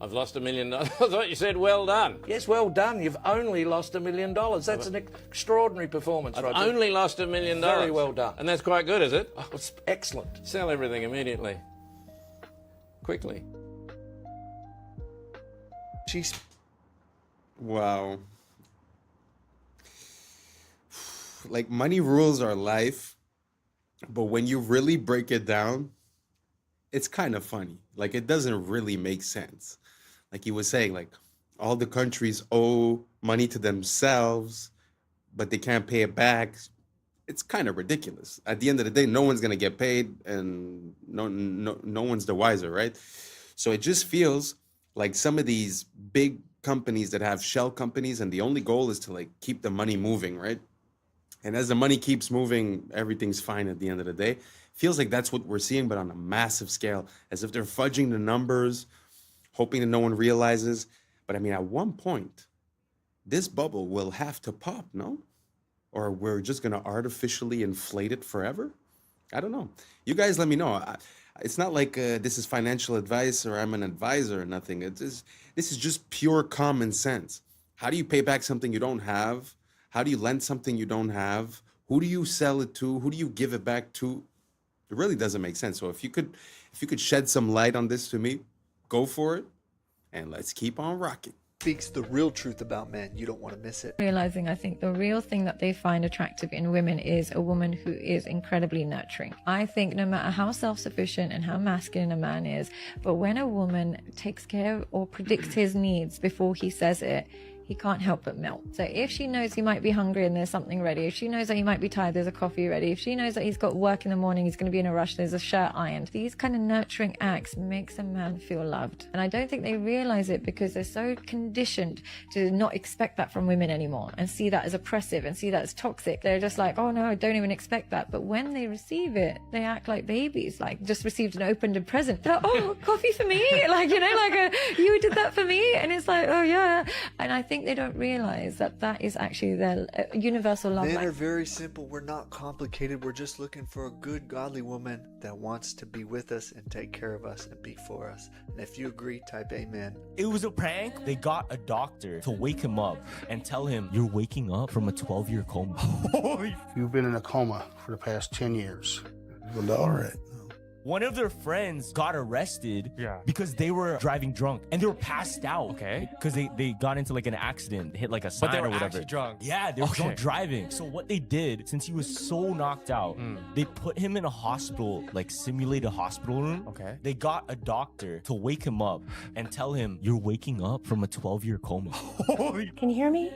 I've lost $1 million. I thought you said well done. Yes, well done. You've only lost $1 million. That's an extraordinary performance, I've Roger. only lost $1 million. Very well done. And that's quite good, is it? Oh, it's excellent. Sell everything immediately. Quickly. Jeez. Wow. Like, money rules our life, but when you really break it down, it's kind of funny. Like, it doesn't really make sense. Like he was saying, like, all the countries owe money to themselves, but they can't pay it back. It's kind of ridiculous. At the end of the day, no one's going to get paid, and no one's the wiser, right? So it just feels like some of these big companies that have shell companies, and the only goal is to, like, keep the money moving, right? And as the money keeps moving, everything's fine at the end of the day. Feels like that's what we're seeing, but on a massive scale, as if they're fudging the numbers, hoping that no one realizes. But I mean, at one point, this bubble will have to pop, no? Or we're just going to artificially inflate it forever? I don't know. You guys let me know. It's not like this is financial advice or I'm an advisor or nothing. This is just pure common sense. How do you pay back something you don't have? How do you lend something you don't have? Who do you sell it to? Who do you give it back to? It really doesn't make sense. So if you could shed some light on this to me, go for it, and let's keep on rocking. Speaks the real truth about men. You don't want to miss it. Realizing, I think the real thing that they find attractive in women is a woman who is incredibly nurturing. I think no matter how self-sufficient and how masculine a man is, but when a woman takes care or predicts his needs before he says it, he can't help but melt. So if she knows he might be hungry and there's something ready, if she knows that he might be tired, there's a coffee ready, if she knows that he's got work in the morning, he's going to be in a rush, there's a shirt ironed, these kind of nurturing acts makes a man feel loved. And I don't think they realize it because they're so conditioned to not expect that from women anymore and see that as oppressive and see that as toxic. They're just like, oh no, I don't even expect that. But when they receive it, they act like babies, like just received an opened present. They're like, oh, coffee for me? Like, you know, like you did that for me? And it's like, oh yeah. And I think they don't realize that that is actually their universal love Men language. are very simple. We're not complicated. We're just looking for a good, godly woman that wants to be with us and take care of us and be for us. And if you agree, type amen. It was a prank. They got a doctor to wake him up and tell him, you're waking up from a 12-year coma. You've been in a coma for the past 10 years. Well, all right. One of their friends got arrested because they were driving drunk and they were passed out. Okay. Because they got into like an accident, hit like a sign But they were or whatever. actually drunk. Yeah, they were drunk driving. So what they did, since he was so knocked out, they put him in a hospital, like simulated hospital room. Okay. They got a doctor to wake him up and tell him, you're waking up from a 12-year coma. Can you hear me?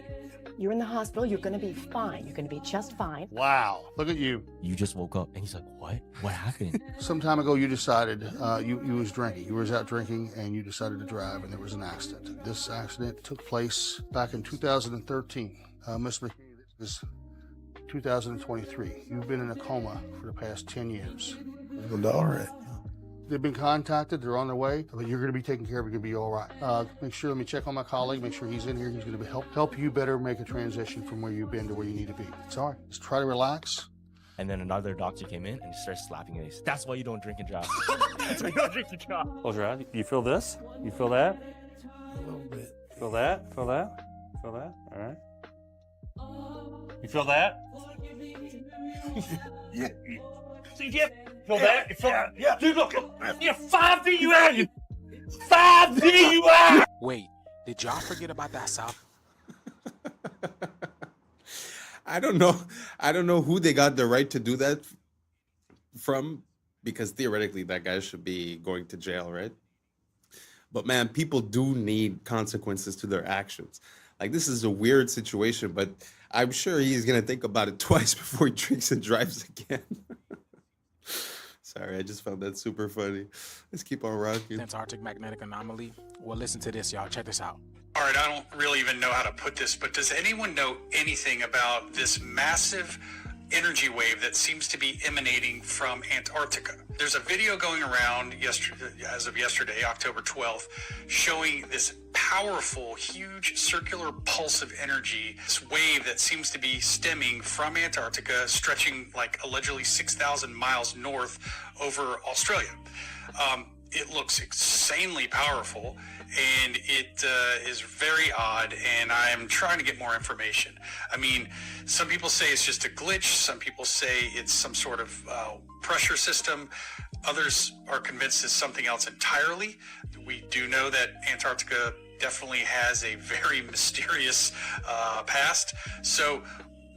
You're in the hospital. You're going to be fine. You're going to be just fine. Wow. Look at you. You just woke up. And he's like, what? What happened? Some time ago, you decided you was drinking. You was out drinking, and you decided to drive, and there was an accident. This accident took place back in 2013. Miss McKinney, this is 2023. You've been in a coma for the past 10 years. Well, all right. They've been contacted. They're on their way. But you're going to be taken care of. You're going to be all right. Make sure, let me check on my colleague. Make sure he's in here. He's going to help you better make a transition from where you've been to where you need to be. It's all right. Just try to relax. And then another doctor came in and just started slapping his. That's why you don't drink and drive. That's why you don't drink and drive. Close your eyes. You feel this? You feel that? A little bit. Feel that? Feel that? Feel that? All right. You feel that? Yeah. See, yeah. Feel that? You feel that? Yeah. Dude, look. Yeah, 5 DUI. 5 DUI. Wait, did y'all forget about that South? I don't know who they got the right to do that from, because theoretically that guy should be going to jail, right? But man, people do need consequences to their actions. Like, this is a weird situation, but I'm sure he's gonna think about it twice before he drinks and drives again. Sorry, I just found that super funny. Let's keep on rocking. Antarctic magnetic anomaly. Well, listen to this, y'all. Check this out. All right, I don't really even know how to put this, but does anyone know anything about this massive energy wave that seems to be emanating from Antarctica? There's a video going around as of yesterday, October 12th, showing this powerful, huge circular pulse of energy, this wave that seems to be stemming from Antarctica, stretching like allegedly 6,000 miles north over Australia. It looks insanely powerful, and it is very odd, and I am trying to get more information. I mean, some people say it's just a glitch. Some people say it's some sort of pressure system. Others are convinced it's something else entirely. We do know that Antarctica definitely has a very mysterious past. So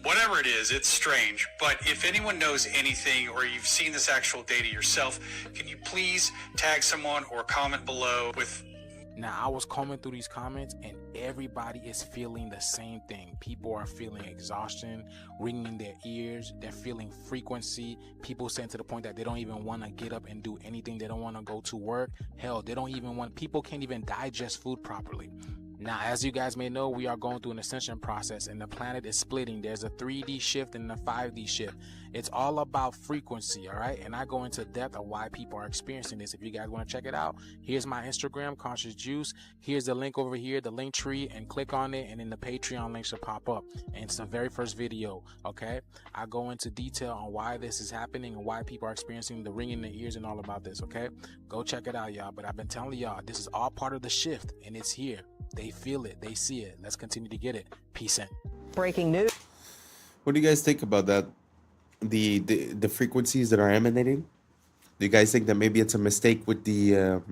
whatever it is, it's strange. But if anyone knows anything, or you've seen this actual data yourself, can you please tag someone or comment below with... Now, I was combing through these comments, and everybody is feeling the same thing. People are feeling exhaustion, ringing in their ears. They're feeling frequency. People saying to the point that they don't even want to get up and do anything. They don't want to go to work. Hell, they don't even want... People can't even digest food properly. Now, as you guys may know, we are going through an ascension process, and the planet is splitting. There's a 3D shift and a 5D shift. It's all about frequency, all right? And I go into depth of why people are experiencing this. If you guys want to check it out, here's my Instagram, Conscious Juice. Here's the link over here, the link tree, and click on it, and then the Patreon link should pop up. And it's the very first video, okay? I go into detail on why this is happening and why people are experiencing the ringing in the ears and all about this, okay? Go check it out, y'all. But I've been telling y'all, this is all part of the shift, and it's here. They feel it. They see it. Let's continue to get it. Peace in. Breaking news. What do you guys think about that? The frequencies that are emanating? Do you guys think that maybe it's a mistake with the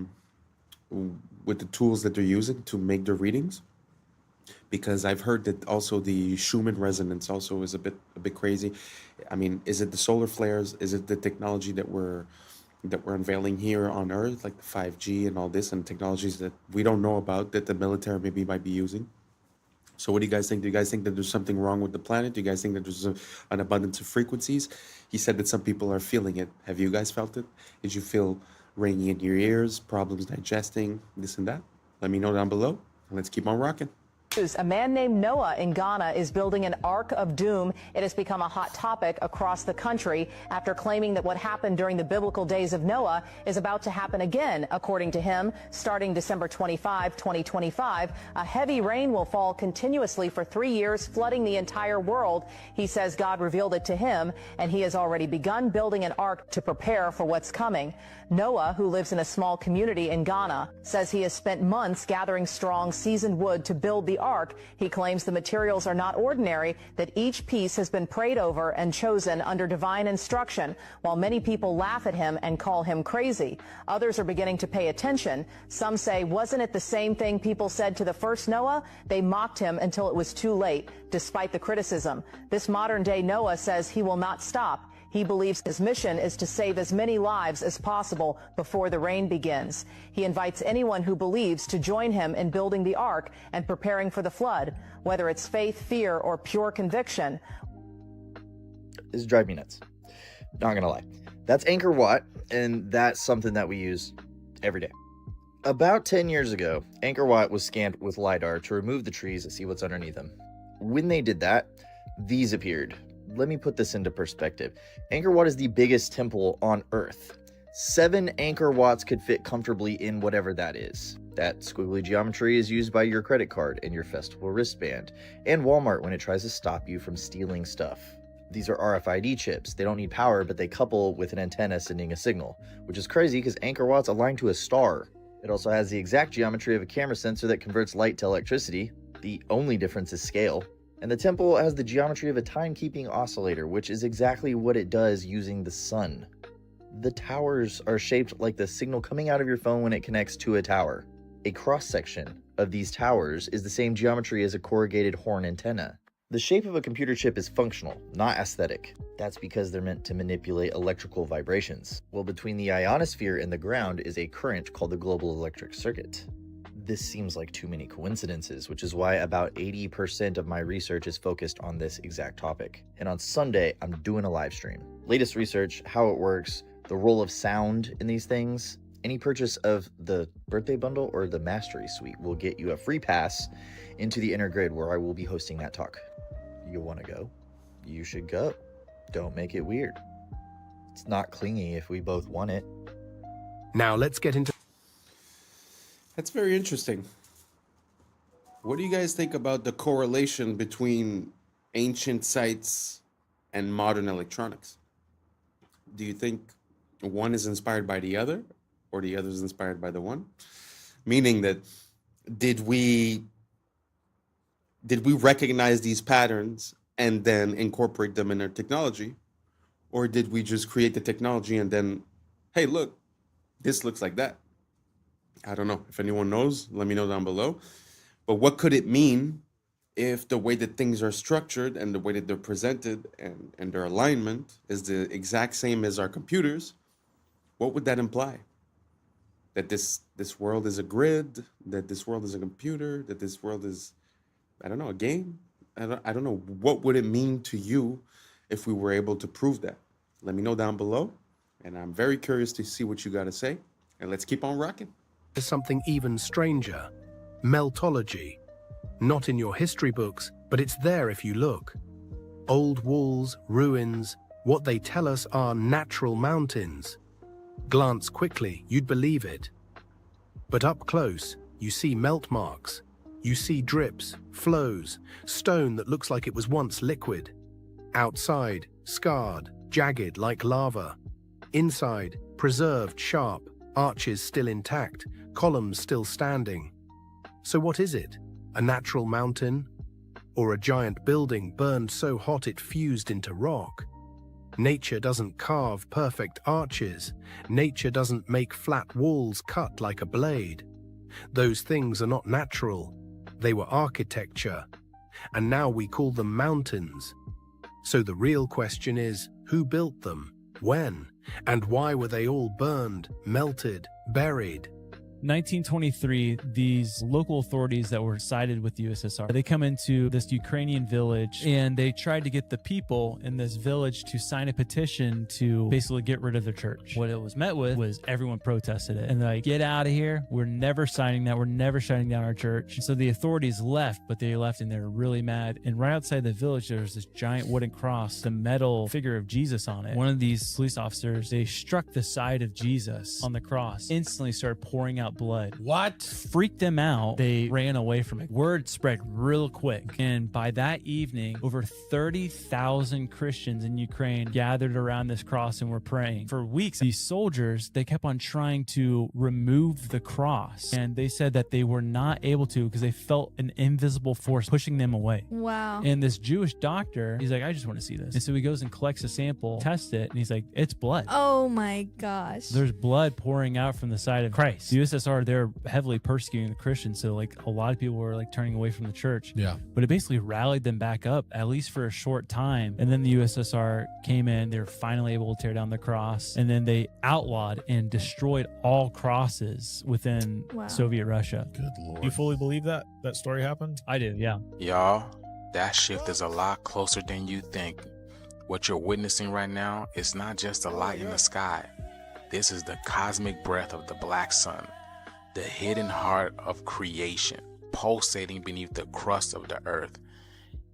tools that they're using to make their readings? Because I've heard that also the Schumann resonance also is a bit crazy. I mean, is it the solar flares? Is it the technology that we're unveiling here on Earth, like the 5G and all this, and technologies that we don't know about that the military maybe might be using? So what do you guys think? Do you guys think that there's something wrong with the planet? Do you guys think that there's an abundance of frequencies? He said that some people are feeling it. Have you guys felt it? Did you feel ringing in your ears, problems digesting, this and that? Let me know down below. Let's keep on rocking. A man named Noah in Ghana is building an Ark of Doom. It has become a hot topic across the country after claiming that what happened during the biblical days of Noah is about to happen again. According to him, starting December 25, 2025, a heavy rain will fall continuously for 3 years, flooding the entire world. He says God revealed it to him, and he has already begun building an ark to prepare for what's coming. Noah, who lives in a small community in Ghana, says he has spent months gathering strong, seasoned wood to build the ark. He claims the materials are not ordinary, that each piece has been prayed over and chosen under divine instruction. While many people laugh at him and call him crazy, others are beginning to pay attention. Some say, wasn't it the same thing people said to the first Noah? They mocked him until it was too late, despite the criticism. This modern-day Noah says he will not stop. He believes his mission is to save as many lives as possible before the rain begins. He invites anyone who believes to join him in building the ark and preparing for the flood, whether it's faith, fear, or pure conviction. This drives me nuts. Not gonna lie. That's Anchor Watt, and that's something that we use every day. About 10 years ago, Anchor Watt was scanned with LiDAR to remove the trees and see what's underneath them. When they did that, these appeared. Let me put this into perspective. Anchor Watt is the biggest temple on Earth. 7 Anchor Watts could fit comfortably in whatever that is. That squiggly geometry is used by your credit card and your festival wristband, and Walmart when it tries to stop you from stealing stuff. These are RFID chips. They don't need power, but they couple with an antenna sending a signal, which is crazy because Anchor Watt's aligned to a star. It also has the exact geometry of a camera sensor that converts light to electricity. The only difference is scale. And the temple has the geometry of a timekeeping oscillator, which is exactly what it does using the sun. The towers are shaped like the signal coming out of your phone when it connects to a tower. A cross-section of these towers is the same geometry as a corrugated horn antenna. The shape of a computer chip is functional, not aesthetic. That's because they're meant to manipulate electrical vibrations. Well, between the ionosphere and the ground is a current called the global electric circuit. This seems like too many coincidences, which is why about 80% of my research is focused on this exact topic. And on Sunday, I'm doing a live stream. Latest research, how it works, the role of sound in these things. Any purchase of the birthday bundle or the mastery suite will get you a free pass into the inner grid where I will be hosting that talk. You want to go? You should go. Don't make it weird. It's not clingy if we both want it. Now let's get into... That's very interesting. What do you guys think about the correlation between ancient sites and modern electronics? Do you think one is inspired by the other, or the other is inspired by the one? Meaning that did we recognize these patterns and then incorporate them in our technology? Or did we just create the technology and then, hey, look, this looks like that? I don't know. If anyone knows, let me know down below. But what could it mean if the way that things are structured and the way that they're presented and their alignment is the exact same as our computers? What would that imply? That this world is a grid, that this world is a computer, that this world is, I don't know, a game? I don't know. What would it mean to you if we were able to prove that? Let me know down below. And I'm very curious to see what you got to say. And let's keep on rocking. There's something even stranger. Meltology. Not in your history books, but it's there if you look. Old walls, ruins, what they tell us are natural mountains. Glance quickly, you'd believe it. But up close, you see melt marks. You see drips, flows, stone that looks like it was once liquid. Outside, scarred, jagged like lava. Inside, preserved sharp, arches still intact, columns still standing. So what is it? A natural mountain? Or a giant building burned so hot it fused into rock? Nature doesn't carve perfect arches. Nature doesn't make flat walls cut like a blade. Those things are not natural. They were architecture. And now we call them mountains. So the real question is, who built them? When? And why were they all burned, melted, buried? 1923, these local authorities that were sided with the USSR, they come into this Ukrainian village and they tried to get the people in this village to sign a petition to basically get rid of their church. What it was met with was everyone protested it and they're like, get out of here. We're never signing that. We're never shutting down our church. And so the authorities left, but they left and they were really mad. And right outside the village, there was this giant wooden cross, the metal figure of Jesus on it. One of these police officers, they struck the side of Jesus on the cross, instantly started pouring out blood. What? Freaked them out. They ran away from it. Word spread real quick. And by that evening, over 30,000 Christians in Ukraine gathered around this cross and were praying. For weeks, these soldiers, they kept on trying to remove the cross. And they said that they were not able to because they felt an invisible force pushing them away. Wow. And this Jewish doctor, he's like, I just want to see this. And so he goes and collects a sample, tests it, and he's like, it's blood. Oh my gosh. There's blood pouring out from the side of Christ. The USSR, they're heavily persecuting the Christians, so like a lot of people were like turning away from the church. Yeah. But it basically rallied them back up, at least for a short time. And then the USSR came in, they were finally able to tear down the cross, and then they outlawed and destroyed all crosses within Soviet Russia. Good Lord. You fully believe that story happened? I do, yeah. Y'all, that shift is a lot closer than you think. What you're witnessing right now is not just a light in the sky. This is the cosmic breath of the black sun, the hidden heart of creation, pulsating beneath the crust of the earth.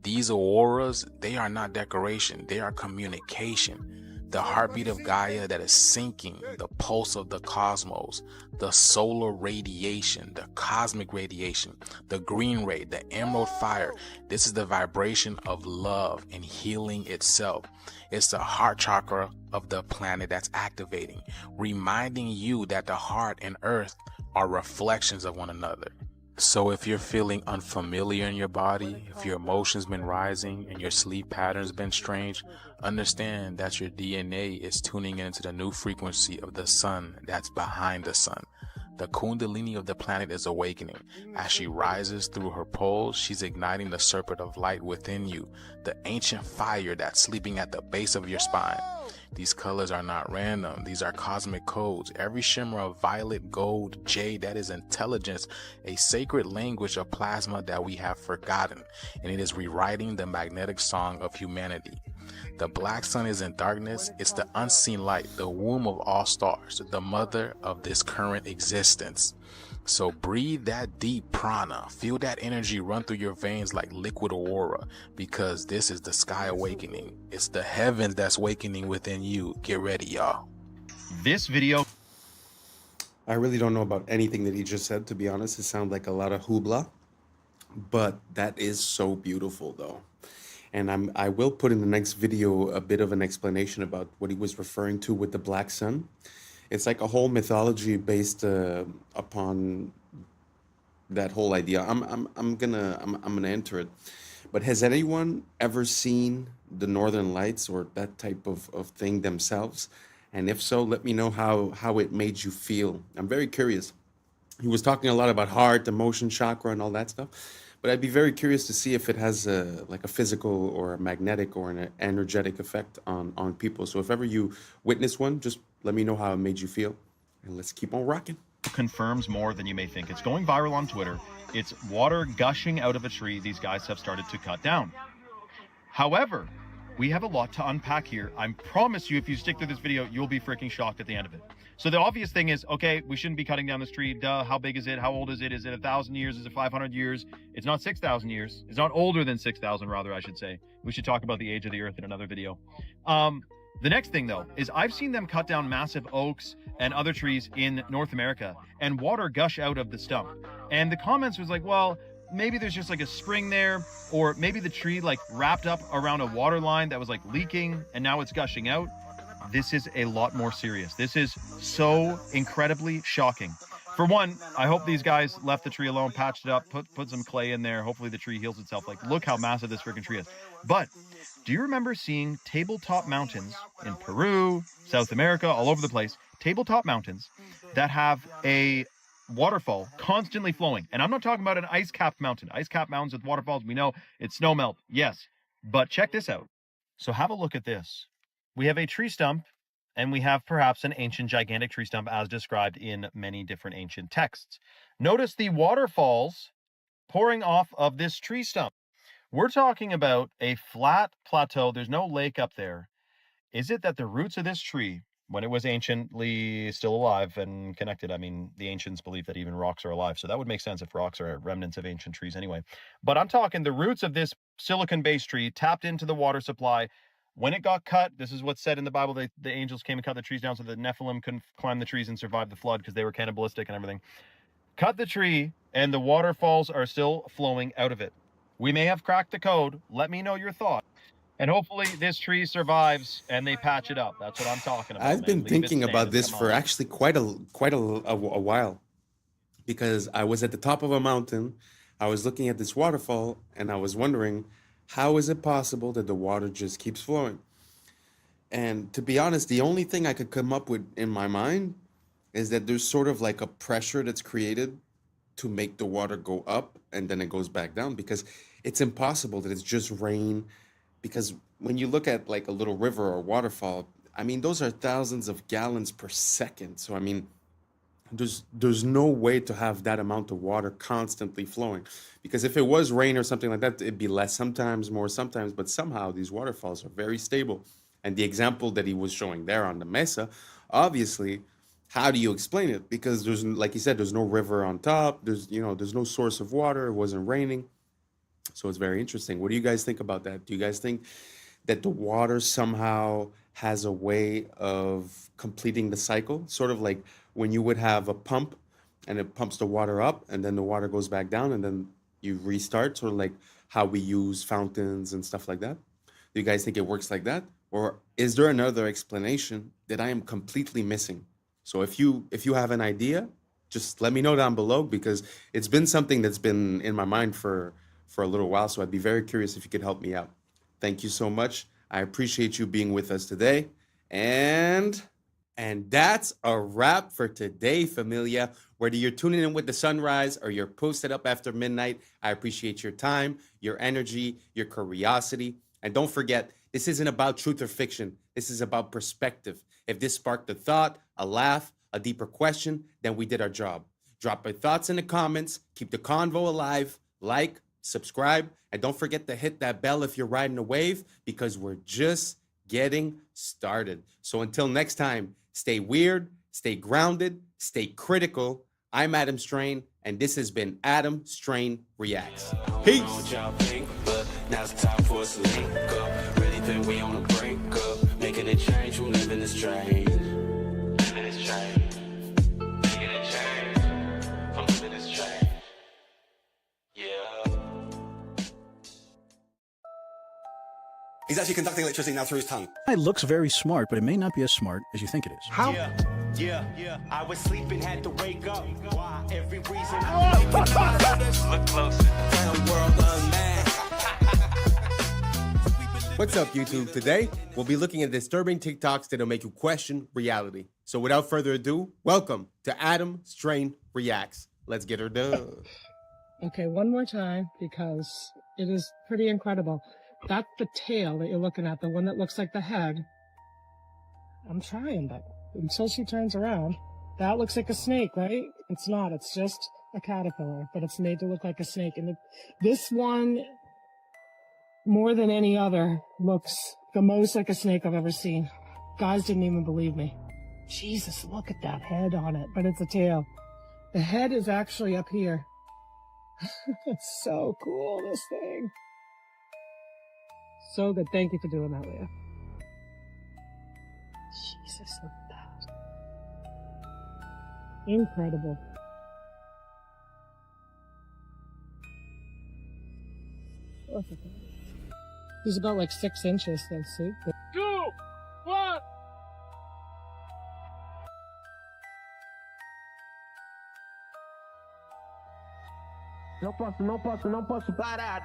These auroras, they are not decoration, they are communication. The heartbeat of Gaia that is sinking, the pulse of the cosmos, the solar radiation, the cosmic radiation, the green ray, the emerald fire. This is the vibration of love and healing itself. It's the heart chakra of the planet that's activating, reminding you that the heart and earth are reflections of one another. So if you're feeling unfamiliar in your body, if your emotions been rising and your sleep patterns been strange, understand that your DNA is tuning into the new frequency of the sun that's behind the sun. The Kundalini of the planet is awakening. As she rises through her poles, she's igniting the serpent of light within you, the ancient fire that's sleeping at the base of your spine. These colors are not random. These are cosmic codes. Every shimmer of violet, gold, jade, that is intelligence, a sacred language of plasma that we have forgotten, and it is rewriting the magnetic song of humanity. The black sun is in darkness. It's the unseen light, the womb of all stars, the mother of this current existence. So breathe that deep prana. Feel that energy run through your veins like liquid aurora, because this is the sky awakening. It's the heavens that's awakening within you. Get ready, y'all. This video... I really don't know about anything that he just said, to be honest. It sounds like a lot of hoopla, but that is so beautiful, though. And I will put in the next video a bit of an explanation about what he was referring to with the black sun. It's like a whole mythology based upon that whole idea. I'm gonna enter it. But has anyone ever seen the Northern Lights or that type of thing themselves? And if so, let me know how it made you feel. I'm very curious. He was talking a lot about heart, emotion, chakra, and all that stuff. But I'd be very curious to see if it has like a physical or a magnetic or an energetic effect on people. So if ever you witness one, just let me know how it made you feel. And let's keep on rocking. Confirms more than you may think. It's going viral on Twitter. It's water gushing out of a tree these guys have started to cut down. However, we have a lot to unpack here. I promise you, if you stick through this video, you'll be freaking shocked at the end of it. So the obvious thing is, okay, we shouldn't be cutting down this tree. Duh, how big is it? How old is it? Is it 1,000 years? Is it 500 years? It's not 6,000 years. It's not older than 6,000, rather, I should say. We should talk about the age of the earth in another video. The next thing, though, is I've seen them cut down massive oaks and other trees in North America and water gush out of the stump. And the comments was like, well, maybe there's just like a spring there, or maybe the tree like wrapped up around a water line that was like leaking and now it's gushing out. This is a lot more serious. This is so incredibly shocking. For one, I hope these guys left the tree alone, patched it up, put some clay in there. Hopefully the tree heals itself. Like, look how massive this freaking tree is. But do you remember seeing tabletop mountains in Peru, South America, all over the place, tabletop mountains that have a waterfall constantly flowing? And I'm not talking about an ice-capped mountain. Ice-capped mountains with waterfalls, we know it's snow melt. Yes, but check this out. So have a look at this. We have a tree stump, and we have perhaps an ancient gigantic tree stump as described in many different ancient texts. Notice the waterfalls pouring off of this tree stump. We're talking about a flat plateau. There's no lake up there. Is it that the roots of this tree, when it was anciently still alive and connected, I mean, the ancients believe that even rocks are alive, so that would make sense if rocks are remnants of ancient trees anyway. But I'm talking the roots of this silicon-based tree tapped into the water supply. When it got cut, this is what's said in the Bible, the angels came and cut the trees down so the Nephilim couldn't climb the trees and survive the flood because they were cannibalistic and everything. Cut the tree, and the waterfalls are still flowing out of it. We may have cracked the code. Let me know your thought. And hopefully this tree survives and they patch it up. That's what I'm talking about. I've been thinking about this for actually quite a while, because I was at the top of a mountain. I was looking at this waterfall and I was wondering, how is it possible that the water just keeps flowing? And to be honest, the only thing I could come up with in my mind is that there's sort of like a pressure that's created to make the water go up and then it goes back down, because it's impossible that it's just rain. Because when you look at like a little river or waterfall, I mean, those are thousands of gallons per second. So, I mean, there's no way to have that amount of water constantly flowing, because if it was rain or something like that, it'd be less sometimes, more sometimes, but somehow these waterfalls are very stable. And the example that he was showing there on the mesa, obviously, how do you explain it? Because there's, like he said, there's no river on top. There's no source of water. It wasn't raining. So it's very interesting. What do you guys think about that? Do you guys think that the water somehow has a way of completing the cycle? Sort of like when you would have a pump and it pumps the water up and then the water goes back down and then you restart, sort of like how we use fountains and stuff like that. Do you guys think it works like that? Or is there another explanation that I am completely missing? So if you have an idea, just let me know down below, because it's been something that's been in my mind for a little while. So I'd be very curious if you could help me out. Thank you so much. I appreciate you being with us today. And And that's a wrap for today, familia. Whether you're tuning in with the sunrise or you're posted up after midnight, I appreciate your time, your energy, your curiosity. And don't forget, this isn't about truth or fiction. This is about perspective. If this sparked a thought, a laugh, a deeper question, then we did our job. Drop your thoughts in the comments. Keep the convo alive. Like, subscribe, and don't forget to hit that bell if you're riding a wave, because we're just getting started. So until next time, stay weird, stay grounded, stay critical. I'm Adam Strain, and this has been Adam Strain Reacts. Peace. Now's the time for us to link up. Really think we on the brink up. Making a change, we're living this change. Living this change. Making a change. I'm living this change. Yeah. He's actually conducting electricity now through his tongue. It looks very smart, but it may not be as smart as you think it is. How? Yeah. I was sleeping, had to wake up. Why? Every reason. Look closer. World unmanned. What's up, YouTube? Today, we'll be looking at disturbing TikToks that'll make you question reality. So without further ado, welcome to Adam Strain Reacts. Let's get her done. Okay, one more time, because it is pretty incredible. That's the tail that you're looking at, the one that looks like the head. I'm trying, but until she turns around, that looks like a snake, right? It's not. It's just a caterpillar, but it's made to look like a snake. And this one, more than any other, looks the most like a snake I've ever seen. Guys didn't even believe me. Jesus, look at that head on it, but it's a tail. The head is actually up here. It's so cool, this thing. So good. Thank you for doing that, Leah. Jesus, look at that. Incredible. Look at that. He's about like 6 inches, though, see? 2, 1. Não posso parar. Não posso parar.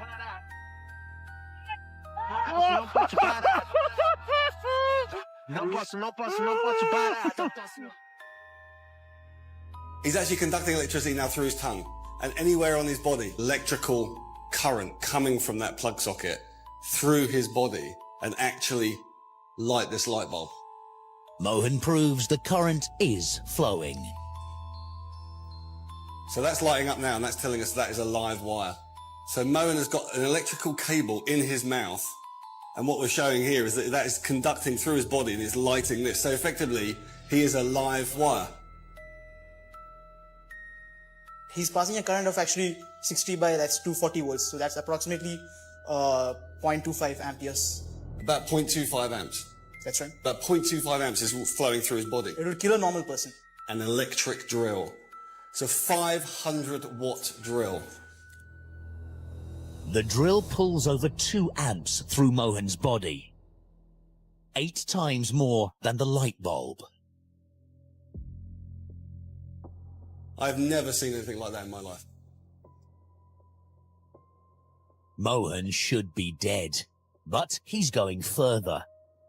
He's actually conducting electricity now through his tongue. And anywhere on his body, electrical current coming from that plug socket through his body and actually light this light bulb. Mohan proves the current is flowing. So that's lighting up now, and that's telling us that is a live wire. So Mohan has got an electrical cable in his mouth, and what we're showing here is that is conducting through his body and is lighting this. So effectively, he is a live wire. He's passing a current of actually 60 by, that's 240 volts. So that's approximately 0.25 amperes. About 0.25 amps. That's right. About 0.25 amps is flowing through his body. It would kill a normal person. An electric drill. It's a 500 watt drill. The drill pulls over 2 amps through Mohan's body. 8 times more than the light bulb. I've never seen anything like that in my life. Mohan should be dead, but he's going further.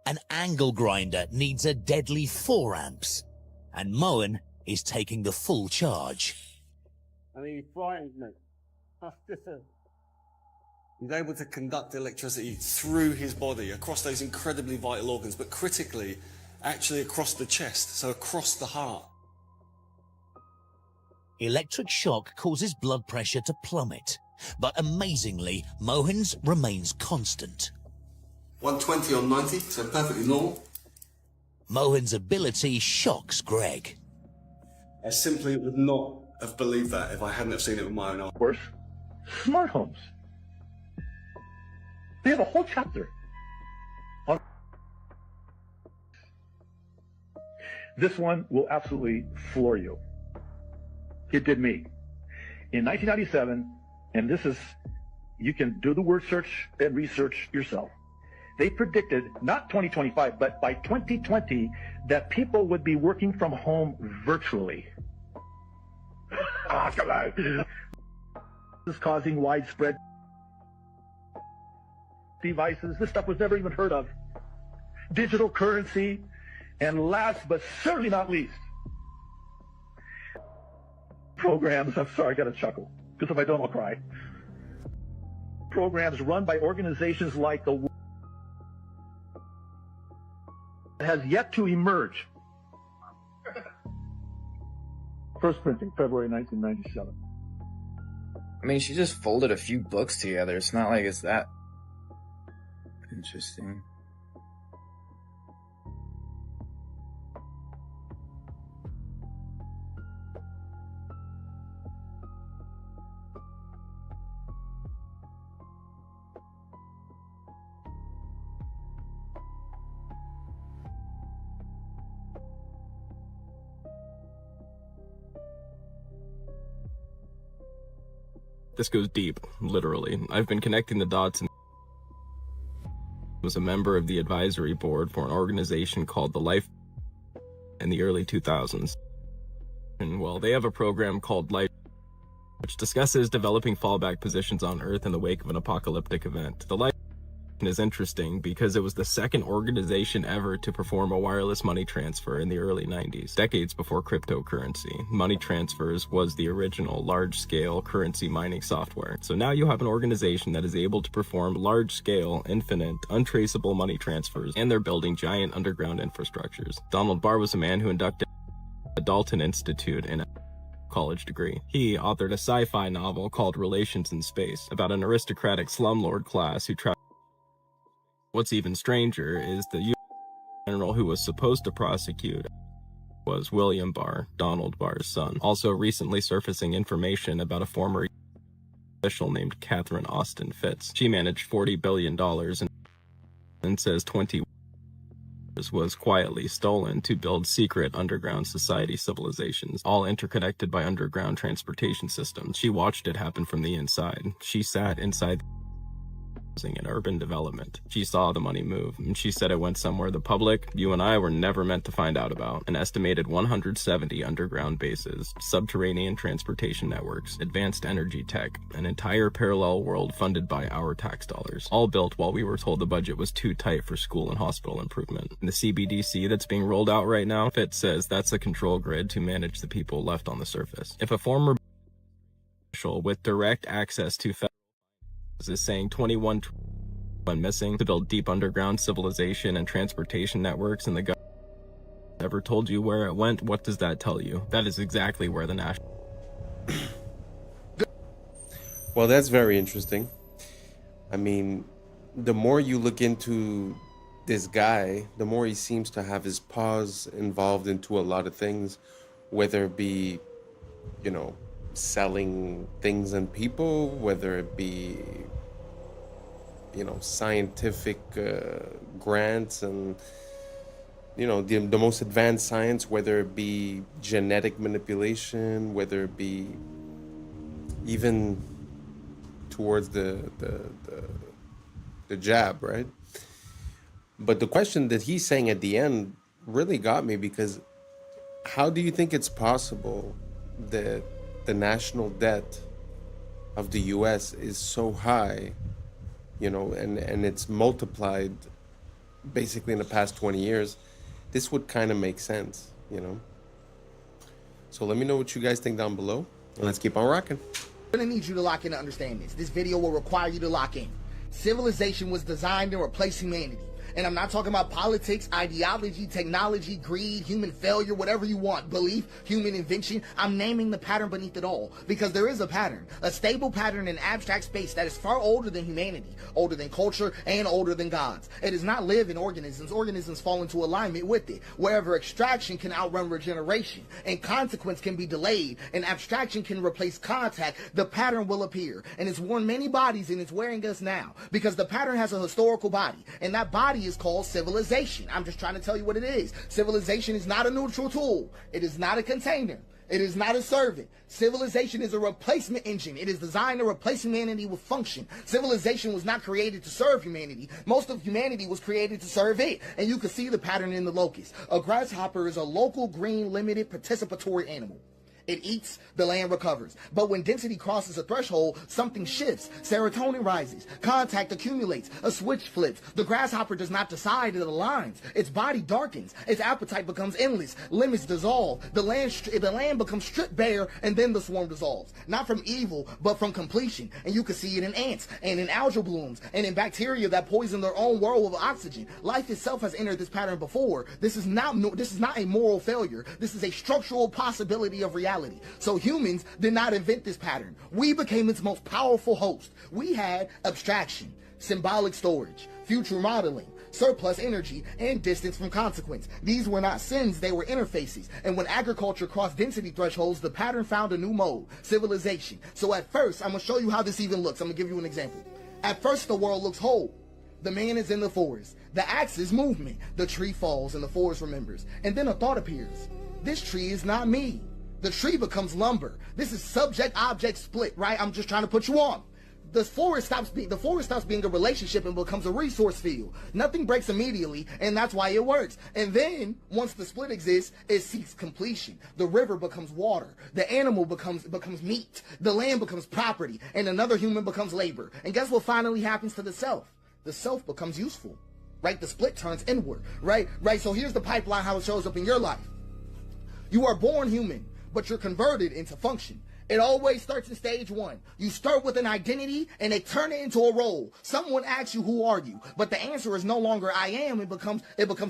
An angle grinder needs a deadly 4 amps, and Mohan is taking the full charge. And he frightens me. He's able to conduct electricity through his body, across those incredibly vital organs, but critically, actually across the chest, so across the heart. Electric shock causes blood pressure to plummet, but amazingly, Mohan's remains constant. 120 on 90, so perfectly normal. Mohan's ability shocks Greg. I simply would not have believed that if I hadn't have seen it with my own eyes. Of course, smart homes. They have a whole chapter on this. One will absolutely floor you. It did me. In 1997, and this is, you can do the word search and research yourself. They predicted, not 2025, but by 2020, that people would be working from home virtually. Oh, come on. This is causing widespread devices. This stuff was never even heard of. Digital currency, And last but certainly not least, programs, I'm sorry, I got to chuckle, because if I don't, I'll cry. Programs run by organizations like the World has yet to emerge. First printing, February 1997. I mean, she just folded a few books together. It's not like it's that interesting. This goes deep, literally. I've been connecting the dots and was a member of the advisory board for an organization called The Life in the early 2000s. And well, they have a program called Life, which discusses developing fallback positions on Earth in the wake of an apocalyptic event. The Life is interesting because it was the second organization ever to perform a wireless money transfer in the early 90s, decades before cryptocurrency. Money transfers was the original large-scale currency mining software. So now you have an organization that is able to perform large-scale, infinite, untraceable money transfers, and they're building giant underground infrastructures. Donald Barr was a man who inducted the Dalton Institute in a college degree. He authored a sci-fi novel called Relations in Space about an aristocratic slumlord class who traveled. What's even stranger is the U.S. general who was supposed to prosecute was William Barr, Donald Barr's son, also recently surfacing information about a former official named Catherine Austin Fitz. She managed $40 billion and says 20 was quietly stolen to build secret underground society civilizations, all interconnected by underground transportation systems. She watched it happen from the inside. She sat inside in urban development. She saw the money move, and she said it went somewhere the public, you and I, were never meant to find out about. An estimated 170 underground bases, subterranean transportation networks, advanced energy tech, an entire parallel world funded by our tax dollars, all built while we were told the budget was too tight for school and hospital improvement. And the CBDC that's being rolled out right now, Fitz says that's a control grid to manage the people left on the surface. If a former official with direct access to is saying 21 went missing to build deep underground civilization and transportation networks, and the government never told you where it went, what does that tell you? That is exactly where the national... Well, that's very interesting. I mean, the more you look into this guy, the more he seems to have his paws involved into a lot of things, whether it be, you know, selling things and people, whether it be, you know, scientific grants and, you know, the most advanced science, whether it be genetic manipulation, whether it be even towards the jab, right? But the question that he's saying at the end really got me, because how do you think it's possible that the national debt of the US is so high, you know, and it's multiplied basically in the past 20 years? This would kind of make sense, you know? So let me know what you guys think down below, and let's keep on rocking. I'm gonna need you to lock in to understand this. This video will require you to lock in. Civilization was designed to replace humanity. And I'm not talking about politics, ideology, technology, greed, human failure, whatever you want, belief, human invention. I'm naming the pattern beneath it all, because there is a pattern, a stable pattern in abstract space that is far older than humanity, older than culture, and older than gods. It does not live in organisms. Organisms fall into alignment with it. Wherever extraction can outrun regeneration, and consequence can be delayed, and abstraction can replace contact, the pattern will appear. And it's worn many bodies, and it's wearing us now, because the pattern has a historical body, and that body is called civilization. I'm just trying to tell you what it is. Civilization is not a neutral tool. It is not a container. It is not a servant. Civilization is a replacement engine. It is designed to replace humanity with function. Civilization was not created to serve humanity. Most of humanity was created to serve it. And you can see the pattern in the locust. A grasshopper is a local green limited participatory animal. It eats, the land recovers. But when density crosses a threshold, something shifts. Serotonin rises, contact accumulates, a switch flips. The grasshopper does not decide, it aligns. Its body darkens, its appetite becomes endless, limits dissolve, the land becomes stripped bare, and then the swarm dissolves. Not from evil, but from completion. And you can see it in ants, and in algal blooms, and in bacteria that poison their own world of oxygen. Life itself has entered this pattern before. This is not a moral failure. This is a structural possibility of reality. So humans did not invent this pattern. We became its most powerful host. We had abstraction, symbolic storage, future modeling, surplus energy, and distance from consequence. These were not sins, they were interfaces. And when agriculture crossed density thresholds, the pattern found a new mode, civilization. So at first, I'm going to show you how this even looks. I'm going to give you an example. At first, the world looks whole. The man is in the forest. The axe is movement. The tree falls and the forest remembers. And then a thought appears. This tree is not me. The tree becomes lumber. This is subject-object split, right? I'm just trying to put you on. The forest stops being a relationship and becomes a resource field. Nothing breaks immediately, and that's why it works. And then, once the split exists, it seeks completion. The river becomes water. The animal becomes meat. The land becomes property, and another human becomes labor. And guess what finally happens to the self? The self becomes useful, right? The split turns inward, right? So here's the pipeline, how it shows up in your life. You are born human, but you're converted into function. It always starts in stage one. You start with an identity and they turn it into a role. Someone asks you, who are you? But the answer is no longer I am. It becomes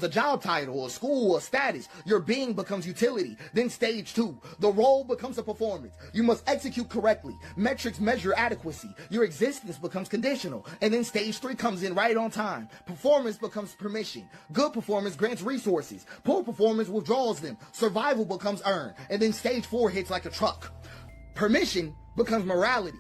a job title, a school, a status. Your being becomes utility. Then stage two, the role becomes a performance. You must execute correctly. Metrics measure adequacy. Your existence becomes conditional. And then stage three comes in right on time. Performance becomes permission. Good performance grants resources. Poor performance withdraws them. Survival becomes earned. And then stage four hits like a truck. Permission becomes morality.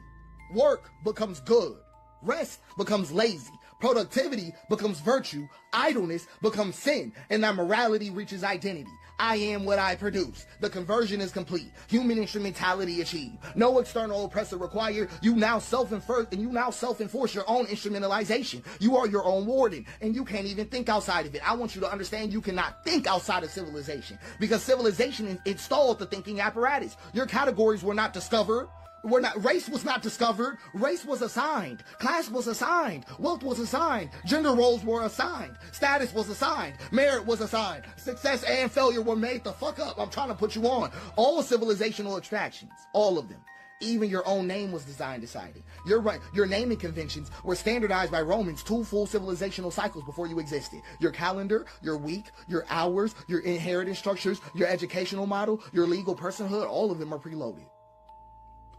Work becomes good. Rest becomes lazy. Productivity becomes virtue. Idleness becomes sin. And that morality reaches identity. I am what I produce. The conversion is complete. Human instrumentality achieved. No external oppressor required. You now self-enforce your own instrumentalization. You are your own warden, and you can't even think outside of it. I want you to understand you cannot think outside of civilization, because civilization installed the thinking apparatus. Your categories were not discovered. Race was not discovered. Race was assigned. Class was assigned. Wealth was assigned. Gender roles were assigned. Status was assigned. Merit was assigned. Success and failure were made the fuck up. I'm trying to put you on. All civilizational extractions. All of them. Even your own name was decided. You're right. Your naming conventions were standardized by Romans 2 full civilizational cycles before you existed. Your calendar, your week, your hours, your inheritance structures, your educational model, your legal personhood, all of them are preloaded.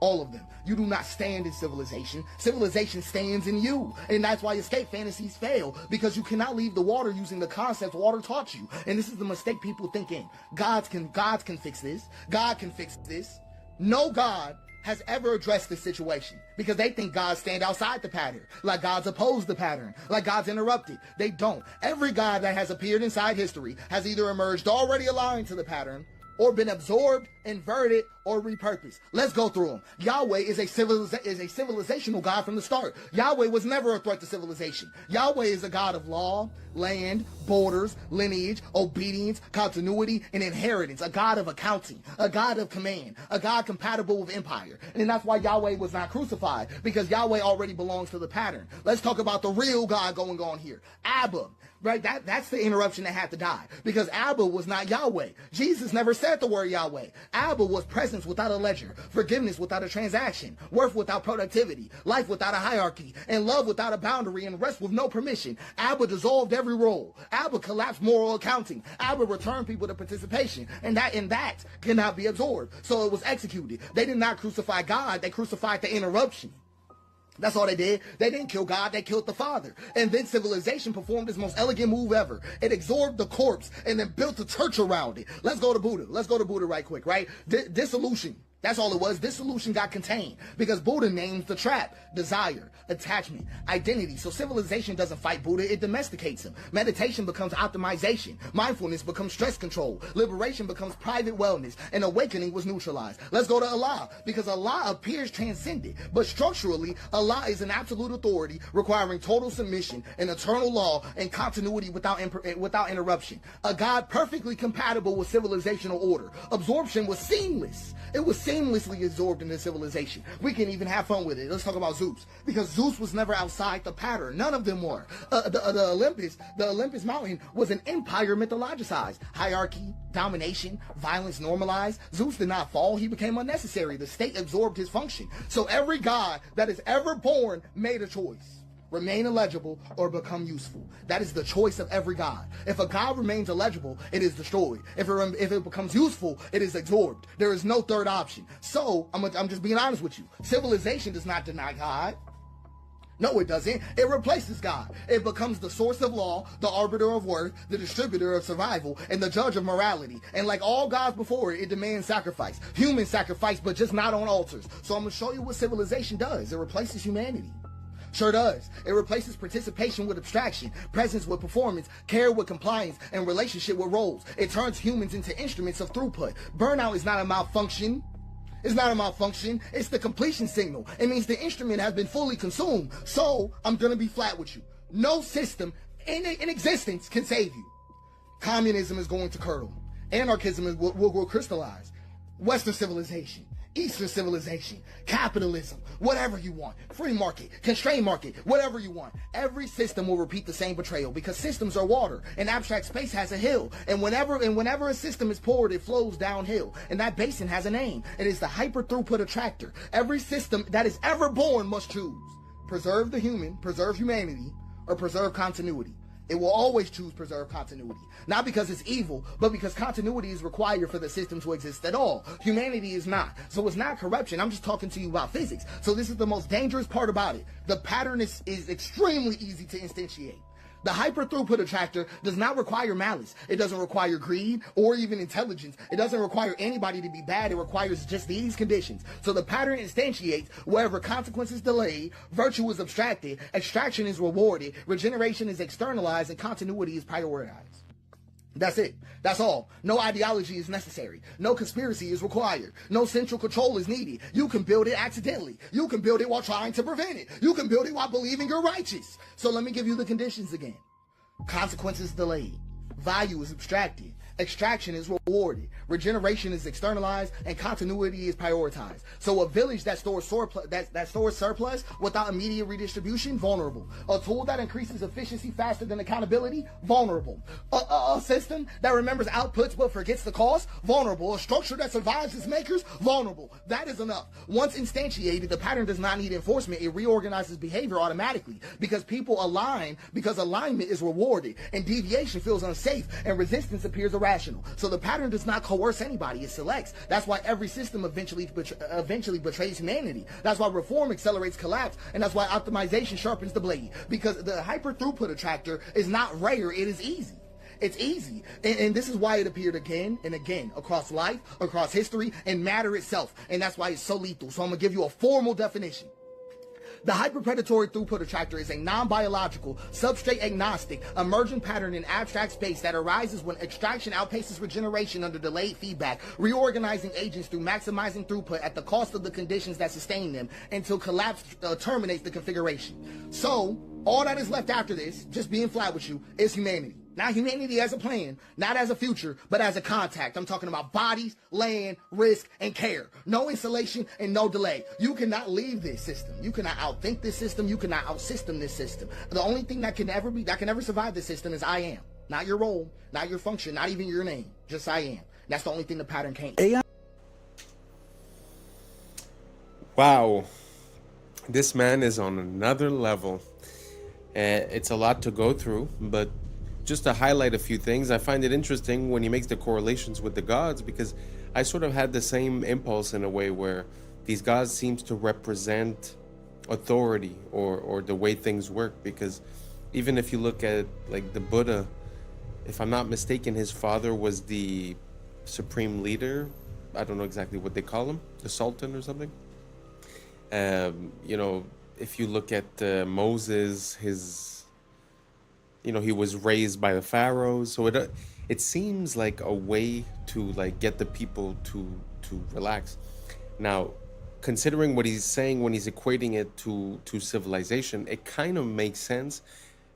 All of them. You do not stand in civilization. Civilization stands in you. And that's why escape fantasies fail, because you cannot leave the water using the concepts water taught you. And this is the mistake people think in. Gods can fix this. God can fix this. No God has ever addressed this situation, because they think gods stand outside the pattern, like gods oppose the pattern, like gods interrupt it. They don't. Every god that has appeared inside history has either emerged already aligned to the pattern, or been absorbed, inverted, or repurposed. Let's go through them. Yahweh is a civilizational God from the start. Yahweh was never a threat to civilization. Yahweh is a God of law, land, borders, lineage, obedience, continuity, and inheritance. A God of accounting, a God of command, a God compatible with empire. And that's why Yahweh was not crucified, because Yahweh already belongs to the pattern. Let's talk about the real God going on here. Abba. Right, that's the interruption that had to die, because Abba was not Yahweh. Jesus never said the word Yahweh. Abba was presence without a ledger, forgiveness without a transaction, worth without productivity, life without a hierarchy, and love without a boundary, and rest with no permission. Abba dissolved every role. Abba collapsed moral accounting. Abba returned people to participation, and that cannot be absorbed. So it was executed. They did not crucify God, they crucified the interruption. That's all they did. They didn't kill God, they killed the Father. And then civilization performed its most elegant move ever. It absorbed the corpse and then built a church around it. Let's go to Buddha. Let's go to Buddha right quick, right? Dissolution. That's all it was. This solution got contained because Buddha names the trap desire, attachment, identity. So civilization doesn't fight Buddha, it domesticates him. Meditation becomes optimization. Mindfulness becomes stress control. Liberation becomes private wellness. And awakening was neutralized. Let's go to Allah, because Allah appears transcendent, but structurally, Allah is an absolute authority requiring total submission, an eternal law, and continuity without interruption. A God perfectly compatible with civilizational order. Absorption was seamless. It was seamlessly absorbed into civilization. We can even have fun with it. Let's talk about Zeus, because Zeus was never outside the pattern. None of them were. The Olympus mountain was an empire mythologicized. Hierarchy, domination, violence normalized. Zeus did not fall. He became unnecessary. The state absorbed his function. So every god that is ever born made a choice. Remain illegible or become useful. That is the choice of every god. If a god remains illegible, it is destroyed. If it becomes useful, it is absorbed. There is no third option. So, I'm just being honest with you. Civilization does not deny God. No, it doesn't. It replaces God. It becomes the source of law, the arbiter of worth, the distributor of survival, and the judge of morality. And like all gods before it, it demands sacrifice. Human sacrifice, but just not on altars. So I'm going to show you what civilization does. It replaces humanity. Sure does. It replaces participation with abstraction, presence with performance, care with compliance, and relationship with roles. It turns humans into instruments of throughput. Burnout is not a malfunction. It's not a malfunction. It's the completion signal. It means the instrument has been fully consumed. So I'm going to be flat with you. No system in existence can save you. Communism is going to curdle. Anarchism will crystallize. Western civilization, Eastern civilization, capitalism, whatever you want, free market, constrained market, whatever you want. Every system will repeat the same betrayal because systems are water and abstract space has a hill. And whenever a system is poured, it flows downhill. And that basin has a name. It is the hyper throughput attractor. Every system that is ever born must choose. Preserve the human, preserve humanity, or preserve continuity. It will always choose preserve continuity. Not because it's evil, but because continuity is required for the system to exist at all. Humanity is not. So it's not corruption. I'm just talking to you about physics. So this is the most dangerous part about it. The pattern is extremely easy to instantiate. The hyper throughput attractor does not require malice. It doesn't require greed or even intelligence. It doesn't require anybody to be bad. It requires just these conditions. So the pattern instantiates wherever consequence is delayed, virtue is abstracted, extraction is rewarded, regeneration is externalized, and continuity is prioritized. That's it. That's all. No ideology is necessary. No conspiracy is required. No central control is needed. You can build it accidentally. You can build it while trying to prevent it. You can build it while believing you're righteous. So let me give you the conditions again. Consequences delayed. Value is abstracted. Extraction is rewarded. Regeneration is externalized, and continuity is prioritized. So a village that stores surplus without immediate redistribution, vulnerable. A tool that increases efficiency faster than accountability, vulnerable. A system that remembers outputs but forgets the cost, vulnerable. A structure that survives its makers, vulnerable. That is enough. Once instantiated, the pattern does not need enforcement. It reorganizes behavior automatically because people align, because alignment is rewarded, and deviation feels unsafe, and resistance appears irrational. So the pattern does not coerce anybody, it selects. That's why every system eventually betrays humanity. That's why reform accelerates collapse, and that's why optimization sharpens the blade. Because the hyper throughput attractor is not rare, it is easy. It's easy. And this is why it appeared again and again across life, across history, and matter itself. And that's why it's so lethal. So I'm going to give you a formal definition. The hyperpredatory throughput attractor is a non-biological, substrate agnostic, emergent pattern in abstract space that arises when extraction outpaces regeneration under delayed feedback, reorganizing agents through maximizing throughput at the cost of the conditions that sustain them until collapse terminates the configuration. So, all that is left after this, just being flat with you, is humanity. Not humanity as a plan, not as a future, but as a contact. I'm talking about bodies, land, risk, and care. No installation and no delay. You cannot leave this system. You cannot outthink this system. You cannot outsystem this system. The only thing that can ever survive this system is I am. Not your role, not your function, not even your name. Just I am. That's the only thing the pattern can't. Wow. This man is on another level. It's a lot to go through, but just to highlight a few things, I find it interesting when he makes the correlations with the gods, because I sort of had the same impulse in a way where these gods seems to represent authority or the way things work. Because even if you look at like the Buddha, if I'm not mistaken, his father was the supreme leader I don't know exactly what they call him, the Sultan or something. You know, if you look at Moses, he was raised by the pharaohs, so it seems like a way to like get the people to relax. Now, considering what he's saying when he's equating it to civilization, it kind of makes sense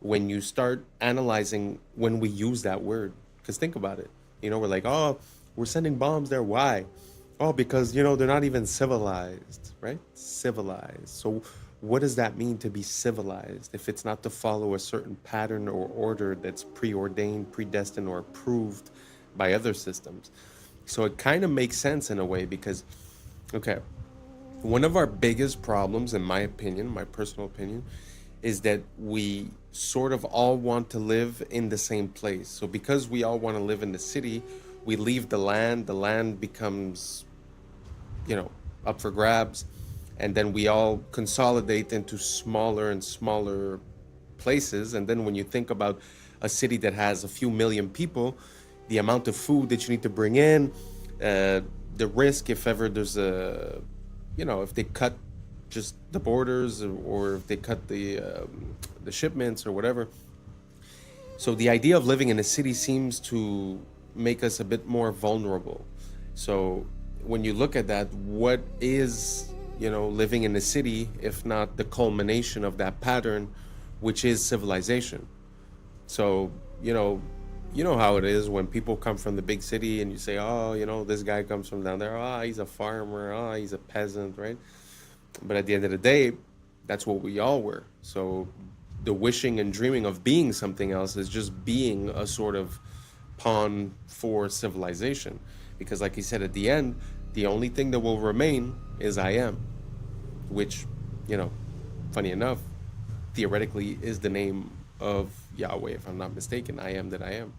when you start analyzing when we use that word. Because think about it, we're like, oh, we're sending bombs there. Why? Oh, because they're not even civilized, right? Civilized. So what does that mean to be civilized if it's not to follow a certain pattern or order that's preordained, predestined, or approved by other systems? So it kind of makes sense in a way because, okay, one of our biggest problems, in my opinion, my personal opinion, is that we sort of all want to live in the same place. So because we all want to live in the city, we leave the land becomes, up for grabs. And then we all consolidate into smaller and smaller places. And then when you think about a city that has a few million people, the amount of food that you need to bring in, the risk if ever there's if they cut just the borders or if they cut the shipments or whatever. So the idea of living in a city seems to make us a bit more vulnerable. So when you look at that, what is living in the city, if not the culmination of that pattern, which is civilization? So, you know how it is when people come from the big city and you say, oh, this guy comes from down there. Oh, he's a farmer. Oh, he's a peasant, right? But at the end of the day, that's what we all were. So the wishing and dreaming of being something else is just being a sort of pawn for civilization. Because like he said at the end, the only thing that will remain is I am. Which, funny enough, theoretically is the name of Yahweh, if I'm not mistaken. I am that I am.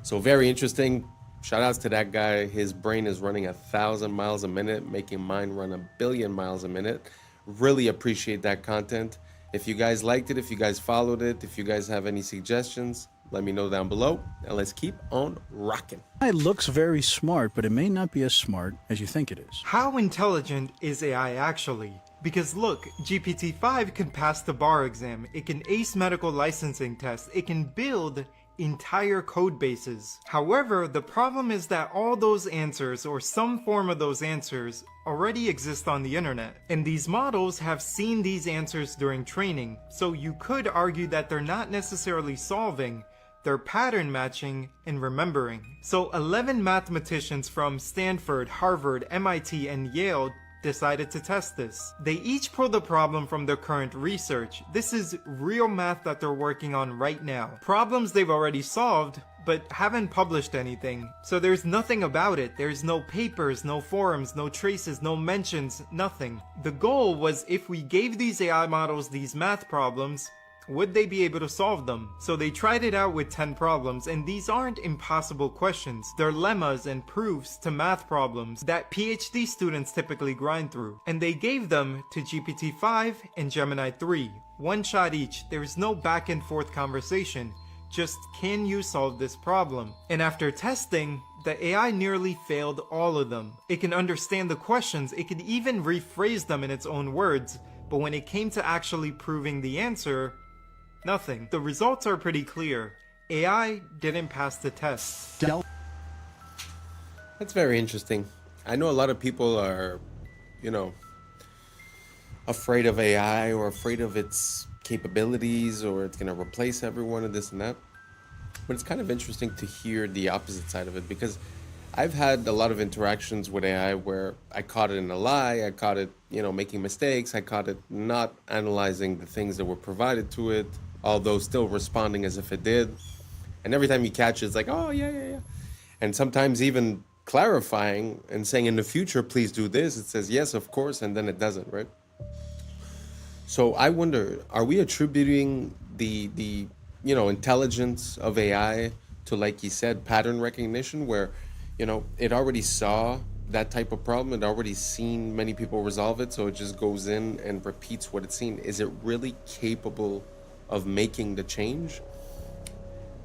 So very interesting. Shout outs to that guy. His brain is running 1,000 miles a minute, making mine run 1 billion miles a minute. Really appreciate that content. If you guys liked it, if you guys followed it, if you guys have any suggestions, let me know down below. And let's keep on rocking. It looks very smart, but it may not be as smart as you think it is. How intelligent is AI actually? Because look, GPT-5 can pass the bar exam, it can ace medical licensing tests, it can build entire code bases. However, the problem is that all those answers, or some form of those answers, already exist on the internet. And these models have seen these answers during training, so you could argue that they're not necessarily solving, they're pattern matching and remembering. So 11 mathematicians from Stanford, Harvard, MIT, and Yale decided to test this. They each pulled a problem from their current research. This is real math that they're working on right now. Problems they've already solved, but haven't published anything. So there's nothing about it. There's no papers, no forums, no traces, no mentions, nothing. The goal was if we gave these AI models these math problems, would they be able to solve them? So they tried it out with 10 problems, and these aren't impossible questions. They're lemmas and proofs to math problems that PhD students typically grind through. And they gave them to GPT-5 and Gemini 3. One shot each. There's no back and forth conversation. Just, can you solve this problem? And after testing, the AI nearly failed all of them. It can understand the questions, it can even rephrase them in its own words, but when it came to actually proving the answer, nothing. The results are pretty clear. AI didn't pass the test. That's very interesting. I know a lot of people are, afraid of AI or afraid of its capabilities or it's going to replace everyone and this and that. But it's kind of interesting to hear the opposite side of it because I've had a lot of interactions with AI where I caught it in a lie, I caught it, making mistakes, I caught it not analyzing the things that were provided to it, although still responding as if it did. And every time you catch it, it's like, oh, yeah. And sometimes even clarifying and saying in the future, please do this. It says, yes, of course, and then it doesn't, right? So I wonder, are we attributing the intelligence of AI to, like you said, pattern recognition where, it already saw that type of problem, it already seen many people resolve it, so it just goes in and repeats what it's seen. Is it really capable of making the change?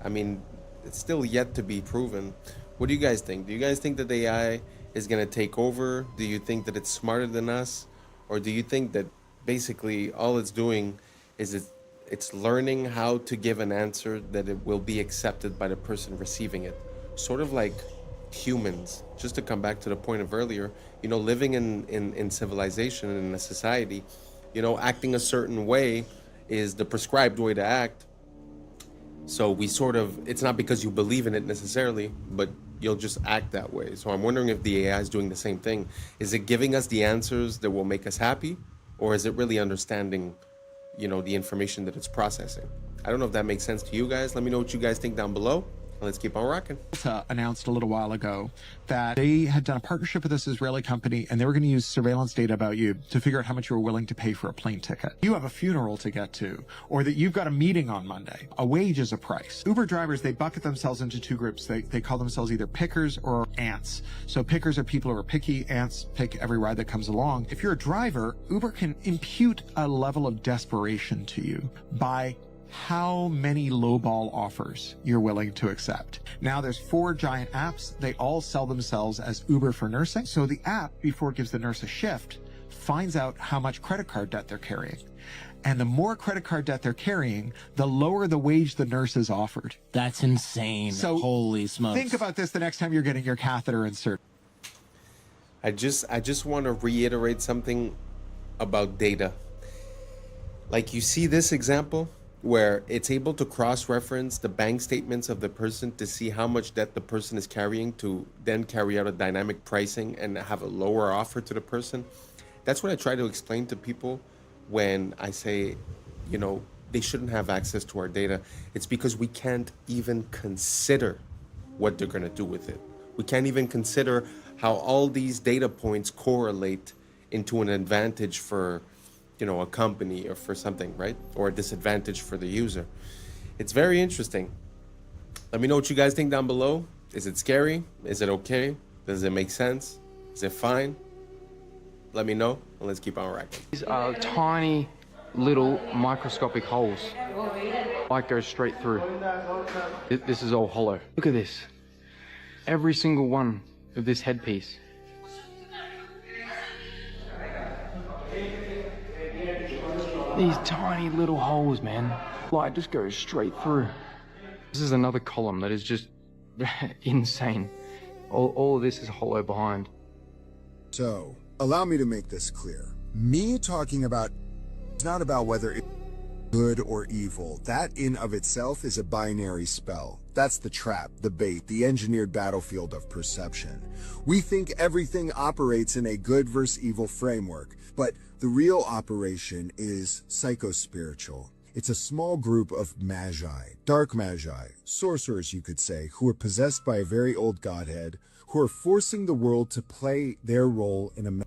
I mean, it's still yet to be proven. What do you guys think? Do you guys think that the AI is going to take over? Do you think that it's smarter than us? Or do you think that basically all it's doing is it's learning how to give an answer that it will be accepted by the person receiving it? Sort of like humans, just to come back to the point of earlier, you know, living in civilization and in a society, you know, acting a certain way is the prescribed way to act. So we sort of, it's not because you believe in it necessarily, but you'll just act that way. So I'm wondering if the AI is doing the same thing. Is it giving us the answers that will make us happy? Or is it really understanding, you know, the information that it's processing? I don't know if that makes sense to you guys. Let me know what you guys think down below. Let's keep on rocking. Announced a little while ago that they had done a partnership with this Israeli company, and they were going to use surveillance data about you to figure out how much you were willing to pay for a plane ticket. You have a funeral to get to, or that you've got a meeting on Monday. A wage is a price. Uber drivers, they bucket themselves into two groups. They call themselves either pickers or ants. So pickers are people who are picky. Ants pick every ride that comes along. If you're a driver, Uber can impute a level of desperation to you by how many lowball offers you're willing to accept. Now there's 4 giant apps. They all sell themselves as Uber for nursing. So the app, before it gives the nurse a shift, finds out how much credit card debt they're carrying. And the more credit card debt they're carrying, the lower the wage the nurse is offered. That's insane. So holy smokes. Think about this the next time you're getting your catheter inserted. I just want to reiterate something about data. Like, you see this example where it's able to cross-reference the bank statements of the person to see how much debt the person is carrying, to then carry out a dynamic pricing and have a lower offer to the person. That's what I try to explain to people when I say, you know, they shouldn't have access to our data. It's because we can't even consider what they're going to do with it. We can't even consider how all these data points correlate into an advantage for, you know, a company or for something, right? Or a disadvantage for the user. It's very interesting. Let me know what you guys think down below. Is it scary? Is it okay? Does it make sense? Is it fine? Let me know, and let's keep on rocking. These are tiny little microscopic holes. Light goes straight through. This is all hollow. Look at this. Every single one of this headpiece. These tiny little holes, man. Light just goes straight through. This is another column that is just insane. All of this is hollow behind. So, allow me to make this clear. Me talking about it's not about whether it's good or evil. That in of itself is a binary spell. That's the trap, the bait, the engineered battlefield of perception. We think everything operates in a good versus evil framework, but the real operation is psychospiritual. It's a small group of magi, dark magi, sorcerers you could say, who are possessed by a very old godhead, who are forcing the world to play their role in a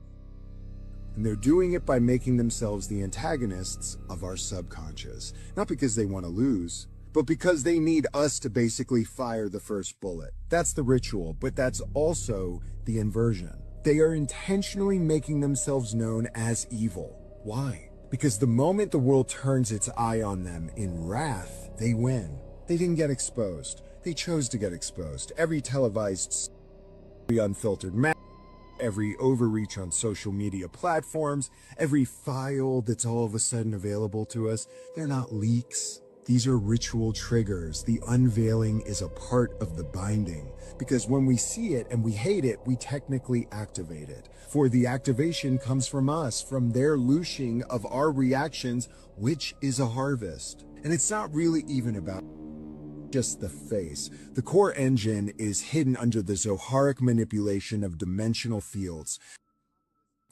and they're doing it by making themselves the antagonists of our subconscious. Not because they want to lose, but because they need us to basically fire the first bullet. That's the ritual, but that's also the inversion. They are intentionally making themselves known as evil. Why? Because the moment the world turns its eye on them in wrath, they win. They didn't get exposed. They chose to get exposed. Every televised, every unfiltered map, every overreach on social media platforms, every file that's all of a sudden available to us, they're not leaks. These are ritual triggers. The unveiling is a part of the binding, because when we see it and we hate it, we technically activate it. For the activation comes from us, from their loosing of our reactions, which is a harvest. And it's not really even about just the face. The core engine is hidden under the Zoharic manipulation of dimensional fields,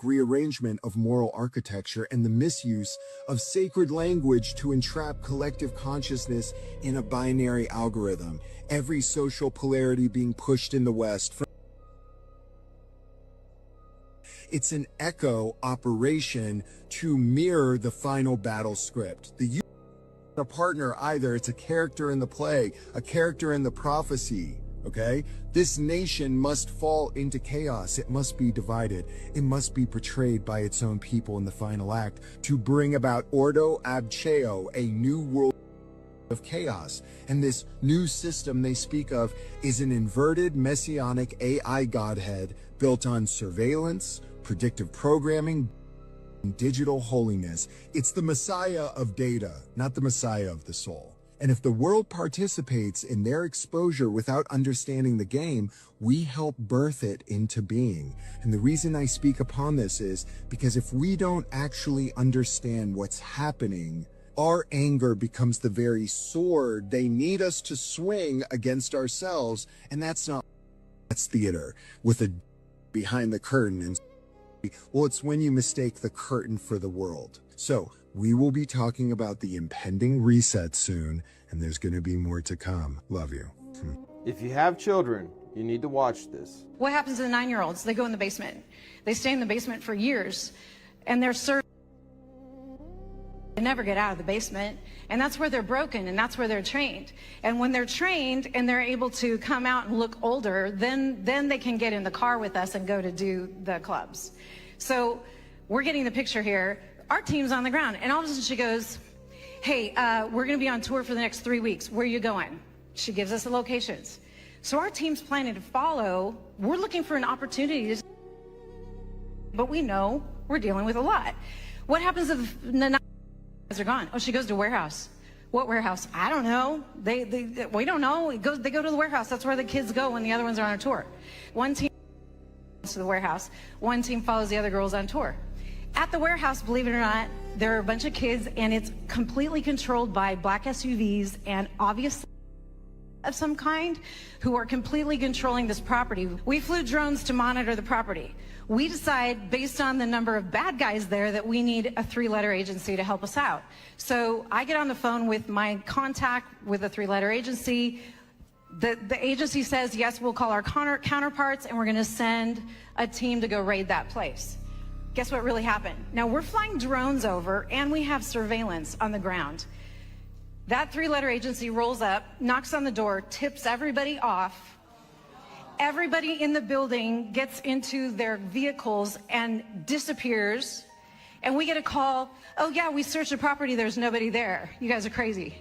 rearrangement of moral architecture, and the misuse of sacred language to entrap collective consciousness in a binary algorithm. Every social polarity being pushed in the West. It's an echo operation to mirror the final battle script. The a partner either, it's a character in the play, a character in the prophecy. Okay? This nation must fall into chaos. It must be divided. It must be portrayed by its own people in the final act to bring about Ordo Ab Cheo, a new world of chaos. And this new system they speak of is an inverted messianic AI godhead built on surveillance, predictive programming, and digital holiness. It's the Messiah of data, not the Messiah of the soul. And if the world participates in their exposure without understanding the game, we help birth it into being. And the reason I speak upon this is because if we don't actually understand what's happening, our anger becomes the very sword they need us to swing against ourselves. And that's theater with a behind the curtain. And well, it's when you mistake the curtain for the world. So we will be talking about the impending reset soon, and there's going to be more to come. Love you. If you have children, you need to watch this. What happens to the 9-year-olds? They go in the basement. They stay in the basement for years, and they're served. They never get out of the basement, and that's where they're broken, and that's where they're trained. And when they're trained and they're able to come out and look older, then they can get in the car with us and go to do the clubs. So we're getting the picture here. Our team's on the ground, and all of a sudden she goes, hey, we're going to be on tour for the next 3 weeks. Where are you going? She gives us the locations. So our team's planning to follow. We're looking for an opportunity to, but we know we're dealing with a lot. What happens if the 9 guys are gone? Oh, she goes to warehouse. What warehouse? I don't know. We don't know. They go to the warehouse. That's where the kids go when the other ones are on a tour. One team goes to the warehouse. One team follows the other girls on tour. At the warehouse, believe it or not, there are a bunch of kids, and it's completely controlled by black SUVs and obviously of some kind who are completely controlling this property. We flew drones to monitor the property. We decide, based on the number of bad guys there, that we need a 3-letter agency to help us out. So I get on the phone with my contact with a 3-letter agency. The agency says, yes, we'll call our counterparts, and we're going to send a team to go raid that place. Guess what really happened? Now, we're flying drones over, and we have surveillance on the ground. That 3-letter agency rolls up, knocks on the door, tips everybody off. Everybody in the building gets into their vehicles and disappears. And we get a call, oh, yeah, we searched the property. There's nobody there. You guys are crazy.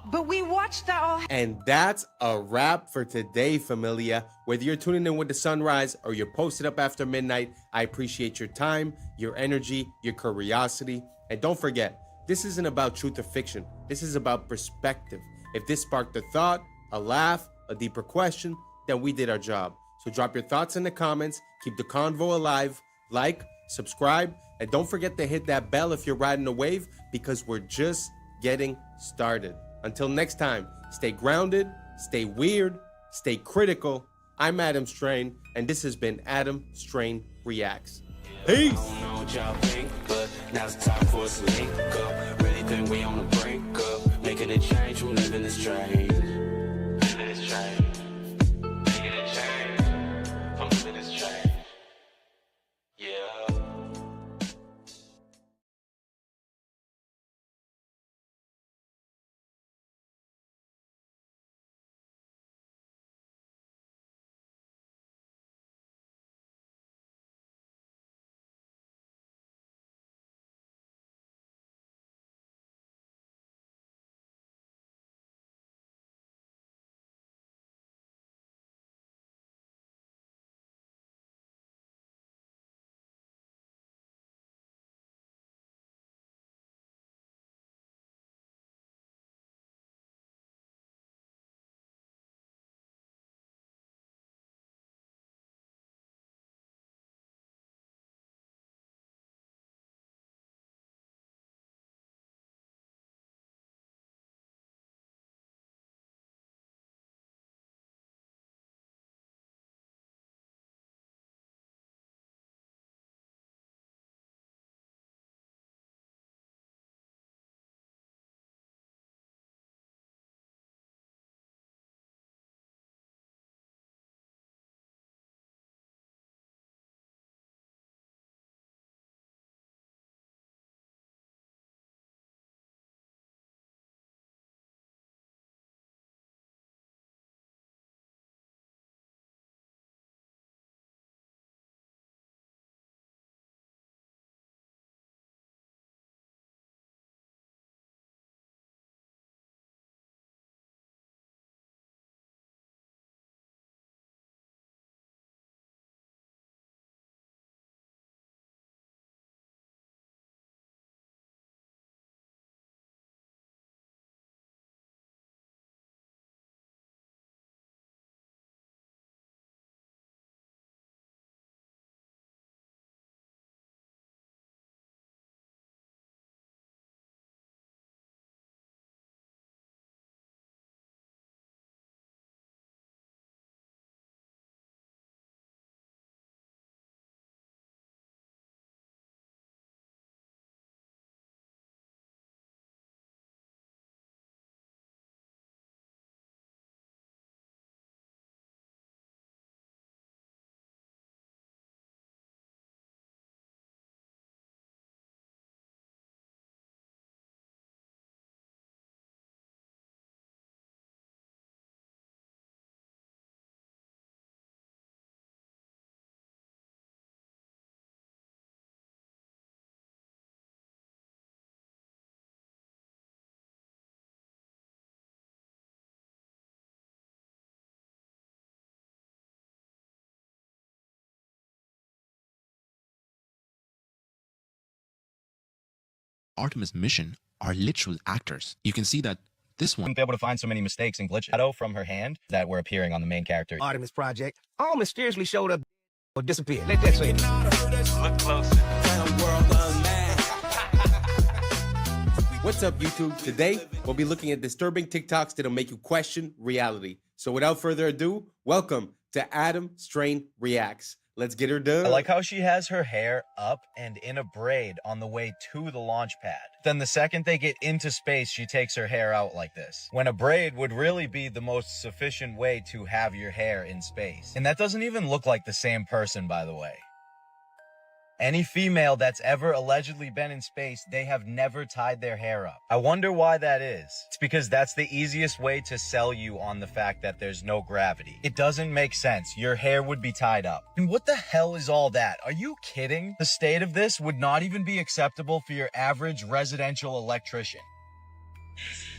But we watched that all. And that's a wrap for today, familia. Whether you're tuning in with the sunrise or you're posted up after midnight, I appreciate your time, your energy, your curiosity. And don't forget, this isn't about truth or fiction. This is about perspective. If this sparked a thought, a laugh, a deeper question, then we did our job. So drop your thoughts in the comments, keep the convo alive, like, subscribe, and don't forget to hit that bell if you're riding a wave, because we're just getting started. Until next time, stay grounded, stay weird, stay critical. I'm Adam Strain, and this has been Adam Strain Reacts. Peace! I don't know what y'all think, but now's the time for us to link up. Really think we on the brink up, making a change from living this strange. Living this strange. Making a change from living this strange. Yeah. Artemis mission are literal actors. You can see that this one wouldn't be able to find so many mistakes and glitches. Shadow from her hand that were appearing on the main character. Artemis Project all mysteriously showed up or disappeared. Let that say it. Look closer. What's up, YouTube? Today, we'll be looking at disturbing TikToks that'll make you question reality. So without further ado, welcome to Adam Strain Reacts. Let's get her done. I like how she has her hair up and in a braid on the way to the launch pad. Then the second they get into space, she takes her hair out like this. When a braid would really be the most sufficient way to have your hair in space. And that doesn't even look like the same person, by the way. Any female that's ever allegedly been in space, they have never tied their hair up. I wonder why that is. It's because that's the easiest way to sell you on the fact that there's no gravity. It doesn't make sense. Your hair would be tied up. And what the hell is all that? Are you kidding? The state of this would not even be acceptable for your average residential electrician.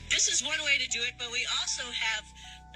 This is one way to do it, but we also have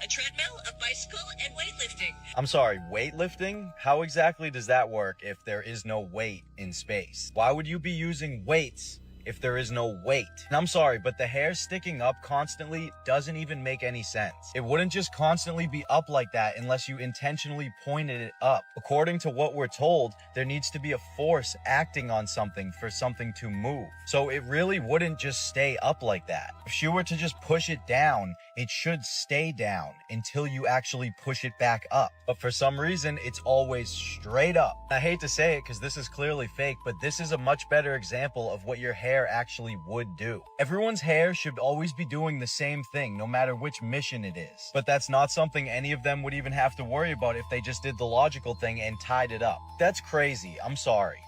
a treadmill, a bicycle, and weightlifting. I'm sorry, weightlifting? How exactly does that work if there is no weight in space? Why would you be using weights if there is no weight? And I'm sorry, but the hair sticking up constantly doesn't even make any sense. It wouldn't just constantly be up like that unless you intentionally pointed it up. According to what we're told, there needs to be a force acting on something for something to move. So it really wouldn't just stay up like that. If she were to just push it down, it should stay down until you actually push it back up. But for some reason, it's always straight up. I hate to say it because this is clearly fake, but this is a much better example of what your hair actually would do. Everyone's hair should always be doing the same thing, no matter which mission it is. But that's not something any of them would even have to worry about if they just did the logical thing and tied it up. That's crazy. I'm sorry.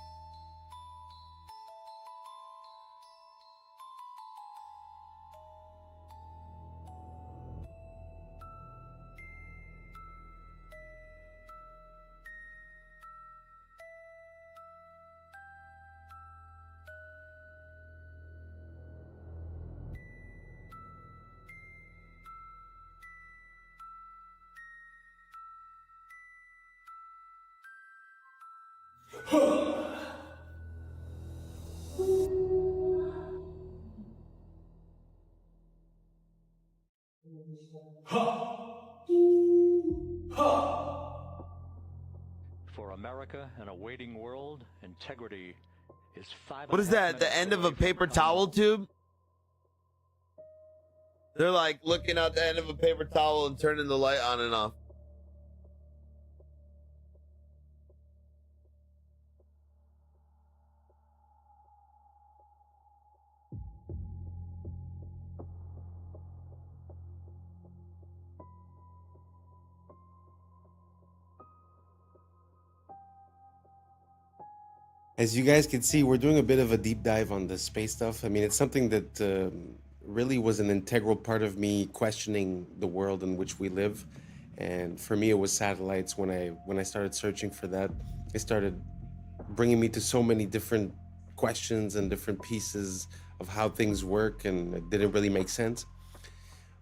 For America and a waiting world, integrity is 5. What is that? The end of a paper towel tube? They're like looking out the end of a paper towel and turning the light on and off. As you guys can see, we're doing a bit of a deep dive on the space stuff. I mean, it's something that really was an integral part of me questioning the world in which we live. And for me, it was satellites. When I started searching for that, it started bringing me to so many different questions and different pieces of how things work, and it didn't really make sense.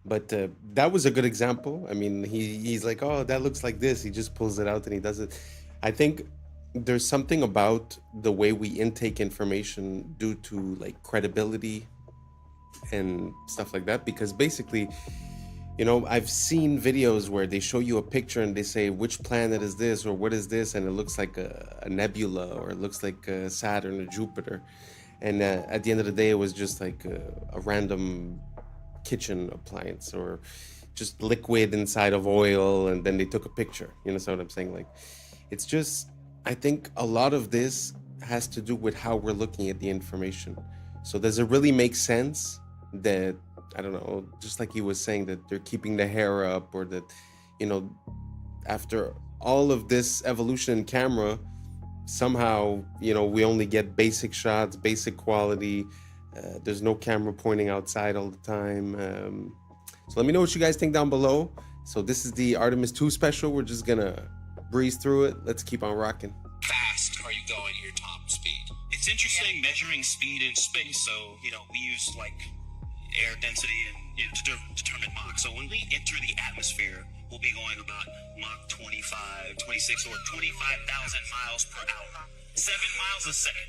But that was a good example. I mean, he's like, oh, that looks like this. He just pulls it out and he does it. I think there's something about the way we intake information due to like credibility and stuff like that, because basically, you know, I've seen videos where they show you a picture and they say which planet is this or what is this, and it looks like a nebula, or it looks like Saturn or Jupiter, and at the end of the day it was just like a random kitchen appliance or just liquid inside of oil, and then they took a picture. You know what I'm saying? Like, it's just, I think a lot of this has to do with how we're looking at the information. So does it really make sense that, I don't know, just like he was saying, that they're keeping the hair up, or that, you know, after all of this evolution in camera, somehow, you know, we only get basic shots, basic quality. There's no camera pointing outside all the time. So let me know what you guys think down below. So this is the Artemis 2 special. We're just gonna breeze through it. Let's keep on rocking. Fast are you going at your top speed? It's interesting measuring speed in space. So, you know, we use like air density and, you know, to determine Mach. So when we enter the atmosphere, we'll be going about Mach 25, 26, or 25,000 miles per hour. 7 miles a second.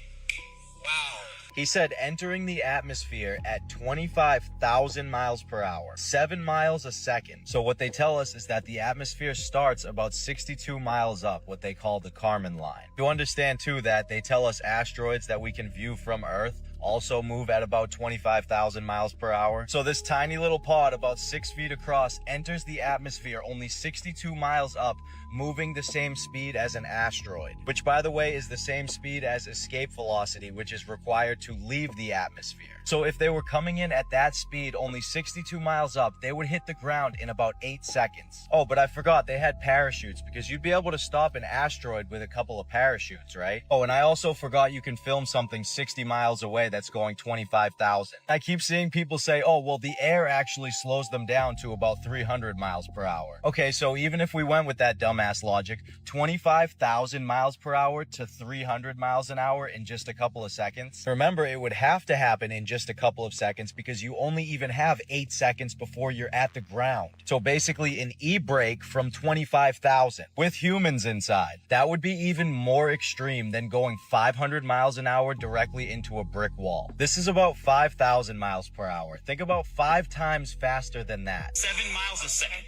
Wow. He said entering the atmosphere at 25,000 miles per hour, 7 miles a second. So what they tell us is that the atmosphere starts about 62 miles up, what they call the Kármán line. You understand too that they tell us asteroids that we can view from Earth also move at about 25,000 miles per hour. So this tiny little pod about 6 feet across enters the atmosphere only 62 miles up, moving the same speed as an asteroid, which by the way is the same speed as escape velocity, which is required to leave the atmosphere. So if they were coming in at that speed, only 62 miles up, they would hit the ground in about 8 seconds. Oh, but I forgot they had parachutes, because you'd be able to stop an asteroid with a couple of parachutes, right? Oh, and I also forgot you can film something 60 miles away that's going 25,000. I keep seeing people say, oh, well, the air actually slows them down to about 300 miles per hour. Okay, so even if we went with that dumbass logic, 25,000 miles per hour to 300 miles an hour in just a couple of seconds. Remember, it would have to happen in just a couple of seconds because you only even have 8 seconds before you're at the ground. So basically an e-brake from 25,000 with humans inside. That would be even more extreme than going 500 miles an hour directly into a brick wall. This is about 5,000 miles per hour. Think about 5 times faster than that. 7 miles a second.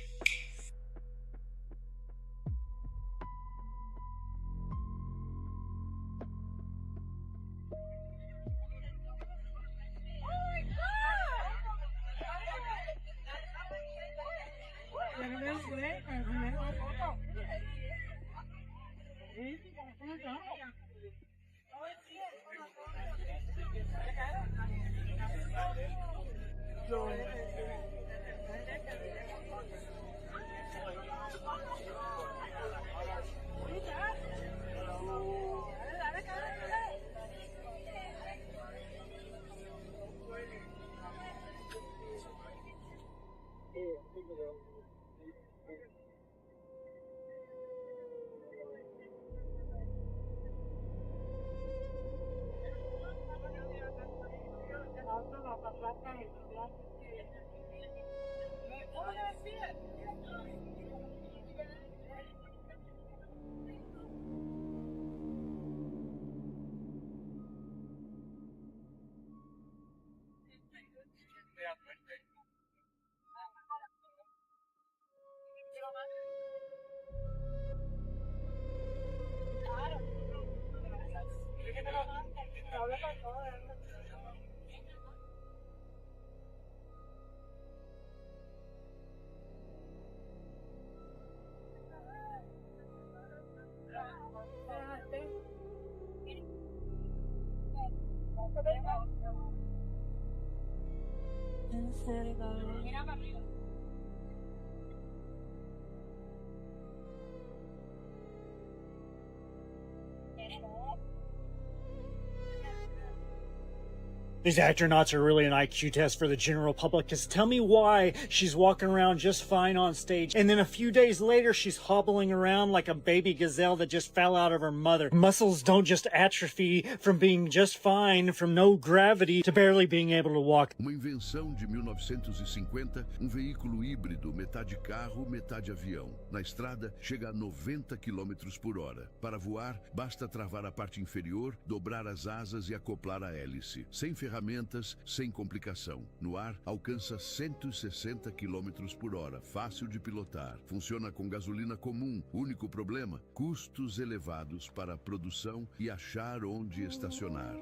These astronauts are really an IQ test for the general public, because tell me why she's walking around just fine on stage, and then a few days later she's hobbling around like a baby gazelle that just fell out of her mother. Muscles don't just atrophy from being just fine from no gravity to barely being able to walk. Uma invenção de 1950, veículo híbrido, metade carro, metade avião. Na estrada, chega a 90 km por hora. Para voar, basta travar a parte inferior, dobrar as asas e acoplar a hélice. Sem ferramentas, sem complicação. No ar, alcança 160 km por hora, fácil de pilotar. Funciona com gasolina comum. Único problema, custos elevados para a produção e achar onde estacionar.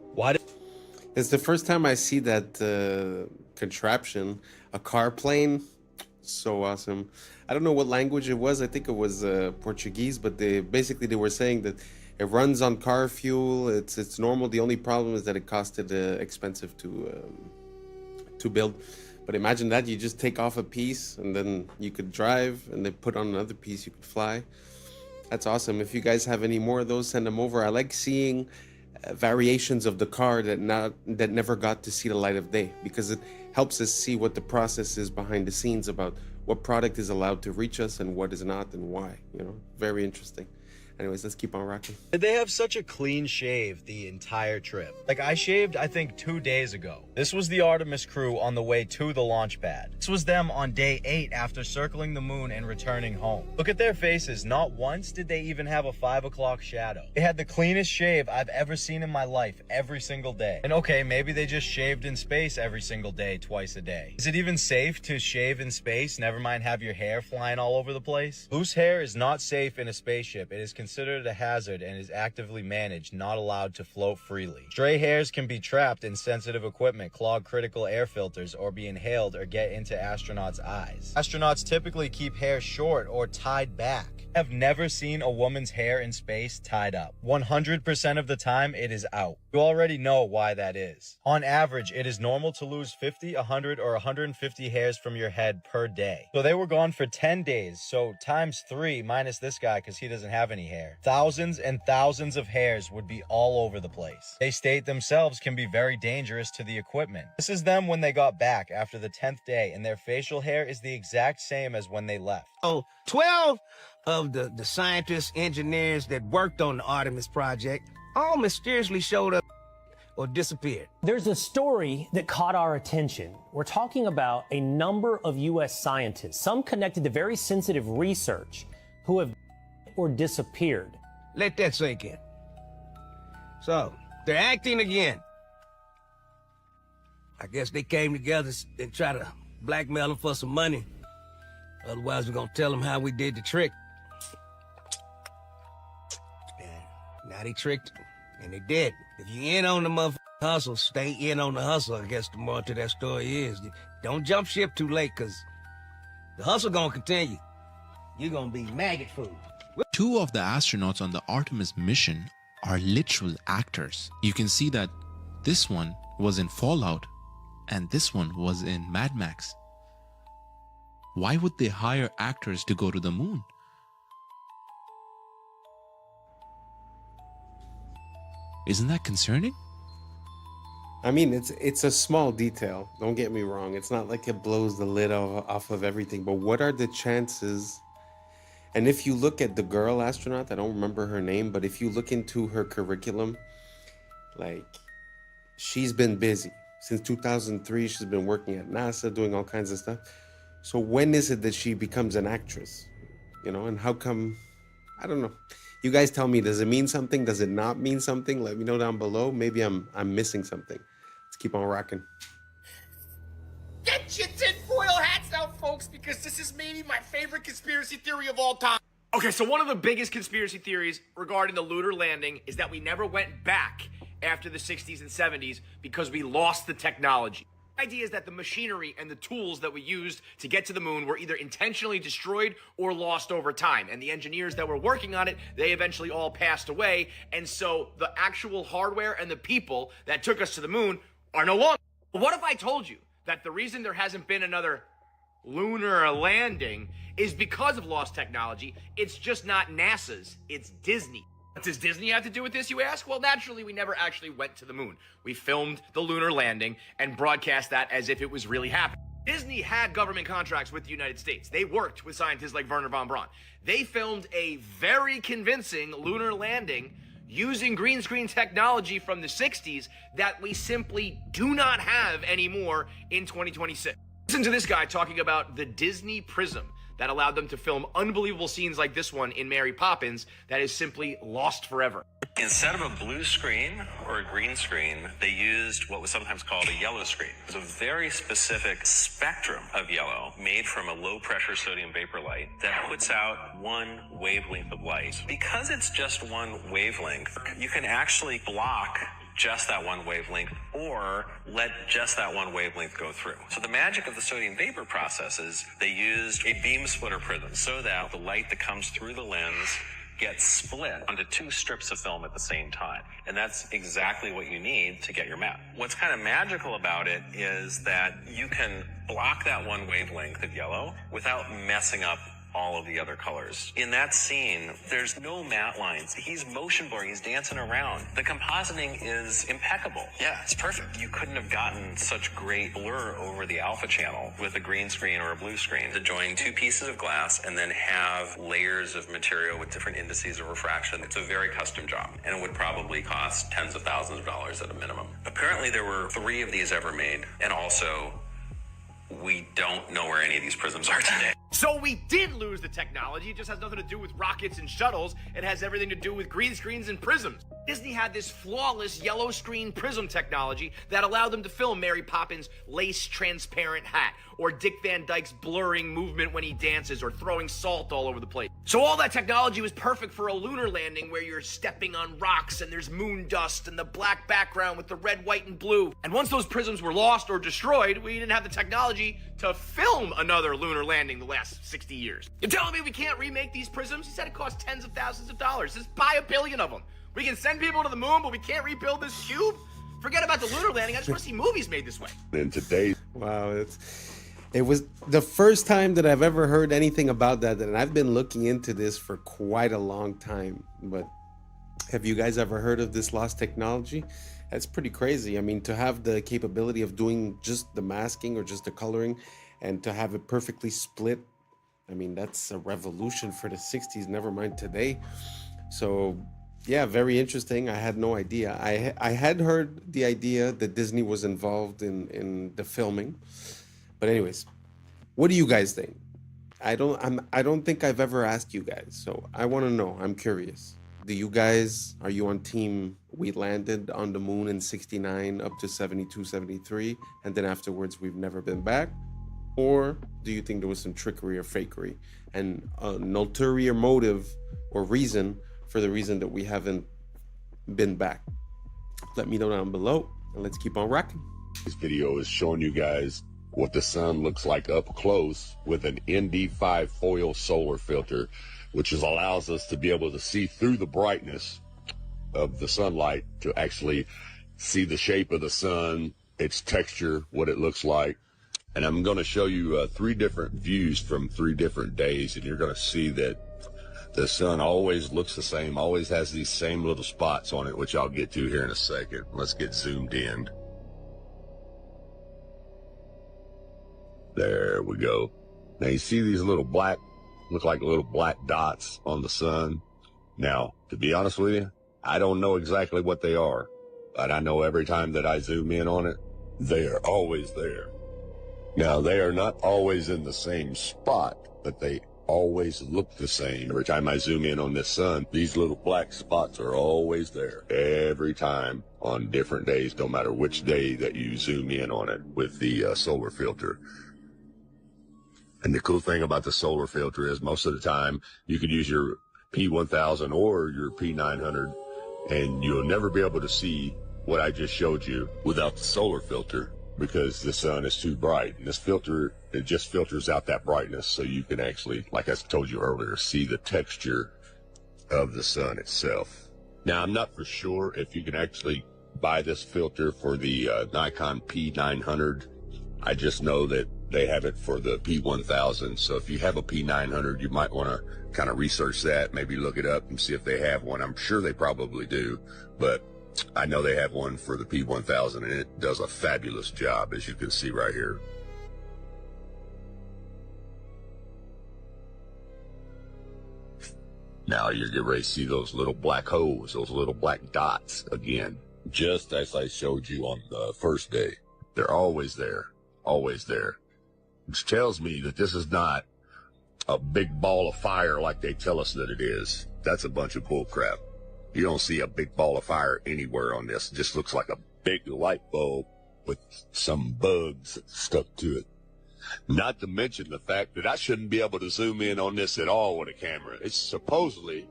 It's the first time I see that contraption, a car plane. So awesome. I don't know what language it was. I think it was Portuguese, but they were saying that it runs on car fuel. It's normal. The only problem is that it costed expensive to build. But imagine that you just take off a piece and then you could drive, and then put on another piece you could fly. That's awesome. If you guys have any more of those, send them over. I like seeing variations of the car that never got to see the light of day, because it helps us see what the process is behind the scenes about what product is allowed to reach us and what is not and why. Very interesting. Anyways, let's keep on rocking. Did they have such a clean shave the entire trip? Like, I shaved, I think, 2 days ago. This was the Artemis crew on the way to the launch pad. This was them on day 8 after circling the moon and returning home. Look at their faces. Not once did they even have a 5 o'clock shadow. They had the cleanest shave I've ever seen in my life every single day. And okay, maybe they just shaved in space every single day, twice a day. Is it even safe to shave in space? Never mind have your hair flying all over the place. Loose hair is not safe in a spaceship. It is considered a hazard and is actively managed, not allowed to float freely. Stray hairs can be trapped in sensitive equipment, clog critical air filters, or be inhaled or get into astronauts' eyes. Astronauts typically keep hair short or tied back. I've never seen a woman's hair in space tied up. 100% of the time, it is out. You already know why that is. On average, it is normal to lose 50, 100, or 150 hairs from your head per day. So they were gone for 10 days, so times 3 minus this guy because he doesn't have any hair. Thousands and thousands of hairs would be all over the place. They state themselves can be very dangerous to the equipment. This is them when they got back after the 10th day, and their facial hair is the exact same as when they left. Oh, 12 of the scientists, engineers that worked on the Artemis project all mysteriously showed up or disappeared. There's a story that caught our attention. We're talking about a number of U.S. scientists, some connected to very sensitive research, who have or disappeared. Let that sink in. So, they're acting again. I guess they came together and tried to blackmail them for some money. Otherwise, we're gonna tell them how we did the trick. And now they tricked, and they did. If you in on the motherfucking hustle, stay in on the hustle, I guess the more to that story is. Don't jump ship too late, because the hustle gonna continue. You're gonna be maggot food. 2 of the astronauts on the Artemis mission are literal actors. You can see that this one was in Fallout and this one was in Mad Max. Why would they hire actors to go to the moon? Isn't that concerning? I mean, it's a small detail. Don't get me wrong. It's not like it blows the lid off of everything. But what are the chances? And if you look at the girl astronaut, I don't remember her name, but if you look into her curriculum, like, she's been busy. Since 2003, she's been working at NASA, doing all kinds of stuff. So when is it that she becomes an actress? You know, and how come? I don't know. You guys tell me, does it mean something? Does it not mean something? Let me know down below. Maybe I'm missing something. Let's keep on rocking. Get your tinfoil hats out, folks, because this is maybe my favorite conspiracy theory of all time. Okay, so one of the biggest conspiracy theories regarding the lunar landing is that we never went back after the 60s and 70s because we lost the technology. The idea is that the machinery and the tools that we used to get to the moon were either intentionally destroyed or lost over time. And the engineers that were working on it, they eventually all passed away. And so the actual hardware and the people that took us to the moon are no longer. What if I told you that the reason there hasn't been another lunar landing is because of lost technology? It's just not NASA's, it's Disney. What does Disney have to do with this, you ask? Well, naturally, we never actually went to the moon. We filmed the lunar landing and broadcast that as if it was really happening. Disney had government contracts with the United States. They worked with scientists like Wernher von Braun. They filmed a very convincing lunar landing using green screen technology from the 60s that we simply do not have anymore in 2026. Listen to this guy talking about the Disney Prism that allowed them to film unbelievable scenes like this one in Mary Poppins that is simply lost forever. Instead of a blue screen or a green screen, they used what was sometimes called a yellow screen. It was a very specific spectrum of yellow made from a low-pressure sodium vapor light that puts out one wavelength of light. Because it's just one wavelength, you can actually block just that one wavelength or let just that one wavelength go through. So the magic of the sodium vapor process is they used a beam splitter prism so that the light that comes through the lens gets split onto 2 strips of film at the same time. And that's exactly what you need to get your map. What's kind of magical about it is that you can block that one wavelength of yellow without messing up all of the other colors. In that scene, there's no matte lines. He's motion blurring, he's dancing around. The compositing is impeccable. Yeah, it's perfect. You couldn't have gotten such great blur over the alpha channel with a green screen or a blue screen. To join two pieces of glass and then have layers of material with different indices of refraction, it's a very custom job, and it would probably cost tens of thousands of dollars at a minimum. Apparently there were 3 of these ever made, and also we don't know where any of these prisms are today. So we did lose the technology. It just has nothing to do with rockets and shuttles. It has everything to do with green screens and prisms. Disney had this flawless yellow screen prism technology that allowed them to film Mary Poppins' lace transparent hat, or Dick Van Dyke's blurring movement when he dances, or throwing salt all over the place. So all that technology was perfect for a lunar landing where you're stepping on rocks and there's moon dust and the black background with the red, white, and blue. And once those prisms were lost or destroyed, we didn't have the technology to film another lunar landing the last 60 years. You're telling me we can't remake these prisms? He said it costs tens of thousands of dollars. Just buy 1 billion of them. We can send people to the moon, but we can't rebuild this cube? Forget about the lunar landing. I just want to see movies made this way. In today, wow, it was the first time that I've ever heard anything about that, and I've been looking into this for quite a long time. But have you guys ever heard of this lost technology? That's pretty crazy. I mean, to have the capability of doing just the masking or just the coloring, and to have it perfectly split, I mean, that's a revolution for the 60s, never mind today. So yeah, very interesting. I had no idea. I had heard the idea that Disney was involved in the filming. But anyways, what do you guys think? I don't think I've ever asked you guys, so I want to know. I'm curious. Are you on team we landed on the moon in 69 up to 72, 73, and then afterwards we've never been back? Or do you think there was some trickery or fakery and an ulterior motive or reason for the reason that we haven't been back? Let me know down below, and let's keep on rocking. This video is showing you guys what the sun looks like up close with an ND5 foil solar filter, which allows us to be able to see through the brightness of the sunlight to actually see the shape of the sun, its texture, what it looks like. And I'm going to show you 3 different views from 3 different days, and you're going to see that the sun always looks the same, always has these same little spots on it, which I'll get to here in a second. Let's get zoomed in. There we go. Now you see these little black, look like little black dots on the sun. Now, to be honest with you, I don't know exactly what they are, but I know every time that I zoom in on it, they are always there. Now, they are not always in the same spot, but they always look the same. Every time I zoom in on this sun, these little black spots are always there. Every time on different days, no matter which day that you zoom in on it with the solar filter. And the cool thing about the solar filter is most of the time you could use your P1000 or your P900 and you'll never be able to see what I just showed you without the solar filter because the sun is too bright. And this filter, it just filters out that brightness so you can actually, like I told you earlier, see the texture of the sun itself. Now, I'm not for sure if you can actually buy this filter for the Nikon P900. I just know that they have it for the P1000. So if you have a P900, you might want to kind of research that, maybe look it up and see if they have one. I'm sure they probably do, but I know they have one for the P1000 and it does a fabulous job, as you can see right here. Now you're getting ready to see those little black holes, those little black dots again, just as I showed you on the first day. They're always there, always there. Which tells me that this is not a big ball of fire like they tell us that it is. That's a bunch of bull crap. You don't see a big ball of fire anywhere on this. It just looks like a big light bulb with some bugs stuck to it. Not to mention the fact that I shouldn't be able to zoom in on this at all with a camera. It's supposedly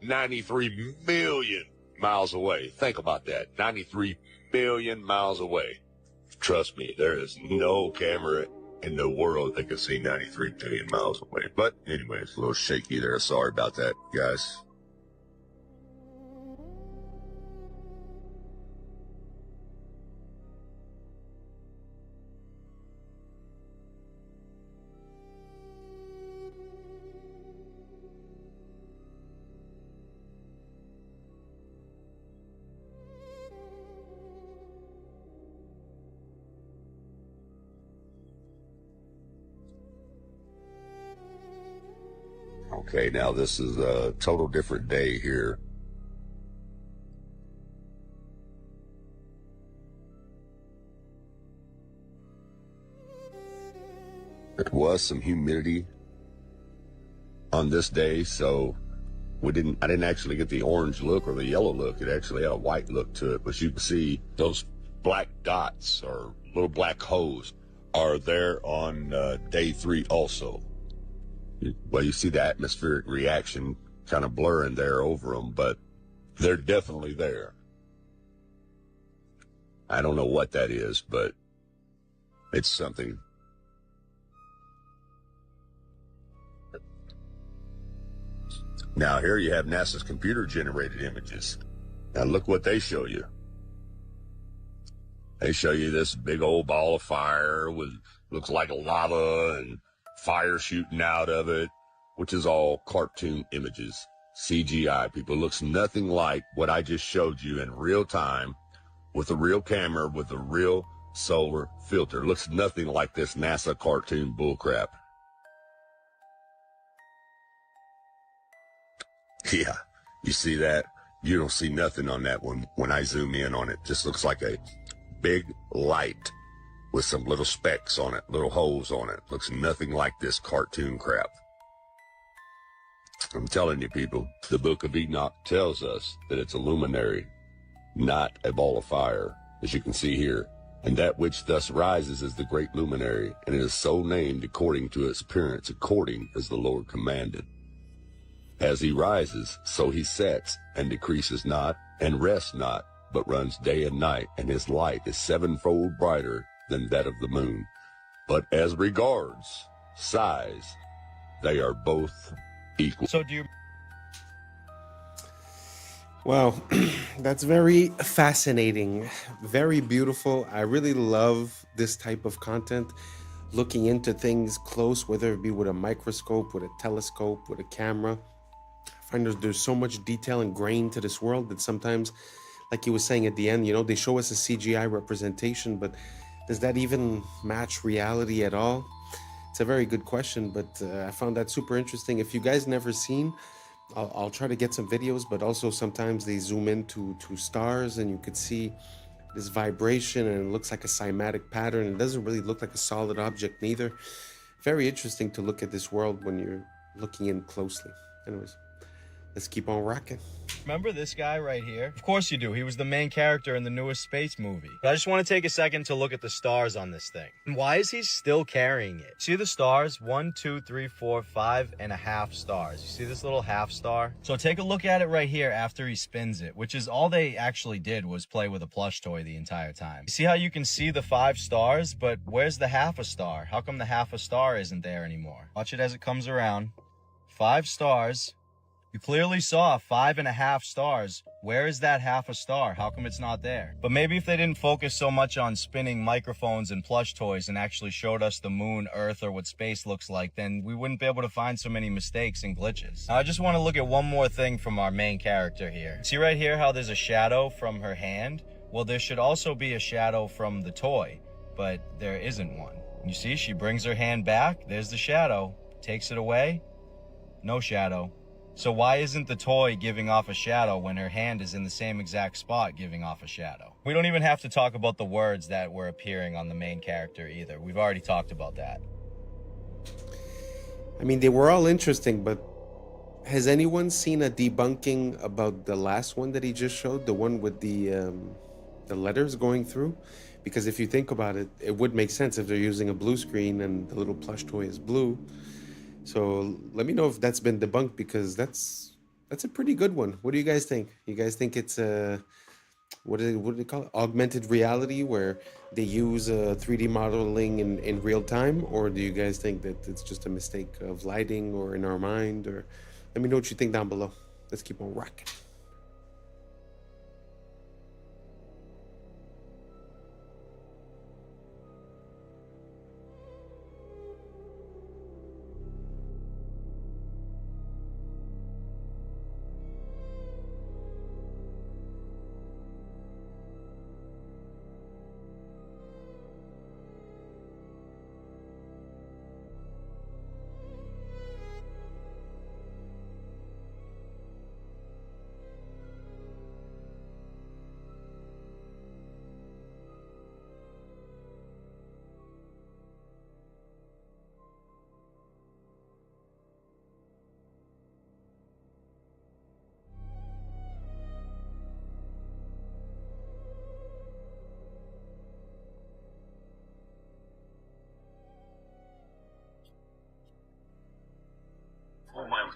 93 million miles away. Think about that. 93 million miles away. Trust me, there is no camera in the world that can see 93 million miles away. But anyway, it's a little shaky there. Sorry about that, guys. Okay, now this is a total different day here. There was some humidity on this day, so I didn't actually get the orange look or the yellow look. It actually had a white look to it, but you can see those black dots or little black holes are there on day 3 also. Well, you see the atmospheric reaction kind of blurring there over them, but they're definitely there. I don't know what that is, but it's something. Now here you have NASA's computer-generated images. Now look what they show you. They show you this big old ball of fire with looks like lava and fire shooting out of it, which is all cartoon images, CGI. People, looks nothing like what I just showed you in real time with a real camera with a real solar filter. Looks nothing like this NASA cartoon bullcrap. Yeah, you see that? You don't see nothing on that one when I zoom in on it. Just looks like a big light with some little specks on it, little holes on it. Looks nothing like this cartoon crap. I'm telling you, people, the Book of Enoch tells us that it's a luminary, not a ball of fire, as you can see here. And that which thus rises is the great luminary, and it is so named according to its appearance, according as the Lord commanded. As he rises, so he sets, and decreases not, and rests not, but runs day and night, and his light is 7-fold brighter than that of the moon. But as regards size, they are both equal. So do you... Wow, that's very fascinating, very beautiful. I really love this type of content, looking into things close, whether it be with a microscope, with a telescope, with a camera. I find there's so much detail and grain to this world that sometimes, like you were saying at the end, they show us a CGI representation, but does that even match reality at all? It's a very good question, but I found that super interesting. If you guys never seen, I'll try to get some videos, but also sometimes they zoom into stars and you could see this vibration and it looks like a cymatic pattern. It doesn't really look like a solid object neither. Very interesting to look at this world when you're looking in closely. Anyways, let's keep on rocking. Remember this guy right here? Of course you do. He was the main character in the newest space movie. But I just want to take a second to look at the stars on this thing. And why is he still carrying it? See the stars? 1, 2, 3, 4, 5.5 stars. You see this little half star? So take a look at it right here after he spins it, which is all they actually did was play with a plush toy the entire time. You see how you can see the 5 stars, but where's the half a star? How come the half a star isn't there anymore? Watch it as it comes around. 5 stars. You clearly saw 5.5 stars. Where is that half a star? How come it's not there? But maybe if they didn't focus so much on spinning microphones and plush toys and actually showed us the moon, Earth, or what space looks like, then we wouldn't be able to find so many mistakes and glitches. Now, I just want to look at one more thing from our main character here. See right here how there's a shadow from her hand? Well, there should also be a shadow from the toy, but there isn't one. You see, she brings her hand back. There's the shadow. Takes it away. No shadow. So why isn't the toy giving off a shadow when her hand is in the same exact spot giving off a shadow? We don't even have to talk about the words that were appearing on the main character either. We've already talked about that. I mean, they were all interesting, but has anyone seen a debunking about the last one that he just showed? The one with the letters going through? Because if you think about it, it would make sense if they're using a blue screen and the little plush toy is blue. So let me know if that's been debunked, because that's a pretty good one. What do you guys think? You guys think it's what do they call it? Augmented reality, where they use 3D modeling in real time? Or do you guys think that it's just a mistake of lighting or in our mind? Or let me know what you think down below. Let's keep on rocking.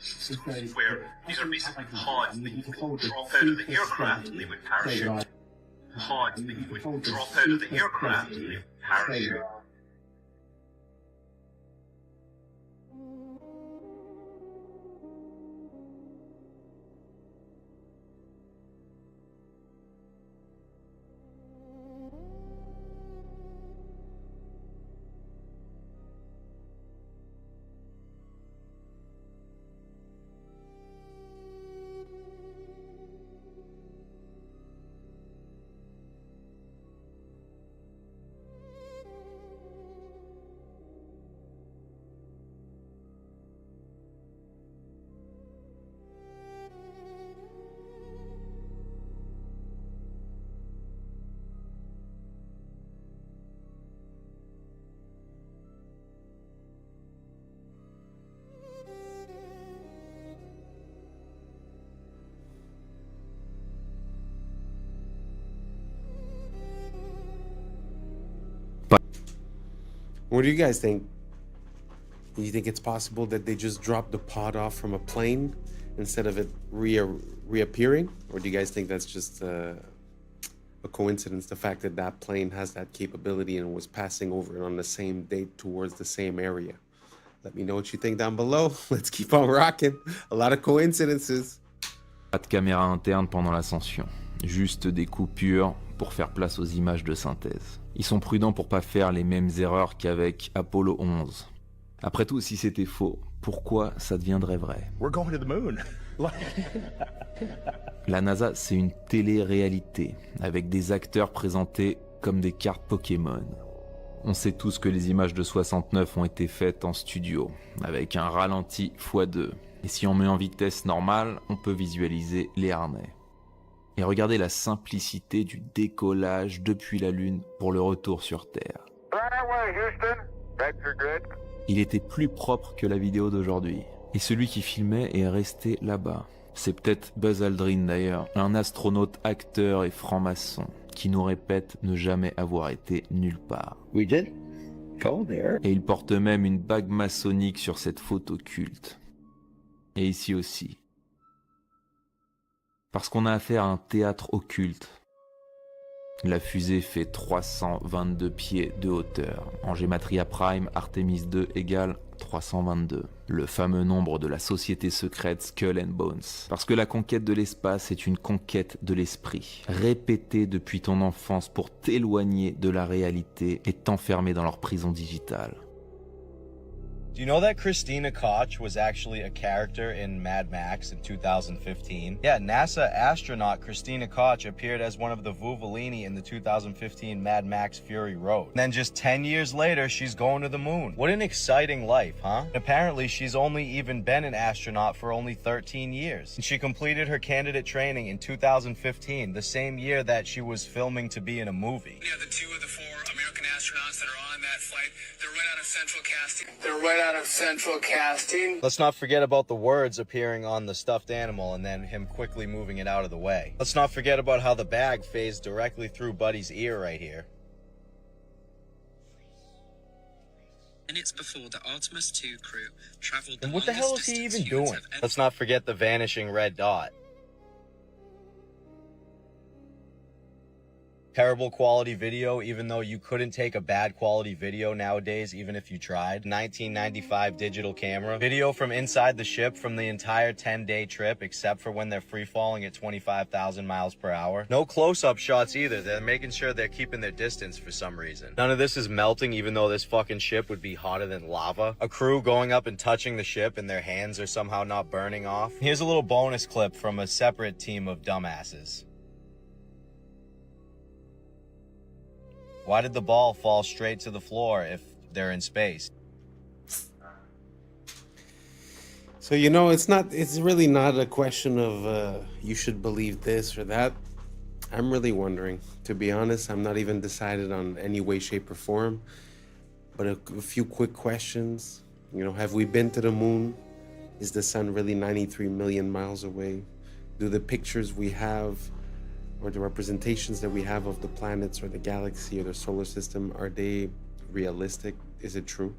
stuff, where these are basically pods that you would drop out of the aircraft and they would parachute. Pods that you would drop out of the aircraft and they would parachute. What do you guys think? Do you think it's possible that they just dropped the pod off from a plane instead of it reappearing? Or do you guys think that's just a coincidence, the fact that that plane has that capability and was passing over on the same date towards the same area? Let me know what you think down below. Let's keep on rocking. A lot of coincidences. Pas de caméra interne pendant l'ascension, juste des coupures pour faire place aux images de synthèse. Ils sont prudents pour pas faire les mêmes erreurs qu'avec Apollo 11. Après tout, si c'était faux, pourquoi ça deviendrait vrai? We're going to the moon. La NASA, c'est une télé-réalité, avec des acteurs présentés comme des cartes Pokémon. On sait tous que les images de 69 ont été faites en studio, avec un ralenti x2. Et si on met en vitesse normale, on peut visualiser les harnais. Et regardez la simplicité du décollage depuis la Lune pour le retour sur Terre. Il était plus propre que la vidéo d'aujourd'hui. Et celui qui filmait est resté là-bas. C'est peut-être Buzz Aldrin d'ailleurs, un astronaute, acteur et franc-maçon, qui nous répète ne jamais avoir été nulle part. We did go there. Et il porte même une bague maçonnique sur cette photo culte. Et ici aussi. Parce qu'on a affaire à un théâtre occulte. La fusée fait 322 pieds de hauteur. En Gematria Prime, Artemis 2 égale 322. Le fameux nombre de la société secrète Skull and Bones. Parce que la conquête de l'espace est une conquête de l'esprit. Répétée depuis ton enfance pour t'éloigner de la réalité et t'enfermer dans leur prison digitale. Do you know that Christina Koch was actually a character in Mad Max in 2015? Yeah, NASA astronaut Christina Koch appeared as one of the Vuvolini in the 2015 Mad Max Fury Road. And then just 10 years later, she's going to the moon. What an exciting life, huh? Apparently, she's only even been an astronaut for only 13 years. And she completed her candidate training in 2015, the same year that she was filming to be in a movie. Yeah, the 2 of the 4 American astronauts that are on that flight, they're right out of central casting. They're right out of central casting. Let's not forget about the words appearing on the stuffed animal and then him quickly moving it out of the way. Let's not forget about how the bag phased directly through Buddy's ear right here. Minutes before the Artemis 2 crew traveled the And what the hell is he even doing? Let's not forget the vanishing red dot. Terrible quality video, even though you couldn't take a bad quality video nowadays, even if you tried. 1995 digital camera. Video from inside the ship from the entire 10-day trip, except for when they're free falling at 25,000 miles per hour. No close-up shots either. They're making sure they're keeping their distance for some reason. None of this is melting, even though this fucking ship would be hotter than lava. A crew going up and touching the ship and their hands are somehow not burning off. Here's a little bonus clip from a separate team of dumbasses. Why did the ball fall straight to the floor if they're in space? So, you know, it's really not a question of you should believe this or that. I'm really wondering. To be honest, I'm not even decided on any way, shape, or form. But a few quick questions. You know, have we been to the moon? Is the sun really 93 million miles away? Do the pictures we have or the representations that we have of the planets or the galaxy or the solar system, are they realistic? Is it true?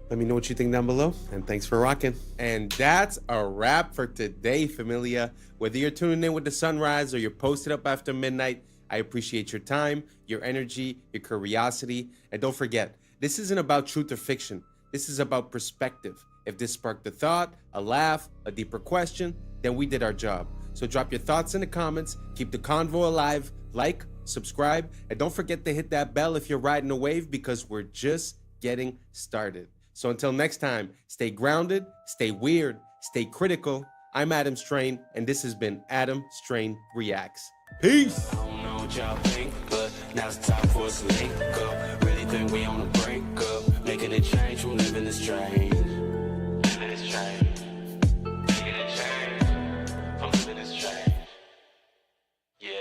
Let me know what you think down below, and thanks for rocking. And that's a wrap for today, familia. Whether you're tuning in with the sunrise or you're posted up after midnight, I appreciate your time, your energy, your curiosity. And don't forget, this isn't about truth or fiction. This is about perspective. If this sparked a thought, a laugh, a deeper question, then we did our job. So drop your thoughts in the comments, keep the convo alive, like, subscribe, and don't forget to hit that bell if you're riding a wave, because we're just getting started. So until next time, stay grounded, stay weird, stay critical. I'm Adam Strain, and this has been Adam Strain Reacts. Peace! I don't know what y'all think, but now it's time for us to link up. Really think we on the brink up, making a change from living this strange. Living this strange. Making a change from living this strange. Yeah.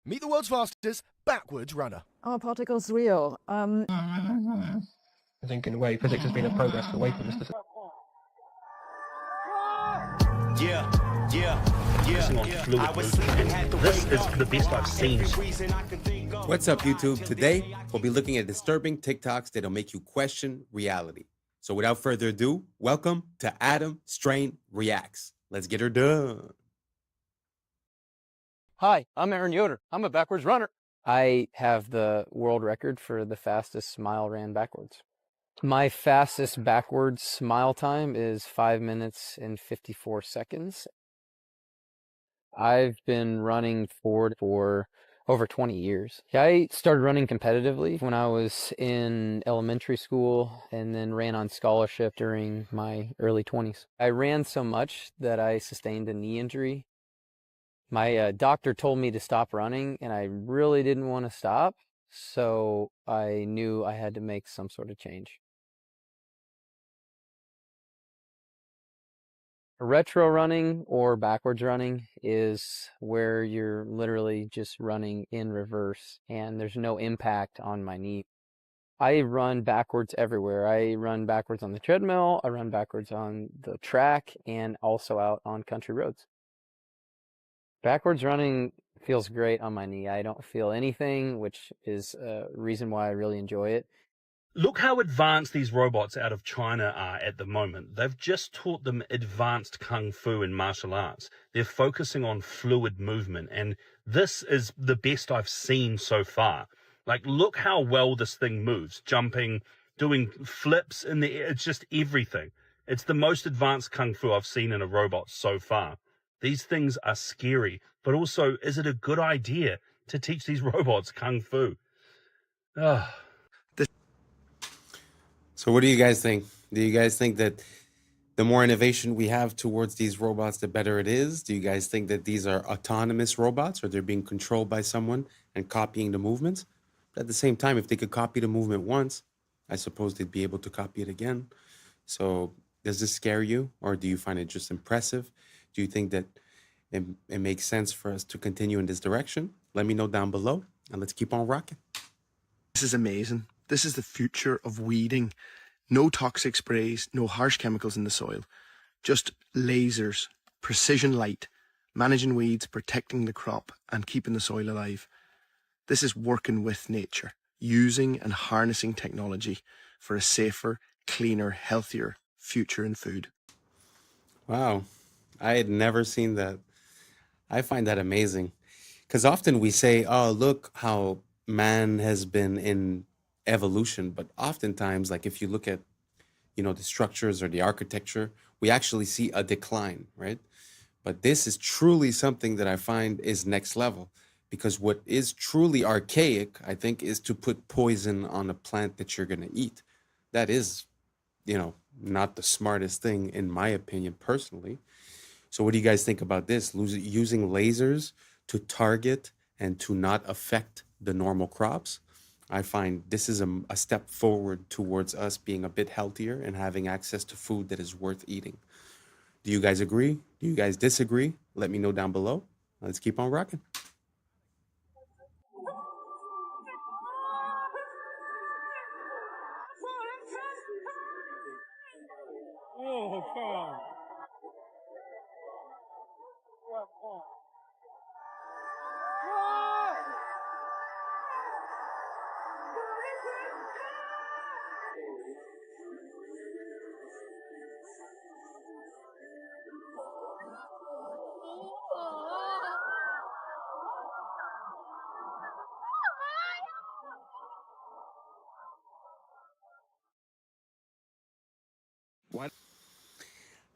Meet the world's fastest backwards runner. Are particles real? I think in a way physics has been a progress away from this. This is the best I've seen. What's up, YouTube? Today, we'll be looking at disturbing TikToks that'll make you question reality. So without further ado, welcome to Adam Strain Reacts. Let's get her done. Hi, I'm Aaron Yoder. I'm a backwards runner. I have the world record for the fastest mile ran backwards. My fastest backwards smile time is 5 minutes and 54 seconds. I've been running forward for over 20 years. I started running competitively when I was in elementary school and then ran on scholarship during my early 20s. I ran so much that I sustained a knee injury. My doctor told me to stop running, and I really didn't want to stop, so I knew I had to make some sort of change. Retro running or backwards running is where you're literally just running in reverse, and there's no impact on my knee. I run backwards everywhere. I run backwards on the treadmill, I run backwards on the track, and also out on country roads. Backwards running feels great on my knee. I don't feel anything, which is a reason why I really enjoy it. Look how advanced these robots out of China are at the moment. They've just taught them advanced kung fu and martial arts. They're focusing on fluid movement, and this is the best I've seen so far. Like, look how well this thing moves, jumping, doing flips in the air. It's just everything. It's the most advanced kung fu I've seen in a robot so far. These things are scary, but also, is it a good idea to teach these robots kung fu? Ah. So what do you guys think? Do you guys think that the more innovation we have towards these robots, the better it is? Do you guys think that these are autonomous robots, or they're being controlled by someone and copying the movements? But at the same time, if they could copy the movement once, I suppose they'd be able to copy it again. So does this scare you, or do you find it just impressive? Do you think that it makes sense for us to continue in this direction? Let me know down below, and let's keep on rocking. This is amazing. This is the future of weeding. No toxic sprays, no harsh chemicals in the soil. Just lasers, precision light, managing weeds, protecting the crop, and keeping the soil alive. This is working with nature, using and harnessing technology for a safer, cleaner, healthier future in food. Wow, I had never seen that. I find that amazing, because often we say, oh, look how man has been in evolution, but oftentimes, like if you look at, the structures or the architecture, we actually see a decline, right? But this is truly something that I find is next level, because what is truly archaic, I think, is to put poison on a plant that you're going to eat. That is, not the smartest thing, in my opinion, personally. So what do you guys think about this? Using lasers to target and to not affect the normal crops? I find this is a step forward towards us being a bit healthier and having access to food that is worth eating. Do you guys agree? Do you guys disagree? Let me know down below. Let's keep on rocking. Oh, God.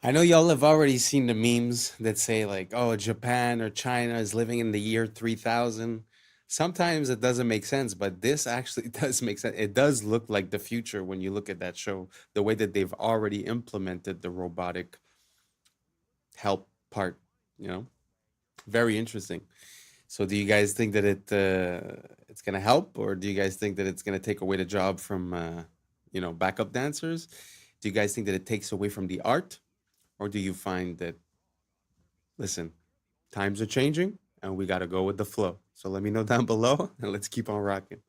I know y'all have already seen the memes that say like, oh, Japan or China is living in the year 3000. Sometimes it doesn't make sense, but this actually does make sense. It does look like the future when you look at that show, the way that they've already implemented the robotic help part, very interesting. So do you guys think that it's going to help, or do you guys think that it's going to take away the job from, backup dancers? Do you guys think that it takes away from the art? Or do you find that, listen, times are changing and we got to go with the flow? So let me know down below and let's keep on rocking.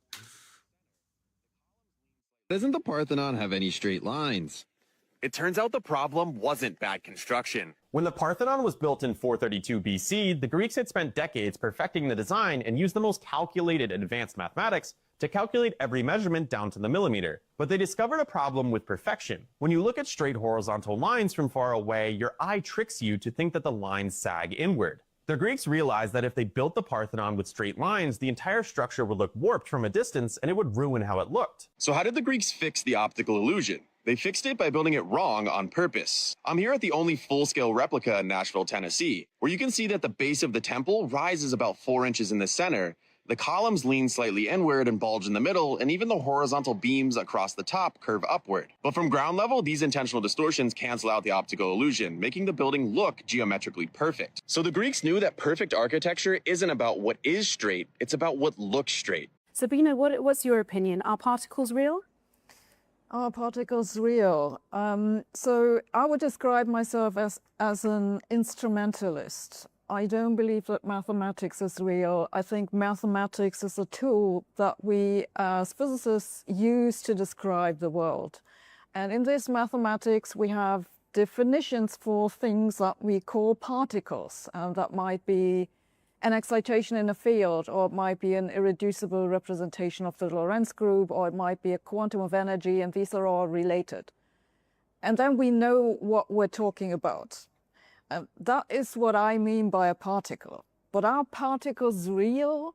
Doesn't the Parthenon have any straight lines? It turns out the problem wasn't bad construction. When the Parthenon was built in 432 BC, the Greeks had spent decades perfecting the design and used the most calculated advanced mathematics to calculate every measurement down to the millimeter. But they discovered a problem with perfection. When you look at straight horizontal lines from far away, your eye tricks you to think that the lines sag inward. The Greeks realized that if they built the Parthenon with straight lines, the entire structure would look warped from a distance and it would ruin how it looked. So how did the Greeks fix the optical illusion? They fixed it by building it wrong on purpose. I'm here at the only full-scale replica in Nashville, Tennessee, where you can see that the base of the temple rises about 4 inches in the center. The columns lean slightly inward and bulge in the middle, and even the horizontal beams across the top curve upward. But from ground level, these intentional distortions cancel out the optical illusion, making the building look geometrically perfect. So the Greeks knew that perfect architecture isn't about what is straight, it's about what looks straight. Sabina, what's your opinion? Are particles real? Are particles real? So I would describe myself as an instrumentalist. I don't believe that mathematics is real. I think mathematics is a tool that we as physicists use to describe the world. And in this mathematics, we have definitions for things that we call particles. That might be an excitation in a field, or it might be an irreducible representation of the Lorentz group, or it might be a quantum of energy, and these are all related. And then we know what we're talking about. That is what I mean by a particle. But are particles real?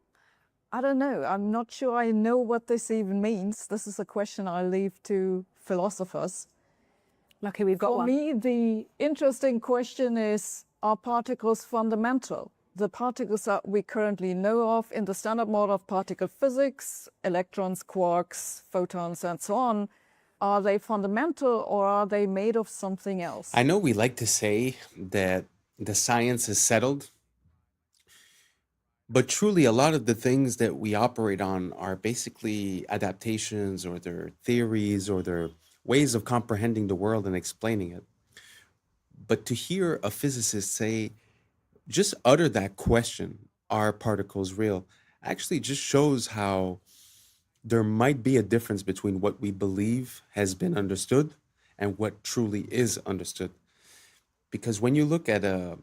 I don't know. I'm not sure I know what this even means. This is a question I leave to philosophers. Lucky we've got one. For me, the interesting question is, are particles fundamental? The particles that we currently know of in the standard model of particle physics, electrons, quarks, photons, and so on, are they fundamental or are they made of something else? I know we like to say that the science is settled, but truly a lot of the things that we operate on are basically adaptations or their theories or their ways of comprehending the world and explaining it. But to hear a physicist say, just utter that question, are particles real, actually just shows how there might be a difference between what we believe has been understood and what truly is understood. Because when you look at a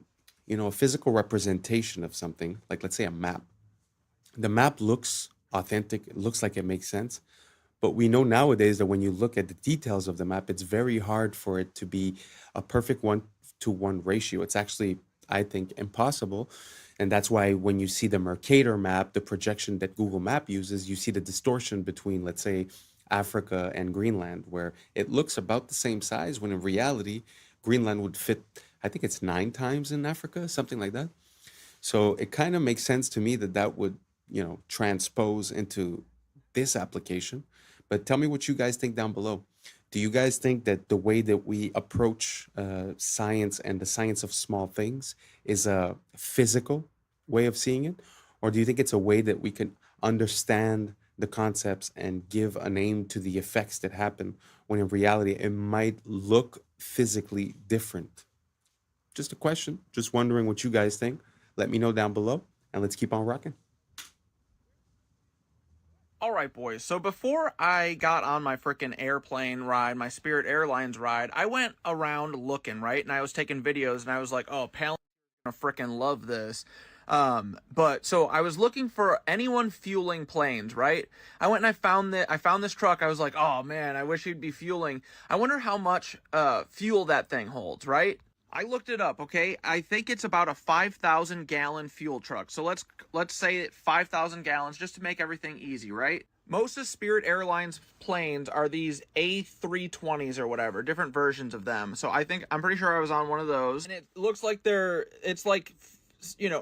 physical representation of something, like let's say a map, the map looks authentic, it looks like it makes sense. But we know nowadays that when you look at the details of the map, it's very hard for it to be a perfect 1-to-1 ratio. It's actually, I think, impossible. And that's why when you see the Mercator map, the projection that Google Map uses, you see the distortion between, let's say, Africa and Greenland, where it looks about the same size, when in reality, Greenland would fit, I think it's 9 times in Africa, something like that. So it kind of makes sense to me that that would, transpose into this application. But tell me what you guys think down below. Do you guys think that the way that we approach science and the science of small things is a physical way of seeing it? Or do you think it's a way that we can understand the concepts and give a name to the effects that happen when in reality it might look physically different? Just a question, just wondering what you guys think. Let me know down below and let's keep on rocking. All right, boys. So before I got on my freaking airplane ride, my Spirit Airlines ride, I went around looking, right? And I was taking videos and I was like, oh, Palin gonna freaking love this. But so I was looking for anyone fueling planes, right? I went and I found this truck. I was like, oh man, I wish he'd be fueling. I wonder how much fuel that thing holds, right? I looked it up, okay? I think it's about a 5,000 gallon fuel truck. So let's say 5,000 gallons just to make everything easy, right? Most of Spirit Airlines planes are these A320s or whatever, different versions of them. So I'm pretty sure I was on one of those. And it looks like it's like,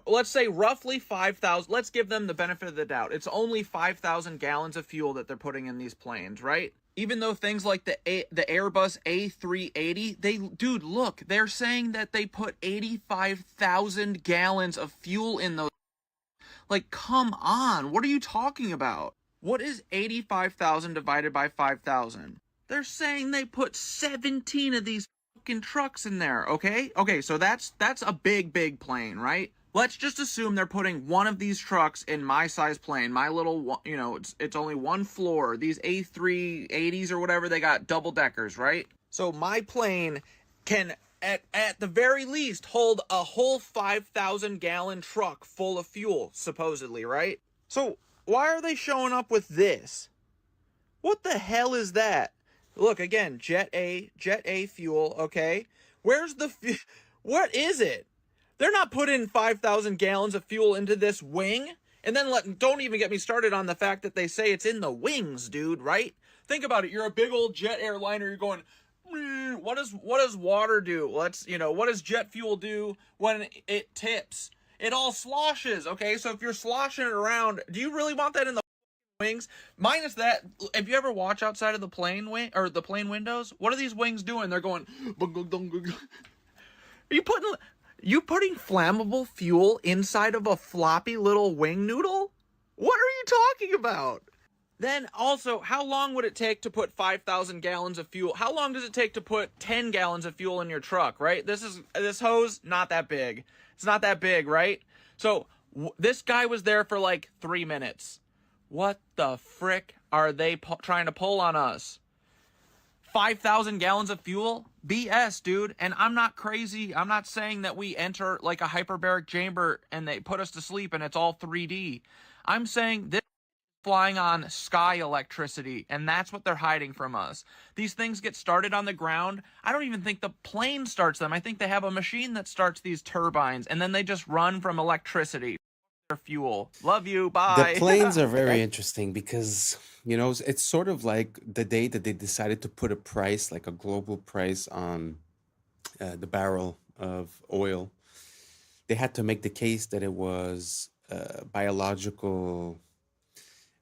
let's say roughly 5,000. Let's give them the benefit of the doubt. It's only 5,000 gallons of fuel that they're putting in these planes, right? Even though things like the Airbus A380, dude, look, they're saying that they put 85,000 gallons of fuel in those. Like, come on, what are you talking about? What is 85,000 divided by 5,000? They're saying they put 17 of these fucking trucks in there, okay? Okay, so that's a big plane, right? Let's just assume they're putting one of these trucks in my size plane, my little, it's only one floor. These A380s or whatever, they got double deckers, right? So my plane can, at the very least, hold a whole 5,000 gallon truck full of fuel, supposedly, right? So why are they showing up with this? What the hell is that? Look, again, Jet A fuel, okay? Where's the, what is it? They're not putting 5,000 gallons of fuel into this wing. And then don't even get me started on the fact that they say it's in the wings, dude, right? Think about it. You're a big old jet airliner. You're going, what does water do? What does jet fuel do when it tips? It all sloshes, okay? So if you're sloshing it around, do you really want that in the wings? Minus that, if you ever watch outside of the plane wing or the plane windows, what are these wings doing? They're going, are you putting flammable fuel inside of a floppy little wing noodle? What are you talking about? Then also, how long would it take to put 5,000 gallons of fuel? How long does it take to put 10 gallons of fuel in your truck, right? This hose, not that big. It's not that big, right? So this guy was there for like 3 minutes. What the frick are they trying to pull on us? 5,000 gallons of fuel? BS, dude. And I'm not crazy. I'm not saying that we enter like a hyperbaric chamber and they put us to sleep and it's all 3D. I'm saying this is flying on sky electricity, and that's what they're hiding from us. These things get started on the ground. I don't even think the plane starts them. I think they have a machine that starts these turbines, and then they just run from electricity. Fuel. Love you. Bye. The planes are very interesting because, it's sort of like the day that they decided to put a price, like a global price on the barrel of oil. they had to make the case that it was biological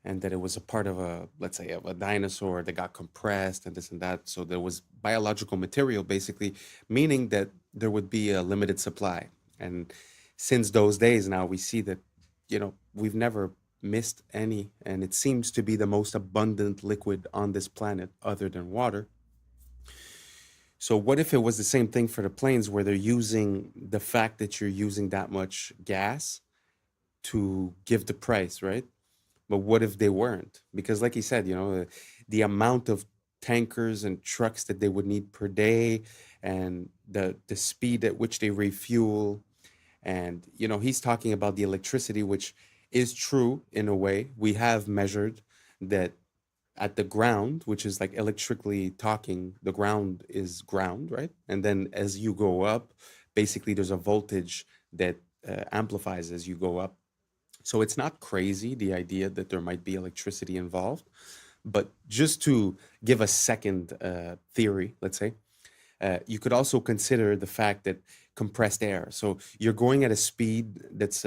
and that it was a part of a, let's say, of a dinosaur that got compressed and this and that. So there was biological material, basically, meaning that there would be a limited supply. And since those days now, we see that, we've never missed any, and it seems to be the most abundant liquid on this planet other than water. So what if it was the same thing for the planes, where they're using the fact that you're using that much gas to give the price, right? But what if they weren't? Because like he said, the amount of tankers and trucks that they would need per day, and the speed at which they refuel. And, he's talking about the electricity, which is true in a way. We have measured that at the ground, which is like electrically talking, the ground is ground, right? And then as you go up, basically there's a voltage that amplifies as you go up. So it's not crazy, the idea that there might be electricity involved. But just to give a second theory, let's say, you could also consider the fact that compressed air. So you're going at a speed that's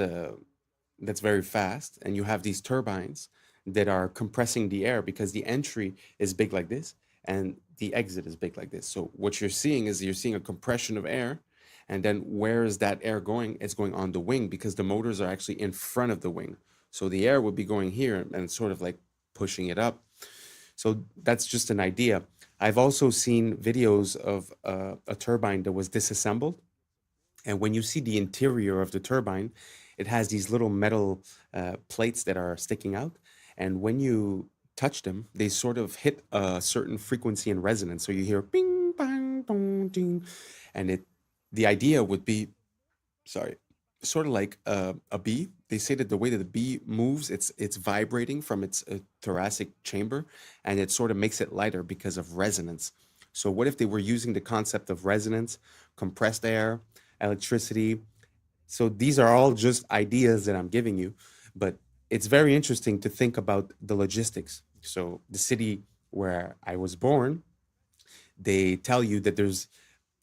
very fast, and you have these turbines that are compressing the air because the entry is big like this and the exit is big like this. So what you're seeing is a compression of air. And then where is that air going? It's going on the wing, because the motors are actually in front of the wing. So the air would be going here and sort of like pushing it up. So that's just an idea. I've also seen videos of a turbine that was disassembled. And when you see the interior of the turbine, it has these little metal plates that are sticking out. And when you touch them, they sort of hit a certain frequency and resonance. So you hear bing, bang, dong, ding. And the idea would be, sort of like a bee. They say that the way that the bee moves, it's vibrating from its thoracic chamber, and it sort of makes it lighter because of resonance. So what if they were using the concept of resonance, compressed air, electricity? So these are all just ideas that I'm giving you, but it's very interesting to think about the logistics. So the city where I was born, they tell you that there's,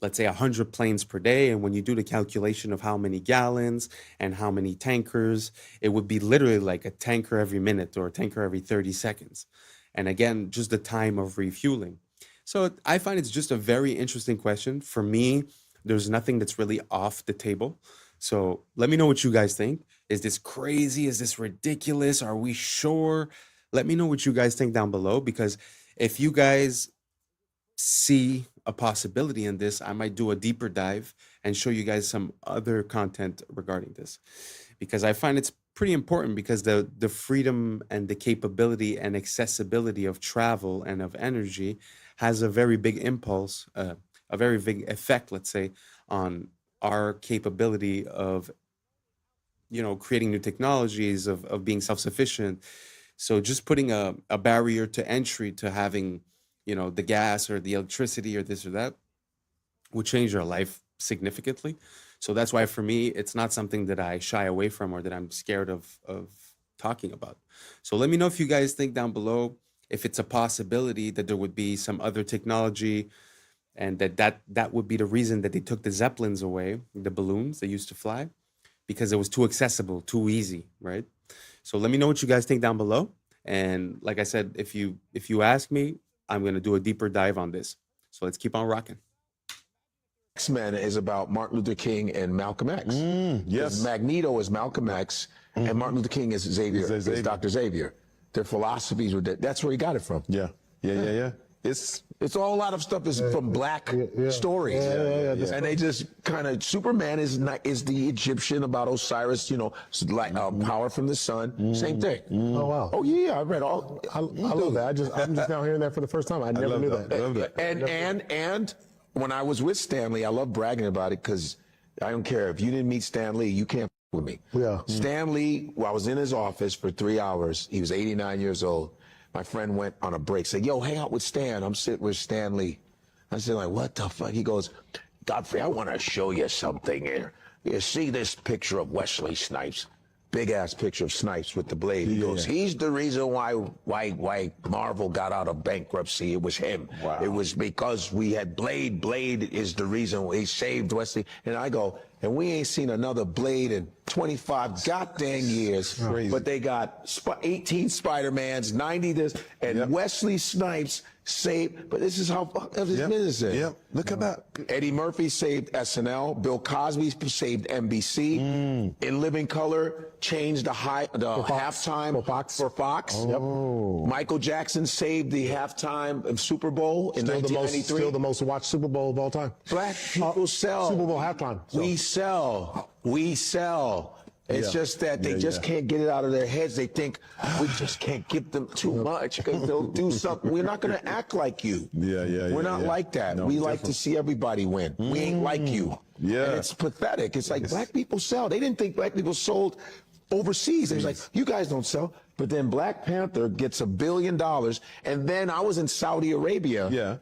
let's say, 100 planes per day. And when you do the calculation of how many gallons and how many tankers, it would be literally like a tanker every minute or a tanker every 30 seconds. And again, just the time of refueling. So I find it's just a very interesting question. For me, there's nothing that's really off the table. So let me know what you guys think. Is this crazy? Is this ridiculous? Are we sure? Let me know what you guys think down below, because if you guys see a possibility in this, I might do a deeper dive and show you guys some other content regarding this, because I find it's pretty important, because the freedom and the capability and accessibility of travel and of energy has a very big impulse, a very big effect, let's say, on our capability of, creating new technologies, of being self-sufficient. So just putting a barrier to entry to having, the gas or the electricity or this or that would change your life significantly. So that's why for me, it's not something that I shy away from or that I'm scared of talking about. So let me know if you guys think down below if it's a possibility that there would be some other technology, and that would be the reason that they took the Zeppelins away, the balloons that used to fly, because it was too accessible, too easy, right? So let me know what you guys think down below. And like I said, if you ask me, I'm going to do a deeper dive on this. So let's keep on rocking. X-Men is about Martin Luther King and Malcolm X. Yes. Magneto is Malcolm X, and Martin Luther King is Xavier, is Dr. Xavier. Their philosophies were that's where he got it from. Yeah. It's all a lot of stuff is from black stories, and they just kind of Superman is the Egyptian about Osiris, like power from the sun, same thing. Oh wow! Oh yeah, I read all. I love that. I'm just now hearing that for the first time. I never knew that. I love that. And when I was with Stan Lee, I love bragging about it, because I don't care if you didn't meet Stan Lee, you can't with me. Yeah. Stan Lee, I was in his office for 3 hours. He was 89 years old. My friend went on a break, said, yo, hang out with Stan. I'm sitting with Stan Lee. I said, like, what the fuck? He goes, Godfrey, I want to show you something here. You see this picture of Wesley Snipes? big ass picture of Snipes with the blade. He goes, he's the reason why Marvel got out of bankruptcy. It was him. Wow. It was because we had Blade. Blade is the reason he saved Wesley. And I go, and we ain't seen another Blade in 25 goddamn years. But they got 18 Spider-Mans, 90 this, and Wesley Snipes saved. But this is how fucked up his business is. Yep. Look at that. Eddie Murphy saved SNL. Bill Cosby saved NBC. In Living Color changed the halftime for Fox. Michael Jackson saved the halftime of Super Bowl in 1993. Still the most watched Super Bowl of all time. Black people sell. Super Bowl halftime. So. We sell. It's just that they just can't get it out of their heads. They think we just can't give them too much because they'll do something. We're not going to act like you. We're not like that. No, we like to see everybody win. We ain't like you. And it's pathetic. It's like black people sell. They didn't think black people sold overseas. They was like, you guys don't sell. But then Black Panther gets $1 billion. And then I was in Saudi Arabia.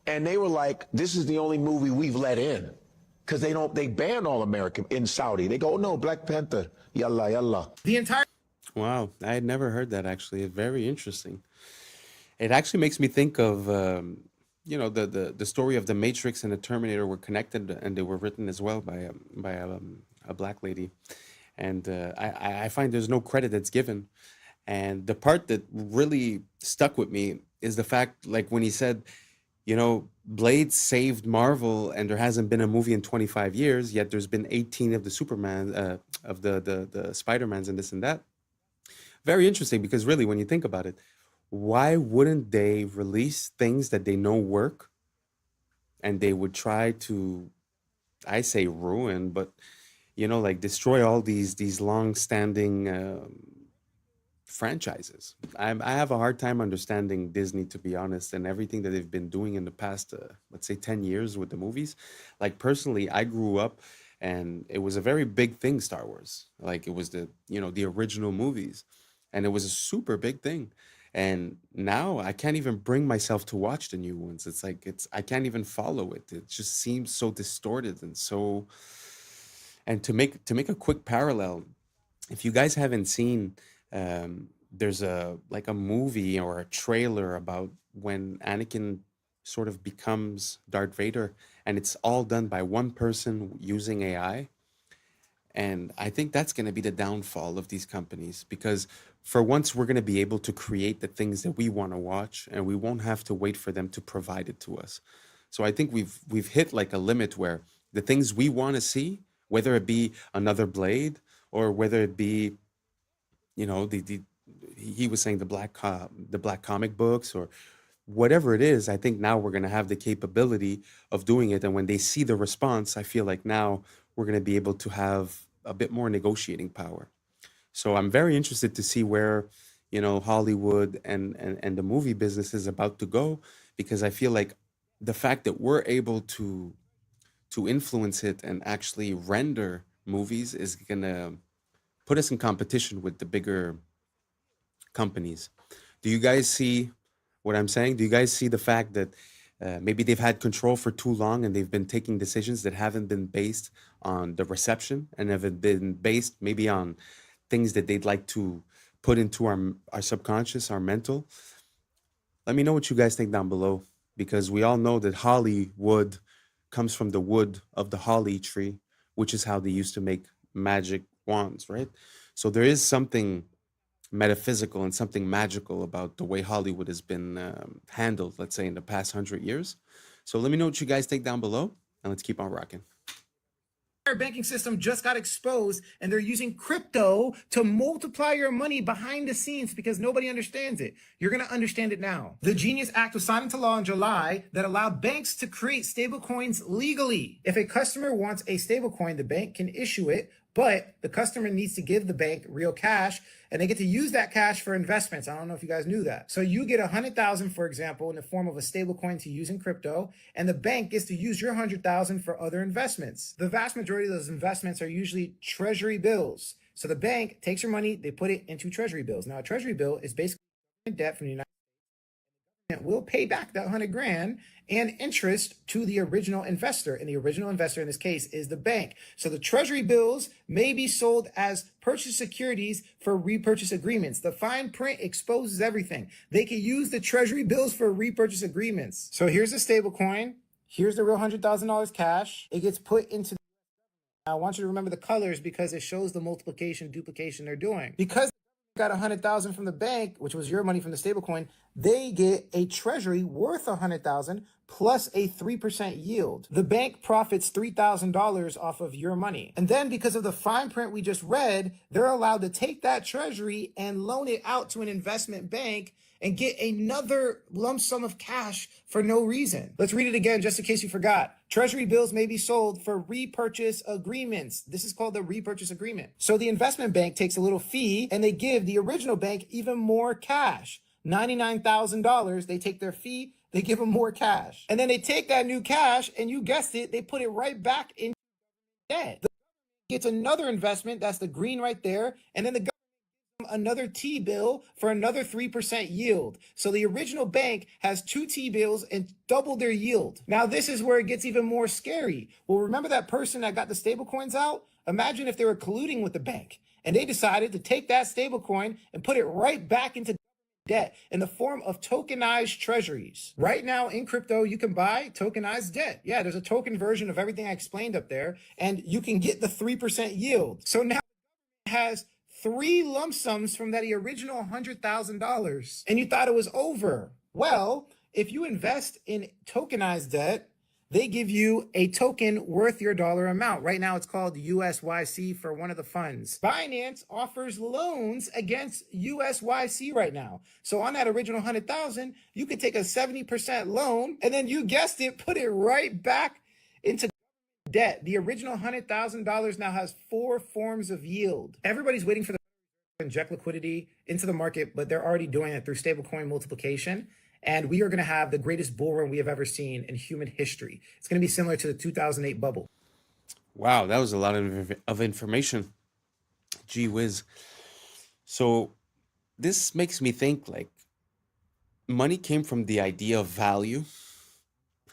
And they were like, this is the only movie we've let in. Because they ban all American in Saudi. They go, no, Black Panther, yalla, yalla. The entire. Wow, I had never heard that actually. It's very interesting. It actually makes me think of, you know, the story of the Matrix and the Terminator were connected, and they were written as well by a black lady. And I find there's no credit that's given. And the part that really stuck with me is the fact, like when he said, you know, Blade saved Marvel, and there hasn't been a movie in 25 years, yet there's been 18 of the Superman, of the Spider-Mans and this and that. Very interesting, because really, when you think about it, why wouldn't they release things that they know work, and they would try to, I say ruin, but, you know, like destroy all these long-standing franchises. I have a hard time understanding Disney, to be honest, and everything that they've been doing in the past, let's say 10 years with the movies. Like personally, I grew up and it was a very big thing, Star Wars. Like it was the, you know, the original movies, and it was a super big thing. And now I can't even bring myself to watch the new ones. It's like, I can't even follow it. It just seems so distorted and so, and to make a quick parallel, if you guys haven't seen, there's a movie or a trailer about when Anakin sort of becomes Darth Vader, and it's all done by one person using AI. And I think that's going to be the downfall of these companies, because for once we're going to be able to create the things that we want to watch, and we won't have to wait for them to provide it to us. So I think we've hit like a limit where the things we want to see, whether it be another Blade or whether it be, you know, he was saying the black comic books or whatever it is, I think now we're going to have the capability of doing it. And when they see the response, I feel like now we're going to be able to have a bit more negotiating power. So I'm very interested to see where, you know, Hollywood and the movie business is about to go, because I feel like the fact that we're able to influence it and actually render movies is going to put us in competition with the bigger companies. Do you guys see what I'm saying? Do you guys see the fact that maybe they've had control for too long and they've been taking decisions that haven't been based on the reception and have been based maybe on things that they'd like to put into our subconscious, our mental? Let me know what you guys think down below, because we all know that Hollywood comes from the wood of the holly tree, which is how they used to make magic wands, right? So there is something metaphysical and something magical about the way Hollywood has been handled, let's say, in the past 100 years. So let me know what you guys think down below, and let's keep on rocking. Our banking system just got exposed, and they're using crypto to multiply your money behind the scenes because nobody understands it. You're going to understand it now. The Genius Act was signed into law in July that allowed banks to create stablecoins legally. If a customer wants a stablecoin, the bank can issue it, but the customer needs to give the bank real cash, and they get to use that cash for investments. I don't know if you guys knew that. So you get 100,000, for example, in the form of a stable coin to use in crypto, and the bank gets to use your 100,000 for other investments. The vast majority of those investments are usually treasury bills. So the bank takes your money, they put it into treasury bills. Now, a treasury bill is basically debt from the United States. will pay back that 100 grand and interest to the original investor. And the original investor in this case is the bank. So the treasury bills may be sold as purchase securities for repurchase agreements. The fine print exposes everything. They can use the treasury bills for repurchase agreements. So here's the stable coin. Here's the real $100,000 cash. It gets put into. I want you to remember the colors because it shows the multiplication, duplication they're doing. Because got 100,000 from the bank, which was your money from the stablecoin, they get a treasury worth 100,000 plus a 3% yield. The bank profits $3,000 off of your money. And then because of the fine print we just read, they're allowed to take that treasury and loan it out to an investment bank and get another lump sum of cash for no reason. Let's read it again just in case you forgot. Treasury bills may be sold for repurchase agreements. This is called the repurchase agreement. So the investment bank takes a little fee and they give the original bank even more cash. $99,000, they take their fee, they give them more cash. And then they take that new cash and you guessed it, they put it right back in debt. The gets another investment, that's the green right there, and then the another T-bill for another 3% yield. So the original bank has 2 T-bills and double their yield. Now this is where it gets even more scary. Well, remember that person that got the stable coins out? Imagine if they were colluding with the bank and they decided to take that stable coin and put it right back into debt in the form of tokenized treasuries. Right now in crypto, you can buy tokenized debt. Yeah, there's a token version of everything I explained up there, and you can get the 3% yield. So now it has 3 lump sums from that original $100,000, and you thought it was over. Well, if you invest in tokenized debt, they give you a token worth your dollar amount. Right now, it's called USYC for one of the funds. Binance offers loans against USYC right now. So on that original 100,000, you could take a 70% loan, and then you guessed it, put it right back into debt. The original $100,000 now has 4 forms of yield. Everybody's waiting for the inject liquidity into the market, but they're already doing it through stablecoin multiplication. And we are going to have the greatest bull run we have ever seen in human history. It's going to be similar to the 2008 bubble. Wow, that was a lot of information. Gee whiz. So this makes me think like money came from the idea of value.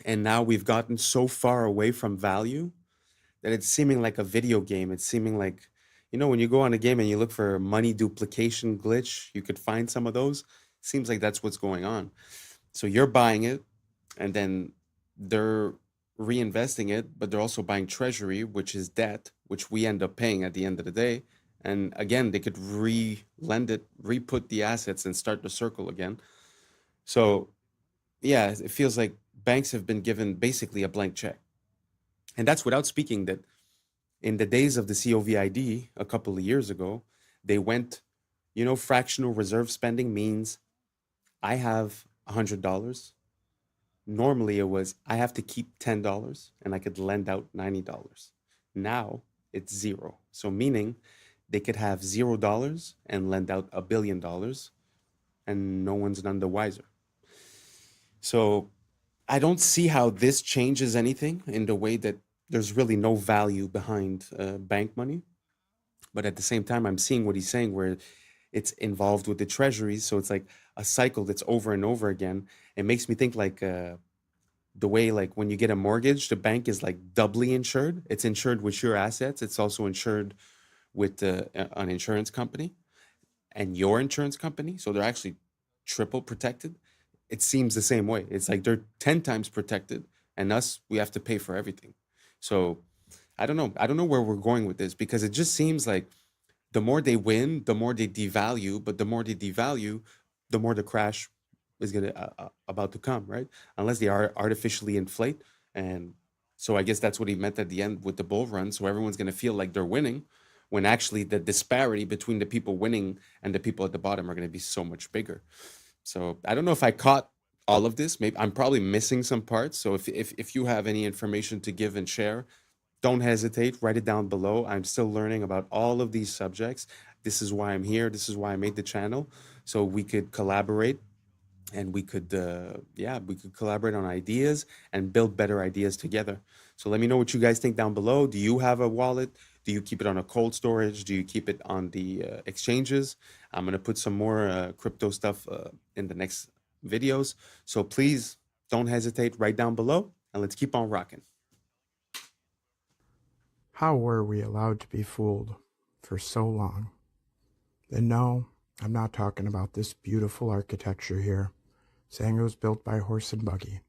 And now we've gotten so far away from value that it's seeming like a video game. It's seeming like, you know, when you go on a game and you look for money duplication glitch, you could find some of those. Seems like that's what's going on. So you're buying it and then they're reinvesting it, but they're also buying treasury, which is debt, which we end up paying at the end of the day. And again, they could re-lend it, re-put the assets and start the circle again. So yeah, it feels like banks have been given basically a blank check. And that's without speaking that in the days of the COVID a couple of years ago, they went, you know, fractional reserve spending means I have $100. Normally it was I have to keep $10 and I could lend out $90. Now it's zero. So meaning they could have $0 and lend out $1 billion and no one's none the wiser. So I don't see how this changes anything in the way that there's really no value behind bank money. But at the same time, I'm seeing what he's saying where it's involved with the treasuries. So it's like a cycle that's over and over again. It makes me think like the way like when you get a mortgage, the bank is like doubly insured. It's insured with your assets. It's also insured with an insurance company and your insurance company. So they're actually triple protected. It seems the same way. It's like they're 10 times protected and us, we have to pay for everything. So I don't know. I don't know where we're going with this because it just seems like the more they win, the more they devalue, but the more they devalue, the more the crash is about to come, right? Unless they are artificially inflate. And so I guess that's what he meant at the end with the bull run. So everyone's going to feel like they're winning when actually the disparity between the people winning and the people at the bottom are going to be so much bigger. So I don't know if I caught all of this. Maybe I'm probably missing some parts. So if you have any information to give and share, don't hesitate, write it down below. I'm still learning about all of these subjects. This is why I'm here. This is why I made the channel. So we could collaborate and we could collaborate on ideas and build better ideas together. So let me know what you guys think down below. Do you have a wallet? Do you keep it on a cold storage? Do you keep it on the exchanges? I'm going to put some more crypto stuff in the next videos. So please don't hesitate, right down below, and let's keep on rocking. How were we allowed to be fooled for so long? And no, I'm not talking about this beautiful architecture here, saying it was built by horse and buggy.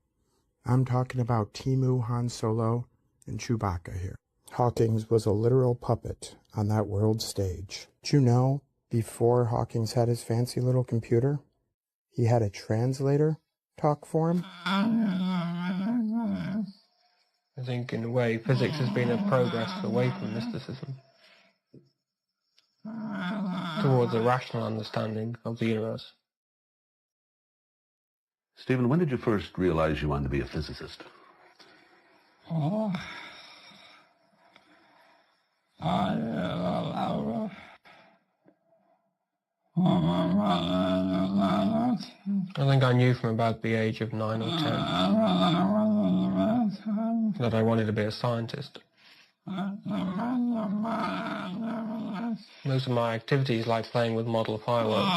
I'm talking about Timu, Han Solo, and Chewbacca here. Hawkins was a literal puppet on that world stage. Did you know, before Hawkins had his fancy little computer, he had a translator talk for him? I think, in a way, physics has been a progress away from mysticism towards a rational understanding of the universe. Stephen, when did you first realize you wanted to be a physicist? Oh. I think I knew from about the age of 9 or 10 that I wanted to be a scientist. Most of my activities, like playing with model fireworks,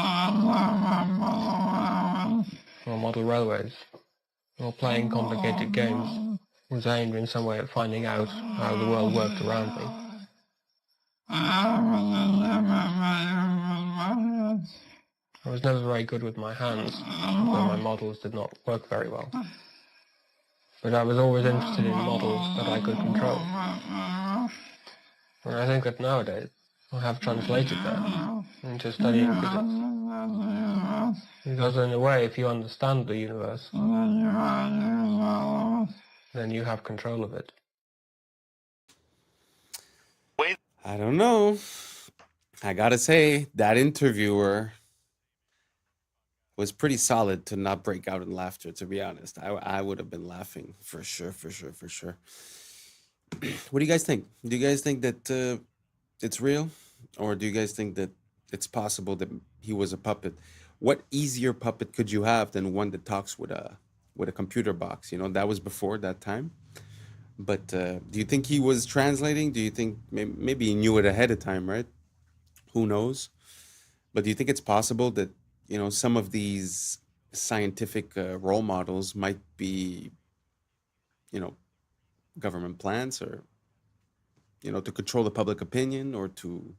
or model railways, or playing complicated games, was aimed in some way at finding out how the world worked around me. I was never very good with my hands, where my models did not work very well. But I was always interested in models that I could control. And I think that nowadays I have translated that into studying physics. Because in a way, if you understand the universe, then you have control of it. I don't know. I gotta say, that interviewer was pretty solid to not break out in laughter, to be honest. I would have been laughing for sure. What do you guys think? Do you guys think that it's real? Or do you guys think that it's possible that he was a puppet? What easier puppet could you have than one that talks with a computer box? You know, that was before that time. But do you think he was translating? Do you think maybe he knew it ahead of time, right? Who knows? But do you think it's possible that, you know, some of these scientific role models might be, you know, government plans, or, you know, to control the public opinion, or to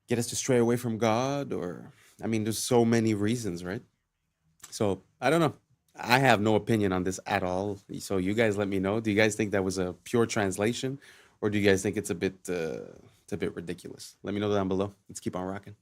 get us to stray away from God? Or, I mean, there's so many reasons, right? So I don't know. I have no opinion on this at all. So you guys let me know. Do you guys think that was a pure translation, or do you guys think it's a bit ridiculous? Let me know down below. Let's keep on rocking.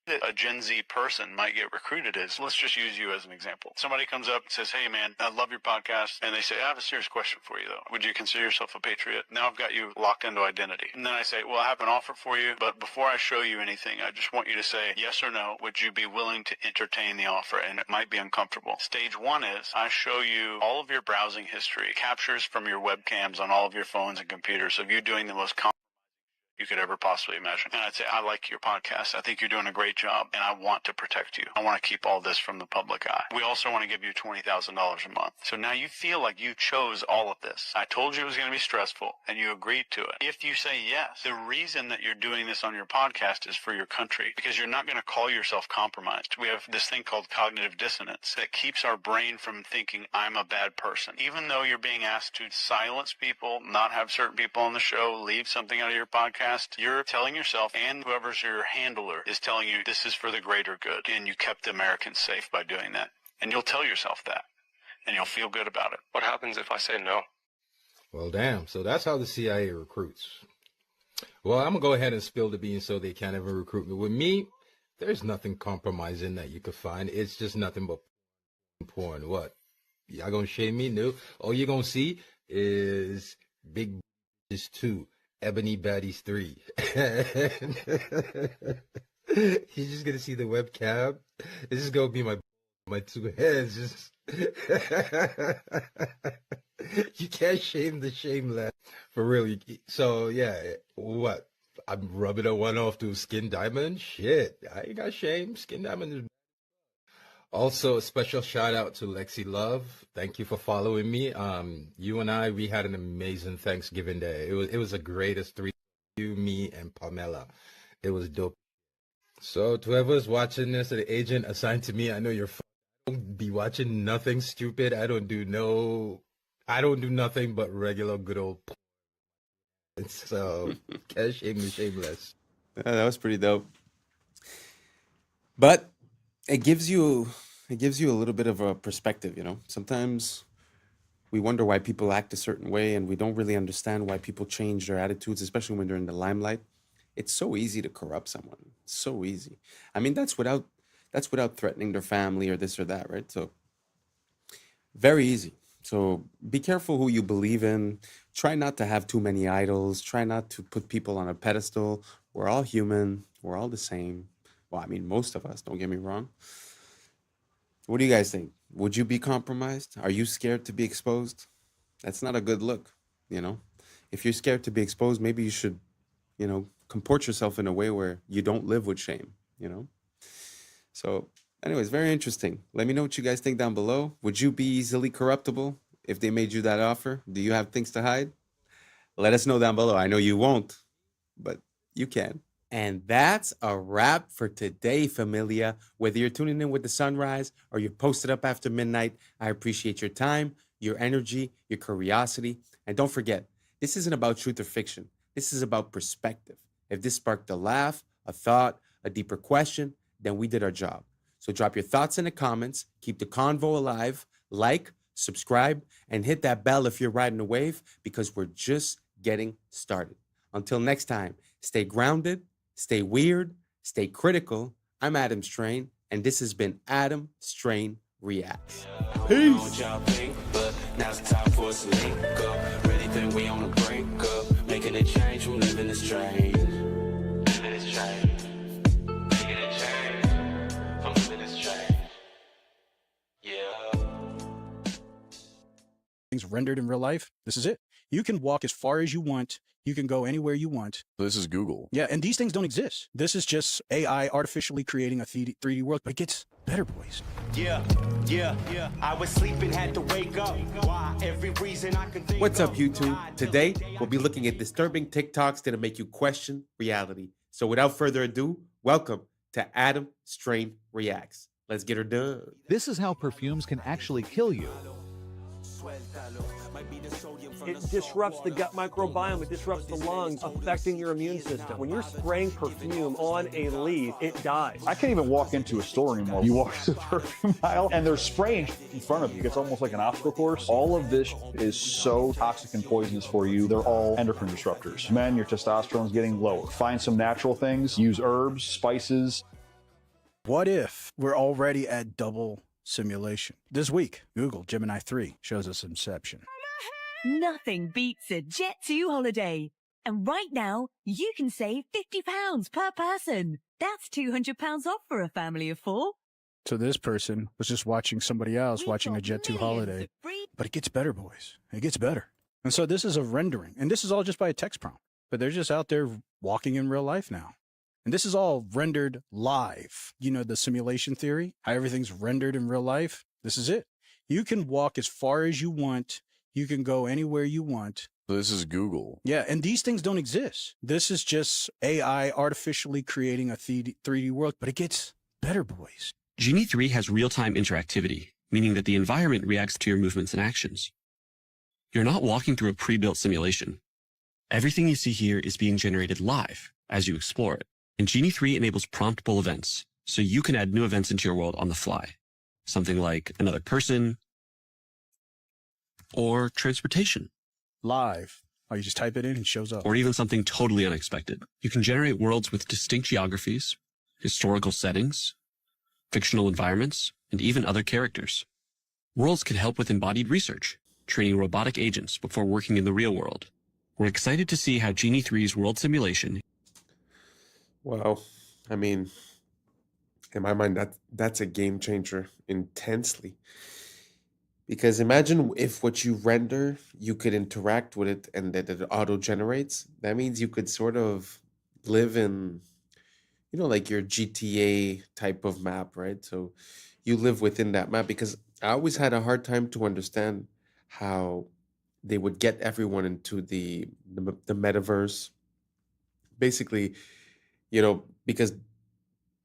A Gen Z person might get recruited is, let's just use you as an example. Somebody comes up and says, hey man, I love your podcast. And they say, I have a serious question for you though. Would you consider yourself a patriot? Now I've got you locked into identity. And then I say, well, I have an offer for you, but before I show you anything, I just want you to say yes or no. Would you be willing to entertain the offer? And it might be uncomfortable. Stage one is I show you all of your browsing history, captures from your webcams on all of your phones and computers of you doing the most you could ever possibly imagine. And I'd say, I like your podcast. I think you're doing a great job, and I want to protect you. I want to keep all this from the public eye. We also want to give you $20,000 a month. So now you feel like you chose all of this. I told you it was going to be stressful, and you agreed to it. If you say yes, the reason that you're doing this on your podcast is for your country, because you're not going to call yourself compromised. We have this thing called cognitive dissonance that keeps our brain from thinking I'm a bad person. Even though you're being asked to silence people, not have certain people on the show, leave something out of your podcast, you're telling yourself, and whoever's your handler is telling you, this is for the greater good, and you kept Americans safe by doing that. And you'll tell yourself that, and you'll feel good about it. What happens if I say no? Well, damn. So that's how the CIA recruits. Well, I'm going to go ahead and spill the beans so they can't ever recruit me. With me, there's nothing compromising that you could find. It's just nothing but porn. What? Y'all going to shame me? No. All you're going to see is Big is 2. Ebony Baddies 3. You're just gonna see the webcam. This is gonna be my two heads. Just you can't shame the shameless, for real. So yeah, what? I'm rubbing a one off to Skin Diamond. Shit, I ain't got shame. Skin Diamond is. Also, a special shout out to Lexi Love. Thank you for following me. You and I, we had an amazing Thanksgiving Day. It was the greatest three. You, me, and Pamela. It was dope. So to whoever's watching this, the agent assigned to me, I know you're don't be watching nothing stupid. I don't do nothing but regular good old. So can't shame me shameless. That was pretty dope. But it gives you a little bit of a perspective, you know. Sometimes we wonder why people act a certain way, and we don't really understand why people change their attitudes, especially when they're in the limelight. It's so easy to corrupt someone. So easy. I mean, that's without threatening their family or this or that, right? So very easy. So be careful who you believe in. Try not to have too many idols. Try not to put people on a pedestal. We're all human. We're all the same. Well, I mean, most of us, don't get me wrong. What do you guys think? Would you be compromised? Are you scared to be exposed? That's not a good look, you know? If you're scared to be exposed, maybe you should, you know, comport yourself in a way where you don't live with shame, you know? So anyways, very interesting. Let me know what you guys think down below. Would you be easily corruptible if they made you that offer? Do you have things to hide? Let us know down below. I know you won't, but you can. And that's a wrap for today, familia. Whether you're tuning in with the sunrise or you're posted up after midnight, I appreciate your time, your energy, your curiosity. And don't forget, this isn't about truth or fiction. This is about perspective. If this sparked a laugh, a thought, a deeper question, then we did our job. So drop your thoughts in the comments, keep the convo alive, like, subscribe, and hit that bell if you're riding a wave, because we're just getting started. Until next time, stay grounded, stay weird, stay critical. I'm Adam Strain, and this has been Adam Strain Reacts. Peace. Now's the time for us to link up. Really think we on the brink up. Making a change from living this strange. Living this strange. Making a change from living this strange. Yeah. Things rendered in real life. This is it. You can walk as far as you want. You can go anywhere you want. This is Google. Yeah, and these things don't exist. This is just AI artificially creating a 3D world, but it gets better, boys. Yeah. I was sleeping, had to wake up. Why? Every reason I can think. What's up, YouTube? Today, we'll be looking at disturbing TikToks that'll make you question reality. So without further ado, welcome to Adam Strain Reacts. Let's get her done. This is how perfumes can actually kill you. It disrupts the gut microbiome, it disrupts the lungs, affecting your immune system. When you're spraying perfume on a leaf, it dies. I can't even walk into a store anymore. You walk to the perfume aisle and they're spraying in front of you. It's almost like an obstacle course. All of this is so toxic and poisonous for you. They're all endocrine disruptors. Men, your testosterone's getting lower. Find some natural things. Use herbs, spices. What if we're already at double simulation? This week, Google Gemini 3 shows us Inception. Nothing beats a Jet2 holiday. And right now, you can save £50 per person. That's £200 off for a family of 4. So this person was just watching somebody else watching a Jet2 holiday. But it gets better, boys. It gets better. And so this is a rendering. And this is all just by a text prompt. But they're just out there walking in real life now. And this is all rendered live. You know, the simulation theory, how everything's rendered in real life. This is it. You can walk as far as you want. You can go anywhere you want. This is Google. Yeah, and these things don't exist. This is just AI artificially creating a 3D world, but it gets better, boys. Genie 3 has real-time interactivity, meaning that the environment reacts to your movements and actions. You're not walking through a pre-built simulation. Everything you see here is being generated live as you explore it. And Genie 3 enables promptable events, so you can add new events into your world on the fly. Something like another person, or transportation. Live. Oh, you just type it in and it shows up. Or even something totally unexpected. You can generate worlds with distinct geographies, historical settings, fictional environments, and even other characters. Worlds can help with embodied research, training robotic agents before working in the real world. We're excited to see how Genie 3's world simulation. Wow. I mean, in my mind, that's a game changer intensely. Because imagine if what you render, you could interact with it and that it auto-generates. That means you could sort of live in, you know, like your GTA type of map, right? So you live within that map, because I always had a hard time to understand how they would get everyone into the metaverse. Basically, you know, because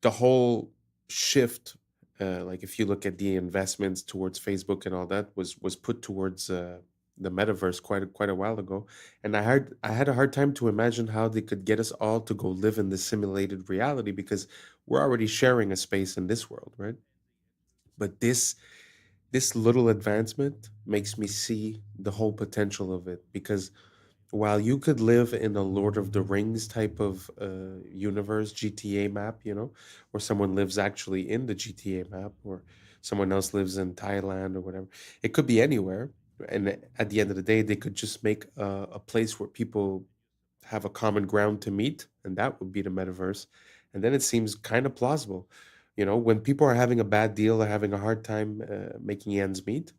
the whole shift, like if you look at the investments towards Facebook and all that, was put towards the metaverse quite a while ago, and I had a hard time to imagine how they could get us all to go live in this simulated reality because we're already sharing a space in this world, right? But this little advancement makes me see the whole potential of it because while you could live in a Lord of the Rings type of universe, GTA map, you know, or someone lives actually in the GTA map, or someone else lives in Thailand or whatever, it could be anywhere. And at the end of the day, they could just make a place where people have a common ground to meet, and that would be the metaverse. And then it seems kind of plausible. You know, when people are having a bad deal or having a hard time making ends meet,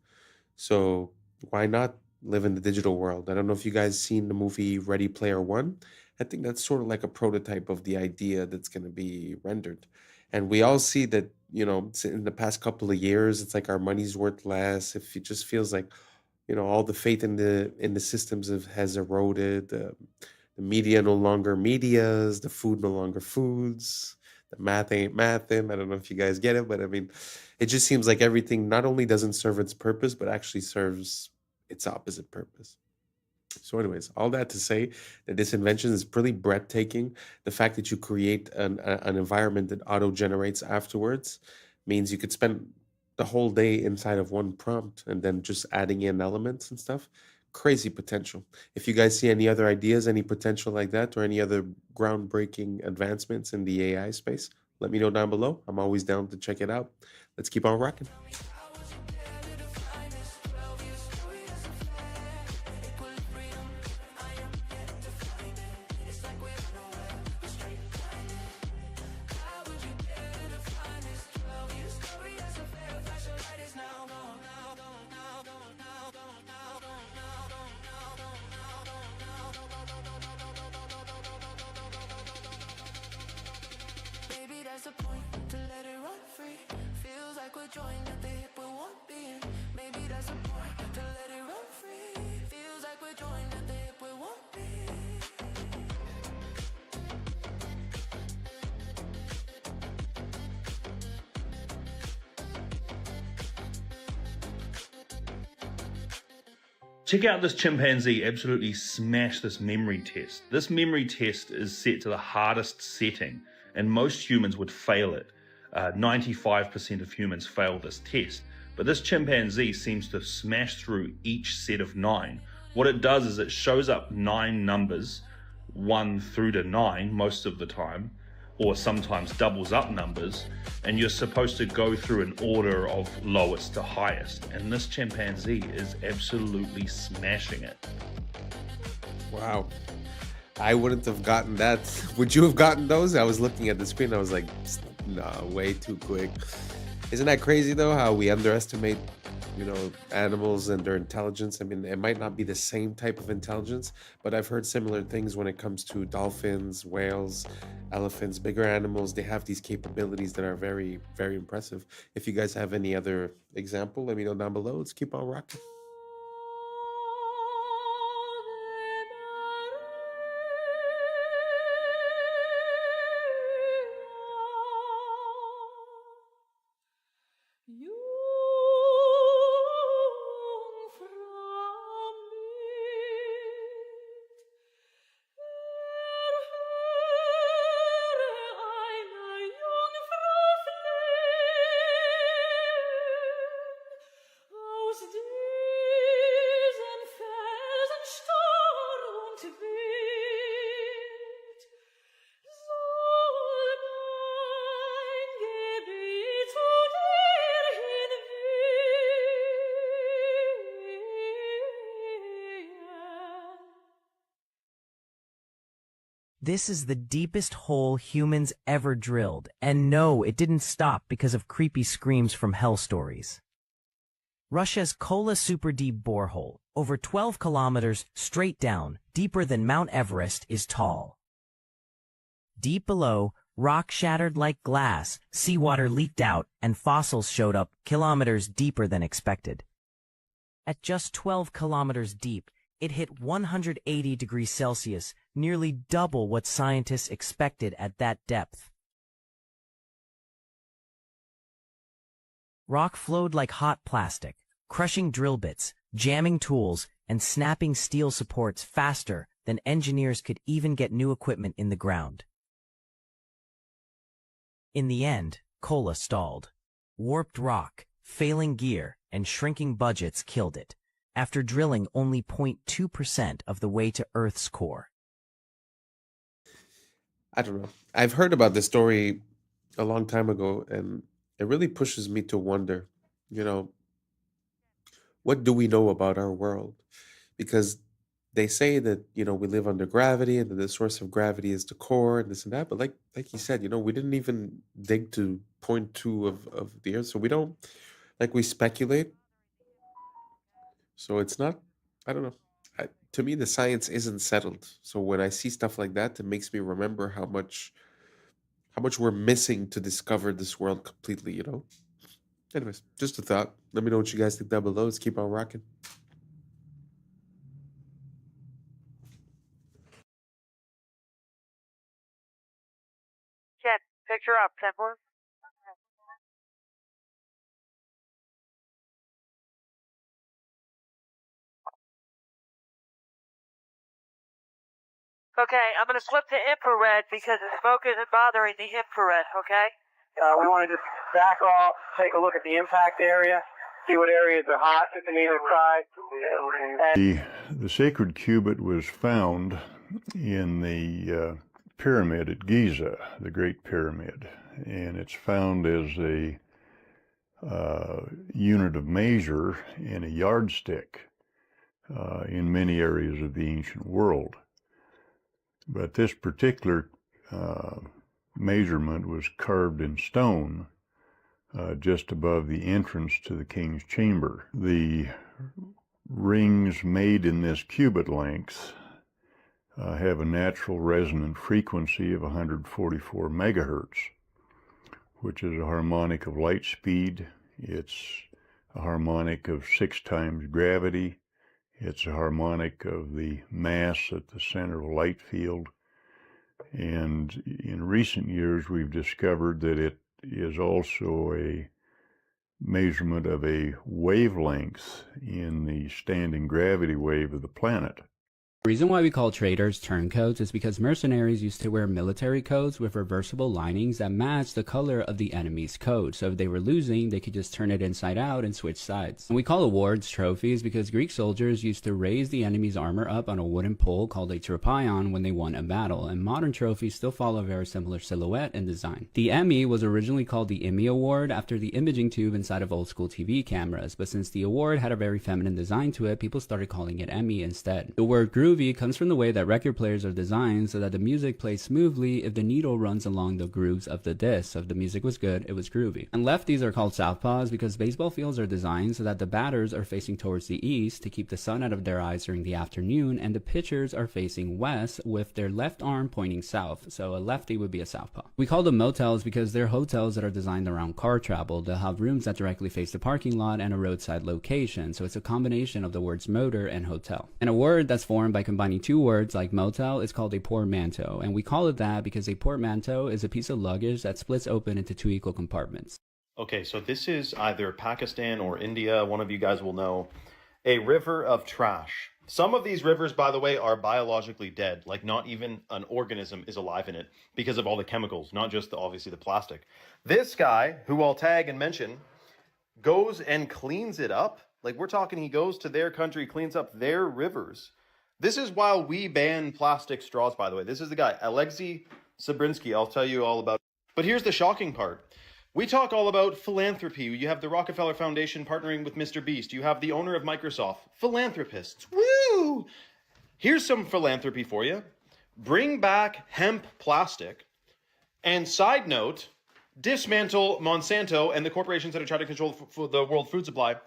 so why not live in the digital world? I don't know if you guys seen the movie Ready Player One. I think that's sort of like a prototype of the idea that's going to be rendered. And we all see that, you know, in the past couple of years, it's like our money's worth less. If it just feels like, you know, all the faith in the systems has eroded. The media no longer medias. The food no longer foods. The math ain't mathin'. I don't know if you guys get it, but I mean, it just seems like everything not only doesn't serve its purpose, but actually serves its opposite purpose. So, anyways, all that to say that this invention is pretty breathtaking. The fact that you create an environment that auto generates afterwards means you could spend the whole day inside of one prompt and then just adding in elements and stuff. Crazy potential. If you guys see any other ideas, any potential like that, or any other groundbreaking advancements in the AI space, let me know down below. I'm always down to check it out. Let's keep on rocking. Check out this chimpanzee absolutely smash this memory test. This memory test is set to the hardest setting, and most humans would fail it. 95% of humans fail this test, but this chimpanzee seems to smash through each set of 9. What it does is it shows up 9 numbers, 1 through to 9 most of the time, or sometimes doubles up numbers, and you're supposed to go through an order of lowest to highest, and this chimpanzee is absolutely smashing it. Wow. I wouldn't have gotten that. Would you have gotten those? I was looking at the screen, I was like, nah, way too quick. Isn't that crazy though, how we underestimate, you know, animals and their intelligence? I mean, it might not be the same type of intelligence, but I've heard similar things when it comes to dolphins, whales, elephants, bigger animals. They have these capabilities that are very, very impressive. If you guys have any other example, let me know down below. Let's keep on rocking. This is the deepest hole humans ever drilled, and no, it didn't stop because of creepy screams from hell stories. Russia's Kola super deep borehole, over 12 kilometers straight down, deeper than Mount Everest, is tall. Deep below, rock shattered like glass, seawater leaked out, and fossils showed up kilometers deeper than expected. At just 12 kilometers deep, it hit 180 degrees Celsius, nearly double what scientists expected at that depth. Rock flowed like hot plastic, crushing drill bits, jamming tools, and snapping steel supports faster than engineers could even get new equipment in the ground. In the end, Kola stalled. Warped rock, failing gear, and shrinking budgets killed it, after drilling only 0.2% of the way to Earth's core. I don't know. I've heard about this story a long time ago, and it really pushes me to wonder, you know, what do we know about our world? Because they say that, you know, we live under gravity and that the source of gravity is the core and this and that. But like you said, you know, we didn't even dig to 0.2 of the earth. So we don't, like, we speculate. So it's not, I don't know. To me, the science isn't settled. So when I see stuff like that, it makes me remember how much we're missing to discover this world completely, you know? Anyways, just a thought. Let me know what you guys think down below. Let's keep on rocking. Chat, picture up, Templar. Okay, I'm gonna flip to infrared because the smoke isn't bothering the infrared, okay? We want to just back off, take a look at the impact area, see what areas are hot on either side. The sacred cubit was found in the pyramid at Giza, the Great Pyramid, and it's found as a unit of measure and a yardstick in many areas of the ancient world. But this particular measurement was carved in stone just above the entrance to the king's chamber. The rings made in this cubit length have a natural resonant frequency of 144 megahertz, which is a harmonic of light speed. It's a harmonic of 6 times gravity. It's a harmonic of the mass at the center of a light field. And in recent years, we've discovered that it is also a measurement of a wavelength in the standing gravity wave of the planet. The reason why we call traders turncoats is because mercenaries used to wear military coats with reversible linings that matched the color of the enemy's coat. So if they were losing, they could just turn it inside out and switch sides. And we call awards trophies because Greek soldiers used to raise the enemy's armor up on a wooden pole called a tropaion when they won a battle. And modern trophies still follow a very similar silhouette and design. The Emmy was originally called the Emmy Award after the imaging tube inside of old school TV cameras. But since the award had a very feminine design to it, people started calling it Emmy instead. The word groovy comes from the way that record players are designed so that the music plays smoothly if the needle runs along the grooves of the disc. So if the music was good, it was groovy. And lefties are called southpaws because baseball fields are designed so that the batters are facing towards the east to keep the sun out of their eyes during the afternoon, and the pitchers are facing west with their left arm pointing south. So a lefty would be a southpaw. We call them motels because they're hotels that are designed around car travel. They'll have rooms that directly face the parking lot and a roadside location. So it's a combination of the words motor and hotel. And a word that's formed by combining two words like motel is called a portmanteau, and we call it that because a portmanteau is a piece of luggage that splits open into 2 equal compartments. Okay, so this is either Pakistan or India, one of you guys will know, a river of trash. Some of these rivers, by the way, are biologically dead, like not even an organism is alive in it because of all the chemicals, not just obviously the plastic. This guy, who I'll tag and mention, goes and cleans it up. Like, we're talking, he goes to their country, cleans up their rivers. This is while we ban plastic straws, by the way. This is the guy, Alexei Sabrinsky. I'll tell you all about it. But here's the shocking part. We talk all about philanthropy. You have the Rockefeller Foundation partnering with Mr. Beast. You have the owner of Microsoft. Philanthropists. Woo! Here's some philanthropy for you. Bring back hemp plastic. And side note, dismantle Monsanto and the corporations that are trying to control the world food supply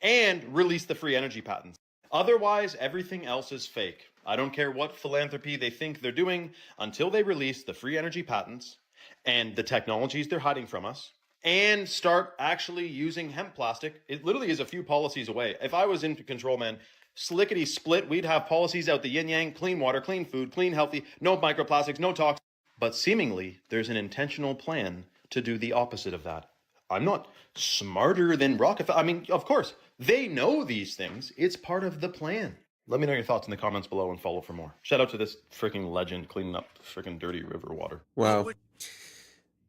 and release the free energy patents. Otherwise, everything else is fake. I don't care what philanthropy they think they're doing until they release the free energy patents and the technologies they're hiding from us and start actually using hemp plastic. It literally is a few policies away. If I was in control, man, slickety split, we'd have policies out the yin yang, clean water, clean food, clean healthy, no microplastics, no toxins. But seemingly, there's an intentional plan to do the opposite of that. I'm not smarter than Rockefeller. I mean, of course, they know these things. It's part of the plan. Let me know your thoughts in the comments below and follow for more. Shout out to this freaking legend cleaning up freaking dirty river water. Wow.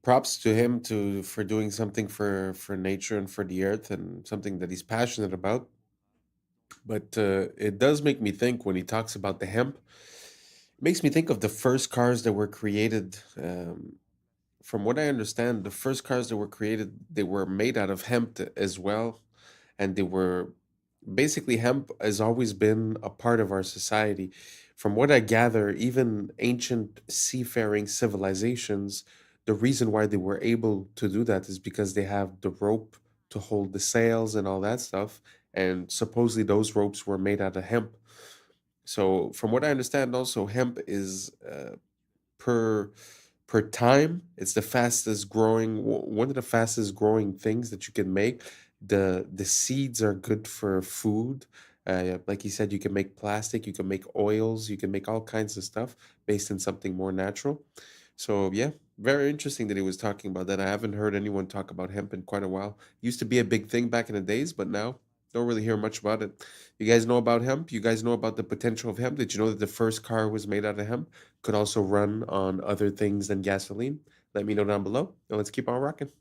Props to him for doing something for nature and for the earth, and something that he's passionate about. But it does make me think when he talks about the hemp. It makes me think of the first cars that were created. From what I understand, the first cars that were created, they were made out of hemp as well, and they were basically, hemp has always been a part of our society. From what I gather, even ancient seafaring civilizations, the reason why they were able to do that is because they have the rope to hold the sails and all that stuff. And supposedly those ropes were made out of hemp. So from what I understand, also hemp is per time, it's the fastest growing, one of the fastest growing things that you can make. The seeds are good for food. Like he said, you can make plastic, you can make oils, you can make all kinds of stuff based on something more natural. So yeah, very interesting that he was talking about that. I haven't heard anyone talk about hemp in quite a while. Used to be a big thing back in the days, but now don't really hear much about it. You guys know about hemp? You guys know about the potential of hemp? Did you know that the first car was made out of hemp? Could also run on other things than gasoline? Let me know down below, and let's keep on rocking.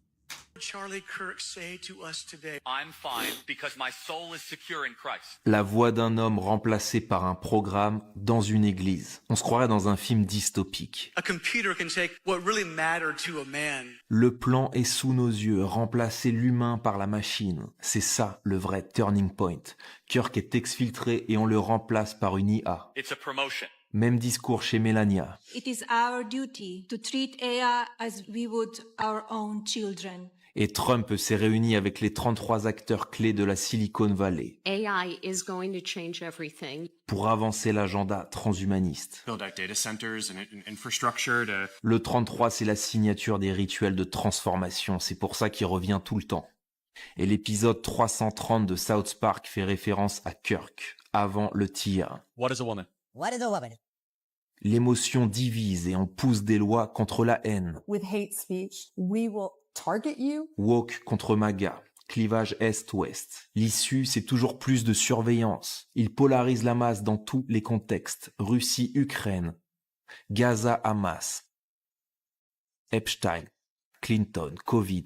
Charlie Kirk say to us today? I'm fine because my soul is secure in Christ. La voix d'un homme remplacé par un programme dans une église. On se croirait dans un film dystopique. A computer can take what really mattered to a man. Le plan est sous nos yeux, remplacer l'humain par la machine. C'est ça le vrai turning point. Kirk est exfiltré et on le remplace par une IA. It's a promotion. Même discours chez Melania. It is our duty to treat AI as we would our own children. Et Trump s'est réuni avec les 33 acteurs clés de la Silicon Valley AI is going to change everything. pour avancer l'agenda transhumaniste. Build out data centers and infrastructure to... Le 33, c'est la signature des rituels de transformation. C'est pour ça qu'il revient tout le temps. Et l'épisode 330 de South Park fait référence à Kirk, avant le tir. What is a woman? What is a woman? L'émotion divise et on pousse des lois contre la haine. With hate speech, we will target you. Woke contre MAGA, clivage Est-Ouest. L'issue, c'est toujours plus de surveillance. Il polarise la masse dans tous les contextes. Russie-Ukraine, Gaza-Hamas, Epstein, Clinton, Covid.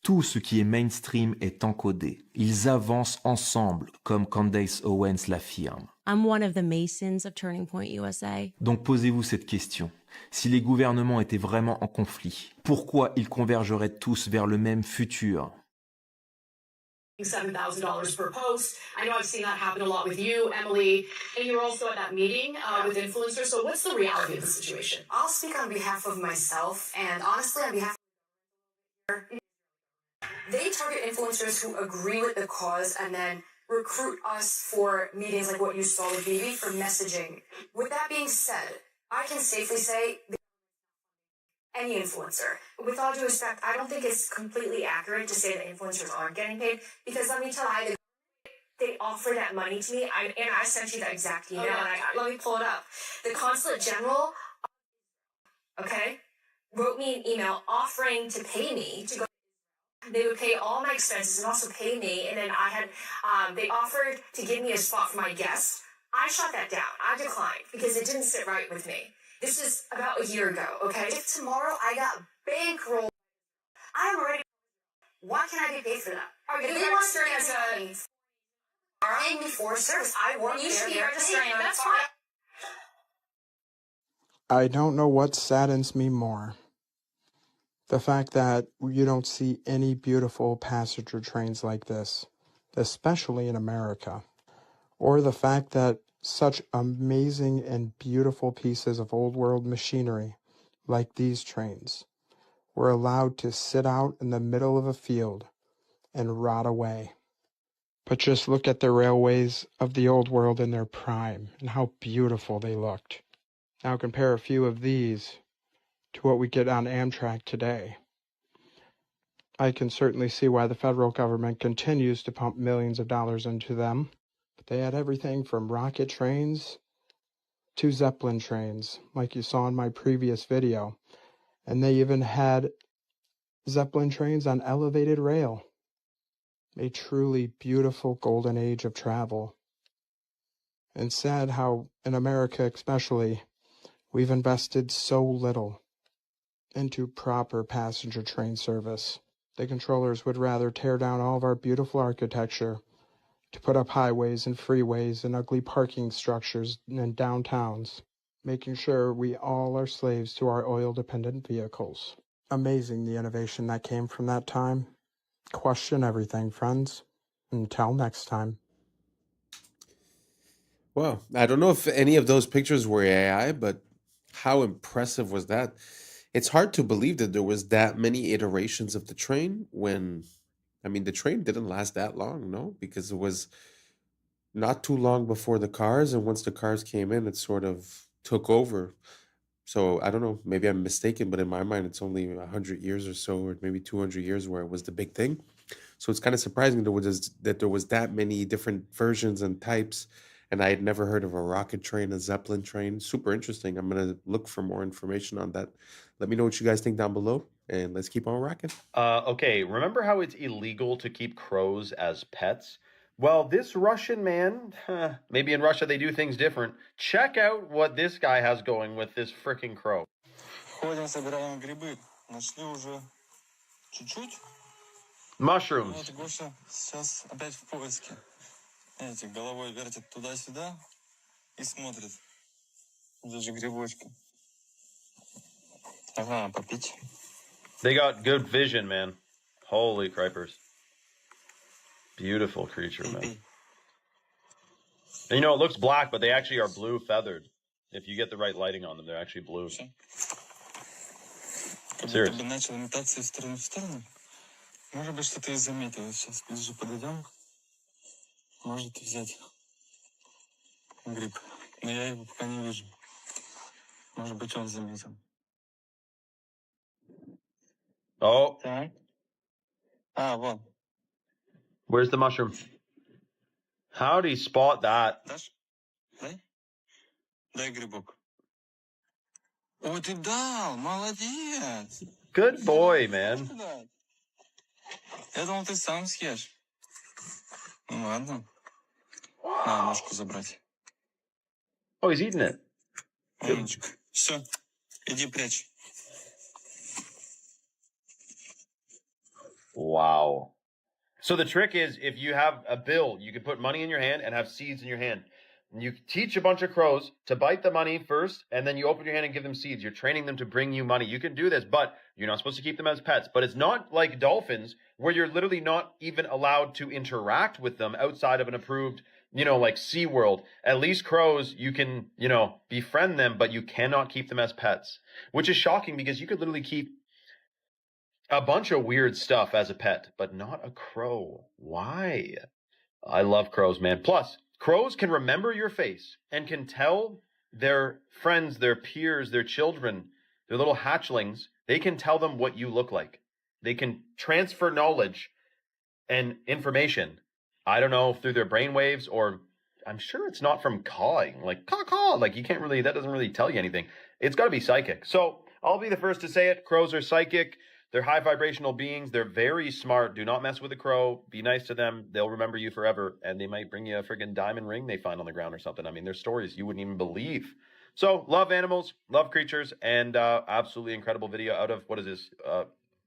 Tout ce qui est mainstream est encodé. Ils avancent ensemble, comme Candace Owens l'affirme. I'm one of the Masons of Turning Point USA. Donc posez-vous cette question. Si les gouvernements étaient vraiment en conflit, pourquoi ils convergeraient tous vers le même futur? $7,000 per post. I know I've seen that happen a lot with you, Emily, and you're also at that meeting with influencers. So what's the reality of the situation? I'll speak on behalf of myself, and honestly on behalf of... They target influencers who agree with the cause and then recruit us for meetings like what you saw with Vivi for messaging. With that being said, I can safely say any influencer. With all due respect, I don't think it's completely accurate to say that influencers aren't getting paid, because let me tell you, they offer that money to me, and I sent you that exact email, let me pull it up. The Consulate General, okay, wrote me an email offering to pay me to go. They would pay all my expenses and also pay me, and then they offered to give me a spot for my guest. I shot that down. I declined because it didn't sit right with me. This is about a year ago, okay? If tomorrow I got bankrolled, I'm already... Why can't I get paid for that? If they want to as a... paying me for service, I want you should be registering. That's fine. I don't know what saddens me more. The fact that you don't see any beautiful passenger trains like this, especially in America, or the fact that such amazing and beautiful pieces of old world machinery, like these trains, were allowed to sit out in the middle of a field and rot away. But just look at the railways of the old world in their prime and how beautiful they looked. Now compare a few of these to what we get on Amtrak today. I can certainly see why the federal government continues to pump millions of dollars into them. But they had everything from rocket trains to Zeppelin trains, like you saw in my previous video. And they even had Zeppelin trains on elevated rail. A truly beautiful golden age of travel. And sad how, in America especially, we've invested so little into proper passenger train service. The controllers would rather tear down all of our beautiful architecture to put up highways and freeways and ugly parking structures in downtowns, making sure we all are slaves to our oil-dependent vehicles. Amazing the innovation that came from that time. Question everything, friends. Until next time. Well, I don't know if any of those pictures were AI, but how impressive was that? It's hard to believe that there was that many iterations of the train when, I mean, the train didn't last that long, no? Because it was not too long before the cars, and once the cars came in, it sort of took over. So I don't know, maybe I'm mistaken, but in my mind, it's only 100 years or so, or maybe 200 years where it was the big thing. So it's kind of surprising that there was that many different versions and types, and I had never heard of a rocket train, a Zeppelin train. Super interesting. I'm going to look for more information on that. Let me know what you guys think down below, and let's keep on rocking. Okay, remember how it's illegal to keep crows as pets? Well, this Russian man, maybe in Russia they do things different. Check out what this guy has going with this freaking crow. Ходим, собираем грибы. Нашли уже чуть-чуть. Mushrooms. Вот Гоша сейчас опять в поиске. Видите, головой вертит туда-сюда и смотрит. Где же грибочки? Ага, попить. They got good vision, man. Holy cripers. Beautiful creature, man. And you know, it looks black, but they actually are blue feathered. If you get the right lighting on them, they're actually blue. Serious. Как бы начал имитацию стороны в сторону. Может быть, что-то и заметил. Сейчас ближе подойдем. Может взять гриб. Но я его пока не вижу. Может быть, он заметил. Oh. Так. А, вон. Where's the mushroom? How'd he spot that? Дашь? Дай. Дай грибок. О, ты дал! Молодец! Good boy, man. Я думал, ты сам съешь. Ну ладно. На, ножку забрать. Oh, he's eating it. Умничка. Все, иди прячь. Wow. So the trick is, if you have a bill, you can put money in your hand and have seeds in your hand. And you teach a bunch of crows to bite the money first, and then you open your hand and give them seeds. You're training them to bring you money. You can do this, but you're not supposed to keep them as pets. But it's not like dolphins, where you're literally not even allowed to interact with them outside of an approved, like SeaWorld. At least crows, you can, befriend them, but you cannot keep them as pets. Which is shocking, because you could literally keep a bunch of weird stuff as a pet, but not a crow. Why? I love crows, man. Plus, crows can remember your face and can tell their friends, their peers, their children, their little hatchlings, they can tell them what you look like. They can transfer knowledge and information. I don't know, through their brainwaves, or I'm sure it's not from cawing, like caw-caw. Like that doesn't really tell you anything. It's got to be psychic. So I'll be the first to say it. Crows are psychic. They're high vibrational beings. They're very smart. Do not mess with a crow. Be nice to them. They'll remember you forever. And they might bring you a friggin' diamond ring they find on the ground or something. I mean, there's stories you wouldn't even believe. So, love animals, love creatures, and absolutely incredible video out of, what is this?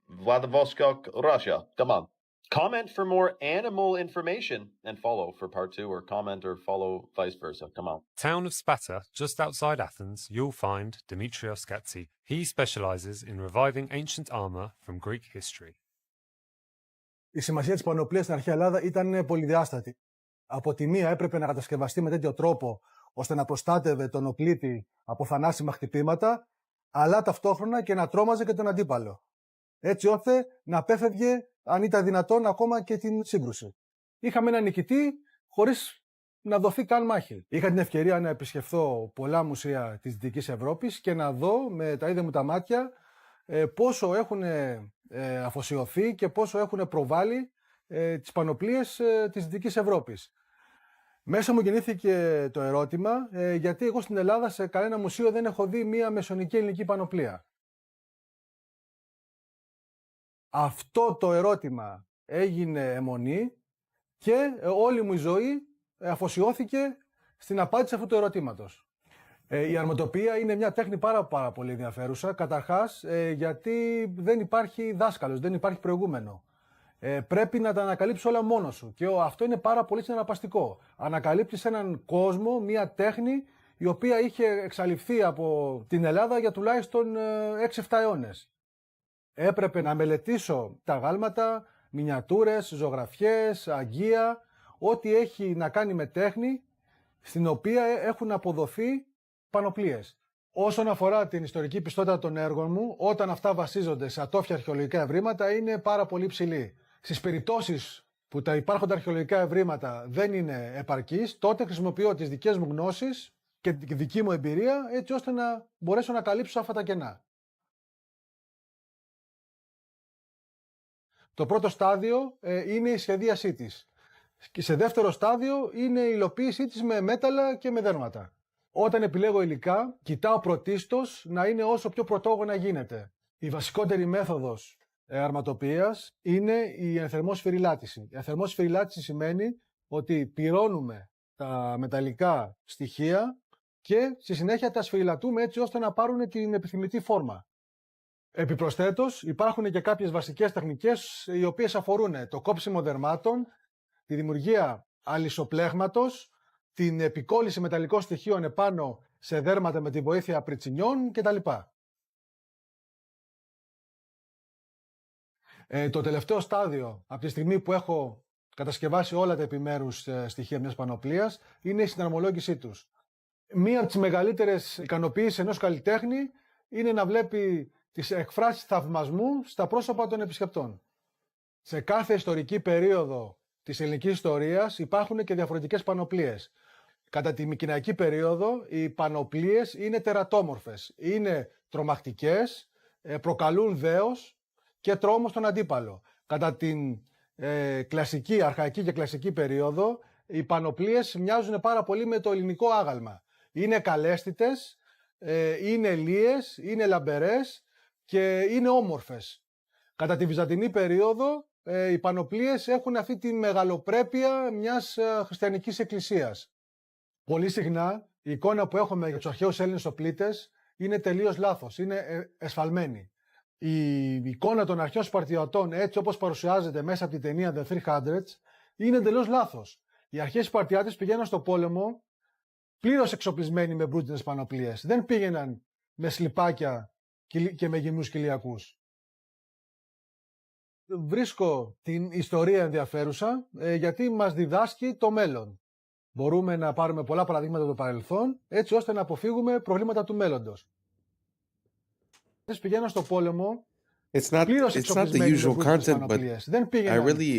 Vladivostok, Russia. Come on. Comment for more animal information and follow for part 2, or comment or follow vice versa. Come on. Town of Sparta, just outside Athens, you'll find Dimitrios Gatsi. He specializes in reviving ancient armor from Greek history. Η σημασία της πανοπλίας στην αρχαία Ελλάδα ήταν πολυδιάστατη. Από τη μία έπρεπε να κατασκευαστεί με τέτοιο τρόπο ώστε να προστάτευε τον οπλίτη από θανάσιμα χτυπήματα, αλλά ταυτόχρονα και να τρόμαζε και τον αντίπαλο. Έτσι ώστε να απέφευγε, αν ήταν δυνατόν, ακόμα και την σύγκρουση. Είχαμε έναν νικητή χωρίς να δοθεί καν μάχη. Είχα την ευκαιρία να επισκεφθώ πολλά μουσεία της Δυτικής Ευρώπης και να δω με τα ίδια μου τα μάτια πόσο έχουν αφοσιωθεί και πόσο έχουν προβάλει τις πανοπλίες της Δυτικής Ευρώπης. Μέσα μου γεννήθηκε το ερώτημα γιατί εγώ στην Ελλάδα σε κανένα μουσείο δεν έχω δει μία μεσαιωνική ελληνική πανοπλία. Αυτό το ερώτημα έγινε αιμονή και όλη μου η ζωή αφοσιώθηκε στην απάντηση αυτού του ερωτήματος. Η αρματοποιία είναι μια τέχνη πάρα πολύ ενδιαφέρουσα. Καταρχάς, γιατί δεν υπάρχει δάσκαλος, δεν υπάρχει προηγούμενο. Πρέπει να τα ανακαλύψεις όλα μόνος σου και αυτό είναι πάρα πολύ συναρπαστικό. Ανακαλύπτεις έναν κόσμο, μια τέχνη η οποία είχε εξαλειφθεί από την Ελλάδα για τουλάχιστον 6-7 αιώνες. Έπρεπε να μελετήσω τα γάλματα, μινιατούρες, ζωγραφιές, αγγεία, ό,τι έχει να κάνει με τέχνη, στην οποία έχουν αποδοθεί πανοπλίες. Όσον αφορά την ιστορική πιστότητα των έργων μου, όταν αυτά βασίζονται σε ατόφια αρχαιολογικά ευρήματα, είναι πάρα πολύ ψηλή. Στις περιπτώσεις που τα υπάρχοντα αρχαιολογικά ευρήματα δεν είναι επαρκείς, τότε χρησιμοποιώ τις δικές μου γνώσεις και τη δική μου εμπειρία, έτσι ώστε να μπορέσω να καλύψω αυτά τα κενά. Το πρώτο στάδιο είναι η σχεδίασή της. Και σε δεύτερο στάδιο είναι η υλοποίησή της με μέταλλα και με δέρματα. Όταν επιλέγω υλικά, κοιτάω πρωτίστως να είναι όσο πιο πρωτόγωνα γίνεται. Η βασικότερη μέθοδος αρματοποιίας είναι η ενθερμό σφυριλάτηση. Η ενθερμό σφυριλάτηση σημαίνει ότι πυρώνουμε τα μεταλλικά στοιχεία και στη συνέχεια τα σφυριλατούμε έτσι ώστε να πάρουν την επιθυμητή φόρμα. Επιπροσθέτως, υπάρχουν και κάποιες βασικές τεχνικές οι οποίες αφορούν το κόψιμο δερμάτων, τη δημιουργία αλυσοπλέγματος, την επικόλληση μεταλλικών στοιχείων επάνω σε δέρματα με τη βοήθεια πριτσινιών κτλ. Το τελευταίο στάδιο, από τη στιγμή που έχω κατασκευάσει όλα τα επιμέρους στοιχεία μιας πανοπλίας, είναι η συναρμολόγησή τους. Μία από τις μεγαλύτερες ικανοποιήσεις ενός καλλιτέχνη είναι να βλέπει τις εκφράσεις θαυμασμού στα πρόσωπα των επισκεπτών. Σε κάθε ιστορική περίοδο της ελληνικής ιστορίας υπάρχουν και διαφορετικές πανοπλίες. Κατά τη μικηναϊκή περίοδο οι πανοπλίες είναι τερατόμορφες, είναι τρομακτικές, προκαλούν δέος και τρόμο στον αντίπαλο. Κατά την κλασική, αρχαϊκή και κλασική περίοδο οι πανοπλίες μοιάζουν πάρα πολύ με το ελληνικό άγαλμα. Είναι καλέσθητες, είναι λίες, είναι λαμπερές και είναι όμορφες. Κατά τη βυζαντινή περίοδο οι πανοπλίες έχουν αυτή τη μεγαλοπρέπεια μιας χριστιανικής εκκλησίας. Πολύ συχνά η εικόνα που έχουμε για τους αρχαίους Έλληνες οπλίτες είναι τελείως λάθος, είναι εσφαλμένη. Η εικόνα των αρχαίων Σπαρτιατών, έτσι όπως παρουσιάζεται μέσα από την ταινία The 300, είναι τελείως λάθος. Οι αρχαίοι Σπαρτιάτες πηγαίναν στο πόλεμο πλήρως εξοπλισμένοι με μπρούτινες πανοπλίες. Δεν πήγαιναν με σλιπάκια και με γυμνούς κοιλιακούς. Βρίσκω την ιστορία ενδιαφέρουσα γιατί μας διδάσκει το μέλλον. Μπορούμε να πάρουμε πολλά παραδείγματα του παρελθόν έτσι ώστε να αποφύγουμε προβλήματα του μέλλοντος. Πηγαίναν στο πόλεμο It's not the usual content, but I really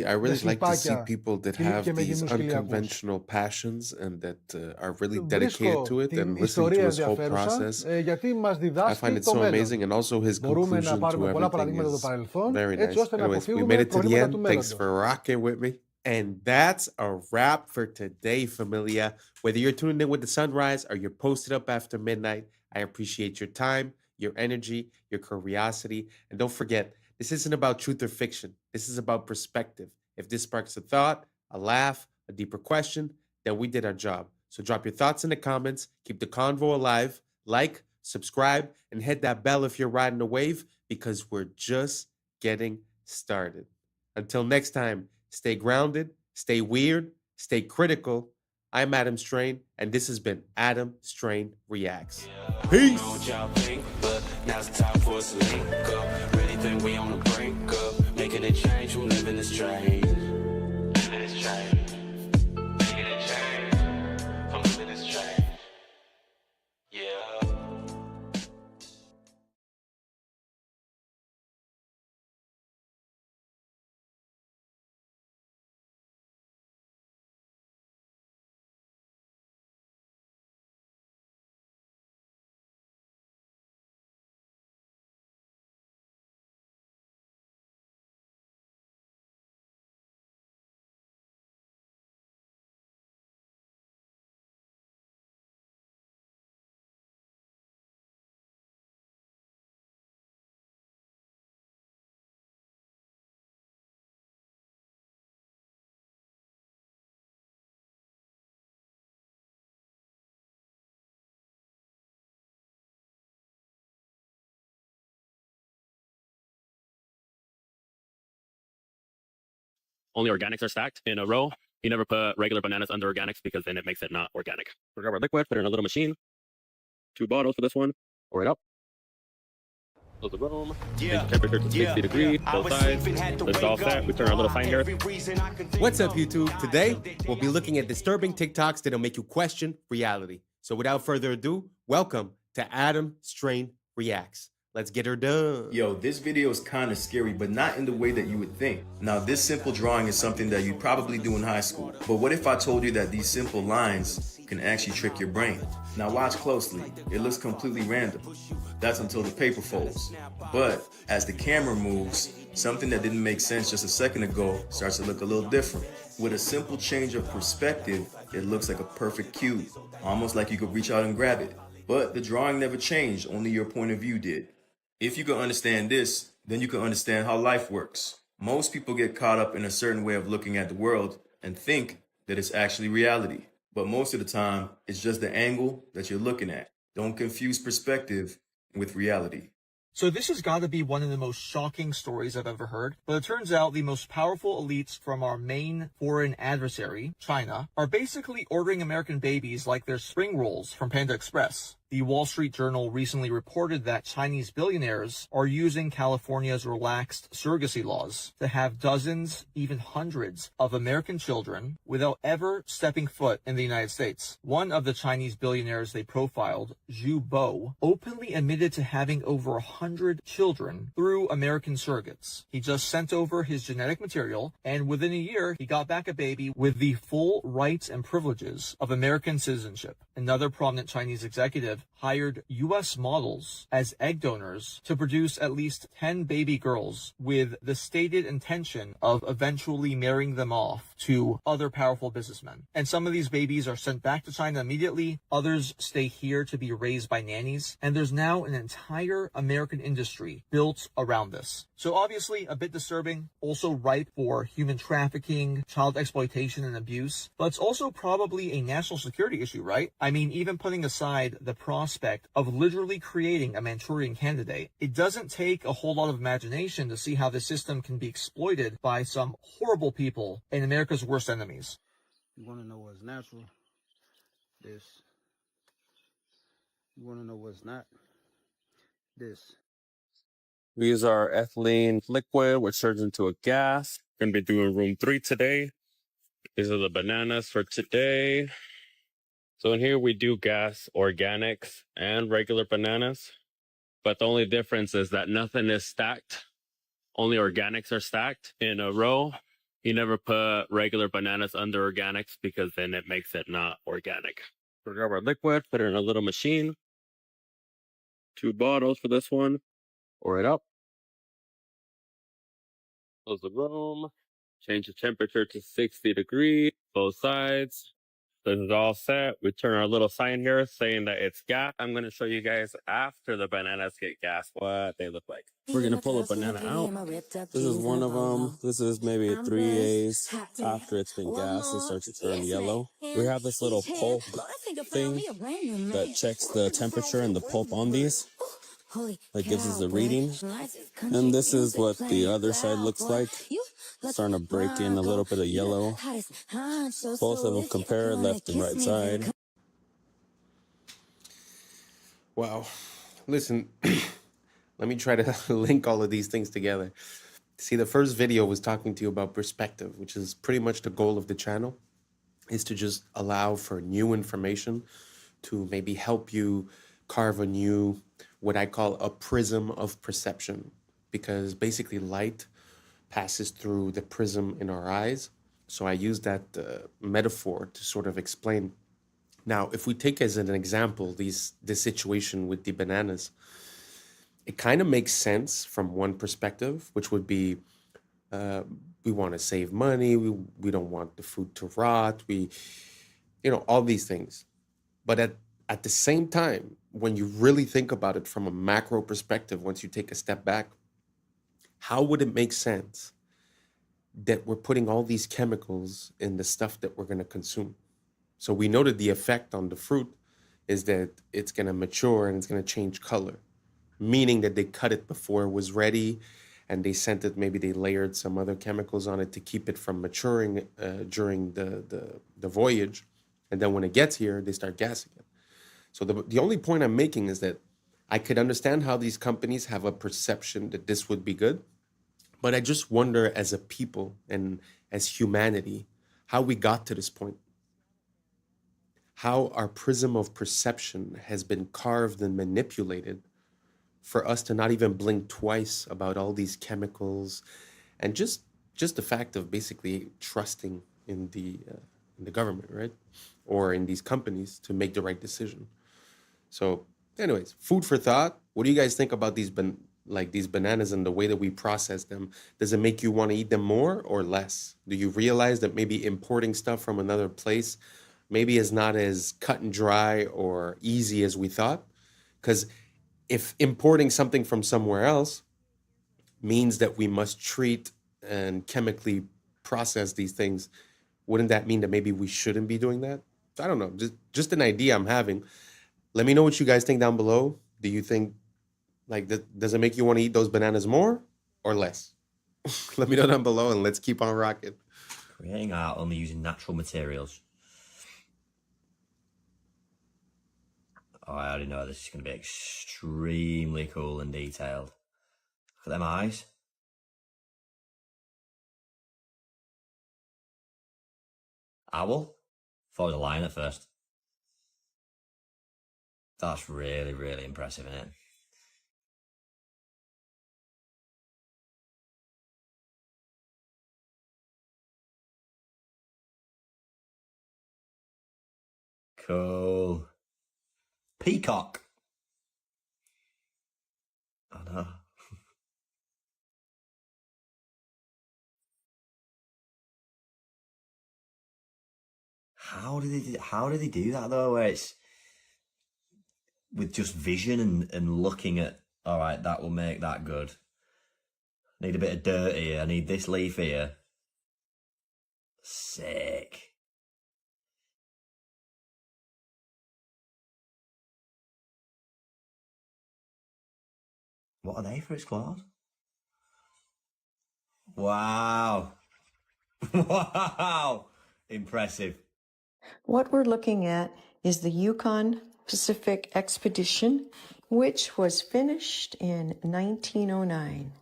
like to see people that have these unconventional passions and that are really dedicated to it and listening to his whole process. I find it so amazing, and also his conclusion to everything is very nice. Anyways, we made it to the end. Thanks for rocking with me. And that's a wrap for today, familia. Whether you're tuning in with the sunrise or you're posted up after midnight, I appreciate your time, your energy, your curiosity. And don't forget, this isn't about truth or fiction. This is about perspective. If this sparks a thought, a laugh, a deeper question, then we did our job. So drop your thoughts in the comments, keep the convo alive, like, subscribe, and hit that bell if you're riding a wave, because we're just getting started. Until next time, stay grounded, stay weird, stay critical. I'm Adam Strain, and this has been Adam Strain Reacts. Peace! Now it's time for us to link up. Really think we on the brink up. Making a change, who living this change? Living this change. Making a change. I'm living this change. Yeah. only organics are stacked in a row. You never put regular bananas under organics because then it makes it not organic. We grab our liquid, put it in a little machine. 2 bottles for this one. Pour it up. Close the room. Change the temperature to 60 degrees. Both sides. This is all set. We turn our little sign here. What's up, YouTube? Today, we'll be looking at disturbing TikToks that'll make you question reality. So without further ado, welcome to Adam Strain Reacts. Let's get her done. Yo, this video is kind of scary, but not in the way that you would think. Now, this simple drawing is something that you'd probably do in high school. But what if I told you that these simple lines can actually trick your brain? Now watch closely. It looks completely random. That's until the paper folds. But as the camera moves, something that didn't make sense just a second ago starts to look a little different. With a simple change of perspective, it looks like a perfect cube, almost like you could reach out and grab it. But the drawing never changed, only your point of view did. If you can understand this, then you can understand how life works. Most people get caught up in a certain way of looking at the world and think that it's actually reality. But most of the time, it's just the angle that you're looking at. Don't confuse perspective with reality. So this has got to be one of the most shocking stories I've ever heard. But it turns out the most powerful elites from our main foreign adversary, China, are basically ordering American babies like they're spring rolls from Panda Express. The Wall Street Journal recently reported that Chinese billionaires are using California's relaxed surrogacy laws to have dozens, even hundreds, of American children without ever stepping foot in the United States. One of the Chinese billionaires they profiled, Zhu Bo, openly admitted to having over 100 children through American surrogates. He just sent over his genetic material, and within a year, he got back a baby with the full rights and privileges of American citizenship. Another prominent Chinese executive hired U.S. models as egg donors to produce at least 10 baby girls with the stated intention of eventually marrying them off to other powerful businessmen. And some of these babies are sent back to China immediately, others stay here to be raised by nannies, and there's now an entire American industry built around this. So obviously a bit disturbing, also ripe for human trafficking, child exploitation, and abuse, but it's also probably a national security issue, right? I mean, even putting aside the prospect of literally creating a Manchurian candidate, it doesn't take a whole lot of imagination to see how this system can be exploited by some horrible people and America's worst enemies. You want to know what's natural? This. You want to know what's not? This. We use our ethylene liquid, which turns into a gas. We're going to be doing room 3 today. These are the bananas for today. So in here we do gas, organics, and regular bananas. But the only difference is that nothing is stacked. Only organics are stacked in a row. You never put regular bananas under organics because then it makes it not organic. We grab our liquid, put it in a little machine. 2 bottles for this one. Pour it up. Close the room. Change the temperature to 60 degrees. Both sides. This is all set. We turn our little sign here saying that it's gas. I'm going to show you guys after the bananas get gas what they look like. We're going to pull a banana out. This is one of them. This is maybe a 3A's. After it's been gassed, it starts to turn yellow. We have this little pulp thing that checks the temperature and the pulp on these. That gives us a reading. And this is what the other side looks like. Starting to break in a little bit of yellow. Both of them compare left and right side. Wow. Listen, let me try to link all of these things together. See, the first video was talking to you about perspective, which is pretty much the goal of the channel, is to just allow for new information to maybe help you carve a new, what I call a prism of perception, because basically light passes through the prism in our eyes. So I use that metaphor to sort of explain. Now, if we take as an example this situation with the bananas, it kind of makes sense from one perspective, which would be we want to save money, we don't want the food to rot, all these things. But at the same time, when you really think about it from a macro perspective, once you take a step back, how would it make sense that we're putting all these chemicals in the stuff that we're going to consume? So we know that the effect on the fruit is that it's going to mature and it's going to change color, meaning that they cut it before it was ready and they sent it, maybe they layered some other chemicals on it to keep it from maturing during the voyage. And then when it gets here, they start gassing it. So the only point I'm making is that I could understand how these companies have a perception that this would be good, but I just wonder as a people and as humanity, how we got to this point. How our prism of perception has been carved and manipulated for us to not even blink twice about all these chemicals, and just the fact of basically trusting in the government, right? Or in these companies to make the right decision. So anyways, food for thought. What do you guys think about these these bananas and the way that we process them? Does it make you want to eat them more or less? Do you realize that maybe importing stuff from another place maybe is not as cut and dry or easy as we thought? Because if importing something from somewhere else means that we must treat and chemically process these things, wouldn't that mean that maybe we shouldn't be doing that? I don't know, just an idea I'm having. Let me know what you guys think down below. Do you think, does it make you want to eat those bananas more or less? Let me know down below and let's keep on rocking. Creating art only using natural materials. Oh, I already know this is going to be extremely cool and detailed. Look at them eyes. Owl? Thought it was a lion at first. That's really, really impressive, isn't it? Cool. Peacock. I know. How do they do that though, where it's with just vision and looking at, all right, that will make that good. Need a bit of dirt here. I need this leaf here. Sick. What are they for its claws? Wow. Wow. Impressive. What we're looking at is the Yukon Pacific Expedition, which was finished in 1909.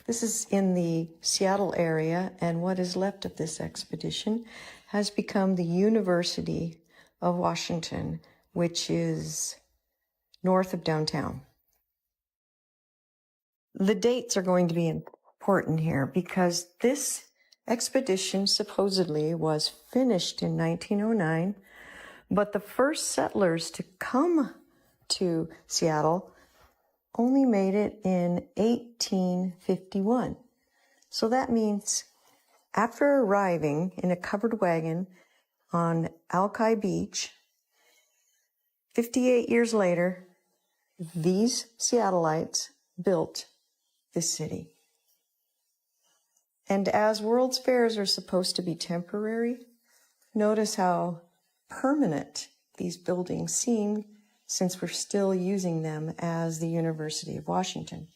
This is in the Seattle area, and what is left of this expedition has become the University of Washington, which is north of downtown. The dates are going to be important here because this expedition supposedly was finished in 1909, but the first settlers to come to Seattle only made it in 1851. So that means after arriving in a covered wagon on Alki Beach, 58 years later, these Seattleites built this city. And as World's Fairs are supposed to be temporary, notice how permanent these buildings seem since we're still using them as the University of Washington.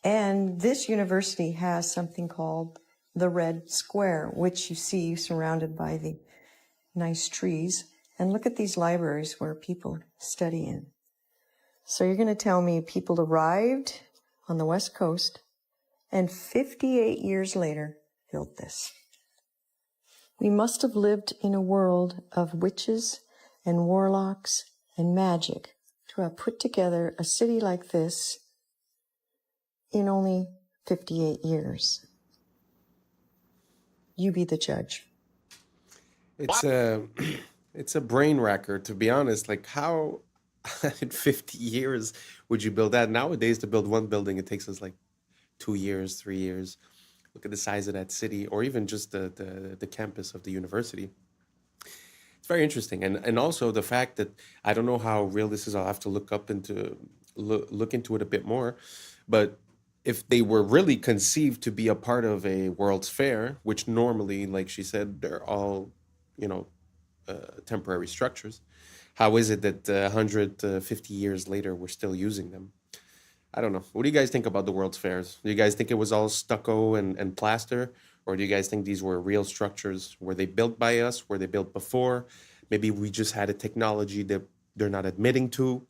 And this university has something called the Red Square, which you see surrounded by the nice trees. And look at these libraries where people study in. So you're going to tell me people arrived on the West Coast and 58 years later built this. We must have lived in a world of witches and warlocks and magic to have put together a city like this in only 58 years. You be the judge. It's a brain wrecker, to be honest. Like, how in 50 years would you build that? Nowadays, to build one building, it takes us like 2 years, 3 years. Look at the size of that city, or even just the campus of the university. It's very interesting. And also the fact that, I don't know how real this is, I'll have to look into it a bit more. But if they were really conceived to be a part of a World's Fair, which normally, like she said, they're all, temporary structures, how is it that 150 years later we're still using them? I don't know. What do you guys think about the World's Fairs? Do you guys think it was all stucco and plaster? Or do you guys think these were real structures? Were they built by us? Were they built before? Maybe we just had a technology that they're not admitting to.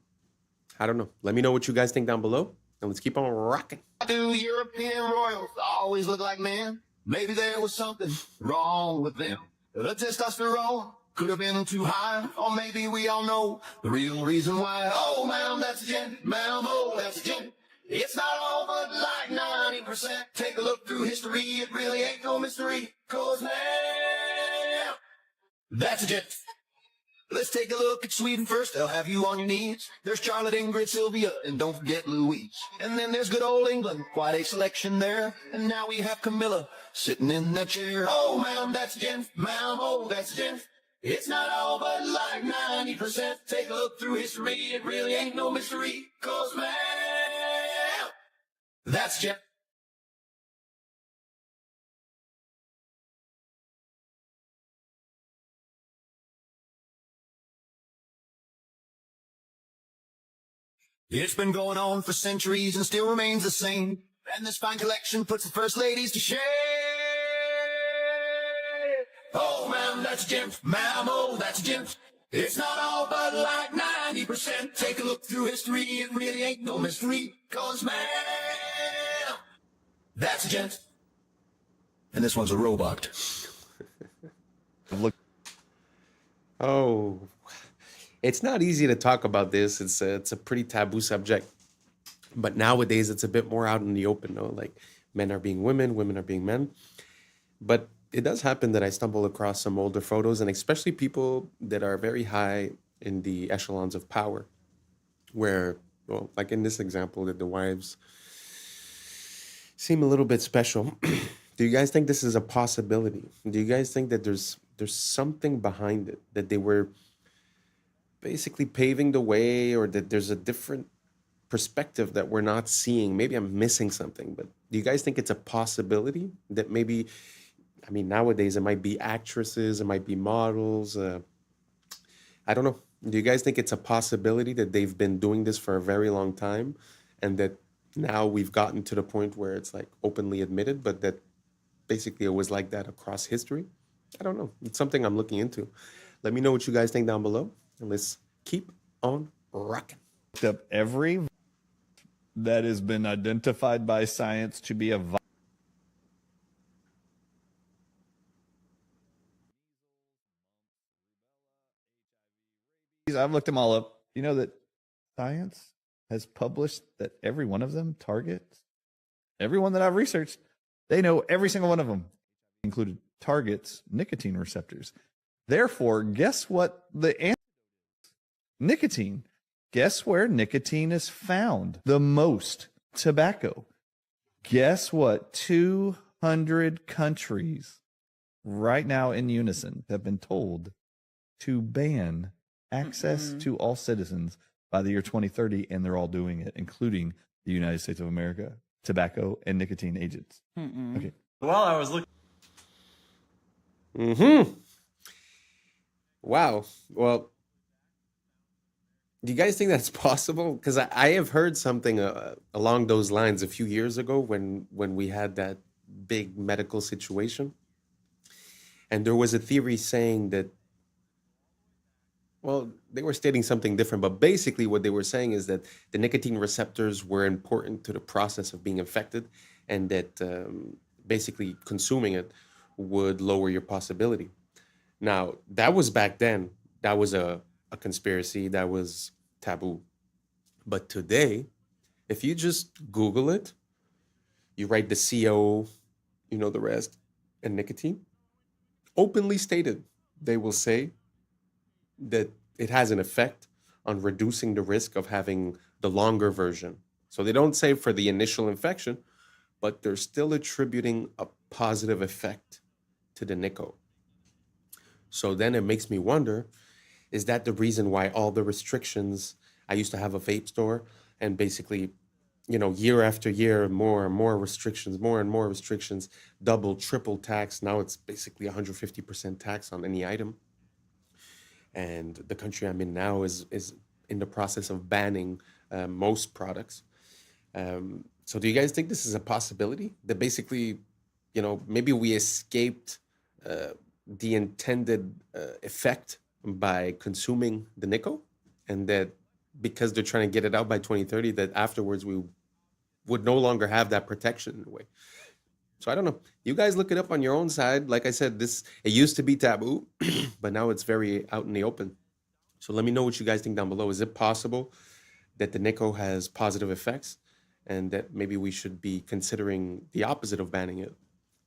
I don't know. Let me know what you guys think down below. And let's keep on rocking. Do European royals always look like men? Maybe there was something wrong with them. The testosterone could have been too high, or maybe we all know the real reason why. Oh, ma'am, that's a gent. Ma'am, oh, that's a gent. It's not all but like 90%. Take a look through history, it really ain't no mystery. 'Cause ma'am, that's a gent. Let's take a look at Sweden first. They'll have you on your knees. There's Charlotte, Ingrid, Sylvia, and don't forget Louise. And then there's good old England, quite a selection there. And now we have Camilla sitting in that chair. Oh, ma'am, that's a gent. Ma'am, oh, that's a gent. It's not all but like 90%. Take a look through history, it really ain't no mystery. 'Cause ma'am, that's a gent. It's been going on for centuries and still remains the same. And this fine collection puts the first ladies to shame. Oh, ma'am, that's a gent. Ma'am, oh, that's a gent. It's not all but like 90%. Take a look through history, it really ain't no mystery. 'Cause ma'am, that's a gent. And this one's a robot. Look. Oh, it's not easy to talk about this. It's a pretty taboo subject. But nowadays, it's a bit more out in the open, no? Like, men are being women, women are being men. But it does happen that I stumble across some older photos, and especially people that are very high in the echelons of power, where, well, like in this example, that the wives seem a little bit special. Do you guys think this is a possibility? Do you guys think that there's something behind it, that they were basically paving the way, or that there's a different perspective that we're not seeing? Maybe I'm missing something, but do you guys think it's a possibility that maybe, I mean, nowadays it might be actresses, it might be models. I don't know. Do you guys think it's a possibility that they've been doing this for a very long time, and that now we've gotten to the point where it's like openly admitted, but that basically it was like that across history? I don't know. It's something I'm looking into. Let me know what you guys think down below, and let's keep on rocking. Up every that has been identified by science to be a virus. I've looked them all up. You know that science has published that every one of them targets, everyone that I've researched, they know every single one of them included targets nicotine receptors. Therefore, guess what the answer is? Nicotine. Guess where nicotine is found the most? Tobacco. Guess what? 200 countries right now in unison have been told to ban access to all citizens by the year 2030, and they're all doing it, including the United States of America, tobacco and nicotine agents. Okay. While I was looking. Wow. Well, do you guys think that's possible? Because I have heard something along those lines a few years ago when we had that big medical situation. And there was a theory saying that, well, they were stating something different, but basically what they were saying is that the nicotine receptors were important to the process of being infected, and that basically consuming it would lower your possibility. Now, that was back then. That was a conspiracy, that was taboo. But today, if you just Google it, you write the CO, you know the rest, and nicotine, openly stated, they will say that it has an effect on reducing the risk of having the longer version. So they don't say for the initial infection, but they're still attributing a positive effect to the Nico. So then it makes me wonder, is that the reason why all the restrictions? I used to have a vape store, and basically, you know, year after year, more and more restrictions, more and more restrictions, double, triple tax. Now it's basically 150% tax on any item. And the country I'm in now is in the process of banning most products. So do you guys think this is a possibility? That basically, maybe we escaped the intended effect by consuming the nickel, and that because they're trying to get it out by 2030, that afterwards we would no longer have that protection in a way. So I don't know. You guys look it up on your own side. Like I said, it used to be taboo, but now it's very out in the open. So let me know what you guys think down below. Is it possible that the nickel has positive effects and that maybe we should be considering the opposite of banning it?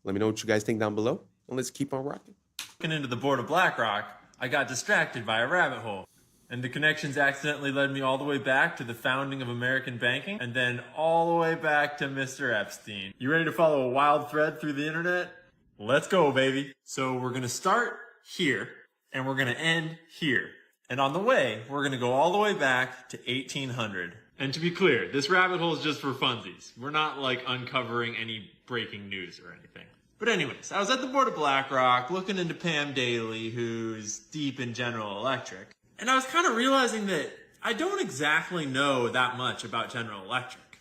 Let me know what you guys think down below, and let's keep on rocking. Looking into the board of BlackRock, I got distracted by a rabbit hole. And the connections accidentally led me all the way back to the founding of American banking, and then all the way back to Mr. Epstein. You ready to follow a wild thread through the internet? Let's go, baby. So we're gonna start here, and we're gonna end here. And on the way, we're gonna go all the way back to 1800. And to be clear, this rabbit hole is just for funsies. We're not like uncovering any breaking news or anything. But anyways, I was at the board of BlackRock looking into Pam Daly, who's deep in General Electric. And I was kind of realizing that I don't exactly know that much about General Electric.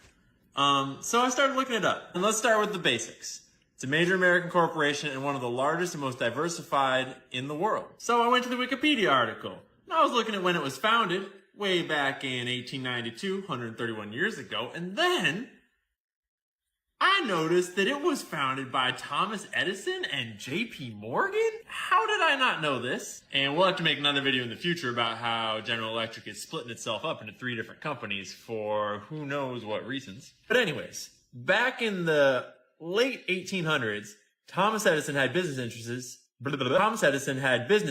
So I started looking it up. And let's start with the basics. It's a major American corporation and one of the largest and most diversified in the world. So I went to the Wikipedia article. And I was looking at when it was founded, way back in 1892, 131 years ago. And then I noticed that it was founded by Thomas Edison and JP Morgan? How did I not know this? And we'll have to make another video in the future about how General Electric is splitting itself up into 3 different companies for who knows what reasons. But anyways, back in the late 1800s, Thomas Edison had business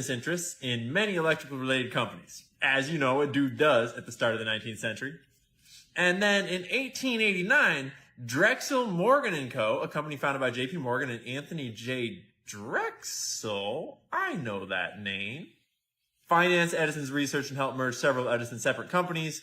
interests in many electrical related companies. As you know, a dude does at the start of the 19th century. And then in 1889, Drexel Morgan & Co., a company founded by J.P. Morgan and Anthony J. Drexel, I know that name, financed Edison's research and helped merge several Edison separate companies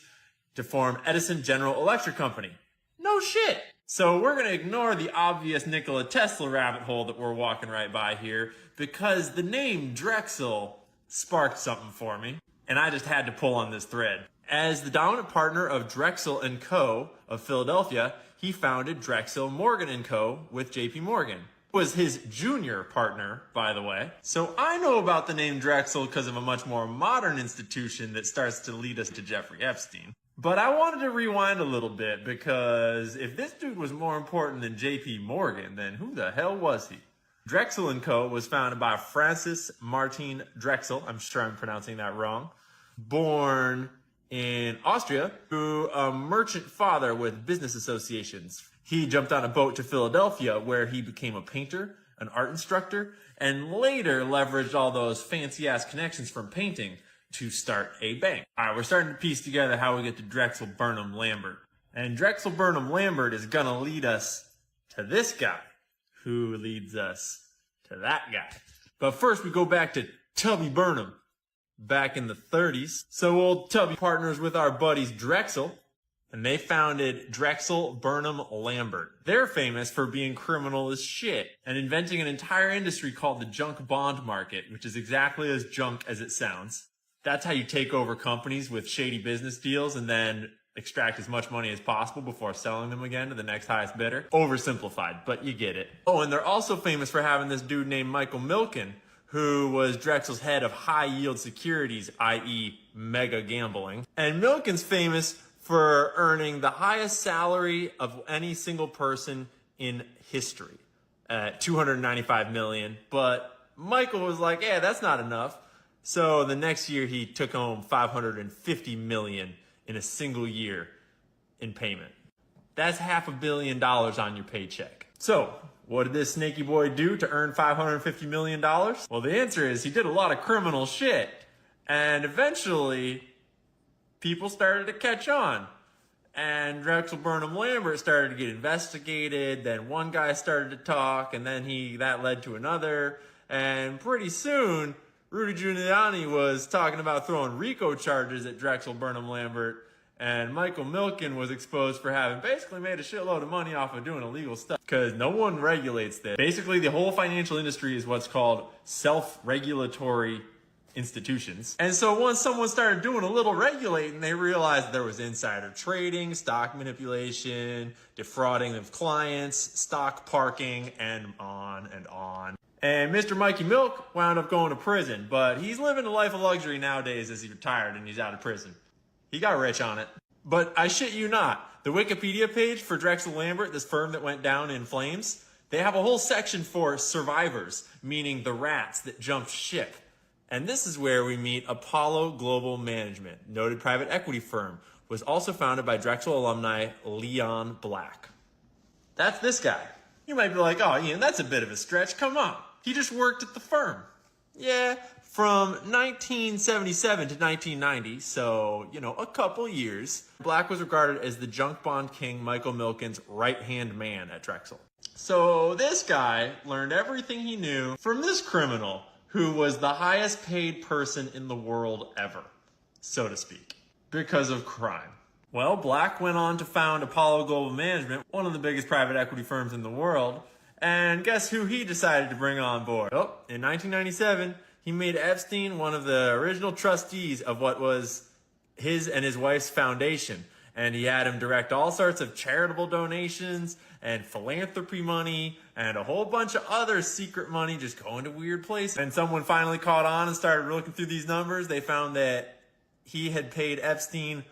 to form Edison General Electric Company. No shit! So we're going to ignore the obvious Nikola Tesla rabbit hole that we're walking right by here, because the name Drexel sparked something for me, and I just had to pull on this thread. As the dominant partner of Drexel & Co. of Philadelphia, he founded Drexel Morgan & Co. with J.P. Morgan. Was his junior partner, by the way. So I know about the name Drexel because of a much more modern institution that starts to lead us to Jeffrey Epstein. But I wanted to rewind a little bit, because if this dude was more important than J.P. Morgan, then who the hell was he? Drexel & Co. was founded by Francis Martin Drexel, I'm sure I'm pronouncing that wrong, born in Austria, to a merchant father with business associations. He jumped on a boat to Philadelphia, where he became a painter, an art instructor, and later leveraged all those fancy-ass connections from painting to start a bank. All right, we're starting to piece together how we get to Drexel Burnham Lambert. And Drexel Burnham Lambert is gonna lead us to this guy, who leads us to that guy. But first, we go back to Tubby Burnham, back in the 30s. So old Tubby partners with our buddies Drexel, and they founded Drexel Burnham Lambert. They're famous for being criminal as shit and inventing an entire industry called the junk bond market, which is exactly as junk as it sounds. That's how you take over companies with shady business deals and then extract as much money as possible before selling them again to the next highest bidder. Oversimplified, but you get it. Oh, and they're also famous for having this dude named Michael Milken, who was Drexel's head of high-yield securities, i.e. mega gambling. And Milken's famous for earning the highest salary of any single person in history, at $295 million. But Michael was like, yeah, that's not enough. So the next year he took home $550 million in a single year in payment. That's $500 million on your paycheck. So what did this snaky boy do to earn $550 million? Well, the answer is he did a lot of criminal shit. And eventually, people started to catch on. And Drexel Burnham Lambert started to get investigated. Then one guy started to talk, and then that led to another. And pretty soon, Rudy Giuliani was talking about throwing RICO charges at Drexel Burnham Lambert. And Michael Milken was exposed for having basically made a shitload of money off of doing illegal stuff, because no one regulates this. Basically, the whole financial industry is what's called self-regulatory institutions. And so once someone started doing a little regulating, they realized there was insider trading, stock manipulation, defrauding of clients, stock parking, and on and on. And Mr. Mikey Milk wound up going to prison, but he's living a life of luxury nowadays as he retired and he's out of prison. He got rich on it. But I shit you not, the Wikipedia page for Drexel Lambert, this firm that went down in flames, they have a whole section for survivors, meaning the rats that jumped ship. And this is where we meet Apollo Global Management, noted private equity firm, was also founded by Drexel alumni Leon Black. That's this guy. You might be like, oh, Ian, that's a bit of a stretch. Come on. He just worked at the firm. Yeah, from 1977 to 1990, so, a couple years, Black was regarded as the junk bond king Michael Milken's right-hand man at Drexel. So this guy learned everything he knew from this criminal who was the highest paid person in the world ever, so to speak, because of crime. Well, Black went on to found Apollo Global Management, one of the biggest private equity firms in the world, and guess who he decided to bring on board? Oh, in 1997, he made Epstein one of the original trustees of what was his and his wife's foundation, and he had him direct all sorts of charitable donations and philanthropy money and a whole bunch of other secret money just going to weird places. And someone finally caught on and started looking through these numbers. They found that he had paid Epstein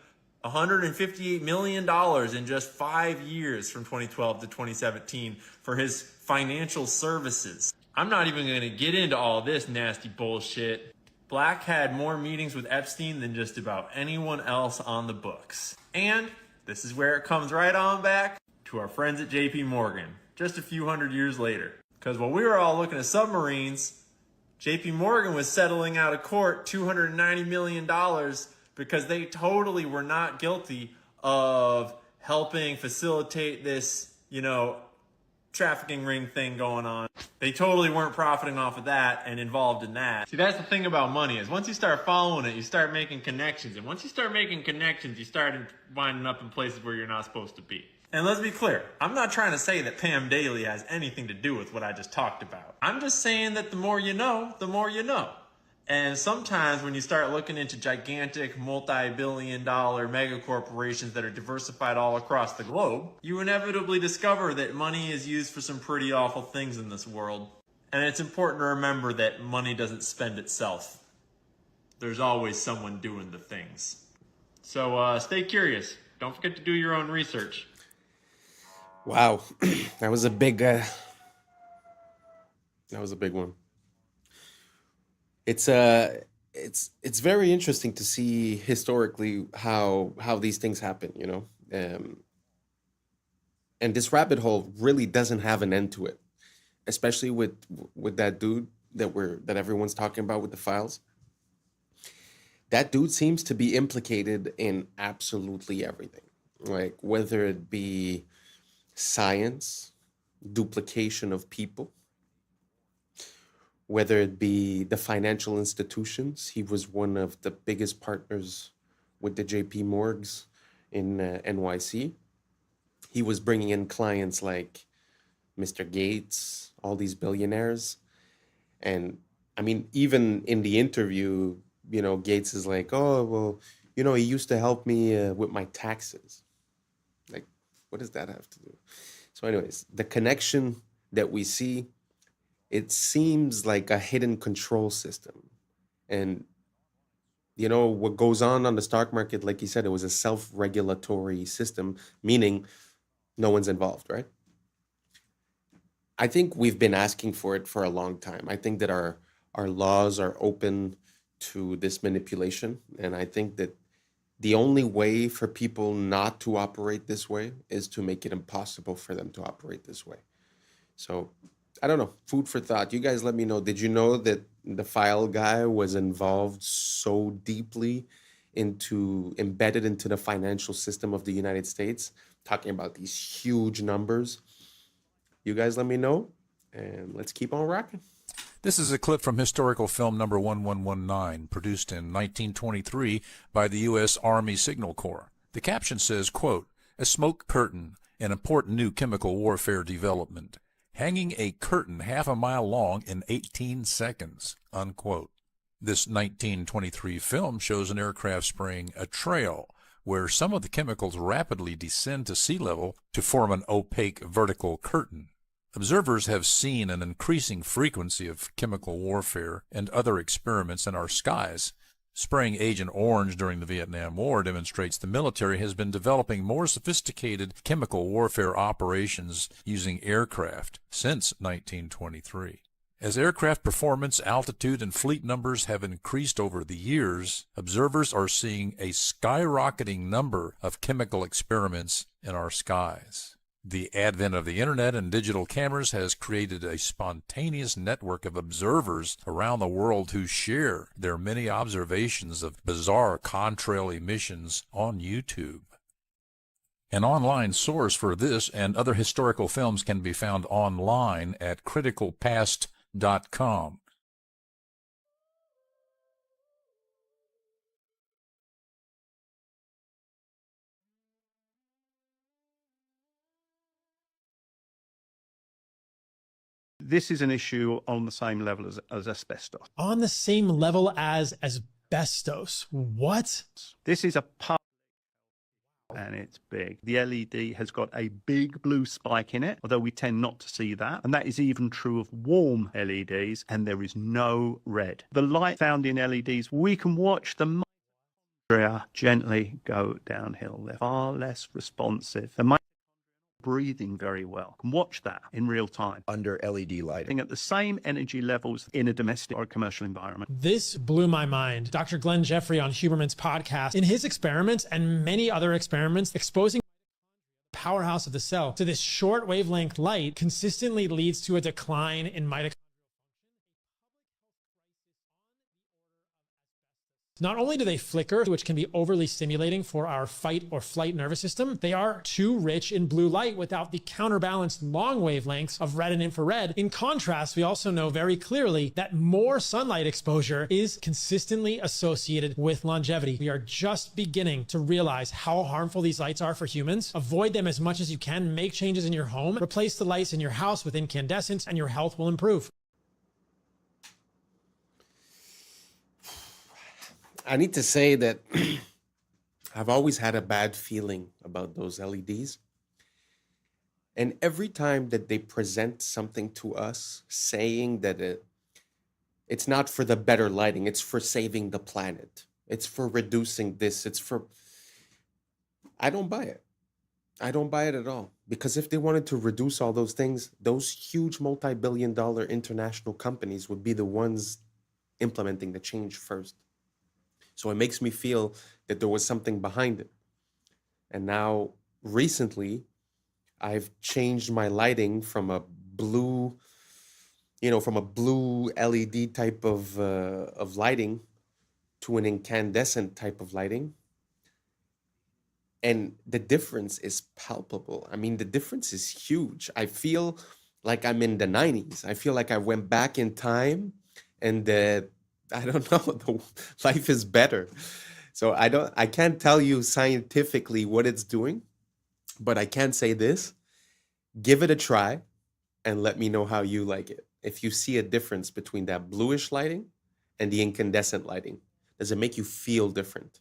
$158 million in just 5 years from 2012 to 2017 for his financial services. I'm not even going to get into all this nasty bullshit. Black had more meetings with Epstein than just about anyone else on the books. And this is where it comes right on back to our friends at JP Morgan, just a few hundred years later. Because while we were all looking at submarines, JP Morgan was settling out of court $290 million because they totally were not guilty of helping facilitate this, trafficking ring thing going on. They totally weren't profiting off of that and involved in that. See, that's the thing about money is once you start following it, you start making connections. And once you start making connections, you start winding up in places where you're not supposed to be. And let's be clear, I'm not trying to say that Pam Daly has anything to do with what I just talked about. I'm just saying that the more you know, the more you know. And sometimes when you start looking into gigantic multi-billion-dollar mega corporations that are diversified all across the globe, you inevitably discover that money is used for some pretty awful things in this world. And it's important to remember that money doesn't spend itself. There's always someone doing the things. So stay curious. Don't forget to do your own research. Wow, that was a big one. It's very interesting to see historically how these things happen, and this rabbit hole really doesn't have an end to it, especially with that dude that everyone's talking about with the files. That dude seems to be implicated in absolutely everything, like whether it be science, duplication of people, whether it be the financial institutions. He was one of the biggest partners with the JP Morgs in NYC. He was bringing in clients like Mr. Gates, all these billionaires. And I mean, even in the interview, Gates is like, oh, well, he used to help me with my taxes. Like, what does that have to do? So anyways, the connection that we see, it seems like a hidden control system. And, what goes on the stock market, like you said, it was a self-regulatory system, meaning no one's involved, right? I think we've been asking for it for a long time. I think that our laws are open to this manipulation. And I think that the only way for people not to operate this way is to make it impossible for them to operate this way. So I don't know, food for thought. You guys let me know. Did you know that the file guy was involved so deeply embedded into the financial system of the United States, talking about these huge numbers? You guys let me know, and let's keep on rocking. This is a clip from historical film number 1119, produced in 1923 by the U.S. Army Signal Corps. The caption says, quote, "A smoke curtain, an important new chemical warfare development. Hanging a curtain half a mile long in 18 seconds," unquote. This 1923 film shows an aircraft spraying a trail where some of the chemicals rapidly descend to sea level to form an opaque vertical curtain. Observers have seen an increasing frequency of chemical warfare and other experiments in our skies. Spraying Agent Orange during the Vietnam War demonstrates the military has been developing more sophisticated chemical warfare operations using aircraft since 1923. As aircraft performance, altitude, and fleet numbers have increased over the years, observers are seeing a skyrocketing number of chemical experiments in our skies. The advent of the internet and digital cameras has created a spontaneous network of observers around the world who share their many observations of bizarre contrail emissions on YouTube. An online source for this and other historical films can be found online at criticalpast.com. This is an issue on the same level as asbestos. On the same level as asbestos? What? This is a part, and it's big. The LED has got a big blue spike in it, although we tend not to see that. And that is even true of warm LEDs, and there is no red. The light found in LEDs, we can watch the mitochondria gently go downhill. They're far less responsive. The breathing very well. You can watch that in real time under LED lighting at the same energy levels in a domestic or commercial environment. This blew my mind. Dr. Glenn Jeffrey on Huberman's podcast, in his experiments and many other experiments exposing the powerhouse of the cell to this short wavelength light consistently leads to a decline in mitochondria. Not only do they flicker, which can be overly stimulating for our fight or flight nervous system, they are too rich in blue light without the counterbalanced long wavelengths of red and infrared. In contrast, we also know very clearly that more sunlight exposure is consistently associated with longevity. We are just beginning to realize how harmful these lights are for humans. Avoid them as much as you can, make changes in your home, replace the lights in your house with incandescents, and your health will improve. I need to say that I've always had a bad feeling about those LEDs. And every time that they present something to us saying that it's not for the better lighting, it's for saving the planet, it's for reducing this, I don't buy it. I don't buy it at all. Because if they wanted to reduce all those things, those huge multi-billion-dollar international companies would be the ones implementing the change first. So it makes me feel that there was something behind it. And now, recently, I've changed my lighting from a blue, LED type of lighting to an incandescent type of lighting. And the difference is palpable. I mean, the difference is huge. I feel like I'm in the 90s. I feel like I went back in time and I don't know, the life is better. So I can't tell you scientifically what it's doing, but I can say this: give it a try and let me know how you like it. If you see a difference between that bluish lighting and the incandescent lighting, does it make you feel different?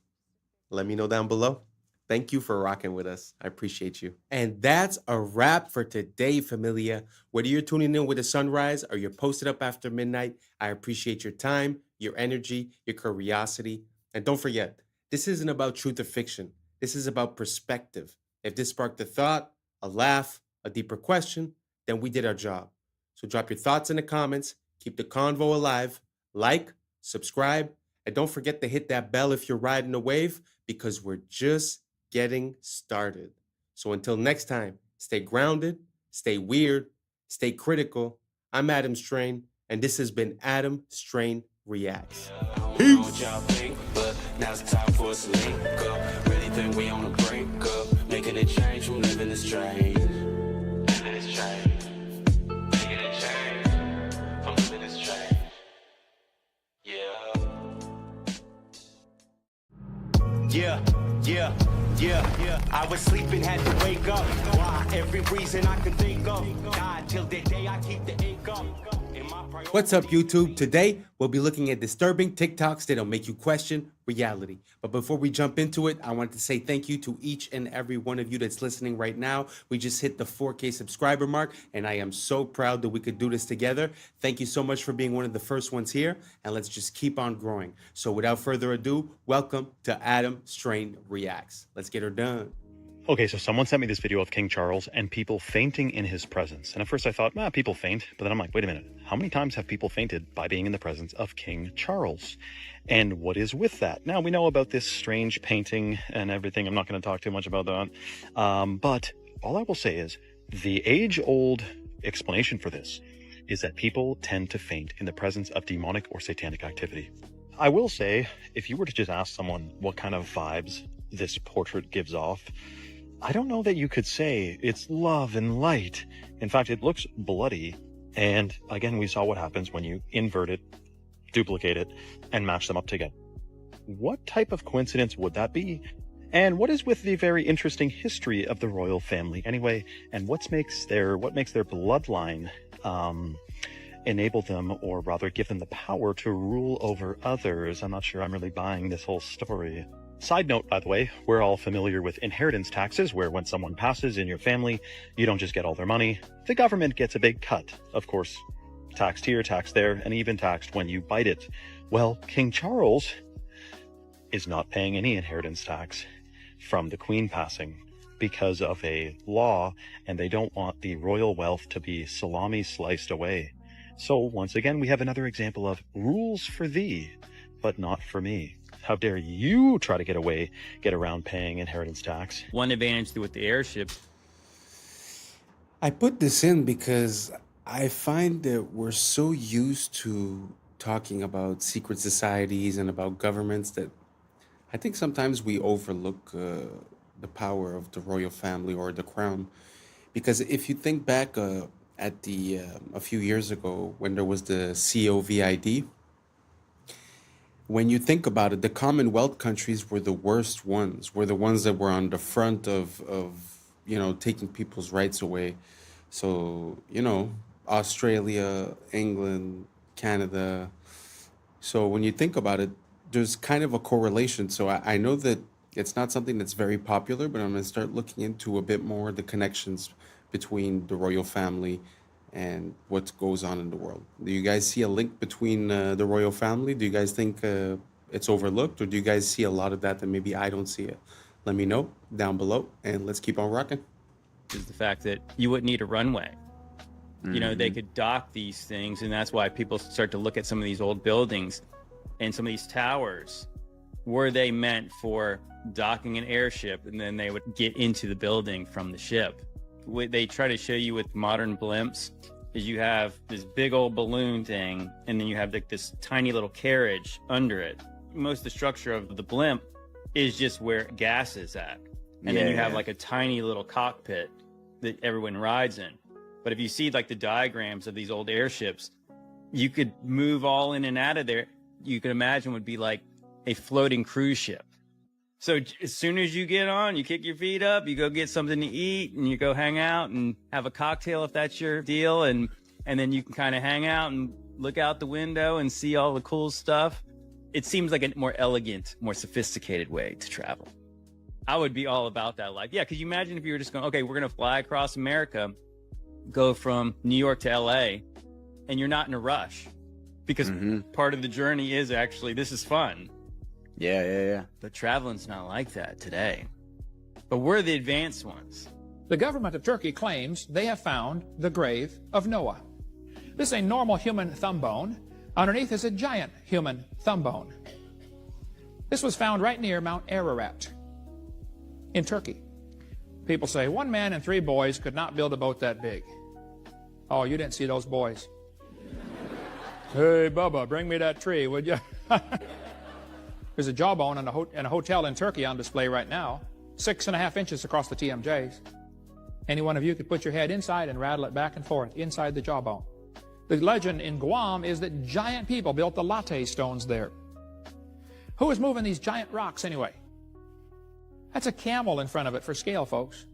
Let me know down below. Thank you for rocking with us. I appreciate you. And that's a wrap for today, familia. Whether you're tuning in with the sunrise or you're posted up after midnight, I appreciate your time, your energy, your curiosity. And don't forget, this isn't about truth or fiction. This is about perspective. If this sparked a thought, a laugh, a deeper question, then we did our job. So drop your thoughts in the comments, keep the convo alive, like, subscribe, and don't forget to hit that bell if you're riding a wave, because we're just getting started. So until next time, stay grounded, stay weird, stay critical. I'm Adam Strain, and this has been Adam Strain Reacts. Peace. But now's the time for us to link up. Really think we on the brink up, making a change from living this strange. Living this strange. Making a change from living this strange. Yeah. I was sleeping, had to wake up. Why? Every reason I could think of. God, till the day I keep the ink up. What's up, YouTube? Today, we'll be looking at disturbing TikToks that'll make you question reality. But before we jump into it, I want to say thank you to each and every one of you that's listening right now. We just hit the 4K subscriber mark, and I am so proud that we could do this together. Thank you so much for being one of the first ones here, and let's just keep on growing. So without further ado, welcome to Adam Strain Reacts. Let's get her done. Okay, so someone sent me this video of King Charles and people fainting in his presence. And at first I thought, people faint. But then I'm like, wait a minute. How many times have people fainted by being in the presence of King Charles? And what is with that? Now, we know about this strange painting and everything. I'm not going to talk too much about that. But all I will say is the age-old explanation for this is that people tend to faint in the presence of demonic or satanic activity. I will say, if you were to just ask someone what kind of vibes this portrait gives off, I don't know that you could say it's love and light. In fact, it looks bloody. And again, we saw what happens when you invert it, duplicate it, and match them up together. What type of coincidence would that be? And what is with the very interesting history of the royal family anyway? And what makes their bloodline enable them, or rather give them the power to rule over others? I'm not sure I'm really buying this whole story. Side note, by the way, we're all familiar with inheritance taxes, where when someone passes in your family, you don't just get all their money. The government gets a big cut. Of course, taxed here, taxed there, and even taxed when you bite it. Well, King Charles is not paying any inheritance tax from the Queen passing because of a law, and they don't want the royal wealth to be salami sliced away. So once again, we have another example of rules for thee, but not for me. How dare you try to get around paying inheritance tax? One advantage with the airship. I put this in because I find that we're so used to talking about secret societies and about governments that I think sometimes we overlook the power of the royal family or the crown. Because if you think back at a few years ago when there was the COVID, when you think about it, the Commonwealth countries were the worst ones, were the ones that were on the front of taking people's rights away. So, Australia, England, Canada. So when you think about it, there's kind of a correlation. So I know that it's not something that's very popular, but I'm going to start looking into a bit more the connections between the royal family and what goes on in the world. Do you guys see a link between the royal family? Do you guys think it's overlooked, or do you guys see a lot of that maybe I don't see it? Let me know down below, and let's keep on rocking. Is the fact that you wouldn't need a runway. They could dock these things, and that's why people start to look at some of these old buildings and some of these towers. Were they meant for docking an airship, and then they would get into the building from the ship? What they try to show you with modern blimps is you have this big old balloon thing, and then you have this tiny little carriage under it. Most of the structure of the blimp is just where gas is at. And then you have like a tiny little cockpit that everyone rides in. But if you see like the diagrams of these old airships, you could move all in and out of there. You could imagine would be like a floating cruise ship. So as soon as you get on, you kick your feet up, you go get something to eat, and you go hang out and have a cocktail if that's your deal. And then you can kind of hang out and look out the window and see all the cool stuff. It seems like a more elegant, more sophisticated way to travel. I would be all about that life. Yeah, because you imagine if you were just going, okay, we're going to fly across America, go from New York to LA, and you're not in a rush. Because part of the journey is actually, this is fun. Yeah. But traveling's not like that today. But we're the advanced ones. The government of Turkey claims they have found the grave of Noah. This is a normal human thumb bone. Underneath is a giant human thumb bone. This was found right near Mount Ararat in Turkey. People say 1 man and 3 boys could not build a boat that big. Oh, you didn't see those boys. Hey, Bubba, bring me that tree, would you? There's a jawbone in a hotel in Turkey on display right now, 6.5 inches across the TMJs. Any one of you could put your head inside and rattle it back and forth inside the jawbone. The legend in Guam is that giant people built the latte stones there. Who is moving these giant rocks anyway? That's a camel in front of it for scale, folks.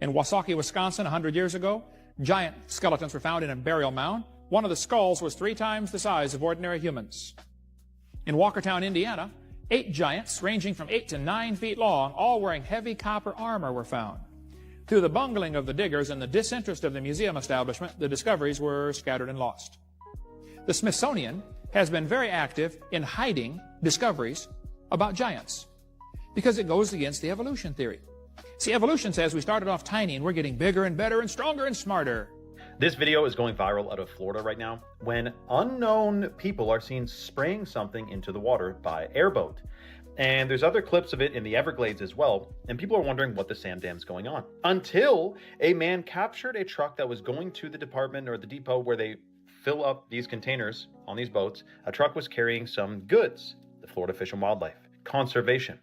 In Wasaki, Wisconsin, 100 years ago, giant skeletons were found in a burial mound. One of the skulls was 3 times the size of ordinary humans. In Walkertown, Indiana, 8 giants ranging from 8 to 9 feet long, all wearing heavy copper armor, were found. Through the bungling of the diggers and the disinterest of the museum establishment, the discoveries were scattered and lost. The Smithsonian has been very active in hiding discoveries about giants because it goes against the evolution theory. See, evolution says we started off tiny and we're getting bigger and better and stronger and smarter. This video is going viral out of Florida right now when unknown people are seen spraying something into the water by airboat. And there's other clips of it in the Everglades as well, and people are wondering what the sand dam's going on. Until a man captured a truck that was going to the department or the depot where they fill up these containers on these boats. A truck was carrying some goods, the Florida Fish and Wildlife Conservation.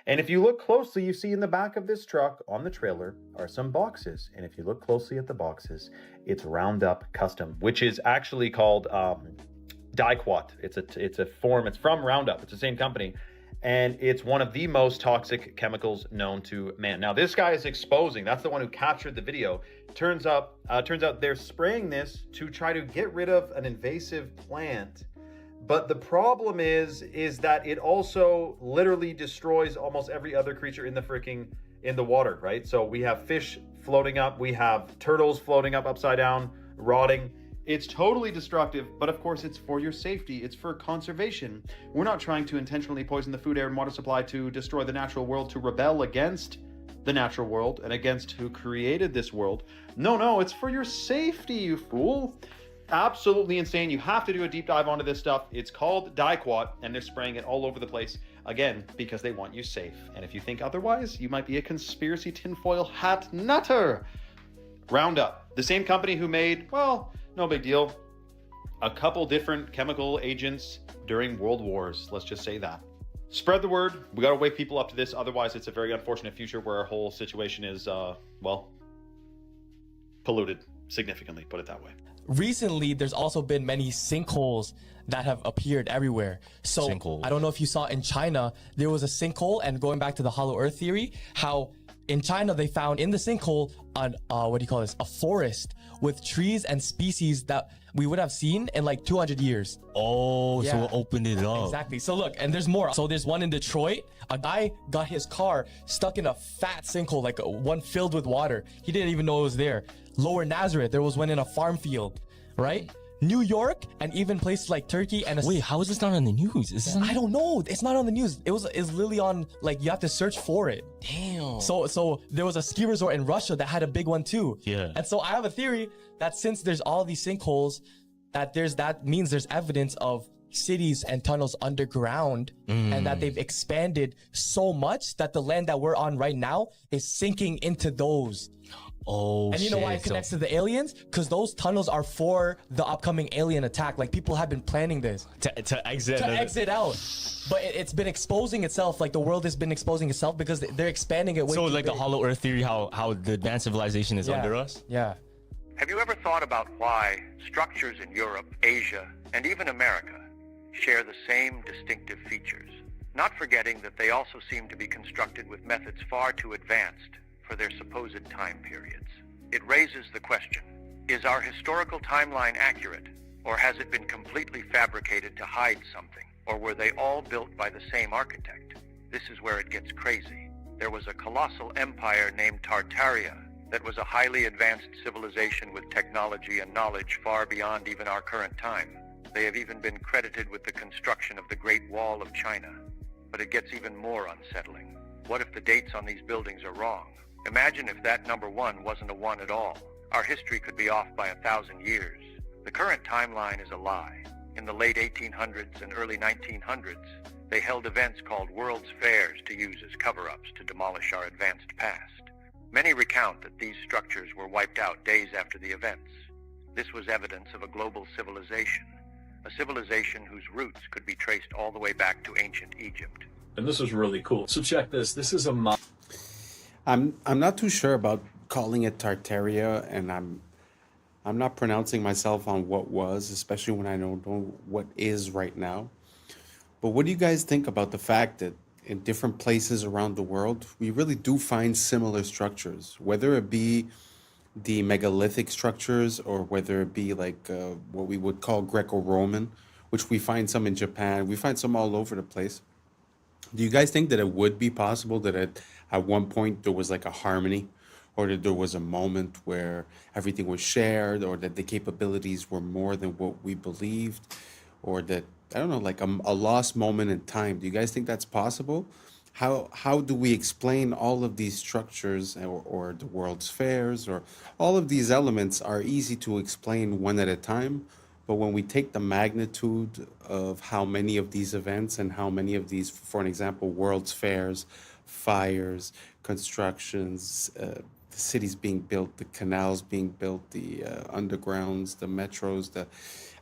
And if you look closely, you see in the back of this truck on the trailer are some boxes. And if you look closely at the boxes, it's Roundup Custom, which is actually called Diquat. It's a form, it's from Roundup. It's the same company. And it's one of the most toxic chemicals known to man. Now, this guy is exposing, that's the one who captured the video. Turns out they're spraying this to try to get rid of an invasive plant. But the problem is that it also literally destroys almost every other creature in the water, right? So we have fish floating up, we have turtles floating up upside down, rotting. It's totally destructive, but of course it's for your safety, it's for conservation. We're not trying to intentionally poison the food, air, and water supply to destroy the natural world, to rebel against the natural world and against who created this world. No, it's for your safety, you fool. Absolutely insane. You have to do a deep dive onto this stuff. It's called Diquat, and they're spraying it all over the place, again, because they want you safe. And if you think otherwise, you might be a conspiracy tinfoil hat nutter. Roundup, the same company who made, well, no big deal, a couple different chemical agents during world wars. Let's just say that. Spread the word. We got to wake people up to this. Otherwise, it's a very unfortunate future where our whole situation is, well, polluted significantly, put it that way. Recently, there's also been many sinkholes that have appeared everywhere. So I don't know if you saw in China, there was a sinkhole, and going back to the hollow earth theory, how in China they found in the sinkhole a forest with trees and species that we would have seen in like 200 years. Oh, so it opened it up. Exactly. So look, and there's more. So there's one in Detroit. A guy got his car stuck in a fat sinkhole, like one filled with water. He didn't even know it was there. Lower Nazareth, there was one in a farm field, right? New York, and even places like Turkey and wait, how is this not on the news? I don't know. It's not on the news. It's literally on, like, you have to search for it. Damn. So there was a ski resort in Russia that had a big one too. Yeah. And so I have a theory that since there's all these sinkholes, that means there's evidence of cities and tunnels underground, and that they've expanded so much that the land that we're on right now is sinking into those. Oh, and you know why it connects to the aliens? Because those tunnels are for the upcoming alien attack. Like, people have been planning this to exit out. But it's been exposing itself. Like, the world has been exposing itself because they're expanding it way So too like big. the hollow earth theory, how the advanced civilization is under us? Yeah. Have you ever thought about why structures in Europe, Asia, and even America share the same distinctive features? Not forgetting that they also seem to be constructed with methods far too advanced for their supposed time periods. It raises the question, is our historical timeline accurate, or has it been completely fabricated to hide something, or were they all built by the same architect? This is where it gets crazy. There was a colossal empire named Tartaria that was a highly advanced civilization with technology and knowledge far beyond even our current time. They have even been credited with the construction of the Great Wall of China. But it gets even more unsettling. What if the dates on these buildings are wrong? Imagine if that number 1 wasn't a 1 at all. Our history could be off by 1,000 years. The current timeline is a lie. In the late 1800s and early 1900s, they held events called World's Fairs to use as cover-ups to demolish our advanced past. Many recount that these structures were wiped out days after the events. This was evidence of a global civilization, a civilization whose roots could be traced all the way back to ancient Egypt. And this was really cool. So check this. This is a I'm not too sure about calling it Tartaria, and I'm not pronouncing myself on what was, especially when I don't know what is right now. But what do you guys think about the fact that in different places around the world, we really do find similar structures, whether it be the megalithic structures, or whether it be like what we would call Greco-Roman, which we find some in Japan, we find some all over the place. Do you guys think that it would be possible that at one point there was like a harmony, or that there was a moment where everything was shared, or that the capabilities were more than what we believed, or that, I don't know, like a lost moment in time? Do you guys think that's possible? How do we explain all of these structures, or the world's fairs, or all of these elements are easy to explain one at a time, but when we take the magnitude of how many of these events and how many of these, for an example, world's fairs, fires, constructions, the cities being built, the canals being built, the undergrounds, the metros,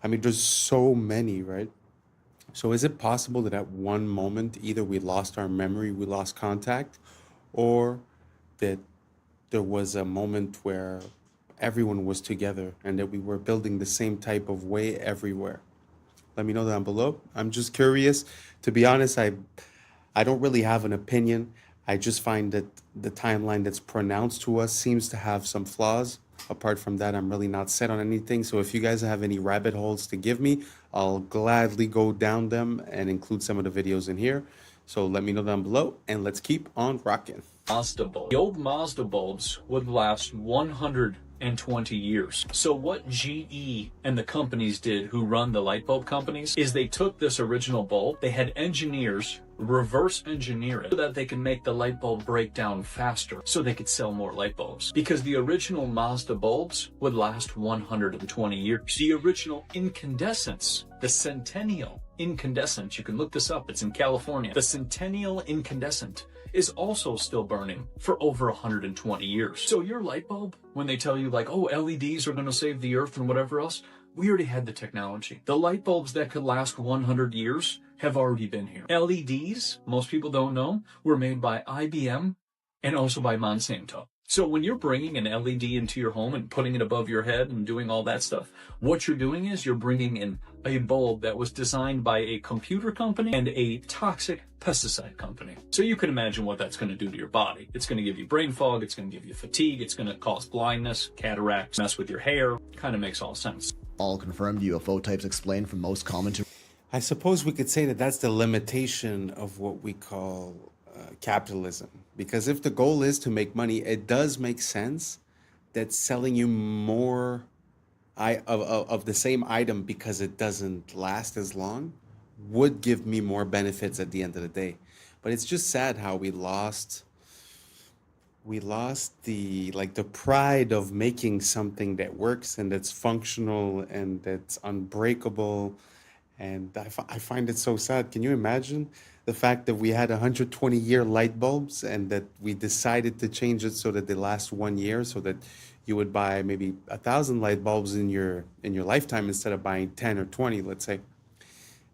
I mean, there's so many, right? So is it possible that at one moment, either we lost our memory, we lost contact, or that there was a moment where everyone was together and that we were building the same type of way everywhere? Let me know down below. I'm just curious. To be honest, I don't really have an opinion. I just find that the timeline that's pronounced to us seems to have some flaws. Apart from that, I'm really not set on anything. So if you guys have any rabbit holes to give me, I'll gladly go down them and include some of the videos in here. So let me know down below, and let's keep on rocking. Mazda bulb. The old Mazda bulbs would last 120 years. So what GE and the companies did who run the light bulb companies is they took this original bulb, they had engineers reverse engineer it so that they can make the light bulb break down faster so they could sell more light bulbs. Because the original Mazda bulbs would last 120 years. The original incandescents, the Centennial incandescent, you can look this up, it's in California. The Centennial incandescent is also still burning for over 120 years. So your light bulb, when they tell you like, oh, LEDs are going to save the earth and whatever else, we already had the technology. The light bulbs that could last 100 years have already been here. LEDs, most people don't know, were made by IBM and also by Monsanto. So when you're bringing an LED into your home and putting it above your head and doing all that stuff, what you're doing is you're bringing in a bulb that was designed by a computer company and a toxic pesticide company. So you can imagine what that's going to do to your body. It's going to give you brain fog, it's going to give you fatigue, it's going to cause blindness, cataracts, mess with your hair. Kind of makes all sense. All confirmed UFO types explained from most common to... I suppose we could say that that's the limitation of what we call capitalism. Because if the goal is to make money, it does make sense that selling you more of the same item because it doesn't last as long would give me more benefits at the end of the day. But it's just sad how we lost the pride of making something that works and that's functional and that's unbreakable. And I find it so sad. Can you imagine the fact that we had 120-year light bulbs and that we decided to change it so that they last 1 year, so that you would buy maybe 1,000 light bulbs in your lifetime instead of buying 10 or 20, let's say.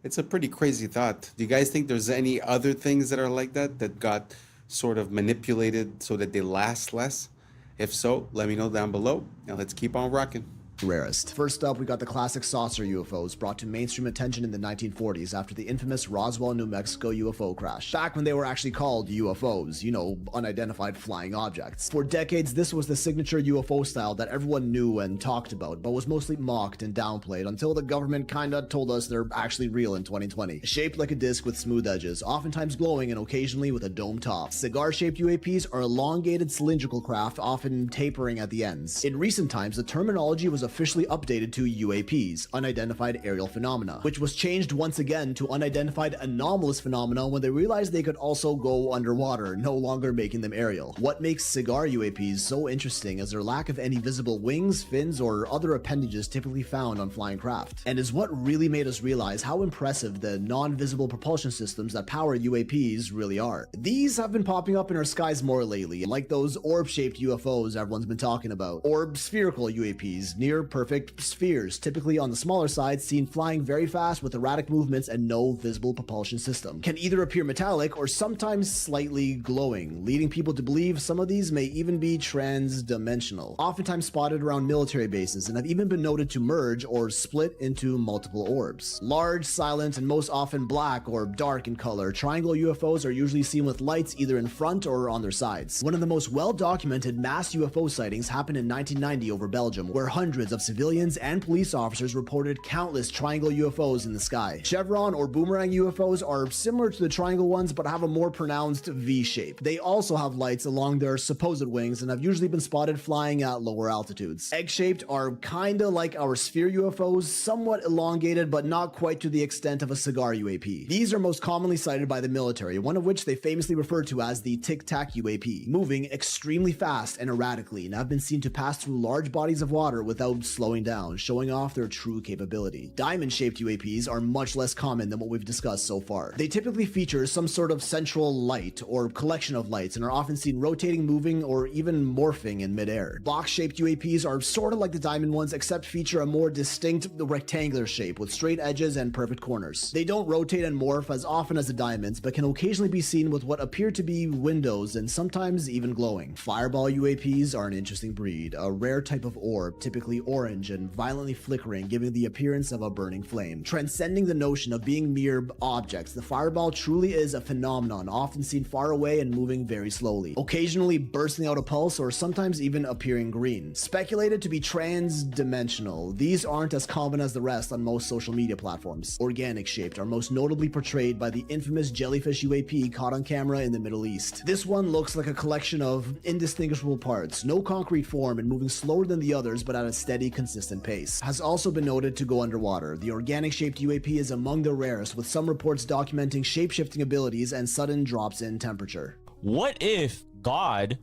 It's a pretty crazy thought. Do you guys think there's any other things that are like that got sort of manipulated so that they last less? If so, let me know down below. Now let's keep on rocking. Rarest. First up, we got the classic saucer UFOs brought to mainstream attention in the 1940s after the infamous Roswell, New Mexico UFO crash. Back when they were actually called UFOs, you know, unidentified flying objects. For decades, this was the signature UFO style that everyone knew and talked about, but was mostly mocked and downplayed until the government kinda told us they're actually real in 2020. Shaped like a disc with smooth edges, oftentimes glowing and occasionally with a dome top. Cigar-shaped UAPs are elongated cylindrical craft, often tapering at the ends. In recent times, the terminology was officially updated to UAPs, unidentified aerial phenomena, which was changed once again to unidentified anomalous phenomena when they realized they could also go underwater, no longer making them aerial. What makes cigar UAPs so interesting is their lack of any visible wings, fins, or other appendages typically found on flying craft, and is what really made us realize how impressive the non-visible propulsion systems that power UAPs really are. These have been popping up in our skies more lately, like those orb-shaped UFOs everyone's been talking about, or spherical UAPs, near near-perfect spheres, typically on the smaller side, seen flying very fast with erratic movements and no visible propulsion system. Can either appear metallic or sometimes slightly glowing, leading people to believe some of these may even be trans-dimensional. Oftentimes spotted around military bases and have even been noted to merge or split into multiple orbs. Large, silent, and most often black or dark in color, triangle UFOs are usually seen with lights either in front or on their sides. One of the most well-documented mass UFO sightings happened in 1990 over Belgium, where hundreds of civilians and police officers reported countless triangle UFOs in the sky. Chevron or boomerang UFOs are similar to the triangle ones but have a more pronounced V shape. They also have lights along their supposed wings and have usually been spotted flying at lower altitudes. Egg-shaped are kinda like our sphere UFOs, somewhat elongated but not quite to the extent of a cigar UAP. These are most commonly cited by the military, one of which they famously refer to as the Tic-Tac UAP, moving extremely fast and erratically, and have been seen to pass through large bodies of water without slowing down, showing off their true capability. Diamond-shaped UAPs are much less common than what we've discussed so far. They typically feature some sort of central light or collection of lights and are often seen rotating, moving, or even morphing in midair. Box-shaped UAPs are sort of like the diamond ones, except feature a more distinct rectangular shape with straight edges and perfect corners. They don't rotate and morph as often as the diamonds, but can occasionally be seen with what appear to be windows and sometimes even glowing. Fireball UAPs are an interesting breed, a rare type of orb, typically orange and violently flickering, giving the appearance of a burning flame. Transcending the notion of being mere objects, the fireball truly is a phenomenon, often seen far away and moving very slowly, occasionally bursting out a pulse or sometimes even appearing green. Speculated to be trans-dimensional, these aren't as common as the rest on most social media platforms. Organic shaped are most notably portrayed by the infamous jellyfish UAP caught on camera in the Middle East. This one looks like a collection of indistinguishable parts, no concrete form and moving slower than the others but at a steady, consistent pace. Has also been noted to go underwater. The organic shaped UAP is among the rarest, with some reports documenting shape-shifting abilities and sudden drops in temperature. What if God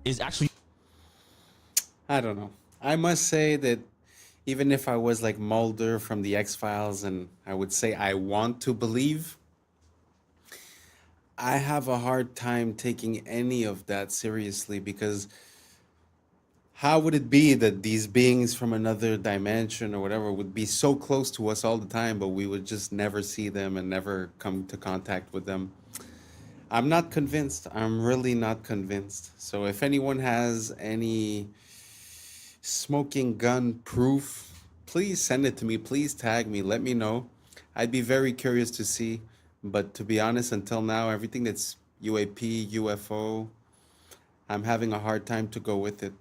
is actually... I don't know. I must say that even if I was like Mulder from the X-Files and I would say I want to believe, I have a hard time taking any of that seriously, because how would it be that these beings from another dimension or whatever would be so close to us all the time, but we would just never see them and never come to contact with them? I'm not convinced. I'm really not convinced. So if anyone has any smoking gun proof, please send it to me. Please tag me. Let me know. I'd be very curious to see. But to be honest, until now, everything that's UAP, UFO, I'm having a hard time to go with it.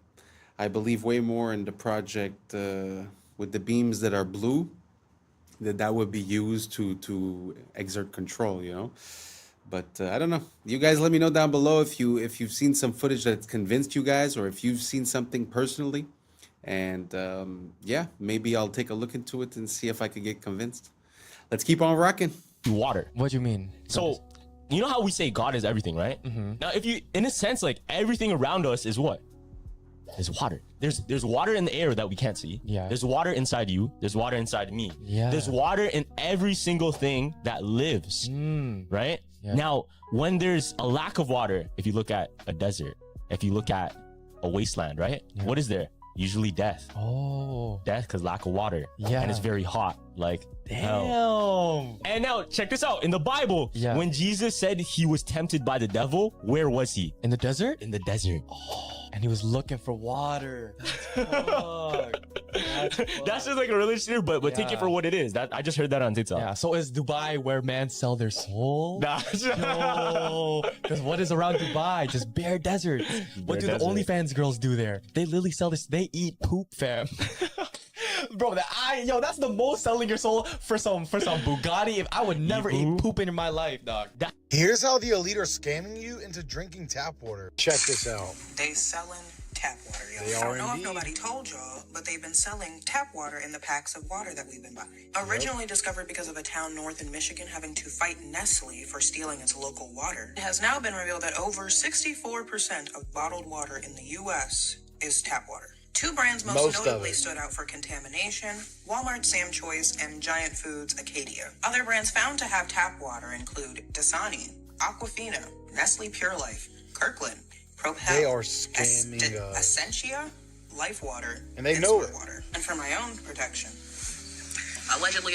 I believe way more in the project with the beams that are blue, that would be used to exert control, you know. But I don't know. You guys let me know down below if you've seen some footage that's convinced you guys, or if you've seen something personally. And yeah, maybe I'll take a look into it and see if I could get convinced. Let's keep on rocking. Water. What do you mean? So, you know how we say God is everything, right? Mm-hmm. Now, if you, in a sense, like everything around us is what? There's water. There's water in the air that we can't see. Yeah. There's water inside you. There's water inside me. Yeah. There's water in every single thing that lives, right? Yeah. Now, when there's a lack of water, if you look at a desert, if you look at a wasteland, right? Yeah. What is there? Usually death. Oh. Death because lack of water. Yeah. And it's very hot. Like, Damn. hell. And now, check this out. In the Bible, Yeah. when Jesus said he was tempted by the devil, where was he? In the desert? In the desert. And he was looking for water. That's That's just like a religious theory, but take it Yeah. for what it is. That I just heard that on TikTok. Yeah, so is Dubai where men sell their soul? Nah. Because what is around Dubai? Just bare desert. What do desert. the OnlyFans girls do there? They literally sell this. They eat poop, fam. Bro, that's the most selling your soul for some Bugatti. If I would never eat poop in my life, dog. Here's how the elite are scamming you into drinking tap water. Check this out. They selling tap water, y'all. They I are don't know indeed. if nobody told y'all, but they've been selling tap water in the packs of water that we've been buying. Originally discovered because of a town north in Michigan having to fight Nestle for stealing its local water, it has now been revealed that over 64% of bottled water in the U.S. is tap water. Two brands most of notably it. stood out for contamination: Walmart Sam Choice and Giant Foods Acadia. Other brands found to have tap water include Dasani, Aquafina, Nestle Pure Life, Kirkland, Propel, They are scamming us. Essentia, life water, And they know sport it. water. And for my own protection. Allegedly.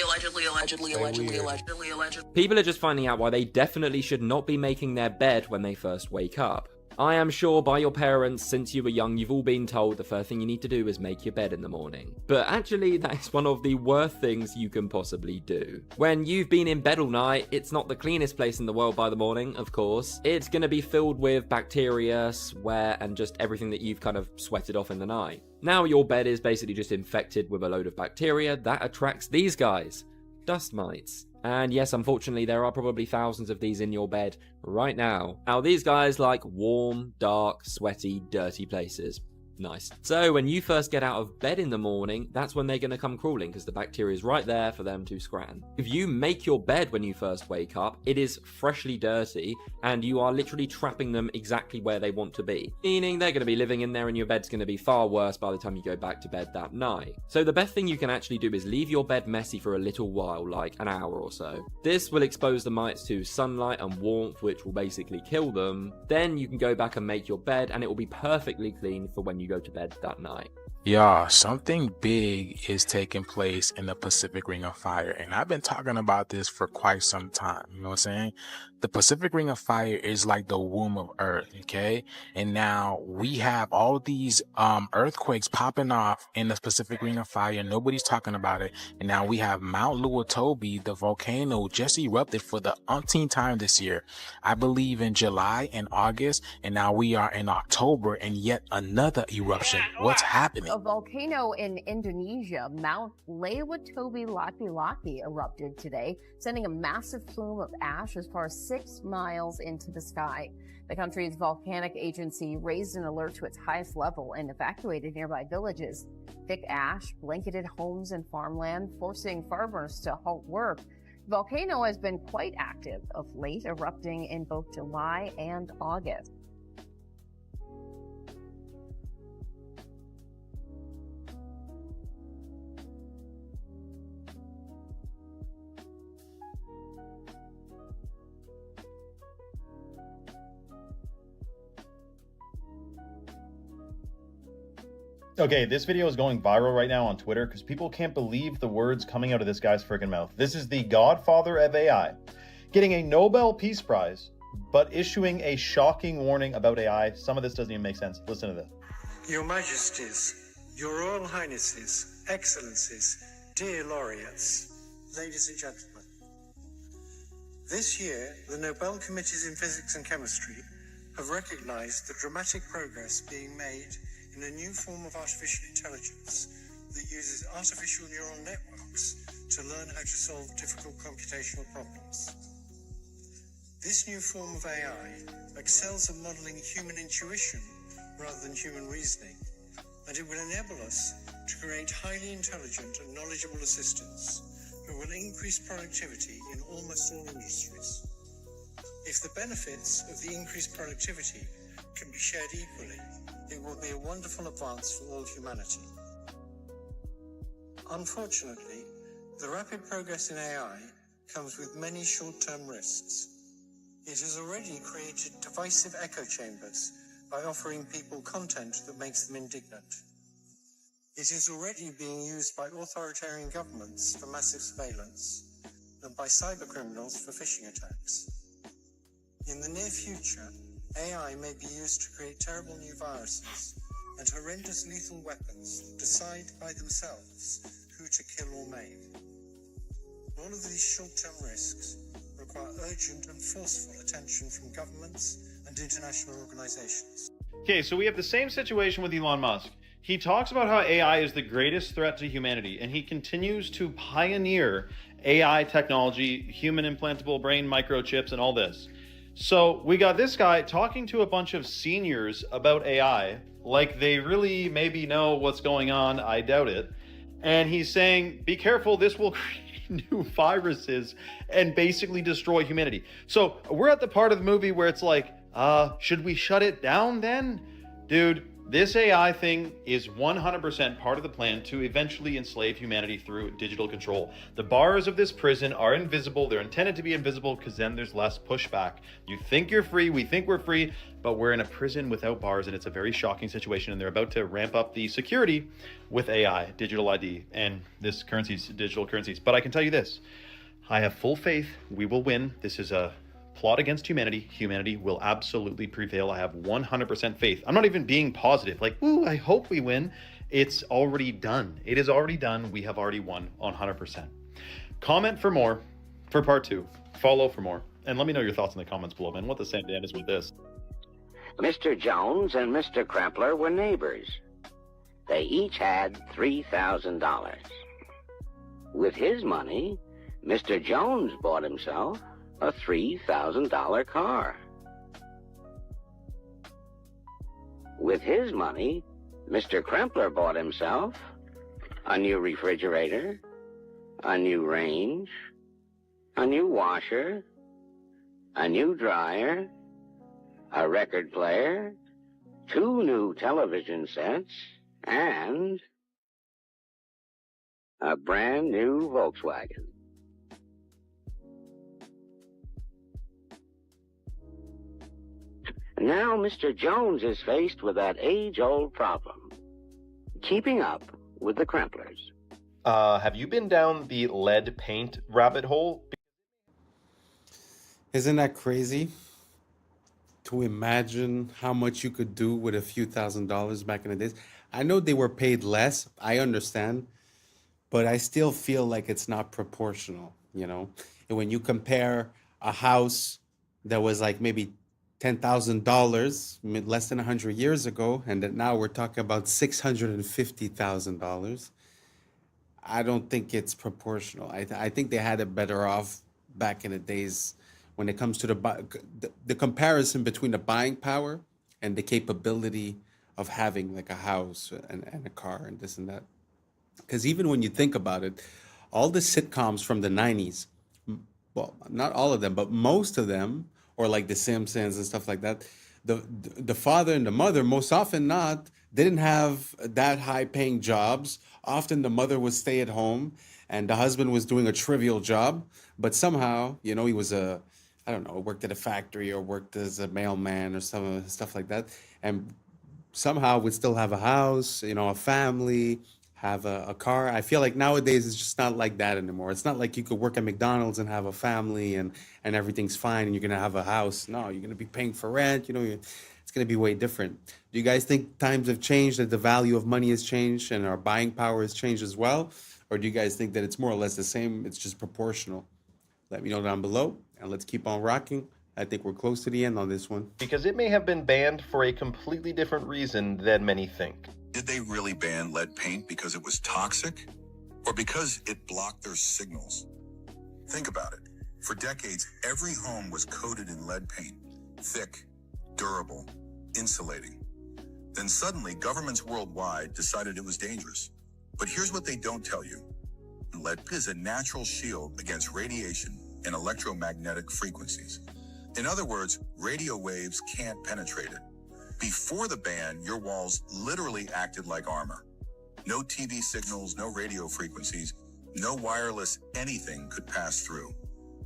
People are just finding out why they definitely should not be making their bed when they first wake up. I am sure by your parents since you were young you've all been told the first thing you need to do is make your bed in the morning. But actually that is one of the worst things you can possibly do. When you've been in bed all night, it's not the cleanest place in the world by the morning, of course. It's going to be filled with bacteria, sweat, and just everything that you've kind of sweated off in the night. Now your bed is basically just infected with a load of bacteria that attracts these guys, dust mites. And yes, unfortunately, there are probably thousands of these in your bed right now. Now, these guys like warm, dark, sweaty, dirty places. Nice. So when you first get out of bed in the morning, that's when they're going to come crawling because the bacteria is right there for them to scran. If you make your bed when you first wake up, it is freshly dirty and you are literally trapping them exactly where they want to be. Meaning they're going to be living in there and your bed's going to be far worse by the time you go back to bed that night. So the best thing you can actually do is leave your bed messy for a little while, like an hour or so. This will expose the mites to sunlight and warmth, which will basically kill them. Then you can go back and make your bed and it will be perfectly clean for when you go to bed that night. Y'all, something big is taking place in the Pacific Ring of Fire, and I've been talking about this for quite some time. You know what I'm saying? The Pacific Ring of Fire is like the womb of Earth, okay? And now we have all these earthquakes popping off in the Pacific Ring of Fire. Nobody's talking about it. And now we have Mount Luotobi, the volcano, just erupted for the umpteenth time this year. I believe in July and August, and now we are in October, and yet another eruption. What's happening? A volcano in Indonesia, Mount Laki erupted today, sending a massive plume of ash as far as 6 miles into the sky. The country's volcanic agency raised an alert to its highest level and evacuated nearby villages. Thick ash blanketed homes and farmland, forcing farmers to halt work. The volcano has been quite active of late, erupting in both July and August. Okay, this video is going viral right now on Twitter because people can't believe the words coming out of this guy's freaking mouth. This is the godfather of AI, getting a Nobel Peace Prize, but issuing a shocking warning about AI. Some of this doesn't even make sense. Listen to this. Your Majesties, Your Royal Highnesses, Excellencies, dear laureates, ladies and gentlemen. This year, the Nobel Committees in Physics and Chemistry have recognized the dramatic progress being made in a new form of artificial intelligence that uses artificial neural networks to learn how to solve difficult computational problems. This new form of AI excels at modeling human intuition rather than human reasoning, and it will enable us to create highly intelligent and knowledgeable assistants who will increase productivity in almost all industries. If the benefits of the increased productivity can be shared equally, it will be a wonderful advance for all humanity. Unfortunately, the rapid progress in AI comes with many short-term risks. It has already created divisive echo chambers by offering people content that makes them indignant. It is already being used by authoritarian governments for massive surveillance and by cybercriminals for phishing attacks. In the near future, AI may be used to create terrible new viruses and horrendous lethal weapons that decide by themselves who to kill or maim. All of these short-term risks require urgent and forceful attention from governments and international organizations. Okay, so we have the same situation with Elon Musk. He talks about how AI is the greatest threat to humanity, and he continues to pioneer AI technology, human implantable brain microchips, and all this. So we got this guy talking to a bunch of seniors about AI, like they really maybe know what's going on. I doubt it. And he's saying, be careful, this will create new viruses and basically destroy humanity. So we're at the part of the movie where it's like, should we shut it down then? Dude, This AI thing is 100% part of the plan to eventually enslave humanity through digital control. The bars of this prison are invisible. They're intended to be invisible because then there's less pushback. You think you're free, we think we're free, but we're in a prison without bars, and it's a very shocking situation, and they're about to ramp up the security with AI, digital ID, and this currencies, digital currencies. But I can tell you this, I have full faith we will win. This is a plot against humanity. Humanity will absolutely prevail. I have 100% faith. I'm not even being positive, like, ooh, I hope we win. It's already done. It is already done. We have already won 100%. Comment for more for part 2. Follow for more. And let me know your thoughts in the comments below, man. What the Sam Dan is with this. Mr. Jones and Mr. Krempler were neighbors. They each had $3,000. With his money, Mr. Jones bought himself a $3,000 car. With his money, Mr. Krempler bought himself a new refrigerator, a new range, a new washer, a new dryer, a record player, 2 new television sets, and a brand new Volkswagen. Now Mr. Jones is faced with that age-old problem, keeping up with the Kremplers. Have you been down the lead paint rabbit hole? Isn't that crazy? To imagine how much you could do with a few $1,000s back in the days. I know they were paid less, I understand, but I still feel like it's not proportional, you know? And when you compare a house that was like maybe $10,000 less than 100 years ago, and that now we're talking about $650,000, I don't think it's proportional. I think they had it better off back in the days when it comes to the comparison between the buying power and the capability of having like a house and a car and this and that. Because even when you think about it, all the sitcoms from the 90s, well, not all of them, but most of them, or like The Simpsons and stuff like that, the father and the mother, most often not, didn't have that high paying jobs. Often the mother would stay at home and the husband was doing a trivial job, but somehow, you know, he was worked at a factory or worked as a mailman or some stuff like that. And somehow would still have a house, you know, a family, have a car. I feel like nowadays it's just not like that anymore. It's not like you could work at McDonald's and have a family and everything's fine and you're going to have a house. No, you're going to be paying for rent. You know, it's going to be way different. Do you guys think times have changed, that the value of money has changed and our buying power has changed as well? Or do you guys think that it's more or less the same? It's just proportional? Let me know down below and let's keep on rocking. I think we're close to the end on this one. Because it may have been banned for a completely different reason than many think. Did they really ban lead paint because it was toxic? Or because it blocked their signals? Think about it. For decades, every home was coated in lead paint. Thick, durable, insulating. Then suddenly, governments worldwide decided it was dangerous. But here's what they don't tell you. Lead is a natural shield against radiation and electromagnetic frequencies. In other words, radio waves can't penetrate it. Before the ban, your walls literally acted like armor. No TV signals, no radio frequencies, no wireless anything could pass through.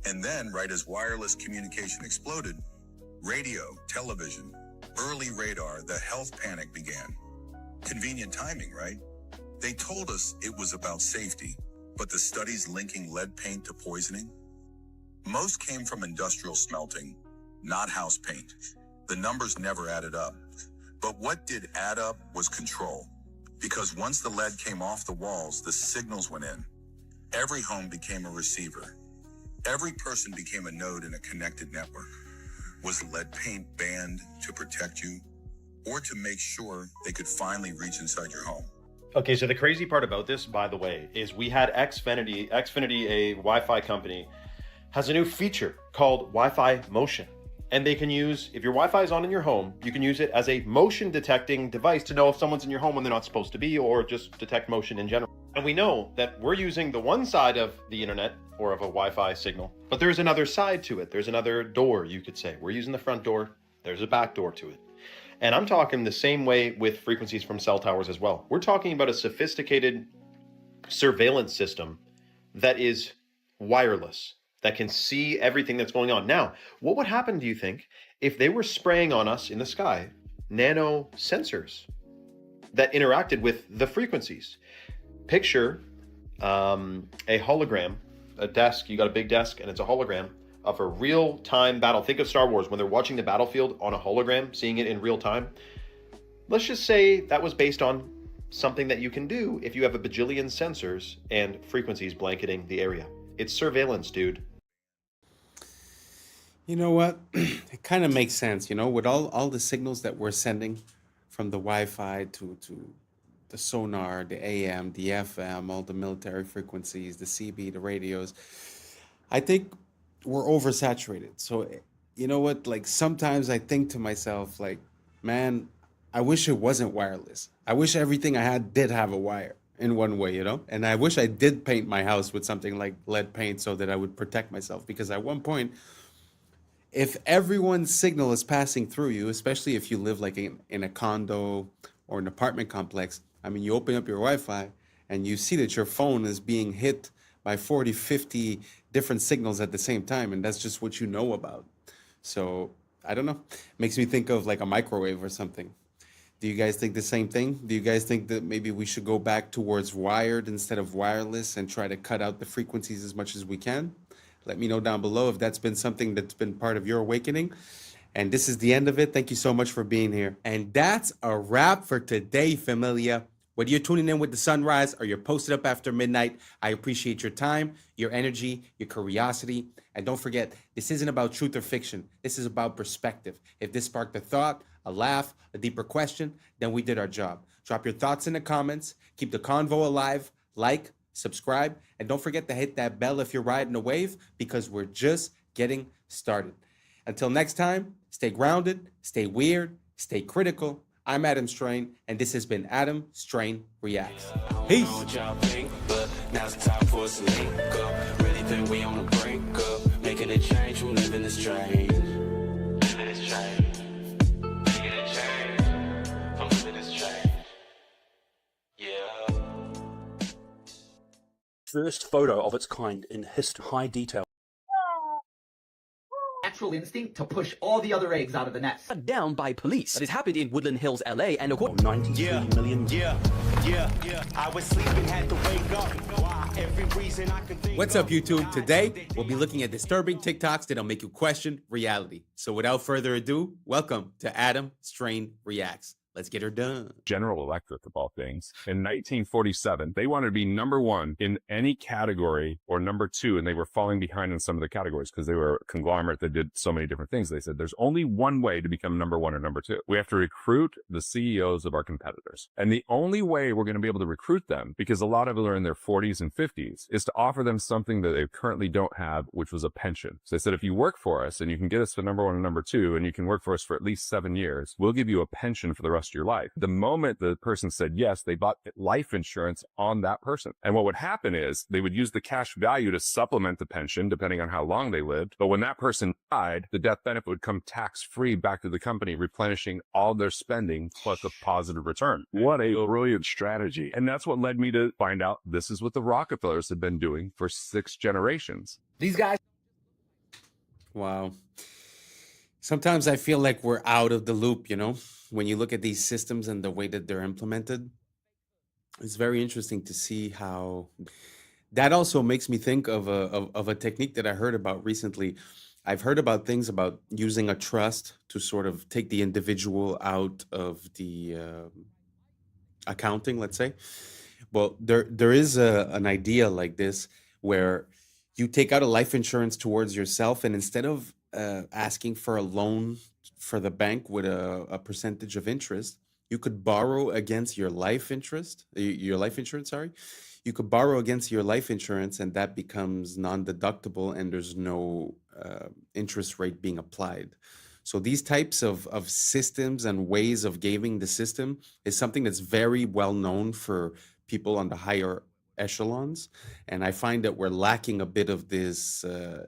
And then, right as wireless communication exploded, radio, television, early radar, the health panic began. Convenient timing, right? They told us it was about safety, but the studies linking lead paint to poisoning? Most came from industrial smelting, not house paint. The numbers never added up. But what did add up was control. Because once the lead came off the walls, the signals went in. Every home became a receiver. Every person became a node in a connected network. Was lead paint banned to protect you or to make sure they could finally reach inside your home? Okay, so the crazy part about this, by the way, is we had Xfinity, a Wi-Fi company, has a new feature called Wi-Fi Motion. And they can use, if your Wi-Fi is on in your home, you can use it as a motion detecting device to know if someone's in your home when they're not supposed to be, or just detect motion in general. And we know that we're using the one side of the internet or of a Wi-Fi signal, but there's another side to it. There's another door, you could say. We're using the front door. There's a back door to it. And I'm talking the same way with frequencies from cell towers as well. We're talking about a sophisticated surveillance system that is wireless, that can see everything that's going on. Now, what would happen, do you think, if they were spraying on us in the sky nano sensors that interacted with the frequencies? Picture a hologram, a desk, you got a big desk, and it's a hologram of a real-time battle. Think of Star Wars when they're watching the battlefield on a hologram, seeing it in real time. Let's just say that was based on something that you can do if you have a bajillion sensors and frequencies blanketing the area. It's surveillance, dude. You know what? It kind of makes sense, you know, with all the signals that we're sending from the Wi-Fi to the sonar, the AM, the FM, all the military frequencies, the CB, the radios. I think we're oversaturated. So, you know what? Like sometimes I think to myself, like, man, I wish it wasn't wireless. I wish everything I had did have a wire in one way, you know? And I wish I did paint my house with something like lead paint so that I would protect myself. Because at one point, if everyone's signal is passing through you, especially if you live like in a condo or an apartment complex, I mean, you open up your Wi-Fi and you see that your phone is being hit by 40, 50 different signals at the same time. And that's just what you know about. So I don't know. Makes me think of like a microwave or something. Do you guys think the same thing? Do you guys think that maybe we should go back towards wired instead of wireless and try to cut out the frequencies as much as we can? Let me know down below if that's been something that's been part of your awakening. And this is the end of it. Thank you so much for being here. And that's a wrap for today, familia. Whether you're tuning in with the sunrise or you're posted up after midnight, I appreciate your time, your energy, your curiosity. And don't forget, this isn't about truth or fiction. This is about perspective. If this sparked a thought, a laugh, a deeper question, then we did our job. Drop your thoughts in the comments. Keep the convo alive. Like, subscribe, and don't forget to hit that bell if you're riding a wave, because we're just getting started. Until next time, stay grounded, stay weird, stay critical. I'm Adam Strain, and this has been Adam Strain Reacts. Peace. Making a change, who live in this change. First photo of its kind in history, high detail. Natural instinct to push all the other eggs out of the nest. Down by police. It happened in Woodland Hills, LA, and 93 million. I was sleeping, had to wake up. Every reason I could think. What's up, YouTube? Today, we'll be looking at disturbing TikToks that'll make you question reality. So without further ado, welcome to Adam Strain Reacts. Let's get her done. General Electric, of all things. In 1947, they wanted to be number one in any category or number two, and they were falling behind in some of the categories because they were a conglomerate that did so many different things. They said there's only one way to become number one or number two. We have to recruit the CEOs of our competitors. And the only way we're going to be able to recruit them, because a lot of them are in their 40s and 50s, is to offer them something that they currently don't have, which was a pension. So they said, if you work for us and you can get us to number one and number two, and you can work for us for at least 7 years, we'll give you a pension for the rest of your life. The moment the person said yes, they bought life insurance on that person. And what would happen is they would use the cash value to supplement the pension, depending on how long they lived. But when that person died, the death benefit would come tax-free back to the company, replenishing all their spending plus a positive return. What a brilliant strategy. And that's what led me to find out this is what the Rockefellers had been doing for 6 generations. These guys. Wow. Sometimes I feel like we're out of the loop, you know, when you look at these systems and the way that they're implemented. It's very interesting to see how that also makes me think of a technique that I heard about recently. I've heard about things about using a trust to sort of take the individual out of the accounting, let's say. Well, there is an idea like this where you take out a life insurance towards yourself, and instead of asking for a loan for the bank with a percentage of interest, you could borrow against your life insurance, sorry. You could borrow against your life insurance, and that becomes non-deductible, and there's no interest rate being applied. So these types of systems and ways of gaming the system is something that's very well known for people on the higher echelons. And I find that we're lacking a bit of this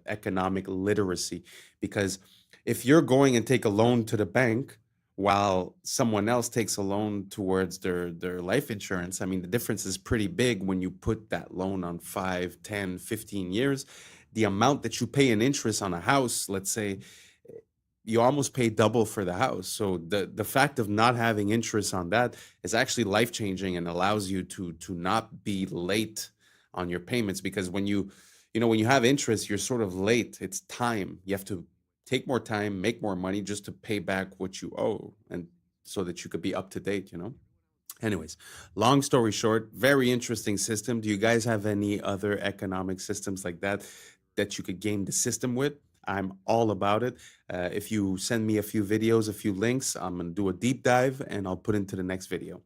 economic literacy, because if you're going and take a loan to the bank, while someone else takes a loan towards their life insurance. I mean, the difference is pretty big when you put that loan on 5, 10, 15 years. The amount that you pay in interest on a house, let's say, you almost pay double for the house. So the fact of not having interest on that is actually life changing and allows you to not be late on your payments, because when you when you have interest, you're sort of late. It's time. You have to take more time, make more money just to pay back what you owe, and so that you could be up to date, Anyways, long story short, very interesting system. Do you guys have any other economic systems like that you could game the system with? I'm all about it. If you send me a few videos, a few links, I'm going to do a deep dive and I'll put into the next video.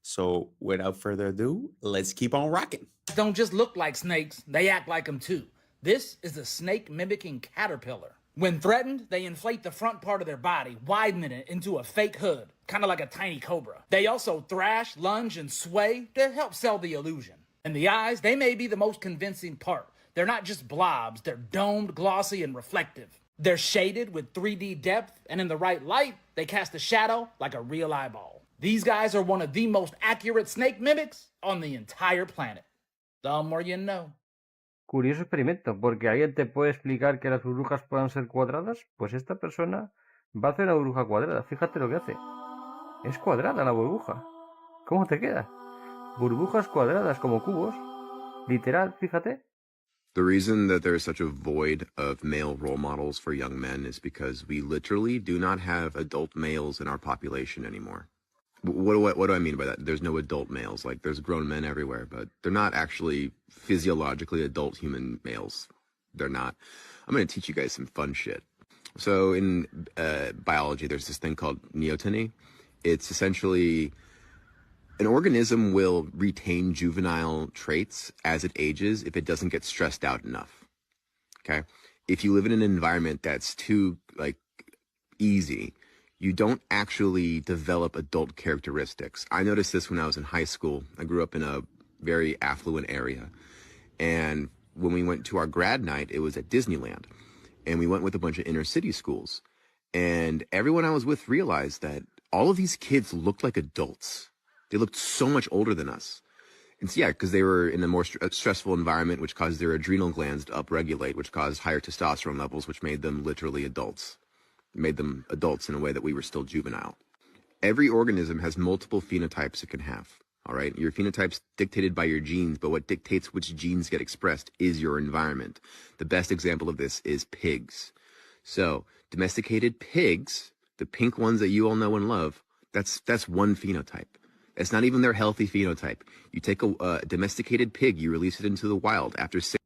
So without further ado, let's keep on rocking. Don't just look like snakes, they act like them too. This is the snake mimicking caterpillar. When threatened, they inflate the front part of their body, widening it into a fake hood, kind of like a tiny cobra. They also thrash, lunge, and sway to help sell the illusion. And the eyes, they may be the most convincing part. They're not just blobs, they're domed, glossy, and reflective. They're shaded with 3D depth, and in the right light, they cast a shadow like a real eyeball. These guys are one of the most accurate snake mimics on the entire planet. The more you know. Curioso experimento, porque alguien te puede explicar que las burbujas puedan ser cuadradas, pues esta persona va a hacer una burbuja cuadrada. Fíjate lo que hace. Es cuadrada la burbuja. ¿Cómo te queda? Burbujas cuadradas como cubos. Literal, fíjate. The reason that there is such a void of male role models for young men is because we literally do not have adult males in our population anymore. What do I mean by that? There's no adult males. Like, there's grown men everywhere, but they're not actually physiologically adult human males. They're not. I'm going to teach you guys some fun shit. So in biology, there's this thing called neoteny. It's essentially an organism will retain juvenile traits as it ages if it doesn't get stressed out enough. Okay? If you live in an environment that's too, easy, you don't actually develop adult characteristics. I noticed this when I was in high school. I grew up in a very affluent area. And when we went to our grad night, it was at Disneyland. And we went with a bunch of inner city schools. And everyone I was with realized that all of these kids looked like adults. They looked so much older than us. And so, yeah, because they were in a more stressful environment, which caused their adrenal glands to upregulate, which caused higher testosterone levels, which made them literally adults. Made them adults in a way that we were still juvenile. Every organism has multiple phenotypes it can have, all right? Your phenotype's dictated by your genes, but what dictates which genes get expressed is your environment. The best example of this is pigs. So, domesticated pigs, the pink ones that you all know and love, that's one phenotype. It's not even their healthy phenotype. You take a domesticated pig, you release it into the wild after 6.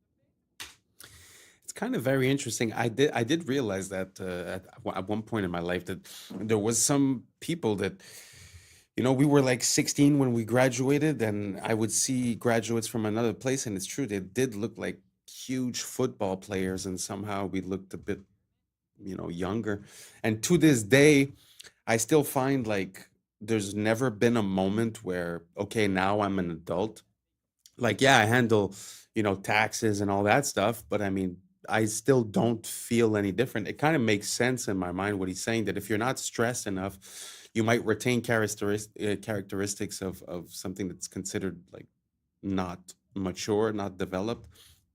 Kind of very interesting. I did realize that at one point in my life that there was some people that, we were like 16 when we graduated, and I would see graduates from another place, and it's true, they did look like huge football players, and somehow we looked a bit, younger. And to this day, I still find like there's never been a moment where, okay, now I'm an adult. Like, yeah, I handle, taxes and all that stuff, but I mean, I still don't feel any different. It kind of makes sense in my mind what he's saying, that if you're not stressed enough, you might retain characteristics of something that's considered like not mature, not developed.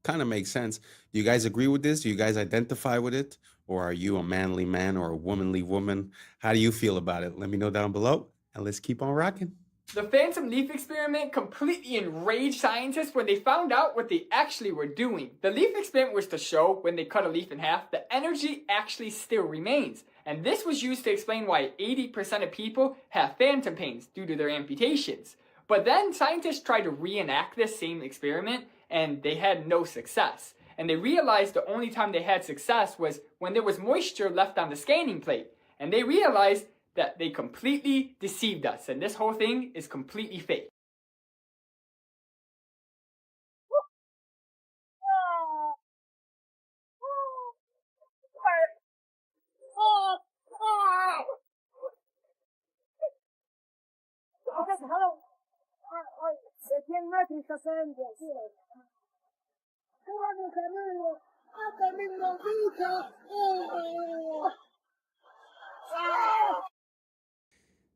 Kind of makes sense. Do you guys agree with this? Do you guys identify with it? Or are you a manly man or a womanly woman? How do you feel about it? Let me know down below, and let's keep on rocking. The phantom leaf experiment completely enraged scientists when they found out what they actually were doing. The leaf experiment was to show when they cut a leaf in half, the energy actually still remains. And this was used to explain why 80% of people have phantom pains due to their amputations. But then scientists tried to reenact this same experiment and they had no success. And they realized the only time they had success was when there was moisture left on the scanning plate. And they realized that they completely deceived us, and this whole thing is completely fake.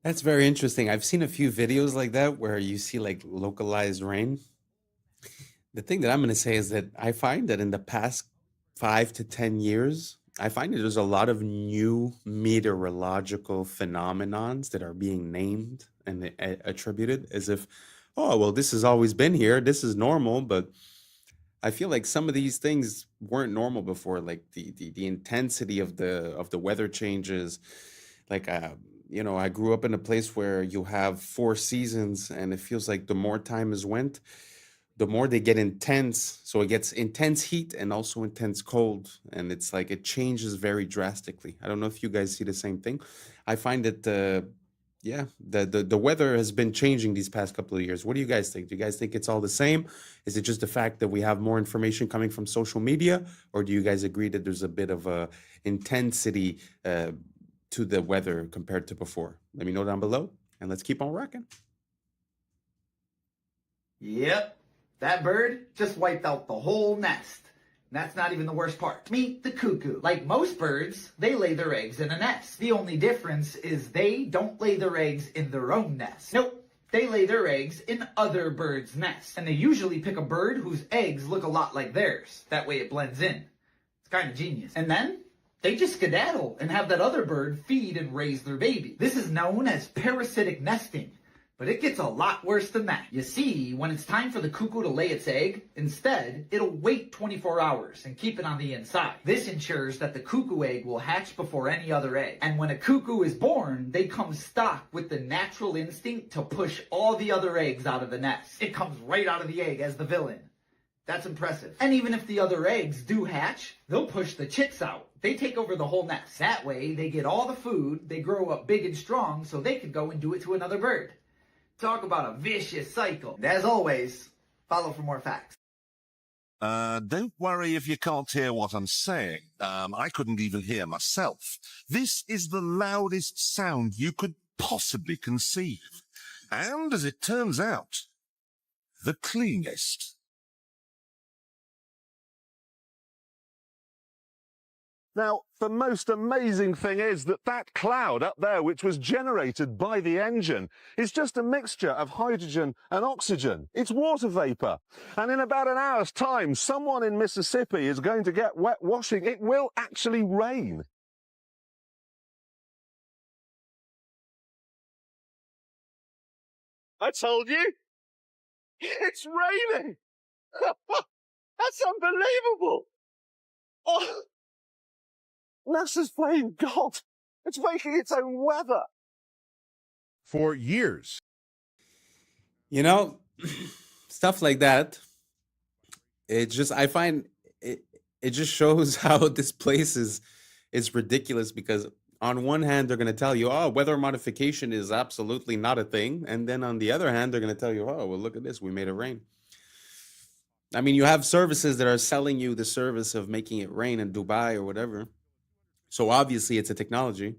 That's very interesting. I've seen a few videos like that where you see like localized rain. The thing that I'm going to say is that I find that in the past 5 to 10 years, I find that there's a lot of new meteorological phenomenons that are being named and attributed as if, oh, well, this has always been here. This is normal. But I feel like some of these things weren't normal before, like the intensity of the weather changes. Like, I grew up in a place where you have 4 seasons, and it feels like the more time has went, the more they get intense. So it gets intense heat and also intense cold, and it's like it changes very drastically. I don't know if you guys see the same thing. I find that the weather has been changing these past couple of years. What do you guys think? Do you guys think it's all the same? Is it just the fact that we have more information coming from social media, or do you guys agree that there's a bit of a intensity to the weather compared to before? Let me know down below, and let's keep on rocking. Yep, that bird just wiped out the whole nest. And that's not even the worst part. Meet the cuckoo. Like most birds, they lay their eggs in a nest. The only difference is they don't lay their eggs in their own nest. Nope, they lay their eggs in other birds' nests. And they usually pick a bird whose eggs look a lot like theirs. That way it blends in. It's kind of genius. And then they just skedaddle and have that other bird feed and raise their baby. This is known as parasitic nesting. But it gets a lot worse than that. You see, when it's time for the cuckoo to lay its egg, instead, it'll wait 24 hours and keep it on the inside. This ensures that the cuckoo egg will hatch before any other egg. And when a cuckoo is born, they come stocked with the natural instinct to push all the other eggs out of the nest. It comes right out of the egg as the villain. That's impressive. And even if the other eggs do hatch, they'll push the chicks out. They take over the whole nest. That way, they get all the food, they grow up big and strong, so they can go and do it to another bird. Talk about a vicious cycle. And as always, follow for more facts. Don't worry if you can't hear what I'm saying. I couldn't even hear myself. This is the loudest sound you could possibly conceive. And as it turns out, the cleanest. Now, the most amazing thing is that cloud up there, which was generated by the engine, is just a mixture of hydrogen and oxygen. It's water vapor. And in about an hour's time, someone in Mississippi is going to get wet washing. It will actually rain. I told you. It's raining. That's unbelievable. Oh. NASA's playing God. It's making its own weather. For years. Stuff like that. I find it just shows how this place is ridiculous, because on one hand, they're going to tell you, oh, weather modification is absolutely not a thing. And then on the other hand, they're going to tell you, oh, well, look at this. We made it rain. I mean, you have services that are selling you the service of making it rain in Dubai or whatever. So obviously it's a technology,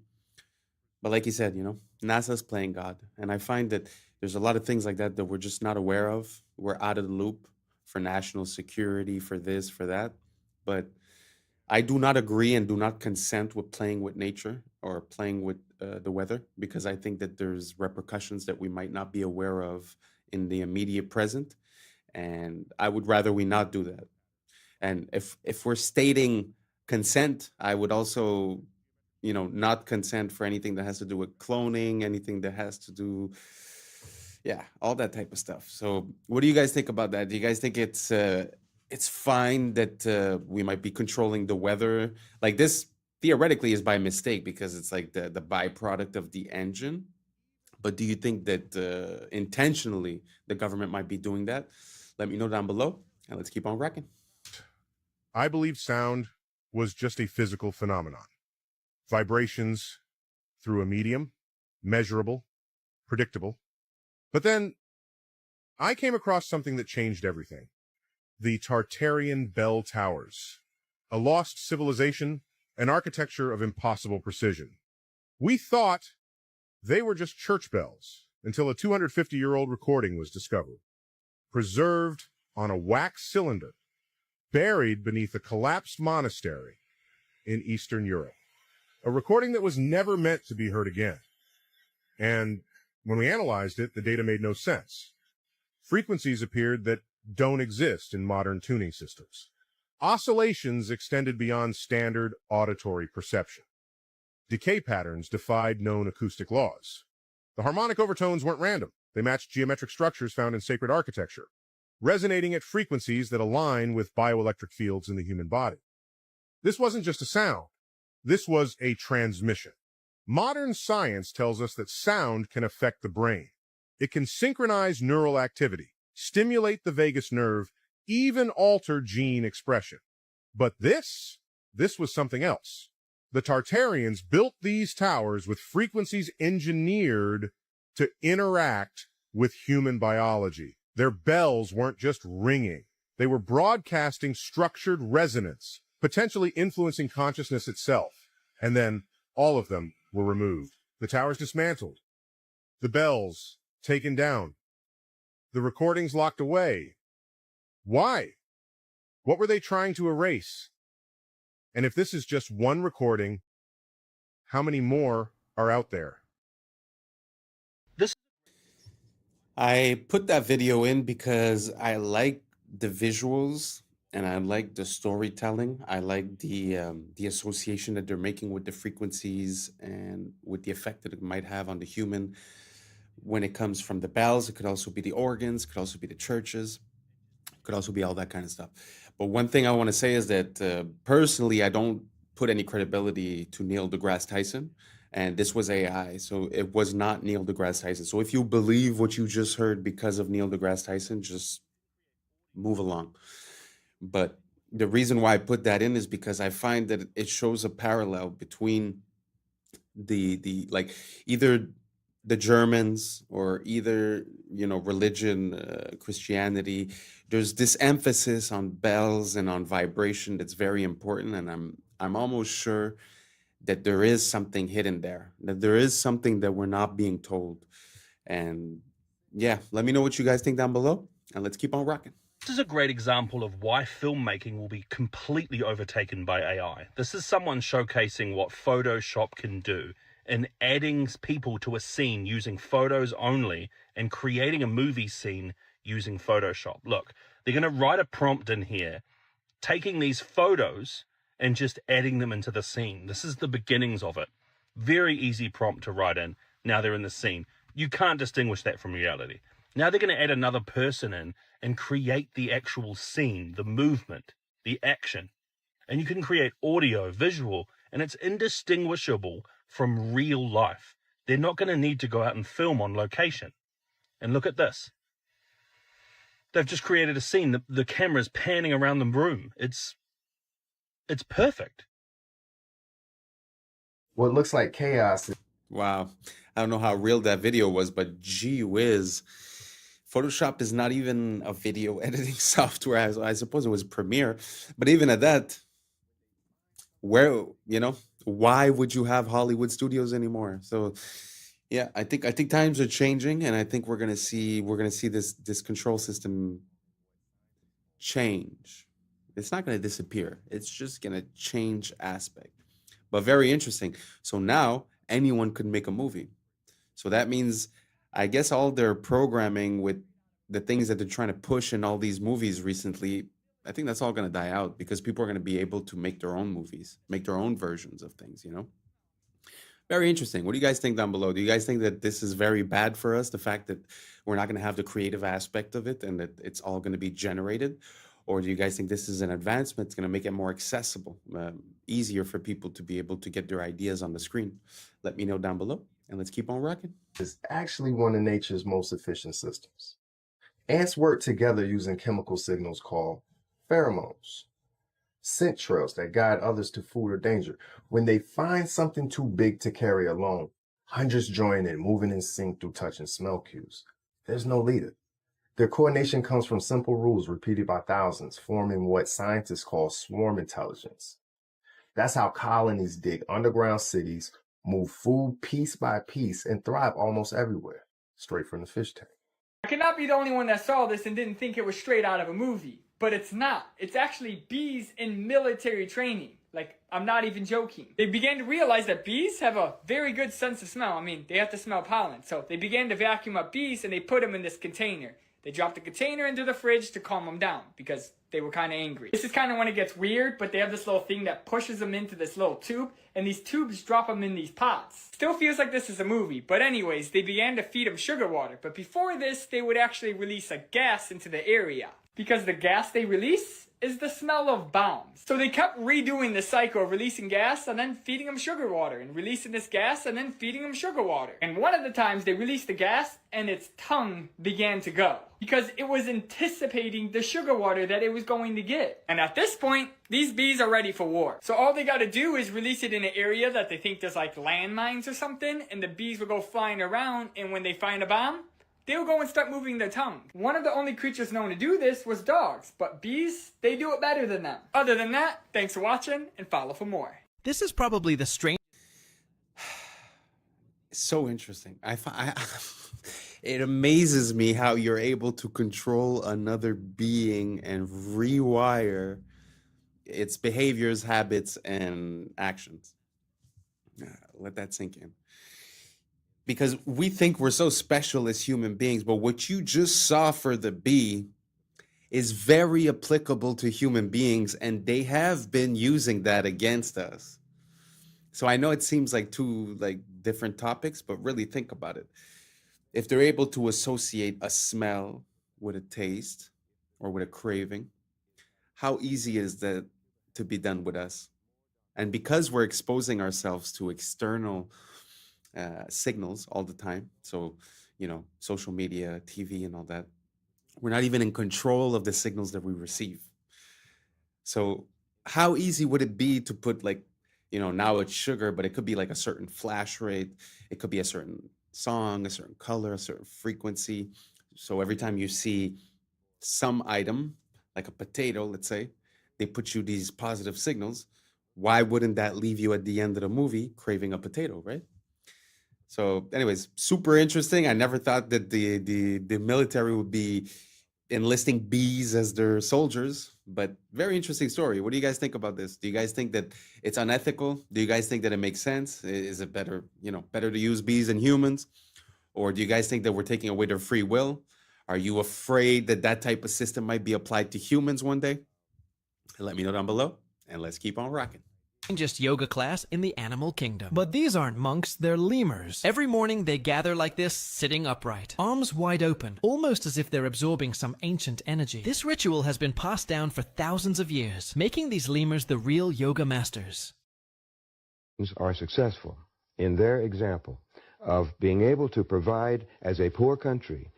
but like you said, NASA's playing God. And I find that there's a lot of things like that we're just not aware of. We're out of the loop for national security, for this, for that. But I do not agree and do not consent with playing with nature or playing with the weather, because I think that there's repercussions that we might not be aware of in the immediate present. And I would rather we not do that. And if we're stating consent, I would also, not consent for anything that has to do with cloning, anything that has to do, all that type of stuff. So what do you guys think about that? Do you guys think it's fine that we might be controlling the weather? Like, this theoretically is by mistake because it's like the byproduct of the engine. But do you think that intentionally the government might be doing that? Let me know down below, and let's keep on rocking. I believe sound was just a physical phenomenon. Vibrations through a medium, measurable, predictable. But then I came across something that changed everything. The Tartarian Bell Towers, a lost civilization, an architecture of impossible precision. We thought they were just church bells until a 250-year-old recording was discovered, preserved on a wax cylinder, buried beneath a collapsed monastery in Eastern Europe. A recording that was never meant to be heard again. And when we analyzed it, the data made no sense. Frequencies appeared that don't exist in modern tuning systems. Oscillations extended beyond standard auditory perception. Decay patterns defied known acoustic laws. The harmonic overtones weren't random. They matched geometric structures found in sacred architecture, resonating at frequencies that align with bioelectric fields in the human body. This wasn't just a sound. This was a transmission. Modern science tells us that sound can affect the brain. It can synchronize neural activity, stimulate the vagus nerve, even alter gene expression. But this was something else. The Tartarians built these towers with frequencies engineered to interact with human biology. Their bells weren't just ringing. They were broadcasting structured resonance, potentially influencing consciousness itself. And then all of them were removed. The towers dismantled. The bells taken down. The recordings locked away. Why? What were they trying to erase? And if this is just one recording, how many more are out there? I put that video in because I like the visuals and I like the storytelling. I like the association that they're making with the frequencies and with the effect that it might have on the human when it comes from the bells. It could also be the organs, it could also be the churches, it could also be all that kind of stuff. But one thing I want to say is that personally, I don't put any credibility to Neil deGrasse Tyson. And this was AI, so it was not Neil deGrasse Tyson. So if you believe what you just heard because of Neil deGrasse Tyson, just move along. But the reason why I put that in is because I find that it shows a parallel between the like either the Germans or either, you know, religion, Christianity. There's this emphasis on bells and on vibration that's very important, and I'm almost sure that there is something hidden there, that there is something that we're not being told. And yeah, let me know what you guys think down below, and let's keep on rocking. This is a great example of why filmmaking will be completely overtaken by AI. This is someone showcasing what Photoshop can do in adding people to a scene using photos only and creating a movie scene using Photoshop. Look, they're going to write a prompt in here, taking these photos and just adding them into the scene. This is the beginnings of it. Very easy prompt to write in. Now they're in the scene. You can't distinguish that from reality. Now they're going to add another person in and create the actual scene, the movement, the action. And you can create audio, visual, and it's indistinguishable from real life. They're not going to need to go out and film on location. And look at this. They've just created a scene. The camera's panning around the room. It's perfect. What looks like chaos. Wow. I don't know how real that video was, but gee whiz. Photoshop is not even a video editing software. I suppose it was Premiere. But even at that, where, you know, why would you have Hollywood studios anymore? So yeah, I think times are changing, and I think we're gonna see this control system change. It's not going to disappear. It's just going to change aspect. But very interesting. So now anyone could make a movie. So that means, I guess, all their programming with the things that they're trying to push in all these movies recently, I think that's all going to die out because people are going to be able to make their own movies, make their own versions of things, you know? Very interesting. What do you guys think down below? Do you guys think that this is very bad for us, the fact that we're not going to have the creative aspect of it and that it's all going to be generated? Or do you guys think this is an advancement? It's going to make it more accessible, easier for people to be able to get their ideas on the screen? Let me know down below, and let's keep on rocking. It's actually one of nature's most efficient systems. Ants work together using chemical signals called pheromones, scent trails that guide others to food or danger. When they find something too big to carry alone, hundreds join in, moving in sync through touch and smell cues. There's no leader. Their coordination comes from simple rules repeated by thousands, forming what scientists call swarm intelligence. That's how colonies dig underground cities, move food piece by piece, and thrive almost everywhere, straight from the fish tank. I cannot be the only one that saw this and didn't think it was straight out of a movie. But it's not. It's actually bees in military training. Like, I'm not even joking. They began to realize that bees have a very good sense of smell. I mean, they have to smell pollen. So they began to vacuum up bees and they put them in this container. They dropped the container into the fridge to calm them down because they were kind of angry. This is kind of when it gets weird, but they have this little thing that pushes them into this little tube, and these tubes drop them in these pots. Still feels like this is a movie, but anyways, they began to feed them sugar water. But before this, they would actually release a gas into the area, because the gas they release is the smell of bombs. So they kept redoing the cycle of releasing gas and then feeding them sugar water, and releasing this gas and then feeding them sugar water. And one of the times they released the gas and its tongue began to go, because it was anticipating the sugar water that it was going to get. And at this point, these bees are ready for war. So all they gotta do is release it in an area that they think there's like landmines or something, and the bees will go flying around, and when they find a bomb, they'll go and start moving their tongue. One of the only creatures known to do this was dogs, but bees, they do it better than them. Other than that, thanks for watching, and follow for more. This is probably the strange. So interesting. It amazes me how you're able to control another being and rewire its behaviors, habits, and actions. Let that sink in. Because we think we're so special as human beings, but what you just saw for the bee is very applicable to human beings, and they have been using that against us. So I know it seems like two different topics, but really think about it. If they're able to associate a smell with a taste or with a craving, how easy is that to be done with us? And because we're exposing ourselves to external signals all the time, so social media, TV, and all that, we're not even in control of the signals that we receive. So how easy would it be to put now it's sugar, but it could be like a certain flash rate, it could be a certain song, a certain color, a certain frequency. So every time you see some item like a potato, let's say, they put you these positive signals. Why wouldn't that leave you at the end of the movie craving a potato, right? So anyways, super interesting. I never thought that the military would be enlisting bees as their soldiers, but very interesting story. What do you guys think about this? Do you guys think that it's unethical? Do you guys think that it makes sense? Is it better to use bees than humans? Or do you guys think that we're taking away their free will? Are you afraid that that type of system might be applied to humans one day? Let me know down below, and let's keep on rocking. Strangest yoga class in the animal kingdom. But these aren't monks, they're lemurs. Every morning they gather like this, sitting upright, arms wide open, almost as if they're absorbing some ancient energy. This ritual has been passed down for thousands of years, making these lemurs the real yoga masters. Are successful in their example of being able to provide, as a poor country,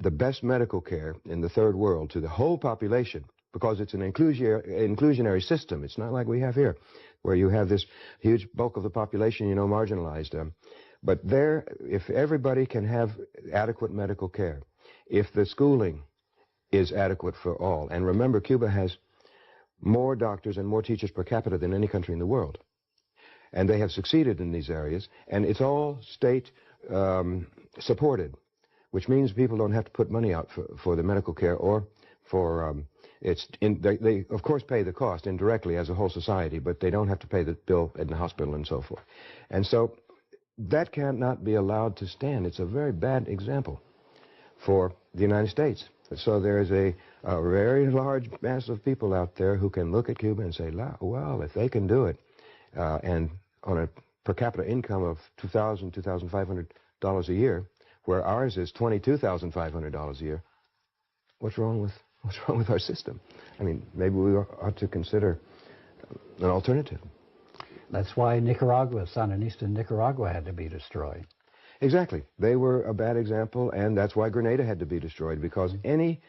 the best medical care in the third world to the whole population, because it's an inclusionary system. It's not like we have here, where you have this huge bulk of the population, marginalized. But there, if everybody can have adequate medical care, if the schooling is adequate for all, and remember, Cuba has more doctors and more teachers per capita than any country in the world, and they have succeeded in these areas, and it's all state supported, which means people don't have to put money out for the medical care or for... they of course pay the cost indirectly as a whole society, but they don't have to pay the bill in the hospital and so forth. And so that cannot be allowed to stand. It's a very bad example for the United States. So there's a very large mass of people out there who can look at Cuba and say, well, if they can do it, and on a per capita income of $2,000, $2,500 a year, where ours is $22,500 a year, what's wrong with our system? I mean, maybe we ought to consider an alternative. That's why Nicaragua, Sandinista Nicaragua, had to be destroyed. Exactly. They were a bad example, and that's why Grenada had to be destroyed, because any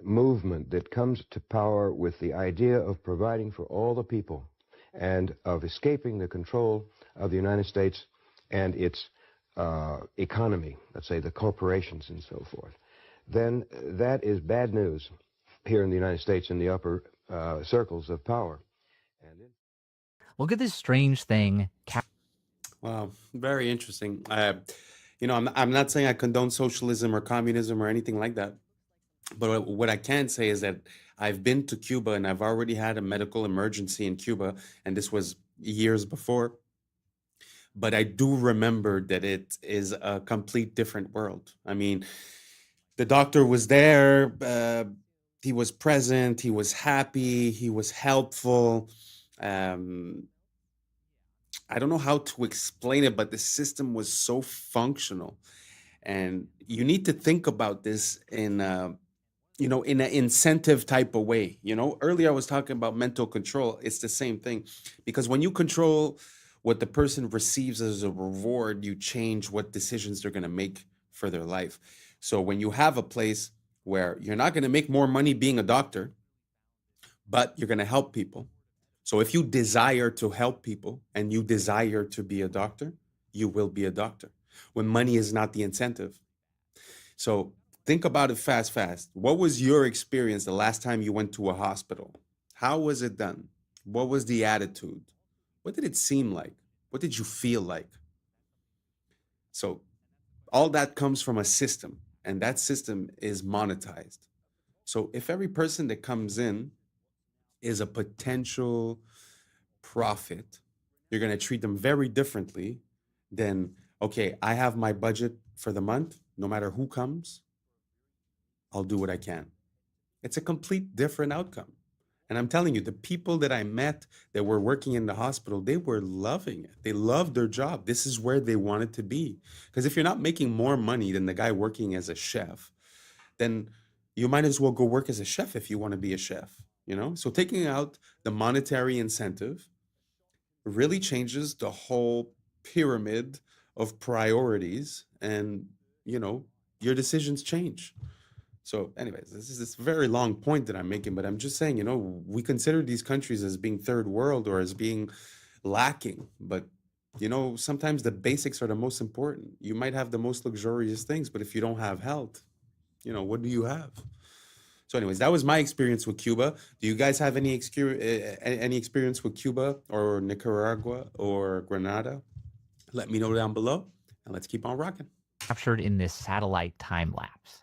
movement that comes to power with the idea of providing for all the people and of escaping the control of the United States and its economy, let's say the corporations and so forth, then that is bad news here in the United States in the upper circles of power. Look at this strange thing. Wow, very interesting. I'm not saying I condone socialism or communism or anything like that. But what I can say is that I've been to Cuba and I've already had a medical emergency in Cuba, and this was years before. But I do remember that it is a complete different world. I mean, the doctor was there, he was present, he was happy, he was helpful. Um, I don't know how to explain it, but the system was so functional. And you need to think about this in in an incentive type of way. Earlier I was talking about mental control. It's the same thing, because when you control what the person receives as a reward, you change what decisions they're going to make for their life. So when you have a place where you're not going to make more money being a doctor, but you're going to help people. So if you desire to help people and you desire to be a doctor, you will be a doctor when money is not the incentive. So think about it fast. What was your experience the last time you went to a hospital? How was it done? What was the attitude? What did it seem like? What did you feel like? So all that comes from a system, and that system is monetized. So if every person that comes in is a potential profit, you're going to treat them very differently than, okay, I have my budget for the month. No matter who comes, I'll do what I can. It's a complete different outcome. And I'm telling you, the people that I met that were working in the hospital, they were loving it. They loved their job. This is where they wanted to be. Because if you're not making more money than the guy working as a chef, then you might as well go work as a chef if you want to be a chef, So taking out the monetary incentive really changes the whole pyramid of priorities, and, your decisions change. So anyways, this is this very long point that I'm making, but I'm just saying, we consider these countries as being third world or as being lacking, but sometimes the basics are the most important. You might have the most luxurious things, but if you don't have health, what do you have? So anyways, that was my experience with Cuba. Do you guys have any experience with Cuba or Nicaragua or Grenada? Let me know down below, and let's keep on rocking. Captured in this satellite time lapse.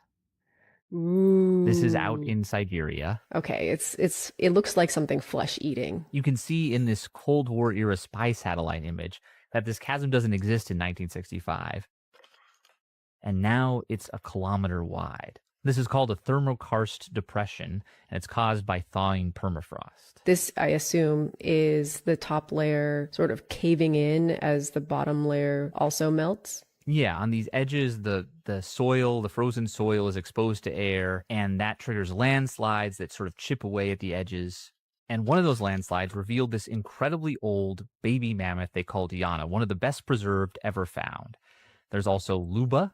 This is out Ooh. in Siberia. Okay, it looks like something flesh eating. You can see in this Cold War era spy satellite image that this chasm doesn't exist in 1965. And now it's a kilometer wide. This is called a thermokarst depression, and it's caused by thawing permafrost. This, I assume, is the top layer sort of caving in as the bottom layer also melts. Yeah, on these edges, the soil, the frozen soil is exposed to air, and that triggers landslides that sort of chip away at the edges. And one of those landslides revealed this incredibly old baby mammoth they called Yana, one of the best preserved ever found. There's also Luba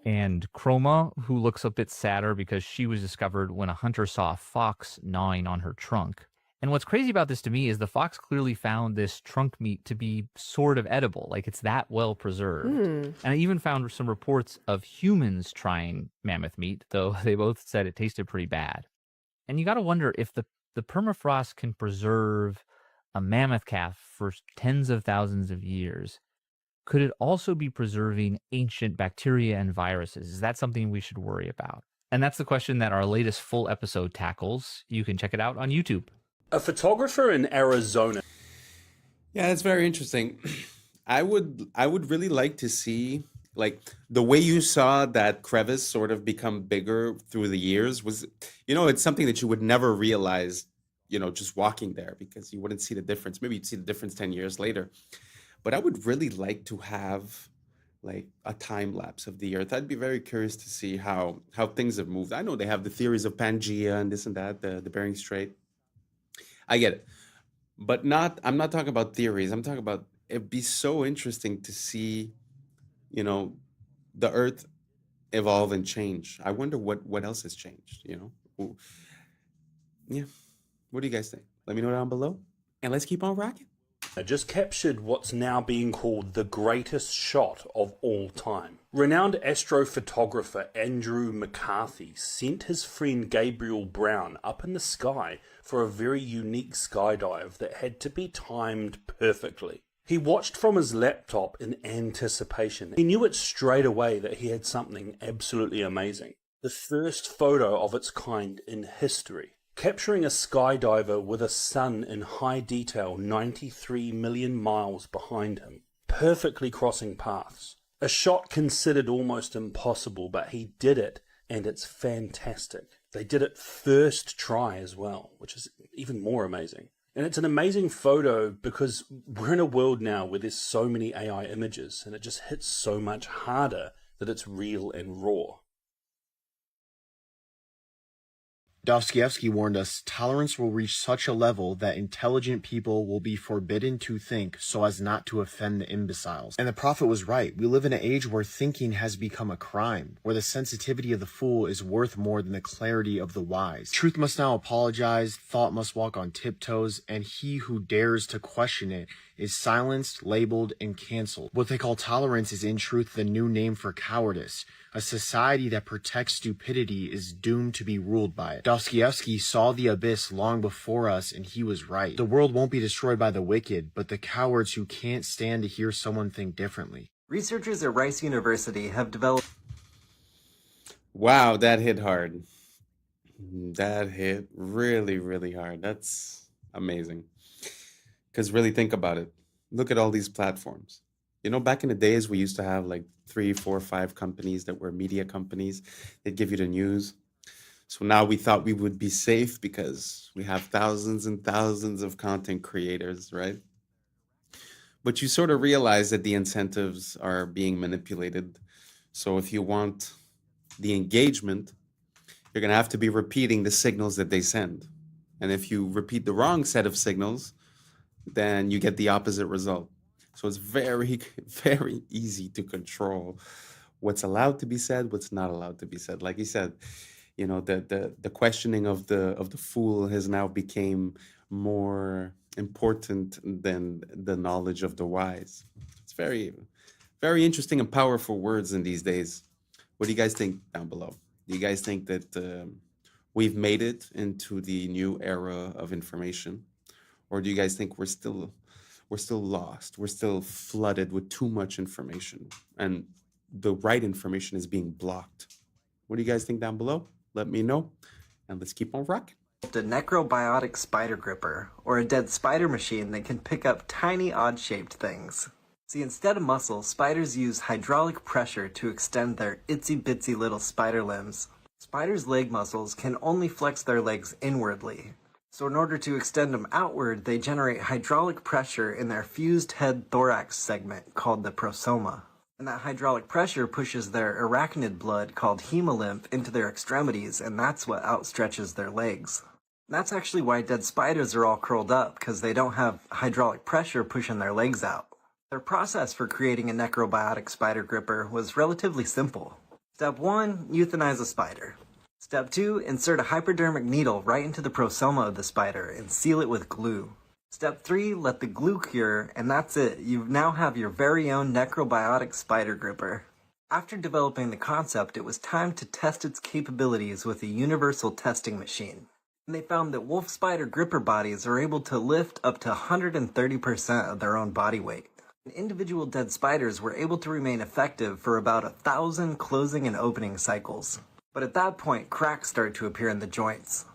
and Chroma, who looks a bit sadder because she was discovered when a hunter saw a fox gnawing on her trunk. And what's crazy about this to me is the fox clearly found this trunk meat to be sort of edible, like it's that well preserved. And I even found some reports of humans trying mammoth meat, though they both said it tasted pretty bad. And you got to wonder if the permafrost can preserve a mammoth calf for tens of thousands of years. Could it also be preserving ancient bacteria and viruses? Is that something we should worry about? And that's the question that our latest full episode tackles. You can check it out on YouTube. A photographer in Arizona. Yeah, that's very interesting. I would really like to see, like, the way you saw that crevice sort of become bigger through the years was, it's something that you would never realize, just walking there, because you wouldn't see the difference. Maybe you'd see the difference 10 years later. But I would really like to have like a time lapse of the Earth. I'd be very curious to see how things have moved. I know they have the theories of Pangea and this and that, the Bering Strait. I get it. But I'm not talking about theories. I'm talking about, it'd be so interesting to see, the Earth evolve and change. I wonder what else has changed, Yeah. What do you guys think? Let me know down below. And let's keep on rocking. I just captured what's now being called the greatest shot of all time. Renowned astrophotographer Andrew McCarthy sent his friend Gabriel Brown up in the sky for a very unique skydive that had to be timed perfectly. He watched from his laptop in anticipation. He knew it straight away that he had something absolutely amazing. the first photo of its kind in history, capturing a skydiver with a sun in high detail 93 million miles behind him, perfectly crossing paths. A shot considered almost impossible, but he did it, and it's fantastic. They did it first try as well, which is even more amazing. And it's an amazing photo because we're in a world now where there's so many AI images, and it just hits so much harder that it's real and raw. Dostoevsky warned us tolerance will reach such a level that intelligent people will be forbidden to think so as not to offend the imbeciles. And the prophet was right. We live in an age where thinking has become a crime, where the sensitivity of the fool is worth more than the clarity of the wise. Truth must now apologize, thought must walk on tiptoes, and he who dares to question it is silenced, labeled, and canceled. What they call tolerance is in truth the new name for cowardice. A society that protects stupidity is doomed to be ruled by it. Dostoevsky saw the abyss long before us, and he was right. The world won't be destroyed by the wicked, but the cowards who can't stand to hear someone think differently. Researchers at Rice University have developed... Wow, that hit hard. That hit really, really hard. That's amazing. Because really think about it. Look at all these platforms. You know, back in the days, we used to have like 3, 4, 5 companies that were media companies. They'd give you the news. So now we thought we would be safe because we have thousands and thousands of content creators, right? But you sort of realize that the incentives are being manipulated. So if you want the engagement, you're going to have to be repeating the signals that they send. And if you repeat the wrong set of signals, then you get the opposite result. So it's very, very easy to control what's allowed to be said, what's not allowed to be said. Like you said, you know, the questioning of the fool has now became more important than the knowledge of the wise. It's very, very interesting and powerful words in these days. What do you guys think down below? Do you guys think that we've made it into the new era of information? Or do you guys think we're still lost? We're still flooded with too much information and the right information is being blocked. What do you guys think down below? Let me know and let's keep on rocking. A necrobiotic spider gripper, or a dead spider machine that can pick up tiny odd-shaped things. See, instead of muscle, spiders use hydraulic pressure to extend their itsy-bitsy little spider limbs. Spiders' leg muscles can only flex their legs inwardly. So in order to extend them outward, they generate hydraulic pressure in their fused head thorax segment called the prosoma. And that hydraulic pressure pushes their arachnid blood called hemolymph into their extremities, and that's what outstretches their legs. And that's actually why dead spiders are all curled up, because they don't have hydraulic pressure pushing their legs out. Their process for creating a necrobiotic spider gripper was relatively simple. Step 1, euthanize a spider. Step 2, insert a hypodermic needle right into the prosoma of the spider and seal it with glue. Step 3, let the glue cure, and that's it. You now have your very own necrobiotic spider gripper. After developing the concept, it was time to test its capabilities with a universal testing machine. And they found that wolf spider gripper bodies are able to lift up to 130% of their own body weight. And individual dead spiders were able to remain effective for about 1,000 closing and opening cycles. But at that point, cracks started to appear in the joints.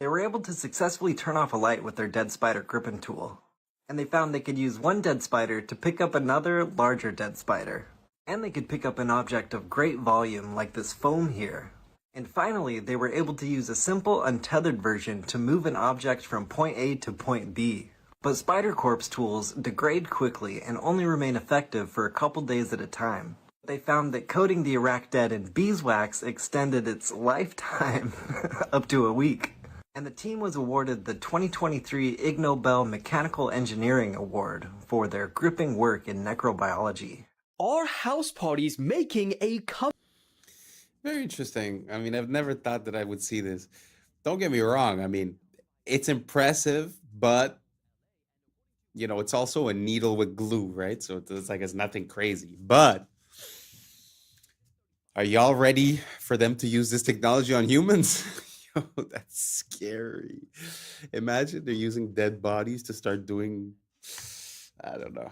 They were able to successfully turn off a light with their dead spider gripping tool. And they found they could use one dead spider to pick up another, larger dead spider. And they could pick up an object of great volume like this foam here. And finally, they were able to use a simple untethered version to move an object from point A to point B. But spider corpse tools degrade quickly and only remain effective for a couple days at a time. They found that coating the arachnid in beeswax extended its lifetime up to a week. And the team was awarded the 2023 Ig Nobel Mechanical Engineering Award for their gripping work in necrobiology. Are house parties making a Very interesting. I mean, I've never thought that I would see this. Don't get me wrong. I mean, it's impressive, but you know, it's also a needle with glue, right? So it's like it's nothing crazy. But are y'all ready for them to use this technology on humans? Yo, that's scary. Imagine they're using dead bodies to start doing, I don't know.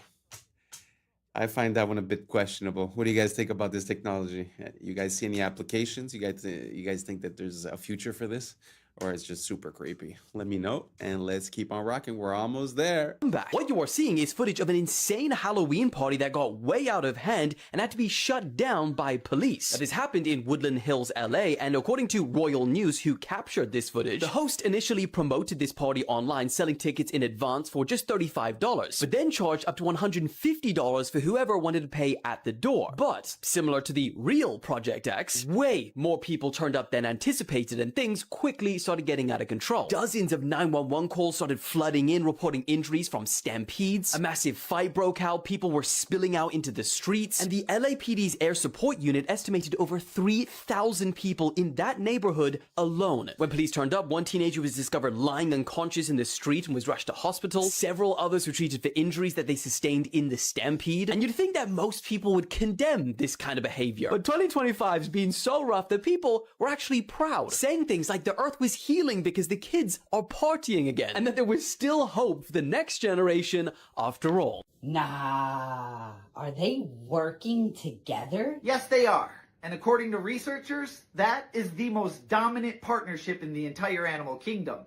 I find that one a bit questionable. What do you guys think about this technology? You guys see any applications? You guys think that there's a future for this, or it's just super creepy? Let me know, and let's keep on rocking. We're almost there. Back. What you are seeing is footage of an insane Halloween party that got way out of hand and had to be shut down by police. Now, this happened in Woodland Hills, LA, and according to Royal News, who captured this footage, the host initially promoted this party online, selling tickets in advance for just $35, but then charged up to $150 for whoever wanted to pay at the door. But, similar to the real Project X, way more people turned up than anticipated, and things quickly started getting out of control. Dozens of 911 calls started flooding in, reporting injuries from stampedes. A massive fight broke out, people were spilling out into the streets, and the LAPD's air support unit estimated over 3,000 people in that neighborhood alone. When police turned up, one teenager was discovered lying unconscious in the street and was rushed to hospital. Several others were treated for injuries that they sustained in the stampede. And you'd think that most people would condemn this kind of behavior. But 2025's been so rough that people were actually proud, saying things like the earth was healing because the kids are partying again, and that there was still hope for the next generation after all. Nah, are they working together? Yes, they are. And according to researchers, that is the most dominant partnership in the entire animal kingdom.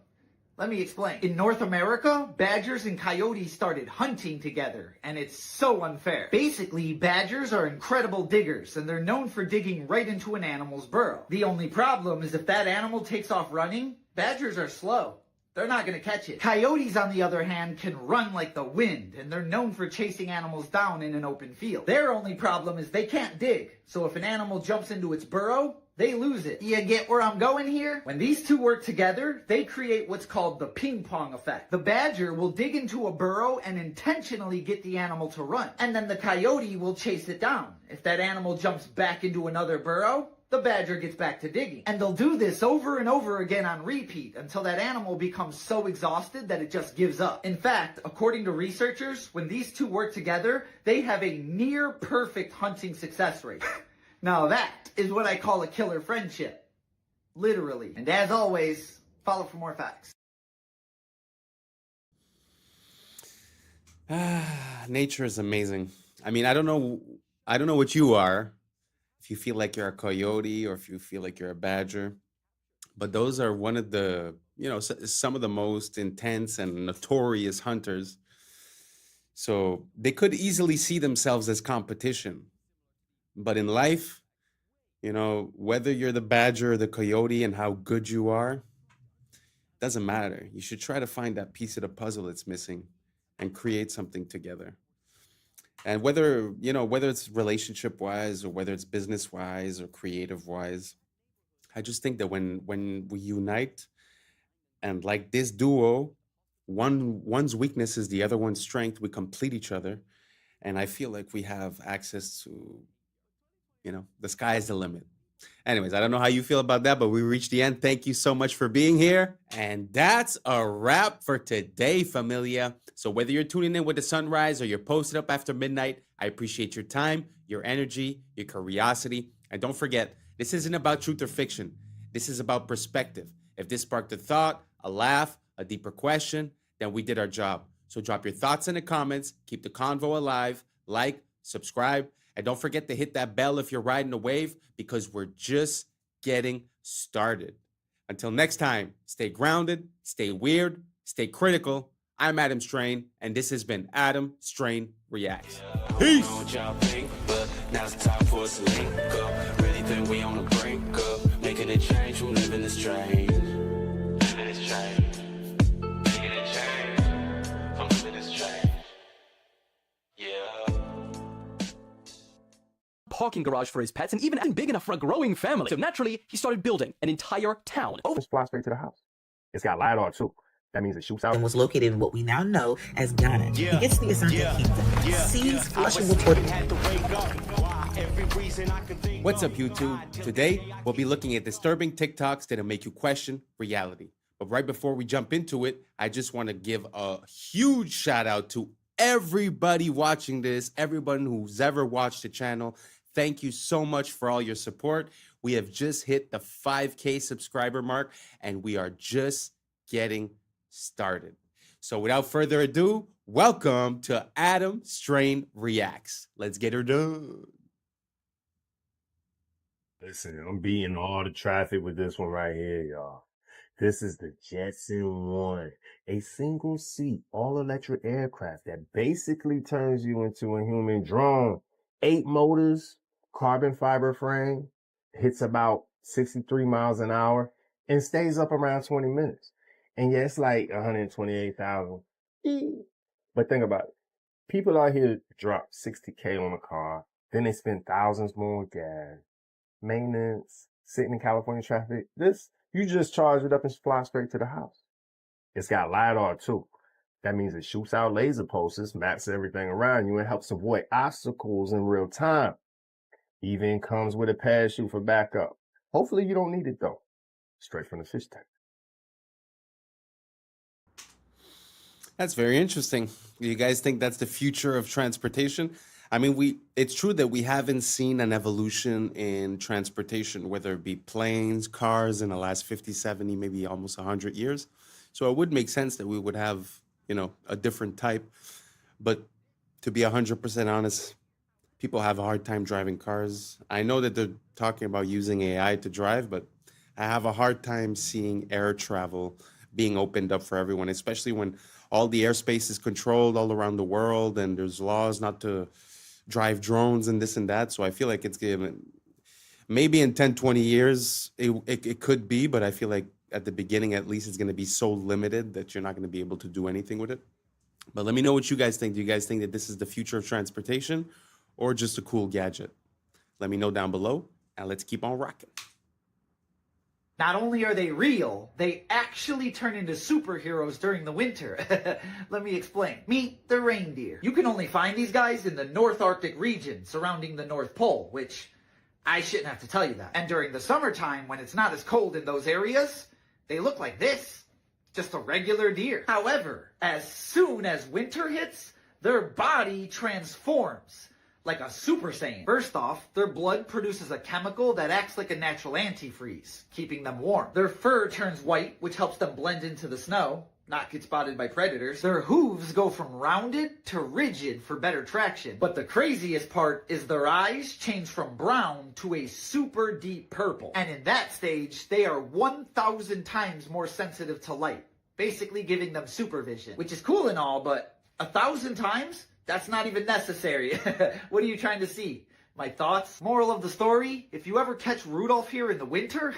Let me explain. In North America, badgers and coyotes started hunting together, and it's so unfair. Basically, badgers are incredible diggers, and they're known for digging right into an animal's burrow. The only problem is if that animal takes off running, badgers are slow. They're not going to catch it. Coyotes, on the other hand, can run like the wind, and they're known for chasing animals down in an open field. Their only problem is they can't dig, so if an animal jumps into its burrow, they lose it. You get where I'm going here? When these two work together, they create what's called the ping pong effect. The badger will dig into a burrow and intentionally get the animal to run, and then the coyote will chase it down. If that animal jumps back into another burrow, the badger gets back to digging. And they'll do this over and over again on repeat until that animal becomes so exhausted that it just gives up. In fact, according to researchers, when these two work together, they have a near perfect hunting success rate. Now that is what I call a killer friendship. Literally. And as always, follow for more facts. Nature is amazing. I mean, I don't know what you are, if you feel like you're a coyote or if you feel like you're a badger, but those are one of the, some of the most intense and notorious hunters. So they could easily see themselves as competition. But in life, whether you're the badger or the coyote and how good you are, doesn't matter. You should try to find that piece of the puzzle that's missing and create something together. And whether it's relationship wise or whether it's business wise or creative wise, I just think that when we unite and like this duo, one's weakness is the other one's strength, we complete each other. And I feel like we have access to, the sky is the limit. Anyways, I don't know how you feel about that, but we reached the end. Thank you so much for being here. And that's a wrap for today, familia. So whether you're tuning in with the sunrise or you're posted up after midnight, I appreciate your time, your energy, your curiosity. And don't forget, this isn't about truth or fiction. This is about perspective. If this sparked a thought, a laugh, a deeper question, then we did our job. So drop your thoughts in the comments, keep the convo alive, like, subscribe, and don't forget to hit that bell if you're riding a wave, because we're just getting started. Until next time, stay grounded, stay weird, stay critical. I'm Adam Strain, and this has been Adam Strain Reacts. Peace! Now it's time for us to link up. Really think we on the brink of making a change from living this strange. Living this strange. Making a change from living this strange. Yeah. Parking garage for his pets, and even big enough for a growing family. So naturally, he started building an entire town. Just fly straight to the house. It's got LiDAR too. That means it shoots out. And was located in what we now know as Ghana. He gets to the Asante Kingdom, sees flushing reported. What's up, YouTube? Today, we'll be looking at disturbing TikToks that'll make you question reality. But right before we jump into it, I just want to give a huge shout out to everybody watching this, everyone who's ever watched the channel. Thank you so much for all your support. We have just hit the 5K subscriber mark, and we are just getting started. So without further ado, welcome to Adam Strain Reacts. Let's get her done. Listen, I'm beating all the traffic with this one right here, y'all. This is the Jetson 1, a single seat, all electric aircraft that basically turns you into a human drone. 8 motors, carbon fiber frame, hits about 63 miles an hour, and stays up around 20 minutes. And yeah, it's like 128,000. But think about it. People out here drop 60K on a car, then they spend thousands more on gas, maintenance, sitting in California traffic. You just charge it up and fly straight to the house. It's got LiDAR too. That means it shoots out laser pulses, maps everything around you, and helps avoid obstacles in real time. Even comes with a parachute for backup. Hopefully you don't need it though. Straight from the fish tank. That's very interesting. You guys think that's the future of transportation? I mean, it's true that we haven't seen an evolution in transportation, whether it be planes, cars in the last 50, 70, maybe almost 100 years. So it would make sense that we would have, a different type. But to be 100% honest, people have a hard time driving cars. I know that they're talking about using AI to drive, but I have a hard time seeing air travel being opened up for everyone, especially when all the airspace is controlled all around the world and there's laws not to drive drones and this and that. So I feel like it's given, maybe in 10, 20 years, it could be, but I feel like at the beginning, at least, it's going to be so limited that you're not going to be able to do anything with it. But let me know what you guys think. Do you guys think that this is the future of transportation or just a cool gadget? Let me know down below, and let's keep on rocking. Not only are they real, they actually turn into superheroes during the winter. Let me explain. Meet the reindeer. You can only find these guys in the North Arctic region surrounding the North Pole, which I shouldn't have to tell you that. And during the summertime, when it's not as cold in those areas, they look like this. Just a regular deer. However, as soon as winter hits, their body transforms. Like a Super Saiyan. First off, their blood produces a chemical that acts like a natural antifreeze, keeping them warm. Their fur turns white, which helps them blend into the snow, not get spotted by predators. Their hooves go from rounded to rigid for better traction. But the craziest part is their eyes change from brown to a super deep purple. And in that stage, they are 1,000 times more sensitive to light, basically giving them supervision, which is cool and all, but 1,000 times? That's not even necessary. What are you trying to see? My thoughts? Moral of the story, if you ever catch Rudolph here in the winter,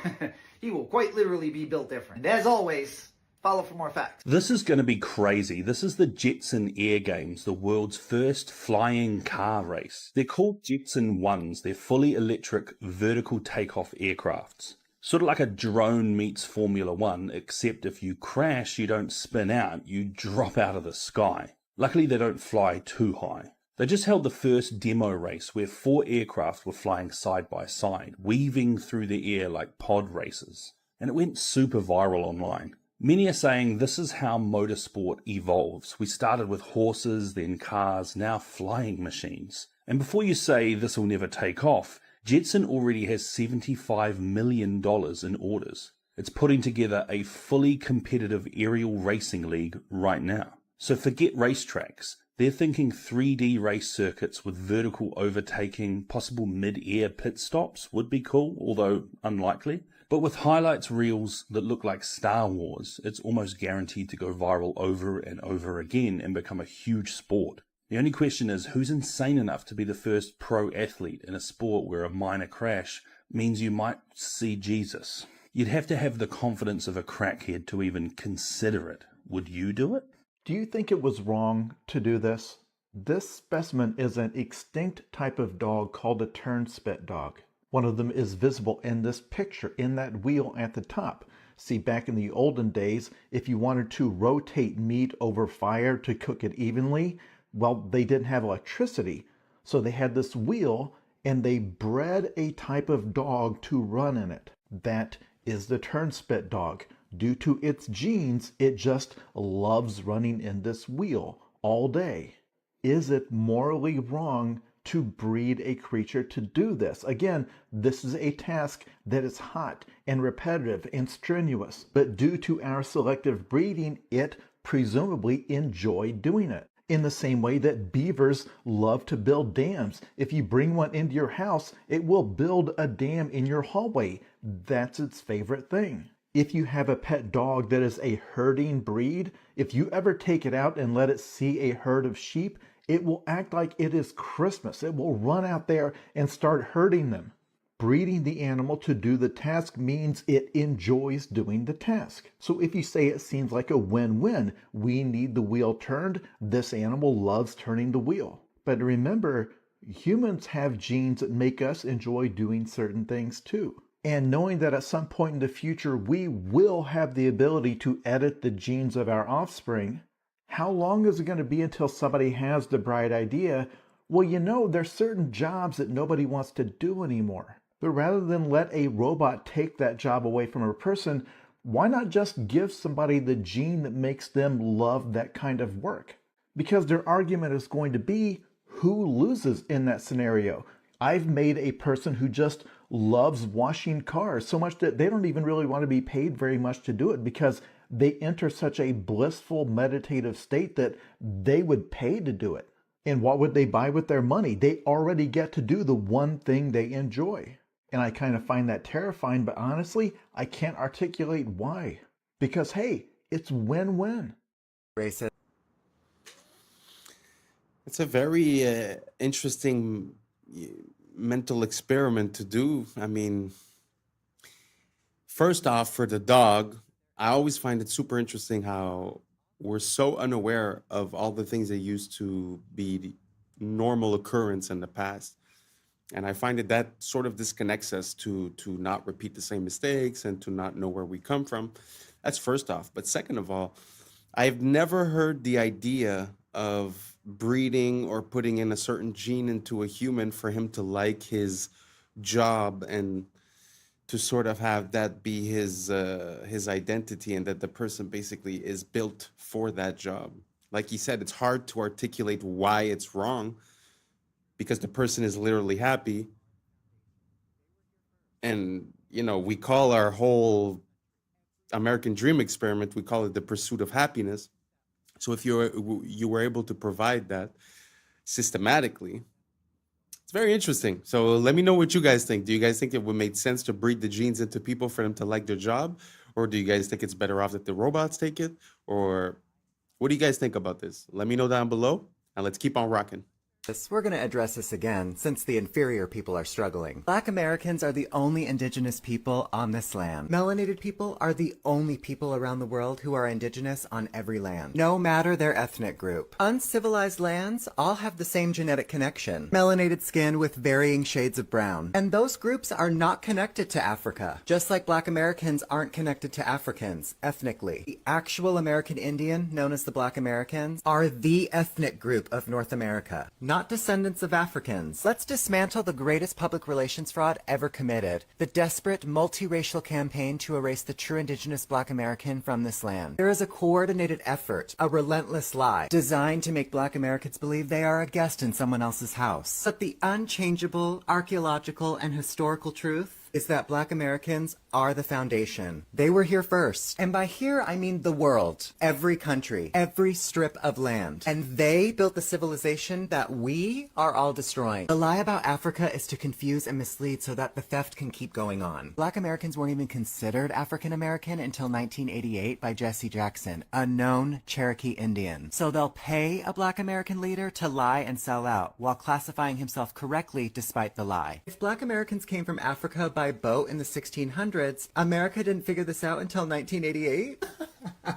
he will quite literally be built different. And as always, follow for more facts. This is going to be crazy. This is the Jetson Air Games, the world's first flying car race. They're called Jetson 1s. They're fully electric vertical takeoff aircrafts. Sort of like a drone meets Formula 1, except if you crash, you don't spin out, you drop out of the sky. Luckily, they don't fly too high. They just held the first demo race where 4 aircraft were flying side by side, weaving through the air like pod races. And it went super viral online. Many are saying this is how motorsport evolves. We started with horses, then cars, now flying machines. And before you say this will never take off, Jetson already has $75 million in orders. It's putting together a fully competitive aerial racing league right now. So forget racetracks. They're thinking 3D race circuits with vertical overtaking, possible mid-air pit stops would be cool, although unlikely. But with highlights reels that look like Star Wars, it's almost guaranteed to go viral over and over again and become a huge sport. The only question is, who's insane enough to be the first pro athlete in a sport where a minor crash means you might see Jesus? You'd have to have the confidence of a crackhead to even consider it. Would you do it? Do you think it was wrong to do this? This specimen is an extinct type of dog called a turnspit dog. One of them is visible in this picture, in that wheel at the top. See, back in the olden days, if you wanted to rotate meat over fire to cook it evenly, well, they didn't have electricity. So they had this wheel, and they bred a type of dog to run in it. That is the turnspit dog. Due to its genes, it just loves running in this wheel all day. Is it morally wrong to breed a creature to do this? Again, this is a task that is hot and repetitive and strenuous, but due to our selective breeding, it presumably enjoy doing it. In the same way that beavers love to build dams. If you bring one into your house, it will build a dam in your hallway. That's its favorite thing. If you have a pet dog that is a herding breed, if you ever take it out and let it see a herd of sheep, it will act like it is Christmas. It will run out there and start herding them. Breeding the animal to do the task means it enjoys doing the task. So if you say it seems like a win-win, we need the wheel turned, this animal loves turning the wheel. But remember, humans have genes that make us enjoy doing certain things too. And knowing that at some point in the future we will have the ability to edit the genes of our offspring, how long is it going to be until somebody has the bright idea, well, you know, there's certain jobs that nobody wants to do anymore. But rather than let a robot take that job away from a person, why not just give somebody the gene that makes them love that kind of work? Because their argument is going to be, who loses in that scenario? I've made a person who just loves washing cars so much that they don't even really want to be paid very much to do it because they enter such a blissful meditative state that they would pay to do it. And what would they buy with their money? They already get to do the one thing they enjoy. And I kind of find that terrifying, but honestly, I can't articulate why. Because, hey, it's win-win. It's a very interesting mental experiment to do. I mean, first off, for the dog, I always find it super interesting how we're so unaware of all the things that used to be the normal occurrence in the past. And I find that sort of disconnects us to not repeat the same mistakes and to not know where we come from. That's first off. But second of all, I've never heard the idea of breeding or putting in a certain gene into a human for him to like his job and to sort of have that be his identity, and that the person basically is built for that job. Like he said, it's hard to articulate why it's wrong because the person is literally happy. And, you know, we call our whole American dream experiment, we call it the pursuit of happiness. So if you were able to provide that systematically, it's very interesting. So let me know what you guys think. Do you guys think it would make sense to breed the genes into people for them to like their job? Or do you guys think it's better off that the robots take it? Or what do you guys think about this? Let me know down below, and let's keep on rocking. We're going to address this again, since the inferior people are struggling. Black Americans are the only indigenous people on this land. Melanated people are the only people around the world who are indigenous on every land, no matter their ethnic group. Uncivilized lands all have the same genetic connection, melanated skin with varying shades of brown. And those groups are not connected to Africa, just like Black Americans aren't connected to Africans ethnically. The actual American Indian, known as the Black Americans, are the ethnic group of North America, not descendants of Africans. Let's dismantle the greatest public relations fraud ever committed, the desperate multiracial campaign to erase the true indigenous Black American from this land. There is a coordinated effort, a relentless lie, designed to make Black Americans believe they are a guest in someone else's house. But the unchangeable, archaeological, and historical truth is that Black Americans are the foundation. They were here first. And by here, I mean the world. Every country. Every strip of land. And they built the civilization that we are all destroying. The lie about Africa is to confuse and mislead so that the theft can keep going on. Black Americans weren't even considered African American until 1988 by Jesse Jackson, a known Cherokee Indian. So they'll pay a Black American leader to lie and sell out, while classifying himself correctly despite the lie. If Black Americans came from Africa by boat in the 1600s, America didn't figure this out until 1988?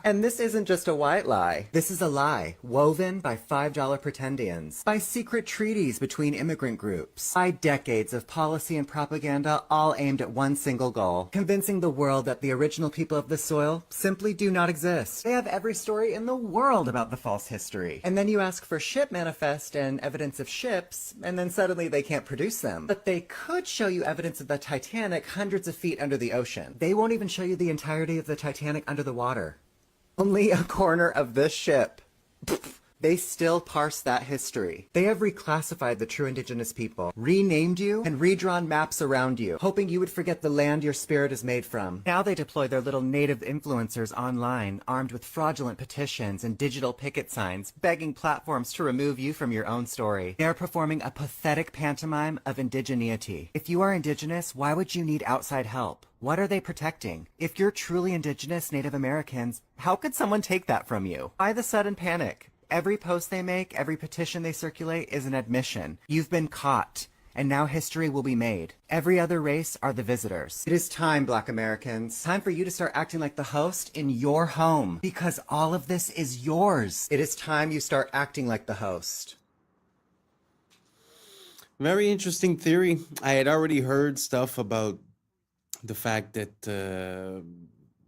And this isn't just a white lie. This is a lie woven by $5 pretendians, by secret treaties between immigrant groups, by decades of policy and propaganda, all aimed at one single goal: convincing the world that the original people of this soil simply do not exist. They have every story in the world about the false history. And then you ask for ship manifest and evidence of ships, and then suddenly they can't produce them. But they could show you evidence of the Titanic hundreds of feet under the ocean. They won't even show you the entirety of the Titanic under the water. Only a corner of this ship. They still parse that history. They have reclassified the true indigenous people, renamed you, and redrawn maps around you, hoping you would forget the land your spirit is made from. Now they deploy their little native influencers online, armed with fraudulent petitions and digital picket signs, begging platforms to remove you from your own story. They are performing a pathetic pantomime of indigeneity. If you are indigenous, why would you need outside help? What are they protecting? If you're truly indigenous Native Americans, how could someone take that from you? Why the sudden panic? Every post they make, every petition they circulate is an admission. You've been caught, and now history will be made. Every other race are the visitors. It is time, Black Americans. Time for you to start acting like the host in your home, because all of this is yours. It is time you start acting like the host. Very interesting theory. I had already heard stuff about the fact that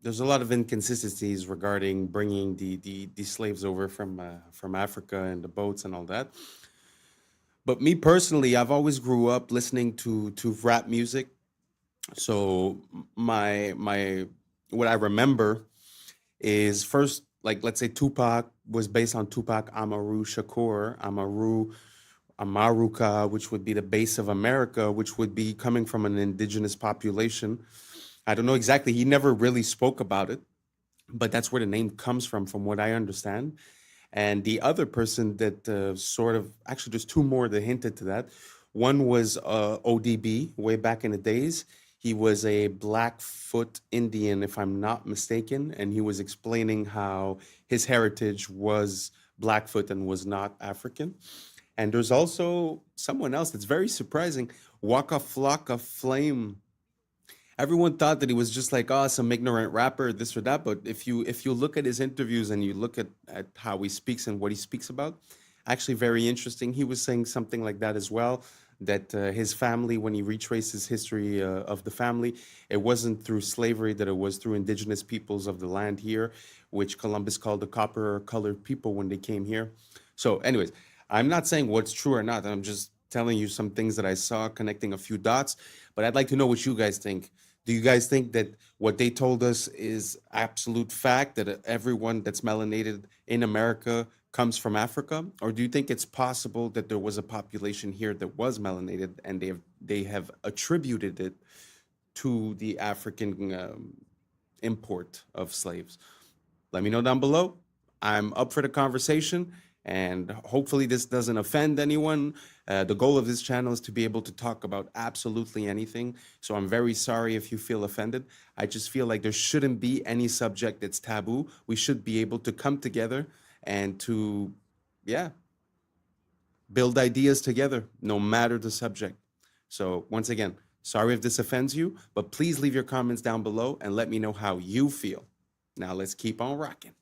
there's a lot of inconsistencies regarding bringing the slaves over from Africa and the boats and all that. But me personally, I've always grew up listening to rap music. So my what I remember is first, like, let's say Tupac was based on Tupac Amaru Shakur, Amaruka, which would be the base of America, which would be coming from an indigenous population. I don't know exactly. He never really spoke about it, but that's where the name comes from what I understand. And the other person that actually there's two more that hinted to that. One was ODB way back in the days. He was a Blackfoot Indian, if I'm not mistaken, and he was explaining how his heritage was Blackfoot and was not African. And there's also someone else that's very surprising, Waka Flocka Flame. Everyone thought that he was just like, some ignorant rapper, this or that. But if you look at his interviews and you look at how he speaks and what he speaks about, actually very interesting. He was saying something like that as well, that his family, when he retraced his history of the family, it wasn't through slavery, that it was through indigenous peoples of the land here, which Columbus called the copper-colored people when they came here. So anyways, I'm not saying what's true or not. I'm just telling you some things that I saw, connecting a few dots. But I'd like to know what you guys think. Do you guys think that what they told us is absolute fact, that everyone that's melanated in America comes from Africa? Or do you think it's possible that there was a population here that was melanated and they have attributed it to the African import of slaves? Let me know down below. I'm up for the conversation. And hopefully this doesn't offend anyone. The goal of this channel is to be able to talk about absolutely anything. So I'm very sorry if you feel offended. I just feel like there shouldn't be any subject that's taboo. We should be able to come together and to, build ideas together, no matter the subject. So once again, sorry if this offends you, but please leave your comments down below and let me know how you feel. Now let's keep on rocking.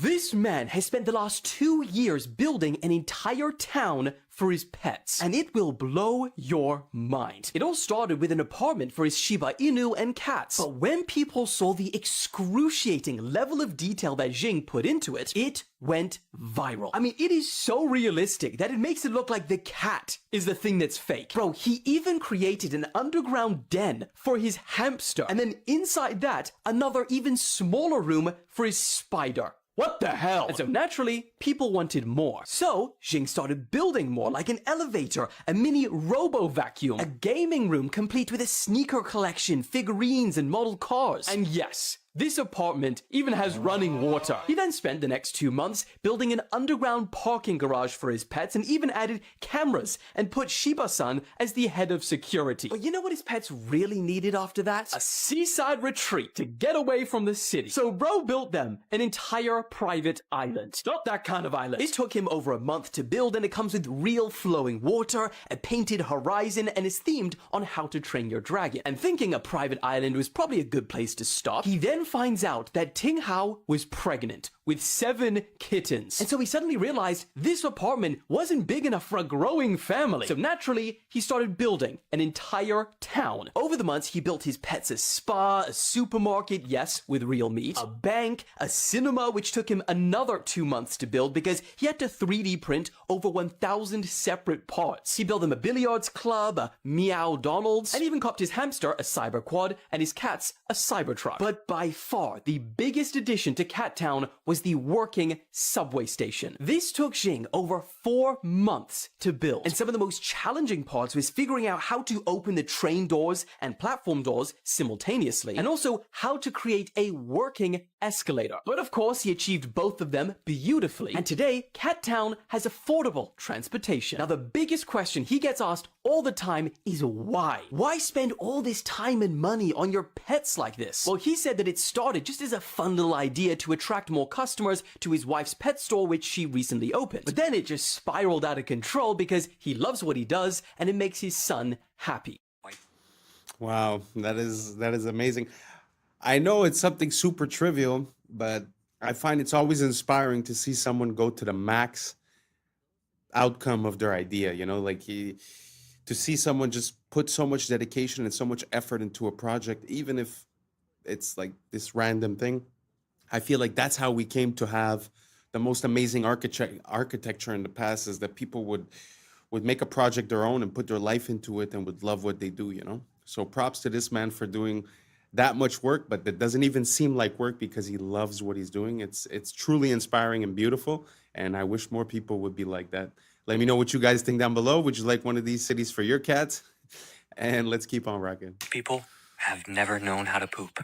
This man has spent the last 2 years building an entire town for his pets, and it will blow your mind. It all started with an apartment for his Shiba Inu and cats, but when people saw the excruciating level of detail that Jing put into it, it went viral. I mean, it is so realistic that it makes it look like the cat is the thing that's fake. Bro, he even created an underground den for his hamster, and then inside that, another even smaller room for his spider. What the hell? And so naturally, people wanted more. So, Jing started building more, like an elevator, a mini robo-vacuum, a gaming room complete with a sneaker collection, figurines, and model cars. And yes, this apartment even has running water. He then spent the next 2 months building an underground parking garage for his pets and even added cameras and put Shiba-san as the head of security. But you know what his pets really needed after that? A seaside retreat to get away from the city. So bro built them an entire private island. Not that kind of island. It took him over a month to build, and it comes with real flowing water, a painted horizon, and is themed on how to train your dragon. And thinking a private island was probably a good place to stop, he then finds out that Ting Hao was pregnant with 7 kittens. And so he suddenly realized this apartment wasn't big enough for a growing family. So naturally, he started building an entire town. Over the months, he built his pets a spa, a supermarket, yes, with real meat, a bank, a cinema, which took him another 2 months to build because he had to 3D print over 1,000 separate parts. He built them a billiards club, a Meow Donald's, and even copped his hamster a cyber quad and his cats a cyber truck. But by far the biggest addition to Cat Town was the working subway station. This took Xing over 4 months to build, and some of the most challenging parts was figuring out how to open the train doors and platform doors simultaneously, and also how to create a working escalator. But of course, he achieved both of them beautifully, and today, Cat Town has affordable transportation. Now, the biggest question he gets asked all the time is why? Why spend all this time and money on your pets like this? Well, he said that it started just as a fun little idea to attract more customers to his wife's pet store, which she recently opened. But then it just spiraled out of control because he loves what he does and it makes his son happy. Wow, that is amazing. I know it's something super trivial, but I find it's always inspiring to see someone go to the max outcome of their idea, you know, like to see someone just put so much dedication and so much effort into a project, even if it's like this random thing. I feel like that's how we came to have the most amazing architecture in the past, is that people would make a project their own and put their life into it and would love what they do, you know? So props to this man for doing that much work, but that doesn't even seem like work because he loves what he's doing. It's truly inspiring and beautiful, and I wish more people would be like that. Let me know what you guys think down below. Would you like one of these cities for your cats? And let's keep on rocking. People have never known how to poop,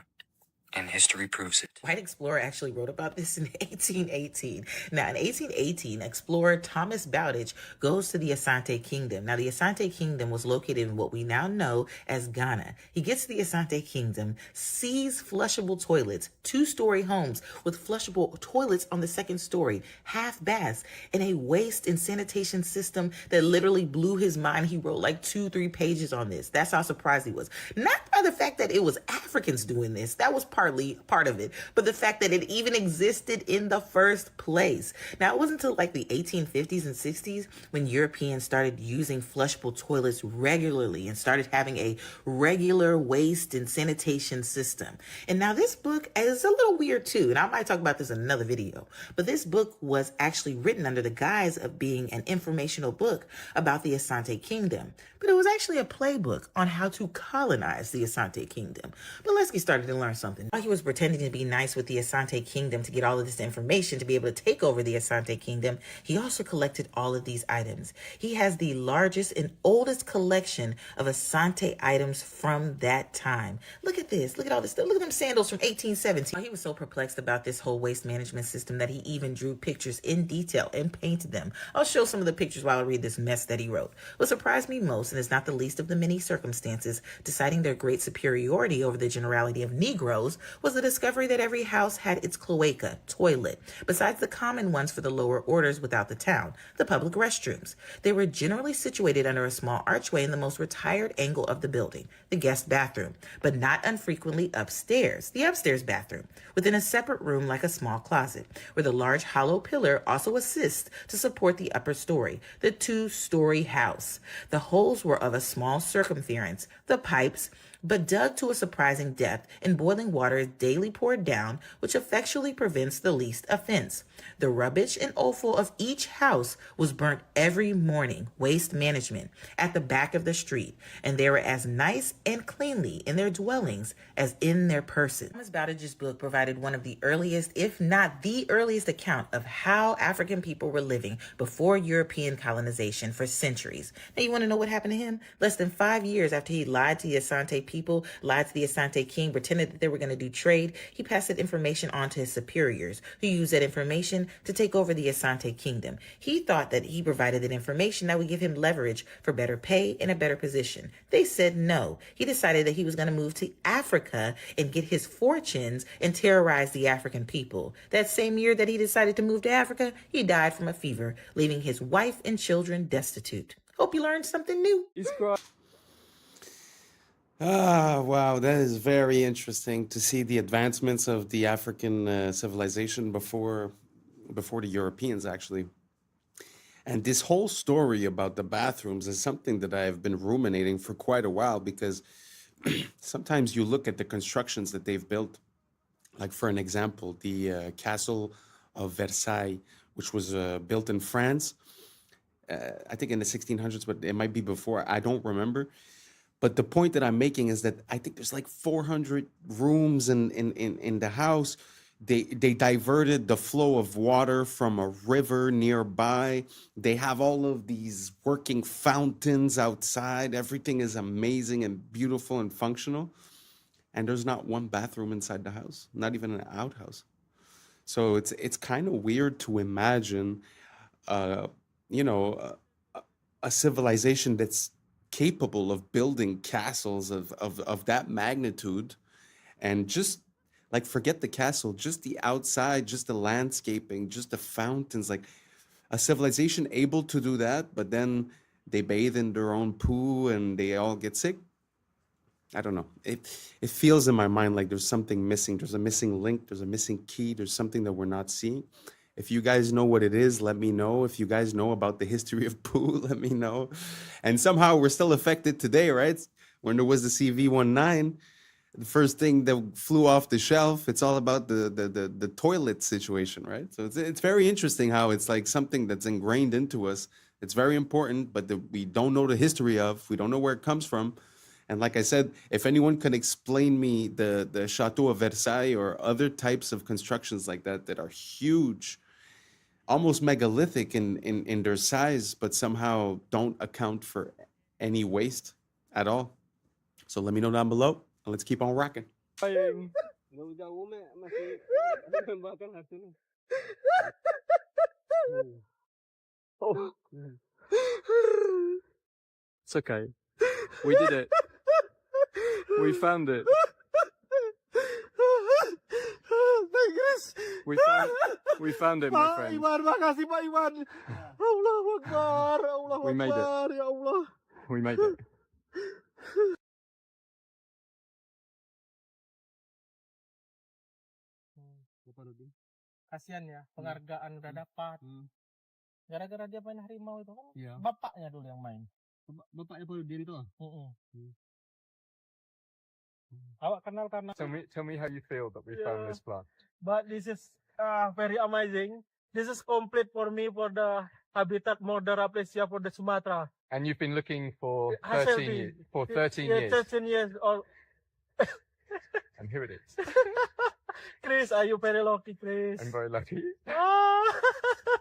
and history proves it. White explorer actually wrote about this in 1818. Now, in 1818, explorer Thomas Bowditch goes to the Asante Kingdom. Now, the Asante Kingdom was located in what we now know as Ghana. He gets to the Asante Kingdom, sees flushable toilets, 2-story homes with flushable toilets on the 2nd story, half baths, and a waste and sanitation system that literally blew his mind. He wrote like 2-3 pages on this. That's how surprised he was. Not by the fact that it was Africans doing this. That was part of it, but the fact that it even existed in the first place. Now, it wasn't until like the 1850s and 60s when Europeans started using flushable toilets regularly and started having a regular waste and sanitation system. And now this book is a little weird too, and I might talk about this in another video, but this book was actually written under the guise of being an informational book about the Asante Kingdom, but it was actually a playbook on how to colonize the Asante Kingdom. But let's get started and learn something. While he was pretending to be nice with the Asante Kingdom to get all of this information to be able to take over the Asante Kingdom, he also collected all of these items. He has the largest and oldest collection of Asante items from that time. Look at this. Look at all this stuff. Look at them sandals from 1817. He was so perplexed about this whole waste management system that he even drew pictures in detail and painted them. I'll show some of the pictures while I read this mess that he wrote. What surprised me most, and is not the least of the many circumstances deciding their great superiority over the generality of Negroes, was the discovery that every house had its cloaca, toilet, besides the common ones for the lower orders without the town, the public restrooms. They were generally situated under a small archway in the most retired angle of the building, the guest bathroom, but not unfrequently upstairs, the upstairs bathroom, within a separate room like a small closet, where the large hollow pillar also assists to support the upper story, the 2-story house. The holes were of a small circumference, the pipes, but dug to a surprising depth, and boiling water is daily poured down, which effectually prevents the least offense. The rubbish and offal of each house was burnt every morning, waste management, at the back of the street, and they were as nice and cleanly in their dwellings as in their persons. Thomas Bowditch's book provided one of the earliest, if not the earliest, account of how African people were living before European colonization for centuries. Now, you want to know what happened to him? Less than 5 years after he lied to the Asante people, lied to the Asante king, pretended that they were going to do trade, he passed that information on to his superiors, who used that information to take over the Asante kingdom. He thought that he provided that information that would give him leverage for better pay and a better position. They said no. He decided that he was going to move to Africa and get his fortunes and terrorize the African people. That same year that he decided to move to Africa, he died from a fever, leaving his wife and children destitute. Hope you learned something new. Wow, that is very interesting to see the advancements of the African civilization before the Europeans, actually. And this whole story about the bathrooms is something that I've been ruminating for quite a while, because sometimes you look at the constructions that they've built, like for an example, the Castle of Versailles, which was built in France, I think in the 1600s, but it might be before, I don't remember. But the point that I'm making is that I think there's like 400 rooms in the house. They diverted the flow of water from a river nearby. They have all of these working fountains outside. Everything is amazing and beautiful and functional. And there's not one bathroom inside the house, not even an outhouse. So it's kind of weird to imagine, uh, you know, a civilization that's capable of building castles of that magnitude, and just like forget the castle, just the outside, just the landscaping, just the fountains, like a civilization able to do that, but then they bathe in their own poo and they all get sick. I don't know. It feels in my mind like there's something missing. There's a missing link. There's a missing key. There's something that we're not seeing. If you guys know what it is, let me know. If you guys know about the history of poo, let me know. And somehow we're still affected today, right? When there was the CV-19, the first thing that flew off the shelf, it's all about the toilet situation, right? So it's very interesting how it's like something that's ingrained into us. It's very important, but we don't know the history of. We don't know where it comes from. And like I said, if anyone can explain me the Chateau of Versailles or other types of constructions like that that are huge, almost megalithic in their size, but somehow don't account for any waste at all. So let me know down below, and let's keep on rocking. Oh. It's okay. We did it. We found it. We found it, my friend. Iwan, makasih Pak Iwan. Allahu Akbar, Allahu We made it. Akbar, ya Allah. We made it. Kasihan ya, penghargaan udah dapat. Gara-gara dia main harimau itu kan, Iya. bapaknya dulu yang main. Bapaknya bunuh diri tuh. Awak kenal karena. Tell me how you feel that we found this plant. But this is very amazing. This is complete for me for the habitat modern aplysia for the Sumatra. And you've been looking for Hazel 13 bee. years. For 13 Yeah, years. 13 years old. And here it is. Chris, are you very lucky, Chris? I'm very lucky. Ah.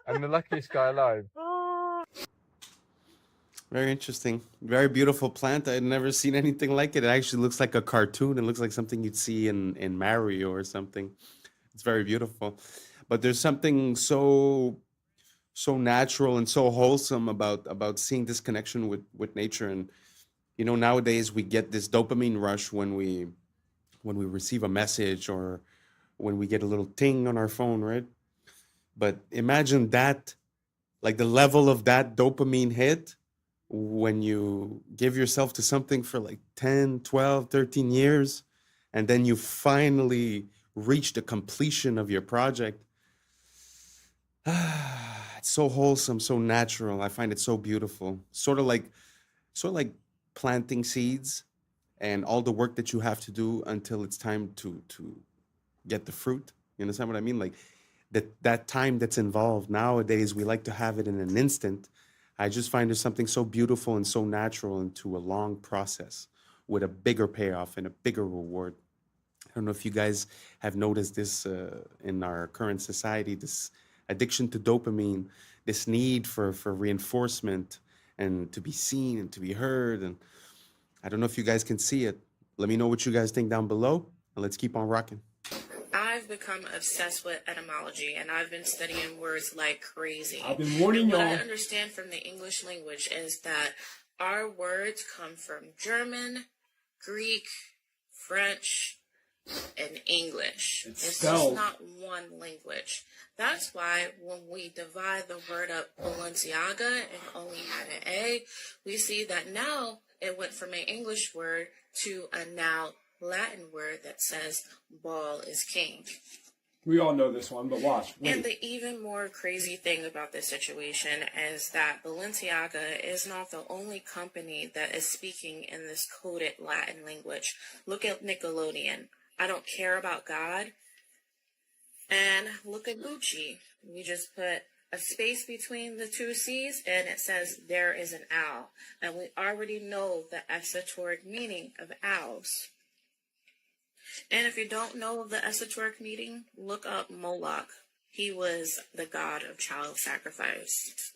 I'm the luckiest guy alive. Very interesting. Very beautiful plant. I'd never seen anything like it. It actually looks like a cartoon. It looks like something you'd see in Mario or something. It's very beautiful. But there's something so natural and so wholesome about seeing this connection with nature. And you know, nowadays we get this dopamine rush when we receive a message or when we get a little ting on our phone, right? But imagine that, like the level of that dopamine hit when you give yourself to something for like 10, 12, 13 years, and then you finally reach the completion of your project. It's so wholesome, so natural. I find it so beautiful. Sort of like planting seeds and all the work that you have to do until it's time to get the fruit. You understand what I mean? Like that time that's involved. Nowadays, we like to have it in an instant. I just find there's something so beautiful and so natural into a long process with a bigger payoff and a bigger reward. I don't know if you guys have noticed this in our current society, this addiction to dopamine, this need for reinforcement and to be seen and to be heard. And I don't know if you guys can see it. Let me know what you guys think down below, and let's keep on rocking. I've become obsessed with etymology, and I've been studying words like crazy. I've been warning And what y'all. I understand from the English language is that our words come from German, Greek, French, and English. It's just not one language. That's why when we divide the word up Balenciaga and only had an A, we see that now it went from an English word to a now Latin word that says ball is king. We all know this one, but watch. And the even more crazy thing about this situation is that Balenciaga is not the only company that is speaking in this coded Latin language. Look at Nickelodeon. I don't care about God. And look at Gucci. We just put a space between the two C's, and it says there is an owl. And we already know the esoteric meaning of owls. And if you don't know the esoteric meaning, look up Moloch. He was the god of child sacrifice.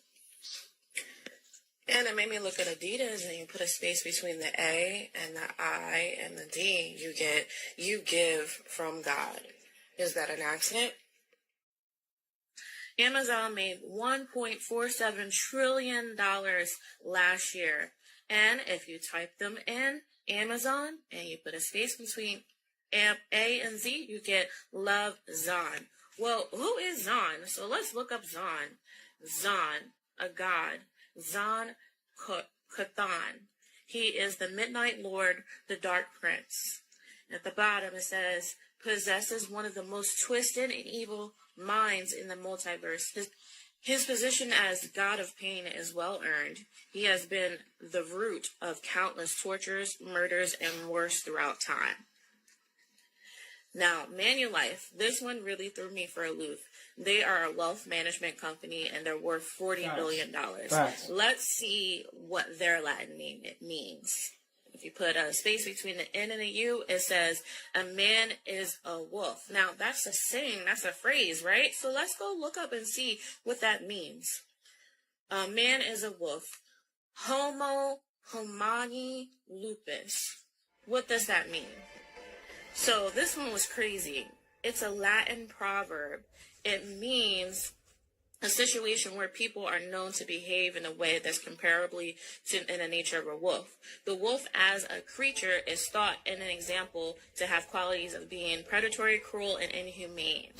And it made me look at Adidas, and you put a space between the A and the I and the D, you get, you give from God. Is that an accident? Amazon made $1.47 trillion last year. And if you type them in Amazon and you put a space between A and Z, you get Love Zon. Well, who is Zon? So let's look up Zon. Zon, a god. Zon Kathan. He is the Midnight Lord, the Dark Prince. At the bottom it says, possesses one of the most twisted and evil minds in the multiverse. His position as God of Pain is well earned. He has been the root of countless tortures, murders, and worse throughout time. Now, Manulife, this one really threw me for a loop. They are a wealth management company, and they're worth $40 billion. Let's see what their Latin name means. If you put a space between the N and the U, it says, a man is a wolf. Now, that's a saying, that's a phrase, right? So let's go look up and see what that means. A man is a wolf. Homo homini lupus. What does that mean? So this one was crazy. It's a Latin proverb. It means a situation where people are known to behave in a way that's comparably in the nature of a wolf. The wolf as a creature is thought in an example to have qualities of being predatory, cruel, and inhumane.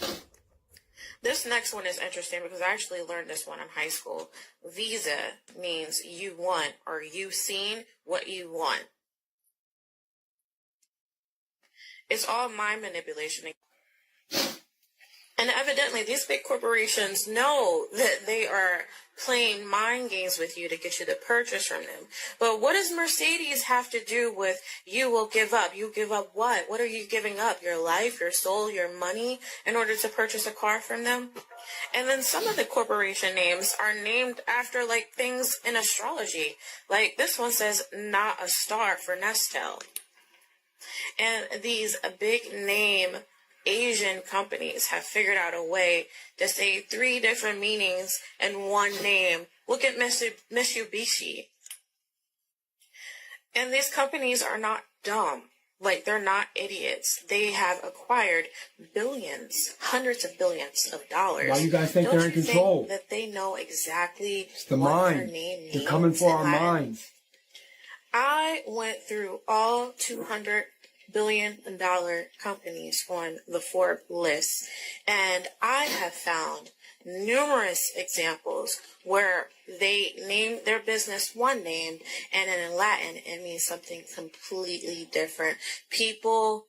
This next one is interesting because I actually learned this one in high school. Visa means you want or you've seen what you want. It's all mind manipulation. And evidently, these big corporations know that they are playing mind games with you to get you to purchase from them. But what does Mercedes have to do with you will give up? You give up what? What are you giving up? Your life, your soul, your money in order to purchase a car from them? And then some of the corporation names are named after like things in astrology. Like this one says, not a star for Nestle. And these big name Asian companies have figured out a way to say 3 different meanings in one name. Look at Mitsubishi. And these companies are not dumb. Like, they're not idiots. They have acquired billions, hundreds of billions of dollars. Why you guys think they're in control? Think that they know exactly it's the what mind. their name means. They're coming for our minds. I went through all 200 billion-dollar companies on the Forbes list, and I have found numerous examples where they name their business one name, and in Latin it means something completely different. People,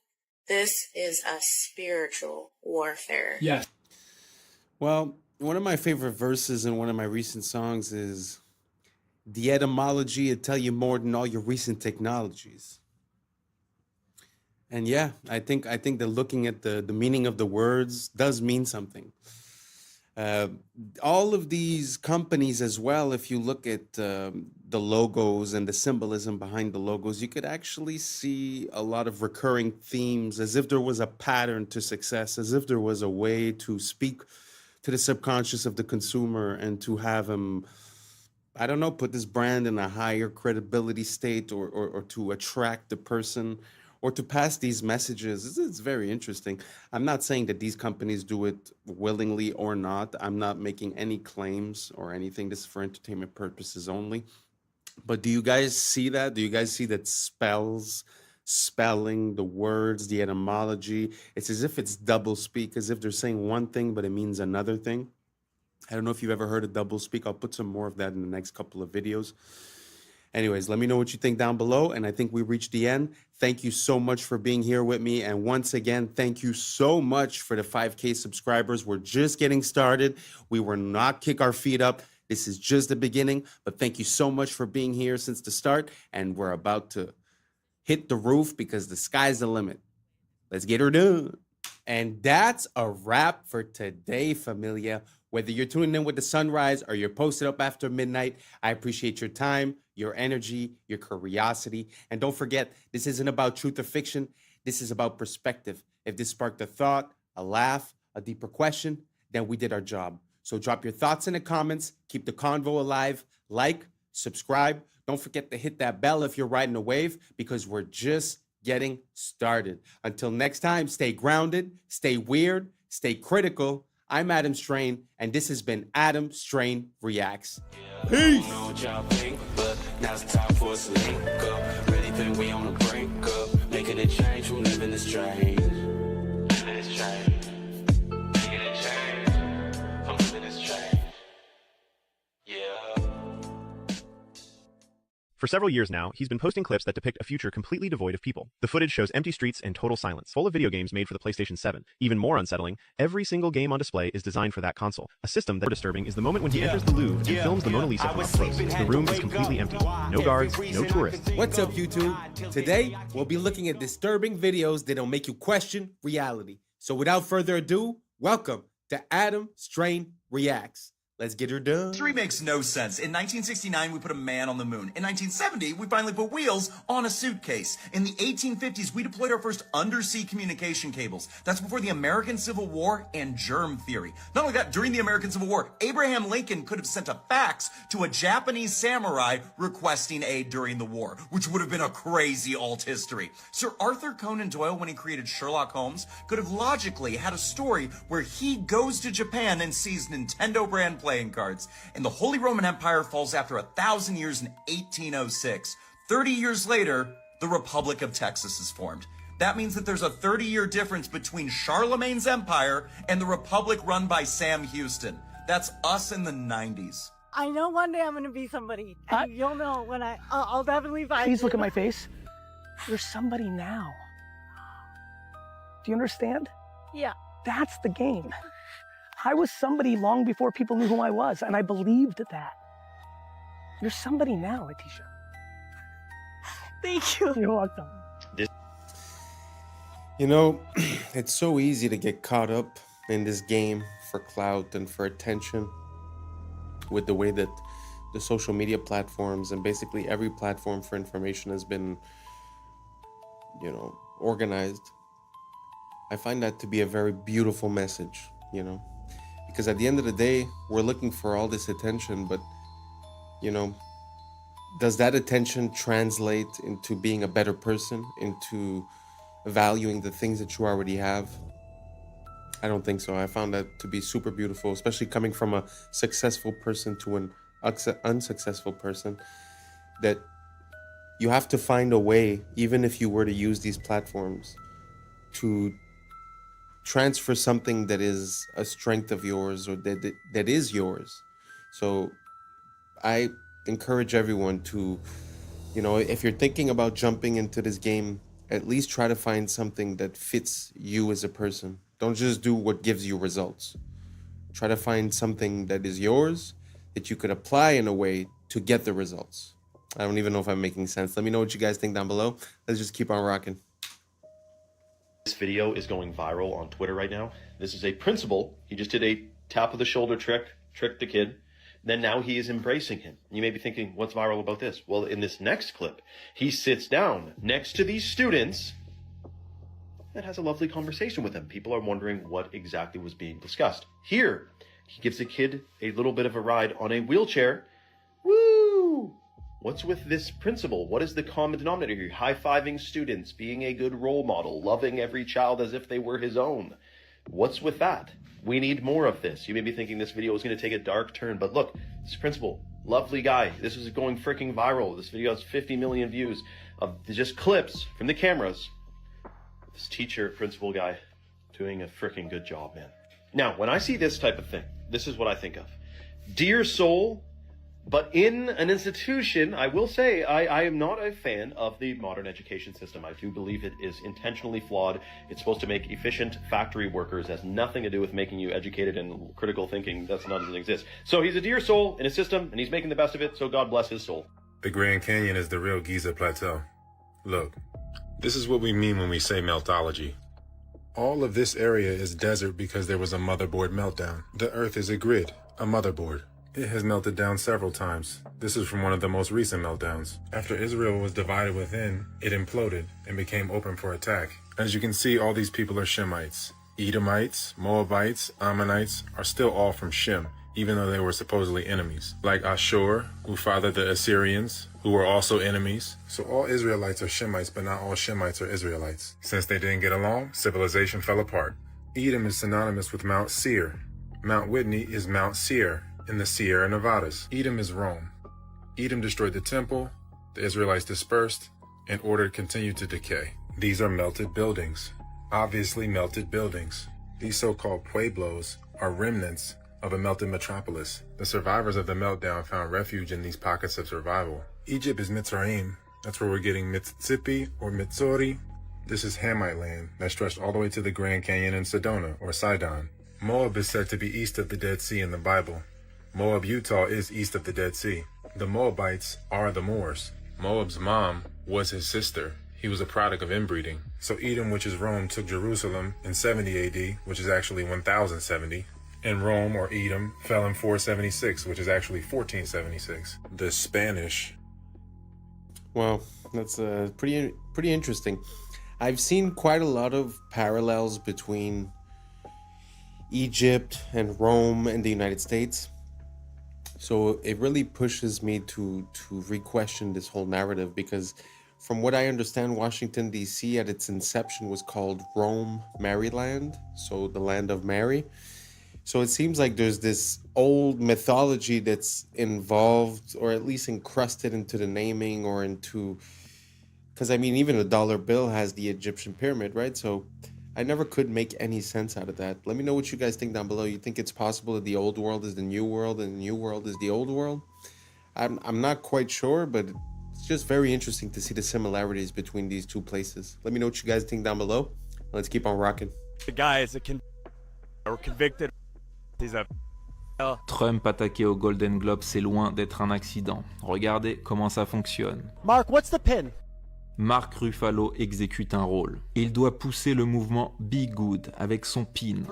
this is a spiritual warfare. Yes. Well, one of my favorite verses in one of my recent songs is, the etymology will tell you more than all your recent technologies. And yeah, I think that looking at the meaning of the words does mean something. All of these companies as well, if you look at the logos and the symbolism behind the logos, you could actually see a lot of recurring themes, as if there was a pattern to success, as if there was a way to speak to the subconscious of the consumer and to have him, I don't know, put this brand in a higher credibility state, or to attract the person, or to pass these messages. It's very interesting. I'm not saying that these companies do it willingly or not. I'm not making any claims or anything. This is for entertainment purposes only. But do you guys see that? Do you guys see that spelling, the words, the etymology? It's as if it's double speak, as if they're saying one thing, but it means another thing. I don't know if you've ever heard of double speak. I'll put some more of that in the next couple of videos. Anyways, let me know what you think down below. And I think we reached the end. Thank you so much for being here with me. And once again, thank you so much for the 5K subscribers. We're just getting started. We will not kick our feet up. This is just the beginning. But thank you so much for being here since the start. And we're about to hit the roof because the sky's the limit. Let's get her done. And that's a wrap for today, familia. Whether you're tuning in with the sunrise or you're posted up after midnight, I appreciate your time, your energy, your curiosity. And don't forget, this isn't about truth or fiction. This is about perspective. If this sparked a thought, a laugh, a deeper question, then we did our job. So drop your thoughts in the comments. Keep the convo alive. Like, subscribe. Don't forget to hit that bell if you're riding a wave, because we're just getting started. Until next time, stay grounded, stay weird, stay critical. I'm Adam Strain, and this has been Adam Strain Reacts. Peace. I don't know what y'all think, but now's the time for us to link up. Really think we on the brink up, making a change from living this strange. Living this strange. Making a change from living this strange. Yeah. For several years now, he's been posting clips that depict a future completely devoid of people. The footage shows empty streets and total silence, full of video games made for the PlayStation 7. Even more unsettling, every single game on display is designed for that console. A system that is disturbing is the moment when he enters the Louvre and films the Mona Lisa from up close. The room is completely empty. No guards, no tourists. What's up, YouTube? Today, we'll be looking at disturbing videos that'll make you question reality. So without further ado, welcome to Adam Strain Reacts. Let's get her done. History makes no sense. In 1969, we put a man on the moon. In 1970, we finally put wheels on a suitcase. In the 1850s, we deployed our first undersea communication cables. That's before the American Civil War and germ theory. Not only that, during the American Civil War, Abraham Lincoln could have sent a fax to a Japanese samurai requesting aid during the war, which would have been a crazy alt history. Sir Arthur Conan Doyle, when he created Sherlock Holmes, could have logically had a story where he goes to Japan and sees Nintendo brand playing cards. And the Holy Roman Empire falls after 1,000 years in 1806. 30 years later, the Republic of Texas is formed. That means that there's a 30-year difference between Charlemagne's empire and the Republic run by Sam Houston. That's us in the 90s. I know one day I'm going to be somebody. And you'll know when I'll definitely find Please look at my face. You're somebody now. Do you understand? Yeah. That's the game. I was somebody long before people knew who I was, and I believed that. You're somebody now, Letitia. Thank you. You're welcome. You know, it's so easy to get caught up in this game for clout and for attention with the way that the social media platforms and basically every platform for information has been, you know, organized. I find that to be a very beautiful message, you know. Because at the end of the day, we're looking for all this attention, but, you know, does that attention translate into being a better person, into valuing the things that you already have? I don't think so. I found that to be super beautiful, especially coming from a successful person to an unsuccessful person, that you have to find a way, even if you were to use these platforms, to transfer something that is a strength of yours or that is yours. So I encourage everyone to, you know, if you're thinking about jumping into this game, at least try to find something that fits you as a person. Don't just do what gives you results. Try to find something that is yours, that you could apply in a way to get the results. I don't even know if I'm making sense. Let me know what you guys think down below. Let's just keep on rocking. This video is going viral on Twitter right now. This is a principal. He just did a tap of the shoulder tricked the kid. Then now he is embracing him. You may be thinking, what's viral about this? Well, in this next clip, he sits down next to these students and has a lovely conversation with them. People are wondering what exactly was being discussed. Here, he gives the kid a little bit of a ride on a wheelchair. Woo! What's with this principle? What is the common denominator here? High-fiving students, being a good role model, loving every child as if they were his own. What's with that? We need more of this. You may be thinking this video is going to take a dark turn, but look, this principal, lovely guy. This is going freaking viral. This video has 50 million views of just clips from the cameras. This teacher, principal guy, doing a freaking good job, man. Now, when I see this type of thing, this is what I think of. Dear soul, but in an institution, I will say I am not a fan of the modern education system. I do believe it is intentionally flawed. It's supposed to make efficient factory workers. It has nothing to do with making you educated and critical thinking. That doesn't exist. So he's a dear soul in a system, and he's making the best of it, so God bless his soul. The Grand Canyon is the real Giza Plateau. Look, this is what we mean when we say meltology. All of this area is desert because there was a motherboard meltdown. The Earth is a grid, a motherboard. It has melted down several times. This is from one of the most recent meltdowns. After Israel was divided within, it imploded and became open for attack. As you can see, all these people are Shemites. Edomites, Moabites, Ammonites are still all from Shem, even though they were supposedly enemies. Like Ashur, who fathered the Assyrians, who were also enemies. So all Israelites are Shemites, but not all Shemites are Israelites. Since they didn't get along, civilization fell apart. Edom is synonymous with Mount Seir. Mount Whitney is Mount Seir in the Sierra Nevadas. Edom is Rome. Edom destroyed the temple, the Israelites dispersed, and order continued to decay. These are melted buildings. Obviously melted buildings. These so-called pueblos are remnants of a melted metropolis. The survivors of the meltdown found refuge in these pockets of survival. Egypt is Mitzrayim. That's where we're getting Mississippi or Mitsori. This is Hamite land that stretched all the way to the Grand Canyon in Sedona or Sidon. Moab is said to be east of the Dead Sea in the Bible. Moab, Utah is east of the Dead Sea. The Moabites are the Moors. Moab's mom was his sister. He was a product of inbreeding. So Edom, which is Rome, took Jerusalem in 70 AD, which is actually 1070. And Rome, or Edom, fell in 476, which is actually 1476. The Spanish. Well, that's pretty interesting. I've seen quite a lot of parallels between Egypt and Rome and the United States. So it really pushes me to re-question this whole narrative, because from what I understand, Washington, D.C. at its inception was called Rome, Maryland, so the land of Mary. So it seems like there's this old mythology that's involved, or at least encrusted into the naming or into... Because, I mean, even a dollar bill has the Egyptian pyramid, right? So I never could make any sense out of that. Let me know what you guys think down below. You think it's possible that the old world is the new world and the new world is the old world? I'm not quite sure, but it's just very interesting to see the similarities between these two places. Let me know what you guys think down below. Let's keep on rocking. The guy is convicted. He's a... Trump attaqué au Golden Globe, c'est loin d'être un accident. Regardez comment ça fonctionne. Mark, what's the pin? Mark Ruffalo exécute un rôle. Il doit pousser le mouvement Be Good avec son pin.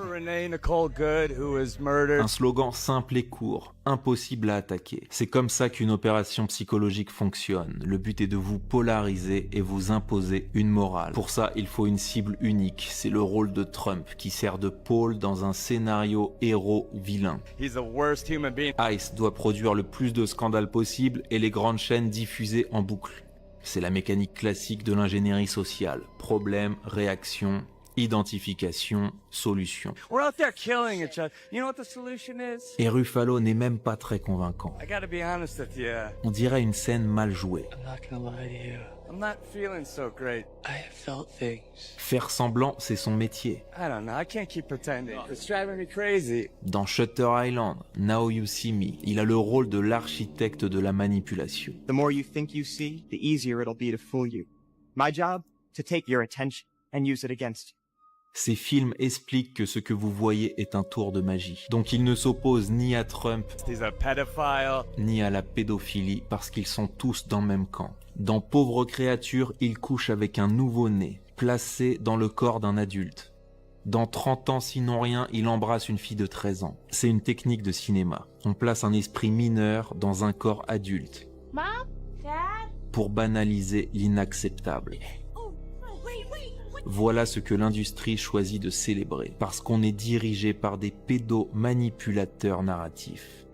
Un slogan simple et court, impossible à attaquer. C'est comme ça qu'une opération psychologique fonctionne. Le but est de vous polariser et vous imposer une morale. Pour ça, il faut une cible unique. C'est le rôle de Trump qui sert de pôle dans un scénario héros-vilain. Ice doit produire le plus de scandales possible et les grandes chaînes diffuser en boucle. C'est la mécanique classique de l'ingénierie sociale. Problème, réaction, identification, solution. We're out there killing each other. You know what the solution is? Et Ruffalo n'est même pas très convaincant. I gotta be honest with you. On dirait une scène mal jouée. I'm not gonna lie to you. I'm not feeling so great. I have felt things. Faire semblant, c'est son métier. I don't know. I can't keep pretending. It's driving me crazy. Dans Shutter Island, Now You See Me, il a le rôle de l'architecte de la manipulation. The more you think you see, the easier it'll be to fool you. My job, to take your attention and use it against you. Ces films expliquent que ce que vous voyez est un tour de magie. Donc ils ne s'opposent ni à Trump, ni à la pédophilie, parce qu'ils sont tous dans le même camp. Dans Pauvre créature, il couche avec un nouveau-né, placé dans le corps d'un adulte. Dans 30 ans, sinon rien, il embrasse une fille de 13 ans. C'est une technique de cinéma. On place un esprit mineur dans un corps adulte. Mom? Dad? Pour banaliser l'inacceptable. Voilà ce que l'industrie choisit de célébrer, parce qu'on est dirigé par des pédomanipulateurs narratifs.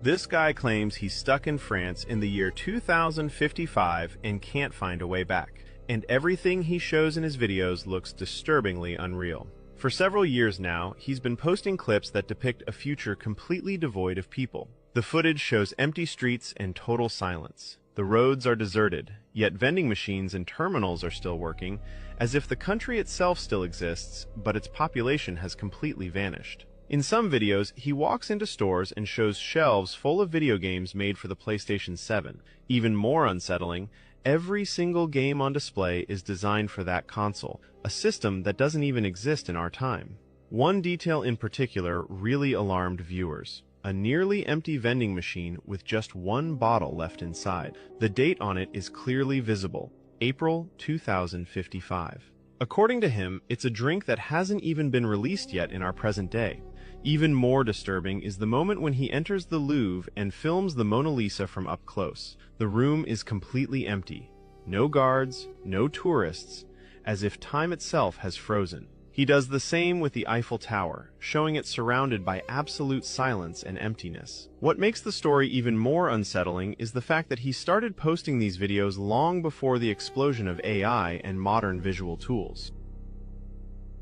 This guy claims he's stuck in France in the year 2055 and can't find a way back. And everything he shows in his videos looks disturbingly unreal. For several years now, he's been posting clips that depict a future completely devoid of people. The footage shows empty streets and total silence. The roads are deserted, yet vending machines and terminals are still working, as if the country itself still exists, but its population has completely vanished. In some videos, he walks into stores and shows shelves full of video games made for the PlayStation 7. Even more unsettling, every single game on display is designed for that console, a system that doesn't even exist in our time. One detail in particular really alarmed viewers. A nearly empty vending machine with just one bottle left inside. The date on it is clearly visible, April 2055. According to him, it's a drink that hasn't even been released yet in our present day. Even more disturbing is the moment when he enters the Louvre and films the Mona Lisa from up close. The room is completely empty. No guards, no tourists, as if time itself has frozen. He does the same with the Eiffel Tower, showing it surrounded by absolute silence and emptiness. What makes the story even more unsettling is the fact that he started posting these videos long before the explosion of AI and modern visual tools.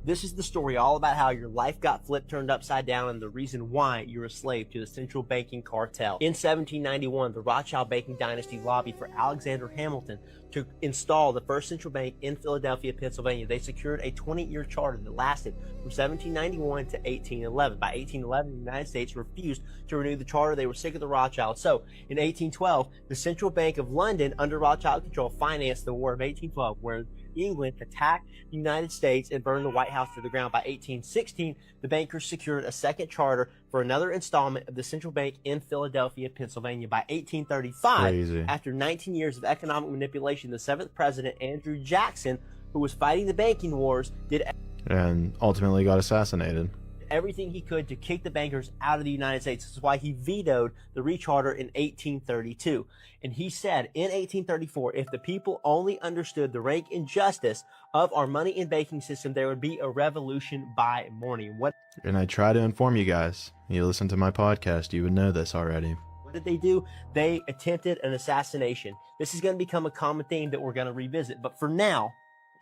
This is the story all about how your life got flipped, turned upside down, and the reason why you're a slave to the central banking cartel. In 1791, the Rothschild banking dynasty lobbied for Alexander Hamilton to install the first central bank in Philadelphia, Pennsylvania. They secured a 20-year charter that lasted from 1791 to 1811. By 1811, the United States refused to renew the charter. They were sick of the Rothschilds. So, in 1812, the Central Bank of London, under Rothschild control, financed the War of 1812, where England attacked the United States and burned the White House to the ground. By 1816, the bankers secured a second charter for another installment of the central bank in Philadelphia, Pennsylvania. By 1835, after 19 years of economic manipulation, the 7th president, Andrew Jackson, who was fighting the banking wars, did and ultimately got assassinated. everything he could to kick the bankers out of the United States. This is why he vetoed the recharter in 1832. And he said in 1834, if the people only understood the rank and justice of our money and banking system, there would be a revolution by morning. What? And I try to inform you guys. You listen to my podcast, you would know this already. What did they do? They attempted an assassination. This is going to become a common theme that we're going to revisit. But for now,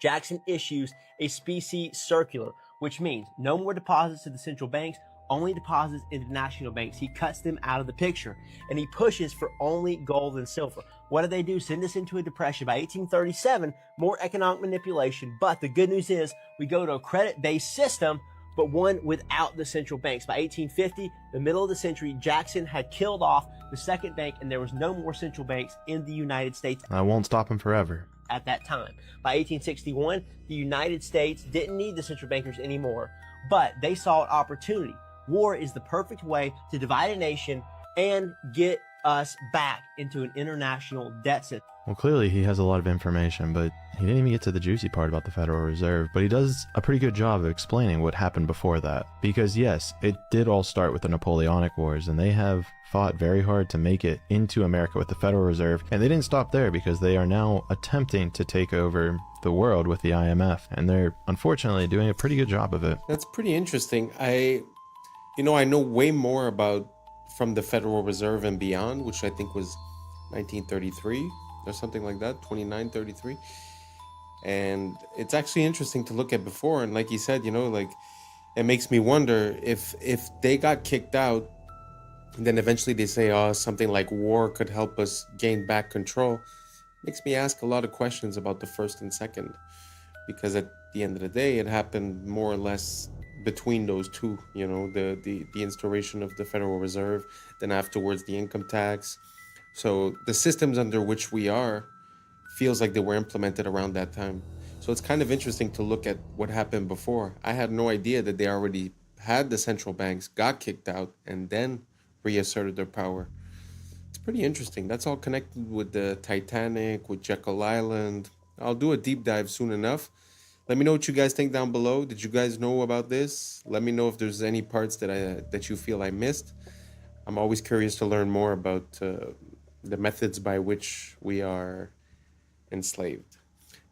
Jackson issues a specie circular, which means no more deposits to the central banks, only deposits into national banks. He cuts them out of the picture, and he pushes for only gold and silver. What do they do? Send us into a depression. By 1837, more economic manipulation. But the good news is we go to a credit-based system, but one without the central banks. By 1850, the middle of the century, Jackson had killed off the second bank, and there was no more central banks in the United States. I won't stop him forever. At that time. By 1861, the United States didn't need the central bankers anymore, but they saw an opportunity. War is the perfect way to divide a nation and get us back into an international debt system. Well, clearly he has a lot of information, but he didn't even get to the juicy part about the Federal Reserve, but he does a pretty good job of explaining what happened before that. Because yes, it did all start with the Napoleonic Wars, and they have fought very hard to make it into America with the Federal Reserve, and they didn't stop there because they are now attempting to take over the world with the IMF, and they're unfortunately doing a pretty good job of it. That's pretty interesting. I know way more about from the Federal Reserve and beyond, which I think was 1933 or something like that, 2933. And it's actually interesting to look at before. And like you said, it makes me wonder if they got kicked out, and then eventually they say, oh, something like war could help us gain back control. Makes me ask a lot of questions about the first and second, because at the end of the day, it happened more or less between those two, the instauration of the Federal Reserve, then afterwards the income tax. So the systems under which we are feels like they were implemented around that time. So it's kind of interesting to look at what happened before. I had no idea that they already had the central banks, got kicked out, and then reasserted their power. It's pretty interesting. That's all connected with the Titanic, with Jekyll Island. I'll do a deep dive soon enough. Let me know what you guys think down below. Did you guys know about this? Let me know if there's any parts that you feel I missed. I'm always curious to learn more about the methods by which we are enslaved.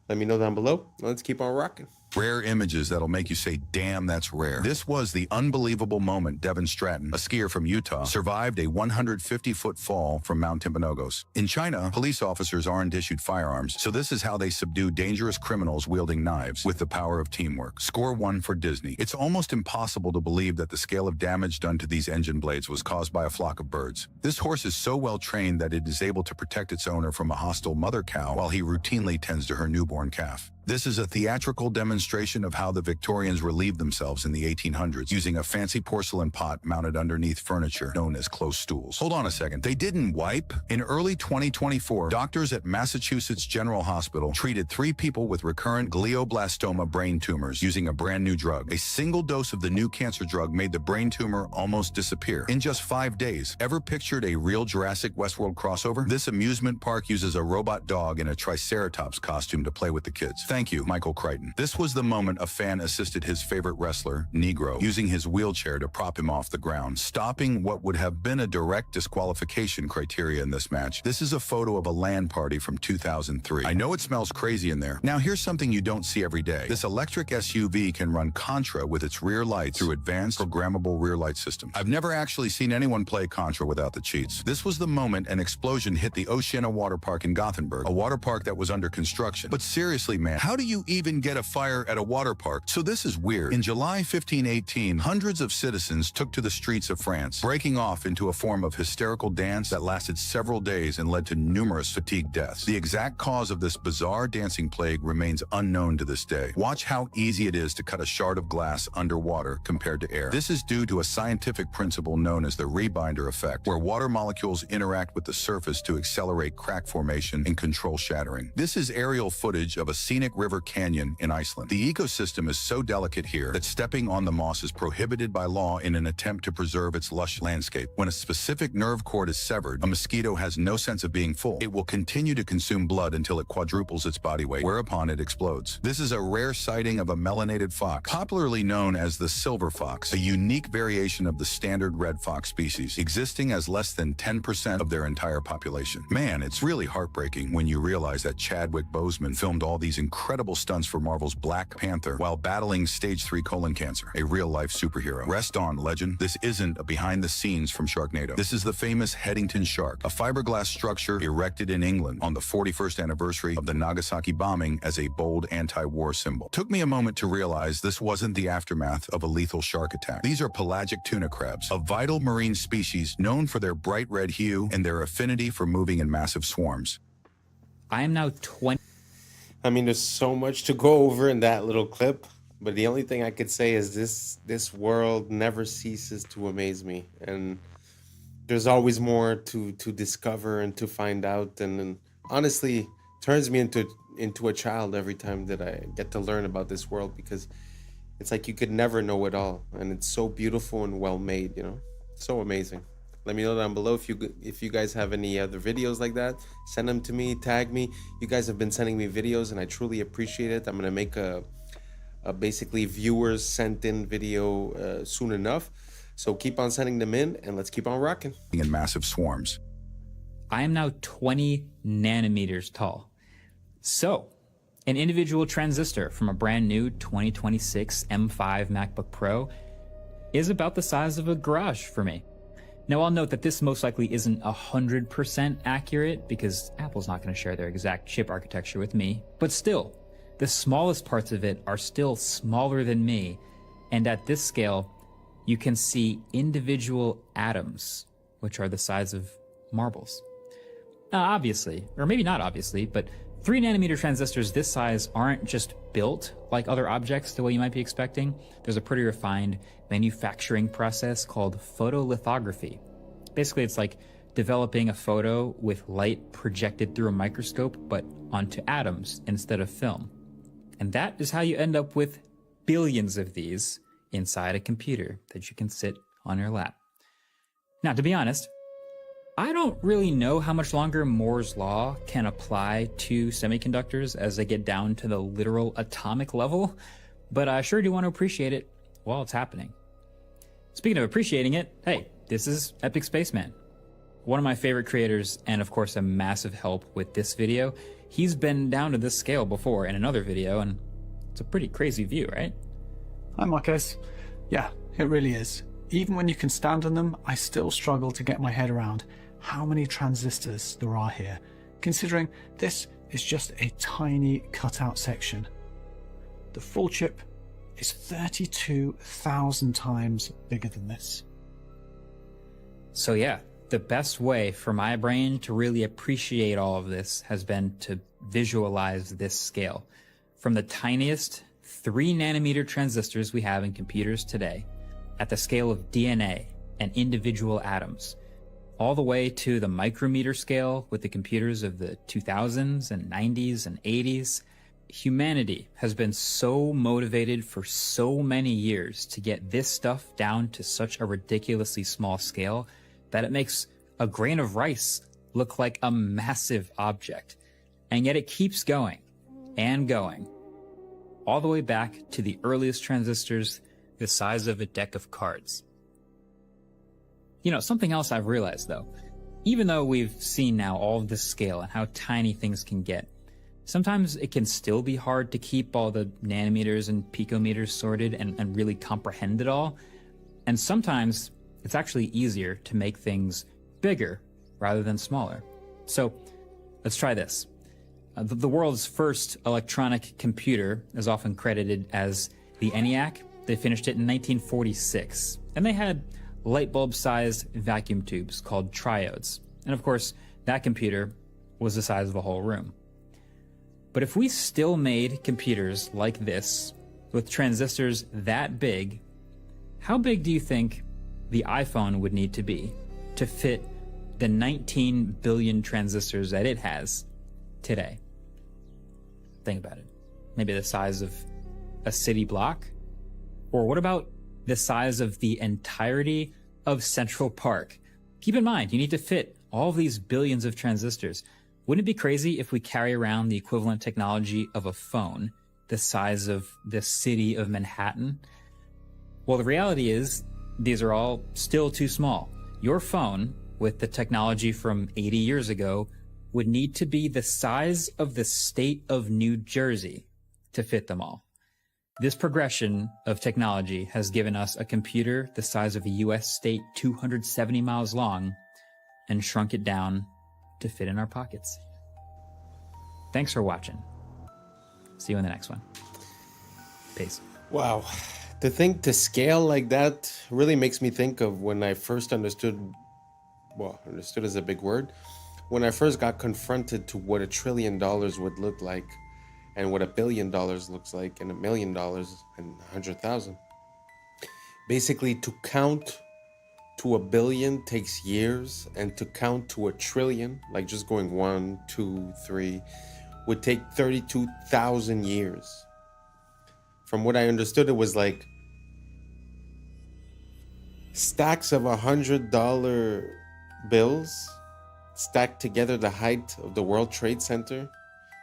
Let me know down below. Let's keep on rocking. Rare images that'll make you say, damn, that's rare. This was the unbelievable moment Devin Stratton, a skier from Utah, survived a 150-foot fall from Mount Timpanogos. In China, police officers aren't issued firearms, so this is how they subdue dangerous criminals wielding knives with the power of teamwork. Score 1 for Disney. It's almost impossible to believe that the scale of damage done to these engine blades was caused by a flock of birds. This horse is so well trained that it is able to protect its owner from a hostile mother cow while he routinely tends to her newborn calf. This is a theatrical demonstration of how the Victorians relieved themselves in the 1800s using a fancy porcelain pot mounted underneath furniture known as close stools. Hold on a second. They didn't wipe? In early 2024, doctors at Massachusetts General Hospital treated 3 people with recurrent glioblastoma brain tumors using a brand new drug. A single dose of the new cancer drug made the brain tumor almost disappear in just 5 days. Ever pictured a real Jurassic Westworld crossover? This amusement park uses a robot dog in a Triceratops costume to play with the kids. Thank you, Michael Crichton. This was the moment a fan assisted his favorite wrestler, Negro, using his wheelchair to prop him off the ground, stopping what would have been a direct disqualification criteria in this match. This is a photo of a LAN party from 2003. I know it smells crazy in there. Now here's something you don't see every day. This electric SUV can run Contra with its rear lights through advanced programmable rear light system. I've never actually seen anyone play Contra without the cheats. This was the moment an explosion hit the Oceana water park in Gothenburg, a water park that was under construction. But seriously, man, how do you even get a fire at a water park? So this is weird. In July 1518, hundreds of citizens took to the streets of France, breaking off into a form of hysterical dance that lasted several days and led to numerous fatigue deaths. The exact cause of this bizarre dancing plague remains unknown to this day. Watch how easy it is to cut a shard of glass underwater compared to air. This is due to a scientific principle known as the rebinder effect, where water molecules interact with the surface to accelerate crack formation and control shattering. This is aerial footage of a scenic river canyon in Iceland. The ecosystem is so delicate here that stepping on the moss is prohibited by law in an attempt to preserve its lush landscape. When a specific nerve cord is severed, a mosquito has no sense of being full. It will continue to consume blood until it quadruples its body weight, whereupon it explodes. This is a rare sighting of a melanated fox, popularly known as the silver fox, a unique variation of the standard red fox species, existing as less than 10% of their entire population. Man, it's really heartbreaking when you realize that Chadwick Boseman filmed all these incredible stunts for Marvel's Black Panther while battling stage 3 colon cancer, a real-life superhero. Rest on, legend. This isn't a behind-the-scenes from Sharknado. This is the famous Headington Shark, a fiberglass structure erected in England on the 41st anniversary of the Nagasaki bombing as a bold anti-war symbol. Took me a moment to realize this wasn't the aftermath of a lethal shark attack. These are pelagic tuna crabs, a vital marine species known for their bright red hue and their affinity for moving in massive swarms. I am now 20. I mean, there's so much to go over in that little clip, but the only thing I could say is this world never ceases to amaze me, and there's always more to discover and to find out, and honestly turns me into a child every time that I get to learn about this world, because it's like you could never know it all, and it's so beautiful and well made, you know, so amazing. Let me know down below if you guys have any other videos like that. Send them to me, tag me. You guys have been sending me videos and I truly appreciate it. I'm gonna make a basically viewers sent in video soon enough. So keep on sending them in and let's keep on rocking. In massive swarms. I am now 20 nanometers tall. So, an individual transistor from a brand new 2026 M5 MacBook Pro is about the size of a garage for me. Now, I'll note that this most likely isn't 100% accurate because Apple's not going to share their exact chip architecture with me, but still, the smallest parts of it are still smaller than me, and at this scale, you can see individual atoms, which are the size of marbles. Now, obviously, or maybe not obviously, but 3 nanometer transistors this size aren't just built like other objects the way you might be expecting. There's a pretty refined manufacturing process called photolithography. Basically, it's like developing a photo with light projected through a microscope, but onto atoms instead of film. And that is how you end up with billions of these inside a computer that you can sit on your lap. Now, to be honest, I don't really know how much longer Moore's law can apply to semiconductors as they get down to the literal atomic level, but I sure do want to appreciate it while it's happening. Speaking of appreciating it, hey, this is Epic Spaceman. One of my favorite creators, and of course a massive help with this video. He's been down to this scale before in another video, and it's a pretty crazy view, right? Hi Marcus. Yeah, it really is. Even when you can stand on them, I still struggle to get my head around how many transistors there are here, considering this is just a tiny cutout section. The full chip is 32,000 times bigger than this. So yeah, the best way for my brain to really appreciate all of this has been to visualize this scale. From the tiniest 3 nanometer transistors we have in computers today, at the scale of DNA and individual atoms, all the way to the micrometer scale with the computers of the 2000s and 90s and 80s. Humanity has been so motivated for so many years to get this stuff down to such a ridiculously small scale that it makes a grain of rice look like a massive object. And yet it keeps going and going all the way back to the earliest transistors the size of a deck of cards. You know, something else I've realized though, even though we've seen now all of this scale and how tiny things can get, sometimes it can still be hard to keep all the nanometers and picometers sorted and really comprehend it all. And sometimes it's actually easier to make things bigger rather than smaller. So let's try this. The world's first electronic computer is often credited as the ENIAC. They finished it in 1946, and they had light bulb-sized vacuum tubes called triodes. And of course, that computer was the size of a whole room. But if we still made computers like this, with transistors that big, how big do you think the iPhone would need to be to fit the 19 billion transistors that it has today? Think about it. Maybe the size of a city block? Or what about the size of the entirety of Central Park? Keep in mind, you need to fit all of these billions of transistors. Wouldn't it be crazy if we carry around the equivalent technology of a phone the size of the city of Manhattan? Well, the reality is, these are all still too small. Your phone, with the technology from 80 years ago, would need to be the size of the state of New Jersey to fit them all. This progression of technology has given us a computer the size of a US state 270 miles long and shrunk it down to fit in our pockets. Thanks for watching. See you in the next one. Peace. Wow. To think to scale like that really makes me think of when I first understood, well, understood is a big word, when I first got confronted to what $1 trillion would look like, and what $1 billion looks like, and $1 million and 100,000. Basically, to count to 1 billion takes years, and to count to 1 trillion, like just going 1, 2, 3, would take 32,000 years. From what I understood, it was like stacks of $100 bills stacked together the height of the World Trade Center,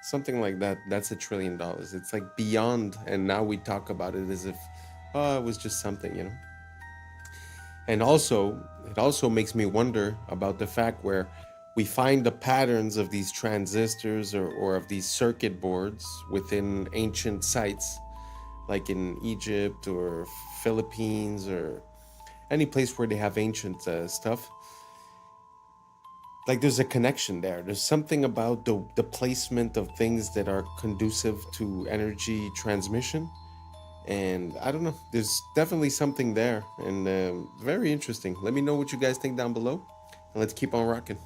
something like that. That's $1 trillion. It's like beyond, and now we talk about it as if, oh, it was just something, you know. And also, it also makes me wonder about the fact where we find the patterns of these transistors or of these circuit boards within ancient sites, like in Egypt or Philippines or any place where they have ancient stuff. Like there's a connection there. There's something about the placement of things that are conducive to energy transmission. And I don't know, there's definitely something there, and very interesting. Let me know what you guys think down below, and let's keep on rocking.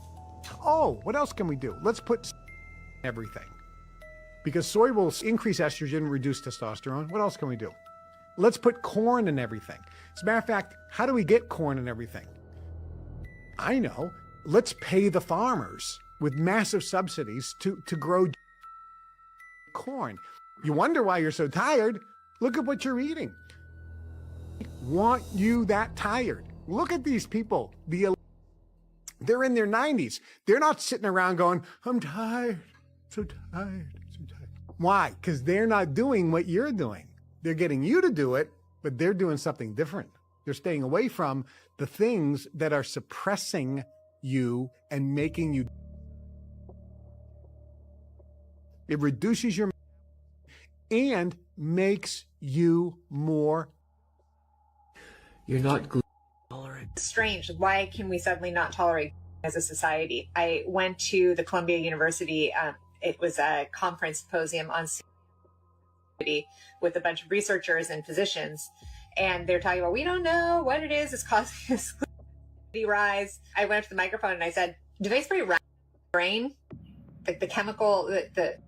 Oh, what else can we do? Let's put everything. Because soy will increase estrogen, reduce testosterone. What else can we do? Let's put corn in everything. As a matter of fact, how do we get corn in everything? I know. Let's pay the farmers with massive subsidies to grow corn. You wonder why you're so tired? Look at what you're eating. Want you that tired? Look at these people. They're in their 90s. They're not sitting around going, I'm tired, so tired, so tired. Why? Because they're not doing what you're doing. They're getting you to do it, but they're doing something different. They're staying away from the things that are suppressing you and making you. It reduces your and makes you more. You're not gluten tolerant. Strange. Why can we suddenly not tolerate as a society? I went to the Columbia University. It was a conference symposium on with a bunch of researchers and physicians, and they're talking about, we don't know what it is. It's causing this rise. I went up to the microphone and I said, do they spray brain? Like the chemical, the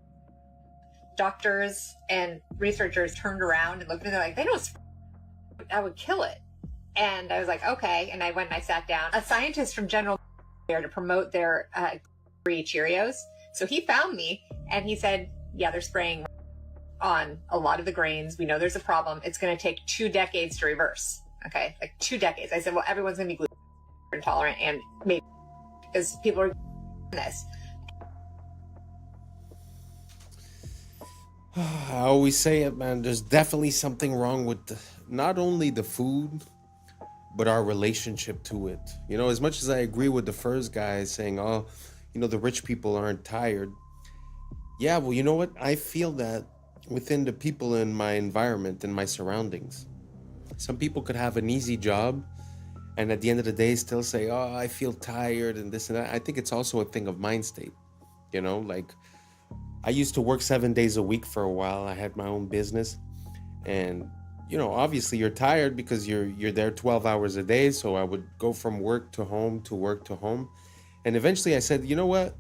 doctors and researchers turned around and looked at me, they're like, they don't spray. I would kill it. And I was like, okay. And I went and I sat down. A scientist from General there to promote their free Cheerios. So he found me and he said, yeah, they're spraying on a lot of the grains. We know there's a problem. It's going to take 2 decades to reverse. Okay. Like 2 decades. I said, well, everyone's going to be gluten intolerant, and maybe because people are this. I always say it, man. There's definitely something wrong with not only the food, but our relationship to it. You know, as much as I agree with the first guy saying, oh, you know, the rich people aren't tired. Yeah, well, you know what? I feel that within the people in my environment and my surroundings. Some people could have an easy job and at the end of the day still say, oh, I feel tired and this and that. I think it's also a thing of mind state. You know, like I used to work 7 days a week for a while. I had my own business and, you know, obviously you're tired because you're there 12 hours a day. So I would go from work to home to work to home. And eventually I said, you know what?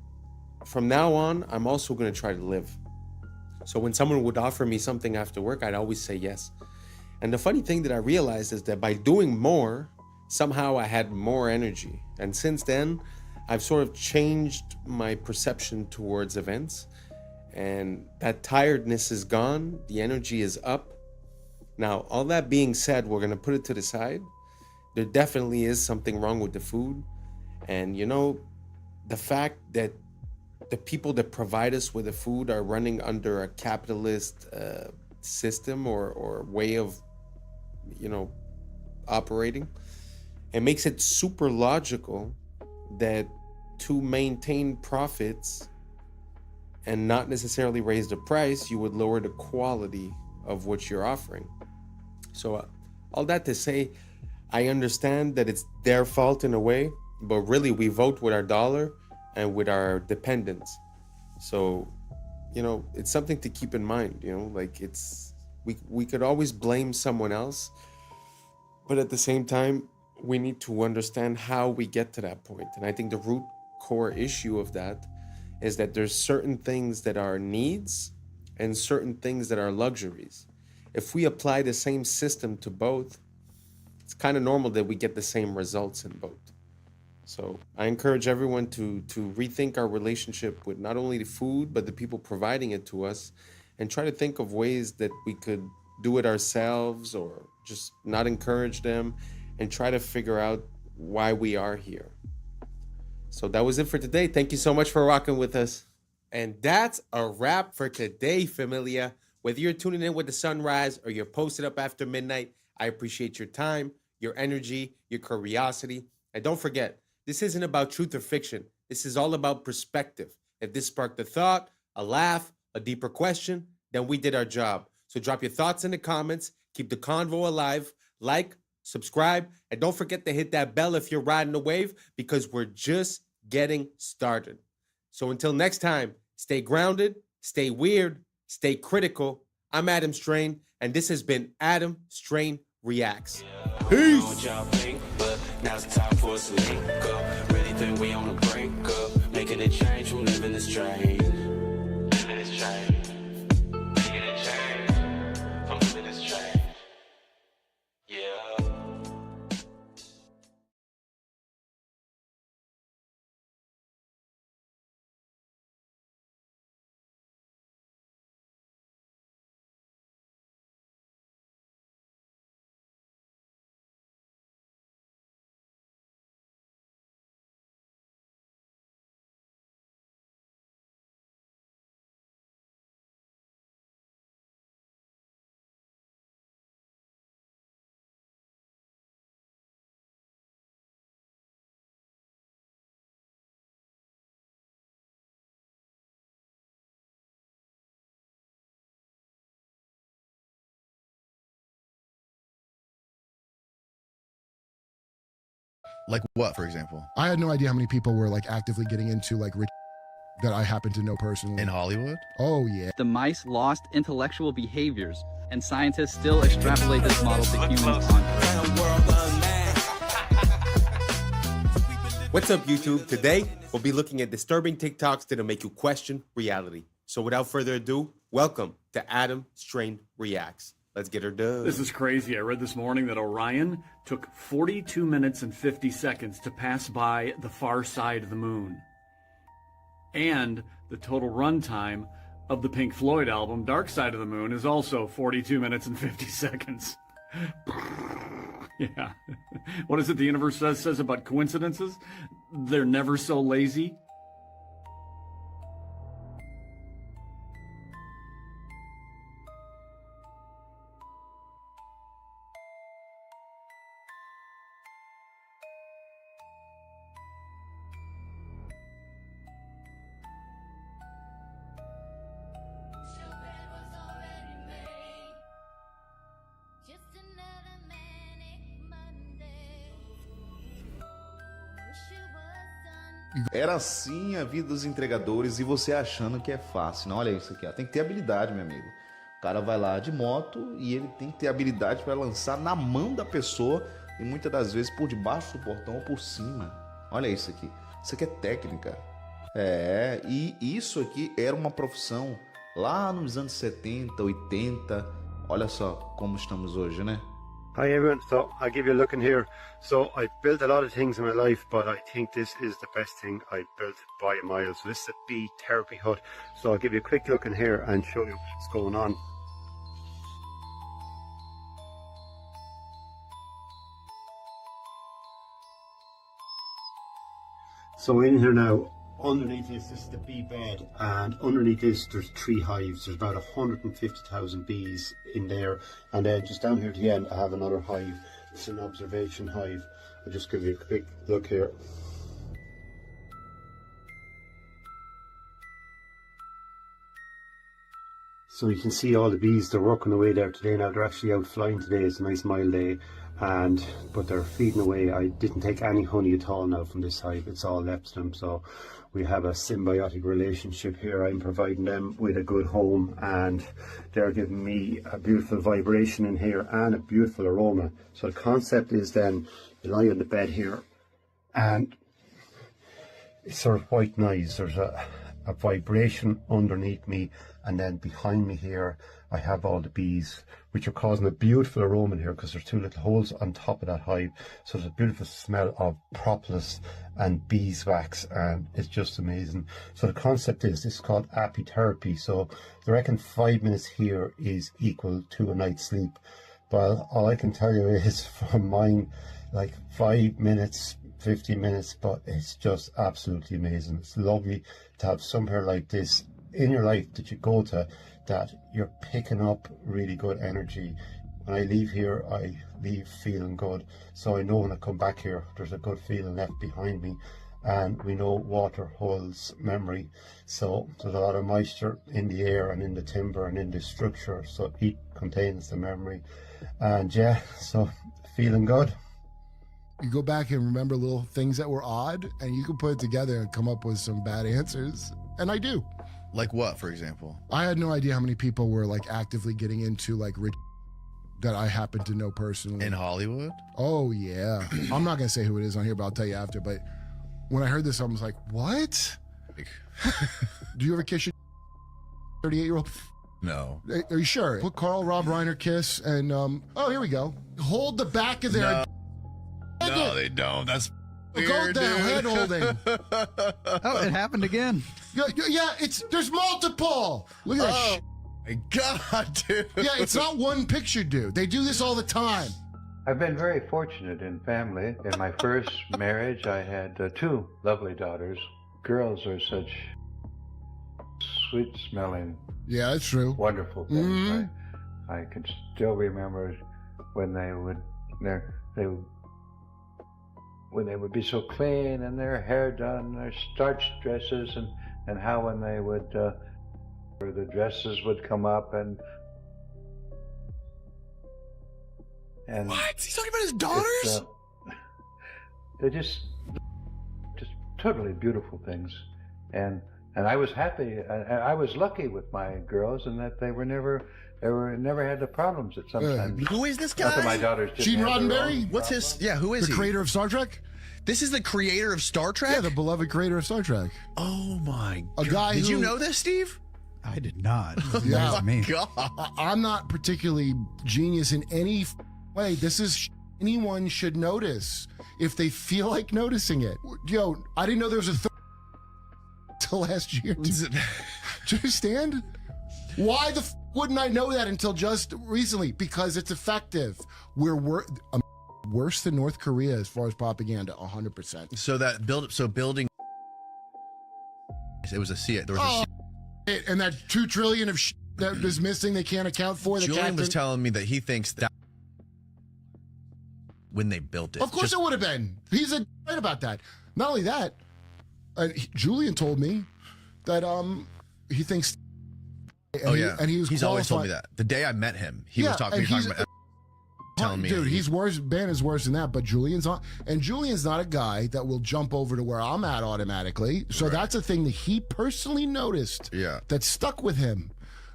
From now on, I'm also going to try to live. So when someone would offer me something after work, I'd always say yes. And the funny thing that I realized is that by doing more, somehow I had more energy. And since then, I've sort of changed my perception towards events. And that tiredness is gone. The energy is up. Now, all that being said, we're going to put it to the side. There definitely is something wrong with the food. And, you know, the fact that the people that provide us with the food are running under a capitalist system or way of, you know, operating, it makes it super logical that to maintain profits and not necessarily raise the price, you would lower the quality of what you're offering. So all that to say, I understand that it's their fault in a way, but really we vote with our dollar and with our dependents. So, you know, it's something to keep in mind, you know, like we could always blame someone else, but at the same time, we need to understand how we get to that point. And I think the root core issue of that is that there's certain things that are needs and certain things that are luxuries. If we apply the same system to both, it's kind of normal that we get the same results in both. So I encourage everyone to rethink our relationship with not only the food, but the people providing it to us, and try to think of ways that we could do it ourselves or just not encourage them, and try to figure out why we are here. So that was it for today. Thank you so much for rocking with us. And that's a wrap for today, familia. Whether you're tuning in with the sunrise or you're posted up after midnight, I appreciate your time, your energy, your curiosity. And don't forget, this isn't about truth or fiction. This is all about perspective. If this sparked a thought, a laugh, a deeper question, then we did our job. So drop your thoughts in the comments. Keep the convo alive. Like, subscribe, and don't forget to hit that bell if you're riding the wave, because we're just getting started. So until next time, stay grounded, stay weird, stay critical. I'm Adam Strain, and this has been Adam Strain Reacts. Peace. What y'all think, but now it's time for us to link up. Really think we on the brink up, making a change from living this strange. Living this strange. Making a change from living this strange. Yeah. Like what, for example? I had no idea how many people were like actively getting into like rich that I happen to know personally. In Hollywood? Oh, yeah. The mice lost intellectual behaviors, and scientists still extrapolate this model to humans on What's up, YouTube? Today, we'll be looking at disturbing TikToks that'll make you question reality. So without further ado, welcome to Adam Strain Reacts. Let's get her done. This is crazy. I read this morning that Orion took 42 minutes and 50 seconds to pass by the far side of the moon. And the total runtime of the Pink Floyd album, Dark Side of the Moon, is also 42 minutes and 50 seconds. Yeah. What is it the universe says about coincidences? They're never so lazy. Era assim a vida dos entregadores e você achando que é fácil. Não, olha isso aqui, ó. Tem que ter habilidade, meu amigo. O cara vai lá de moto e ele tem que ter habilidade para lançar na mão da pessoa e muitas das vezes por debaixo do portão ou por cima. Olha isso aqui. Isso aqui é técnica. E isso aqui era uma profissão lá nos anos 70, 80. Olha só como estamos hoje, né? Hi everyone, so I'll give you a look in here. So I've built a lot of things in my life, but I think this is the best thing I've built by a mile. So this is a bee therapy hut. So I'll give you a quick look in here and show you what's going on. So in here now, underneath this is the bee bed, and underneath this there's 3 hives. There's about 150,000 bees in there, and then just down here at the end I have another hive. It's an observation hive. I'll just give you a quick look here. So you can see all the bees, they're working away there today. Now they're actually out flying today. It's a nice mild day, but they're feeding away. I didn't take any honey at all now from this hive. It's all left to them. So we have a symbiotic relationship here. I'm providing them with a good home, and they're giving me a beautiful vibration in here and a beautiful aroma. So the concept is then you lie on the bed here, and it's sort of white noise. There's a vibration underneath me, and then behind me here I have all the bees, which are causing a beautiful aroma in here because there's 2 little holes on top of that hive. So there's a beautiful smell of propolis and beeswax, and it's just amazing. So the concept is, this is called apitherapy. So they reckon 5 minutes here is equal to a night's sleep. Well, all I can tell you is from mine, like 5 minutes, 50 minutes, but it's just absolutely amazing. It's lovely to have somewhere like this in your life that you go to, that you're picking up really good energy. When I leave here, I leave feeling good. So I know when I come back here, there's a good feeling left behind me. And we know water holds memory. So there's a lot of moisture in the air and in the timber and in the structure. So heat contains the memory. And yeah, so feeling good. You go back and remember little things that were odd, and you can put it together and come up with some bad answers. And I do. Like what, for example? I had no idea how many people were like actively getting into like rich that I happen to know personally. In Hollywood? Oh, yeah. I'm not going to say who it is on here, but I'll tell you after. But when I heard this, I was like, what? Do you ever kiss your 38-year-old? No. Are you sure? Put Carl Rob Reiner kiss and, oh, here we go. Hold the back of their... No, they don't. That's weird, Go down, hand holding. Oh, it happened again. Yeah, there's multiple. Look at that. My God, dude. Yeah, it's not one picture, dude. They do this all the time. I've been very fortunate in family. In my first marriage, I had 2 lovely daughters. Girls are such sweet-smelling, yeah, that's true, wonderful things. Mm-hmm. I can still remember when they would be so clean and their hair done, their starched dresses, and how when they would, the dresses would come up and what? He's talking about his daughters? They're just totally beautiful things, and I was happy. I was lucky with my girls in that they never had the problems that sometimes. Who is this guy? Not that my daughters didn't Gene have their own Roddenberry? What's his? Yeah, who is the he? creator of Star Trek? This is the creator of Star Trek? Yeah, the beloved creator of Star Trek. Oh my God. A guy Did you who- know this, Steve? I did not. Yeah. That's me. God. I'm not particularly genius in any way. This is anyone should notice if they feel like noticing it. Yo, I didn't know there was a till last year. Do you understand? Why the wouldn't I know that until just recently? Because it's effective. We're worse than North Korea as far as propaganda, 100%. So building. It was a C. There was and that 2 trillion of that is missing, they can't account for. Julian was telling me that he thinks that when they built it. Of course it would have been. He's right about that. Not only that, Julian told me that he thinks. And and he was he's always told me qualified. that. The day I met him, he was talking about. telling me, dude, he's worse. Ben is worse than that. But Julian's on, and Julian's not a guy that will jump over to where I'm at automatically. So that's a thing that he personally noticed. Yeah, that stuck with him.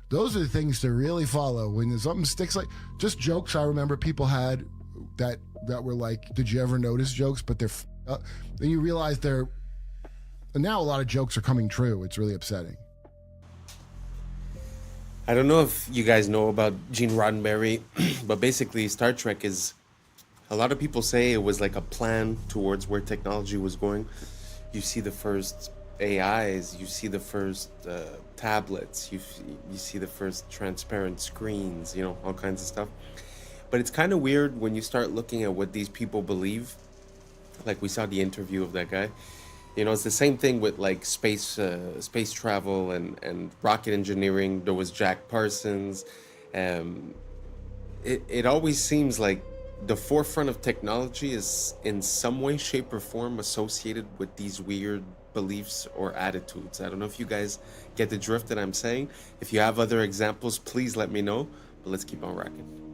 Those are the things to really follow when something sticks. Like just jokes I remember people had that were like, did you ever notice jokes? But they're then you realize they're. And now a lot of jokes are coming true. It's really upsetting. I don't know if you guys know about Gene Roddenberry, but basically Star Trek is, a lot of people say it was like a plan towards where technology was going. You see the first AIs, you see the first tablets, you see the first transparent screens, you know, all kinds of stuff. But it's kind of weird when you start looking at what these people believe. Like we saw the interview of that guy. You know, it's the same thing with like space travel and rocket engineering. There was Jack Parsons. It always seems like the forefront of technology is in some way, shape, or form associated with these weird beliefs or attitudes. I don't know if you guys get the drift that I'm saying. If you have other examples, please let me know. But let's keep on rocking.